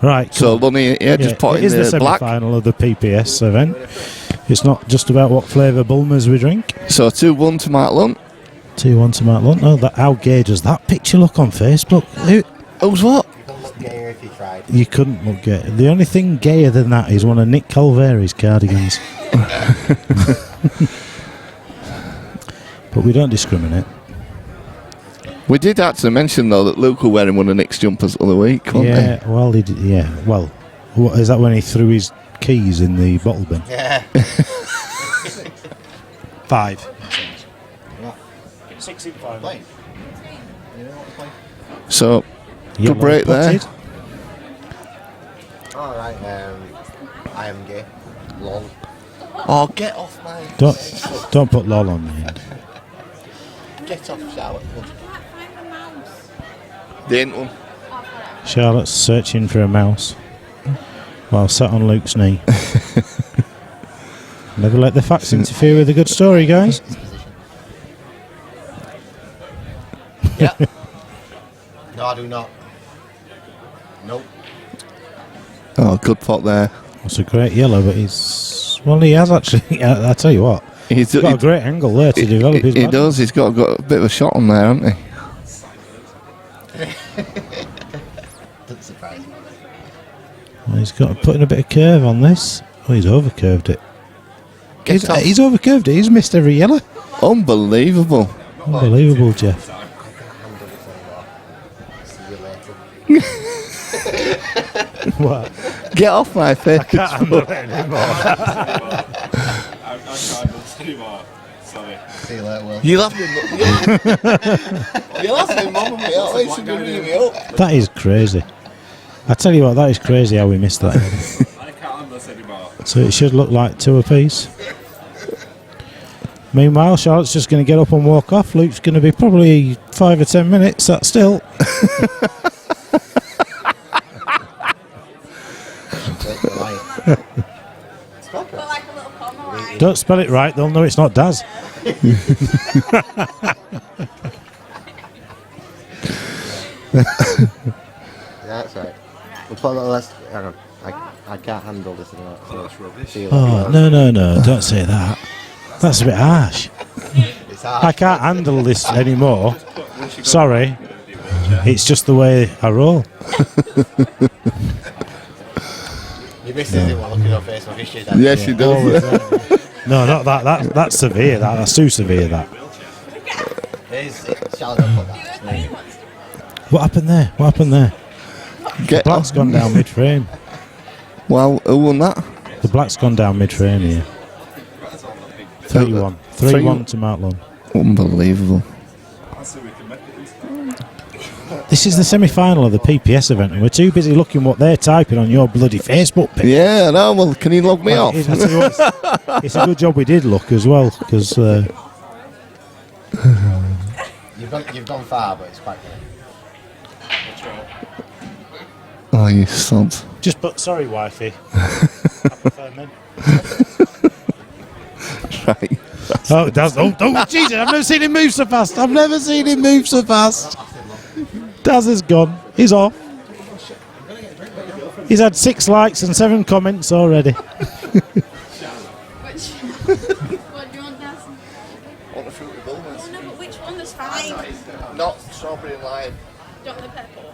Right. So, Bunny, just put it in is the black. semi-final of the PPS event. It's not just about what flavour Bulmers we drink. So 2-1 to Mark Lunt. 2-1 to Mark Lunt. Oh, how gay does that picture look on Facebook? Who's what? You couldn't look gayer if you tried. You couldn't look gay. The only thing gayer than that is one of Nick Calveri's cardigans. But we don't discriminate. We did actually mention though that Luke was wearing one of Nick's jumpers the other week, wasn't Yeah, well, he did, yeah. Well, what, is that when he threw his keys in the bottle bin? Yeah. 5. 6 in 5. Playing. he? So, Yellow good break there. potted. Alright, I am gay. Lol. Oh, get off my... Don't put lol on the end. Get off, Charlotte. The ain't one. Charlotte's searching for a mouse while sat on Luke's knee. Never let the facts interfere with a good story, guys. Yeah. No, I do not. Nope. Oh, good pot there. That's a great yellow, but he's... Well, he has actually... I tell you what. He's got a great angle there to develop his He batting. does. He's got a bit of a shot on there, hasn't he? Doesn't surprise me. Well, he's got putting a bit of curve on this. Oh, he's overcurved it. He's overcurved it. He's missed every yellow. Unbelievable. Unbelievable, Jeff. What? Get off my face. I can't handle it anymore. I can't anymore. Sorry. See you later, Will. You'll have me. You'll have me, mum and me. At least you're bringing me up. That is crazy. I tell you what, that is crazy how we missed that. I can't handle this anymore. So it should look like 2 apiece. Meanwhile, Charlotte's just going to get up and walk off. Luke's going to be probably 5 or 10 minutes. That's still. Don't spell it right, they'll know it's not Daz. That's right. We'll put a little less. Hang on. I can't handle this anymore. So that's rubbish. Oh, no, don't say that. That's a bit harsh. I can't handle this anymore. Sorry. It's just the way I roll. You missed it while looking on Facebook, is she? Yes, she does. No, not that. That's severe. That's too severe. That. What happened there? The black's gone down mid-frame. Well, who won that? The black's gone down mid-frame here. 3-1. 3-1 to Mark Lunn. Unbelievable. This is the semi-final of the PPS event, and we're too busy looking what they're typing on your bloody Facebook page. Yeah, I know. Well, can you log me off? It's a good job we did look as well, because... You've gone far, but it's quite good. Oh, you sod. Just put, sorry, wifey. I prefer men. Right. Oh, Jesus, I've never seen him move so fast. Daz is gone. He's off. He's had 6 likes and 7 comments already. What do you want, Daz? I want a fruity bowl, man. Oh no, but which one? There's 5. Not strawberry and lime. Do you want the purple?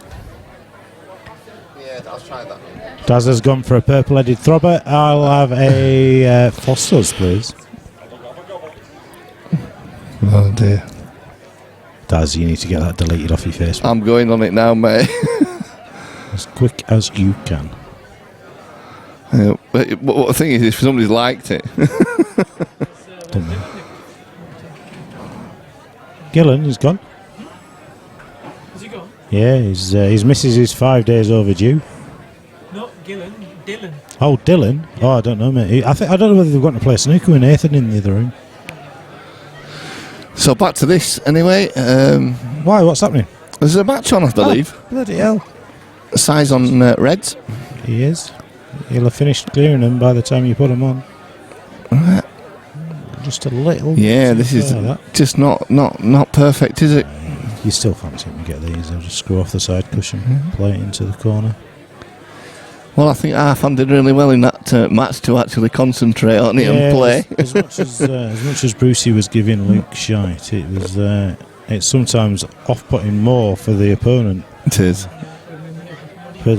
Yeah, I'll try that. Daz has gone for a purple-headed throbber. I'll have a Foster's, please. Oh dear. Daz, you need to get that deleted off your Facebook. I'm going on it now, mate. As quick as you can. But what the thing is, if somebody's liked it. Don't know. Gillan is gone. Has he gone? Yeah, his missus is 5 days overdue. Not Gillan, Dylan. Oh, Dylan? Yeah. Oh, I don't know, mate. I don't know whether they've got to play snooker with Nathan in the other room. So back to this, anyway. Why? What's happening? There's a match on, I believe. Oh, bloody hell. Size on Reds. He is. He'll have finished clearing them by the time you put them on. Right. Just a little. Yeah, this is just not perfect, is it? You still fancy him to get these. They'll just screw off the side cushion, play it into the corner. Well, I think Arfan did really well in that match to actually concentrate on it and play. As much as Brucey was giving Luke shite, it was it's sometimes off-putting more for the opponent. It is. But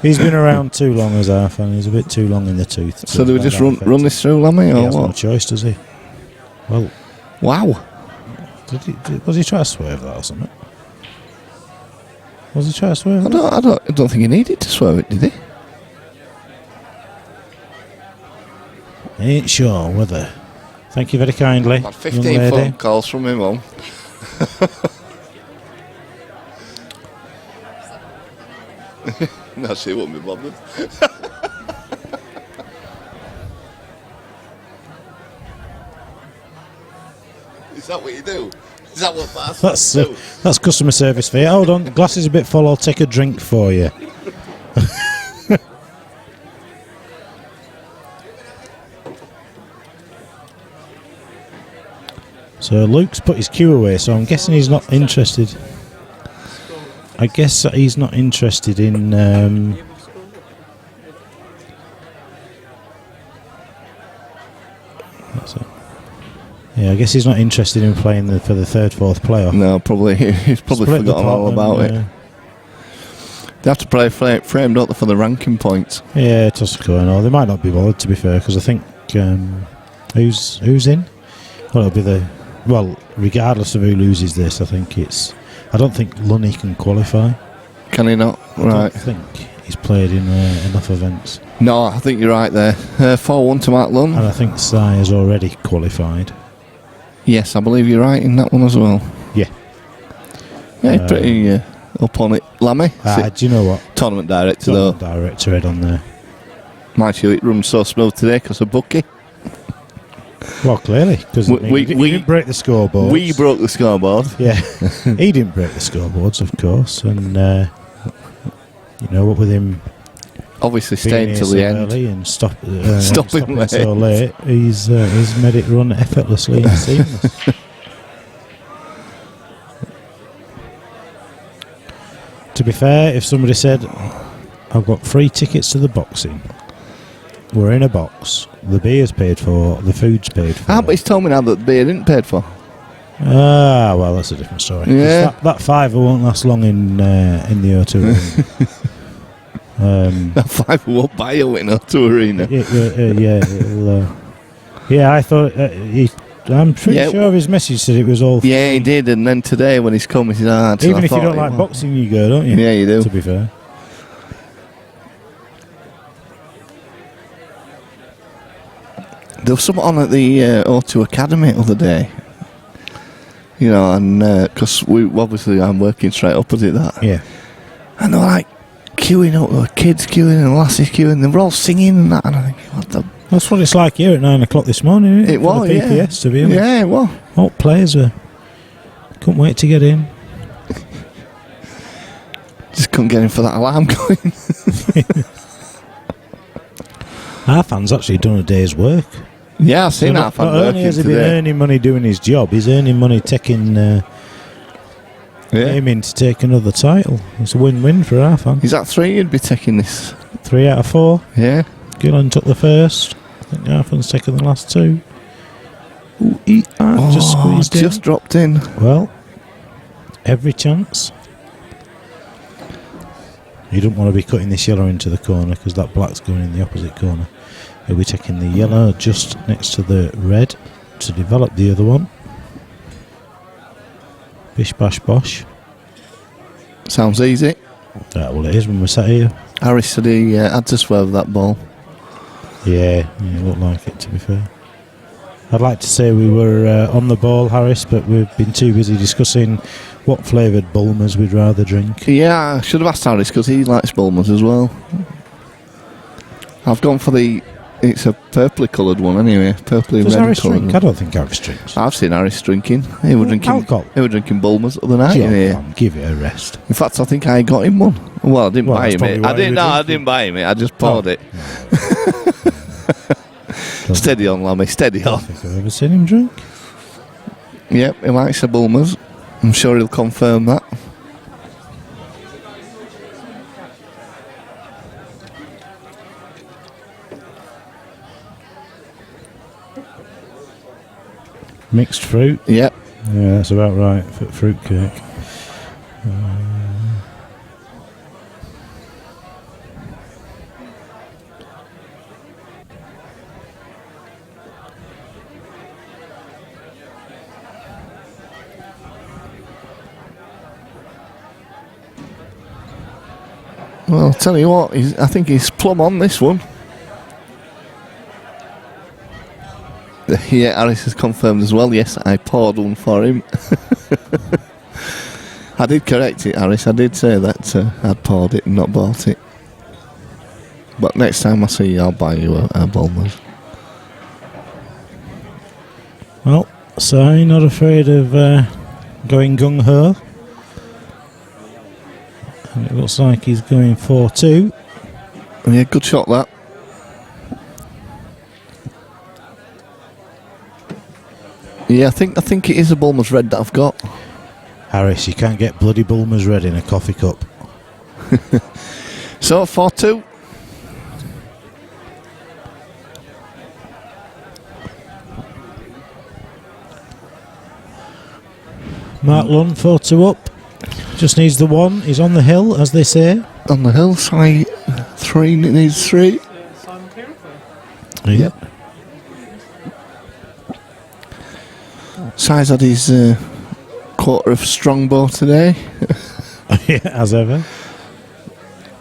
he's been around too long as Arfan. He's a bit too long in the tooth. So do we just run this through, Lammy, or he has what? No choice, does he? Well, wow. Was he trying to swerve that or something? Was he trying to swerve? I don't think he needed to swerve it, did he? Ain't sure whether. Thank you very kindly. I've had 15 phone calls from him on. No, she won't be bothered. Is that what you do? Is that what that's customer service for you. Hold on, the glass is a bit full. I'll take a drink for you. So Luke's put his cue away, so I'm guessing he's not interested. I guess that he's not interested in. That's it. Yeah, I guess he's not interested in playing for the third, fourth playoff. No, probably he's probably forgotten all about it. They have to play frame, don't they, for the ranking points? Yeah, Tosco and all. They might not be bothered, to be fair, because I think who's in? Well, it'll be regardless of who loses this, I don't think Lunny can qualify. Can he not? Right. I don't think he's played in enough events. No, I think you're right there. 4-1 to Mark Lunn. And I think Sai has already qualified. Yes, I believe you're right in that one as well. Yeah. Yeah, pretty up on it. Lammy? Do you know what? Tournament director, though. Director head on there. Mind you, it runs so smooth today because of Bucky. Well, clearly, because we didn't break the scoreboard. We broke the scoreboard. Yeah, he didn't break the scoreboards, of course, and what with him, obviously staying till the end and stopping late. so late, he's made it run effortlessly and seamless. To be fair, if somebody said, "I've got free tickets to the boxing," we're in a box. The beer's paid for. The food's paid for. But he's told me now that the beer didn't paid for. Well, that's a different story. Yeah. That fiver won't last long in the O2 Arena. That fiver won't buy you in O2 Arena. Yeah, it'll Yeah, I thought I'm pretty sure his message said it was all. Yeah, he did, and then today when he's come, he said, even if you don't like boxing, you go, don't you? Yeah, you do. To be fair. There was someone on at the O2 Academy the other day. You know, and because I'm working straight opposite that. Yeah. And they were like queuing up, there were kids queuing and lasses queuing, and they were all singing and that, and I think, what the... That's what it's like here at 9 o'clock this morning, isn't it? It was, For the PPS, to be honest. Yeah, it was. All players were... Couldn't wait to get in. Just couldn't get in for that alarm going. Our fan's actually done a day's work. Yeah, I've seen that fan Not only working has he been today. earning money doing his job, he's earning money taking... aiming to take another title. It's a win-win for our fan. Is that 3 you'd be taking this? 3 out of 4. Yeah. Gillan took the first. I think our fan's taken the last 2. Ooh, just squeezed in. Just dropped in. Well, every chance. You don't want to be cutting this yellow into the corner because that black's going in the opposite corner. He'll be taking the yellow just next to the red to develop the other one. Bish bash bosh. Sounds easy. Well, it is when we're sat here. Harris said he had to swerve that ball. Yeah, it looked like it, to be fair. I'd like to say we were on the ball, Harris, but we've been too busy discussing what flavoured Bulmers we'd rather drink. Yeah, I should have asked Harris because he likes Bulmers as well. I've gone for it's a purpley coloured one anyway. Purpley Does red Harris coloured drink? one. I don't think Harris drinks. I've seen Harris drinking. He was drinking alcohol. He was drinking Bulmers the other night. Come in here. on, give it a rest. In fact, I think I got him one. Well, I didn't buy that's him probably it. why I you didn't. were No, I drinking. didn't buy him it. I just poured it. Steady on, Lammy. Steady I on. don't think I've ever seen him drink. Yep, he likes the Bulmers. I'm sure he'll confirm that. Mixed fruit. Yep. Yeah, that's about right for fruit cake. Well, I'll tell you what, I think he's plumb on this one. Yeah, Harris has confirmed as well. Yes, I poured one for him. I did correct it, Harris. I did say that I'd poured it and not bought it. But next time I see you, I'll buy you a Bulmers. Well, Sai not afraid of going gung-ho. And it looks like he's going 4-2. Yeah, good shot that. Yeah, I think it is a Bulmers red that I've got. Harris, you can't get bloody Bulmers red in a coffee cup. So 4-2. Mark Lunn, 4-2 up. Just needs the one. He's on the hill, as they say. On the hill, Sai 3 needs 3. Yep. Sai's had his quarter of Strongbow today. Yeah, as ever.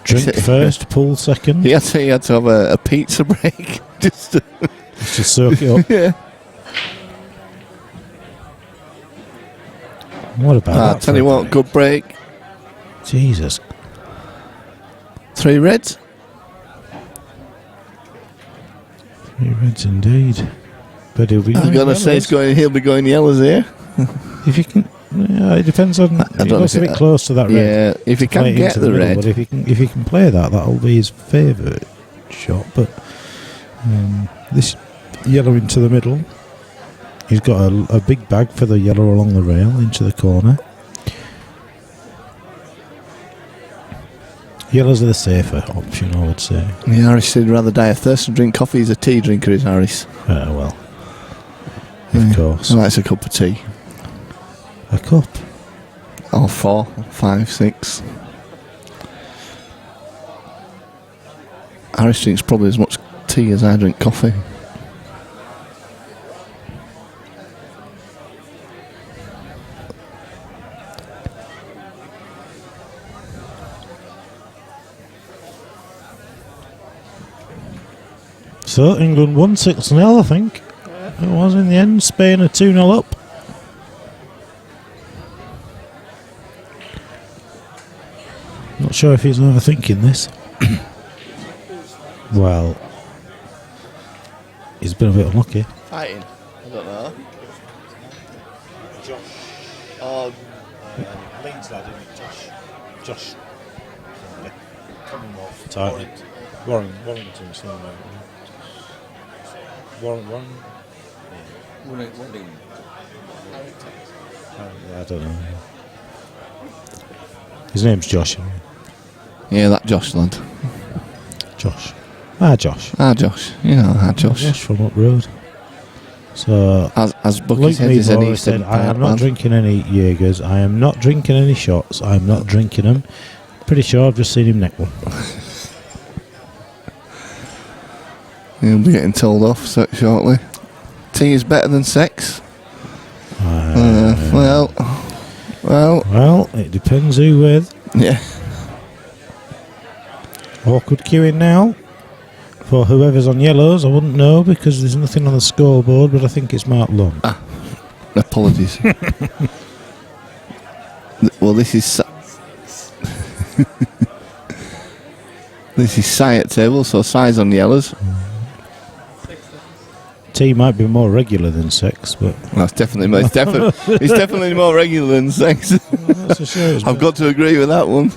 Drink first, pull second. He had to have a pizza break just to soak it up. Yeah. What about that? I'll tell you what, good break. Jesus. 3 reds. 3 reds indeed. But he'll be. I'm gonna say he'll be going yellows here. If you can, yeah, it depends on. He looks a bit close to that red. Yeah, if he can Play it get into the middle, red. but if he can play that, that'll be his favourite shot. But this yellow into the middle, he's got a big bag for the yellow along the rail into the corner. Yellows are the safer option, I would say. Yeah, Harris said he'd rather die of thirst and drink coffee. He's a tea drinker, is Harris. Well, of course. He likes a cup of tea. A cup? Or 4, 5, 6. Harris drinks probably as much tea as I drink coffee. So England won 6-0, I think. It was in the end. Spain are 2-0 up. Not sure if he's overthinking this. Well, he's been a bit unlucky. Fighting? I don't know. Josh. Oh, Leeds lad, isn't it? Josh. Commonwealth. Titan. Warrington, something like that. Warren. I don't know. His name's Josh. yeah, that Josh lad. Josh. Josh. Josh. You know, Josh. Josh from up road. So, as Bucky Luke said, he's an Meadmore Eastern said, I am man. not drinking any Jaegers. I am not drinking any shots. I am not drinking them. Pretty sure I've just seen him neck one. He'll be getting told off shortly. Tea is better than sex. Well, it depends who with. Yeah. Awkward queuing now for whoever's on yellows. I wouldn't know because there's nothing on the scoreboard, but I think it's Mark Long. Apologies. Well, this is this is Sai at table, so Sai's on yellows. T might be more regular than sex, but that's definitely it's definitely more regular than sex. That's for sure, I've got to agree with that one.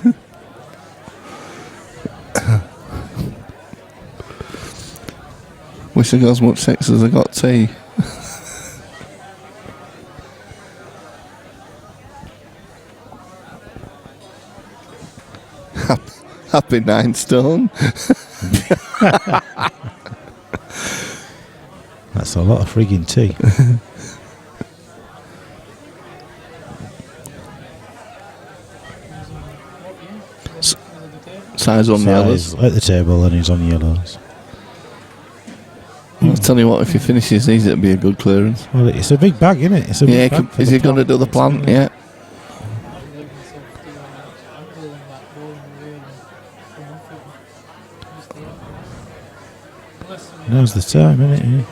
Wish I got as much sex as I got tea. Happy 9 stone. That's a lot of frigging tea. Sai's on yellows. At the table and he's on yellows. I'll tell you what, if he finishes these, it'll be a good clearance. Well, it's a big bag, isn't it? It's a big bag is he going to do the plant? Yeah. Now's the time, isn't it?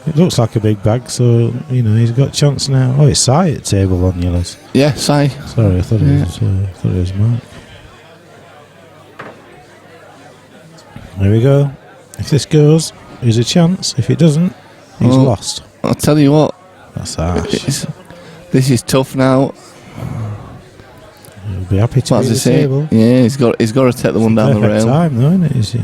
It looks like a big bag, so he's got a chance now. Oh, it's Sai at table on yellows. Yeah, Sai. Sorry, I thought it was Mark. There we go. If this goes, there's a chance. If it doesn't, he's lost. I'll tell you what. That's harsh. This is tough now. He'll be happy to What be does at he the say? table. Yeah, he's got to take the one down the Perfect rail. time, though, isn't it? Is he?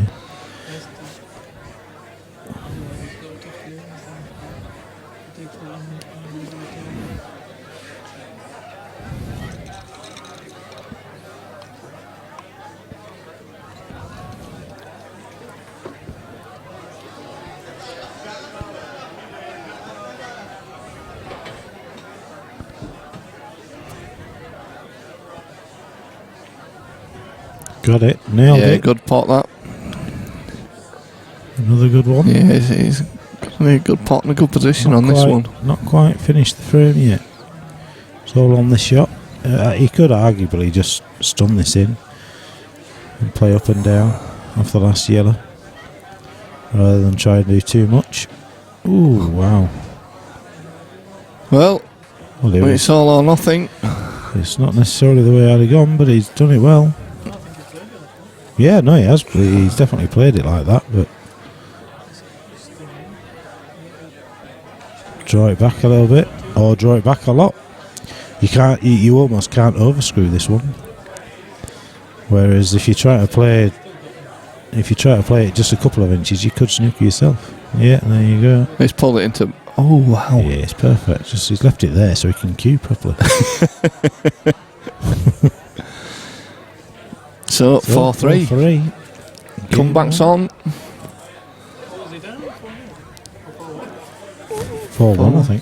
Got it. Nailed it. Good pot that. Another good one. Yeah, he's got a good pot and a good position on this one. Not quite finished the frame yet. It's all on the shot. He could arguably just stun this in and play up and down off the last yellow rather than try and do too much. Ooh, wow. Well, it's all or nothing. It's not necessarily the way I'd have gone, but he's done it well. Yeah, no, he has. He's definitely played it like that, but draw it back a little bit, or draw it back a lot. You can't. You almost can't overscrew this one. Whereas if you try to play it just a couple of inches, you could snooker yourself. Yeah, there you go. He's pulled it into. Oh wow! Yeah, it's perfect. Just he's left it there so he can cue properly. So 4-3. 4-3. Comebacks on. 4-1, I think.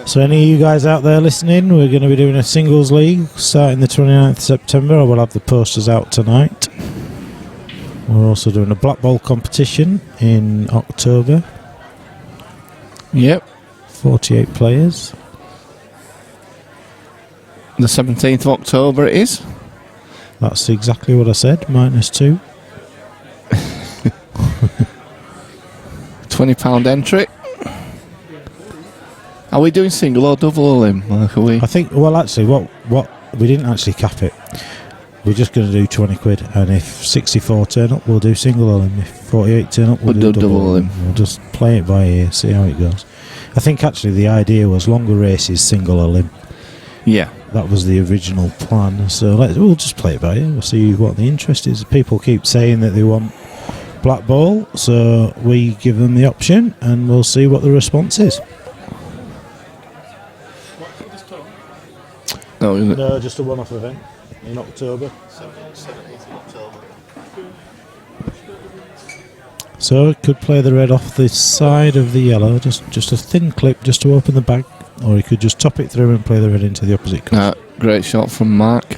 So any of you guys out there listening, we're going to be doing a singles league starting the 29th of September. I will have the posters out tonight. We're also doing a black ball competition in October. Yep. 48 players. The 17th of October it is. That's exactly what I said, -2. £20 entry. Are we doing single or double or limb? Like, are we? I think, well, actually, what we didn't actually cap it. We're just going to do 20 quid, and if 64 turn up, we'll do single or limb. If 48 turn up, we'll do double or limb. We'll just play it by ear, see how it goes. I think actually the idea was longer races, single or limb. Yeah. That was the original plan, so we'll just play it by ear. We'll see what the interest is. People keep saying that they want black ball, so we give them the option, and we'll see what the response is. No, just a one-off event in October. 17th of October. So it could play the red off the side of the yellow, just a thin clip just to open the bag, or he could just top it through and play the red into the opposite colour. Great shot from Mark.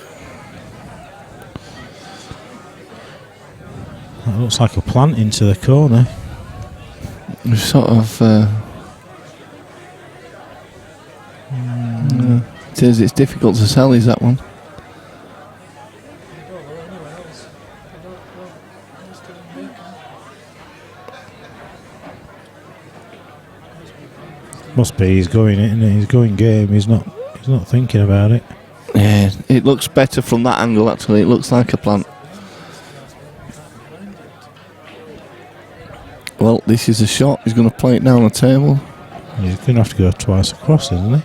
That looks like a plant into the corner. Sort of. It's difficult to sell, is that one? Must be, he's going in, he's going game, he's not thinking about it. Yeah, it looks better from that angle actually, it looks like a plant. Well, this is a shot, he's going to play it down the table. He's going to have to go twice across, isn't he?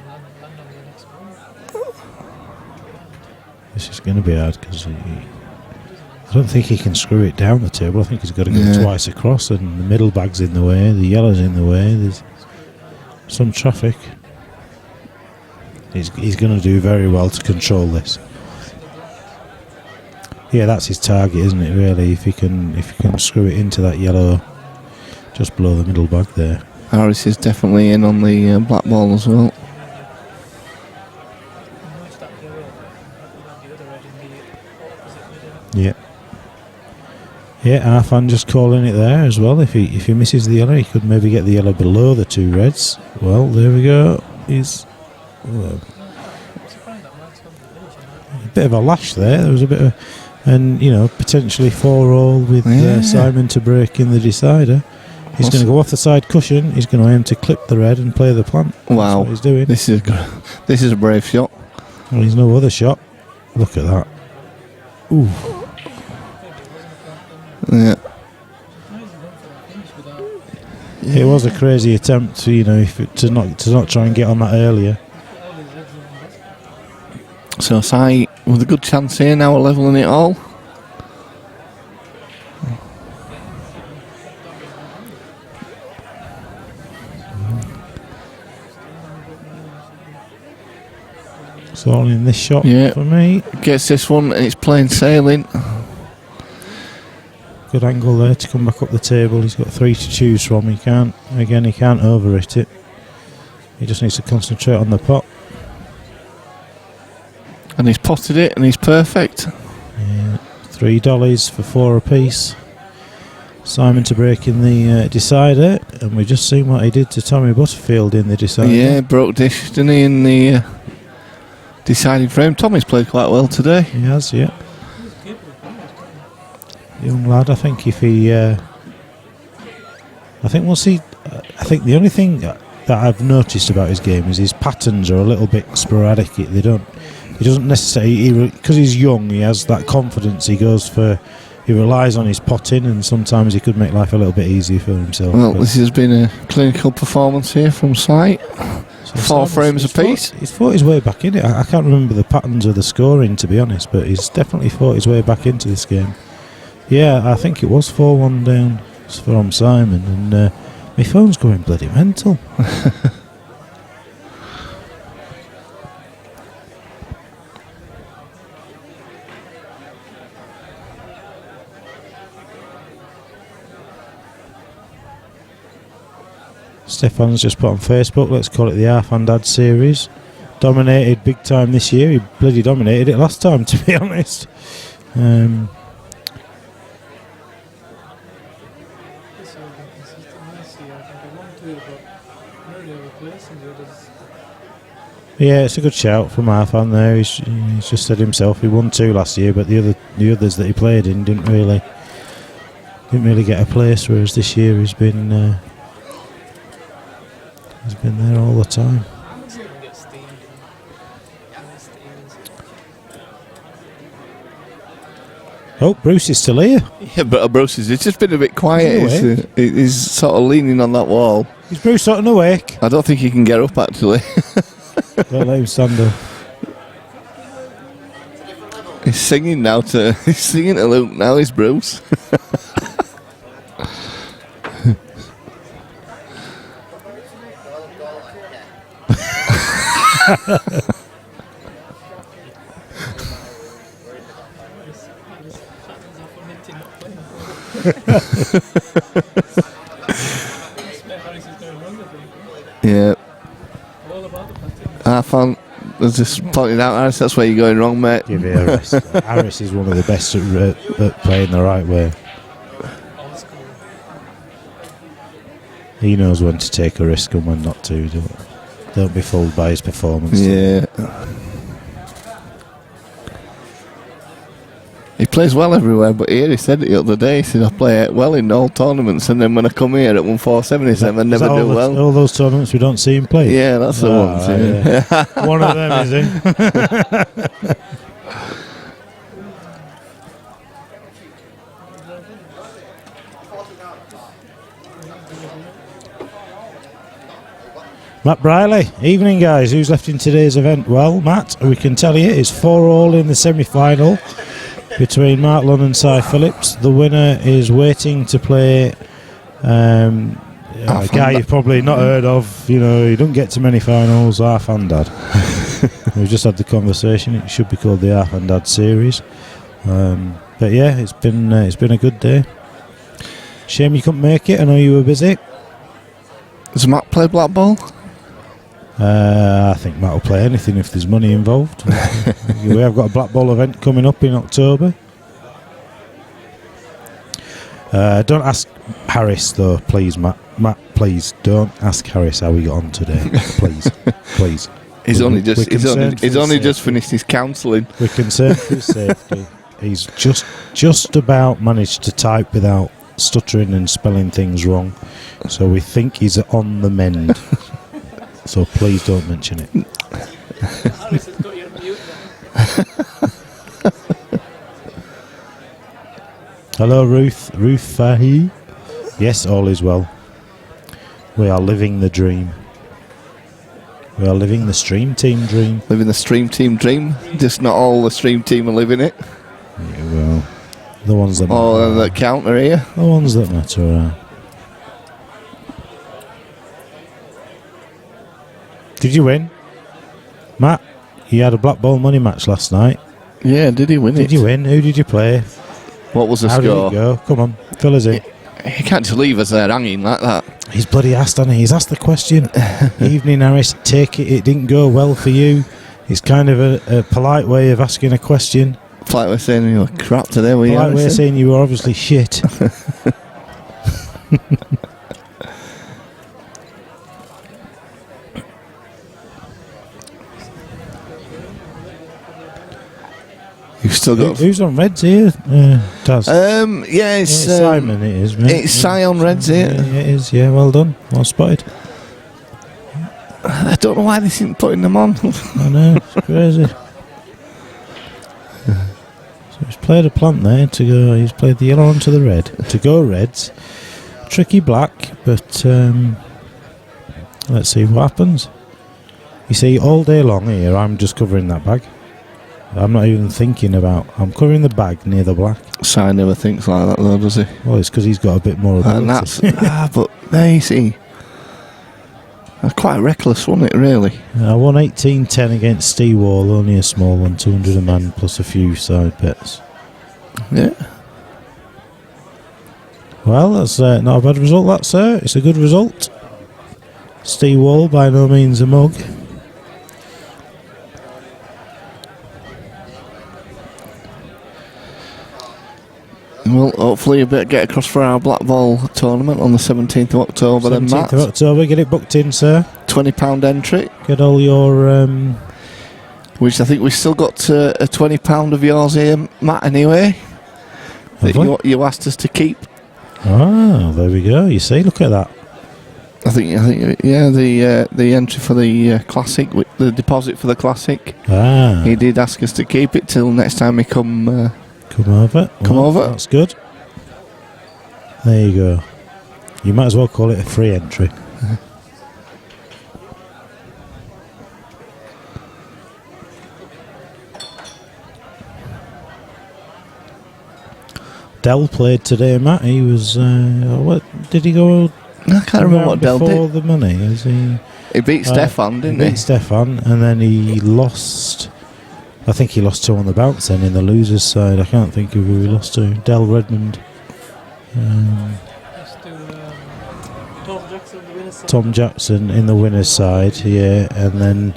This is going to be hard because I don't think he can screw it down the table. I think he's got to go twice across, and the middle bag's in the way, the yellow's in the way, there's some traffic. He's going to do very well to control this. Yeah, that's his target, isn't it, really? If he can screw it into that yellow just below the middle bag there. Harris is definitely in on the black ball as well. Yeah. Yeah, Arfan just calling it there as well. If he misses the yellow, he could maybe get the yellow below the two reds. Well, there we go. He's a bit of a lash there. There was a bit of, and potentially 4-all with Simon to break in the decider. He's going to go off the side cushion. He's going to aim to clip the red and play the plant. Wow, that's what he's doing. This is a brave shot. Well, there's no other shot. Look at that. Ooh. Yeah. It was a crazy attempt, to not try and get on that earlier. So Sai with a good chance here now, leveling it all. It's all in this shot for me. Gets this one and it's plain sailing. Good angle there to come back up the table. He's got 3 to choose from. He can't over hit it. He just needs to concentrate on the pot. And he's potted it and he's perfect. Yeah. $3 for 4 apiece. Simon to break in the decider, and we've just seen what he did to Tommy Butterfield in the decider. Yeah, broke dish, didn't he, in the deciding frame. Tommy's played quite well today. He has, yeah. Young lad, I think if he... I think the only thing that I've noticed about his game is his patterns are a little bit sporadic. He doesn't necessarily... Because he's young, he has that confidence. He relies on his potting, and sometimes he could make life a little bit easier for himself. Well, this has been a clinical performance here from Sai. So 4 frames apiece. He's fought his way back in it. I can't remember the patterns of the scoring, to be honest, but he's definitely fought his way back into this game. Yeah, I think it was 4-1 down from Simon, and my phone's going bloody mental. Stefan's just put on Facebook, let's call it the Half and Dad series. Dominated big time this year. He bloody dominated it last time, to be honest. Yeah, it's a good shout from our fan there. He's just said himself he won 2 last year, but the others that he played in didn't really get a place. Whereas this year he's been there all the time. Oh, Bruce is still here. Yeah, but Bruce is. It's just been a bit quiet. He's sort of leaning on that wall. Is Bruce Sutton awake? I don't think he can get up actually. Don't let him stand up. He's singing now he's singing to Luke now. He's Bruce. Yeah. I found. I was just pointing out, Harris, that's where you're going wrong, mate. Give it a rest. Harris is one of the best at playing the right way. He knows when to take a risk and when not to. Don't be fooled by his performance. Yeah. He plays well everywhere, but here he said it the other day. He said, I play well in all tournaments, and then when I come here at 147, he said, I never do well. All those tournaments we don't see him play? Yeah, that's the ones. Yeah. One of them, is he? Matt Briley, evening guys. Who's left in today's event? Well, Matt, we can tell you it's 4-all in the semi-final between Mark Lunn and Sai Phillips. The winner is waiting to play a guy you've probably not heard of. You know, he don't get to many finals. Half and Dad. We've just had the conversation. It should be called the Half and Dad series. But yeah, it's been a good day. Shame you couldn't make it. I know you were busy. Does Matt play black ball? I think Matt will play anything if there's money involved. We have got a black ball event coming up in October. Don't ask Harris though, please, Matt. Matt, please don't ask Harris how he got on today. Please. He's only just finished his counselling. We're concerned for his safety. He's just about managed to type without stuttering and spelling things wrong. So we think he's on the mend. So please don't mention it. Hello, Ruth. Ruth Fahy. Yes, all is well. We are living the dream. We are living the Stream Team dream. Living the Stream Team dream. Just not all the Stream Team are living it. Yeah, well, the ones that matter. That count are here. The ones that matter are. Did you win? Matt, you had a Black Ball money match last night. Yeah, did he win it? Did you win? Who did you play? What was the score? How did it go? Come on, fill us in. He can't just leave us there hanging like that. He's bloody asked, hasn't he? He's asked the question. Evening, Harris, take it didn't go well for you. It's kind of a polite way of asking a question. Polite way of saying you were crap today, were you? Polite way of saying you were obviously shit. You've still got. Who's on Reds here? Taz. Yeah, it's Simon. It is. Mate. It's Sai on Reds here. Yeah, it is. Yeah, well done. Well spotted. I don't know why they isn't putting them on. I know, it's crazy. So he's played a plant there to go. He's played the yellow onto the red to go Reds. Tricky black, but let's see what happens. You see, all day long here, I'm just covering that bag. I'm not even thinking about. I'm covering the bag near the black. Sai never thinks like that, though, does he? Well, it's because he's got a bit more ability. And that's but there you see. That's quite reckless, wasn't it? Really. I won 18-10 against Steve Wall, only a small one, 200 a man plus a few side bets. Yeah. Well, that's not a bad result. That's it's a good result. Steve Wall by no means a mug. Well, hopefully you better get across for our Black Ball tournament on the 17th of October. 17th then, Matt. of October, get it booked in, sir. £20 entry. Get all your... which I think we've still got a £20 of yours here, Matt, anyway. That you asked us to keep. Oh, there we go. You see, look at that. I think, yeah, the entry for the classic, the deposit for the classic. Ah. He did ask us to keep it till next time he come over. That's good. There you go. You might as well call it a free entry. Dell played today, Matt. He was. What did he go? I can't remember what Dell did. Before the money, is he? He beat Stefan, didn't he? He beat Stefan, and then he lost. I think he lost 2 on the bounce. Then in the losers' side, I can't think of who he lost to. Dell Redmond. Tom Jackson in the winner's side, yeah, and then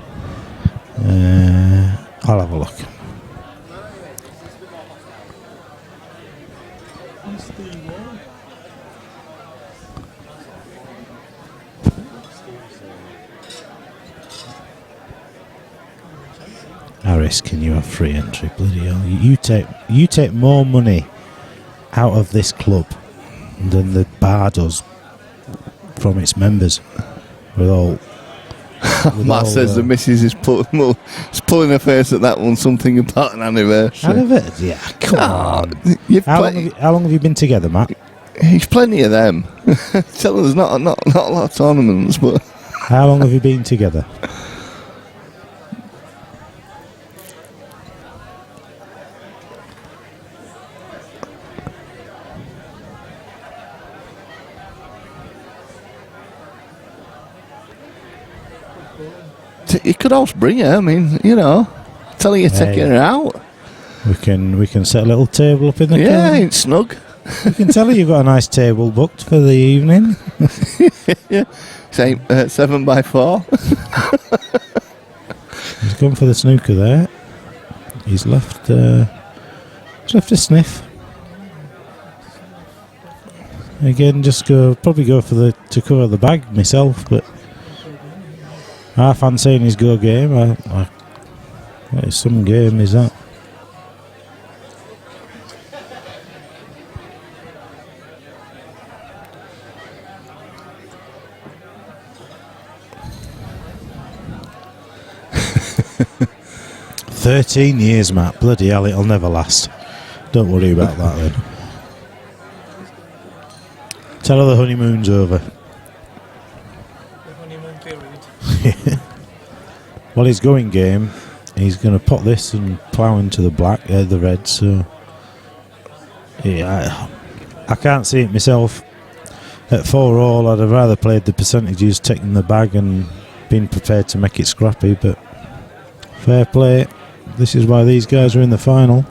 I'll have a look. Harris, can you have free entry? Bloody hell! You take more money out of this club than the bar does from its members. Matt says the missus is pulling her face at that one. Something about an anniversary. Anniversary? Yeah, come on. How long have you been together, Matt? It's plenty of them. Tell us, not a lot of tournaments, but. How long have you been together? You could also bring her. I mean, tell her you're taking her out. We can set a little table up in the corner. corner. It's snug. You can tell her you've got a nice table booked for the evening. Yeah, 7x4. He's gone for the snooker there. He's left a sniff. Again, probably go for to cover the bag myself, but. I fancy his go game. It's some game, is that? "13 years, Matt. Bloody hell, it'll never last. Don't worry about that then. Tell her the honeymoon's over." Well, his going game, he's going to pot this and plough into the the red. So, yeah, I can't see it myself. At 4-all, I'd have rather played the percentages, taken the bag, and been prepared to make it scrappy. But fair play. This is why these guys are in the final.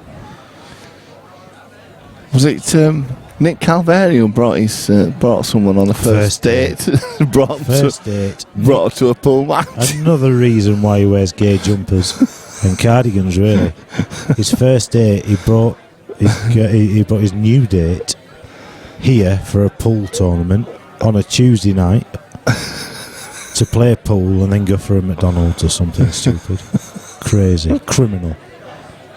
Was it Nick Calveri who brought someone on a first date? brought her to a pool match. Another reason why he wears gay jumpers and cardigans. Really, his first date he brought his new date here for a pool tournament on a Tuesday night to play pool and then go for a McDonald's or something stupid, crazy, criminal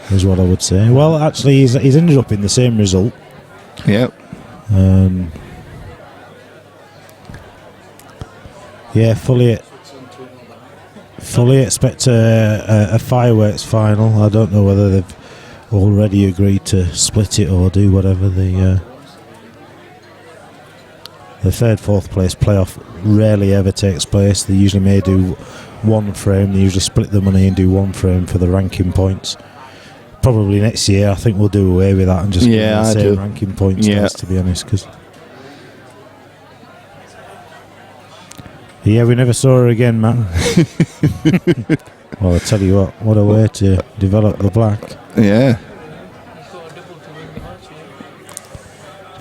is what I would say. Well, actually, he's ended up in the same result. Yep. Yeah, fully expect a fireworks final. I don't know whether they've already agreed to split it or do whatever. The third, fourth place playoff rarely ever takes place. They usually may do one frame. They usually split the money and do one frame for the ranking points. Probably next year, I think we'll do away with that and just give them the same ranking points. Yeah. To be honest, because we never saw her again, Matt. Well, I tell you what a way to develop the black. Yeah.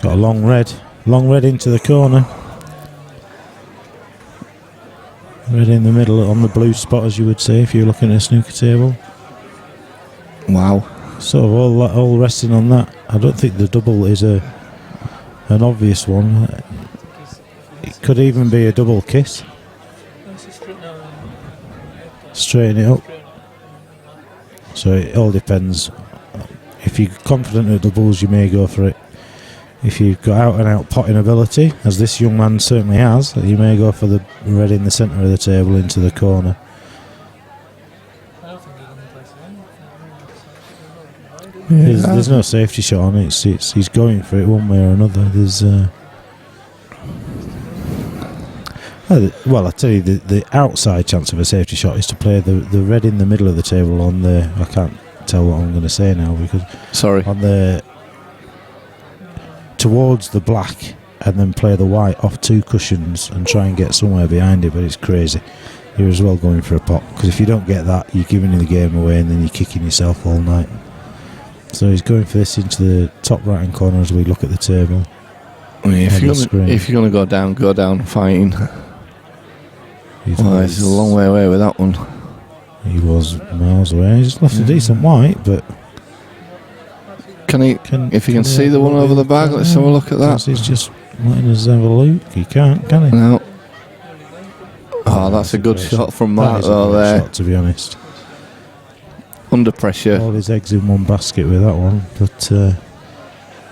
Got a long red into the corner. Red in the middle on the blue spot, as you would say if you're looking at a snooker table. Wow. Sort of all resting on that. I don't think the double is an obvious one. It could even be a double kiss. Straighten it up. So it all depends. If you're confident at doubles, you may go for it. If you've got out and out potting ability, as this young man certainly has, you may go for the red in the centre of the table into the corner. There's no safety shot on it. He's going for it one way or another. Well, I tell you, the outside chance of a safety shot is to play the red in the middle of the table on the. I can't tell what I'm going to say now because on the towards the black, and then play the white off 2 cushions and try and get somewhere behind it. But it's crazy. You're as well going for a pot because if you don't get that, you're giving the game away and then you're kicking yourself all night. So he's going for this into the top right hand corner as we look at the table. I mean, if you're going to go down fighting. Well, he's a long way away with that one. He was miles away. He's left a decent white, but if you can see the one over the bag, let's have a look at that. He's just letting us have a look. He can't, can he? No. Oh, that's a good shot from Mark though there. Shot, to be honest. Under pressure. All his eggs in one basket with that one. But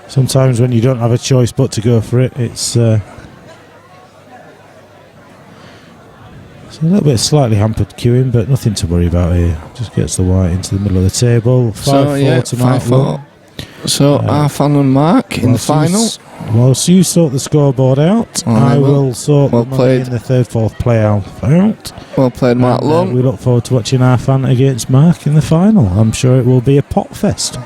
sometimes when you don't have a choice but to go for it, it's a little bit slightly hampered queuing, but nothing to worry about here. Just gets the white into the middle of the table. 5-4 to Mark. 5-4. So Arfan and Mark in the final. Whilst you sort the scoreboard out, I will sort the money in the third, fourth play out. Well played, Mark Lund. We look forward to watching Arfan against Mark in the final. I'm sure it will be a pot fest.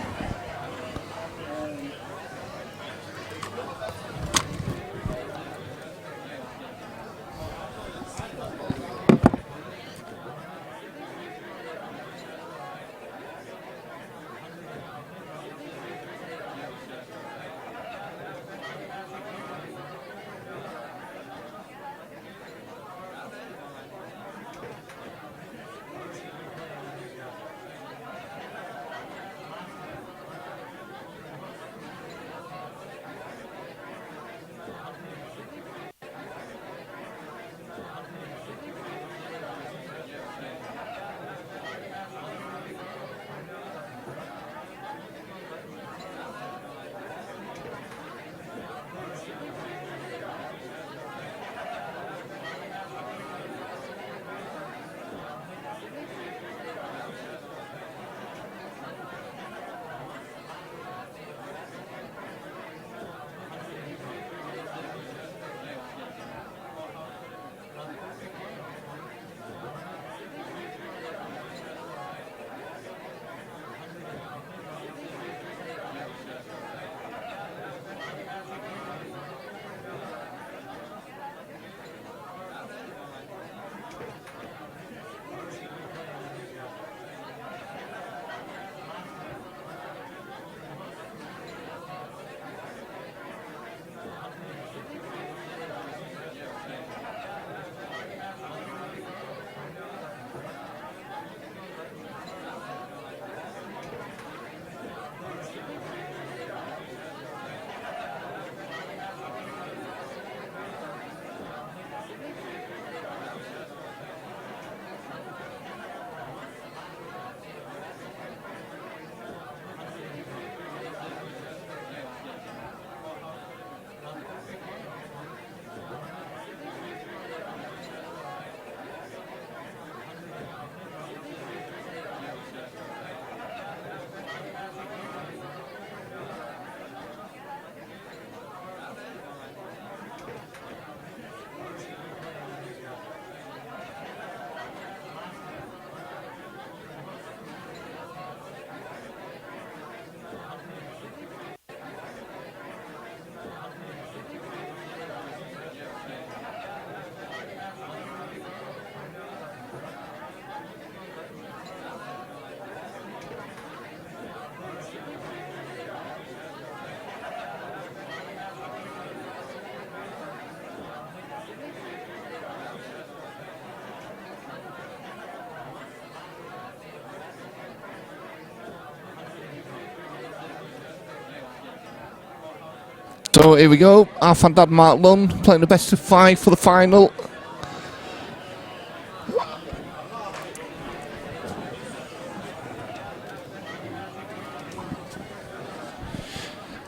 So here we go. Half and Dad Mark Lund playing the best of 5 for the final.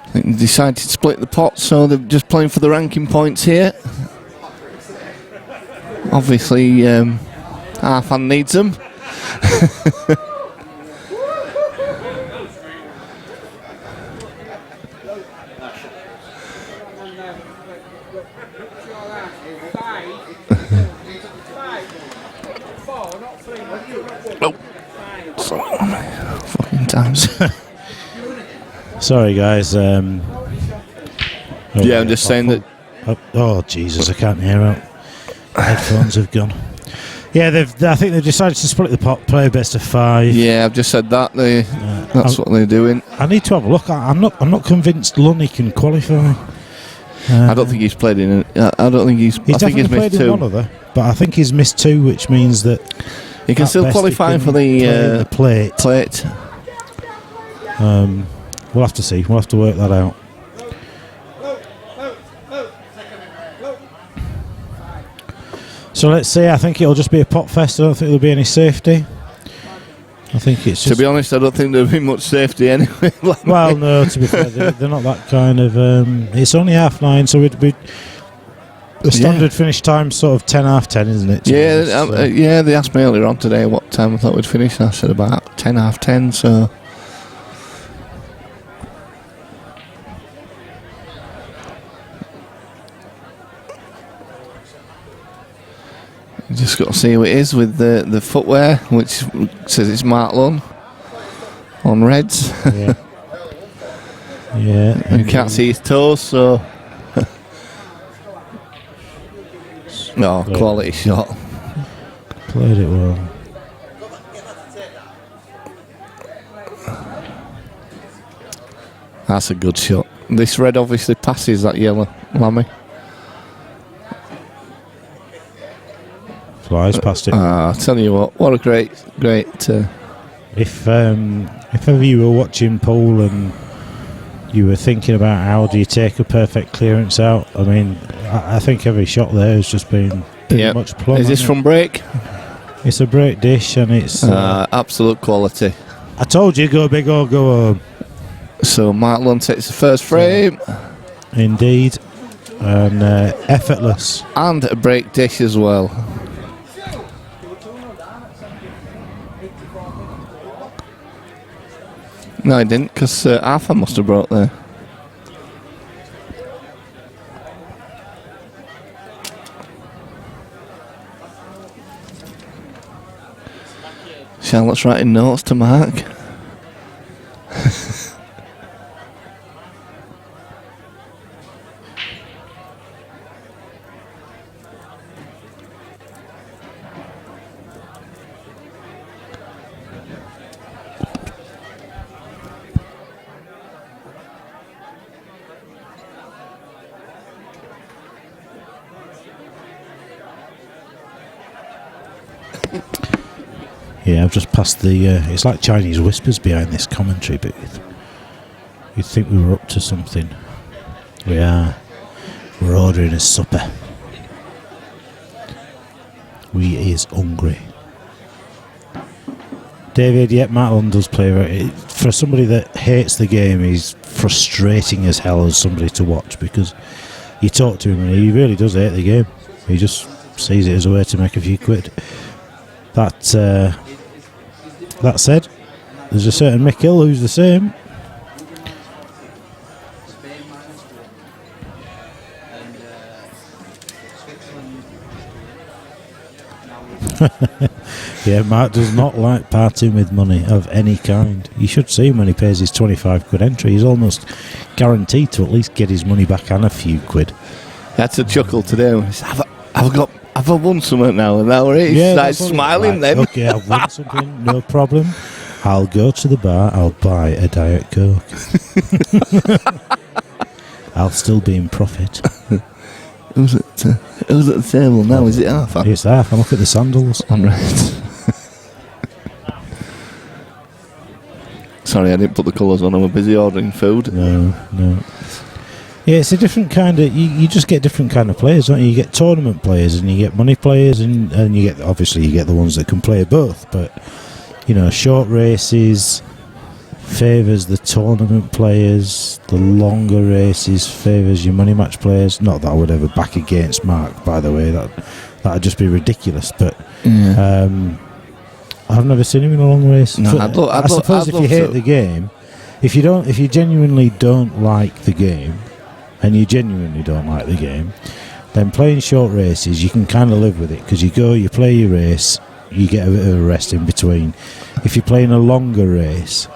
I think they decided to split the pot, so they're just playing for the ranking points here. Obviously, half and needs them. Oh, sorry, fucking times. Sorry, guys. Yeah, I'm just saying that. Oh, Jesus, I can't hear out. Headphones have gone. Yeah, I think they've decided to split the pot, play best of 5. Yeah, I've just said that. That's what they're doing. I need to have a look. I'm not convinced Lunny can qualify. I don't think he's played in it. I don't think he's. I think he's played missed in 2. one other, but I think he's missed 2, which means that he can still qualify for the plate. We'll have to see. We'll have to work that out. So let's see. I think it'll just be a pot fest. I don't think there'll be any safety. I think it's just... To be honest, I don't think there'll be much safety anyway. Well, no, to be fair, they're not that kind of... it's only 9:30, so it'd be... The standard finish time sort of 10:30, isn't it? Yeah, they asked me earlier on today what time I thought we'd finish, and I said about 10:30, so... You just got to see who it is with the footwear, which says it's Mark Lunn on reds. Yeah. Yeah. And you can't see his toes, so... No, quality shot. Played it well. That's a good shot. This red obviously passes that yellow, Lammy. Flies past it. I tell you what a great. If ever you were watching Paul and you were thinking about how do you take a perfect clearance out, I mean, I think every shot there has just been pretty much plumb. Is this from break? It's a break dish and it's absolute quality. I told you, go big or go home. So Mark Lund takes the first frame. Indeed. And effortless. And a break dish as well. No, I didn't, because Arthur must have brought there. Charlotte's writing notes to Mark. Yeah, I've just passed the... it's like Chinese whispers behind this commentary booth. You'd think we were up to something. We are. We're ordering a supper. We is hungry. David, Matt Lund does play... For somebody that hates the game, he's frustrating as hell as somebody to watch, because you talk to him and he really does hate the game. He just sees it as a way to make a few quid. That said, there's a certain Mick Hill who's the same. Yeah, Mark does not like partying with money of any kind. You should see him when he pays his 25 quid entry. He's almost guaranteed to at least get his money back and a few quid. That's a chuckle today. Have I won something now? And now he starts smiling then. Okay, I've won something, no problem. I'll go to the bar, I'll buy a Diet Coke. I'll still be in profit. Who's at the table now? Is it half? It's half. And look at the sandals. I'm right. Sorry, I didn't put the colours on. I was busy ordering food. No. Yeah, it's a different kind of. You just get different kind of players, don't you? You get tournament players and you get money players, and you get obviously you get the ones that can play both. But short races favours the tournament players. The longer races favours your money match players. Not that I would ever back against Mark, by the way. That'd just be ridiculous. But I've never seen him in a long race. No, I suppose if you hate the game, if you genuinely don't like the game, and you genuinely don't like the game, then playing short races you can kind of live with it, because you play your race, you get a bit of a rest in between. If you're playing a longer race,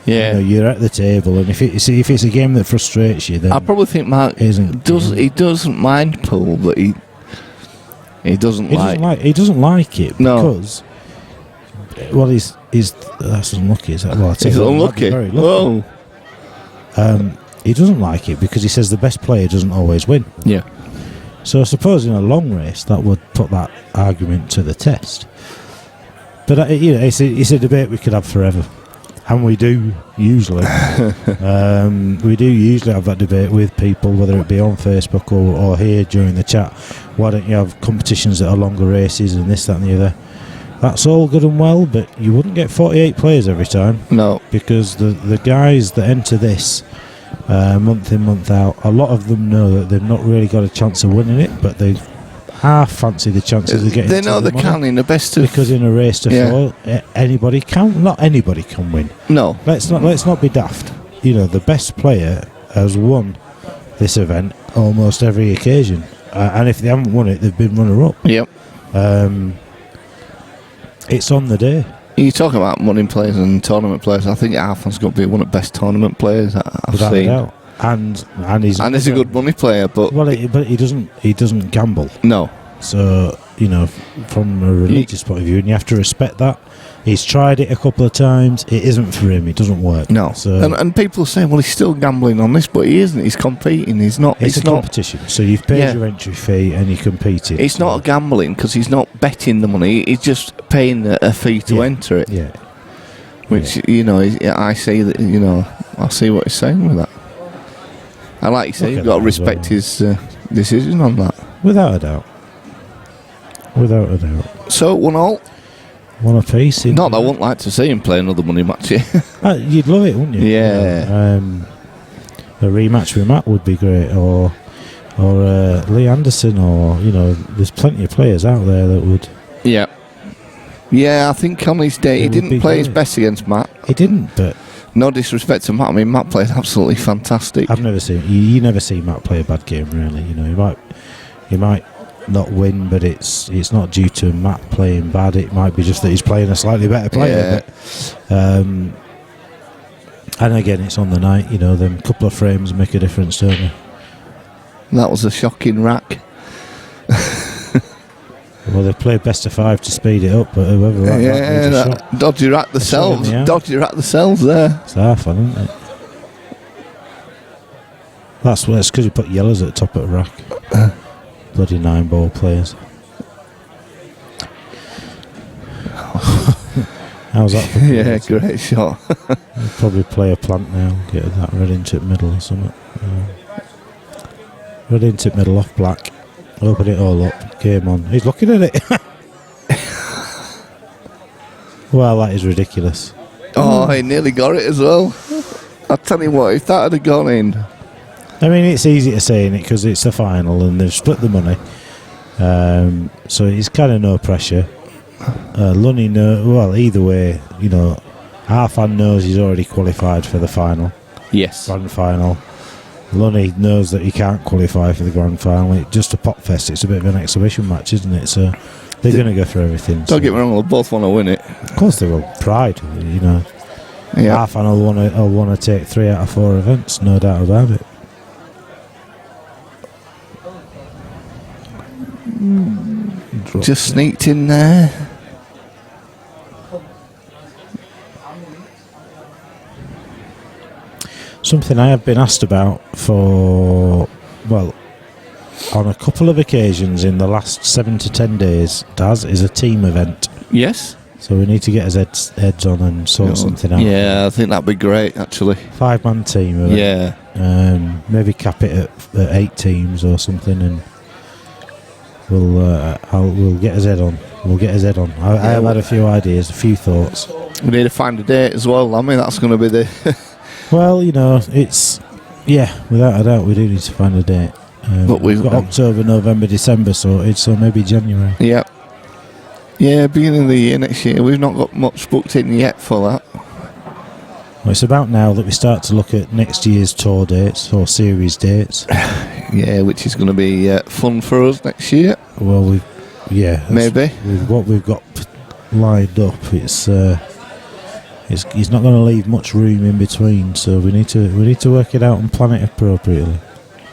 you're at the table, and if it's a game that frustrates you, then I probably think Mark doesn't mind pool, but he doesn't like it because that's unlucky. Is that he's unlucky? Very lucky. He doesn't like it because he says the best player doesn't always win. Yeah. So I suppose in a long race that would put that argument to the test. But it's a debate we could have forever, and we do usually. We do usually have that debate with people, whether it be on Facebook or here during the chat. Why don't you have competitions that are longer races and this, that, and the other? That's all good and well, but you wouldn't get 48 players every time. No, because the guys that enter this month in, month out, a lot of them know that they've not really got a chance of winning it, but they half fancy the chances of getting. They know they can in the best of, because in a race to foil, anybody can. Not anybody can win. No, let's not be daft. The best player has won this event almost every occasion, and if they haven't won it, they've been runner up. Yep. It's on the day. You're talking about money players and tournament players. I think Arfan's got to be one of the best tournament players I've seen. And he's a good money player, but he doesn't gamble. No. So from a religious point of view, and you have to respect that. He's tried it a couple of times. It isn't for him. It doesn't work. No. So and people say, well, he's still gambling on this, but he isn't. He's competing. He's not. It's a competition. So you've paid your entry fee and you're competing. It's not gambling because he's not betting the money. He's just paying a fee to enter it. Yeah. Which I see that. I see what he's saying with that. And like you say, you've got to respect his decision on that. Without a doubt. So 1-1. One apiece. Not that I wouldn't like to see him play another money match. You'd love it, wouldn't you? Yeah. A rematch with Matt would be great, or Lee Anderson, or there's plenty of players out there that would. Yeah. Yeah, I think on his day he didn't play his best against Matt. He didn't, but no disrespect to Matt. I mean, Matt played absolutely fantastic. I've never seen you never see Matt play a bad game, really. He might not win, but it's not due to Matt playing bad. It might be just that he's playing a slightly better player. Yeah. But, and again, it's on the night. Them couple of frames make a difference, don't they? That was a shocking rack. Well, they played best of 5 to speed it up, but whoever that dodgy rack themselves. Dodgy rack themselves there. It's half fun, isn't it? That's because you put yellows at the top of the rack. Bloody 9-ball players. How's that for yeah, great shot. We'll probably play a plant now, get that red into middle or something. Red into middle off black. Open it all up. Game on. He's looking at it. Well, that is ridiculous. Oh, he nearly got it as well. I'll tell you what, if that had gone in. I mean, it's easy to say in it because it's the final and they've split the money. So it's kind of no pressure. Lunny either way, Arfan knows he's already qualified for the final. Yes. Grand final. Lunny knows that he can't qualify for the grand final. It's just a pot fest. It's a bit of an exhibition match, isn't it? So they're going to go for everything. Don't get me wrong, they'll both want to win it. Of course they will. Pride, Yeah. Arfan will want to take 3 out of 4 events, no doubt about it. Just sneaked in there. Something I have been asked about on a couple of occasions in the last 7 to 10 days, Daz, is a team event. Yes. So we need to get his heads on and sort something out. Yeah, I think that'd be great, actually. 5-man team. Yeah. Maybe cap it at 8 teams or something, and we'll get his head on. We'll get his head on. I have had a few ideas, a few thoughts. We need to find a date as well. I mean, that's going to be the. Well, it's without a doubt, we do need to find a date. But we've got October, November, December sorted, so maybe January. Yeah. Yeah, beginning of the year next year. We've not got much booked in yet for that. Well, it's about now that we start to look at next year's tour dates or series dates. Yeah, which is going to be fun for us next year. Well, maybe with what we've got lined up, he's not going to leave much room in between. So we need to work it out and plan it appropriately.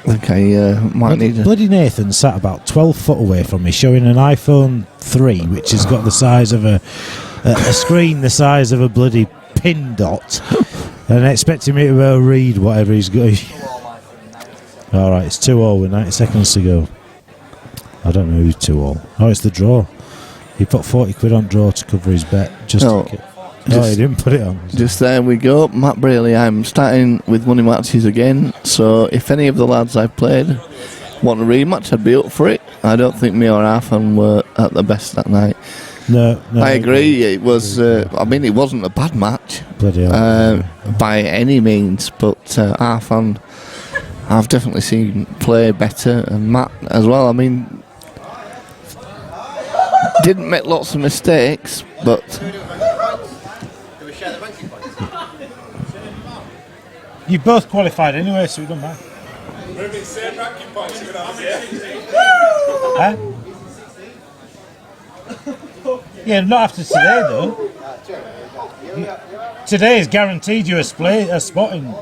Okay, might need to. Bloody Nathan sat about 12 foot away from me, showing an iPhone 3, which has got the size of a screen the size of a bloody pin dot, and expecting me to read whatever he's got. Alright, it's 2-0 with 90 seconds to go. I don't know who's 2-0. Oh, it's the draw. He put 40 quid on draw to cover his bet. He didn't put it on. Just there we go. Matt Braley, I'm starting with money matches again, so if any of the lads I've played want a rematch, I'd be up for it. I don't think me or Arfan were at the best that night. No, I agree. It was. It wasn't a bad match by any means, but Arfan, I've definitely seen play better, and Matt as well. I mean, didn't make lots of mistakes, but. You both qualified anyway, so we don't mind. Huh? Yeah, not after today though. Today is guaranteed you a spot in.